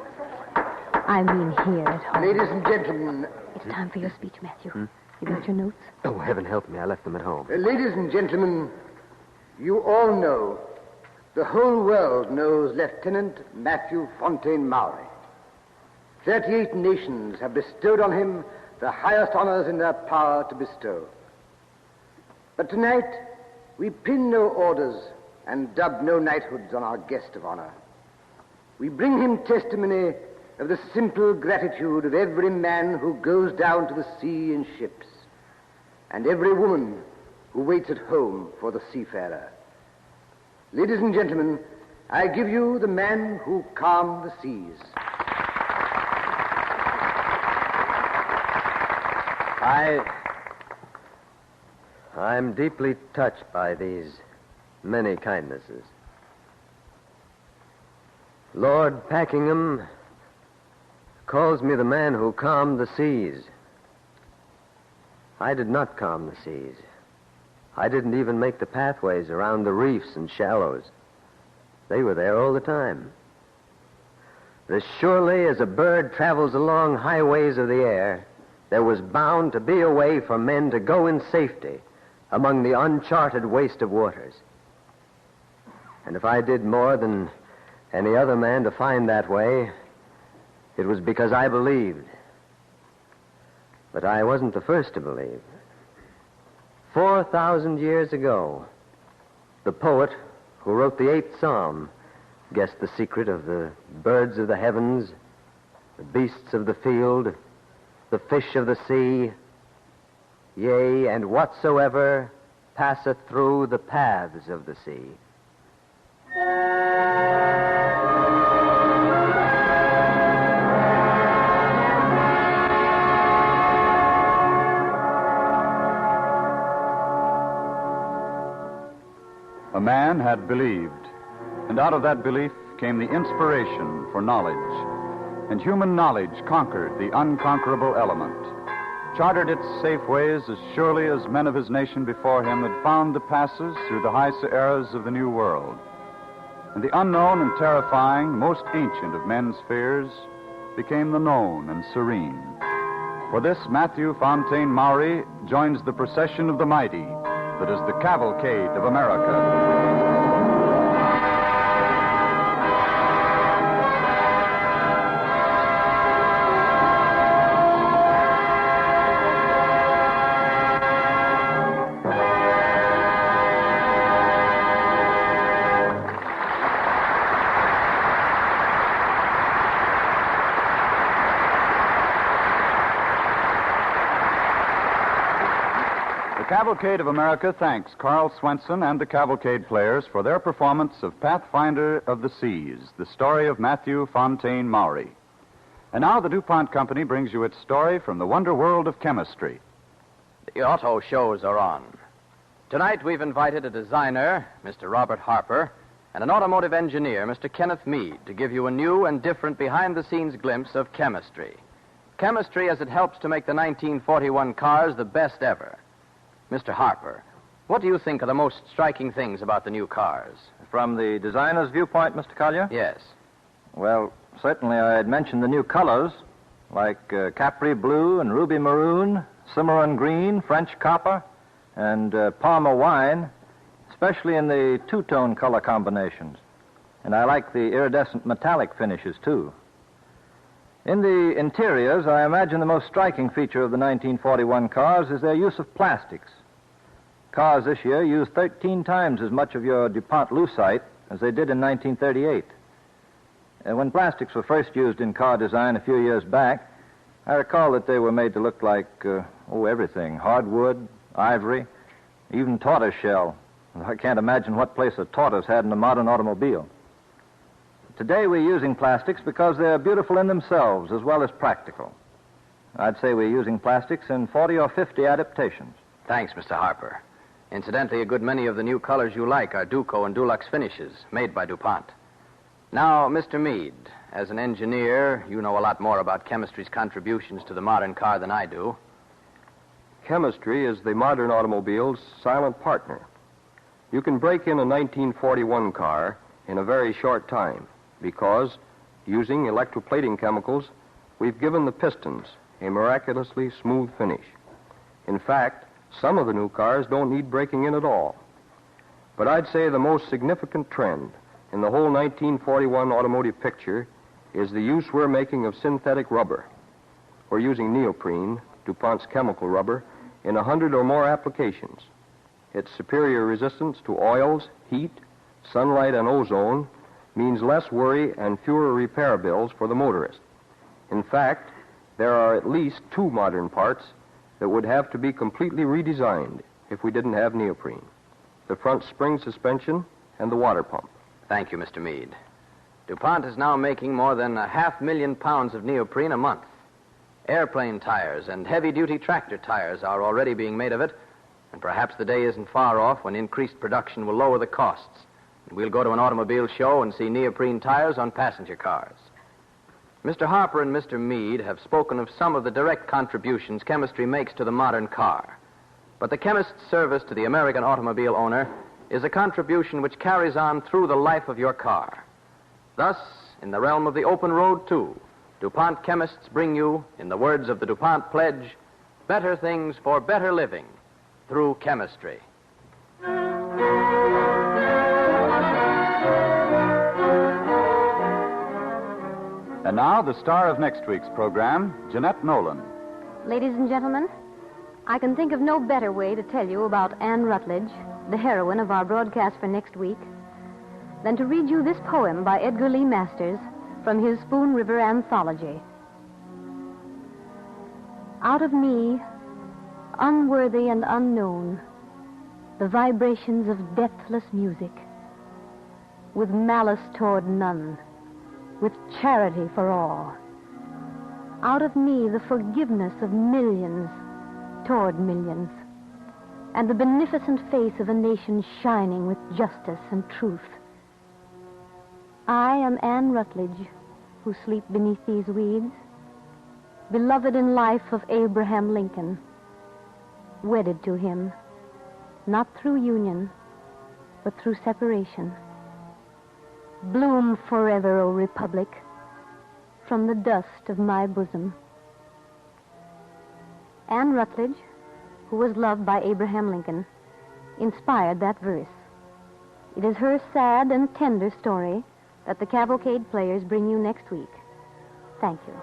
I mean here at home. Ladies and gentlemen. It's time for your speech, Matthew. You got your notes? Oh, heaven help me. I left them at home. Ladies and gentlemen, you all know, the whole world knows Lieutenant Matthew Fontaine Mowry. 38 nations have bestowed on him the highest honors in their power to bestow. But tonight, we pin no orders and dub no knighthoods on our guest of honor. We bring him testimony of the simple gratitude of every man who goes down to the sea in ships, and every woman who waits at home for the seafarer. Ladies and gentlemen, I give you the man who calmed the seas. I'm deeply touched by these many kindnesses. Lord Packingham calls me the man who calmed the seas. I did not calm the seas. I didn't even make the pathways around the reefs and shallows. They were there all the time. But as surely as a bird travels along highways of the air, there was bound to be a way for men to go in safety among the uncharted waste of waters. And if I did more than any other man to find that way, it was because I believed. But I wasn't the first to believe. 4,000 years ago, the poet who wrote the 8th Psalm guessed the secret of the birds of the heavens, the beasts of the field, the fish of the sea, yea, and whatsoever passeth through the paths of the sea. A man had believed, and out of that belief came the inspiration for knowledge. And human knowledge conquered the unconquerable element, charted its safe ways as surely as men of his nation before him had found the passes through the high Sierras of the New World. And the unknown and terrifying, most ancient of men's fears, became the known and serene. For this, Matthew Fontaine Maury joins the procession of the mighty that is the Cavalcade of America. The Cavalcade of America thanks Carl Swenson and the Cavalcade players for their performance of Pathfinder of the Seas, the story of Matthew Fontaine Maury. And now the DuPont Company brings you its story from the wonder world of chemistry. The auto shows are on. Tonight we've invited a designer, Mr. Robert Harper, and an automotive engineer, Mr. Kenneth Meade, to give you a new and different behind-the-scenes glimpse of chemistry. Chemistry as it helps to make the 1941 cars the best ever. Mr. Harper, what do you think are the most striking things about the new cars? From the designer's viewpoint, Mr. Collier? Yes. Well, certainly I'd mention the new colors, like Capri Blue and Ruby Maroon, Cimarron Green, French Copper, and Parma Wine, especially in the two-tone color combinations. And I like the iridescent metallic finishes, too. In the interiors, I imagine the most striking feature of the 1941 cars is their use of plastics. Cars this year use 13 times as much of your DuPont Lucite as they did in 1938. When plastics were first used in car design a few years back, I recall that they were made to look like, everything. Hardwood, ivory, even tortoiseshell. I can't imagine what place a tortoise had in a modern automobile. Today we're using plastics because they're beautiful in themselves as well as practical. I'd say we're using plastics in 40 or 50 adaptations. Thanks, Mr. Harper. Incidentally, a good many of the new colors you like are Duco and Dulux finishes, made by DuPont. Now, Mr. Meade, as an engineer, you know a lot more about chemistry's contributions to the modern car than I do. Chemistry is the modern automobile's silent partner. You can break in a 1941 car in a very short time because, using electroplating chemicals, we've given the pistons a miraculously smooth finish. In fact, some of the new cars don't need breaking in at all. But I'd say the most significant trend in the whole 1941 automotive picture is the use we're making of synthetic rubber. We're using neoprene, DuPont's chemical rubber, in 100 or more applications. Its superior resistance to oils, heat, sunlight, and ozone means less worry and fewer repair bills for the motorist. In fact, there are at least 2 modern parts that would have to be completely redesigned if we didn't have neoprene: the front spring suspension and the water pump. Thank you, Mr. Meade. DuPont is now making more than 500,000 pounds of neoprene a month. Airplane tires and heavy-duty tractor tires are already being made of it, and perhaps the day isn't far off when increased production will lower the costs We'll go to an automobile show and see neoprene tires on passenger cars. Mr. Harper and Mr. Meade have spoken of some of the direct contributions chemistry makes to the modern car. But the chemist's service to the American automobile owner is a contribution which carries on through the life of your car. Thus, in the realm of the open road, too, DuPont chemists bring you, in the words of the DuPont pledge, better things for better living through chemistry. And now, the star of next week's program, Jeanette Nolan. Ladies and gentlemen, I can think of no better way to tell you about Anne Rutledge, the heroine of our broadcast for next week, than to read you this poem by Edgar Lee Masters from his Spoon River Anthology. Out of me, unworthy and unknown, the vibrations of depthless music, with malice toward none, with charity for all. Out of me, the forgiveness of millions toward millions, and the beneficent face of a nation shining with justice and truth. I am Anne Rutledge, who sleep beneath these weeds, beloved in life of Abraham Lincoln, wedded to him, not through union, but through separation. Bloom forever, O Republic, from the dust of my bosom. Anne Rutledge, who was loved by Abraham Lincoln, inspired that verse. It is her sad and tender story that the Cavalcade players bring you next week. Thank you.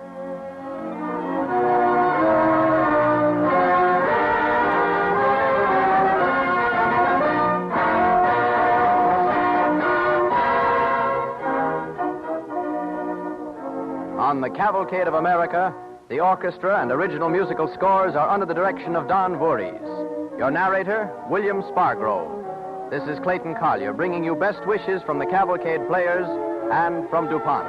On the Cavalcade of America, the orchestra and original musical scores are under the direction of Don Voorhees. Your narrator, William Spargrove. This is Clayton Collier bringing you best wishes from the Cavalcade players and from DuPont.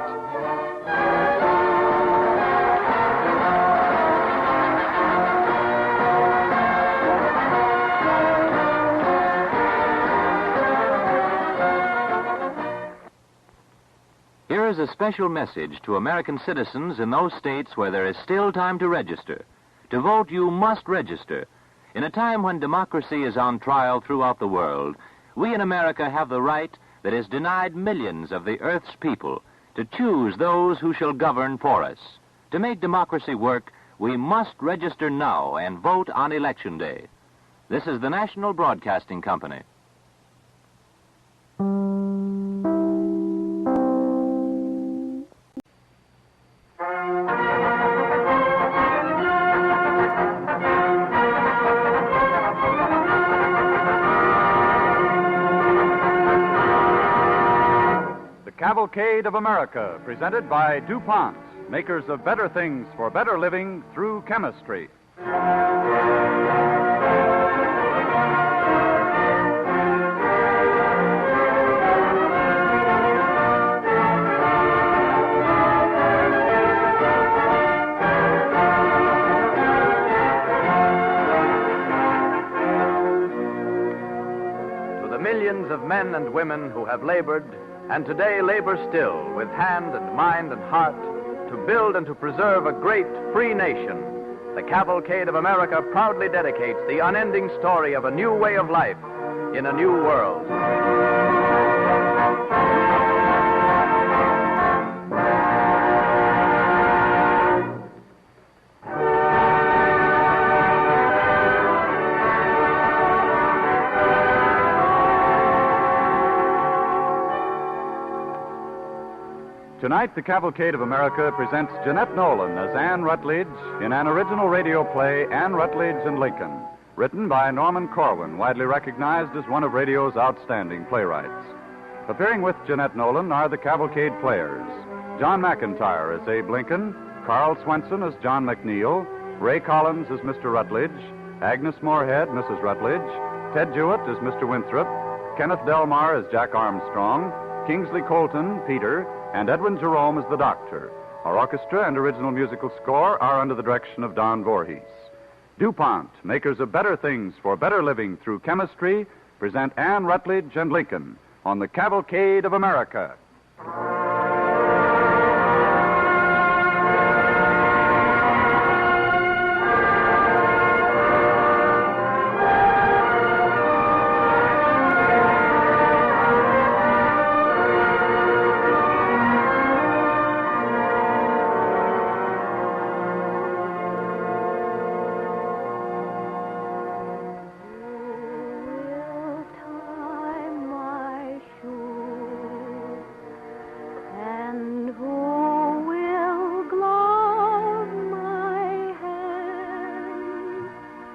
Here is a special message to American citizens in those states where there is still time to register. To vote, you must register. In a time when democracy is on trial throughout the world, we in America have the right that is denied millions of the Earth's people to choose those who shall govern for us. To make democracy work, we must register now and vote on Election Day. This is the National Broadcasting Company. Cavalcade of America, presented by DuPont, makers of better things for better living through chemistry. To the millions of men and women who have labored and today labor still with hand and mind and heart to build and to preserve a great free nation, the Cavalcade of America proudly dedicates the unending story of a new way of life in a new world. Tonight, the Cavalcade of America presents Jeanette Nolan as Anne Rutledge in an original radio play, Anne Rutledge and Lincoln, written by Norman Corwin, widely recognized as one of radio's outstanding playwrights. Appearing with Jeanette Nolan are the Cavalcade players: John McIntyre as Abe Lincoln, Carl Swenson as John McNeil, Ray Collins as Mr. Rutledge, Agnes Moorhead, Mrs. Rutledge, Ted Jewett as Mr. Winthrop, Kenneth Delmar as Jack Armstrong, Kingsley Colton, Peter, and Edwin Jerome as the Doctor. Our orchestra and original musical score are under the direction of Don Voorhees. DuPont, makers of better things for better living through chemistry, present Anne Rutledge and Lincoln, on the Cavalcade of America.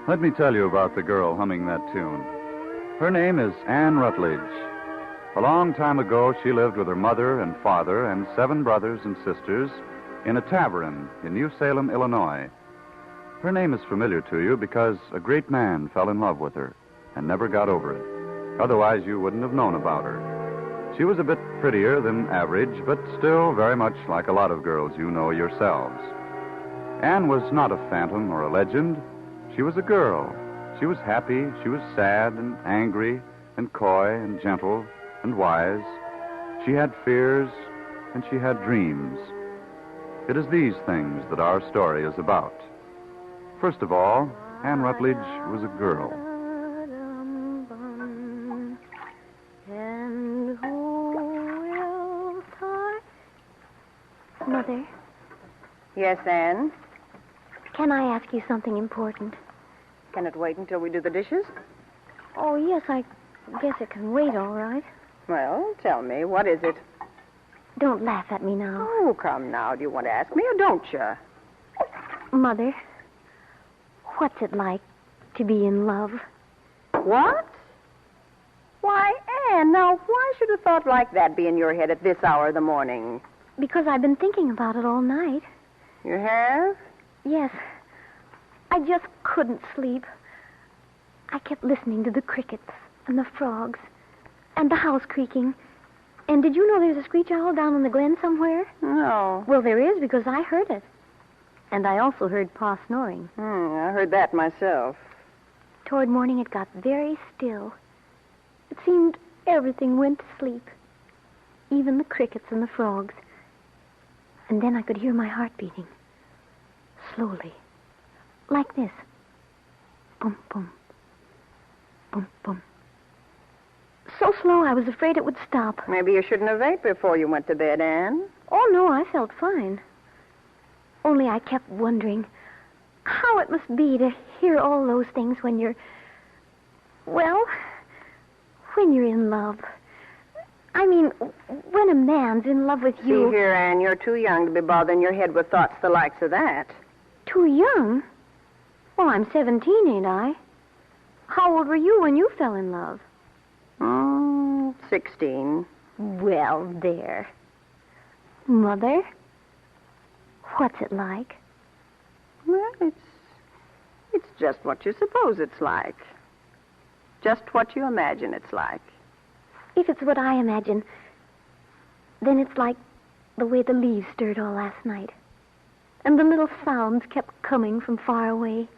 Let me tell you about the girl humming that tune. Her name is Anne Rutledge. A long time ago, she lived with her mother and father and 7 brothers and sisters in a tavern in New Salem, Illinois. Her name is familiar to you because a great man fell in love with her and never got over it. Otherwise, you wouldn't have known about her. She was a bit prettier than average, but still very much like a lot of girls you know yourselves. Anne was not a phantom or a legend. She was a girl. She was happy, she was sad and angry and coy and gentle and wise. She had fears and she had dreams. It is these things that our story is about. First of all, Anne Rutledge was a girl. Mother, Yes, Anne? can I ask you something important? Can it wait until we do the dishes? Oh, yes, I guess it can wait, all right. Well, tell me, what is it? Don't laugh at me now. Oh, come now. Do you want to ask me or don't you? Mother, what's it like to be in love? What? Why, Anne, now, why should a thought like that be in your head at this hour of the morning? Because I've been thinking about it all night. You have? Yes. I just couldn't sleep. I kept listening to the crickets and the frogs and the house creaking. And did you know there's a screech owl down in the glen somewhere? No. Well, there is because I heard it. And I also heard Pa snoring. I heard that myself. Toward morning, it got very still. It seemed everything went to sleep, even the crickets and the frogs. And then I could hear my heart beating, slowly, like this. Boom, boom, boom, boom. So slow I was afraid it would stop. Maybe you shouldn't have ate before you went to bed, Anne. Oh, no, I felt fine. Only I kept wondering how it must be to hear all those things when you're, well, when you're in love. I mean, when a man's in love with you... See here, Anne, you're too young to be bothering your head with thoughts the likes of that. Too young? Well, I'm 17, ain't I? How old were you when you fell in love? 16. Well, there. Mother, what's it like? Well, it's just what you suppose it's like. Just what you imagine it's like. If it's what I imagine, then it's like the way the leaves stirred all last night. And the little sounds kept coming from far away.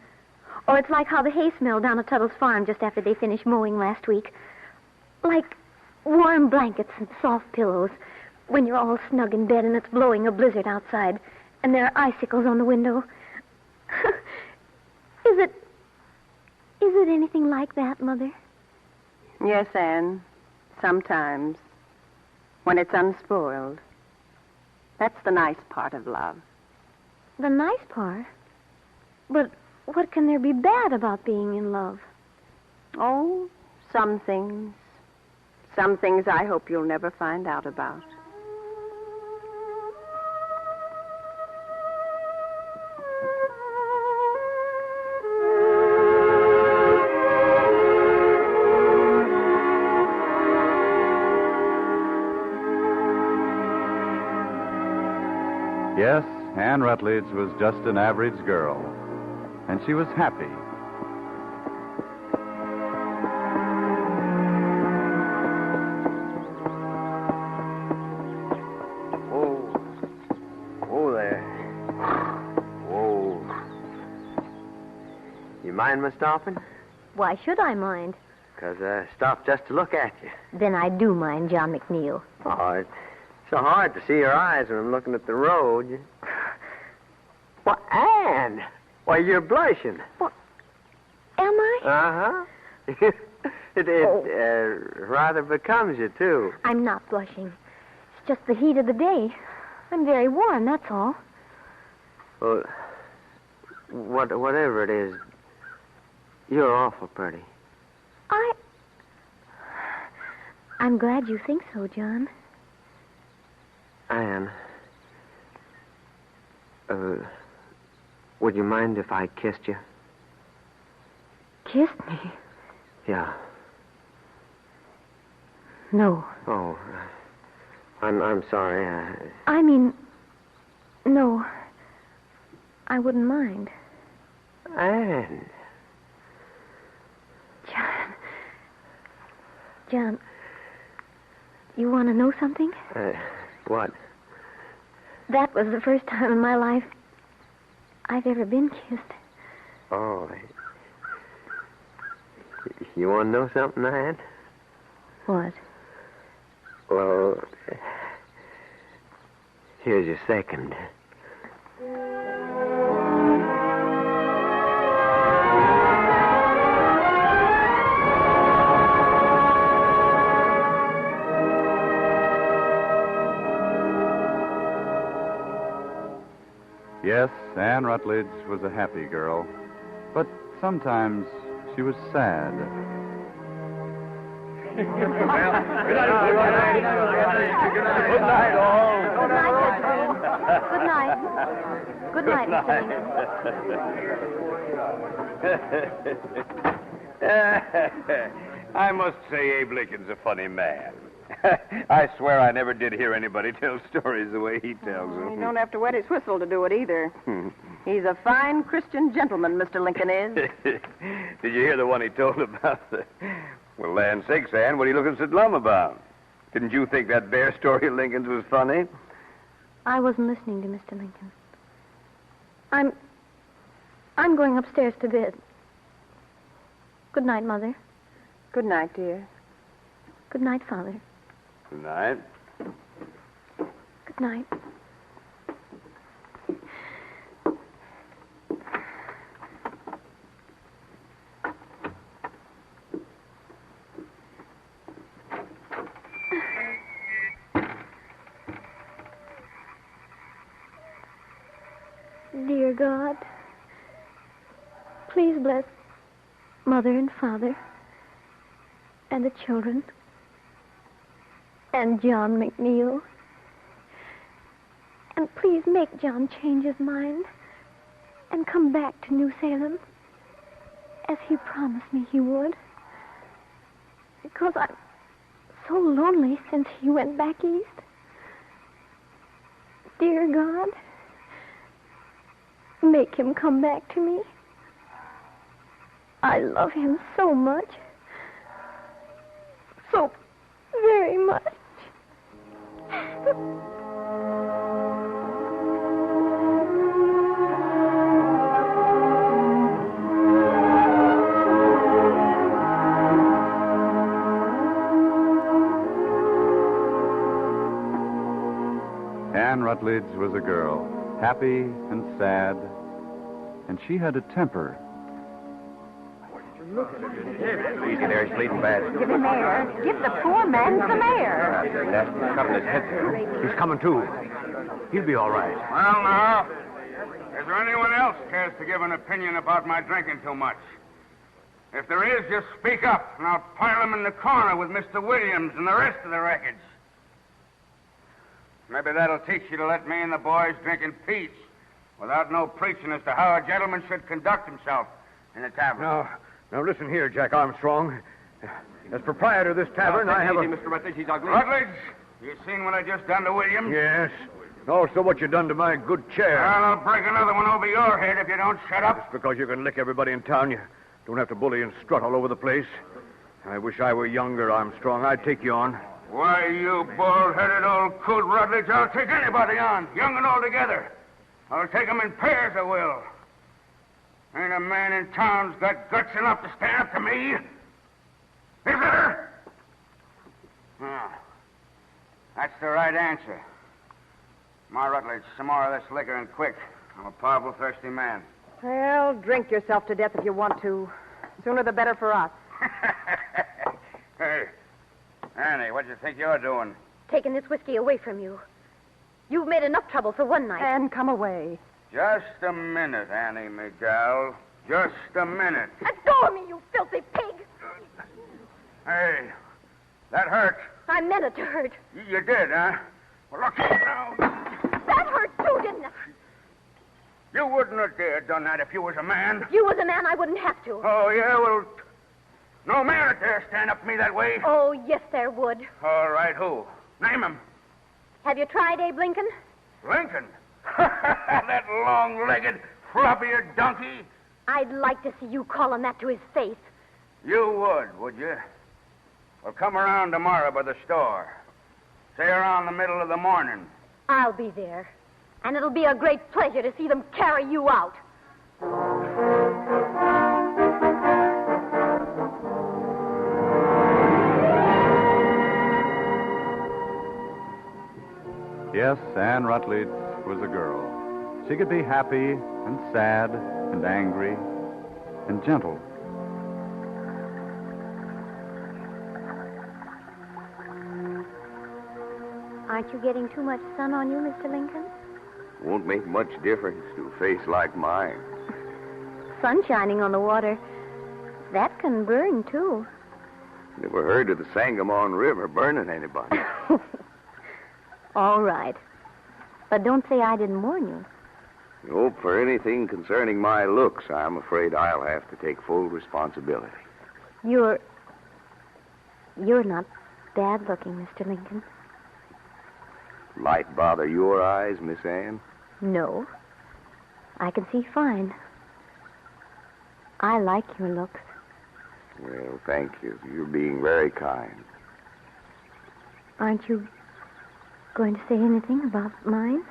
Or it's like how the hay smelled down at Tuttle's farm just after they finished mowing last week. Like warm blankets and soft pillows when you're all snug in bed and it's blowing a blizzard outside and there are icicles on the window. Is it anything like that, Mother? Yes, Anne. Sometimes. When it's unspoiled. That's the nice part of love. The nice part? But what can there be bad about being in love? Oh, some things. Some things I hope you'll never find out about. Yes, Anne Rutledge was just an average girl, and she was happy. Oh, there. Whoa. You mind my stopping? Why should I mind? because I stopped just to look at you. Then I do mind John McNeil. Oh, it's so hard to see your eyes when I'm looking at the road. Why, Anne! Why, you're blushing. What? Am I? Uh-huh. It rather becomes you, too. I'm not blushing. It's just the heat of the day. I'm very warm, that's all. Well, whatever it is, you're awful pretty. I'm glad you think so, John. Anne, would you mind if I kissed you? Kissed me? Yeah. No. Oh, I'm sorry. I mean, no. I wouldn't mind. Anne. John, you want to know something? What? That was the first time in my life I've ever been kissed. Oh. You want to know something, Anne? What? Well, here's your second. Yes, Anne Rutledge was a happy girl, but sometimes she was sad. Good night, all. Good night. Good night, Mr. Lincoln. I must say Abe Lincoln's a funny man. I swear I never did hear anybody tell stories the way he tells them. You don't have to wet his whistle to do it either. He's a fine Christian gentleman, Mr. Lincoln is. Did you hear the one he told about the... Well, land sakes, Anne, what are you looking so glum about? Didn't you think that bear story of Lincoln's was funny? I wasn't listening to Mr. Lincoln. I'm going upstairs to bed. Good night, Mother. Good night, dear. Good night, Father. Good night. Good night. Dear God, please bless Mother and Father and the children and John McNeil. And please make John change his mind and come back to New Salem as he promised me he would. Because I'm so lonely since he went back east. Dear God, make him come back to me. I love him so much. So very much. Anne Rutledge was a girl, happy and sad, and she had a temper. Easy there, he's bleeding bad. Give him air. Give the poor man some air. That's cutting his head there. He's coming to. He'll be all right. Well, now, is there anyone else cares to give an opinion about my drinking too much? If there is, just speak up, and I'll pile him in the corner with Mr. Williams and the rest of the wreckage. Maybe that'll teach you to let me and the boys drink in peace, without no preaching as to how a gentleman should conduct himself in the tavern. Now listen here, Jack Armstrong. As proprietor of this tavern, I have Mr. Rutledge, he's ugly. Rutledge, you seen what I just done to Williams? Yes. Also what you done to my good chair. Well, I'll break another one over your head if you don't shut up. Just because you can lick everybody in town, you don't have to bully and strut all over the place. I wish I were younger, Armstrong. I'd take you on. Why, you bald-headed old coot, Rutledge, I'll take anybody on, young and old together. I'll take 'em in pairs, I will. Ain't a man in town's got guts enough to stand up to me. Is there? Oh, that's the right answer. My Rutledge, some more of this liquor and quick. I'm a powerful thirsty man. Well, drink yourself to death if you want to. Sooner the better for us. Hey, Annie, what do you think you're doing? Taking this whiskey away from you. You've made enough trouble for one night. And come away. Just a minute, Annie, me gal. Just a minute. Let go of me, you filthy pig! Hey, that hurt. I meant it to hurt. You did, huh? Well, look here now. That hurt too, didn't it? You wouldn't have dared done that if you was a man. If you was a man, I wouldn't have to. Oh, yeah? Well, no man would dare stand up to me that way. Oh, yes, there would. All right, who? Name him. Have you tried Abe Lincoln? Lincoln? That long-legged, flop-eared donkey? I'd like to see you call him that to his face. You would you? Well, come around tomorrow by the store. Say around the middle of the morning. I'll be there. And it'll be a great pleasure to see them carry you out. Yes, Anne Rutledge was a girl. She could be happy and sad and angry and gentle. Aren't you getting too much sun on you, Mr. Lincoln? Won't make much difference to a face like mine. Sun shining on the water. That can burn, too. Never heard of the Sangamon River burning anybody. All right. But don't say I didn't warn you. Oh, for anything concerning my looks, I'm afraid I'll have to take full responsibility. You're not bad looking, Mr. Lincoln. Might bother your eyes, Miss Anne? No. I can see fine. I like your looks. Well, thank you. You're being very kind. Aren't you going to say anything about mine?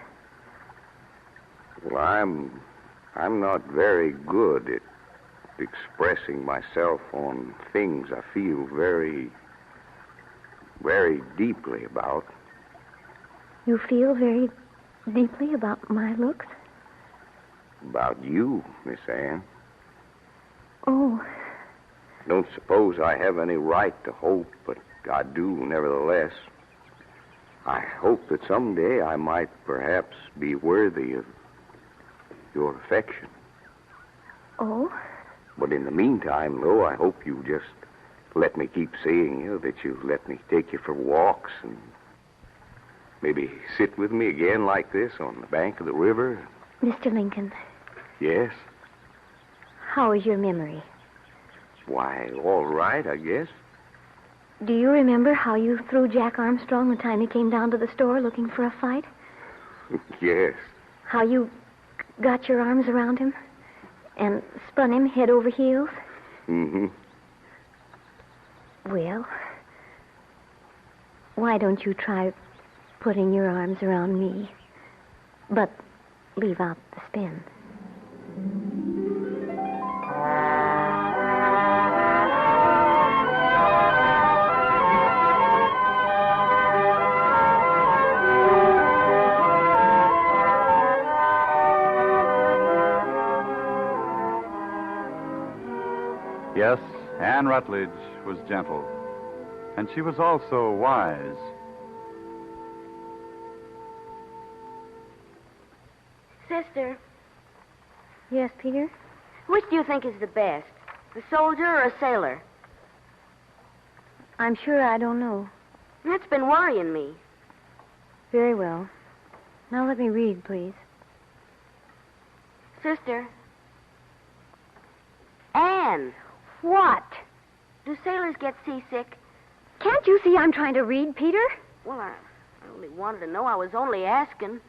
Well, I'm not very good at expressing myself on things I feel very, very deeply about. You feel very deeply about my looks? About you, Miss Anne. Oh. Don't suppose I have any right to hope, but I do nevertheless. I hope that someday I might perhaps be worthy of your affection. Oh? But in the meantime, though, I hope you just let me keep seeing you, that you let me take you for walks and maybe sit with me again like this on the bank of the river. Mr. Lincoln. Yes? How is your memory? Why, all right, I guess. Do you remember how you threw Jack Armstrong the time he came down to the store looking for a fight? Yes. How you got your arms around him and spun him head over heels? Mm-hmm. Well, why don't you try putting your arms around me, but leave out the spin? Yes, Anne Rutledge was gentle, and she was also wise. Sister, Yes, Peter? which do you think is the best, a soldier or a sailor? I'm sure I don't know. That's been worrying me. Very well. Now let me read, please. Sister. Anne. What? Do sailors get seasick? Can't you see I'm trying to read, Peter? Well, I only wanted to know. I was only asking.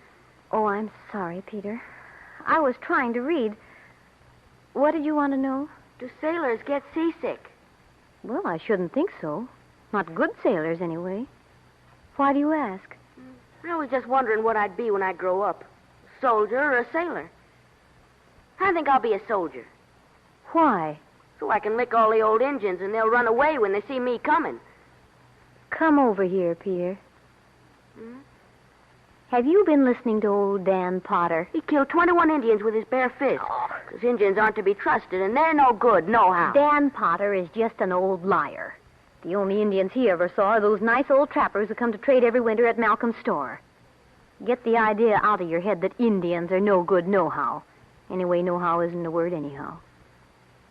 Oh, I'm sorry, Peter. I was trying to read. What did you want to know? Do sailors get seasick? Well, I shouldn't think so. Not good sailors, anyway. Why do you ask? I was just wondering what I'd be when I grow up. A soldier or a sailor? I think I'll be a soldier. Why? So I can lick all the old Indians, and they'll run away when they see me coming. Come over here, Peter. Hmm? Have you been listening to old Dan Potter? He killed 21 Indians with his bare fist. Because Indians aren't to be trusted, and they're no good, nohow. Dan Potter is just an old liar. The only Indians he ever saw are those nice old trappers who come to trade every winter at Malcolm's store. Get the idea out of your head that Indians are no good nohow. Anyway, nohow isn't a word anyhow.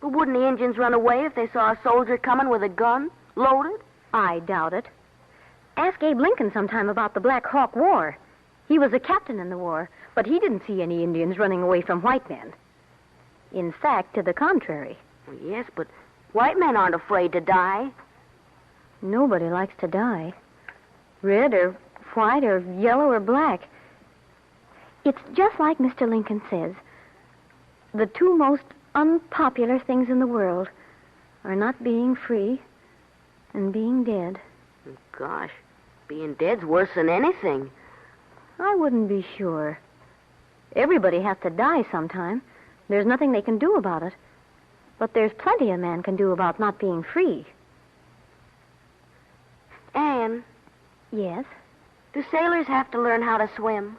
But wouldn't the Indians run away if they saw a soldier coming with a gun, loaded? I doubt it. Ask Abe Lincoln sometime about the Black Hawk War. He was a captain in the war, but he didn't see any Indians running away from white men. In fact, to the contrary. Well, yes, but white men aren't afraid to die. Nobody likes to die. Red or white or yellow or black. It's just like Mr. Lincoln says. The two most unpopular things in the world are not being free and being dead. Gosh, being dead's worse than anything. I wouldn't be sure. Everybody has to die sometime. There's nothing they can do about it. But there's plenty a man can do about not being free. Anne? Yes? Do sailors have to learn how to swim?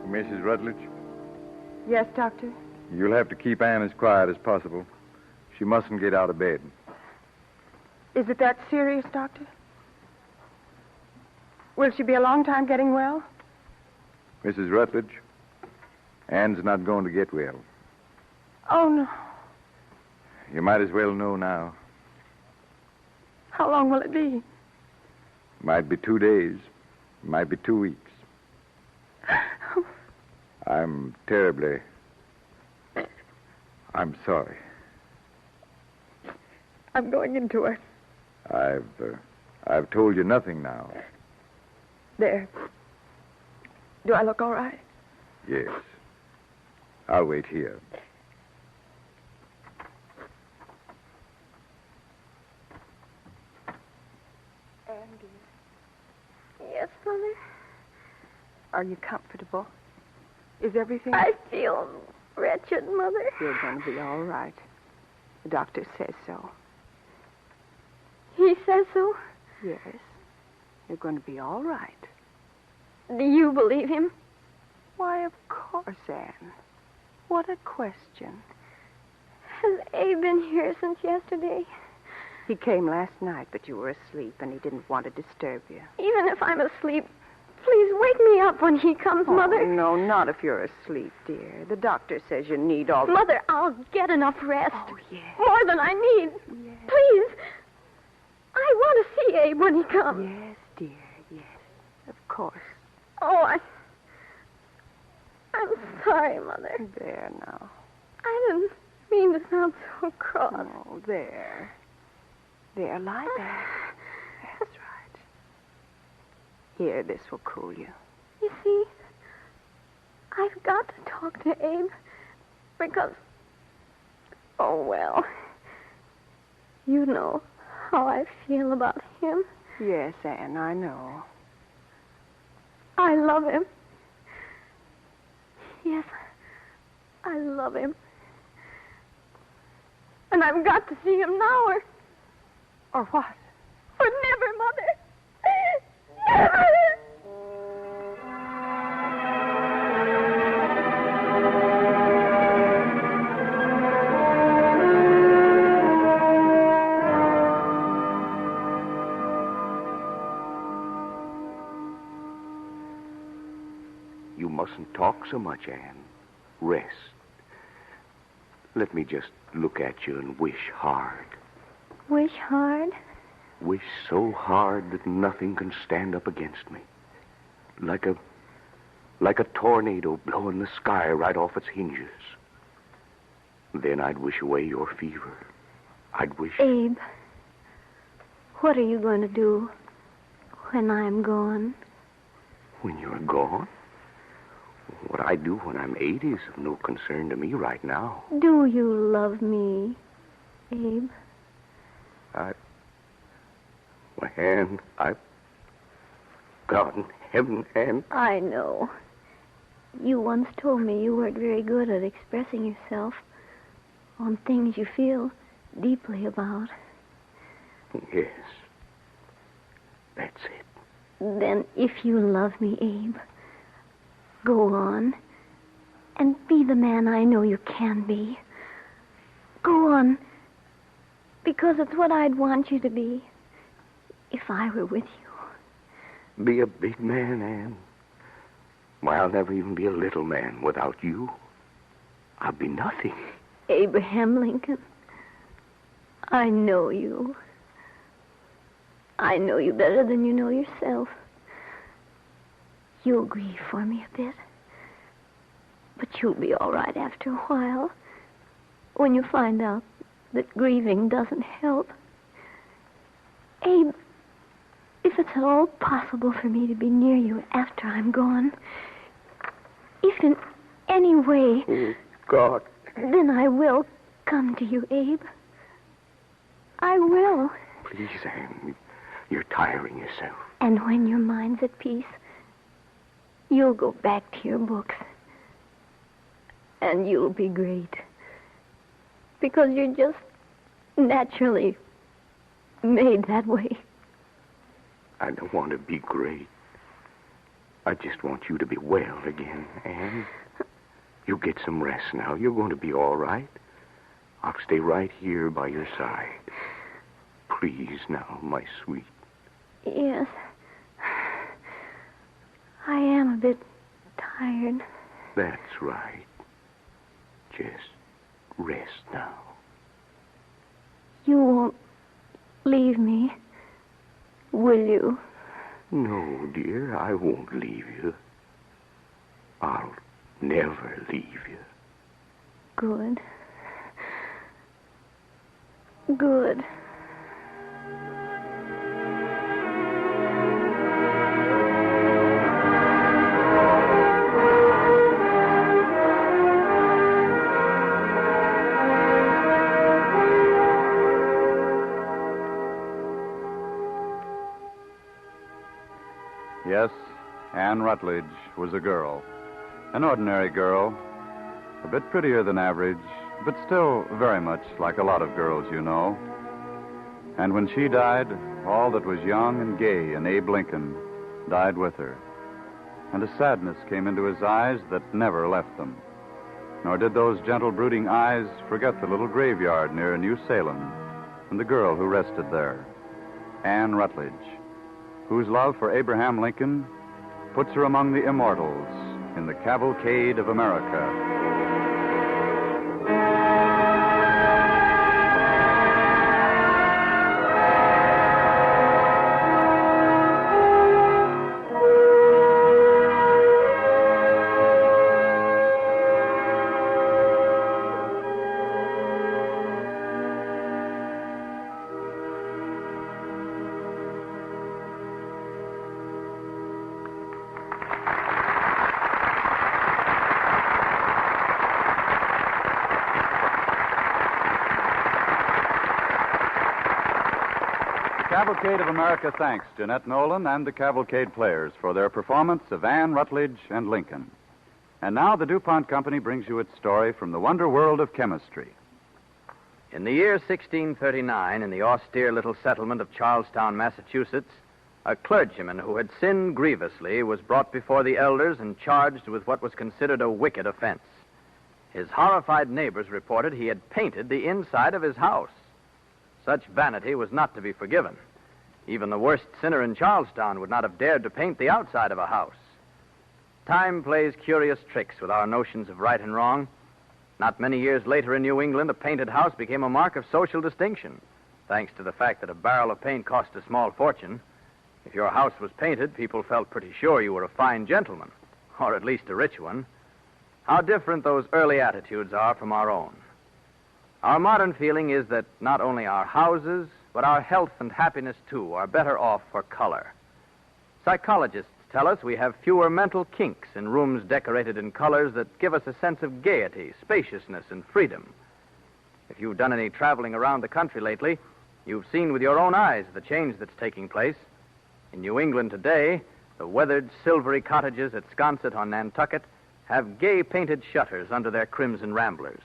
Mrs. Rutledge, Yes, Doctor? you'll have to keep Anne as quiet as possible. She mustn't get out of bed. Is it that serious, Doctor? Will she be a long time getting well? Mrs. Rutledge, Anne's not going to get well. Oh, no. You might as well know now. How long will it be? Might be 2 days. Might be 2 weeks. I'm sorry. I'm going into her. I've told you nothing now. There. Do I look all right? Yes. I'll wait here. Andy, Yes, Mother? are you comfortable? Is everything... I feel wretched, Mother. You're going to be all right. The doctor says so. He says so? Yes. You're going to be all right. Do you believe him? Why, of course, Anne. What a question. Has Abe been here since yesterday? He came last night, but you were asleep, and he didn't want to disturb you. Even if I'm asleep, please wake me up when he comes, Mother. No, not if you're asleep, dear. The doctor says you need all... Mother, I'll get enough rest. Oh, yes. More than I need. Yes. Please. I want to see Abe when he comes. Yes, dear, yes. Of course. Oh, I'm sorry, Mother. There now. I didn't mean to sound so cross. Oh, there. There, lie back. That's right. Here, this will cool you. You see, I've got to talk to Abe because, oh, well, you know how I feel about him. Yes, Anne, I know. I love him. Yes, I love him. And I've got to see him now or what? Or never, Mother. Never. You mustn't talk so much, Anne. Rest. Let me just look at you and wish hard. Wish hard? Wish so hard that nothing can stand up against me. Like a tornado blowing the sky right off its hinges. Then I'd wish away your fever. I'd wish... Abe, what are you going to do when I'm gone? When you're gone? What I do when I'm 80 is of no concern to me right now. Do you love me, Abe? Well, Anne, God in heaven, Anne. I know. You once told me you weren't very good at expressing yourself on things you feel deeply about. Yes. That's it. Then if you love me, Abe, go on and be the man I know you can be. Go on, because it's what I'd want you to be if I were with you. Be a big man, Anne. Why, I'll never even be a little man without you. I'll be nothing. Abraham Lincoln, I know you. I know you better than you know yourself. You'll grieve for me a bit, but you'll be all right after a while when you find out that grieving doesn't help. Abe, if it's at all possible for me to be near you after I'm gone, if in any way... Oh, God. Then I will come to you, Abe. I will. Please, Anne. You're tiring yourself. And when your mind's at peace, you'll go back to your books. And you'll be great. Because you're just naturally made that way. I don't want to be great. I just want you to be well again, Anne. You get some rest now. You're going to be all right. I'll stay right here by your side. Please now, my sweet. Yes. I am a bit tired. That's right. Just rest now. You won't leave me, will you? No, dear, I won't leave you. I'll never leave you. Good. Good. Yes, Anne Rutledge was a girl. An ordinary girl. A bit prettier than average, but still very much like a lot of girls you know. And when she died, all that was young and gay in Abe Lincoln died with her. And a sadness came into his eyes that never left them. Nor did those gentle, brooding eyes forget the little graveyard near New Salem and the girl who rested there, Anne Rutledge, whose love for Abraham Lincoln puts her among the immortals in the Cavalcade of America. Cavalcade of America thanks Jeanette Nolan and the Cavalcade players for their performance of Anne Rutledge and Lincoln. And now the DuPont Company brings you its story from the wonder world of chemistry. In the year 1639, in the austere little settlement of Charlestown, Massachusetts, a clergyman who had sinned grievously was brought before the elders and charged with what was considered a wicked offense. His horrified neighbors reported he had painted the inside of his house. Such vanity was not to be forgiven. Even the worst sinner in Charlestown would not have dared to paint the outside of a house. Time plays curious tricks with our notions of right and wrong. Not many years later in New England, a painted house became a mark of social distinction, thanks to the fact that a barrel of paint cost a small fortune. If your house was painted, people felt pretty sure you were a fine gentleman, or at least a rich one. How different those early attitudes are from our own. Our modern feeling is that not only our houses, but our health and happiness, too, are better off for color. Psychologists tell us we have fewer mental kinks in rooms decorated in colors that give us a sense of gaiety, spaciousness, and freedom. If you've done any traveling around the country lately, you've seen with your own eyes the change that's taking place. In New England today, the weathered, silvery cottages at Sconset on Nantucket have gay painted shutters under their crimson ramblers.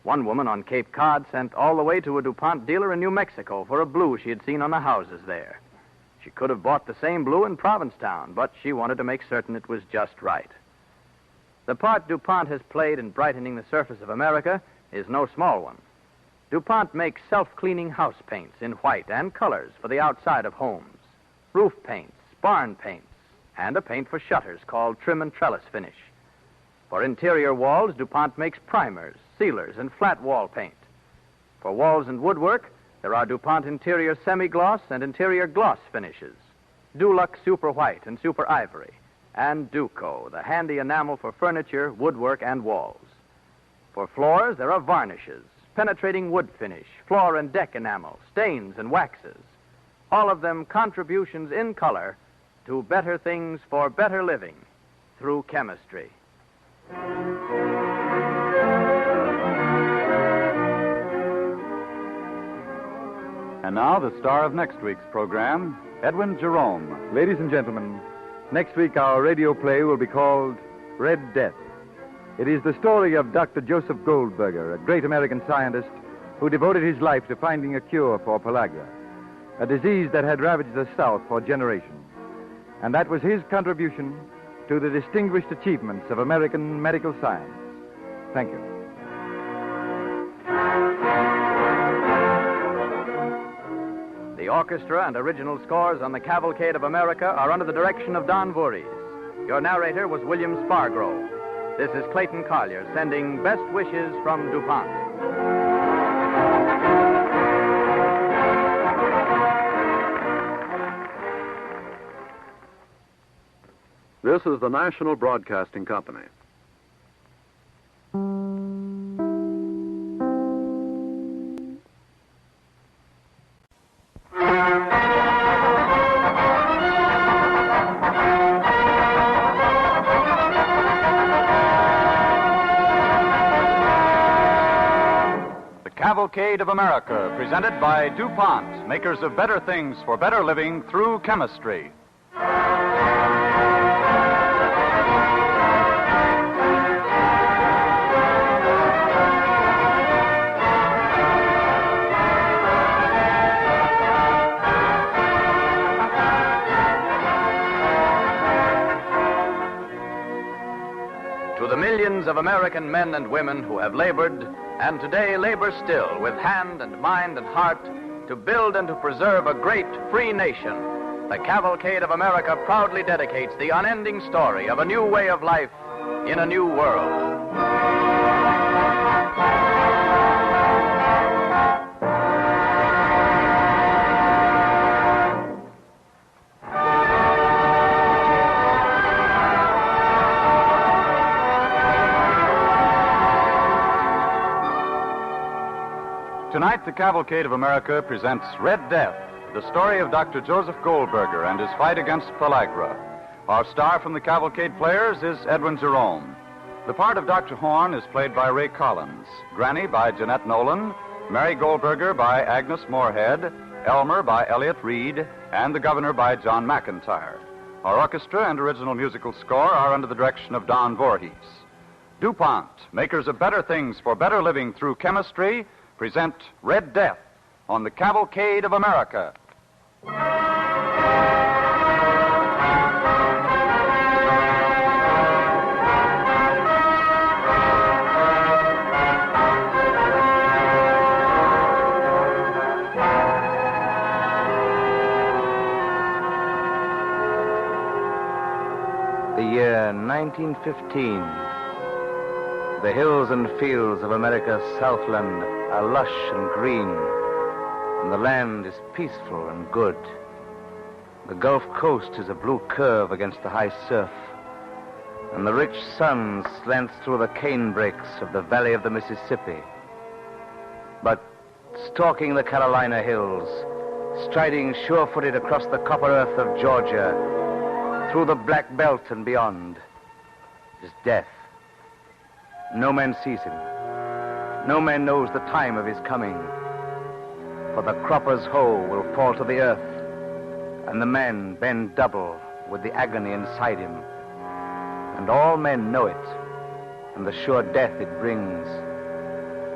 One woman on Cape Cod sent all the way to a DuPont dealer in New Mexico for a blue she had seen on the houses there. She could have bought the same blue in Provincetown, but she wanted to make certain it was just right. The part DuPont has played in brightening the surface of America is no small one. DuPont makes self-cleaning house paints in white and colors for the outside of homes, roof paints, barn paints, and a paint for shutters called trim and trellis finish. For interior walls, DuPont makes primers, sealers, and flat wall paint. For walls and woodwork, there are DuPont interior semi-gloss and interior gloss finishes, Dulux Super White and Super Ivory, and Duco, the handy enamel for furniture, woodwork, and walls. For floors, there are varnishes, penetrating wood finish, floor and deck enamel, stains and waxes. All of them contributions in color to better things for better living through chemistry. And now, the star of next week's program, Edwin Jerome. Ladies and gentlemen, next week our radio play will be called Red Death. It is the story of Dr. Joseph Goldberger, a great American scientist who devoted his life to finding a cure for pellagra, a disease that had ravaged the South for generations. And that was his contribution to the distinguished achievements of American medical science. Thank you. The orchestra and original scores on the Cavalcade of America are under the direction of Don Voorhees. Your narrator was William Spargrove. This is Clayton Collier sending best wishes from DuPont. This is the National Broadcasting Company. Cavalcade of America, presented by DuPont, makers of better things for better living through chemistry. To the millions of American men and women who have labored, and today labor still with hand and mind and heart to build and to preserve a great free nation, the Cavalcade of America proudly dedicates the unending story of a new way of life in a new world. Tonight, the Cavalcade of America presents Red Death, the story of Dr. Joseph Goldberger and his fight against pellagra. Our star from the Cavalcade players is Edwin Jerome. The part of Dr. Horn is played by Ray Collins, Granny by Jeanette Nolan, Mary Goldberger by Agnes Moorehead, Elmer by Elliott Reed, and the Governor by John McIntyre. Our orchestra and original musical score are under the direction of Don Voorhees. DuPont, makers of better things for better living through chemistry, present Red Death on the Cavalcade of America. The year 1915. The hills and fields of America's Southland are lush and green, and the land is peaceful and good. The Gulf Coast is a blue curve against the high surf, and the rich sun slants through the cane brakes of the valley of the Mississippi. But stalking the Carolina hills, striding sure-footed across the copper earth of Georgia, through the black belt and beyond, is death. No man sees him. No man knows the time of his coming. For the cropper's hoe will fall to the earth, and the man bend double with the agony inside him. And all men know it, and the sure death it brings,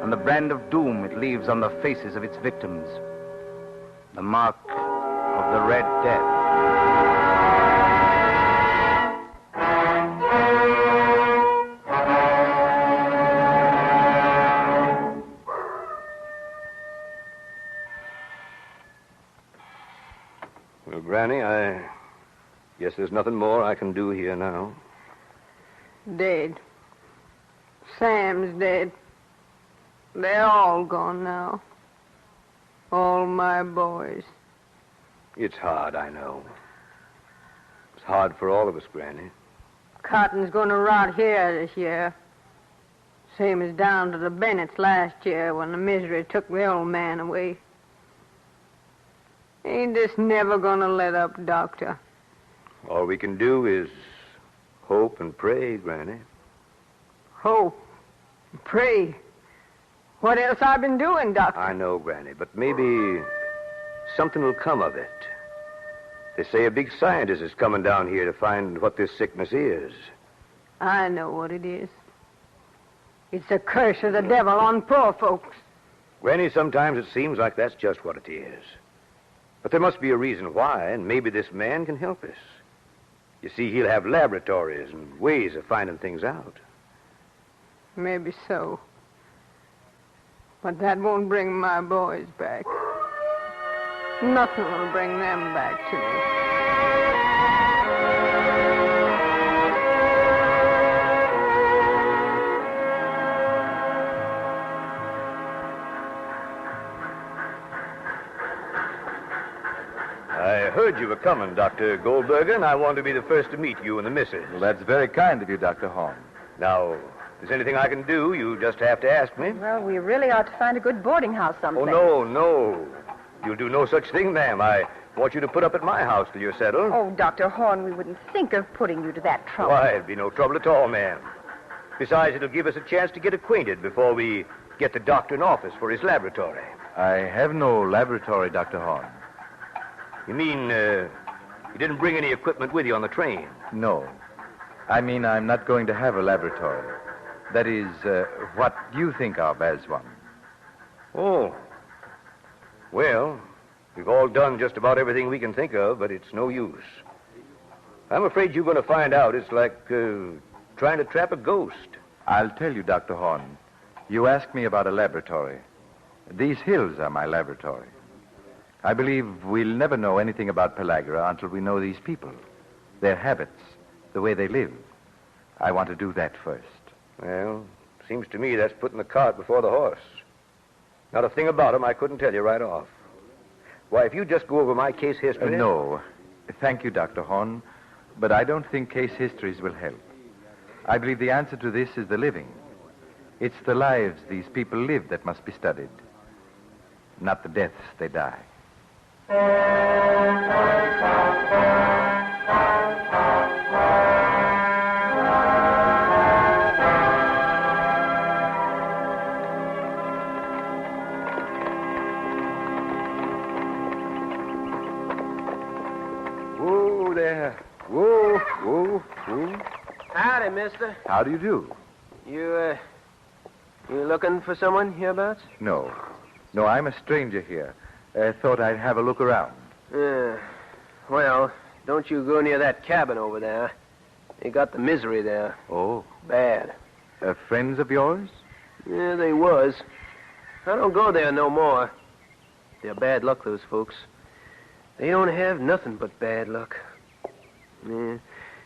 and the brand of doom it leaves on the faces of its victims, the mark of the Red Death. Well, Granny, I guess there's nothing more I can do here now. Dead. Sam's dead. They're all gone now. All my boys. It's hard, I know. It's hard for all of us, Granny. Cotton's gonna rot here this year. Same as down to the Bennetts last year when the misery took the old man away. Ain't this never gonna let up, Doctor? All we can do is hope and pray, Granny. Hope. Pray. What else I've been doing, Doctor? I know, Granny, but maybe something will come of it. They say a big scientist is coming down here to find what this sickness is. I know what it is. It's the curse of the devil on poor folks. Granny, sometimes it seems like that's just what it is. But there must be a reason why, and maybe this man can help us. You see, he'll have laboratories and ways of finding things out. Maybe so. But that won't bring my boys back. Nothing will bring them back to me. I heard you were coming, Dr. Goldberger, and I wanted to be the first to meet you and the missus. Well, that's very kind of you, Dr. Horn. Now, if there's anything I can do, you just have to ask me. Well, we really ought to find a good boarding house someplace. Oh, no. You'll do no such thing, ma'am. I want you to put up at my house till you're settled. Oh, Dr. Horn, we wouldn't think of putting you to that trouble. Why, it'd be no trouble at all, ma'am. Besides, it'll give us a chance to get acquainted before we get the doctor in office for his laboratory. I have no laboratory, Dr. Horn. You mean, you didn't bring any equipment with you on the train? No. I mean, I'm not going to have a laboratory. That is, what you think of as one. Oh. Well, we've all done just about everything we can think of, but it's no use. I'm afraid you're going to find out it's like trying to trap a ghost. I'll tell you, Dr. Horn. You asked me about a laboratory. These hills are my laboratory. I believe we'll never know anything about Pellagra until we know these people, their habits, the way they live. I want to do that first. Well, seems to me that's putting the cart before the horse. Not a thing about them I couldn't tell you right off. Why, if you just go over my case history... No. Thank you, Dr. Horn, but I don't think case histories will help. I believe the answer to this is the living. It's the lives these people live that must be studied, not the deaths they die. Whoa there. Whoa, whoa, whoa. Howdy, mister. How do you do? You looking for someone hereabouts? No. No, I'm a stranger here. Thought I'd have a look around. Well, don't you go near that cabin over there. They got the misery there. Oh. Bad. Friends of yours? Yeah, they was. I don't go there no more. They're bad luck, those folks. They don't have nothing but bad luck. Yeah.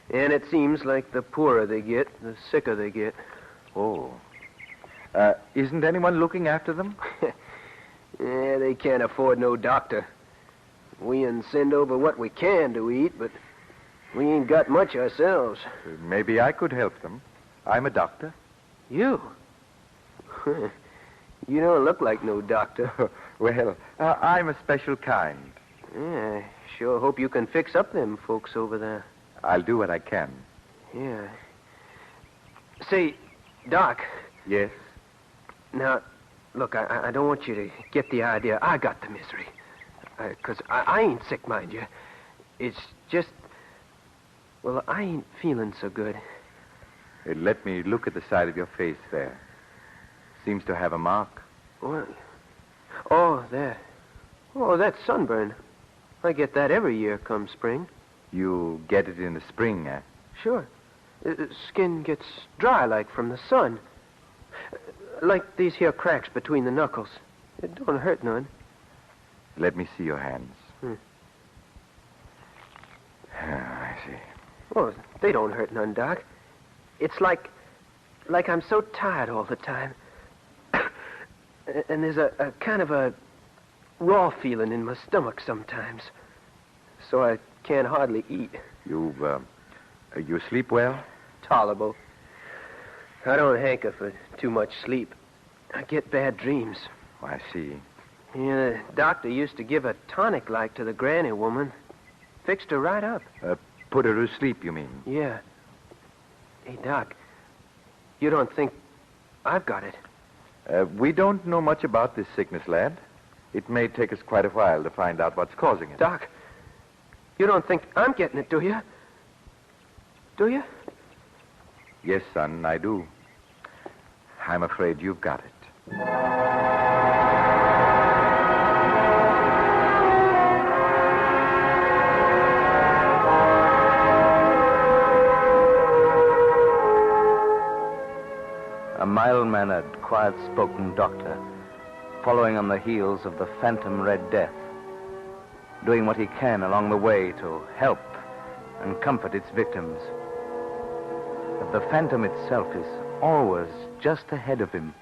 And it seems like the poorer they get, the sicker they get. Oh. Isn't anyone looking after them? Yeah, they can't afford no doctor. We send over what we can to eat, but we ain't got much ourselves. Maybe I could help them. I'm a doctor. You? You don't look like no doctor. Well, I'm a special kind. Yeah, sure hope you can fix up them folks over there. I'll do what I can. Yeah. Say, Doc. Yes? Now, look, I don't want you to get the idea I got the misery. Because I ain't sick, mind you. It's just, well, I ain't feeling so good. Hey, let me look at the side of your face there. Seems to have a mark. What? Oh, there. Oh, that's sunburn. I get that every year come spring. You get it in the spring, eh? Sure. Skin gets dry like from the sun. Like these here cracks between the knuckles. It don't hurt none. Let me see your hands. Hmm. I see. Oh, they don't hurt none, Doc. It's like I'm so tired all the time. And there's a kind of a raw feeling in my stomach sometimes. So I can't hardly eat. You sleep well? Tolerable. I don't hanker for too much sleep. I get bad dreams. Oh, I see. Yeah, the doctor used to give a tonic like to the granny woman. Fixed her right up. Put her to sleep, you mean? Yeah. Hey, Doc, you don't think I've got it? We don't know much about this sickness, lad. It may take us quite a while to find out what's causing it. Doc, you don't think I'm getting it, do you? Do you? Yes, son, I do. I'm afraid you've got it. A mild-mannered, quiet-spoken doctor, following on the heels of the phantom Red Death, doing what he can along the way to help and comfort its victims. But the phantom itself is always just ahead of him,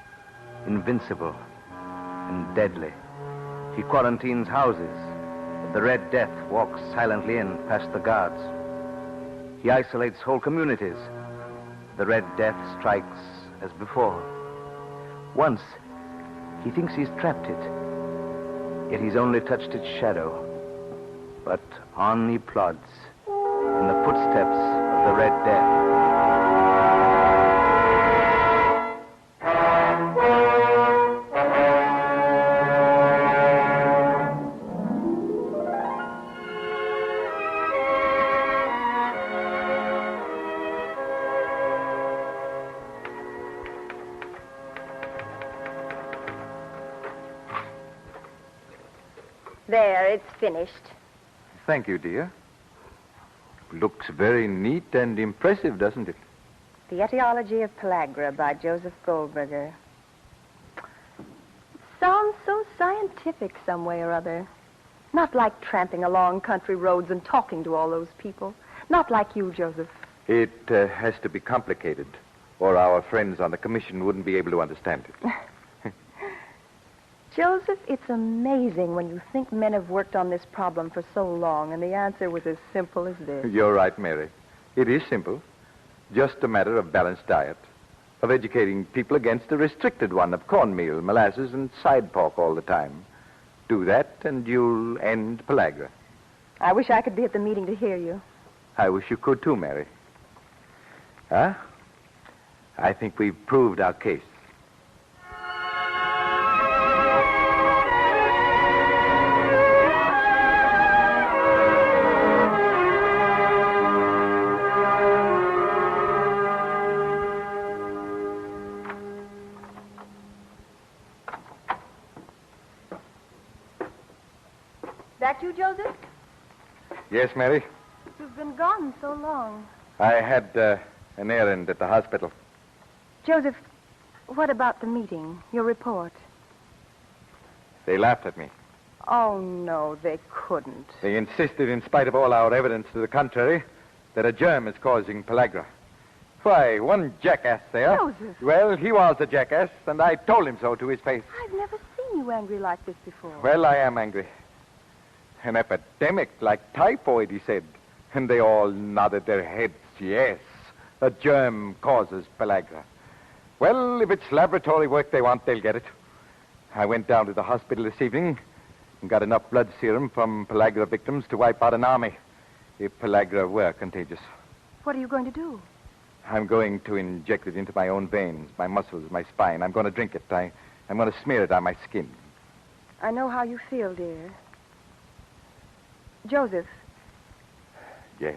invincible and deadly. He quarantines houses, but the Red Death walks silently in past the guards. He isolates whole communities. The Red Death strikes as before. Once, he thinks he's trapped it, yet he's only touched its shadow. But on he plods, in the footsteps of the Red Death. There, it's finished. Thank you, dear. Looks very neat and impressive, doesn't it? The Etiology of Pellagra by Joseph Goldberger. Sounds so scientific some way or other. Not like tramping along country roads and talking to all those people. Not like you, Joseph. It has to be complicated, or our friends on the commission wouldn't be able to understand it. Joseph, it's amazing when you think men have worked on this problem for so long, and the answer was as simple as this. You're right, Mary. It is simple. Just a matter of balanced diet, of educating people against a restricted one of cornmeal, molasses, and side pork all the time. Do that, and you'll end pellagra. I wish I could be at the meeting to hear you. I wish you could, too, Mary. Huh? I think we've proved our case. That you, Joseph? Yes, Mary? You've been gone so long. I had an errand at the hospital. Joseph, what about the meeting, your report? They laughed at me. Oh, no, they couldn't. They insisted, in spite of all our evidence to the contrary, that a germ is causing pellagra. Why, one jackass there. Joseph. Well, he was a jackass, and I told him so to his face. I've never seen you angry like this before. Well, I am angry. An epidemic like typhoid, he said. And they all nodded their heads. Yes, a germ causes pellagra. Well, if it's laboratory work they want, they'll get it. I went down to the hospital this evening and got enough blood serum from pellagra victims to wipe out an army. if pellagra were contagious. What are you going to do? I'm going to inject it into my own veins, my muscles, my spine. I'm going to drink it. I'm going to smear it on my skin. I know how you feel, dear. Joseph, Yes.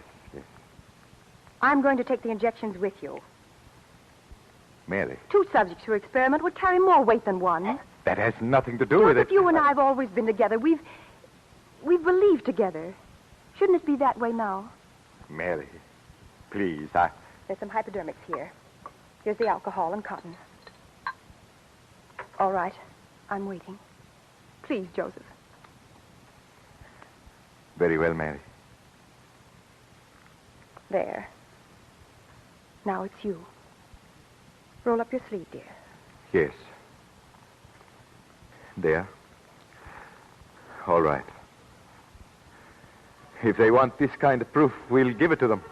I'm going to take the injections with you. Mary, 2 subjects for experiment would carry more weight than one. that has nothing to do with Joseph, it. you and I have always been together. We've believed together. Shouldn't it be that way now? Mary, please, There's some hypodermics here. Here's the alcohol and cotton. All right. I'm waiting. Please, Joseph. Very well, Mary. There. Now it's you. Roll up your sleeve, dear. Yes. There. All right. If they want this kind of proof, we'll give it to them.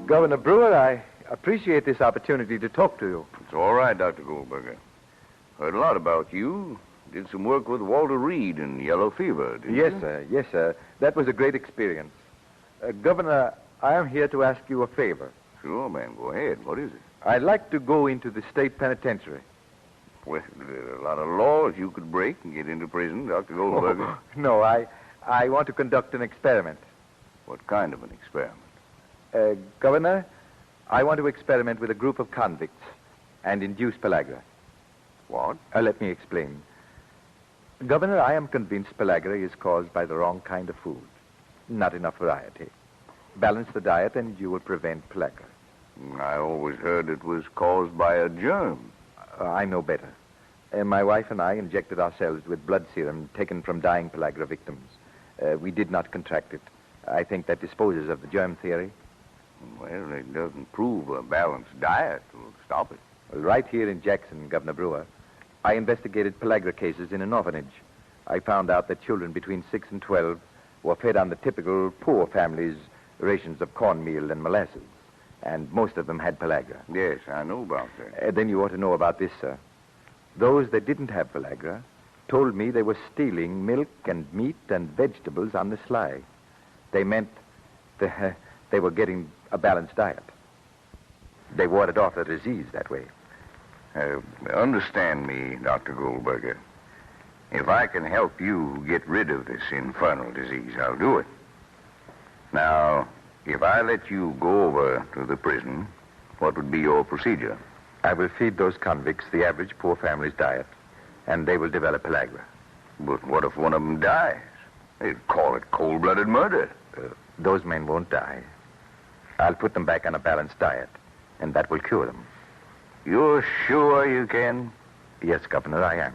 Governor Brewer, I appreciate this opportunity to talk to you. It's all right, Dr. Goldberger. Heard a lot about you. Did some work with Walter Reed in yellow fever, didn't Yes, you? sir. Yes, sir. That was a great experience. Governor, I am here to ask you a favor. Sure, man. Go ahead. What is it? I'd like to go into the state penitentiary. Well, there are a lot of laws you could break and get into prison, Dr. Goldberger. No, I want to conduct an experiment. What kind of an experiment? Governor, I want to experiment with a group of convicts and induce pellagra. What? Let me explain. Governor, I am convinced pellagra is caused by the wrong kind of food. Not enough variety. Balance the diet and you will prevent pellagra. I always heard it was caused by a germ. I know better. My wife and I injected ourselves with blood serum taken from dying pellagra victims. We did not contract it. I think that disposes of the germ theory. Well, it doesn't prove a balanced diet will stop it. Well, right here in Jackson, Governor Brewer, I investigated pellagra cases in an orphanage. I found out that children between 6 and 12 were fed on the typical poor families' rations of cornmeal and molasses. And most of them had pellagra. Yes, I know about that. Then you ought to know about this, sir. Those that didn't have pellagra told me they were stealing milk and meat and vegetables on the sly. They meant they were getting a balanced diet. They warded off the disease that way. Understand me, Dr. Goldberger. If I can help you get rid of this infernal disease, I'll do it. Now, if I let you go over to the prison, what would be your procedure? I will feed those convicts the average poor family's diet, and they will develop pellagra. But what if one of them dies? They'd call it cold-blooded murder. Those men won't die. I'll put them back on a balanced diet, and that will cure them. You're sure you can? Yes, Governor, I am.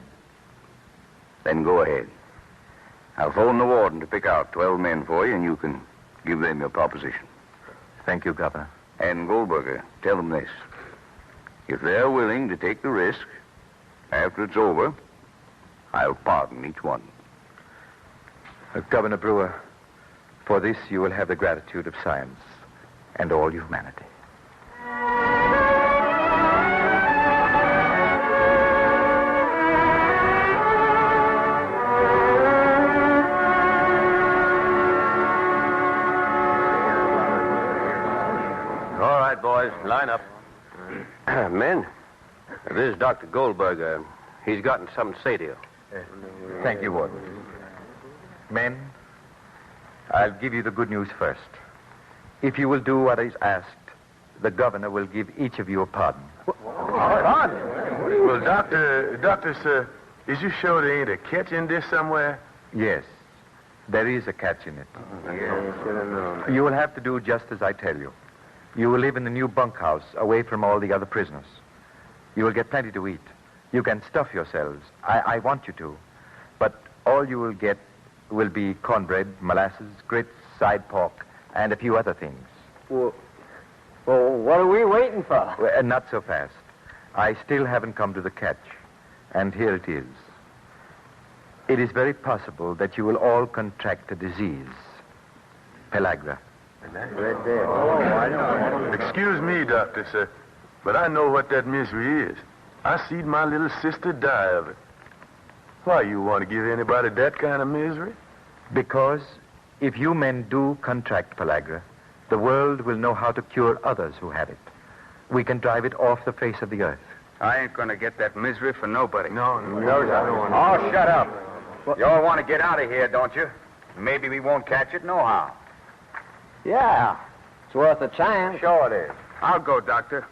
Then go ahead. I'll phone the warden to pick out 12 men for you, and you can give them your proposition. Thank you, Governor. And Goldberger, tell them this. If they're willing to take the risk, after it's over, I'll pardon each one. Governor Brewer, for this you will have the gratitude of science and all humanity. All right, boys, line up. Men, this is Dr. Goldberger. He's gotten something to say to you. Thank you, Warden. Men, I'll give you the good news first. If you will do what is asked, the governor will give each of you a pardon. Well, Doctor, sir, is you sure there ain't a catch in this somewhere? Yes, there is a catch in it. You will have to do just as I tell you. You will live in the new bunkhouse, away from all the other prisoners. You will get plenty to eat. You can stuff yourselves. I want you to. But all you will get will be cornbread, molasses, grits, side pork, and a few other things. Well, what are we waiting for? Well, not so fast. I still haven't come to the catch. And here it is. It is very possible that you will all contract a disease. Pellagra. Right there. Excuse me, Doctor, sir. But I know what that misery is. I seen my little sister die of it. Why you want to give anybody that kind of misery? Because if you men do contract pellagra, the world will know how to cure others who have it. We can drive it off the face of the earth. I ain't going to get that misery for nobody. No, I don't want to. Oh, shut up. You all want to get out of here, don't you? Maybe we won't catch it nohow. Yeah. It's worth a chance. Sure it is. I'll go, Doctor.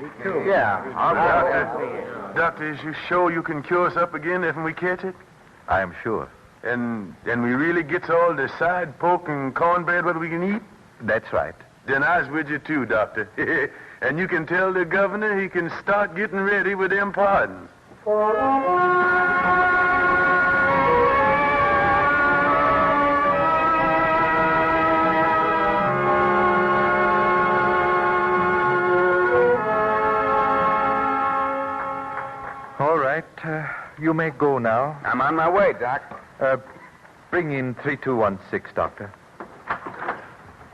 Me too. Yeah, I'll Doctor. Doctor, is you sure you can cure us up again if we catch it? I am sure. And we really gets all the side pork and cornbread what we can eat? That's right. Then I's with you too, Doctor. And you can tell the governor he can start getting ready with them pardons. All right. You may go now. I'm on my way, Doc. Bring in 3216, Doctor.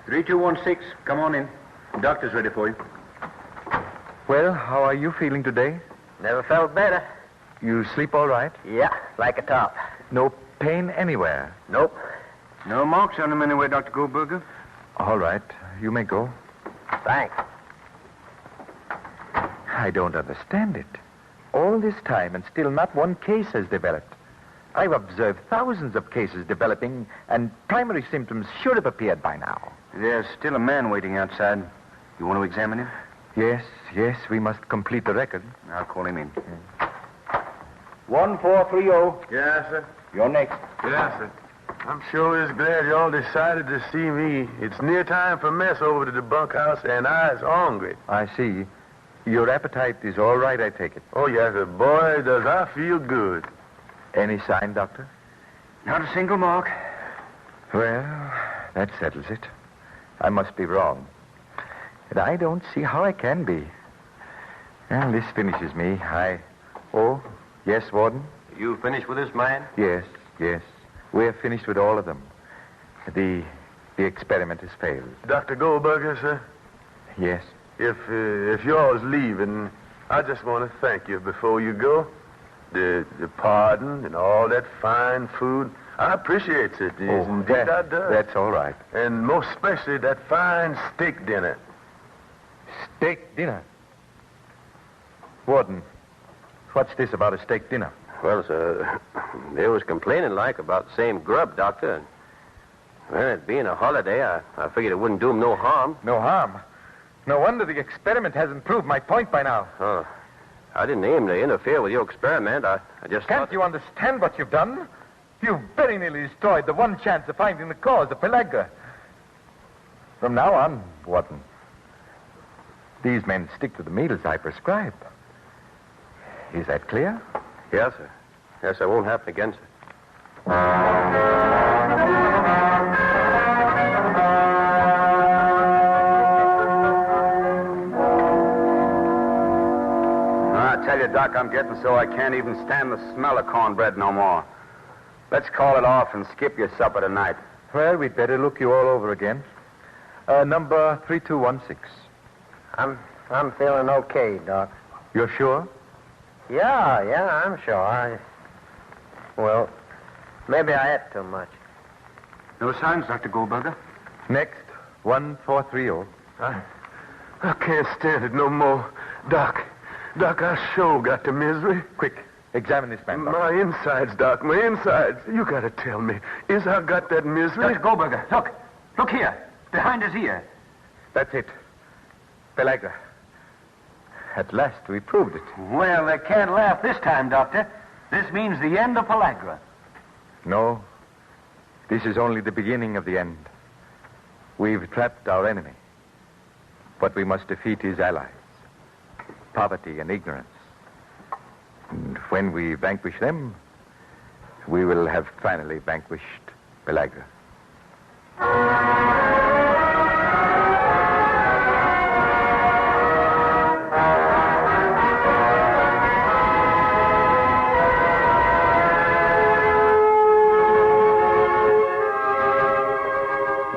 3216, come on in. Doctor's ready for you. Well, how are you feeling today? Never felt better. You sleep all right? Yeah, like a top. No pain anywhere? Nope. No marks on him anywhere, Dr. Goldberger. All right. You may go. Thanks. I don't understand it. All this time and still not one case has developed. I've observed thousands of cases developing, and primary symptoms should have appeared by now. There's still a man waiting outside. You want to examine him? Yes, we must complete the record. I'll call him in. 1430. Yes, sir. You're next. Yes, sir. I'm sure is glad y'all decided to see me. It's near time for mess over to the bunkhouse, and I's hungry. I see. Your appetite is all right, I take it. Oh, yes, sir. Boy, does I feel good. Any sign, Doctor? Not a single mark. Well, that settles it. I must be wrong. And I don't see how I can be. Well, this finishes me. Oh, yes, Warden? You finished with this man? Yes. We're finished with all of them. The experiment has failed. Dr. Goldberger, sir? Yes. If y'all's leaving, I just want to thank you before you go. The pardon and all that fine food. I appreciate it. Indeed, I do. That's all right. And most especially that fine steak dinner. Steak dinner? Warden, what's this about a steak dinner? Well, sir, they was complaining like about the same grub, Doctor. Well, it being a holiday, I figured it wouldn't do 'em no harm. No harm? No wonder the experiment hasn't proved my point by now. Oh, I didn't aim to interfere with your experiment. I just Can't you understand what you've done? You've very nearly destroyed the one chance of finding the cause of pellagra. From now on, Warden, these men stick to the meals I prescribe. Is that clear? Yes, sir. Yes, I won't happen again, sir. I tell you, Doc, I'm getting so I can't even stand the smell of cornbread no more. Let's call it off and skip your supper tonight. Well, we'd better look you all over again. Number 3216. I'm feeling okay, Doc. You're sure? Yeah, I'm sure. Well, maybe I ate too much. No signs, Dr. Goldberger? Next, 1430. I can't stand it no more. Doc, I sure got the misery. Quick, examine this man, Doctor. My insides, Doc, my insides. You gotta tell me, is I got that misery? Dr. Goldberger, look here, behind his ear. That's it. Pellagra. At last, we proved it. Well, they can't laugh this time, Doctor. This means the end of pellagra. No. This is only the beginning of the end. We've trapped our enemy. But we must defeat his allies. Poverty and ignorance. And when we vanquish them, we will have finally vanquished pellagra.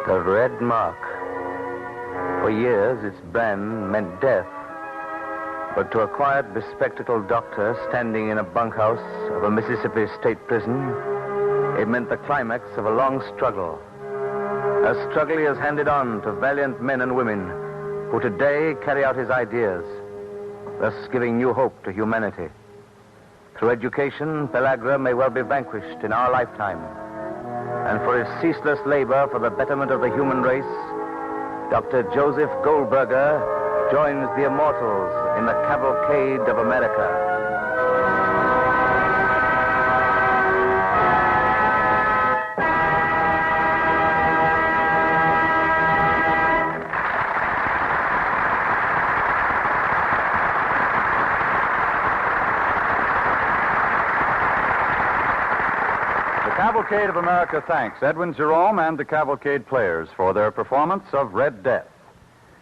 The red mark. For years, its brand meant death. But to a quiet, bespectacled doctor standing in a bunkhouse of a Mississippi state prison, it meant the climax of a long struggle. A struggle he has handed on to valiant men and women who today carry out his ideas, thus giving new hope to humanity. Through education, Pellagra may well be vanquished in our lifetime. And for his ceaseless labor for the betterment of the human race, Dr. Joseph Goldberger joins the immortals in the Cavalcade of America. Cavalcade of America thanks Edwin Jerome and the Cavalcade players for their performance of Red Death.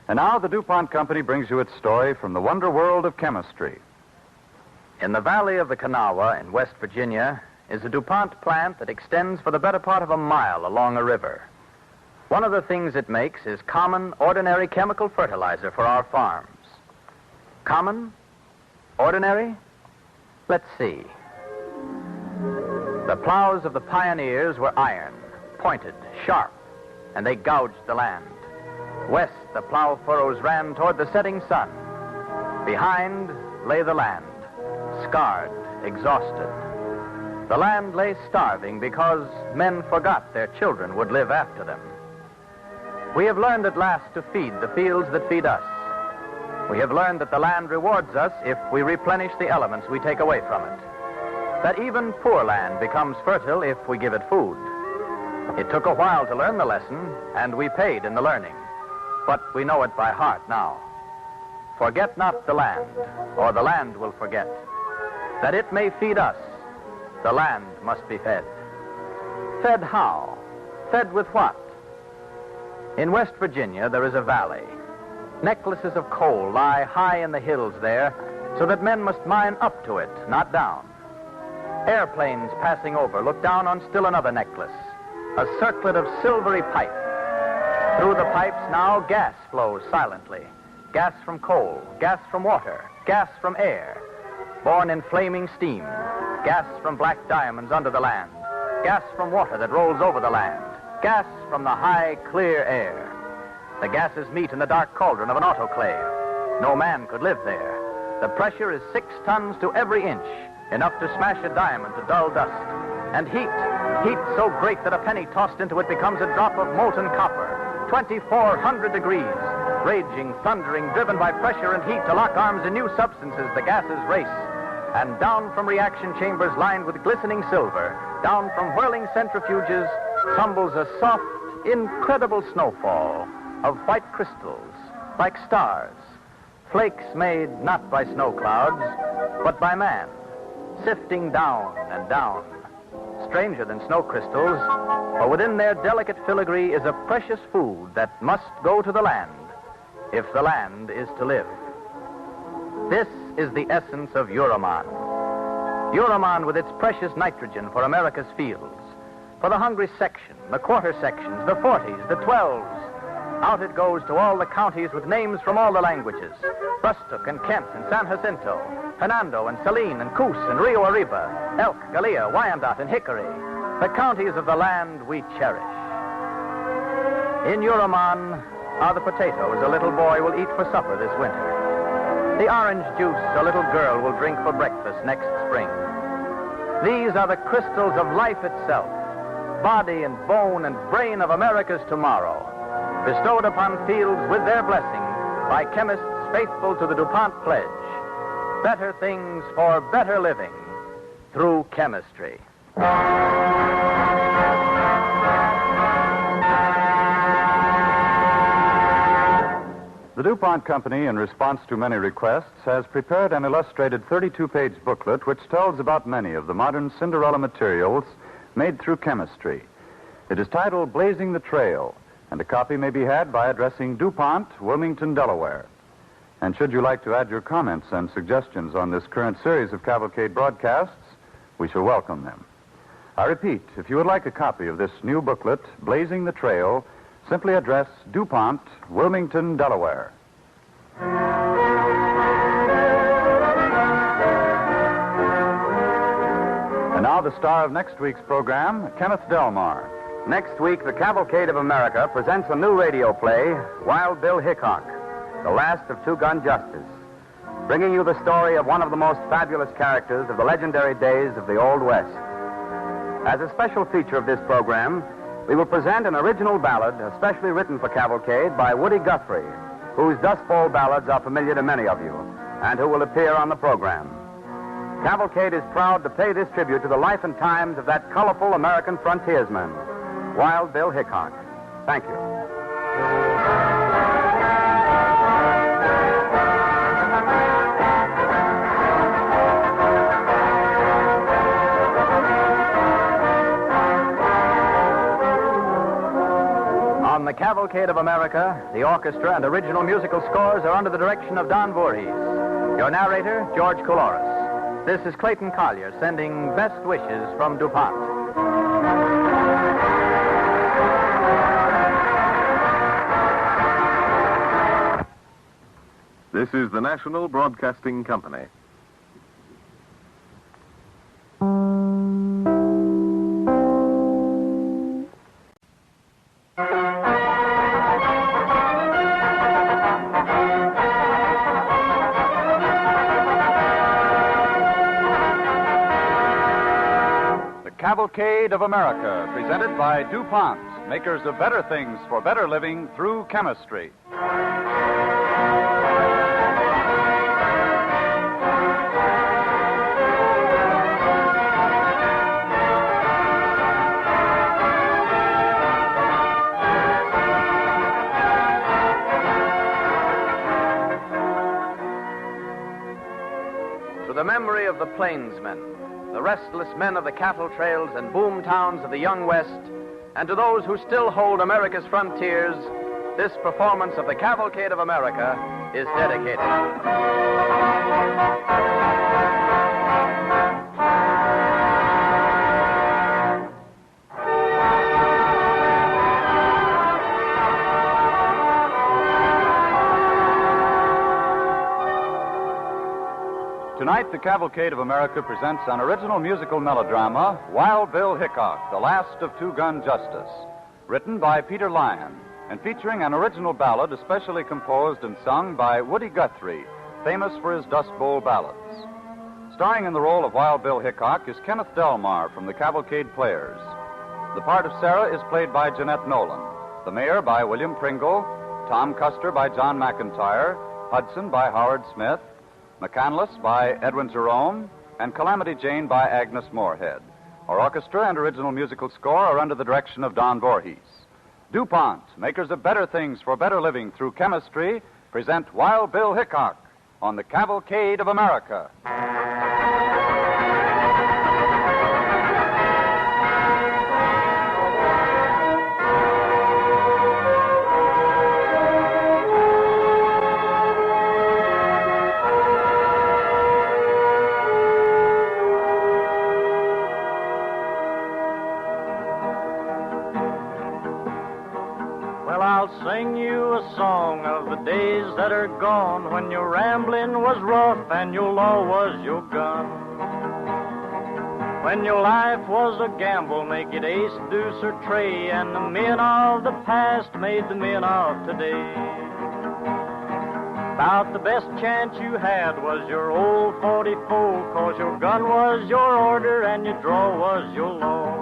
And now the DuPont Company brings you its story from the wonder world of chemistry. In the valley of the Kanawha in West Virginia is a DuPont plant that extends for the better part of a mile along a river. One of the things it makes is common, ordinary chemical fertilizer for our farms. Common? Ordinary? Let's see. The plows of the pioneers were iron, pointed, sharp, and they gouged the land. West, the plow furrows ran toward the setting sun. Behind lay the land, scarred, exhausted. The land lay starving because men forgot their children would live after them. We have learned at last to feed the fields that feed us. We have learned that the land rewards us if we replenish the elements we take away from it. That even poor land becomes fertile if we give it food. It took a while to learn the lesson, and we paid in the learning. But we know it by heart now. Forget not the land, or the land will forget. That it may feed us, the land must be fed. Fed how? Fed with what? In West Virginia, there is a valley. Necklaces of coal lie high in the hills there, so that men must mine up to it, not down. Airplanes passing over look down on still another necklace, a circlet of silvery pipe. Through the pipes now gas flows silently. Gas from coal, gas from water, gas from air, born in flaming steam. Gas from black diamonds under the land. Gas from water that rolls over the land. Gas from the high, clear air. The gases meet in the dark cauldron of an autoclave. No man could live there. The pressure is 6 tons to every inch, enough to smash a diamond to dull dust. And heat so great that a penny tossed into it becomes a drop of molten copper, 2,400 degrees. Raging, thundering, driven by pressure and heat to lock arms in new substances, the gases race. And down from reaction chambers lined with glistening silver, down from whirling centrifuges, tumbles a soft, incredible snowfall of white crystals, like stars. Flakes made not by snow clouds, but by man, sifting down and down. Stranger than snow crystals, for within their delicate filigree is a precious food that must go to the land, if the land is to live. This is the essence of Uraman. Uraman with its precious nitrogen for America's fields, for the hungry section, the quarter sections, the 40s, the 12s. Out it goes to all the counties with names from all the languages. Brustok and Kent and San Jacinto, Hernando and Saline and Coos and Rio Arriba, Elk, Gallia, Wyandotte and Hickory, the counties of the land we cherish. In Uraman are the potatoes a little boy will eat for supper this winter. The orange juice a little girl will drink for breakfast next spring. These are the crystals of life itself, body and bone and brain of America's tomorrow, bestowed upon fields with their blessing by chemists faithful to the DuPont pledge. Better things for better living through chemistry. The DuPont Company, in response to many requests, has prepared an illustrated 32-page booklet which tells about many of the modern Cinderella materials made through chemistry. It is titled Blazing the Trail, and a copy may be had by addressing DuPont, Wilmington, Delaware. And should you like to add your comments and suggestions on this current series of Cavalcade broadcasts, we shall welcome them. I repeat, if you would like a copy of this new booklet, Blazing the Trail, simply address DuPont, Wilmington, Delaware. now the star of next week's program, Kenneth Delmar. Next week, the Cavalcade of America presents a new radio play, Wild Bill Hickok, the last of Two-Gun Justice, bringing you the story of one of the most fabulous characters of the legendary days of the Old West. As a special feature of this program, we will present an original ballad especially written for Cavalcade by Woody Guthrie, whose Dust Bowl ballads are familiar to many of you, and who will appear on the program. Cavalcade is proud to pay this tribute to the life and times of that colorful American frontiersman, Wild Bill Hickok. Thank you. On the Cavalcade of America, the orchestra and original musical scores are under the direction of Don Voorhees. Your narrator, George Couloris. This is Clayton Collier sending best wishes from DuPont. This is the National Broadcasting Company. Cavalcade of America, presented by DuPont, makers of better things for better living through chemistry. To the memory of the plainsmen, the restless men of the cattle trails and boom towns of the young West, and to those who still hold America's frontiers, this performance of the Cavalcade of America is dedicated. Tonight, the Cavalcade of America presents an original musical melodrama, Wild Bill Hickok, the last of Two-Gun Justice, written by Peter Lyon and featuring an original ballad especially composed and sung by Woody Guthrie, famous for his Dust Bowl ballads. Starring in the role of Wild Bill Hickok is Kenneth Delmar from the Cavalcade Players. The part of Sarah is played by Jeanette Nolan, the mayor by William Pringle, Tom Custer by John McIntyre, Hudson by Howard Smith, McCandless by Edwin Jerome, and Calamity Jane by Agnes Moorehead. Our orchestra and original musical score are under the direction of Don Voorhees. DuPont, makers of better things for better living through chemistry, present Wild Bill Hickok on the Cavalcade of America. Sing you a song of the days that are gone, when your rambling was rough and your law was your gun. When your life was a gamble, make it ace, deuce, or tray, and the men of the past made the men of today. About the best chance you had was your old 44, 'cause your gun was your order and your draw was your law.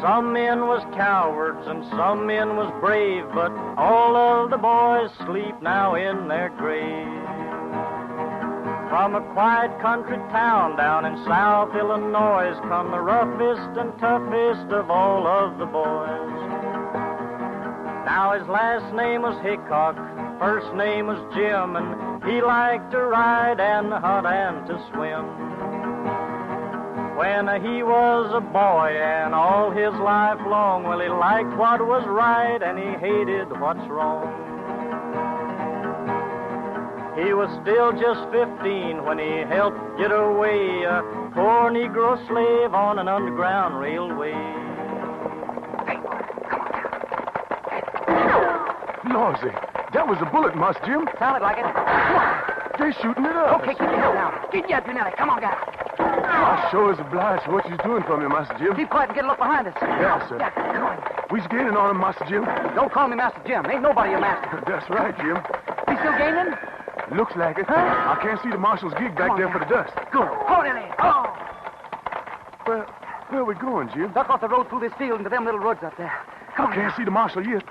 Some men was cowards and some men was brave, but all of the boys sleep now in their grave. From a quiet country town down in South Illinois come the roughest and toughest of all of the boys. Now his last name was Hickok, first name was Jim, and he liked to ride and hunt and to swim. When he was a boy and all his life long, well, he liked what was right and he hated what's wrong. He was still just 15 when he helped get away a poor Negro slave on an underground railway. Lawsy, that was a bullet, Moss Jim. Sounded like it. They're shooting at us. Okay, keep your head down. Keep your up, Nelly. Come on, guys. I sure is obliged for what you're doing for me, Master Jim. Keep quiet and get a look behind us. Yes, sir. Yeah, come on. We's gaining on him, Master Jim. Don't call me Master Jim. Ain't nobody a master. That's right, Jim. He still gaining? Looks like it. I can't see the marshal's gig back there for the dust. Good. Hold it in. Oh! Well, where are we going, Jim? Duck off the road through this field into them little woods up there. I can't see the marshal yet.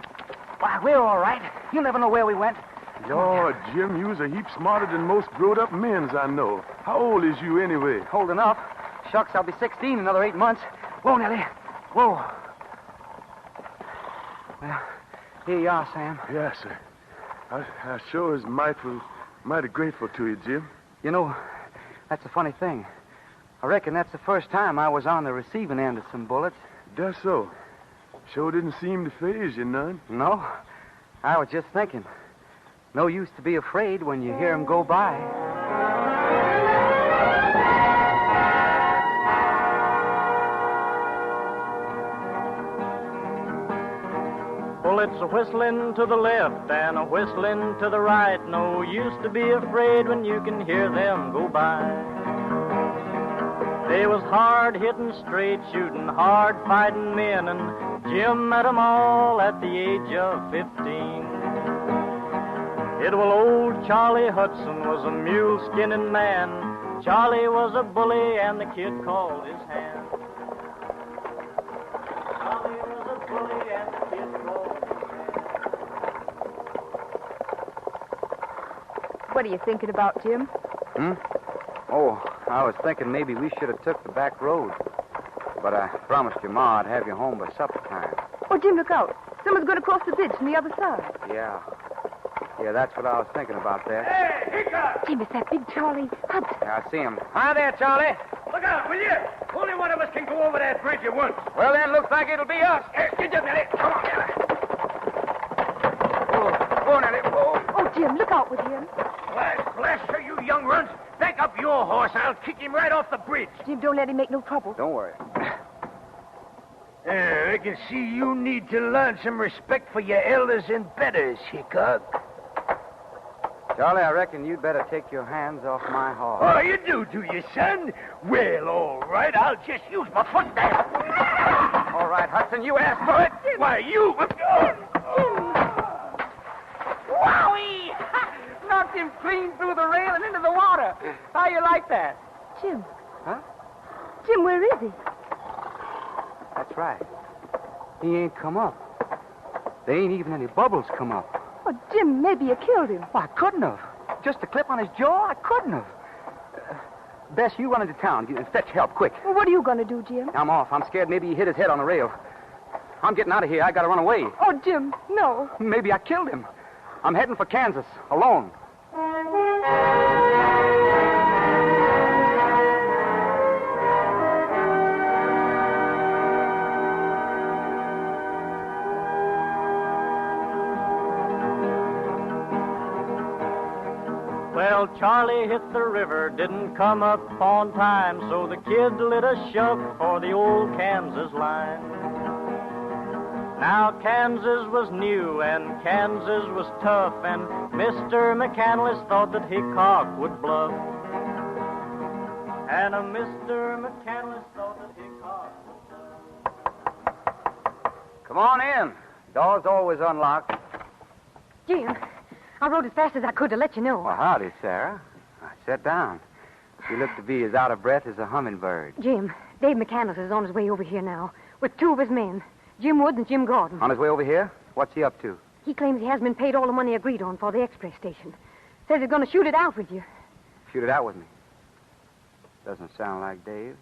Why, we're all right. You'll never know where we went. Lord, Jim, you was a heap smarter than most growed-up men's I know. How old is you anyway? Old enough. Shucks, I'll be 16 in another 8 months. Whoa, Nellie. Whoa. Well, here you are, Sam. Yes, sir. I sure is mighty grateful to you, Jim. You know, that's a funny thing. I reckon that's the first time I was on the receiving end of some bullets. That's so. Sure didn't seem to faze you none. No, I was just thinking. No use to be afraid when you hear 'em go by. Bullets a whistling to the left and a whistling to the right. No use to be afraid when you can hear them go by. They was hard-hitting, straight-shooting, hard-fighting men, and Jim met 'em all at the age of 15. It was old Charlie Hudson was a mule-skinning man. Charlie was a bully, and the kid called his hand. Charlie was a bully, and the kid called What are you thinking about, Jim? Oh, I was thinking maybe we should have took the back road. But I promised your ma I'd have you home by supper time. Oh, Jim, look out. Someone's going to cross the ditch from the other side. Yeah, that's what I was thinking about there. Hey, Hickok! Jim, it's that big Charlie Hudson. Yeah, I see him. Hi there, Charlie. Look out, will you? Only one of us can go over that bridge at once. Well, then, looks like it'll be us. Hey, get up, Nellie. Come on, Nellie. Whoa, Nellie. Whoa. Oh, Jim, look out with him. Blast her, you young runs. Back up your horse. I'll kick him right off the bridge. Jim, don't let him make no trouble. Don't worry. I can see you need to learn some respect for your elders and betters, Hickok. Charlie, I reckon you'd better take your hands off my horse. Oh, you do you, son? Well, all right. I'll just use my foot there. All right, Hudson, you asked for it. Why, you... Wowie! Knocked him clean through the rail and into the water. How you like that? Jim. Huh? Jim, where is he? That's right. He ain't come up. There ain't even any bubbles come up. Oh, Jim, maybe you killed him. Well, I couldn't have. Just a clip on his jaw, I couldn't have. Bess, you run into town and fetch help, quick. Well, what are you going to do, Jim? I'm off. I'm scared maybe he hit his head on the rail. I'm getting out of here. I gotta run away. Oh, Jim, no. Maybe I killed him. I'm heading for Kansas, alone. Well, Charlie hit the river, didn't come up on time, so the kid lit a shove for the old Kansas line. Now Kansas was new and Kansas was tough, and Mr. McCandless thought that Hickok would bluff. And Mr. McCandless thought that Hickok would bluff. Come on in. Door's always unlocked. Jim, I rode as fast as I could to let you know. Well, howdy, Sarah. Sit down. You look to be as out of breath as a hummingbird. Jim, Dave McCandless is on his way over here now with two of his men, Jim Woods and Jim Gordon. On his way over here? What's he up to? He claims he hasn't been paid all the money agreed on for the express station. Says he's going to shoot it out with you. Shoot it out with me. Doesn't sound like Dave.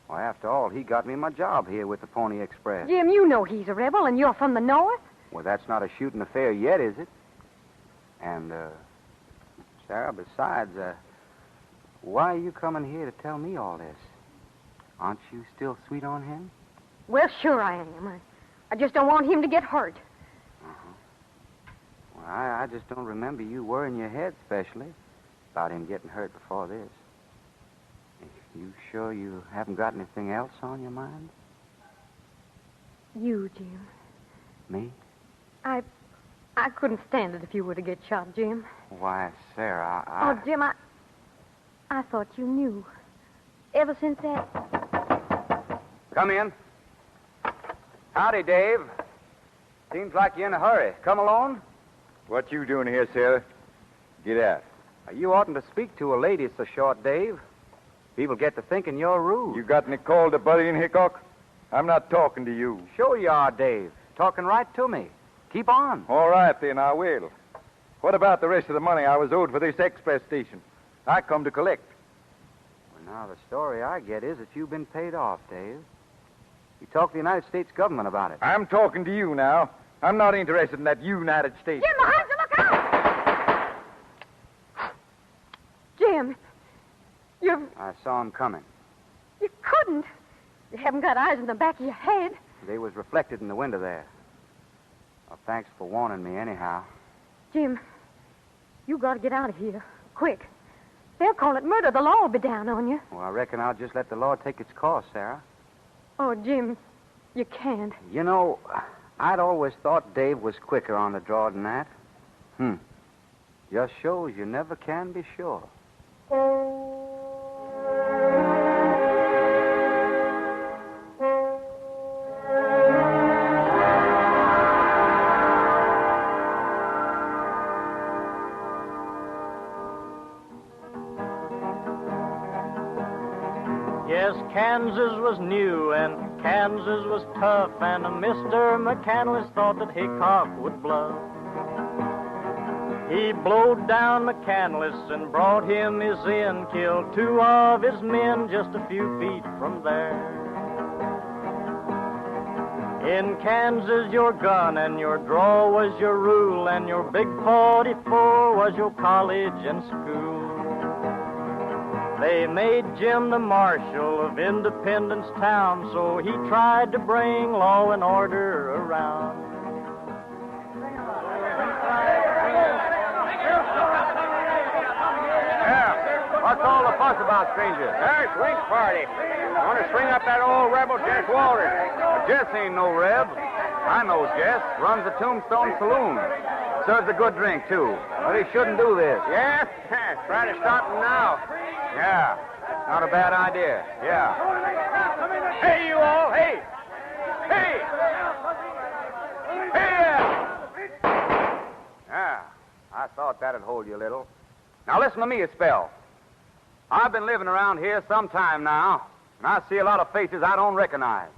Well, after all, he got me my job here with the Pony Express. Jim, you know he's a rebel and you're from the north. Well, that's not a shooting affair yet, is it? And, Sarah, besides, why are you coming here to tell me all this? Aren't you still sweet on him? Well, sure I am. I just don't want him to get hurt. Well, I just don't remember you worrying your head specially about him getting hurt before this. You sure you haven't got anything else on your mind? You, Jim. Me? I couldn't stand it if you were to get shot, Jim. Why, Sarah, Oh, Jim, I thought you knew. ever since that... Come in. Howdy, Dave. Seems like you're in a hurry. Come alone? What you doing here, sailor? Get out. You oughtn't to speak to a lady so short, Dave. People get to thinking you're rude. You got any call to buddy in Hickok? I'm not talking to you. Sure you are, Dave. Talking right to me. Keep on. All right, then, I will. What about the rest of the money I was owed for this express station? I come to collect. Well, now, the story I get is that you've been paid off, Dave. You talked to the United States government about it. I'm talking to you now. I'm not interested in that United States. Jim, behind you, look out! Jim, I saw him coming. You couldn't. You haven't got eyes in the back of your head. They was reflected in the window there. Well, thanks for warning me anyhow. Jim, you got to get out of here. Quick. They'll call it murder. The law will be down on you. Well, I reckon I'll just let the law take its course, Sarah. Oh, Jim, you can't. You know, I'd always thought Dave was quicker on the draw than that. Just shows you never can be sure. Yes, Kansas was new and Kansas was tough, and Mr. McCandless thought that Hickok would bluff. He blowed down McCandless and brought him his in, killed 2 of his men just a few feet from there. In Kansas, your gun and your draw was your rule, and your big 44 was your college and school. They made Jim the marshal of Independence Town, so he tried to bring law and order around. Yeah, what's all the fuss about, stranger? Hey, swing party. Want to swing up that old rebel Jess Walters. Jess ain't no reb. I know Jess. Runs the Tombstone Saloon. Serves a good drink, too. But he shouldn't do this. Yeah? Try to stop him now. Yeah, not a bad idea. Yeah. Hey, you all. Hey. Hey. Hey. Yeah, I thought that'd hold you a little. Now listen to me a spell. I've been living around here some time now, and I see a lot of faces I don't recognize.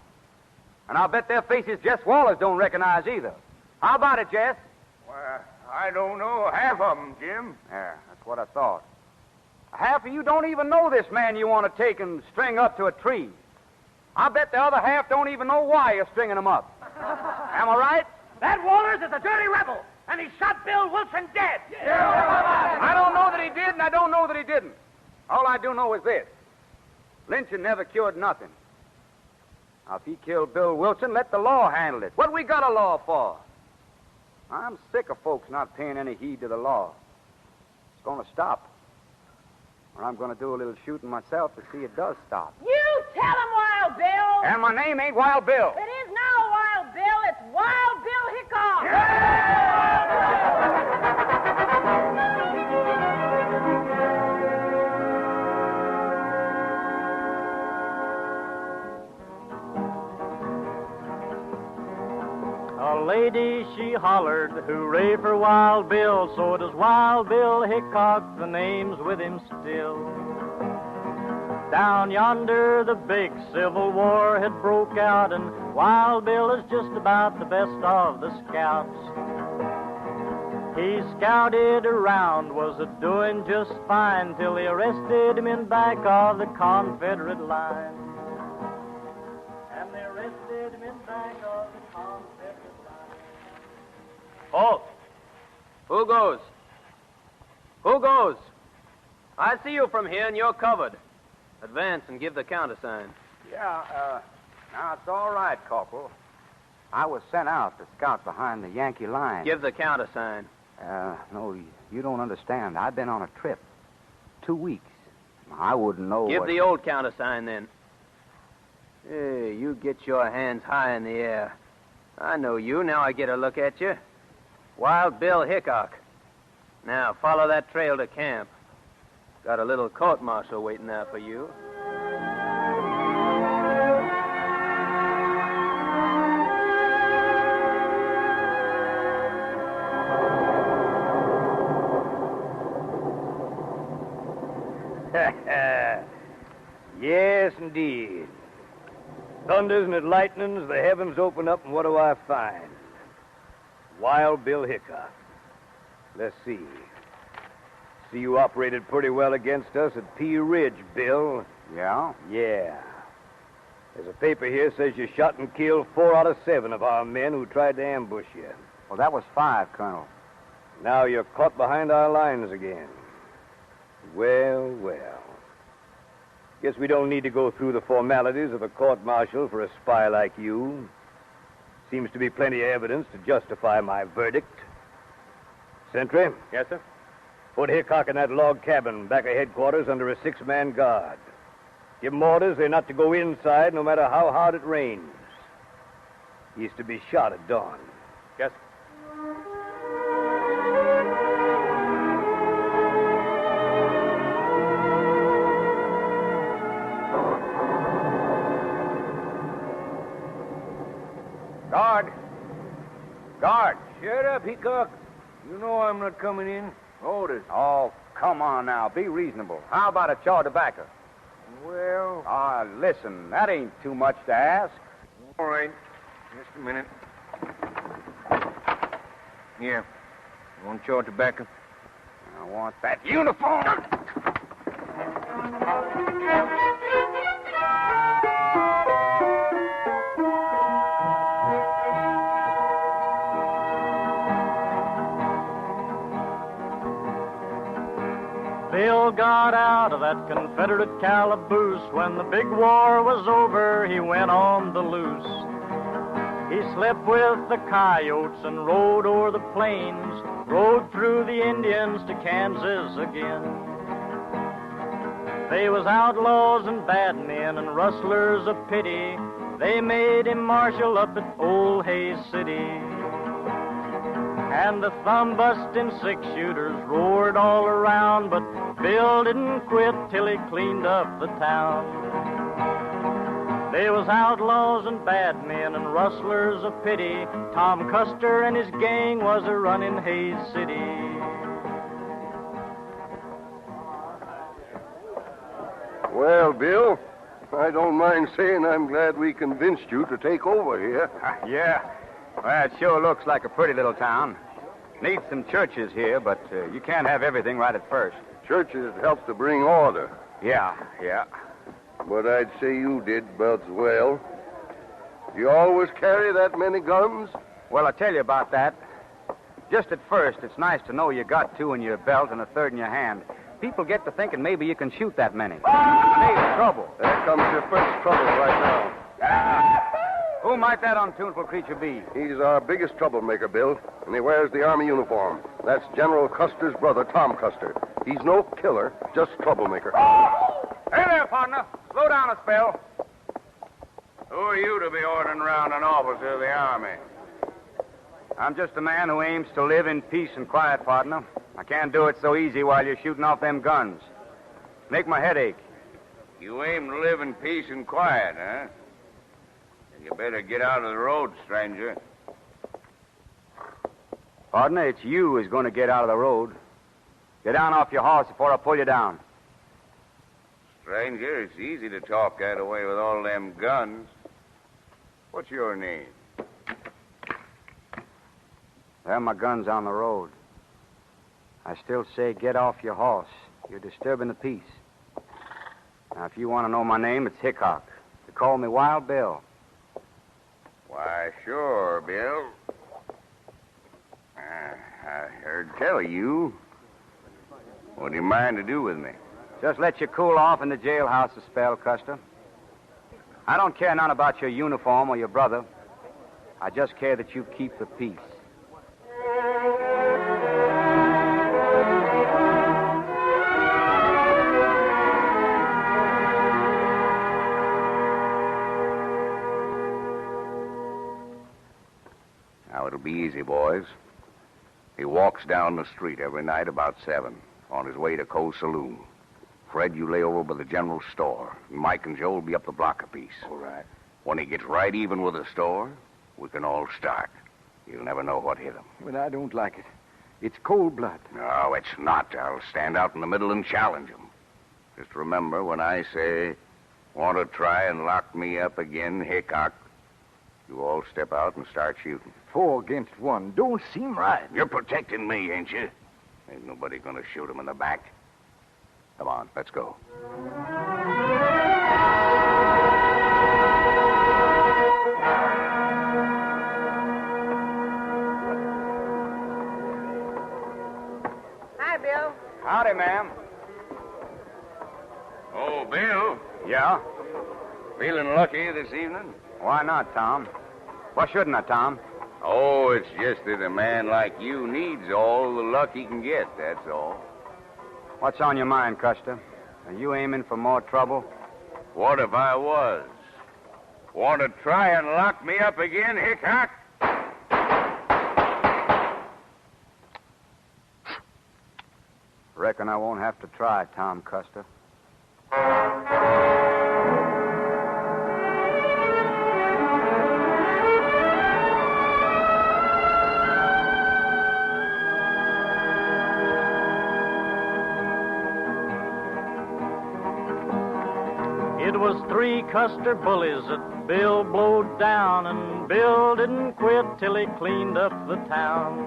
And I'll bet their faces Jess Wallace don't recognize either. How about it, Jess? Well, I don't know half of them, Jim. Yeah, that's what I thought. Half of you don't even know this man you want to take and string up to a tree. I bet the other half don't even know why you're stringing him up. Am I right? That Walters is a dirty rebel, and he shot Bill Wilson dead. I don't know that he did, and I don't know that he didn't. All I do know is this. Lynching never cured nothing. Now, if he killed Bill Wilson, let the law handle it. What we got a law for? I'm sick of folks not paying any heed to the law. It's going to stop. Or I'm going to do a little shooting myself to see it does stop. You tell him, Wild Bill. And my name ain't Wild Bill. It is now Wild Bill. It's Wild Bill Hickok. A lady, she hollered, hooray for Wild Bill, so does Wild Bill Hickok, the name's with him still. Down yonder, the big Civil War had broke out, and Wild Bill is just about the best of the scouts. He scouted around, was a-doing just fine, till they arrested him in back of the Confederate line. And they arrested him in back of the Confederate line. Halt! Who goes? Who goes? I see you from here, and you're covered. Advance and give the countersign. Yeah, now it's all right, Corporal. I was sent out to scout behind the Yankee line. Give the countersign. No, you don't understand. I've been on a trip. 2 weeks. I wouldn't know Give what... the old countersign, then. Hey, you get your hands high in the air. I know you. Now I get a look at you. Wild Bill Hickok. Now, follow that trail to camp. Got a little court-martial waiting there for you. indeed. Thunders and it lightnings, the heavens open up, and what do I find? Wild Bill Hickok. Let's see. See, you operated pretty well against us at Pea Ridge, Bill. Yeah? Yeah. There's a paper here says you shot and killed 4 out of 7 of our men who tried to ambush you. Well, that was 5, Colonel. Now you're caught behind our lines again. Well, well. Guess we don't need to go through the formalities of a court-martial for a spy like you. Seems to be plenty of evidence to justify my verdict. Sentry? Yes, sir? Put Hickok in that log cabin back of headquarters under a 6-man guard. Give him orders they're not to go inside no matter how hard it rains. He's to be shot at dawn. Yes, Guard! Guard! Shut up, Hickok. You know I'm not coming in. Orders. Oh, come on now. Be reasonable. How about a chaw of tobacco? Well... Listen, that ain't too much to ask. All right. Just a minute. Here. You want chaw tobacco? I want that uniform. Bill got out of that Confederate calaboose. When the big war was over, he went on the loose. He slept with the coyotes and rode o'er the plains, rode through the Indians to Kansas again. They was outlaws and bad men and rustlers of pity. They made him marshal up at Old Hays City. And the thumb-busting 6-shooters roared all around, but Bill didn't quit till he cleaned up the town. They was outlaws and bad men and rustlers of pity. Tom Custer and his gang was a running Hays City. Well, Bill, I don't mind saying I'm glad we convinced you to take over here. Yeah. Well, it sure looks like a pretty little town. Needs some churches here, but you can't have everything right at first. Churches help to bring order. Yeah. But I'd say you did about as well. You always carry that many guns? Well, I'll tell you about that. Just at first, it's nice to know you got 2 in your belt and a 3rd in your hand. People get to thinking maybe you can shoot that many. Saves trouble. There comes your first trouble right now. Who might that untuneful creature be? He's our biggest troublemaker, Bill, and he wears the Army uniform. That's General Custer's brother, Tom Custer. He's no killer, just troublemaker. Hey there, partner. Slow down a spell. Who are you to be ordering around an officer of the Army? I'm just a man who aims to live in peace and quiet, partner. I can't do it so easy while you're shooting off them guns. Make my head ache. You aim to live in peace and quiet, huh? You better get out of the road, stranger. Partner, it's you who's going to get out of the road. Get down off your horse before I pull you down. Stranger, it's easy to talk that way with all them guns. What's your name? There my gun's on the road. I still say get off your horse. You're disturbing the peace. Now, if you want to know my name, it's Hickok. They call me Wild Bill. Why, sure, Bill. I heard tell of you. What do you mind to do with me? Just let you cool off in the jailhouse a spell, Custer. I don't care none about your uniform or your brother. I just care that you keep the peace. Now, it'll be easy, boys. He walks down the street every night about 7 on his way to Coe's Saloon. Fred, you lay over by the general store. And Mike and Joe will be up the block a piece. All right. When he gets right even with the store, we can all start. You'll never know what hit him. But I don't like it. It's cold blood. No, it's not. I'll stand out in the middle and challenge him. Just remember when I say Want to try and lock me up again, Hickok? You all step out and start shooting. 4 against 1. Don't seem right. You're protecting me, ain't you? Ain't nobody gonna shoot him in the back. Come on, let's go. Hi, Bill. Howdy, ma'am. Oh, Bill. Yeah? Feeling lucky this evening? Why not, Tom? Why shouldn't I, Tom? Oh, it's just that a man like you needs all the luck he can get, that's all. What's on your mind, Custer? Are you aiming for more trouble? What if I was? Want to try and lock me up again, Hickok? Reckon I won't have to try, Tom Custer. It was 3 Custer bullies that Bill blowed down, and Bill didn't quit till he cleaned up the town.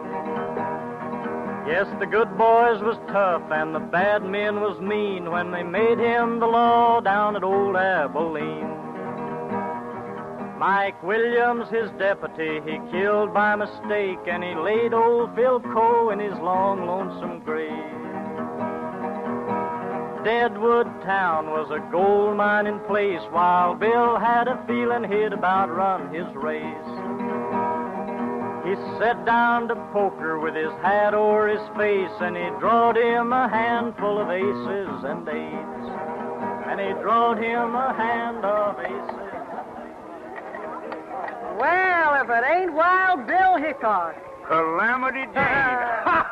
Yes, the good boys was tough, and the bad men was mean when they made him the law down at old Abilene. Mike Williams, his deputy, he killed by mistake, and he laid old Phil Coe in his long, lonesome grave. Deadwood town was a gold mining place, while Bill had a feeling he'd about run his race. He sat down to poker with his hat o'er his face, and he drawed him a handful of aces and eights. And he drawed him a hand of aces. Well, if it ain't Wild Bill Hickok. Calamity Jane.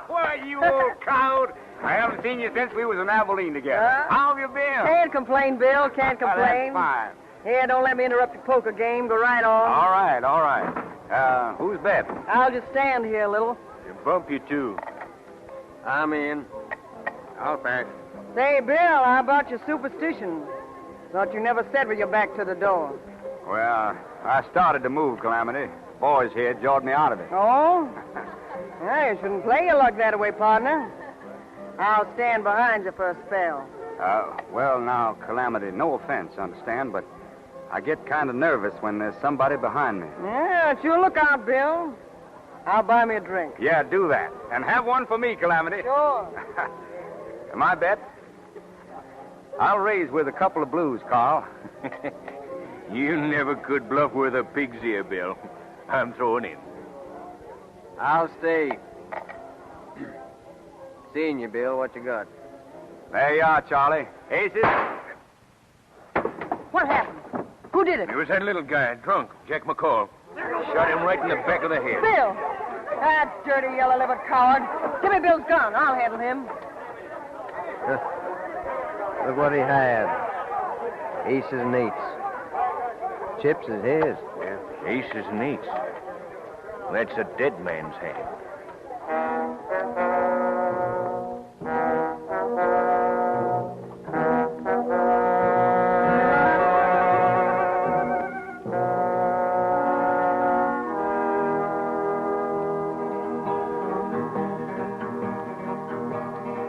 Why, you old coward. I haven't seen you since we was in Abilene together. How have you been? Can't complain, Bill. Can't complain. That's fine. Here, don't let me interrupt your poker game. Go right on. All right, all right. Who's betting? I'll just stand here a little. You bump you, too. I'm in. I'll back. Say, Bill, how about your superstition? Thought you never said with your back to the door. Well, I started to move, Calamity. Boys here jawed me out of it. Oh? Well, you shouldn't play your luck that way, partner. I'll stand behind you for a spell. Well, now, Calamity, no offense, understand, but I get kind of nervous when there's somebody behind me. Yeah, sure, look out, Bill. I'll buy me a drink. Yeah, do that. And have one for me, Calamity. Sure. Am I bet? I'll raise with a couple of blues, Carl. You never could bluff with a pig's ear, Bill. I'm throwing in. I'll stay. Seeing you, Bill. What you got? There you are, Charlie. Aces. What happened? Who did it? It was that little guy, drunk, Jack McCall. Shot him right in the back of the head. Bill! That dirty, yellow-livered coward. Give me Bill's gun. I'll handle him. Look what he had. Aces and eights. Chips is his. Yeah, aces and eights. That's a dead man's hand.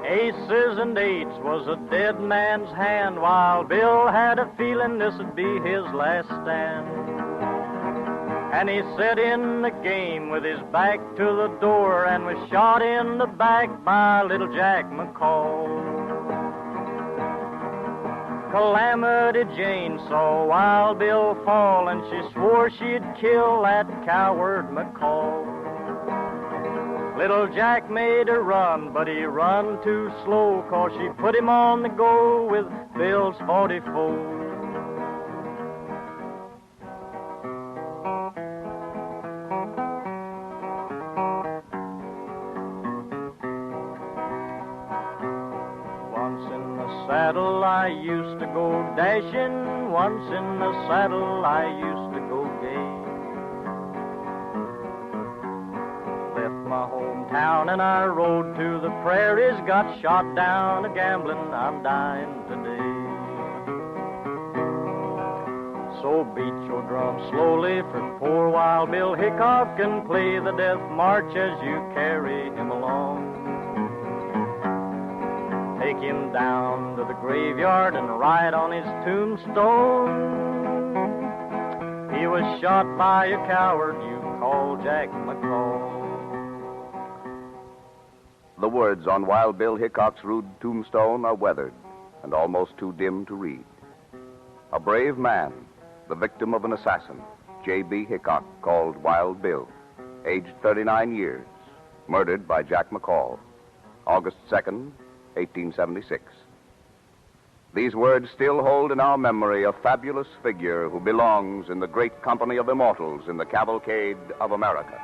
Aces and eights was a dead man's hand, while Bill had a feeling this'd be his last stand. And he sat in the game with his back to the door and was shot in the back by little Jack McCall. Calamity Jane saw Wild Bill fall, and she swore she'd kill that coward McCall. Little Jack made her run, but he run too slow, 'cause she put him on the go with Bill's 44. Once in the saddle I used to go dashing, once in the saddle I used to go gay. My hometown and I rode to the prairies, got shot down a gambling, I'm dying today. So beat your drum slowly for poor Wild Bill Hickok and play the death march as you carry him along. Take him down to the graveyard and write on his tombstone, he was shot by a coward you call Jack McCall. The words on Wild Bill Hickok's rude tombstone are weathered and almost too dim to read. A brave man, the victim of an assassin, J.B. Hickok, called Wild Bill, aged 39 years, murdered by Jack McCall, August 2nd, 1876. These words still hold in our memory a fabulous figure who belongs in the great company of immortals in the Cavalcade of America.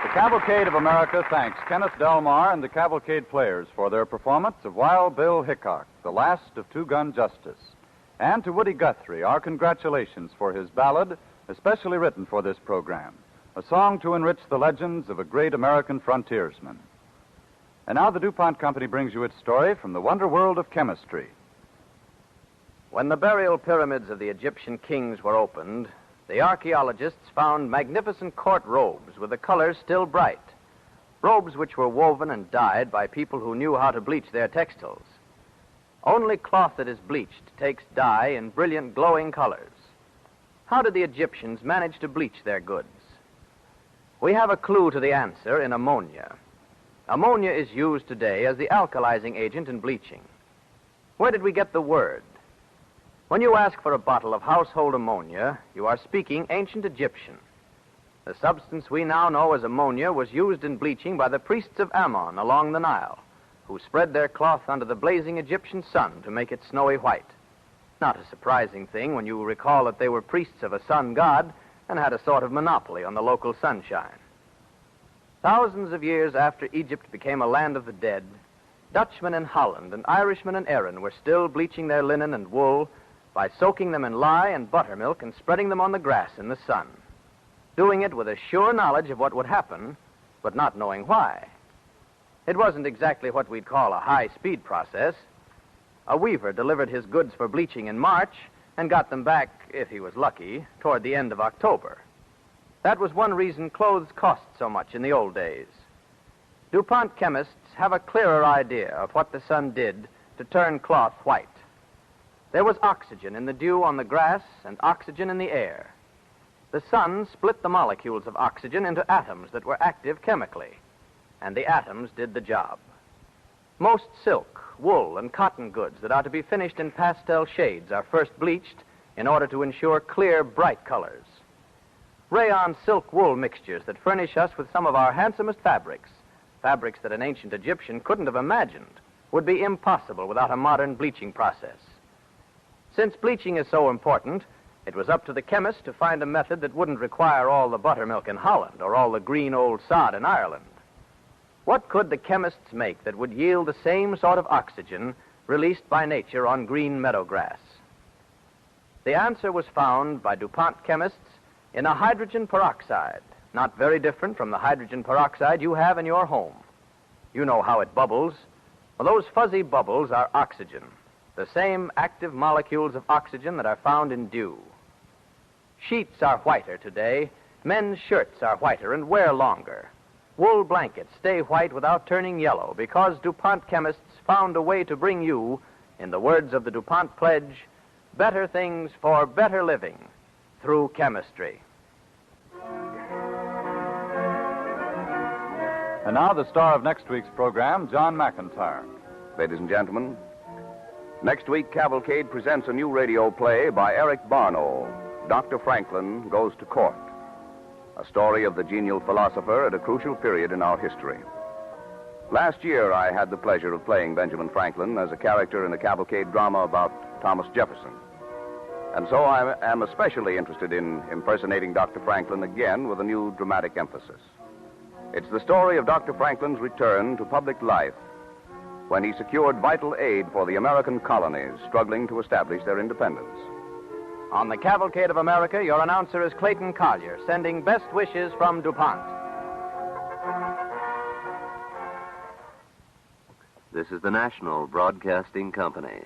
The Cavalcade of America thanks Kenneth Delmar and the Cavalcade Players for their performance of Wild Bill Hickok, the last of Two-Gun Justice. And to Woody Guthrie, our congratulations for his ballad, especially written for this program, a song to enrich the legends of a great American frontiersman. And now the DuPont Company brings you its story from the wonder world of chemistry. When the burial pyramids of the Egyptian kings were opened, the archaeologists found magnificent court robes with the colors still bright, robes which were woven and dyed by people who knew how to bleach their textiles. Only cloth that is bleached takes dye in brilliant glowing colors. How did the Egyptians manage to bleach their goods? We have a clue to the answer in ammonia. Ammonia is used today as the alkalizing agent in bleaching. Where did we get the word? When you ask for a bottle of household ammonia, you are speaking ancient Egyptian. The substance we now know as ammonia was used in bleaching by the priests of Ammon along the Nile, who spread their cloth under the blazing Egyptian sun to make it snowy white. Not a surprising thing when you recall that they were priests of a sun god and had a sort of monopoly on the local sunshine. Thousands of years after Egypt became a land of the dead, Dutchmen in Holland and Irishmen in Erin were still bleaching their linen and wool by soaking them in lye and buttermilk and spreading them on the grass in the sun, doing it with a sure knowledge of what would happen, but not knowing why. It wasn't exactly what we'd call a high-speed process. A weaver delivered his goods for bleaching in March and got them back, if he was lucky, toward the end of October. That was one reason clothes cost so much in the old days. DuPont chemists have a clearer idea of what the sun did to turn cloth white. There was oxygen in the dew on the grass and oxygen in the air. The sun split the molecules of oxygen into atoms that were active chemically, and the atoms did the job. Most silk, wool, and cotton goods that are to be finished in pastel shades are first bleached in order to ensure clear, bright colors. Rayon silk wool mixtures that furnish us with some of our handsomest fabrics, fabrics that an ancient Egyptian couldn't have imagined, would be impossible without a modern bleaching process. Since bleaching is so important, it was up to the chemist to find a method that wouldn't require all the buttermilk in Holland or all the green old sod in Ireland. What could the chemists make that would yield the same sort of oxygen released by nature on green meadow grass? The answer was found by DuPont chemists in a hydrogen peroxide, not very different from the hydrogen peroxide you have in your home. You know how it bubbles. Well, those fuzzy bubbles are oxygen, the same active molecules of oxygen that are found in dew. Sheets are whiter today. Men's shirts are whiter and wear longer. Wool blankets stay white without turning yellow because DuPont chemists found a way to bring you, in the words of the DuPont Pledge, better things for better living through chemistry. And now the star of next week's program, John McIntyre. Ladies and gentlemen, next week Cavalcade presents a new radio play by Eric Barnow, Dr. Franklin Goes to Court, a story of the genial philosopher at a crucial period in our history. Last year, I had the pleasure of playing Benjamin Franklin as a character in a Cavalcade drama about Thomas Jefferson. And so I am especially interested in impersonating Dr. Franklin again with a new dramatic emphasis. It's the story of Dr. Franklin's return to public life when he secured vital aid for the American colonies struggling to establish their independence. On the Cavalcade of America, your announcer is Clayton Collier, sending best wishes from DuPont. This is the National Broadcasting Company.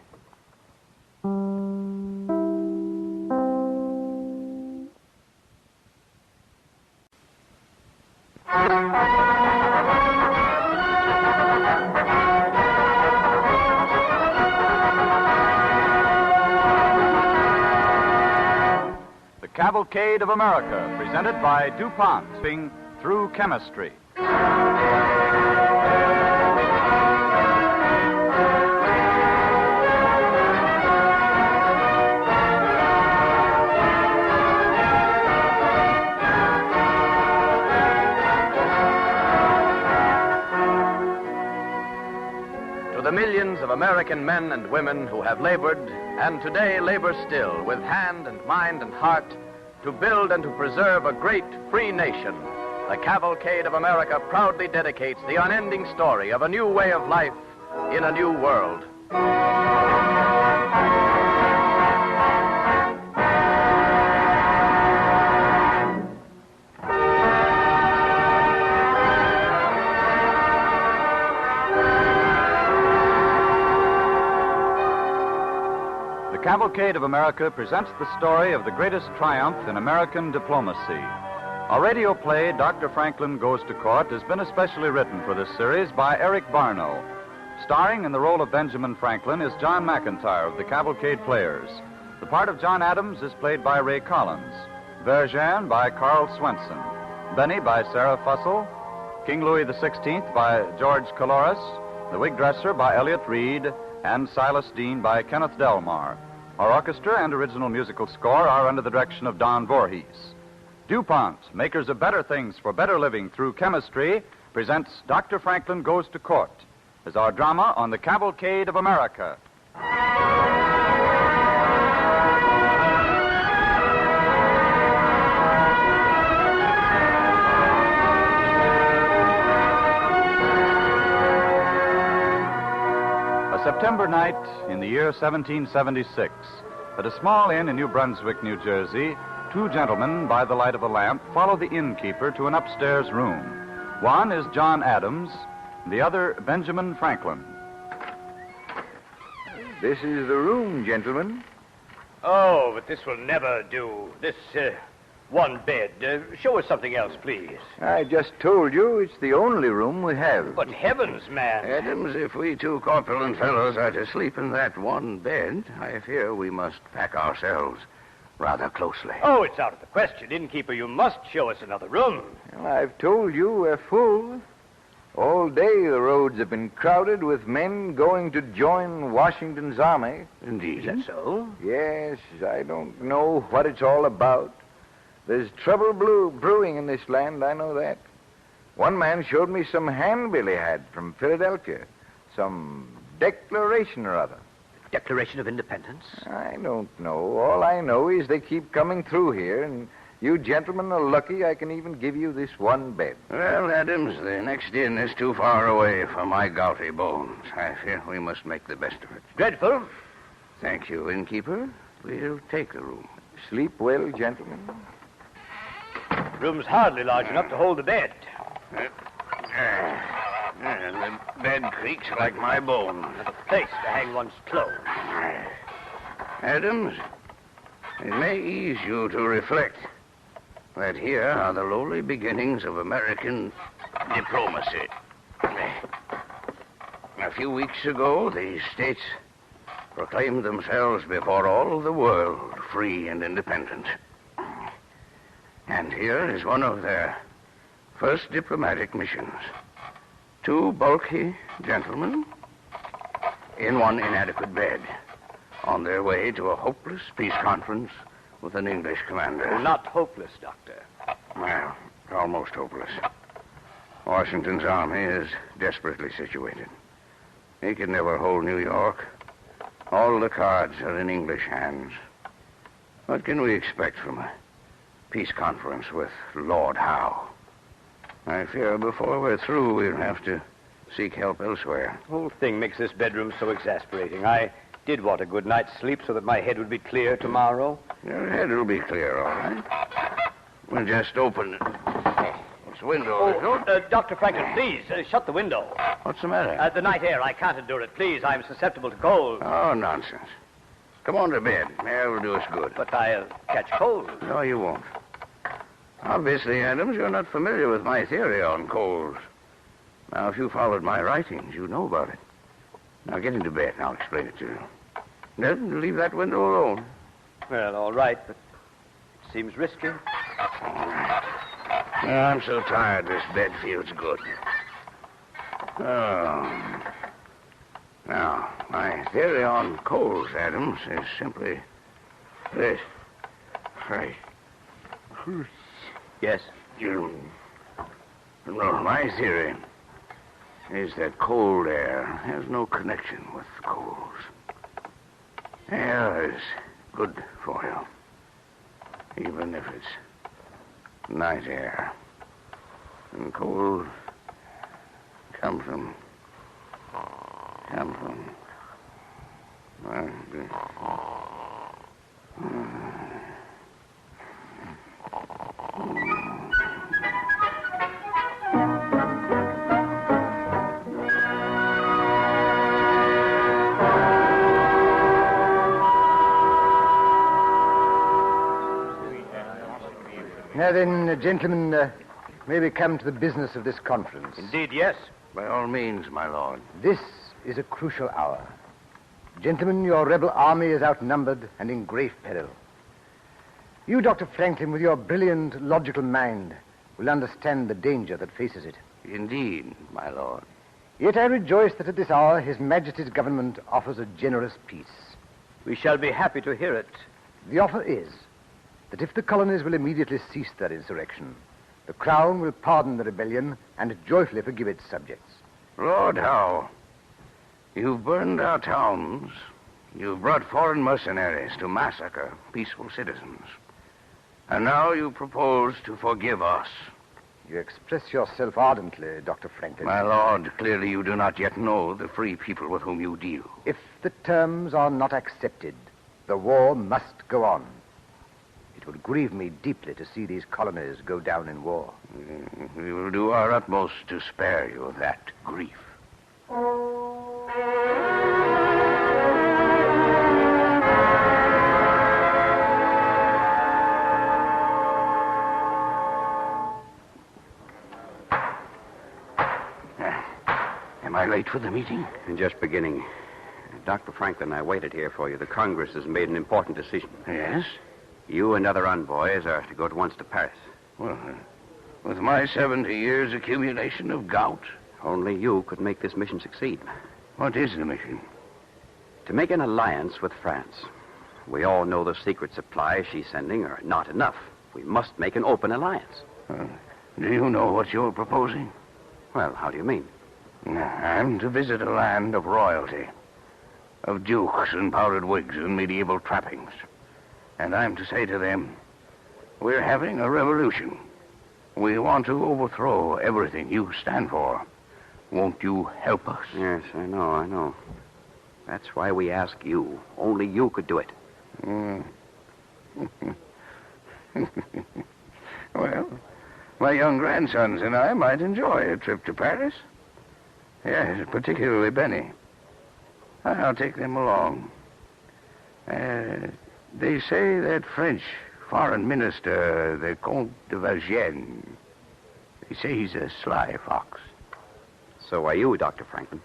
The Cavalcade of America, presented by DuPont, through chemistry. To the millions of American men and women who have labored, and today labor still, with hand and mind and heart, to build and to preserve a great free nation, the Cavalcade of America proudly dedicates the unending story of a new way of life in a new world. The Cavalcade of America presents the story of the greatest triumph in American diplomacy. A radio play, Dr. Franklin Goes to Court, has been especially written for this series by Eric Barno. Starring in the role of Benjamin Franklin is John McIntyre of the Cavalcade Players. The part of John Addams is played by Ray Collins. Verjean by Carl Swenson. Benny by Sarah Fussell. King Louis XVI by George Caloris. The Wig Dresser by Elliott Reed. And Silas Dean by Kenneth Delmar. Our orchestra and original musical score are under the direction of Don Voorhees. DuPont, makers of better things for better living through chemistry, presents Dr. Franklin Goes to Court as our drama on the Cavalcade of America. A September night in the year 1776, at a small inn in New Brunswick, New Jersey, two gentlemen by the light of a lamp follow the innkeeper to an upstairs room. One is John Addams, the other Benjamin Franklin. This is the room, gentlemen. Oh, but this will never do. This one bed. Show us something else, please. I just told you it's the only room we have. But heavens, man. Addams, if we two corpulent fellows are to sleep in that one bed, I fear we must pack ourselves rather closely. Oh, it's out of the question. Innkeeper, you must show us another room. Well, I've told you we're full. All day the roads have been crowded with men going to join Washington's army. Indeed. Is that so? Yes, I don't know what it's all about. There's trouble brewing in this land, I know that. One man showed me some handbill he had from Philadelphia. Some declaration or other. Declaration of Independence? I don't know. All I know is they keep coming through here, and you gentlemen are lucky I can even give you this one bed. Well, Addams, the next inn is too far away for my gouty bones. I fear we must make the best of it. Dreadful. Thank you, innkeeper. We'll take the room. Sleep well, gentlemen. Room's hardly large enough to hold a bed. The bed creaks like my bones. A place to hang one's clothes. Addams, it may ease you to reflect that here are the lowly beginnings of American diplomacy. A few weeks ago, these states proclaimed themselves before all the world free and independent. And here is one of their first diplomatic missions. Two bulky gentlemen in one inadequate bed on their way to a hopeless peace conference with an English commander. Not hopeless, Doctor. Well, almost hopeless. Washington's army is desperately situated. He can never hold New York. All the cards are in English hands. What can we expect from a peace conference with Lord Howe? I fear before we're through, we'll have to seek help elsewhere. The whole thing makes this bedroom so exasperating. I did want a good night's sleep so that my head would be clear tomorrow. Your head will be clear, all right. We'll just open this window. Dr. Franklin, please, shut the window. What's the matter? The night air, I can't endure it. Please, I'm susceptible to cold. Oh, nonsense. Come on to bed. Air will do us good. But I'll catch cold. No, you won't. Obviously, Addams, you're not familiar with my theory on colds. Now, if you followed my writings, you'd know about it. Now, get into bed and I'll explain it to you. Then leave that window alone. Well, all right, but it seems risky. All right. I'm so tired this bed feels good. Oh. Now, my theory on colds, Addams, is simply this. Right. Yes? No, my theory is that cold air has no connection with colds. Air is good for you, even if it's night air. And cold come from. Now then, gentlemen, may we come to the business of this conference? Indeed, yes. By all means, my lord. This is a crucial hour. Gentlemen, your rebel army is outnumbered and in grave peril. You, Dr. Franklin, with your brilliant, logical mind, will understand the danger that faces it. Indeed, my lord. Yet I rejoice that at this hour His Majesty's government offers a generous peace. We shall be happy to hear it. The offer is that if the colonies will immediately cease their insurrection, the Crown will pardon the rebellion and joyfully forgive its subjects. Lord Howe, you've burned our towns. You've brought foreign mercenaries to massacre peaceful citizens. And now you propose to forgive us. You express yourself ardently, Dr. Franklin. My lord, clearly you do not yet know the free people with whom you deal. If the terms are not accepted, the war must go on. It would grieve me deeply to see these colonies go down in war. We will do our utmost to spare you that grief. Am I late for the meeting? Just beginning. Dr. Franklin, I waited here for you. The Congress has made an important decision. Yes? You and other envoys are to go at once to Paris. Well, with my 70 years' accumulation of gout. Only you could make this mission succeed. What is the mission? To make an alliance with France. We all know the secret supplies she's sending are not enough. We must make an open alliance. Do you know what you're proposing? Well, how do you mean? I'm to visit a land of royalty, of dukes and powdered wigs and medieval trappings. And I'm to say to them, we're having a revolution. We want to overthrow everything you stand for. Won't you help us? Yes, I know. That's why we ask you. Only you could do it. Well, my young grandsons and I might enjoy a trip to Paris. Yes, particularly Benny. I'll take them along. They say that French foreign minister, the Comte de Vergennes, they say he's a sly fox. So are you, Dr. Franklin.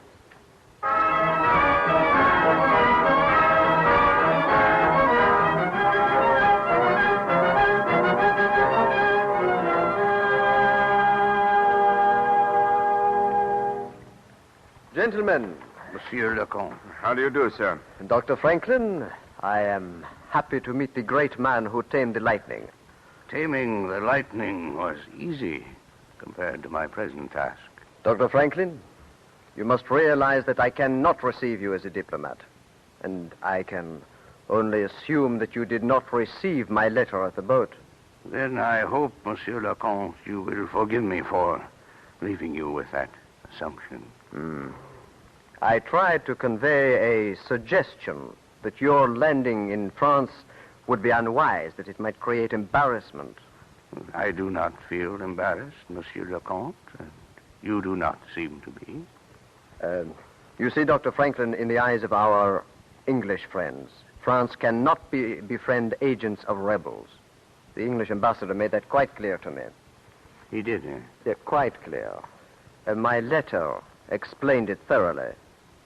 Gentlemen. Monsieur le Comte. How do you do, sir? Dr. Franklin, I am happy to meet the great man who tamed the lightning. Taming the lightning was easy compared to my present task. Dr. Franklin, you must realize that I cannot receive you as a diplomat. And I can only assume that you did not receive my letter at the boat. Then I hope, Monsieur le Comte, you will forgive me for leaving you with that assumption. I tried to convey a suggestion that your landing in France would be unwise, that it might create embarrassment. I do not feel embarrassed, Monsieur le Comte. You do not seem to be. You see, Dr. Franklin, in the eyes of our English friends, France cannot befriend agents of rebels. The English ambassador made that quite clear to me. He did, eh? Yeah, quite clear. My letter explained it thoroughly.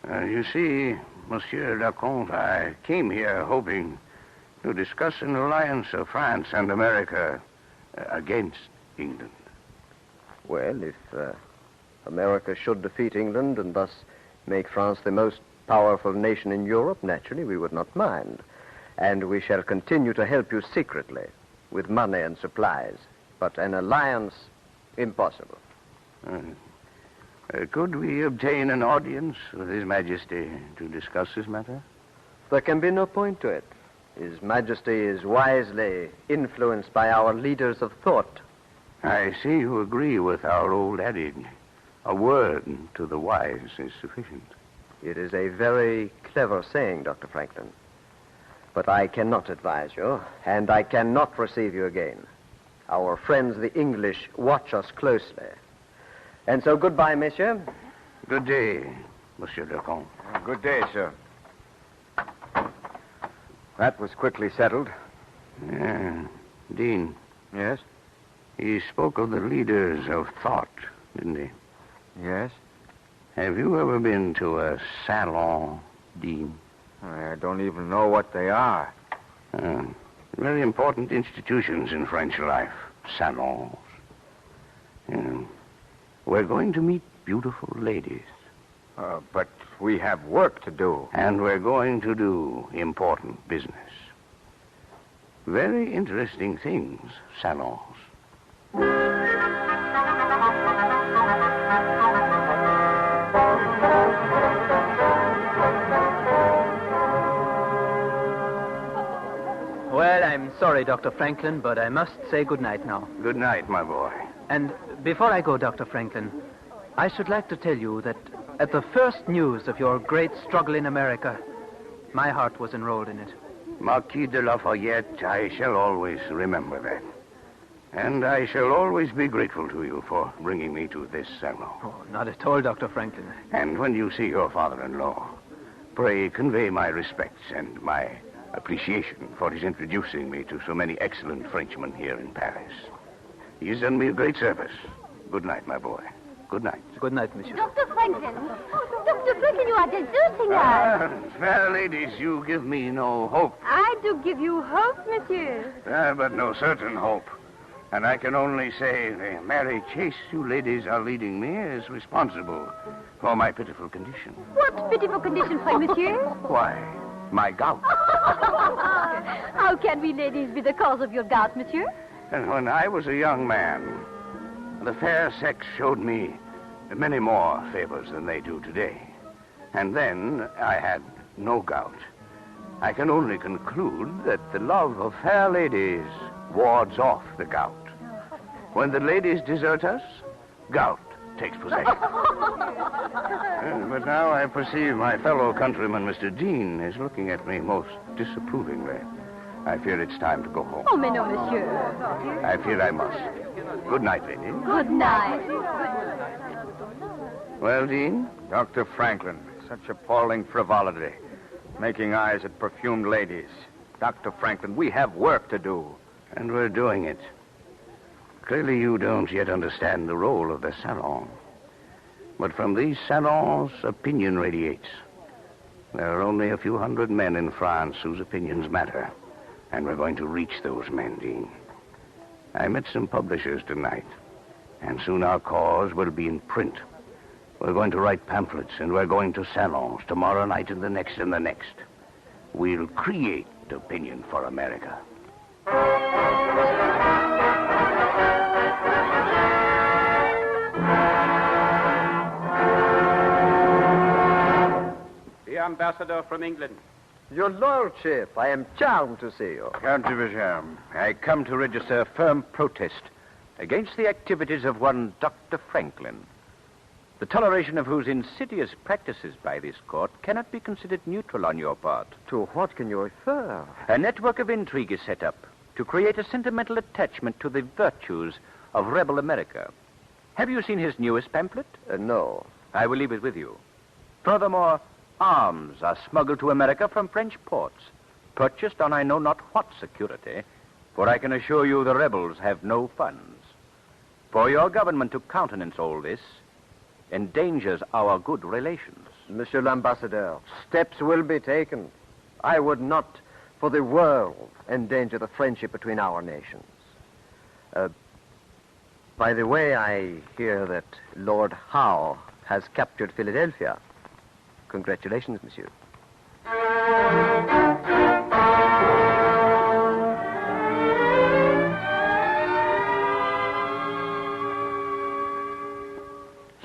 You see, Monsieur le Comte, I came here hoping to discuss an alliance of France and America against England. Well, if America should defeat England and thus make France the most powerful nation in Europe, naturally we would not mind. And we shall continue to help you secretly with money and supplies. But an alliance, impossible. Could we obtain an audience with His Majesty to discuss this matter? There can be no point to it. His Majesty is wisely influenced by our leaders of thought. I see you agree with our old adage. A word to the wise is sufficient. It is a very clever saying, Dr. Franklin. But I cannot advise you, and I cannot receive you again. Our friends, the English, watch us closely. And so goodbye, monsieur. Good day, Monsieur le Comte. Good day, sir. That was quickly settled. Yeah. Dean. Yes? He spoke of the leaders of thought, didn't he? Yes? Have you ever been to a salon, Dean? I don't even know what they are. Very important institutions in French life. Salons. We're going to meet beautiful ladies. But we have work to do. And we're going to do important business. Very interesting things, salons. Well, I'm sorry, Dr. Franklin, but I must say good night now. Good night, my boy. And before I go, Dr. Franklin, I should like to tell you that at the first news of your great struggle in America, my heart was enrolled in it. Marquis de Lafayette, I shall always remember that. And I shall always be grateful to you for bringing me to this salon. Oh, not at all, Dr. Franklin. And when you see your father-in-law, pray convey my respects and my appreciation for his introducing me to so many excellent Frenchmen here in Paris. He has done me a great service. Good night, my boy. Good night. Good night, monsieur. Dr. Franklin! Dr. Franklin, you are deserting us. Fair ladies, you give me no hope. I do give you hope, monsieur. But no certain hope. And I can only say the merry chase you ladies are leading me is responsible for my pitiful condition. What pitiful condition, pray, monsieur? Why, my gout. How can we ladies be the cause of your gout, monsieur? And when I was a young man, the fair sex showed me many more favors than they do today. And then I had no gout. I can only conclude that the love of fair ladies wards off the gout. When the ladies desert us, gout takes possession. But now I perceive my fellow countryman, Mr. Dean, is looking at me most disapprovingly. I fear it's time to go home. Oh, mais non, monsieur. I fear I must. Good night, lady. Good night. Well, Dean? Dr. Franklin, such appalling frivolity. Making eyes at perfumed ladies. Dr. Franklin, we have work to do. And we're doing it. Clearly you don't yet understand the role of the salon. But from these salons, opinion radiates. There are only a few hundred men in France whose opinions matter. And we're going to reach those men, Dean. I met some publishers tonight. And soon our cause will be in print. We're going to write pamphlets, and we're going to salons tomorrow night and the next and the next. We'll create opinion for America. The ambassador from England. Your lordship, I am charmed to see you. Count de Vigem, I come to register a firm protest against the activities of one Dr. Franklin. the toleration of whose insidious practices by this court cannot be considered neutral on your part. To what can you refer? A network of intrigue is set up to create a sentimental attachment to the virtues of rebel America. Have you seen his newest pamphlet? No. I will leave it with you. Furthermore, arms are smuggled to America from French ports, purchased on I know not what security, for I can assure you the rebels have no funds. For your government to countenance all this endangers our good relations. Monsieur l'Ambassadeur, steps will be taken. I would not, for the world, endanger the friendship between our nations. By the way, I hear that Lord Howe has captured Philadelphia. Congratulations, monsieur.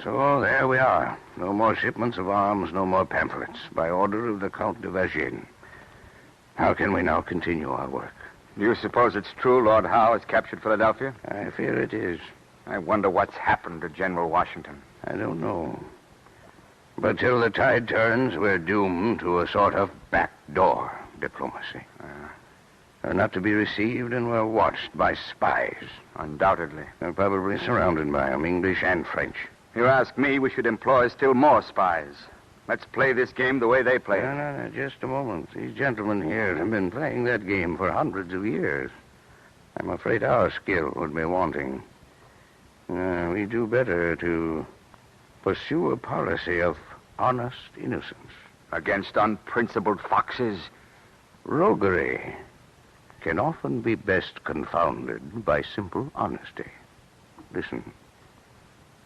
So there we are. No more shipments of arms, no more pamphlets, by order of the Count de Vergennes. How can we now continue our work? Do you suppose it's true Lord Howe has captured Philadelphia? I fear it is. I wonder what's happened to General Washington. I don't know. But till the tide turns, we're doomed to a sort of backdoor diplomacy. We're not to be received, and we're watched by spies. Undoubtedly. We're probably surrounded by them, English and French. You ask me, we should employ still more spies. Let's play this game the way they play it. No, just a moment. These gentlemen here have been playing that game for hundreds of years. I'm afraid our skill would be wanting. We do better to pursue a policy of honest innocence. Against unprincipled foxes? Roguery can often be best confounded by simple honesty. Listen.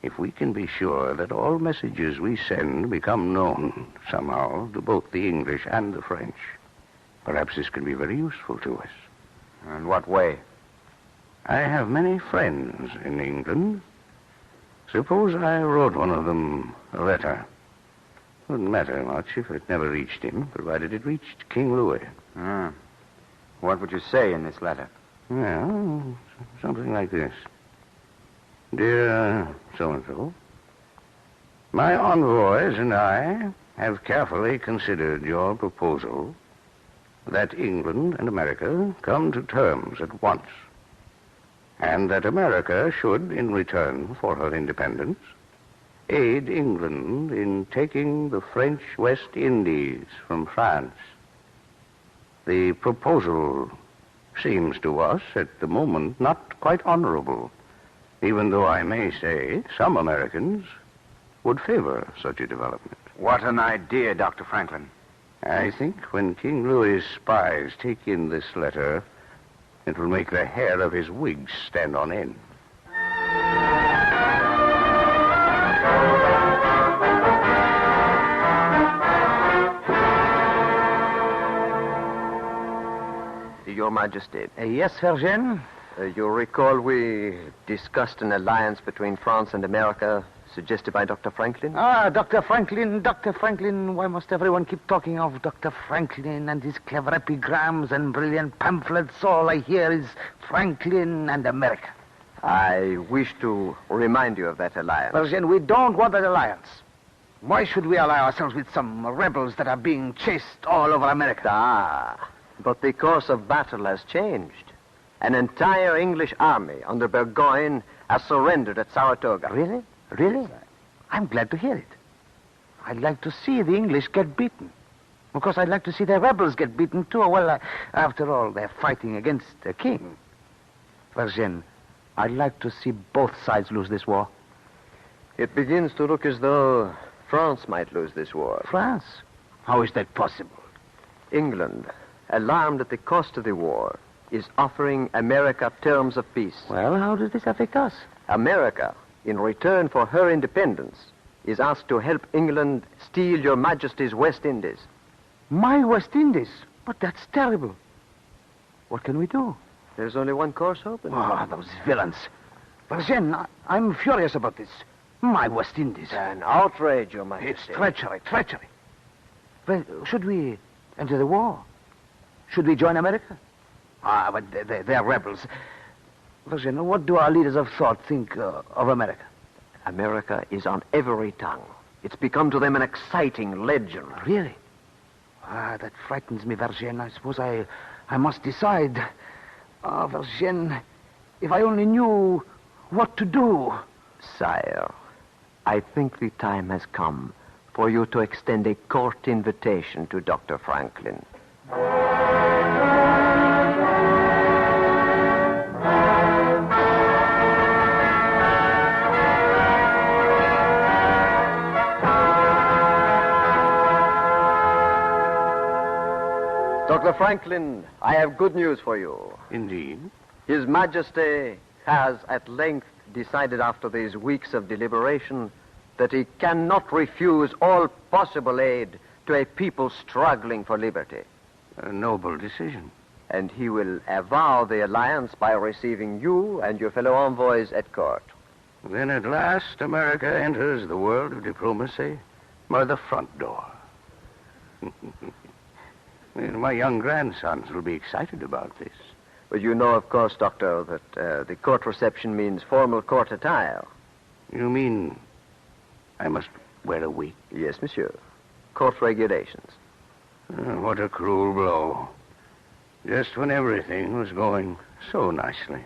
If we can be sure that all messages we send become known somehow to both the English and the French, perhaps this can be very useful to us. In what way? I have many friends in England. Suppose I wrote one of them a letter. Wouldn't matter much if it never reached him, provided it reached King Louis. What would you say in this letter? Well, something like this. Dear so-and-so, my envoys and I have carefully considered your proposal that England and America come to terms at once, and that America should, in return for her independence, aid England in taking the French West Indies from France. The proposal seems to us at the moment not quite honorable, even though I may say some Americans would favor such a development. What an idea, Dr. Franklin. I think when King Louis's spies take in this letter, it will make the hair of his wig stand on end. Your Majesty. Yes, Vergennes? You recall we discussed an alliance between France and America suggested by Dr. Franklin? Dr. Franklin. Why must everyone keep talking of Dr. Franklin and his clever epigrams and brilliant pamphlets? All I hear is Franklin and America. I wish to remind you of that alliance. Vergennes, we don't want that alliance. Why should we ally ourselves with some rebels that are being chased all over America? But the course of battle has changed. An entire English army under Burgoyne has surrendered at Saratoga. Really? Really? I'm glad to hear it. I'd like to see the English get beaten. Of course, I'd like to see the rebels get beaten, too. Well, after all, they're fighting against a king. Vergennes, I'd like to see both sides lose this war. It begins to look as though France might lose this war. France? How is that possible? England, alarmed at the cost of the war, is offering America terms of peace. Well, how does this affect us? America, in return for her independence, is asked to help England steal your Majesty's West Indies. My West Indies? But that's terrible. What can we do? There's only one course open. Those villains. Vergennes, I'm furious about this. My West Indies. An outrage, Your Majesty. It's treachery. Well, should we enter the war? Should we join America? But they're rebels. Vergennes, what do our leaders of thought think of America? America is on every tongue. It's become to them an exciting legend. Really? That frightens me, Vergène. I suppose I must decide. Vergène, if I only knew what to do. Sire, I think the time has come for you to extend a court invitation to Dr. Franklin. Dr. Franklin, I have good news for you. Indeed. His Majesty has at length decided after these weeks of deliberation that he cannot refuse all possible aid to a people struggling for liberty. A noble decision. And he will avow the alliance by receiving you and your fellow envoys at court. Then at last America enters the world of diplomacy by the front door. My young grandsons will be excited about this. But you know, of course, Doctor, that the court reception means formal court attire. You mean I must wear a wig? Yes, monsieur. Court regulations. What a cruel blow. Just when everything was going so nicely.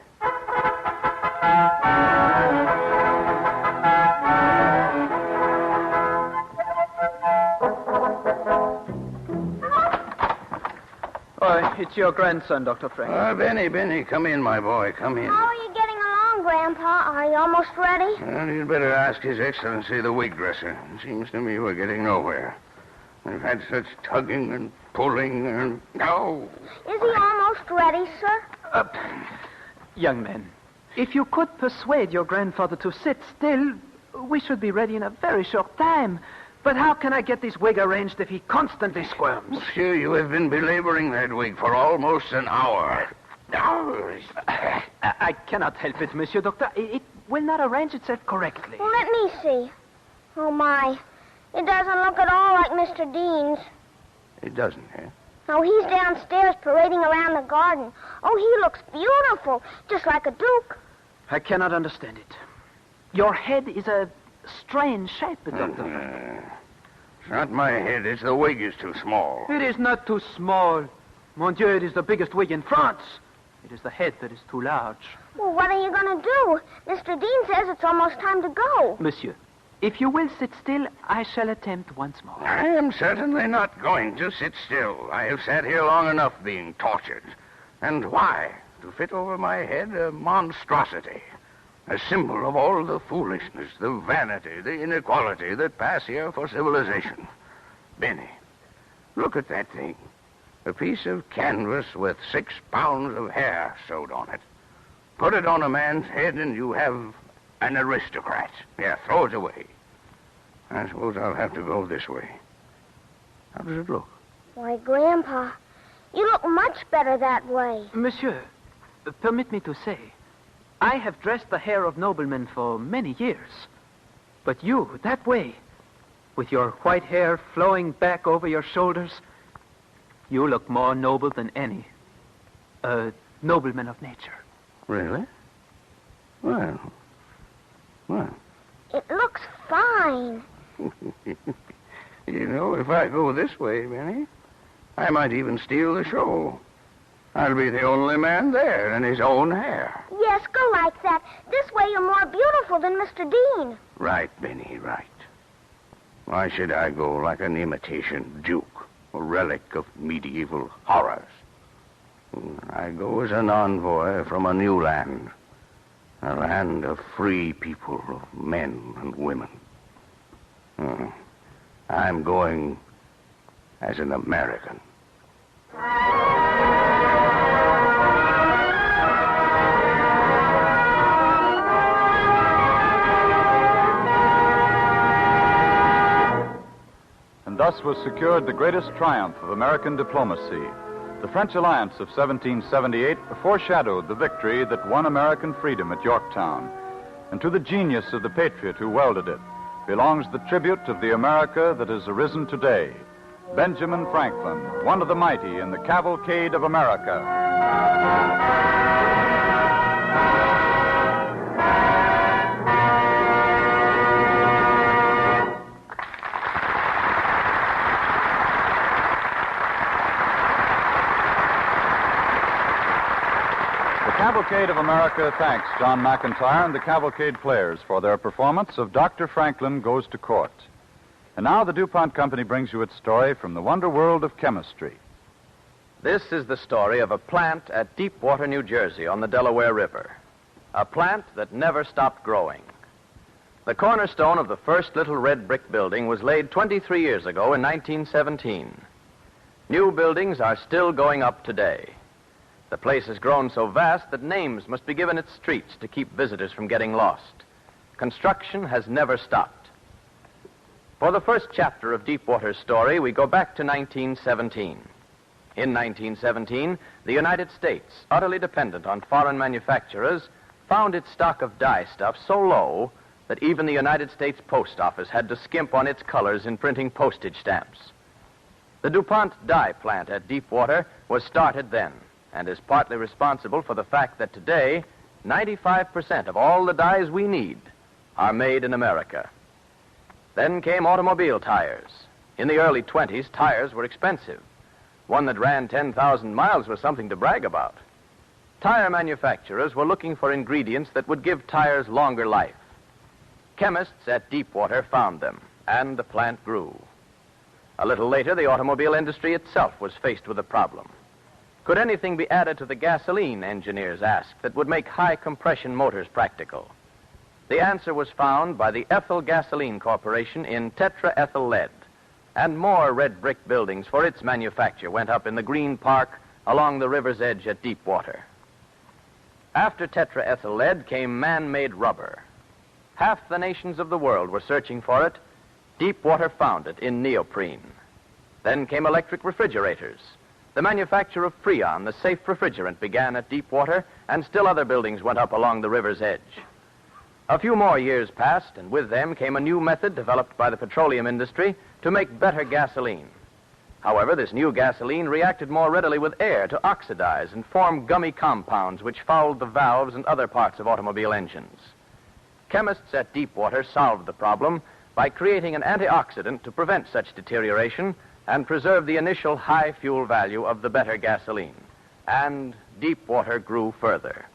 It's your grandson, Dr. Frank. Benny, come in, my boy, come in. How are you getting along, Grandpa? Are you almost ready? Well, you'd better ask His Excellency the wig dresser. It seems to me we're getting nowhere. We've had such tugging and pulling and... No! Is he almost ready, sir? Young man, if you could persuade your grandfather to sit still, we should be ready in a very short time. But how can I get this wig arranged if he constantly squirms? Monsieur, you have been belaboring that wig for almost an hour. I cannot help it, Monsieur Doctor. It will not arrange itself correctly. Well, let me see. Oh, my. It doesn't look at all like Mr. Dean's. It doesn't, eh? No, he's downstairs parading around the garden. Oh, he looks beautiful, just like a duke. I cannot understand it. Your head is a strange shape, Doctor. It's not my head. It's the wig is too small. It is not too small. Mon Dieu, it is the biggest wig in France. It is the head that is too large. Well, what are you going to do? Mr. Dean says it's almost time to go. Monsieur, if you will sit still, I shall attempt once more. I am certainly not going to sit still. I have sat here long enough being tortured. And why? To fit over my head a monstrosity. A symbol of all the foolishness, the vanity, the inequality that pass here for civilization. Benny, look at that thing. A piece of canvas with 6 pounds of hair sewed on it. Put it on a man's head and you have an aristocrat. Yeah, throw it away. I suppose I'll have to go this way. How does it look? Why, Grandpa, you look much better that way. Monsieur, permit me to say, I have dressed the hair of noblemen for many years. But you, that way, with your white hair flowing back over your shoulders, you look more noble than any. A nobleman of nature. Really? Well. It looks fine. You know, if I go this way, Benny, I might even steal the show. I'll be the only man there in his own hair. Yes, go like that. This way you're more beautiful than Mr. Dean. Right, Benny, right. Why should I go like an imitation duke, a relic of medieval horrors? I go as an envoy from a new land, a land of free people, of men and women. I'm going as an American. And thus was secured the greatest triumph of American diplomacy. The French alliance of 1778 foreshadowed the victory that won American freedom at Yorktown. And to the genius of the patriot who welded it belongs the tribute of the America that has arisen today. Benjamin Franklin, one of the mighty in the Cavalcade of America. Cavalcade of America thanks John McIntyre and the Cavalcade Players for their performance of Dr. Franklin Goes to Court. And now the DuPont Company brings you its story from the wonder world of chemistry. This is the story of a plant at Deepwater, New Jersey, on the Delaware River. A plant that never stopped growing. The cornerstone of the first little red brick building was laid 23 years ago in 1917. New buildings are still going up today. The place has grown so vast that names must be given its streets to keep visitors from getting lost. Construction has never stopped. For the first chapter of Deepwater's story, we go back to 1917. In 1917, the United States, utterly dependent on foreign manufacturers, found its stock of dye stuff so low that even the United States Post Office had to skimp on its colors in printing postage stamps. The DuPont dye plant at Deepwater was started then, and is partly responsible for the fact that today, 95% of all the dyes we need are made in America. Then came automobile tires. In the early 20s, tires were expensive. One that ran 10,000 miles was something to brag about. Tire manufacturers were looking for ingredients that would give tires longer life. Chemists at Deepwater found them, and the plant grew. A little later, the automobile industry itself was faced with a problem. Could anything be added to the gasoline, engineers asked, that would make high-compression motors practical? The answer was found by the Ethyl Gasoline Corporation in tetraethyl lead, and more red brick buildings for its manufacture went up in the Green Park along the river's edge at Deepwater. After tetraethyl lead came man-made rubber. Half the nations of the world were searching for it. Deepwater found it in neoprene. Then came electric refrigerators. The manufacture of Freon, the safe refrigerant, began at Deepwater, and still other buildings went up along the river's edge. A few more years passed, and with them came a new method developed by the petroleum industry to make better gasoline. However, this new gasoline reacted more readily with air to oxidize and form gummy compounds which fouled the valves and other parts of automobile engines. Chemists at Deepwater solved the problem by creating an antioxidant to prevent such deterioration and preserve the initial high fuel value of the better gasoline. And Deepwater grew further.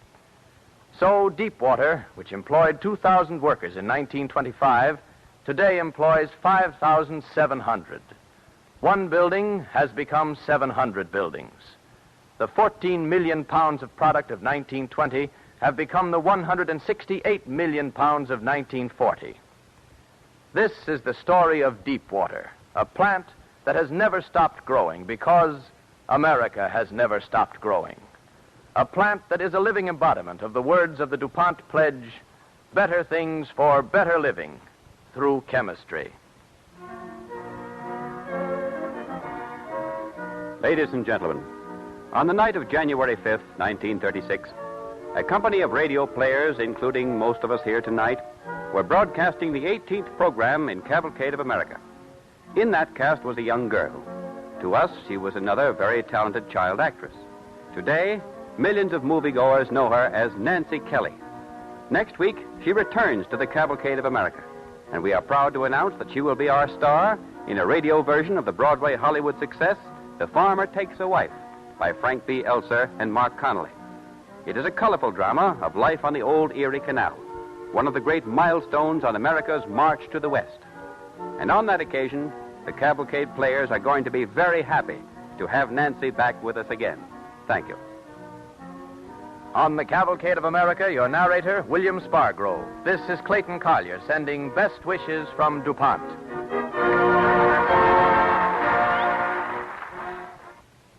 So Deepwater, which employed 2,000 workers in 1925, today employs 5,700. One building has become 700 buildings. The 14 million pounds of product of 1920 have become the 168 million pounds of 1940. This is the story of Deepwater, a plant that has never stopped growing because America has never stopped growing. A plant that is a living embodiment of the words of the DuPont pledge, better things for better living through chemistry. Ladies and gentlemen, on the night of January 5th, 1936, a company of radio players, including most of us here tonight, were broadcasting the 18th program in Cavalcade of America. In that cast was a young girl. To us, she was another very talented child actress. Today, millions of moviegoers know her as Nancy Kelly. Next week, she returns to the Cavalcade of America, and we are proud to announce that she will be our star in a radio version of the Broadway Hollywood success, The Farmer Takes a Wife, by Frank B. Elser and Mark Connolly. It is a colorful drama of life on the old Erie Canal, one of the great milestones on America's march to the West. And on that occasion, the Cavalcade players are going to be very happy to have Nancy back with us again. Thank you. On the Cavalcade of America, your narrator, William Spargrove. This is Clayton Collier sending best wishes from DuPont.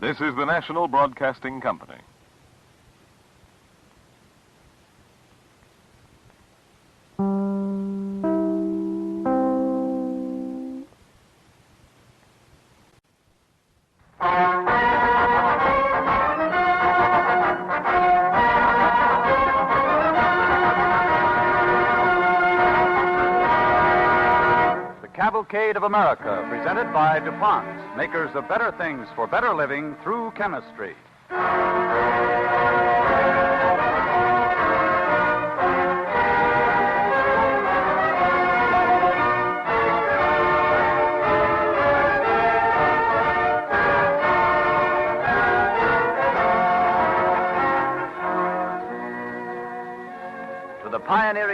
This is the National Broadcasting Company. Cavalcade of America, presented by DuPont, makers of better things for better living through chemistry.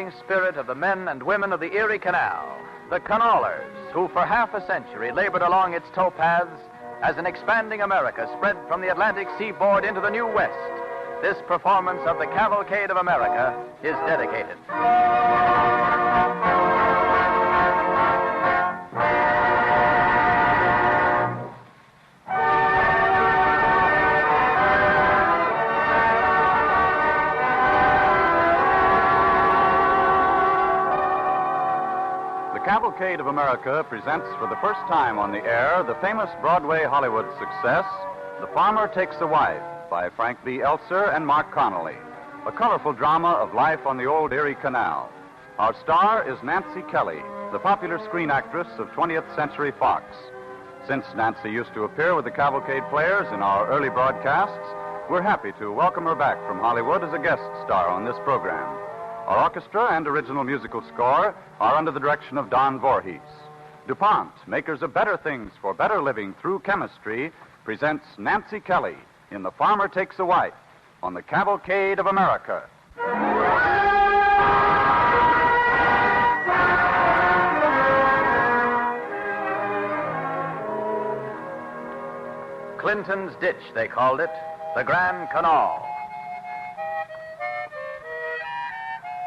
fighting spirit of the men and women of the Erie Canal, the Canalers, who for half a century labored along its towpaths as an expanding America spread from the Atlantic seaboard into the New West. This performance of the Cavalcade of America is dedicated. The Cavalcade of America presents for the first time on the air the famous Broadway Hollywood success, The Farmer Takes a Wife, by Frank B. Elser and Mark Connolly, a colorful drama of life on the old Erie Canal. Our star is Nancy Kelly, the popular screen actress of 20th Century Fox. Since Nancy used to appear with the Cavalcade players in our early broadcasts, we're happy to welcome her back from Hollywood as a guest star on this program. Our orchestra and original musical score are under the direction of Don Voorhees. DuPont, makers of better things for better living through chemistry, presents Nancy Kelly in The Farmer Takes a Wife on the Cavalcade of America. Clinton's Ditch, they called it, the Grand Canal.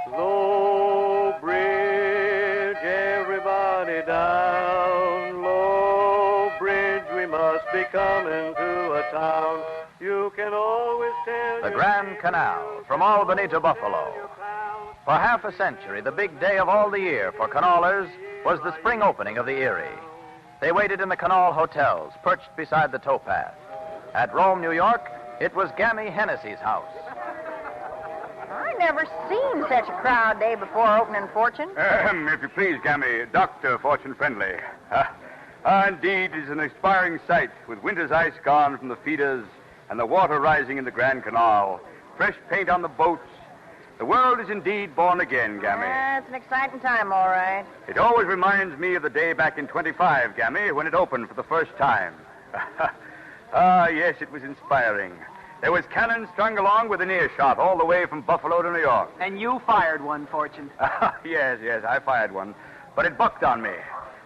Low bridge, everybody down. Low bridge, we must be coming to a town. You can always tell. The Grand Canal, from Albany to Buffalo. For half a century, the big day of all the year for canalers was the spring opening of the Erie. They waited in the canal hotels, perched beside the towpath. At Rome, New York, it was Gammy Hennessy's house. I never seen such a crowd day before opening Fortune. If you please, Gammy, Dr. Fortune Friendly. Indeed, it is an inspiring sight, with winter's ice gone from the feeders and the water rising in the Grand Canal, fresh paint on the boats. The world is indeed born again, Gammy. It's an exciting time, all right. It always reminds me of the day back in 25, Gammy, when it opened for the first time. Yes, it was inspiring. There was cannon strung along with an earshot all the way from Buffalo to New York. And you fired one, Fortune. Yes, I fired one. But it bucked on me,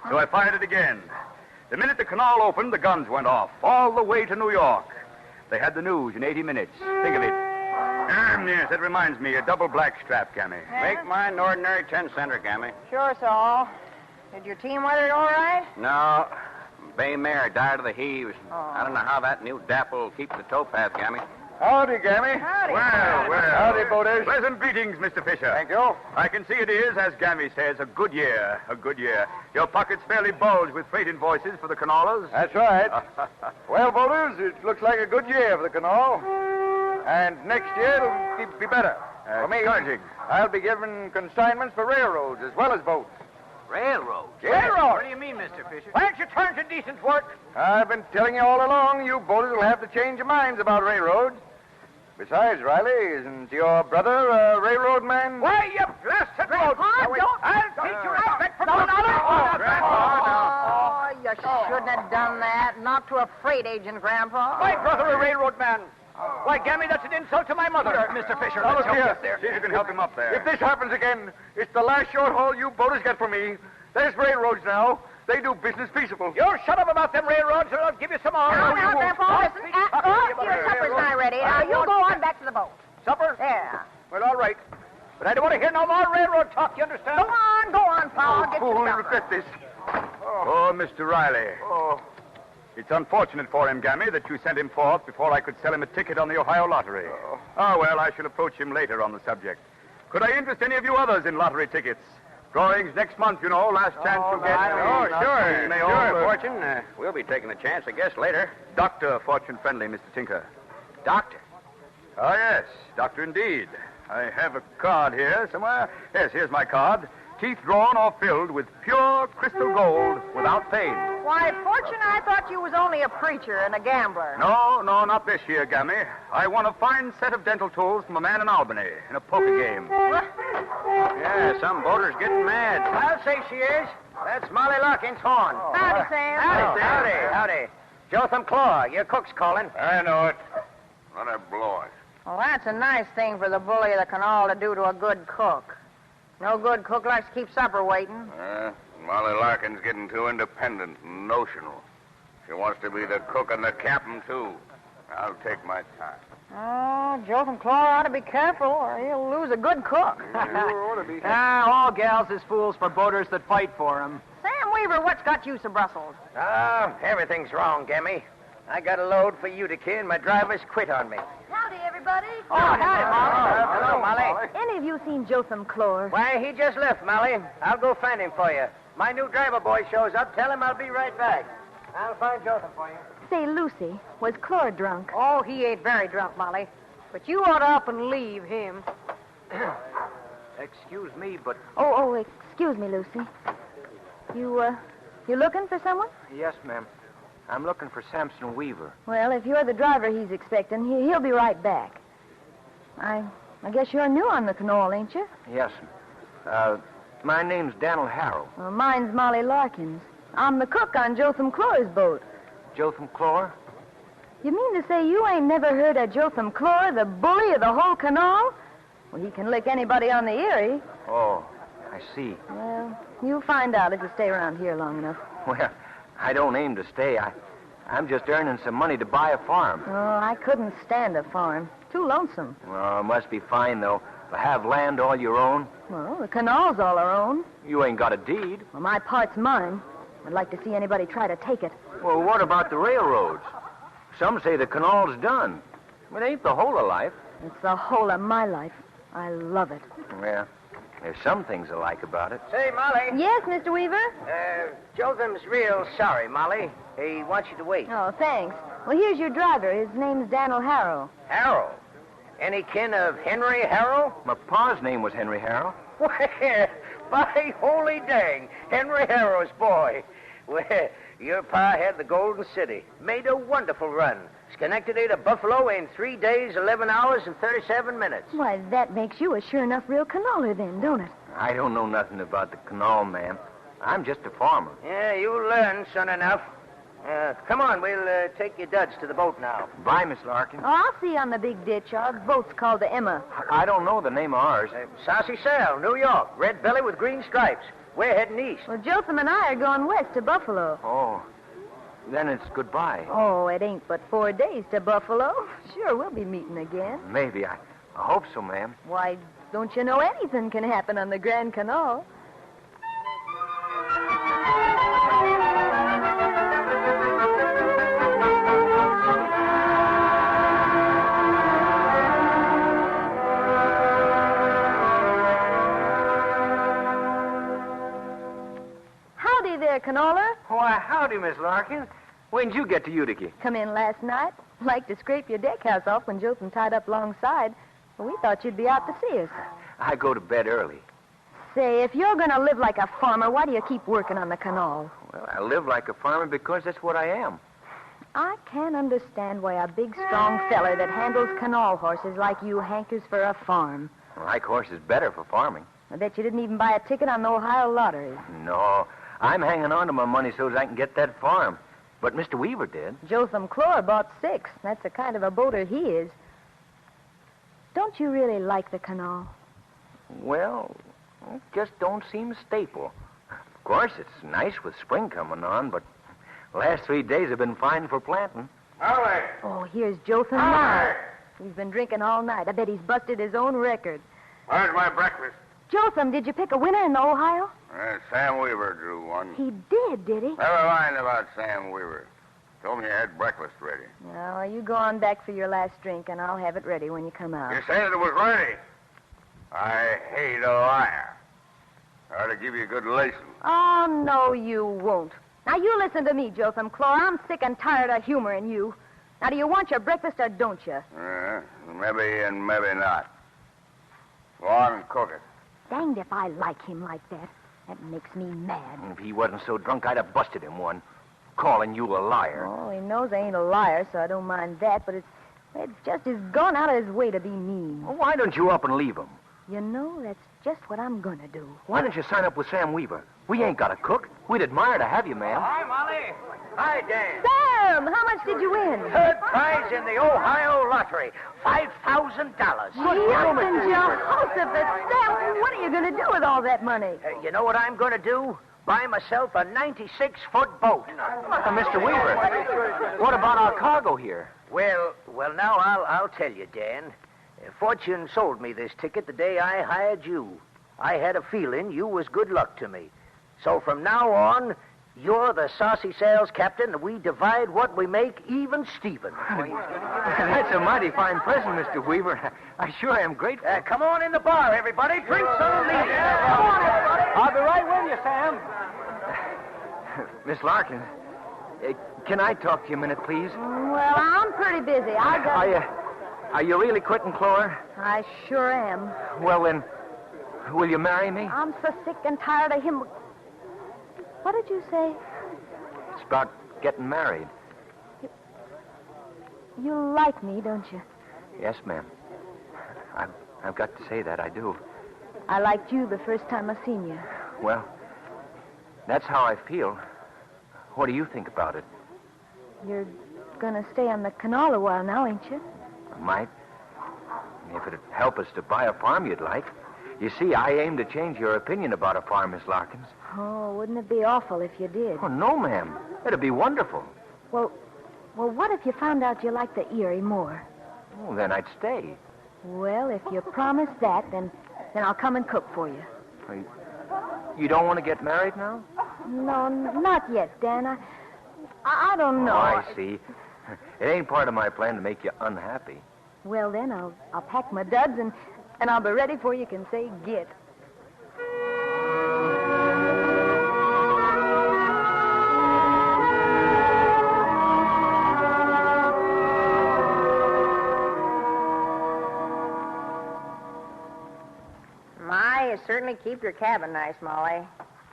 so I fired it again. The minute the canal opened, the guns went off, all the way to New York. They had the news in 80 minutes. Think of it. Yes, that reminds me, a double blackstrap, Gammy. Make mine an ordinary 10-center, Gammy. Sure, Saul. Did your team weather it all right? No. Bay mare died of the heaves. I don't know how that new dapple will keep the towpath, Gammy. Howdy, Gammy. Howdy. Well. Howdy, boaters. Pleasant greetings, Mr. Fisher. Thank you. I can see it is, as Gammy says, a good year. A good year. Your pockets fairly bulge with freight invoices for the canalers. That's right. Well, boaters, it looks like a good year for the canal. And next year it'll be better. For me, I'll be giving consignments for railroads as well as boats. Railroads? Yes. Railroads? What do you mean, Mr. Fisher? Why don't you turn to decent work? I've been telling you all along, you boaters will have to change your minds about railroads. Besides, Riley, isn't your brother a railroad man? Why, you blasted Grandpa, I'll teach you respect for one another. Oh, you shouldn't have done that. Not to a freight agent, Grandpa. My brother a railroad man. Why, Gammy, that's an insult to my mother. Mr. Fisher, Now, let's look help here. you there. See if you can help him up there. If this happens again, it's the last short haul you boaters get from me. There's railroads now. They do business peaceable. You shut up about them railroads or I'll give you some more. Now, Grandpa, listen. Your supper's nigh ready. Now, you go on back to the boat. Supper? Yeah. Well, all right. But I don't want to hear no more railroad talk, you understand? Go on, Pa. Get Boone, your supper. regret this. Oh, Mr. Riley. It's unfortunate for him, Gammy, that you sent him forth before I could sell him a ticket on the Ohio lottery. Well, I shall approach him later on the subject. Could I interest any of you others in lottery tickets? Drawings next month, you know. Last chance to get... Sure, Fortune. We'll be taking the chance, I guess, later. Dr. Fortune Friendly, Mr. Tinker. Doctor? Oh, yes, doctor indeed. I have a card here somewhere. Yes, here's my card. Teeth drawn or filled with pure crystal gold without pain. Why, Fortune, I thought you was only a preacher and a gambler. No, not this year, Gammy. I won a fine set of dental tools from a man in Albany in a poker game. Yeah, some boater's getting mad. I'll say she is. That's Molly Larkin's horn. Howdy, Sam. Howdy. Jotham Claw, your cook's calling. I know it. Let her blow it. Well, that's a nice thing for the bully of the canal to do to a good cook. No good. Cook likes to keep supper waiting. Molly Larkin's getting too independent and notional. She wants to be the cook and the captain, too. I'll take my time. Oh, Jotham Claw ought to be careful, or he'll lose a good cook. All gals is fools for boaters that fight for 'em. Sam Weaver, what's got you so Brussels? Everything's wrong, Gemmy. I got a load for Utica, and my driver's quit on me. Howdy, everybody. Oh, howdy, Molly. Hello, Molly. Any of you seen Jotham Clore? Why, he just left, Molly. I'll go find him for you. My new driver boy shows up. Tell him I'll be right back. I'll find Jotham for you. Say, Lucy, was Clore drunk? Oh, he ain't very drunk, Molly. But you ought to up and leave him. Excuse me, but... Oh, excuse me, Lucy. You looking for someone? Yes, ma'am. I'm looking for Samson Weaver. Well, if you're the driver he's expecting, he'll be right back. I guess you're new on the canal, ain't you? Yes. My name's Daniel Harrow. Well, mine's Molly Larkins. I'm the cook on Jotham Clore's boat. Jotham Clore? You mean to say you ain't never heard of Jotham Clore, the bully of the whole canal? Well, he can lick anybody on the Erie. Oh, I see. Well, you'll find out if you stay around here long enough. Well, I don't aim to stay. I'm just earning some money to buy a farm. Oh, I couldn't stand a farm. Too lonesome. Oh, it must be fine, though, to have land all your own. Well, the canal's all our own. You ain't got a deed. Well, my part's mine. I'd like to see anybody try to take it. Well, what about the railroads? Some say the canal's done. It ain't the whole of life. It's the whole of my life. I love it. Well, there's some things I like about it. Say, Molly. Yes, Mr. Weaver? Jotham's real sorry, Molly. He wants you to wait. Oh, thanks. Well, here's your driver. His name's Daniel Harrow. Harrow? Any kin of Henry Harrow? My pa's name was Henry Harrow. Well, by holy dang, Henry Harrow's boy. Well, your pa had the Golden City. Made a wonderful run. Schenectady to Buffalo in 3 days, 11 hours, and 37 minutes. Why, that makes you a sure enough real canaler then, don't it? I don't know nothing about the canal, ma'am. I'm just a farmer. Yeah, you'll learn soon enough. Come on, we'll take your duds to the boat now. Bye, Miss Larkin. Oh, I'll see you on the big ditch. Our boat's called the Emma. I don't know the name of ours. Saucy Sail, New York. Red belly with green stripes. We're heading east. Well, Jotham and I are going west to Buffalo. Oh, then it's goodbye. Oh, it ain't but 4 days to Buffalo. Sure, we'll be meeting again. Maybe. I hope so, ma'am. Why, don't you know anything can happen on the Grand Canal? Howdy there, canoler. Why, howdy, Miss Larkin. When'd you get to Utica? Come in last night. Like to scrape your deck house off when Jotham tied up alongside. Well, we thought you'd be out to see us. I go to bed early. Say, if you're going to live like a farmer, why do you keep working on the canal? Well, I live like a farmer because that's what I am. I can't understand why a big, strong feller that handles canal horses like you hankers for a farm. I like horses better for farming. I bet you didn't even buy a ticket on the Ohio lottery. No, I'm hanging on to my money so as I can get that farm. But Mr. Weaver did. Jotham Clore bought 6. That's the kind of a boater he is. Don't you really like the canal? Well, it just don't seem staple. Of course, it's nice with spring coming on, but the last 3 days have been fine for planting. Molly! Oh, here's Jotham now. He's been drinking all night. I bet he's busted his own record. Where's my breakfast? Jotham, did you pick a winner in the Ohio? Sam Weaver drew one. He did he? Never mind about Sam Weaver. Told me you had breakfast ready. No, you go on back for your last drink, and I'll have it ready when you come out. You said it was ready. I hate a liar. I ought to give you a good lesson. Oh, no, you won't. Now, you listen to me, Jotham Clore. I'm sick and tired of humoring you. Now, do you want your breakfast or don't you? Maybe and maybe not. Go on and cook it. Danged if I like him like that. That makes me mad. If he wasn't so drunk, I'd have busted him one. Calling you a liar. Oh, he knows I ain't a liar, so I don't mind that, but it's just he's gone out of his way to be mean. Well, why don't you up and leave him? You know, that's just what I'm gonna do. Why don't you sign up with Sam Weaver? We ain't got a cook. We'd admire to have you, ma'am. Hi, Molly. Hi, Dan. Sam, how much did you win? Third prize in the Ohio lottery. $5,000. Jehoshaphat, Sam, what are you gonna do with all that money? You know what I'm going to do? Buy myself a 96-foot boat. Mr. Weaver, what about our cargo here? Well, now I'll tell you, Dan. Fortune sold me this ticket the day I hired you. I had a feeling you was good luck to me. So from now on, you're the saucy sales captain, and we divide what we make even Steven. That's a mighty fine present, Mr. Weaver. I sure am grateful. Come on in the bar, everybody. Drink some lead. Come on, everybody. I'll be right with you, Sam. Miss Larkin, can I talk to you a minute, please? Well, I'm pretty busy. Are you really quitting, Clora? I sure am. Well, then, will you marry me? I'm so sick and tired of him. What did you say? It's about getting married. You like me, don't you? Yes, ma'am. I've got to say that, I do. I liked you the first time I seen you. Well, that's how I feel. What do you think about it? You're gonna stay on the canal a while now, ain't you? I might. If it'd help us to buy a farm you'd like. You see, I aim to change your opinion about a farm, Miss Larkins. Oh, wouldn't it be awful if you did? Oh, no, ma'am. It'd be wonderful. Well, what if you found out you liked the Erie more? Oh, then I'd stay. Well, if you promise that, then I'll come and cook for you. You don't want to get married now? No, not yet, Dan. I don't know. Oh, I see. It ain't part of my plan to make you unhappy. Well, then, I'll pack my duds and I'll be ready for you can say get. You certainly keep your cabin nice, Molly.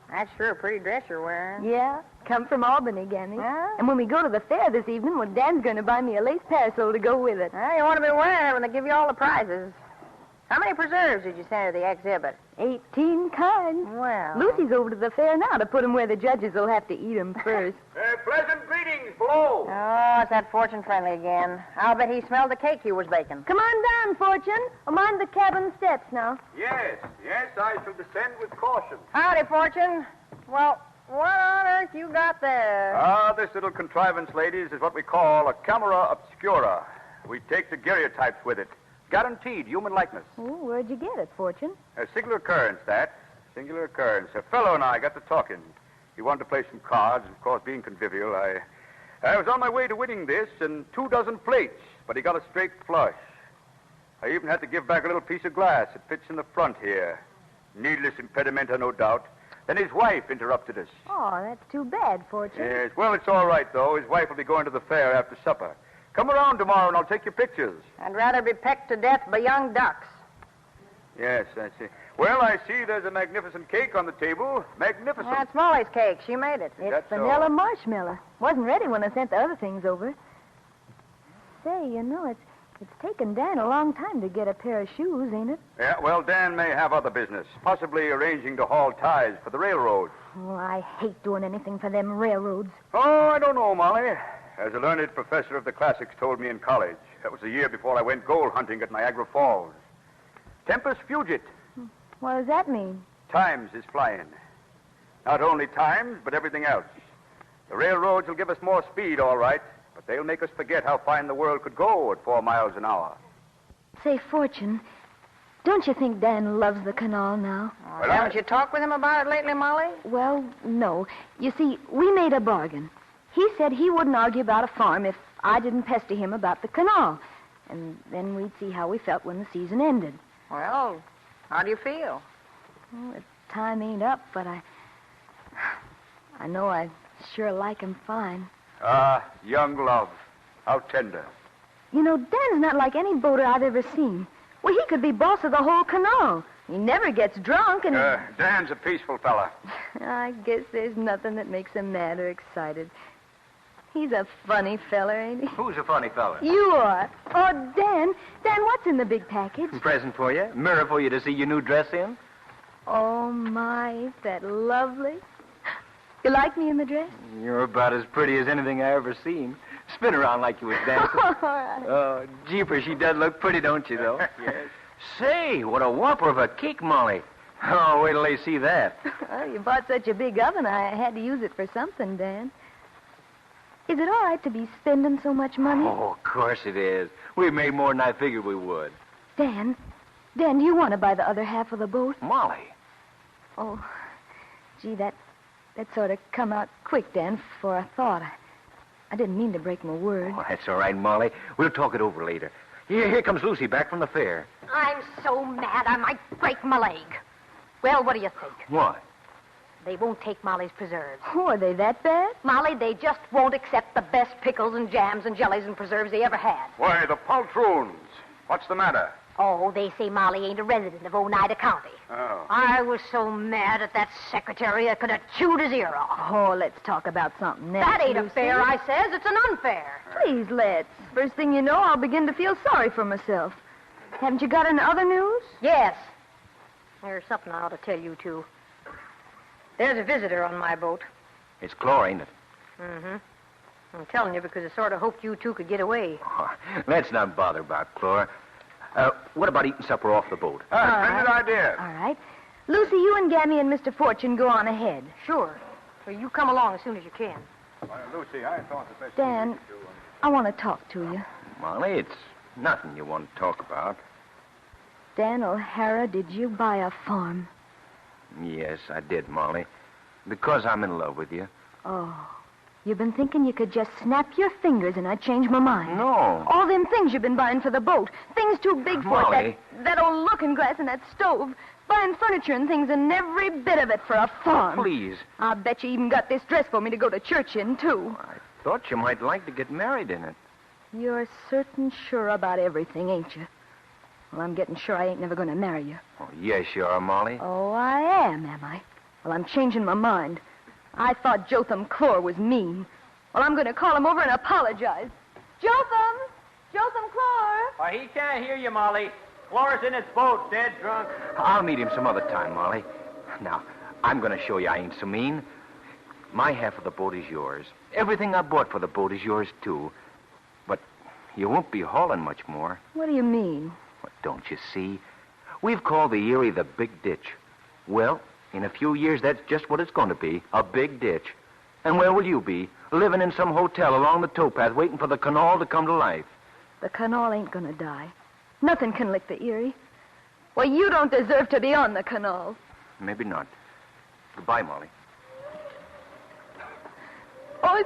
That's sure a pretty dress you're wearing. Yeah, come from Albany, Gammy. Huh? And when we go to the fair this evening, well, Dan's going to buy me a lace parasol to go with it. Well, you want to be wearing it when they give you all the prizes. How many preserves did you send to the exhibit? 18 kinds. Well. Lucy's over to the fair now to put 'em where the judges will have to eat 'em first. Pleasant greetings below. Oh, it's that Fortune friendly again. I'll bet he smelled the cake you was baking. Come on down, Fortune. Mind the cabin steps now. Yes, I shall descend with caution. Howdy, Fortune. Well, what on earth you got there? This little contrivance, ladies, is what we call a camera obscura. We take daguerreotypes with it. Guaranteed human likeness. Ooh, where'd you get it, Fortune? A singular occurrence, that. Singular occurrence. A fellow and I got to talking. He wanted to play some cards, and of course, being convivial, I was on my way to winning this and 24 plates, but he got a straight flush. I even had to give back a little piece of glass that fits in the front here. Needless impedimenta, no doubt. Then his wife interrupted us. Oh, that's too bad, Fortune. Yes, well, it's all right, though. His wife will be going to the fair after supper. Come around tomorrow and I'll take your pictures. I'd rather be pecked to death by young ducks. Yes, I see. Well, I see there's a magnificent cake on the table. Magnificent. That's Molly's cake. She made it. It's That's vanilla so. marshmallow. Wasn't ready when I sent the other things over. Say, you know, it's taken Dan a long time to get a pair of shoes, ain't it? Yeah, well, Dan may have other business, possibly arranging to haul ties for the railroad. Oh, I hate doing anything for them railroads. Oh, I don't know, Molly. As a learned professor of the classics told me in college, that was the year before I went gold hunting at Niagara Falls. Tempus fugit. What does that mean? Times is flying. Not only times, but everything else. The railroads will give us more speed, all right, but they'll make us forget how fine the world could go at 4 miles an hour. Say, Fortune, don't you think Dan loves the canal now? Well, haven't you talked with him about it lately, Molly? Well, no. You see, we made a bargain. He said he wouldn't argue about a farm if I didn't pester him about the canal. And then we'd see how we felt when the season ended. Well, how do you feel? Well, the time ain't up, but I know I sure like him fine. Young love. How tender. You know, Dan's not like any boater I've ever seen. Well, he could be boss of the whole canal. He never gets drunk and... Dan's a peaceful fella. I guess there's nothing that makes him mad or excited. He's a funny feller, ain't he? Who's a funny fella? You are. Oh, Dan. Dan, what's in the big package? Present for you. Mirror for you to see your new dress in. Oh, my, ain't that lovely? You like me in the dress? You're about as pretty as anything I ever seen. Spin around like you was dancing. All right. Oh, jeepers, she does look pretty, don't you, though? Yes. Say, what a whopper of a cake, Molly. Oh, wait till they see that. Well, you bought such a big oven, I had to use it for something, Dan. Is it all right to be spending so much money? Oh, of course it is. We made more than I figured we would. Dan, do you want to buy the other half of the boat? Molly. Oh, gee, that sort of come out quick, Dan, for I thought. I didn't mean to break my word. Oh, that's all right, Molly. We'll talk it over later. Here comes Lucy back from the fair. I'm so mad I might break my leg. Well, what do you think? What? They won't take Molly's preserves. Oh, are they that bad? Molly, they just won't accept the best pickles and jams and jellies and preserves they ever had. Why, the poltroons. What's the matter? Oh, they say Molly ain't a resident of Oneida County. Oh. I was so mad at that secretary I could have chewed his ear off. Oh, let's talk about something else. That ain't Lucy. a fair, I says. It's an unfair. Please, let's. First thing you know, I'll begin to feel sorry for myself. Haven't you got any other news? Yes. There's something I ought to tell you, too. There's a visitor on my boat. It's Clora, ain't it? Mm-hmm. I'm telling you because I sort of hoped you two could get away. Oh, let's not bother about Clora. What about eating supper off the boat? Splendid idea. All right. Lucy, you and Gammy and Mr. Fortune go on ahead. Sure. So you come along as soon as you can. Why, Lucy, I thought the best Dan, I want to talk to you. Molly, it's nothing you want to talk about. Dan O'Hara, did you buy a farm? Yes, I did, Molly. Because I'm in love with you. Oh, you've been thinking you could just snap your fingers and I'd change my mind. No. All them things you've been buying for the boat. Things too big for Molly. it. That old looking glass and that stove. Buying furniture and things and every bit of it for a farm. Please. I bet you even got this dress for me to go to church in, too. I thought you might like to get married in it. You're certain sure about everything, ain't you? Well, I'm getting sure I ain't never going to marry you. Oh, yes, you are, Molly. Oh, I am I? Well, I'm changing my mind. I thought Jotham Clore was mean. Well, I'm going to call him over and apologize. Jotham! Jotham Clore! Why, he can't hear you, Molly. Flora's in his boat, dead drunk. I'll meet him some other time, Molly. Now, I'm going to show you I ain't so mean. My half of the boat is yours. Everything I bought for the boat is yours, too. But you won't be hauling much more. What do you mean? Well, don't you see? We've called the Erie the Big Ditch. Well, in a few years, that's just what it's going to be, a big ditch. And where will you be? Living in some hotel along the towpath, waiting for the canal to come to life. The canal ain't going to die. Nothing can lick the Erie. Well, you don't deserve to be on the canal. Maybe not. Goodbye, Molly. Oh,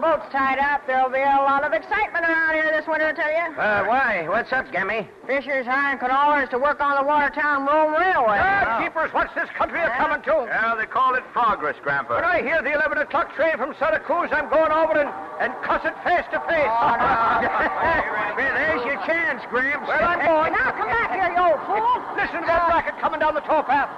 boat's tied up, there'll be a lot of excitement around here this winter, I tell you. Why? What's up, Gammy? Fishers hiring canollers to work on the Watertown-Rome Railway. Keepers, what's this country a-coming to? Yeah, they call it progress, Grandpa. When I hear the 11 o'clock train from Sutter, I'm going over and cuss it face to face. Oh, no. Well, there's your chance, Gramps. Well, I'm going. Now, come back here, you old fool. Listen to that racket coming down the towpath.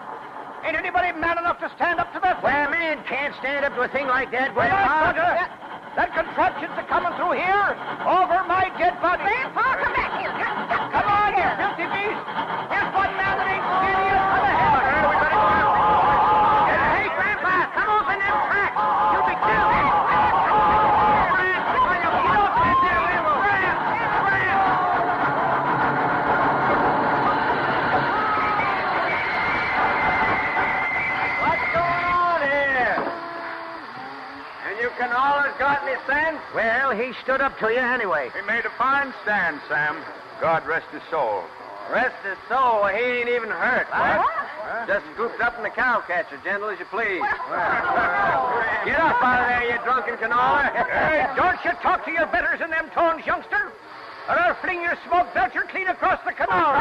Ain't anybody man enough to stand up to that? Well, man can't stand up to a thing like that, Grandpa. Grandpa. That contraption's a-coming through here, over my dead body. Grandpa, come back here. Come on, you filthy beast. Here's one man that ain't scared you on the head. Hey, Grandpa, come open them tracks. You'll be killed. Canolla's got any sense? Well, he stood up to you anyway. He made a fine stand, Sam. God rest his soul. Rest his soul, he ain't even hurt. What? Just scooped up in the cow catcher, gentle as you please. Get up out of there, you drunken canola. Hey, don't you talk to your betters in them tones, youngster, or I'll fling your smoke belcher clean across the canal.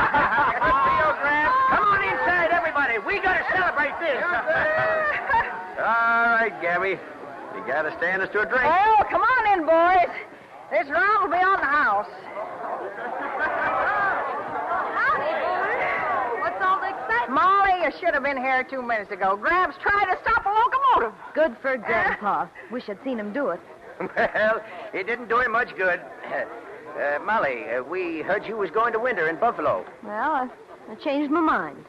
Come on inside, everybody. We gotta celebrate this. All right, Gabby. You gotta stand us to a drink. Oh, come on in, boys. This round will be on the house. Howdy, Boone. What's all the excitement? Molly, you should have been here 2 minutes ago. Gramps tried to stop a locomotive. Good for Grandpa. Wish I'd seen him do it. Well, it didn't do him much good. Molly, we heard you was going to winter in Buffalo. Well, I changed my mind.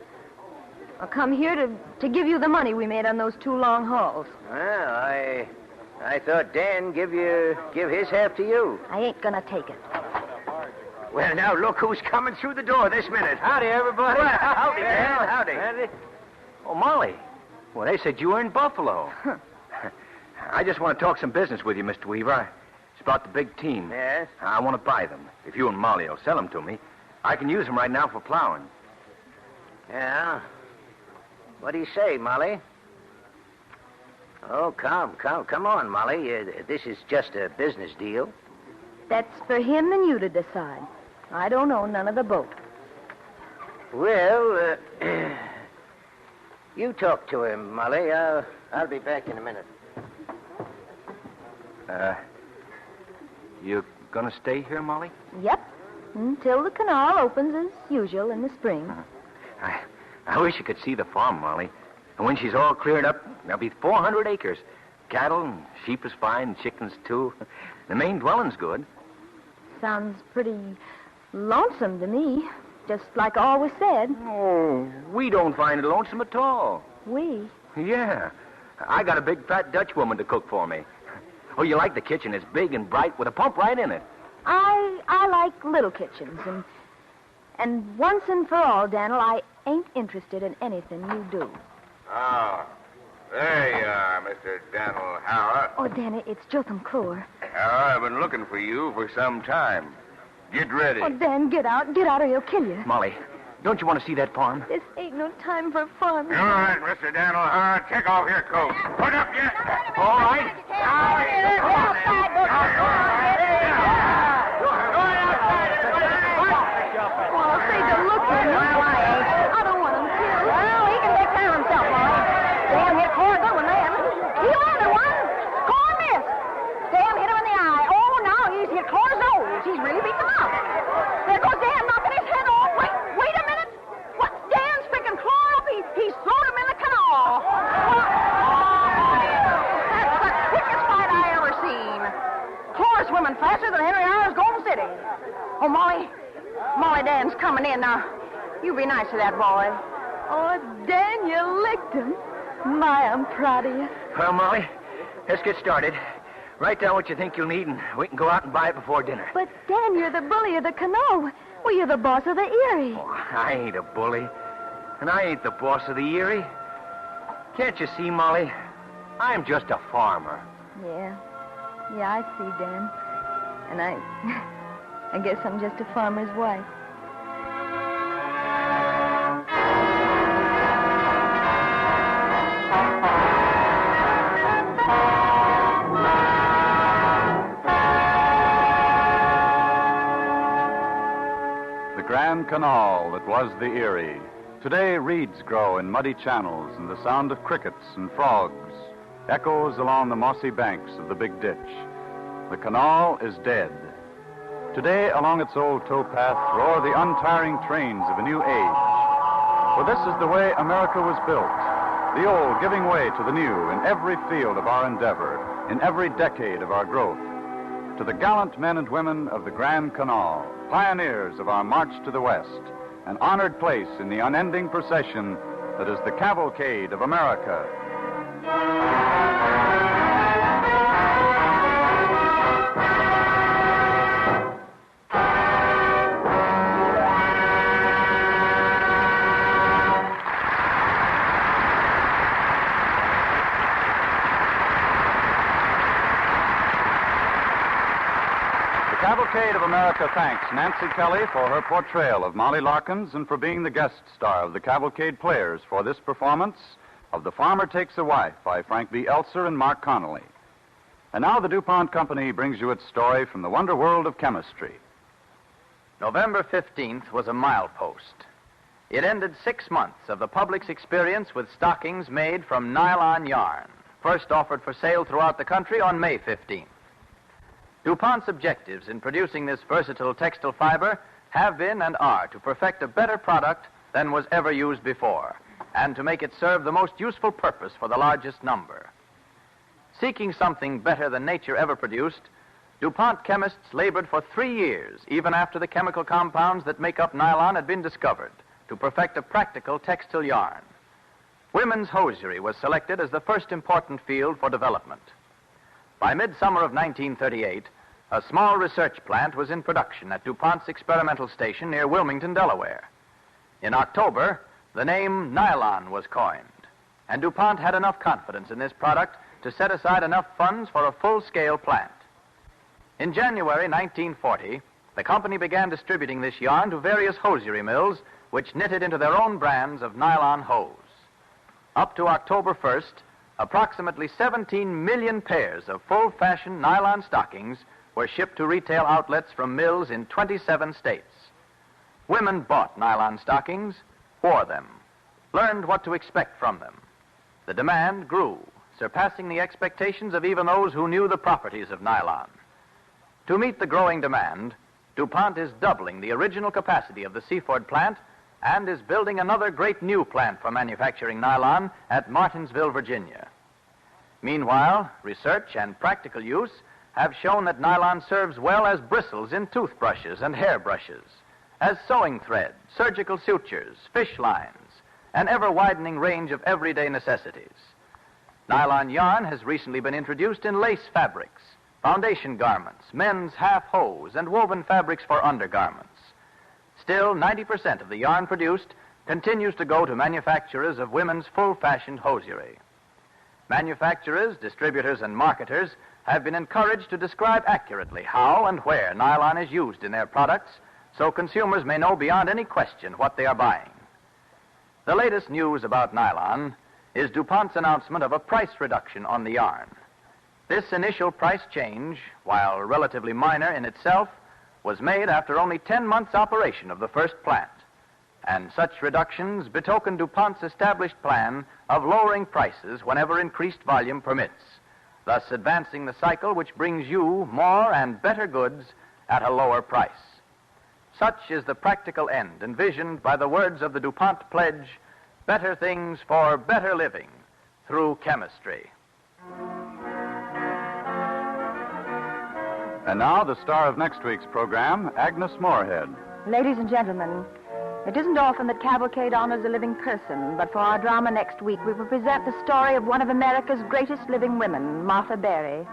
I'll come here to give you the money we made on those 2 long hauls. Well, I thought Dan give his half to you. I ain't gonna take it. Well, now look who's coming through the door this minute. Howdy, everybody. Well, howdy, Dan. Howdy. Oh, Molly. Well, they said you were in Buffalo. I just want to talk some business with you, Mr. Weaver. It's about the big team. Yes? I want to buy them. If you and Molly will sell them to me, I can use them right now for plowing. Yeah? What do you say, Molly? Oh, come on, Molly. This is just a business deal. That's for him and you to decide. I don't own none of the boat. Well, you talk to him, Molly. I'll be back in a minute. You gonna stay here, Molly? Yep. Until the canal opens as usual in the spring. I wish you could see the farm, Molly. And when she's all cleared up, there'll be 400 acres. Cattle and sheep is fine, chickens too. The main dwelling's good. Sounds pretty lonesome to me. Just like I always said. Oh, we don't find it lonesome at all. We? Yeah. I got a big fat Dutch woman to cook for me. Oh, you like the kitchen. It's big and bright with a pump right in it. I like little kitchens. And once and for all, Daniel, I ain't interested in anything you do. Oh, there you are, Mr. Daniel Howard. Oh, Danny, it's Jotham Clower. I've been looking for you for some time. Get ready. Oh, Dan, get out or he'll kill you. Molly, don't you want to see that farm? This ain't no time for fun. All right, Mr. Daniel Howard, take off your coat. Put up yet. All right. Well, say to look at him. Well, I don't want him killed. Well, he can take care of himself, Molly. Dan hit Cora good one then. He landed one. Cora missed. Dan hit him in the eye. Oh, now he's hit Cora's nose. He's really beaten him up. There goes Dan knocking his head off. Wait a minute. What's Dan's picking Cora up? He's thrown him in the canal. That's the quickest fight I ever seen. Cora's swimming faster than Henry Ire's Golden City. Oh, Molly, Dan's coming in now. You be nice to that boy. Oh, Dan, you licked him. My, I'm proud of you. Well, Molly, let's get started. Write down what you think you'll need, and we can go out and buy it before dinner. But, Dan, you're the bully of the canoe. Well, you're the boss of the Erie. Oh, I ain't a bully, and I ain't the boss of the Erie. Can't you see, Molly? I'm just a farmer. Yeah, I see, Dan. And I guess I'm just a farmer's wife. The Grand Canal that was the Erie. Today, reeds grow in muddy channels, and the sound of crickets and frogs echoes along the mossy banks of the big ditch. The canal is dead. Today, along its old towpath, roar the untiring trains of a new age. For this is the way America was built, the old giving way to the new in every field of our endeavor, in every decade of our growth. To the gallant men and women of the Grand Canal, pioneers of our march to the West, an honored place in the unending procession that is the Cavalcade of America. Cavalcade of America thanks Nancy Kelly for her portrayal of Molly Larkins and for being the guest star of the Cavalcade Players for this performance of The Farmer Takes a Wife by Frank B. Elser and Mark Connolly. And now the DuPont Company brings you its story from the wonder world of chemistry. November 15th was a milepost. It ended 6 months of the public's experience with stockings made from nylon yarn. first offered for sale throughout the country on May 15th. DuPont's objectives in producing this versatile textile fiber have been and are to perfect a better product than was ever used before, and to make it serve the most useful purpose for the largest number. Seeking something better than nature ever produced, DuPont chemists labored for 3 years, even after the chemical compounds that make up nylon had been discovered, to perfect a practical textile yarn. Women's hosiery was selected as the first important field for development. By midsummer of 1938, a small research plant was in production at DuPont's experimental station near Wilmington, Delaware. In October, the name nylon was coined, and DuPont had enough confidence in this product to set aside enough funds for a full-scale plant. In January 1940, the company began distributing this yarn to various hosiery mills, which knitted into their own brands of nylon hose. Up to October 1st, approximately 17 million pairs of full-fashion nylon stockings were shipped to retail outlets from mills in 27 states. Women bought nylon stockings, wore them, learned what to expect from them. The demand grew, surpassing the expectations of even those who knew the properties of nylon. To meet the growing demand, DuPont is doubling the original capacity of the Seaford plant and is building another great new plant for manufacturing nylon at Martinsville, Virginia. Meanwhile, research and practical use have shown that nylon serves well as bristles in toothbrushes and hairbrushes, as sewing thread, surgical sutures, fish lines, an ever-widening range of everyday necessities. Nylon yarn has recently been introduced in lace fabrics, foundation garments, men's half hose, and woven fabrics for undergarments. Still, 90% of the yarn produced continues to go to manufacturers of women's full-fashioned hosiery. Manufacturers, distributors, and marketers have been encouraged to describe accurately how and where nylon is used in their products, so consumers may know beyond any question what they are buying. The latest news about nylon is DuPont's announcement of a price reduction on the yarn. This initial price change, while relatively minor in itself, was made after only 10 months' operation of the first plant, and such reductions betoken DuPont's established plan of lowering prices whenever increased volume permits, thus advancing the cycle which brings you more and better goods at a lower price. Such is the practical end envisioned by the words of the DuPont pledge, better things for better living through chemistry. And now, the star of next week's program, Agnes Moorehead. Ladies and gentlemen, it isn't often that Cavalcade honors a living person, but for our drama next week, we will present the story of one of America's greatest living women, Martha Berry.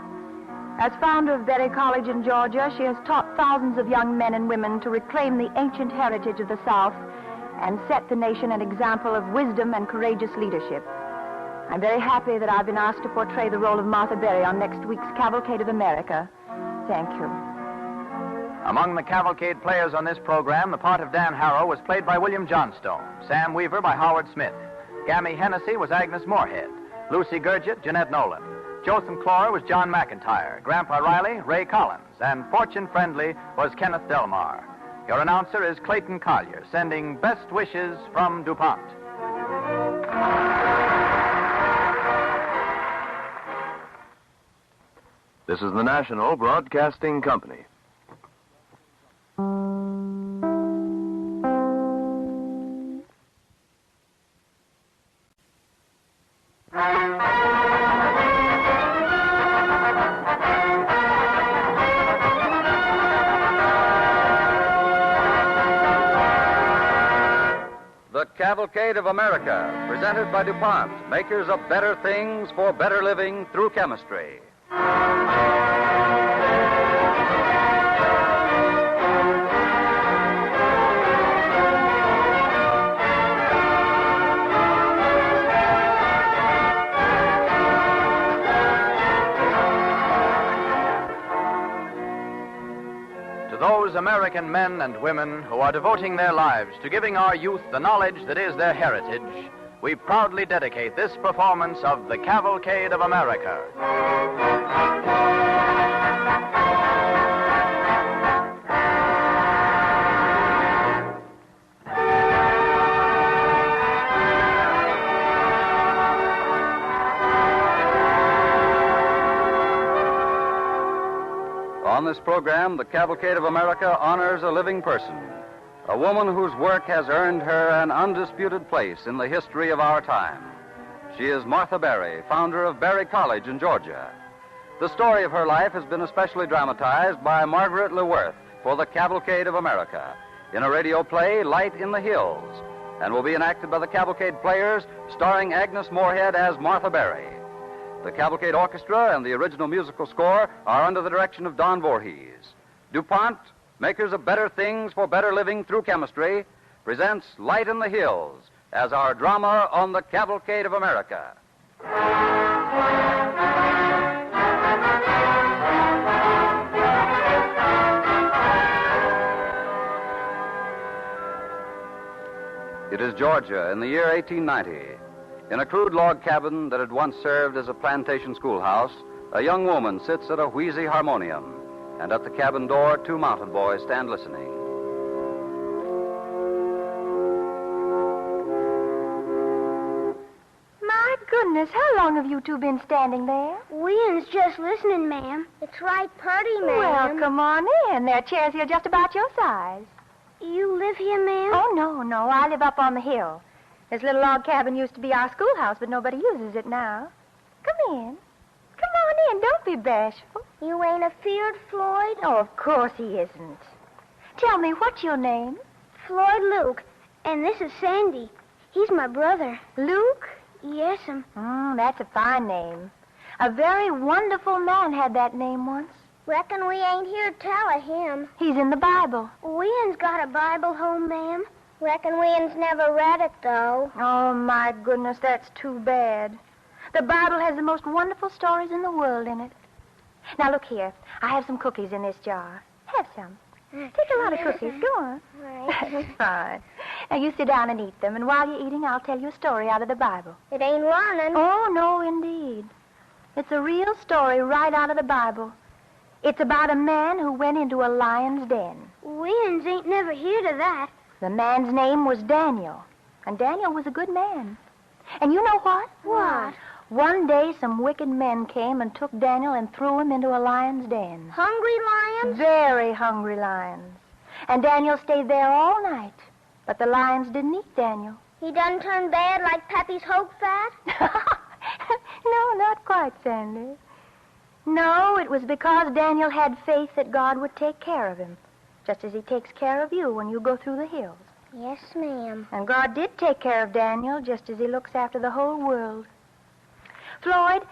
As founder of Berry College in Georgia, she has taught thousands of young men and women to reclaim the ancient heritage of the South and set the nation an example of wisdom and courageous leadership. I'm very happy that I've been asked to portray the role of Martha Berry on next week's Cavalcade of America. Thank you. Among the Cavalcade players on this program, the part of Dan Harrow was played by William Johnstone, Sam Weaver by Howard Smith, Gammy Hennessy was Agnes Moorehead, Lucy Gurgit, Jeanette Nolan, Jotham Clore was John McIntyre, Grandpa Riley, Ray Collins, and Fortune Friendly was Kenneth Delmar. Your announcer is Clayton Collier, sending best wishes from DuPont. This is the National Broadcasting Company. The Cavalcade of America, presented by DuPont, makers of better things for better living through chemistry. Those American men and women who are devoting their lives to giving our youth the knowledge that is their heritage, we proudly dedicate this performance of the Cavalcade of America. On this program, the Cavalcade of America honors a living person, a woman whose work has earned her an undisputed place in the history of our time. She is Martha Berry, founder of Berry College in Georgia. The story of her life has been especially dramatized by Margaret LeWorth for the Cavalcade of America in a radio play, Light in the Hills, and will be enacted by the Cavalcade Players, starring Agnes Moorehead as Martha Berry. The Cavalcade Orchestra and the original musical score are under the direction of Don Voorhees. DuPont, makers of better things for better living through chemistry, presents Light in the Hills as our drama on the Cavalcade of America. It is Georgia in the year 1890. In a crude log cabin that had once served as a plantation schoolhouse, a young woman sits at a wheezy harmonium, and at the cabin door, two mounted boys stand listening. My goodness, how long have you two been standing there? We's just listening, ma'am. It's right purty, ma'am. Well, come on in. There are chairs here just about your size. You live here, ma'am? Oh, no. I live up on the hill. This little log cabin used to be our schoolhouse, but nobody uses it now. Come in. Come on in. Don't be bashful. You ain't afeard, Floyd? Oh, of course he isn't. Tell me, what's your name? Floyd Luke. And this is Sandy. He's my brother. Luke? Yes'm. That's a fine name. A very wonderful man had that name once. Reckon we ain't here to tell of him. He's in the Bible. We'n's got a Bible home, ma'am. Reckon we'n's never read it, though. Oh, my goodness, that's too bad. The Bible has the most wonderful stories in the world in it. Now, look here. I have some cookies in this jar. Have some. Take a lot of cookies. Go on. Right. Fine. Now, you sit down and eat them, and while you're eating, I'll tell you a story out of the Bible. It ain't learning. Oh, no, indeed. It's a real story right out of the Bible. It's about a man who went into a lion's den. We'ns ain't never heard of that. The man's name was Daniel, and Daniel was a good man. And you know what? What? One day, some wicked men came and took Daniel and threw him into a lion's den. Hungry lions? Very hungry lions. And Daniel stayed there all night. But the lions didn't eat Daniel. He done turned bad like Pappy's hope fat? No, not quite, Sandy. No, it was because Daniel had faith that God would take care of him, just as he takes care of you when you go through the hills. Yes, ma'am. And God did take care of Daniel, just as he looks after the whole world. Floyd,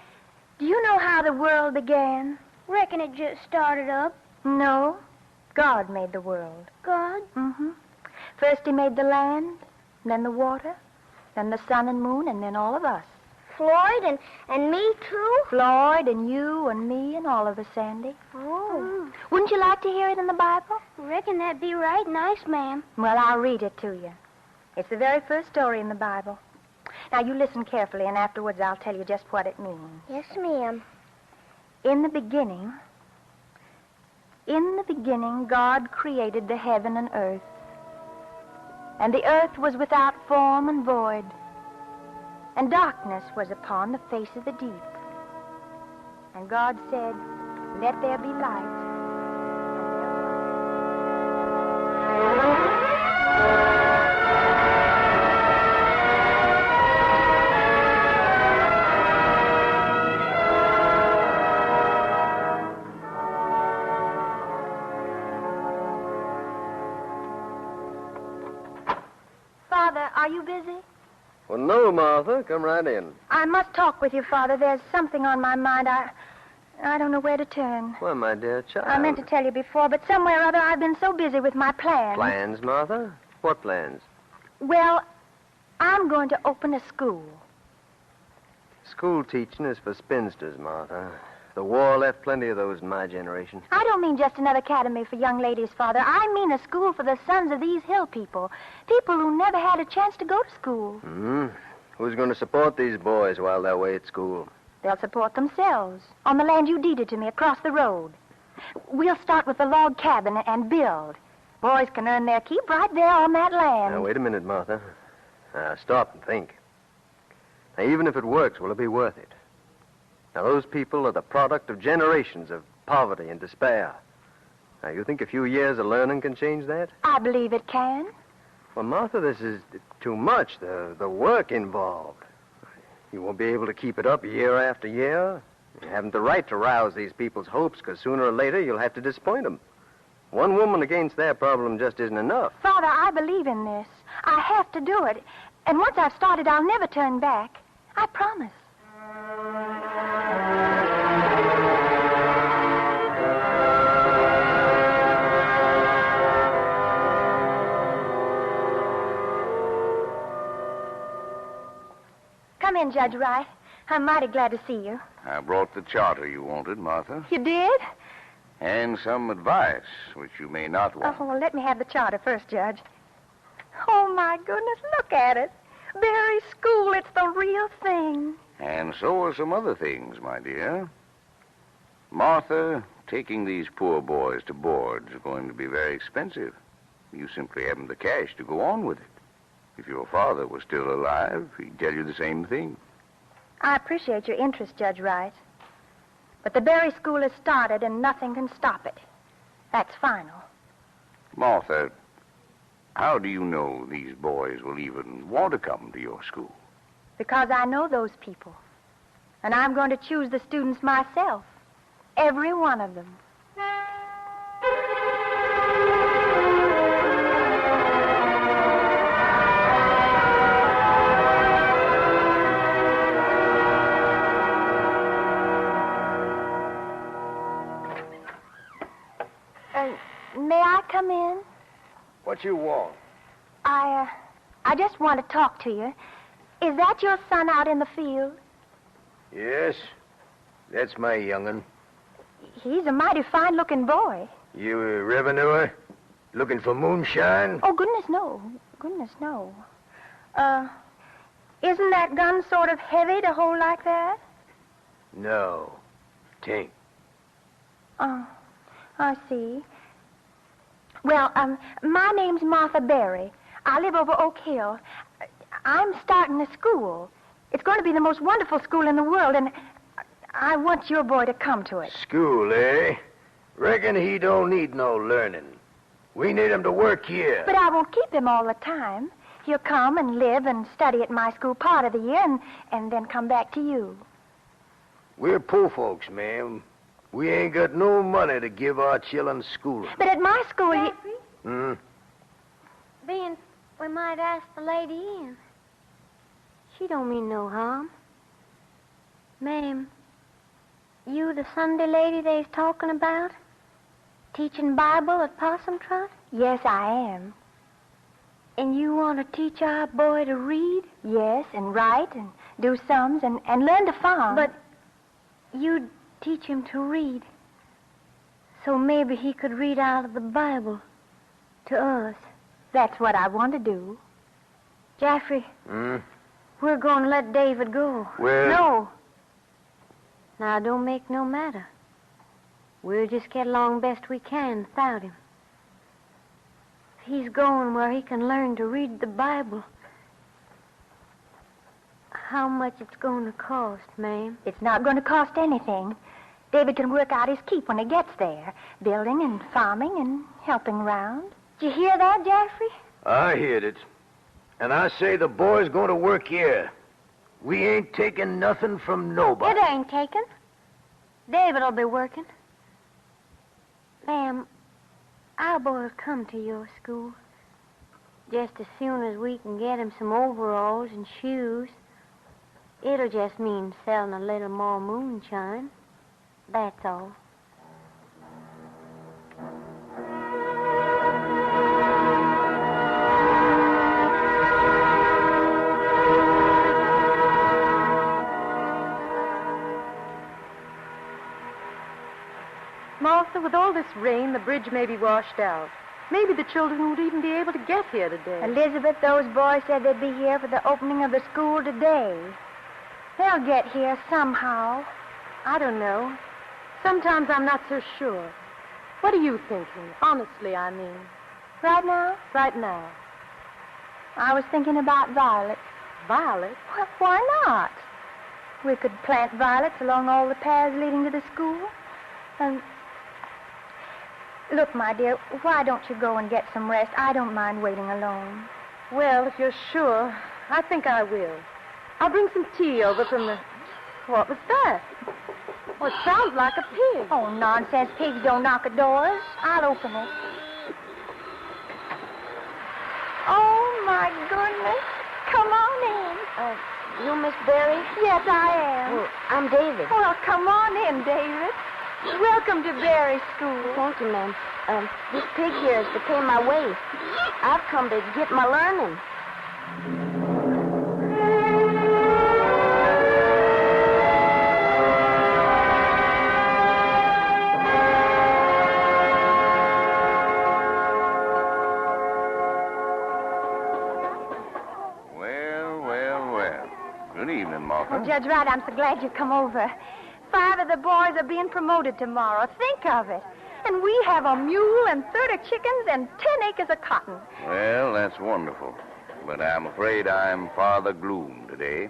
do you know how the world began? Reckon it just started up. No, God made the world. God? Mm-hmm. First he made the land, then the water, then the sun and moon, and then all of us. Floyd and me, too? Floyd and you and me and all of us, Sandy. Oh. Wouldn't you like to hear it in the Bible? Reckon that'd be right nice, ma'am. Well, I'll read it to you. It's the very first story in the Bible. Now, you listen carefully, and afterwards I'll tell you just what it means. Yes, ma'am. In the beginning, God created the heaven and earth. And the earth was without form and void. And darkness was upon the face of the deep. And God said, "Let there be light." Father, are you busy? Well, no, Martha. Come right in. I must talk with you, Father. There's something on my mind. I don't know where to turn. Well, my dear child. I meant to tell you before, but somewhere or other I've been so busy with my plans. Plans, Martha? What plans? Well, I'm going to open a school. School teaching is for spinsters, Martha. The war left plenty of those in my generation. I don't mean just another academy for young ladies, Father. I mean a school for the sons of these hill people. People who never had a chance to go to school. Who's going to support these boys while they're away at school? They'll support themselves on the land you deeded to me across the road. We'll start with the log cabin and build. Boys can earn their keep right there on that land. Now, wait a minute, Martha. Now, stop and think. Now, even if it works, will it be worth it? Now, those people are the product of generations of poverty and despair. Now, you think a few years of learning can change that? I believe it can. Well, Martha, this is too much, the work involved. You won't be able to keep it up year after year. You haven't the right to rouse these people's hopes, because sooner or later you'll have to disappoint them. One woman against their problem just isn't enough. Father, I believe in this. I have to do it. And once I've started, I'll never turn back. I promise. Come in, Judge Wright. I'm mighty glad to see you. I brought the charter you wanted, Martha. You did? And some advice, which you may not want. Oh, well, let me have the charter first, Judge. Oh, my goodness, look at it. Berry School, it's the real thing. And so are some other things, my dear. Martha, taking these poor boys to board is going to be very expensive. You simply haven't the cash to go on with it. If your father was still alive, he'd tell you the same thing. I appreciate your interest, Judge Wright. But the Berry School has started, and nothing can stop it. That's final. Martha, how do you know these boys will even want to come to your school? Because I know those people. And I'm going to choose the students myself. Every one of them. May I come in? What you want? I just want to talk to you. Is that your son out in the field? Yes, that's my young'un. He's a mighty fine-looking boy. You a revenuer? Looking for moonshine? Oh, goodness, no. Goodness, no. Isn't that gun sort of heavy to hold like that? No, t'ain't. Oh, I see. Well, my name's Martha Berry. I live over Oak Hill. I'm starting a school. It's going to be the most wonderful school in the world, and I want your boy to come to it. School, eh? Reckon he don't need no learning. We need him to work here. But I won't keep him all the time. He'll come and live and study at my school part of the year and then come back to you. We're poor folks, ma'am. We ain't got no money to give our children schooling. But at my school, Ben, we might ask the lady in. She don't mean no harm. Ma'am, you the Sunday lady they's talking about? Teaching Bible at Possum Trot? Yes, I am. And you want to teach our boy to read? Yes, and write and do sums and learn to farm. But you'd teach him to read. So maybe he could read out of the Bible to us. That's what I want to do. Jaffrey, we're going to let David go. Well... No. Now, don't make no matter. We'll just get along best we can without him. If he's going where he can learn to read the Bible, how much it's going to cost, ma'am? It's not going to cost anything. David can work out his keep when he gets there, building and farming and helping around. Did you hear that, Jaffrey? I heard it. And I say the boy's going to work here. We ain't taking nothing from nobody. It ain't taken. David'll be working. Ma'am, our boy'll come to your school. Just as soon as we can get him some overalls and shoes. It'll just mean selling a little more moonshine. That's all. Martha, with all this rain, the bridge may be washed out. Maybe the children won't even be able to get here today. Elizabeth, those boys said they'd be here for the opening of the school today. They'll get here somehow. I don't know. Sometimes I'm not so sure. What are you thinking? Honestly, I mean. Right now? Right now. I was thinking about violets. Violets? Well, why not? We could plant violets along all the paths leading to the school. And Look, my dear, why don't you go and get some rest? I don't mind waiting alone. Well, if you're sure, I think I will. I'll bring some tea over from the... What was that? Well, it sounds like a pig. Oh, nonsense. Pigs don't knock at doors. I'll open it. Oh, my goodness. Come on in. You Miss Berry? Yes, I am. Well, I'm David. Well, come on in, David. Welcome to Berry School. Thank you, ma'am. This pig here is to pay my way. I've come to get my learning. Well. Good evening, Martha. Oh, Judge Wright, I'm so glad you come over. 5 of the boys are being promoted tomorrow. Think of it. And we have a mule and 30 chickens and 10 acres of cotton. Well, that's wonderful. But I'm afraid I'm Father Gloom today.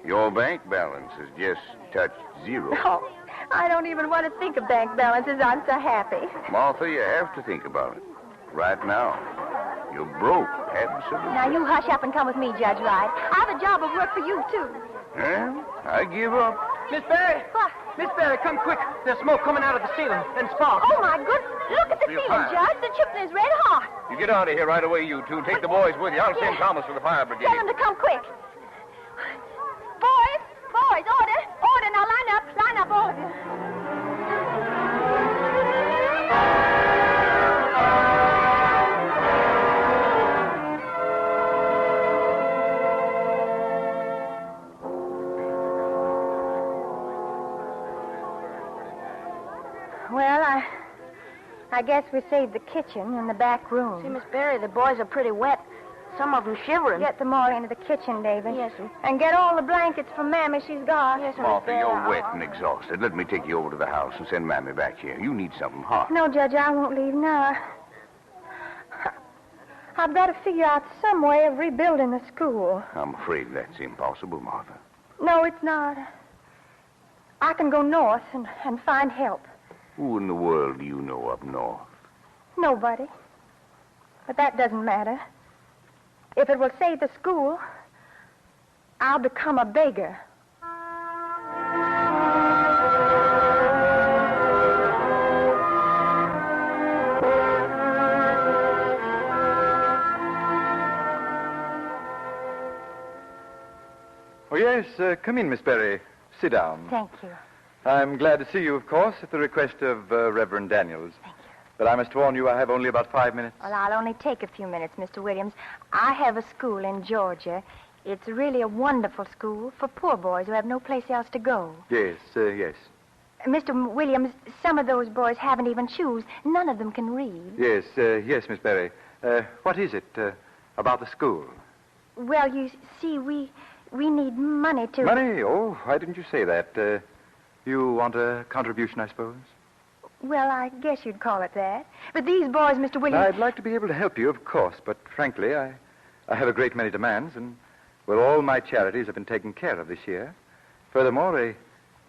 Your bank balance has just touched zero. Oh, I don't even want to think of bank balances. I'm so happy. Martha, you have to think about it. Right now. You're broke, absolutely. Now, you hush up and come with me, Judge Wright. I have a job of work for you, too. Well, I give up. Miss Berry! What? Miss Berry, come quick. There's smoke coming out of the ceiling and sparks. Oh, my goodness. Look at the Real ceiling, fire. Judge. The chimney is red hot. You get out of here right away, you two. Take the boys with you. I'll send Thomas for the fire brigade. Tell them to come quick. Boys, order. Now line up, all of you. Well, I guess we saved the kitchen and the back room. See, Miss Berry, the boys are pretty wet. Some of them shivering. Get them all into the kitchen, David. Yes, sir. And get all the blankets for Mammy she's got. Yes, sir, Miss Martha, Berry. you're wet and exhausted. Let me take you over to the house and send Mammy back here. You need something hot. No, Judge, I won't leave now. I've got to figure out some way of rebuilding the school. I'm afraid that's impossible, Martha. No, it's not. I can go north and find help. Who in the world do you know up north? Nobody. But that doesn't matter. If it will save the school, I'll become a beggar. Oh, yes. Come in, Miss Berry. Sit down. Thank you. I'm glad to see you, of course, at the request of Reverend Daniels. Thank you. But I must warn you, I have only about 5 minutes. Well, I'll only take a few minutes, Mr. Williams. I have a school in Georgia. It's really a wonderful school for poor boys who have no place else to go. Yes, yes. Mr. Williams, some of those boys haven't even shoes. None of them can read. Yes, Miss Berry. What is it about the school? Well, you see, we need money to... Money? Oh, why didn't you say that? You want a contribution, I suppose? Well, I guess you'd call it that. But these boys, Mr. Williams... I'd like to be able to help you, of course, but frankly, I have a great many demands, and, well, all my charities have been taken care of this year. Furthermore,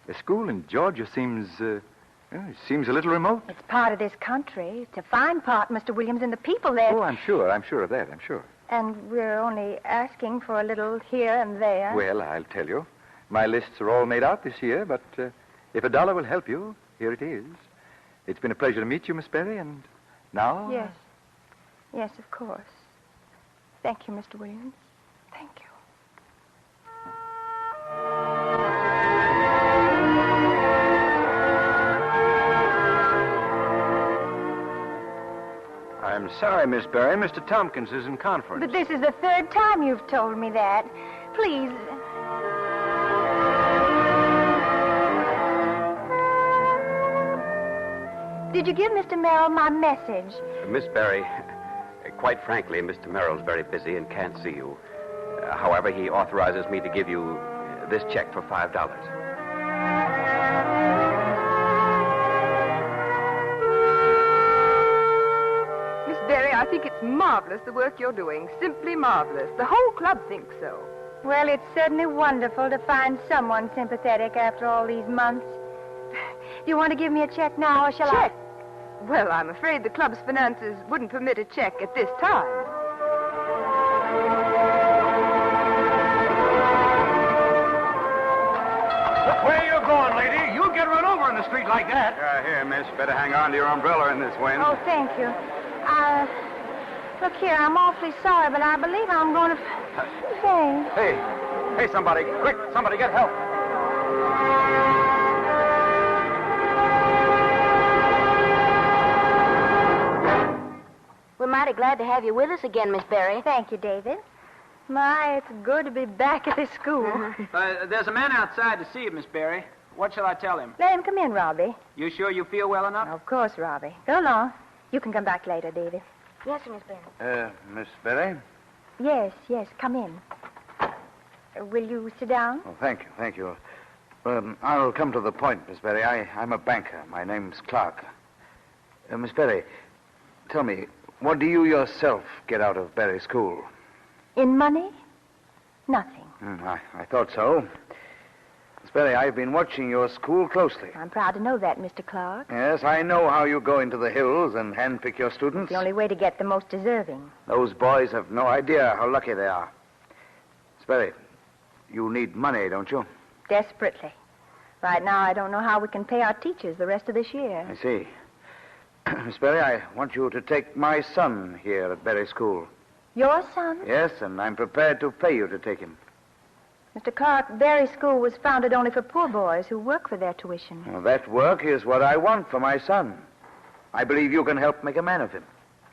a school in Georgia seems a little remote. It's part of this country. It's a fine part, Mr. Williams, and the people there... Oh, I'm sure of that, I'm sure. And we're only asking for a little here and there. Well, I'll tell you. My lists are all made out this year, but if $1 will help you, here it is. It's been a pleasure to meet you, Miss Berry, and now... Yes. Yes, of course. Thank you, Mr. Williams. Thank you. I'm sorry, Miss Berry. Mr. Tompkins is in conference. But this is the 3rd time you've told me that. Please... Did you give Mr. Merrill my message? Miss Berry, quite frankly, Mr. Merrill's very busy and can't see you. However, he authorizes me to give you this check for $5. Miss Berry, I think it's marvelous, the work you're doing. Simply marvelous. The whole club thinks so. Well, it's certainly wonderful to find someone sympathetic after all these months. Do you want to give me a check now, or shall I... Check? Well, I'm afraid the club's finances wouldn't permit a check at this time. Look where you're going, lady. You'll get run over in the street like that. Here, miss. Better hang on to your umbrella in this wind. Oh, thank you. Look here, I'm awfully sorry, but I believe I'm going to... Say. Hey, somebody. Quick, somebody get help. We're mighty glad to have you with us again, Miss Barry. Thank you, David. My, it's good to be back at this school. There's a man outside to see you, Miss Barry. What shall I tell him? Let him come in, Robbie. You sure you feel well enough? Of course, Robbie. Go along. You can come back later, David. Yes, sir, Miss Barry. Miss Berry? Yes, come in. Will you sit down? Oh, thank you. I'll come to the point, Miss Berry. I'm a banker. My name's Clark. Miss Berry, tell me, what do you yourself get out of Berry School? In money? Nothing. I thought so. Miss Berry, I've been watching your school closely. I'm proud to know that, Mr. Clark. Yes, I know how you go into the hills and handpick your students. It's the only way to get the most deserving. Those boys have no idea how lucky they are. Miss Berry, you need money, don't you? Desperately. Right now, I don't know how we can pay our teachers the rest of this year. I see. Miss Berry, I want you to take my son here at Berry School. Your son? Yes, and I'm prepared to pay you to take him. Mr. Clark, Berry School was founded only for poor boys who work for their tuition. Well, that work is what I want for my son. I believe you can help make a man of him.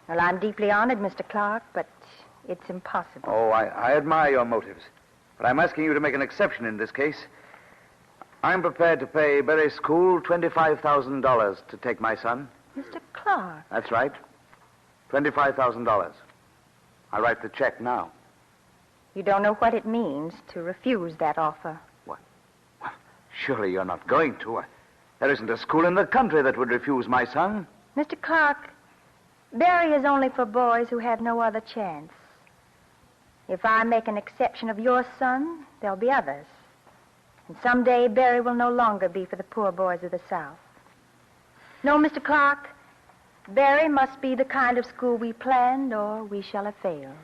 Well, I'm deeply honored, Mr. Clark, but it's impossible. Oh, I admire your motives. But I'm asking you to make an exception in this case. I'm prepared to pay Berry School $25,000 to take my son. Mr. Clark. That's right. $25,000. I'll write the check now. You don't know what it means to refuse that offer. What? Well, surely you're not going to. There isn't a school in the country that would refuse my son. Mr. Clark, Berry is only for boys who have no other chance. If I make an exception of your son, there'll be others. And someday Berry will no longer be for the poor boys of the South. No, Mr. Clark, Berry must be the kind of school we planned, or we shall have failed.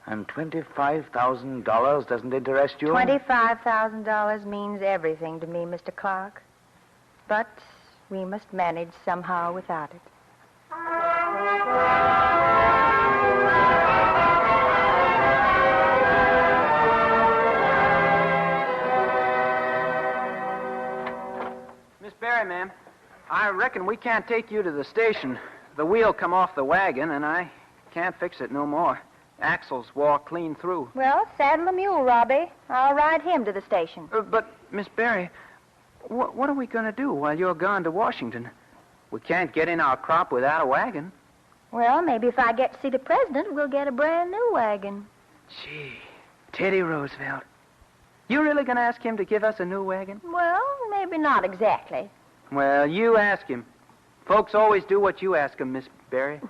And $25,000 doesn't interest you? $25,000 means everything to me, Mr. Clark. But we must manage somehow without it. Miss Barry, ma'am, I reckon we can't take you to the station. The wheel come off the wagon, and I can't fix it no more. Axles wore clean through. Well, saddle a mule, Robbie. I'll ride him to the station. But, Miss Barry, what are we going to do while you're gone to Washington? We can't get in our crop without a wagon. Well, maybe if I get to see the president, we'll get a brand new wagon. Gee, Teddy Roosevelt. You really going to ask him to give us a new wagon? Well, maybe not exactly. Well, you ask him. Folks always do what you ask them, Miss Barry.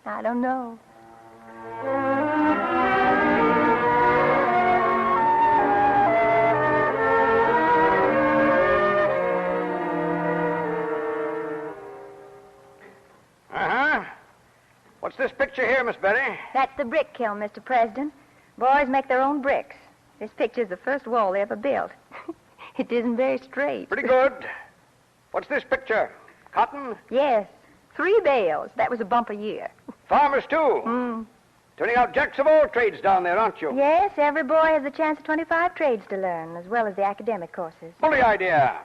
I don't know. What's this picture here, Miss Berry? That's the brick kiln, Mr. President. Boys make their own bricks. This picture's the first wall they ever built. It isn't very straight. Pretty good. What's this picture? Cotton? Yes. 3 bales. That was a bumper year. Farmers, too? Turning out jacks of all trades down there, aren't you? Yes, every boy has a chance of 25 trades to learn, as well as the academic courses. Bully idea.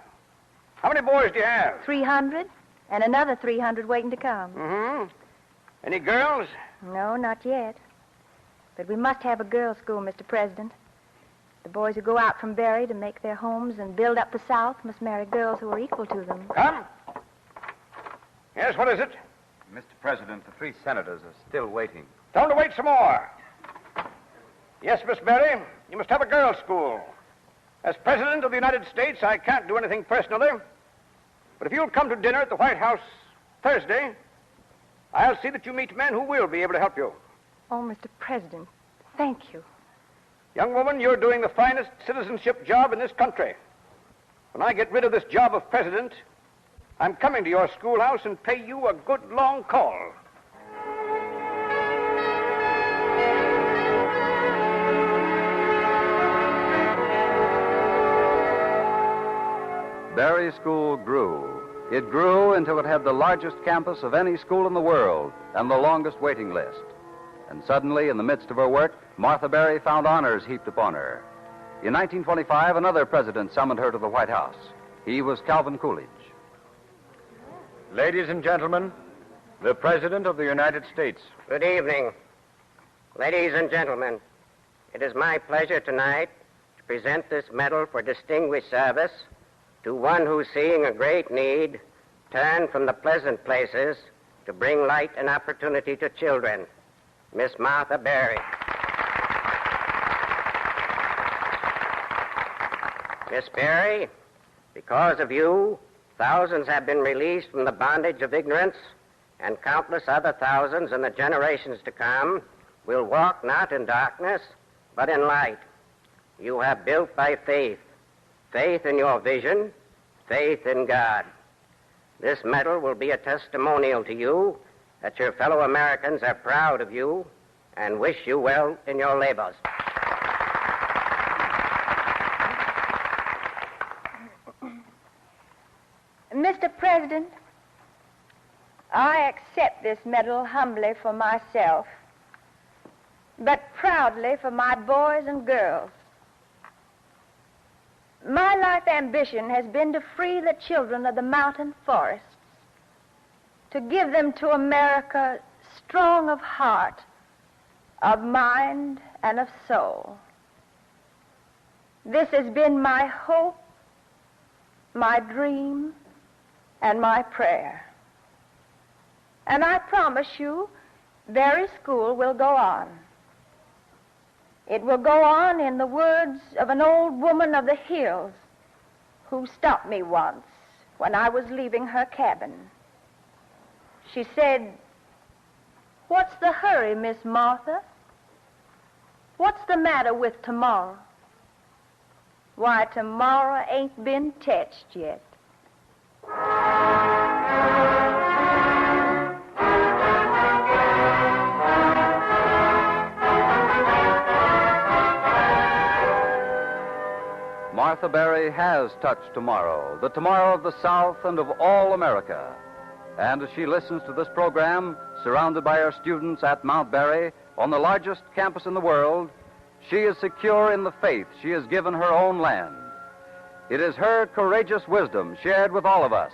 How many boys do you have? 300, and another 300 waiting to come. Mm-hmm. Any girls? No, not yet. But we must have a girls' school, Mr. President. The boys who go out from Berry to make their homes and build up the South must marry girls who are equal to them. Come. Yes, what is it? Mr. President, the 3 senators are still waiting. Tell them to wait some more. Yes, Miss Berry, you must have a girls' school. As President of the United States, I can't do anything personally. But if you'll come to dinner at the White House Thursday, I'll see that you meet men who will be able to help you. Oh, Mr. President, thank you. Young woman, you're doing the finest citizenship job in this country. When I get rid of this job of president, I'm coming to your schoolhouse and pay you a good long call. Berry School grew. It grew until it had the largest campus of any school in the world and the longest waiting list. And suddenly, in the midst of her work, Martha Berry found honors heaped upon her. In 1925, another president summoned her to the White House. He was Calvin Coolidge. Ladies and gentlemen, the President of the United States. Good evening. Ladies and gentlemen, it is my pleasure tonight to present this medal for distinguished service to one who, seeing a great need, turned from the pleasant places to bring light and opportunity to children, Miss Martha Berry. Miss Berry, because of you, thousands have been released from the bondage of ignorance, and countless other thousands in the generations to come will walk not in darkness, but in light. You have built by faith, faith in your vision, faith in God. This medal will be a testimonial to you that your fellow Americans are proud of you and wish you well in your labors. Mr. President, I accept this medal humbly for myself, but proudly for my boys and girls. My life ambition has been to free the children of the mountain forests, to give them to America strong of heart, of mind, and of soul. This has been my hope, my dream, and my prayer. And I promise you, Berry School will go on. It will go on in the words of an old woman of the hills who stopped me once when I was leaving her cabin. She said, "What's the hurry, Miss Martha? What's the matter with tomorrow?" Why, tomorrow ain't been touched yet. Martha Berry has touched tomorrow, the tomorrow of the South and of all America. And as she listens to this program, surrounded by her students at Mount Berry, on the largest campus in the world, she is secure in the faith she has given her own land. It is her courageous wisdom, shared with all of us,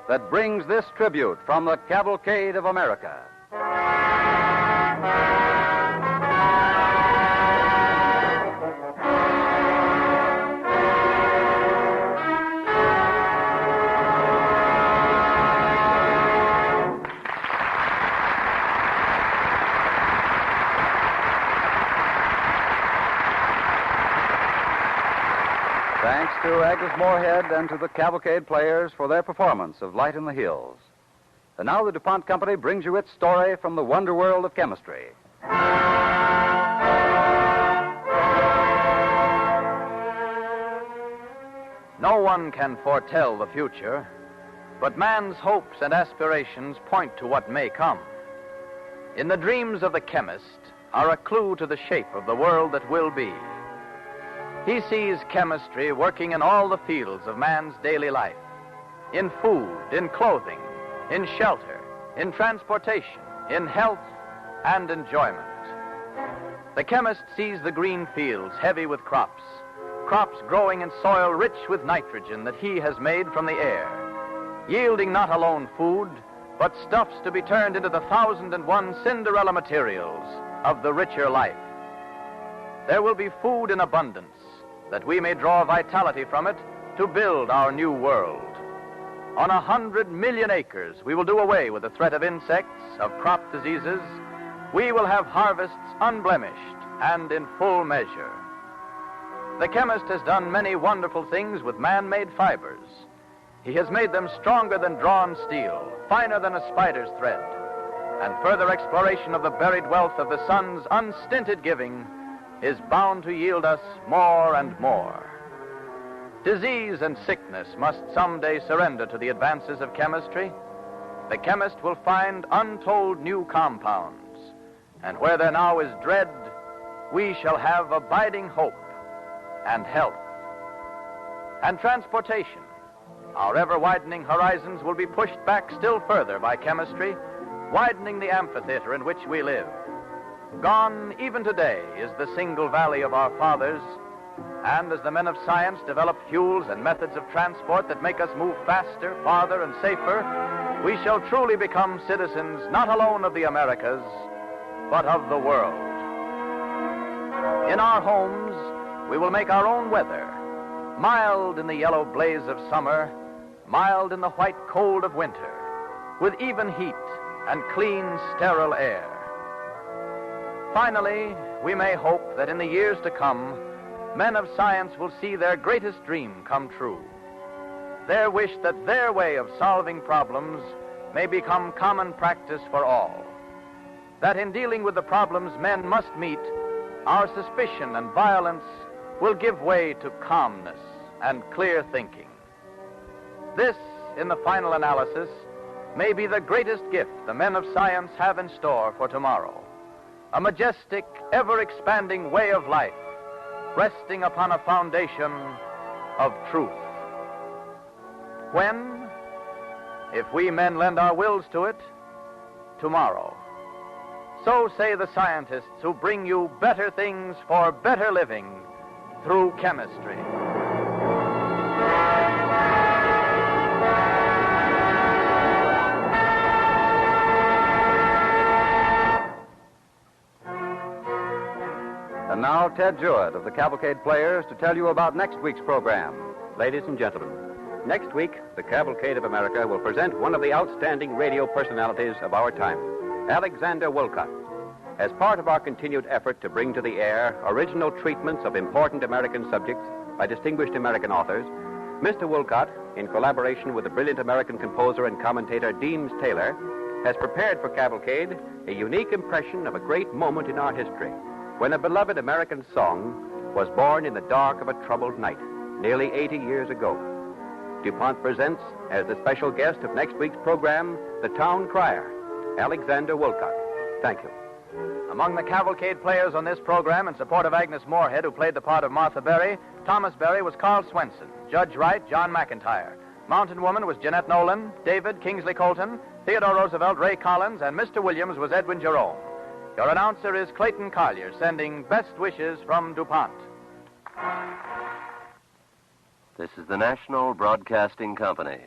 that brings this tribute from the Cavalcade of America. Thanks to Agnes Moorehead and to the Cavalcade players for their performance of Light in the Hills. And now the DuPont Company brings you its story from the wonder world of chemistry. No one can foretell the future, but man's hopes and aspirations point to what may come. In the dreams of the chemist are a clue to the shape of the world that will be. He sees chemistry working in all the fields of man's daily life, in food, in clothing, in shelter, in transportation, in health, and enjoyment. The chemist sees the green fields heavy with crops, crops growing in soil rich with nitrogen that he has made from the air, yielding not alone food, but stuffs to be turned into the 1,001 Cinderella materials of the richer life. There will be food in abundance, that we may draw vitality from it to build our new world. On 100 million acres, we will do away with the threat of insects, of crop diseases. We will have harvests unblemished and in full measure. The chemist has done many wonderful things with man-made fibers. He has made them stronger than drawn steel, finer than a spider's thread. And further exploration of the buried wealth of the sun's unstinted giving is bound to yield us more and more. Disease and sickness must someday surrender to the advances of chemistry. The chemist will find untold new compounds, and where there now is dread, we shall have abiding hope and health. And transportation. Our ever-widening horizons will be pushed back still further by chemistry, widening the amphitheater in which we live. Gone, even today, is the single valley of our fathers, and as the men of science develop fuels and methods of transport that make us move faster, farther, and safer, we shall truly become citizens not alone of the Americas, but of the world. In our homes, we will make our own weather, mild in the yellow blaze of summer, mild in the white cold of winter, with even heat and clean, sterile air. Finally, we may hope that in the years to come, men of science will see their greatest dream come true. Their wish that their way of solving problems may become common practice for all. That in dealing with the problems men must meet, our suspicion and violence will give way to calmness and clear thinking. This, in the final analysis, may be the greatest gift the men of science have in store for tomorrow. A majestic, ever-expanding way of life, resting upon a foundation of truth. When? If we men lend our wills to it, tomorrow. So say the scientists who bring you better things for better living through chemistry. And now, Ted Jewett of the Cavalcade Players to tell you about next week's program. Ladies and gentlemen, next week, the Cavalcade of America will present one of the outstanding radio personalities of our time, Alexander Woollcott. As part of our continued effort to bring to the air original treatments of important American subjects by distinguished American authors, Mr. Woollcott, in collaboration with the brilliant American composer and commentator Deems Taylor, has prepared for Cavalcade a unique impression of a great moment in our history, when a beloved American song was born in the dark of a troubled night, nearly 80 years ago. DuPont presents, as the special guest of next week's program, the town crier, Alexander Woollcott. Thank you. Among the Cavalcade Players on this program, in support of Agnes Moorehead, who played the part of Martha Berry, Thomas Berry was Carl Swenson, Judge Wright, John McIntyre. Mountain Woman was Jeanette Nolan, David, Kingsley Colton, Theodore Roosevelt, Ray Collins, and Mr. Williams was Edwin Jerome. Your announcer is Clayton Collier, sending best wishes from DuPont. This is the National Broadcasting Company.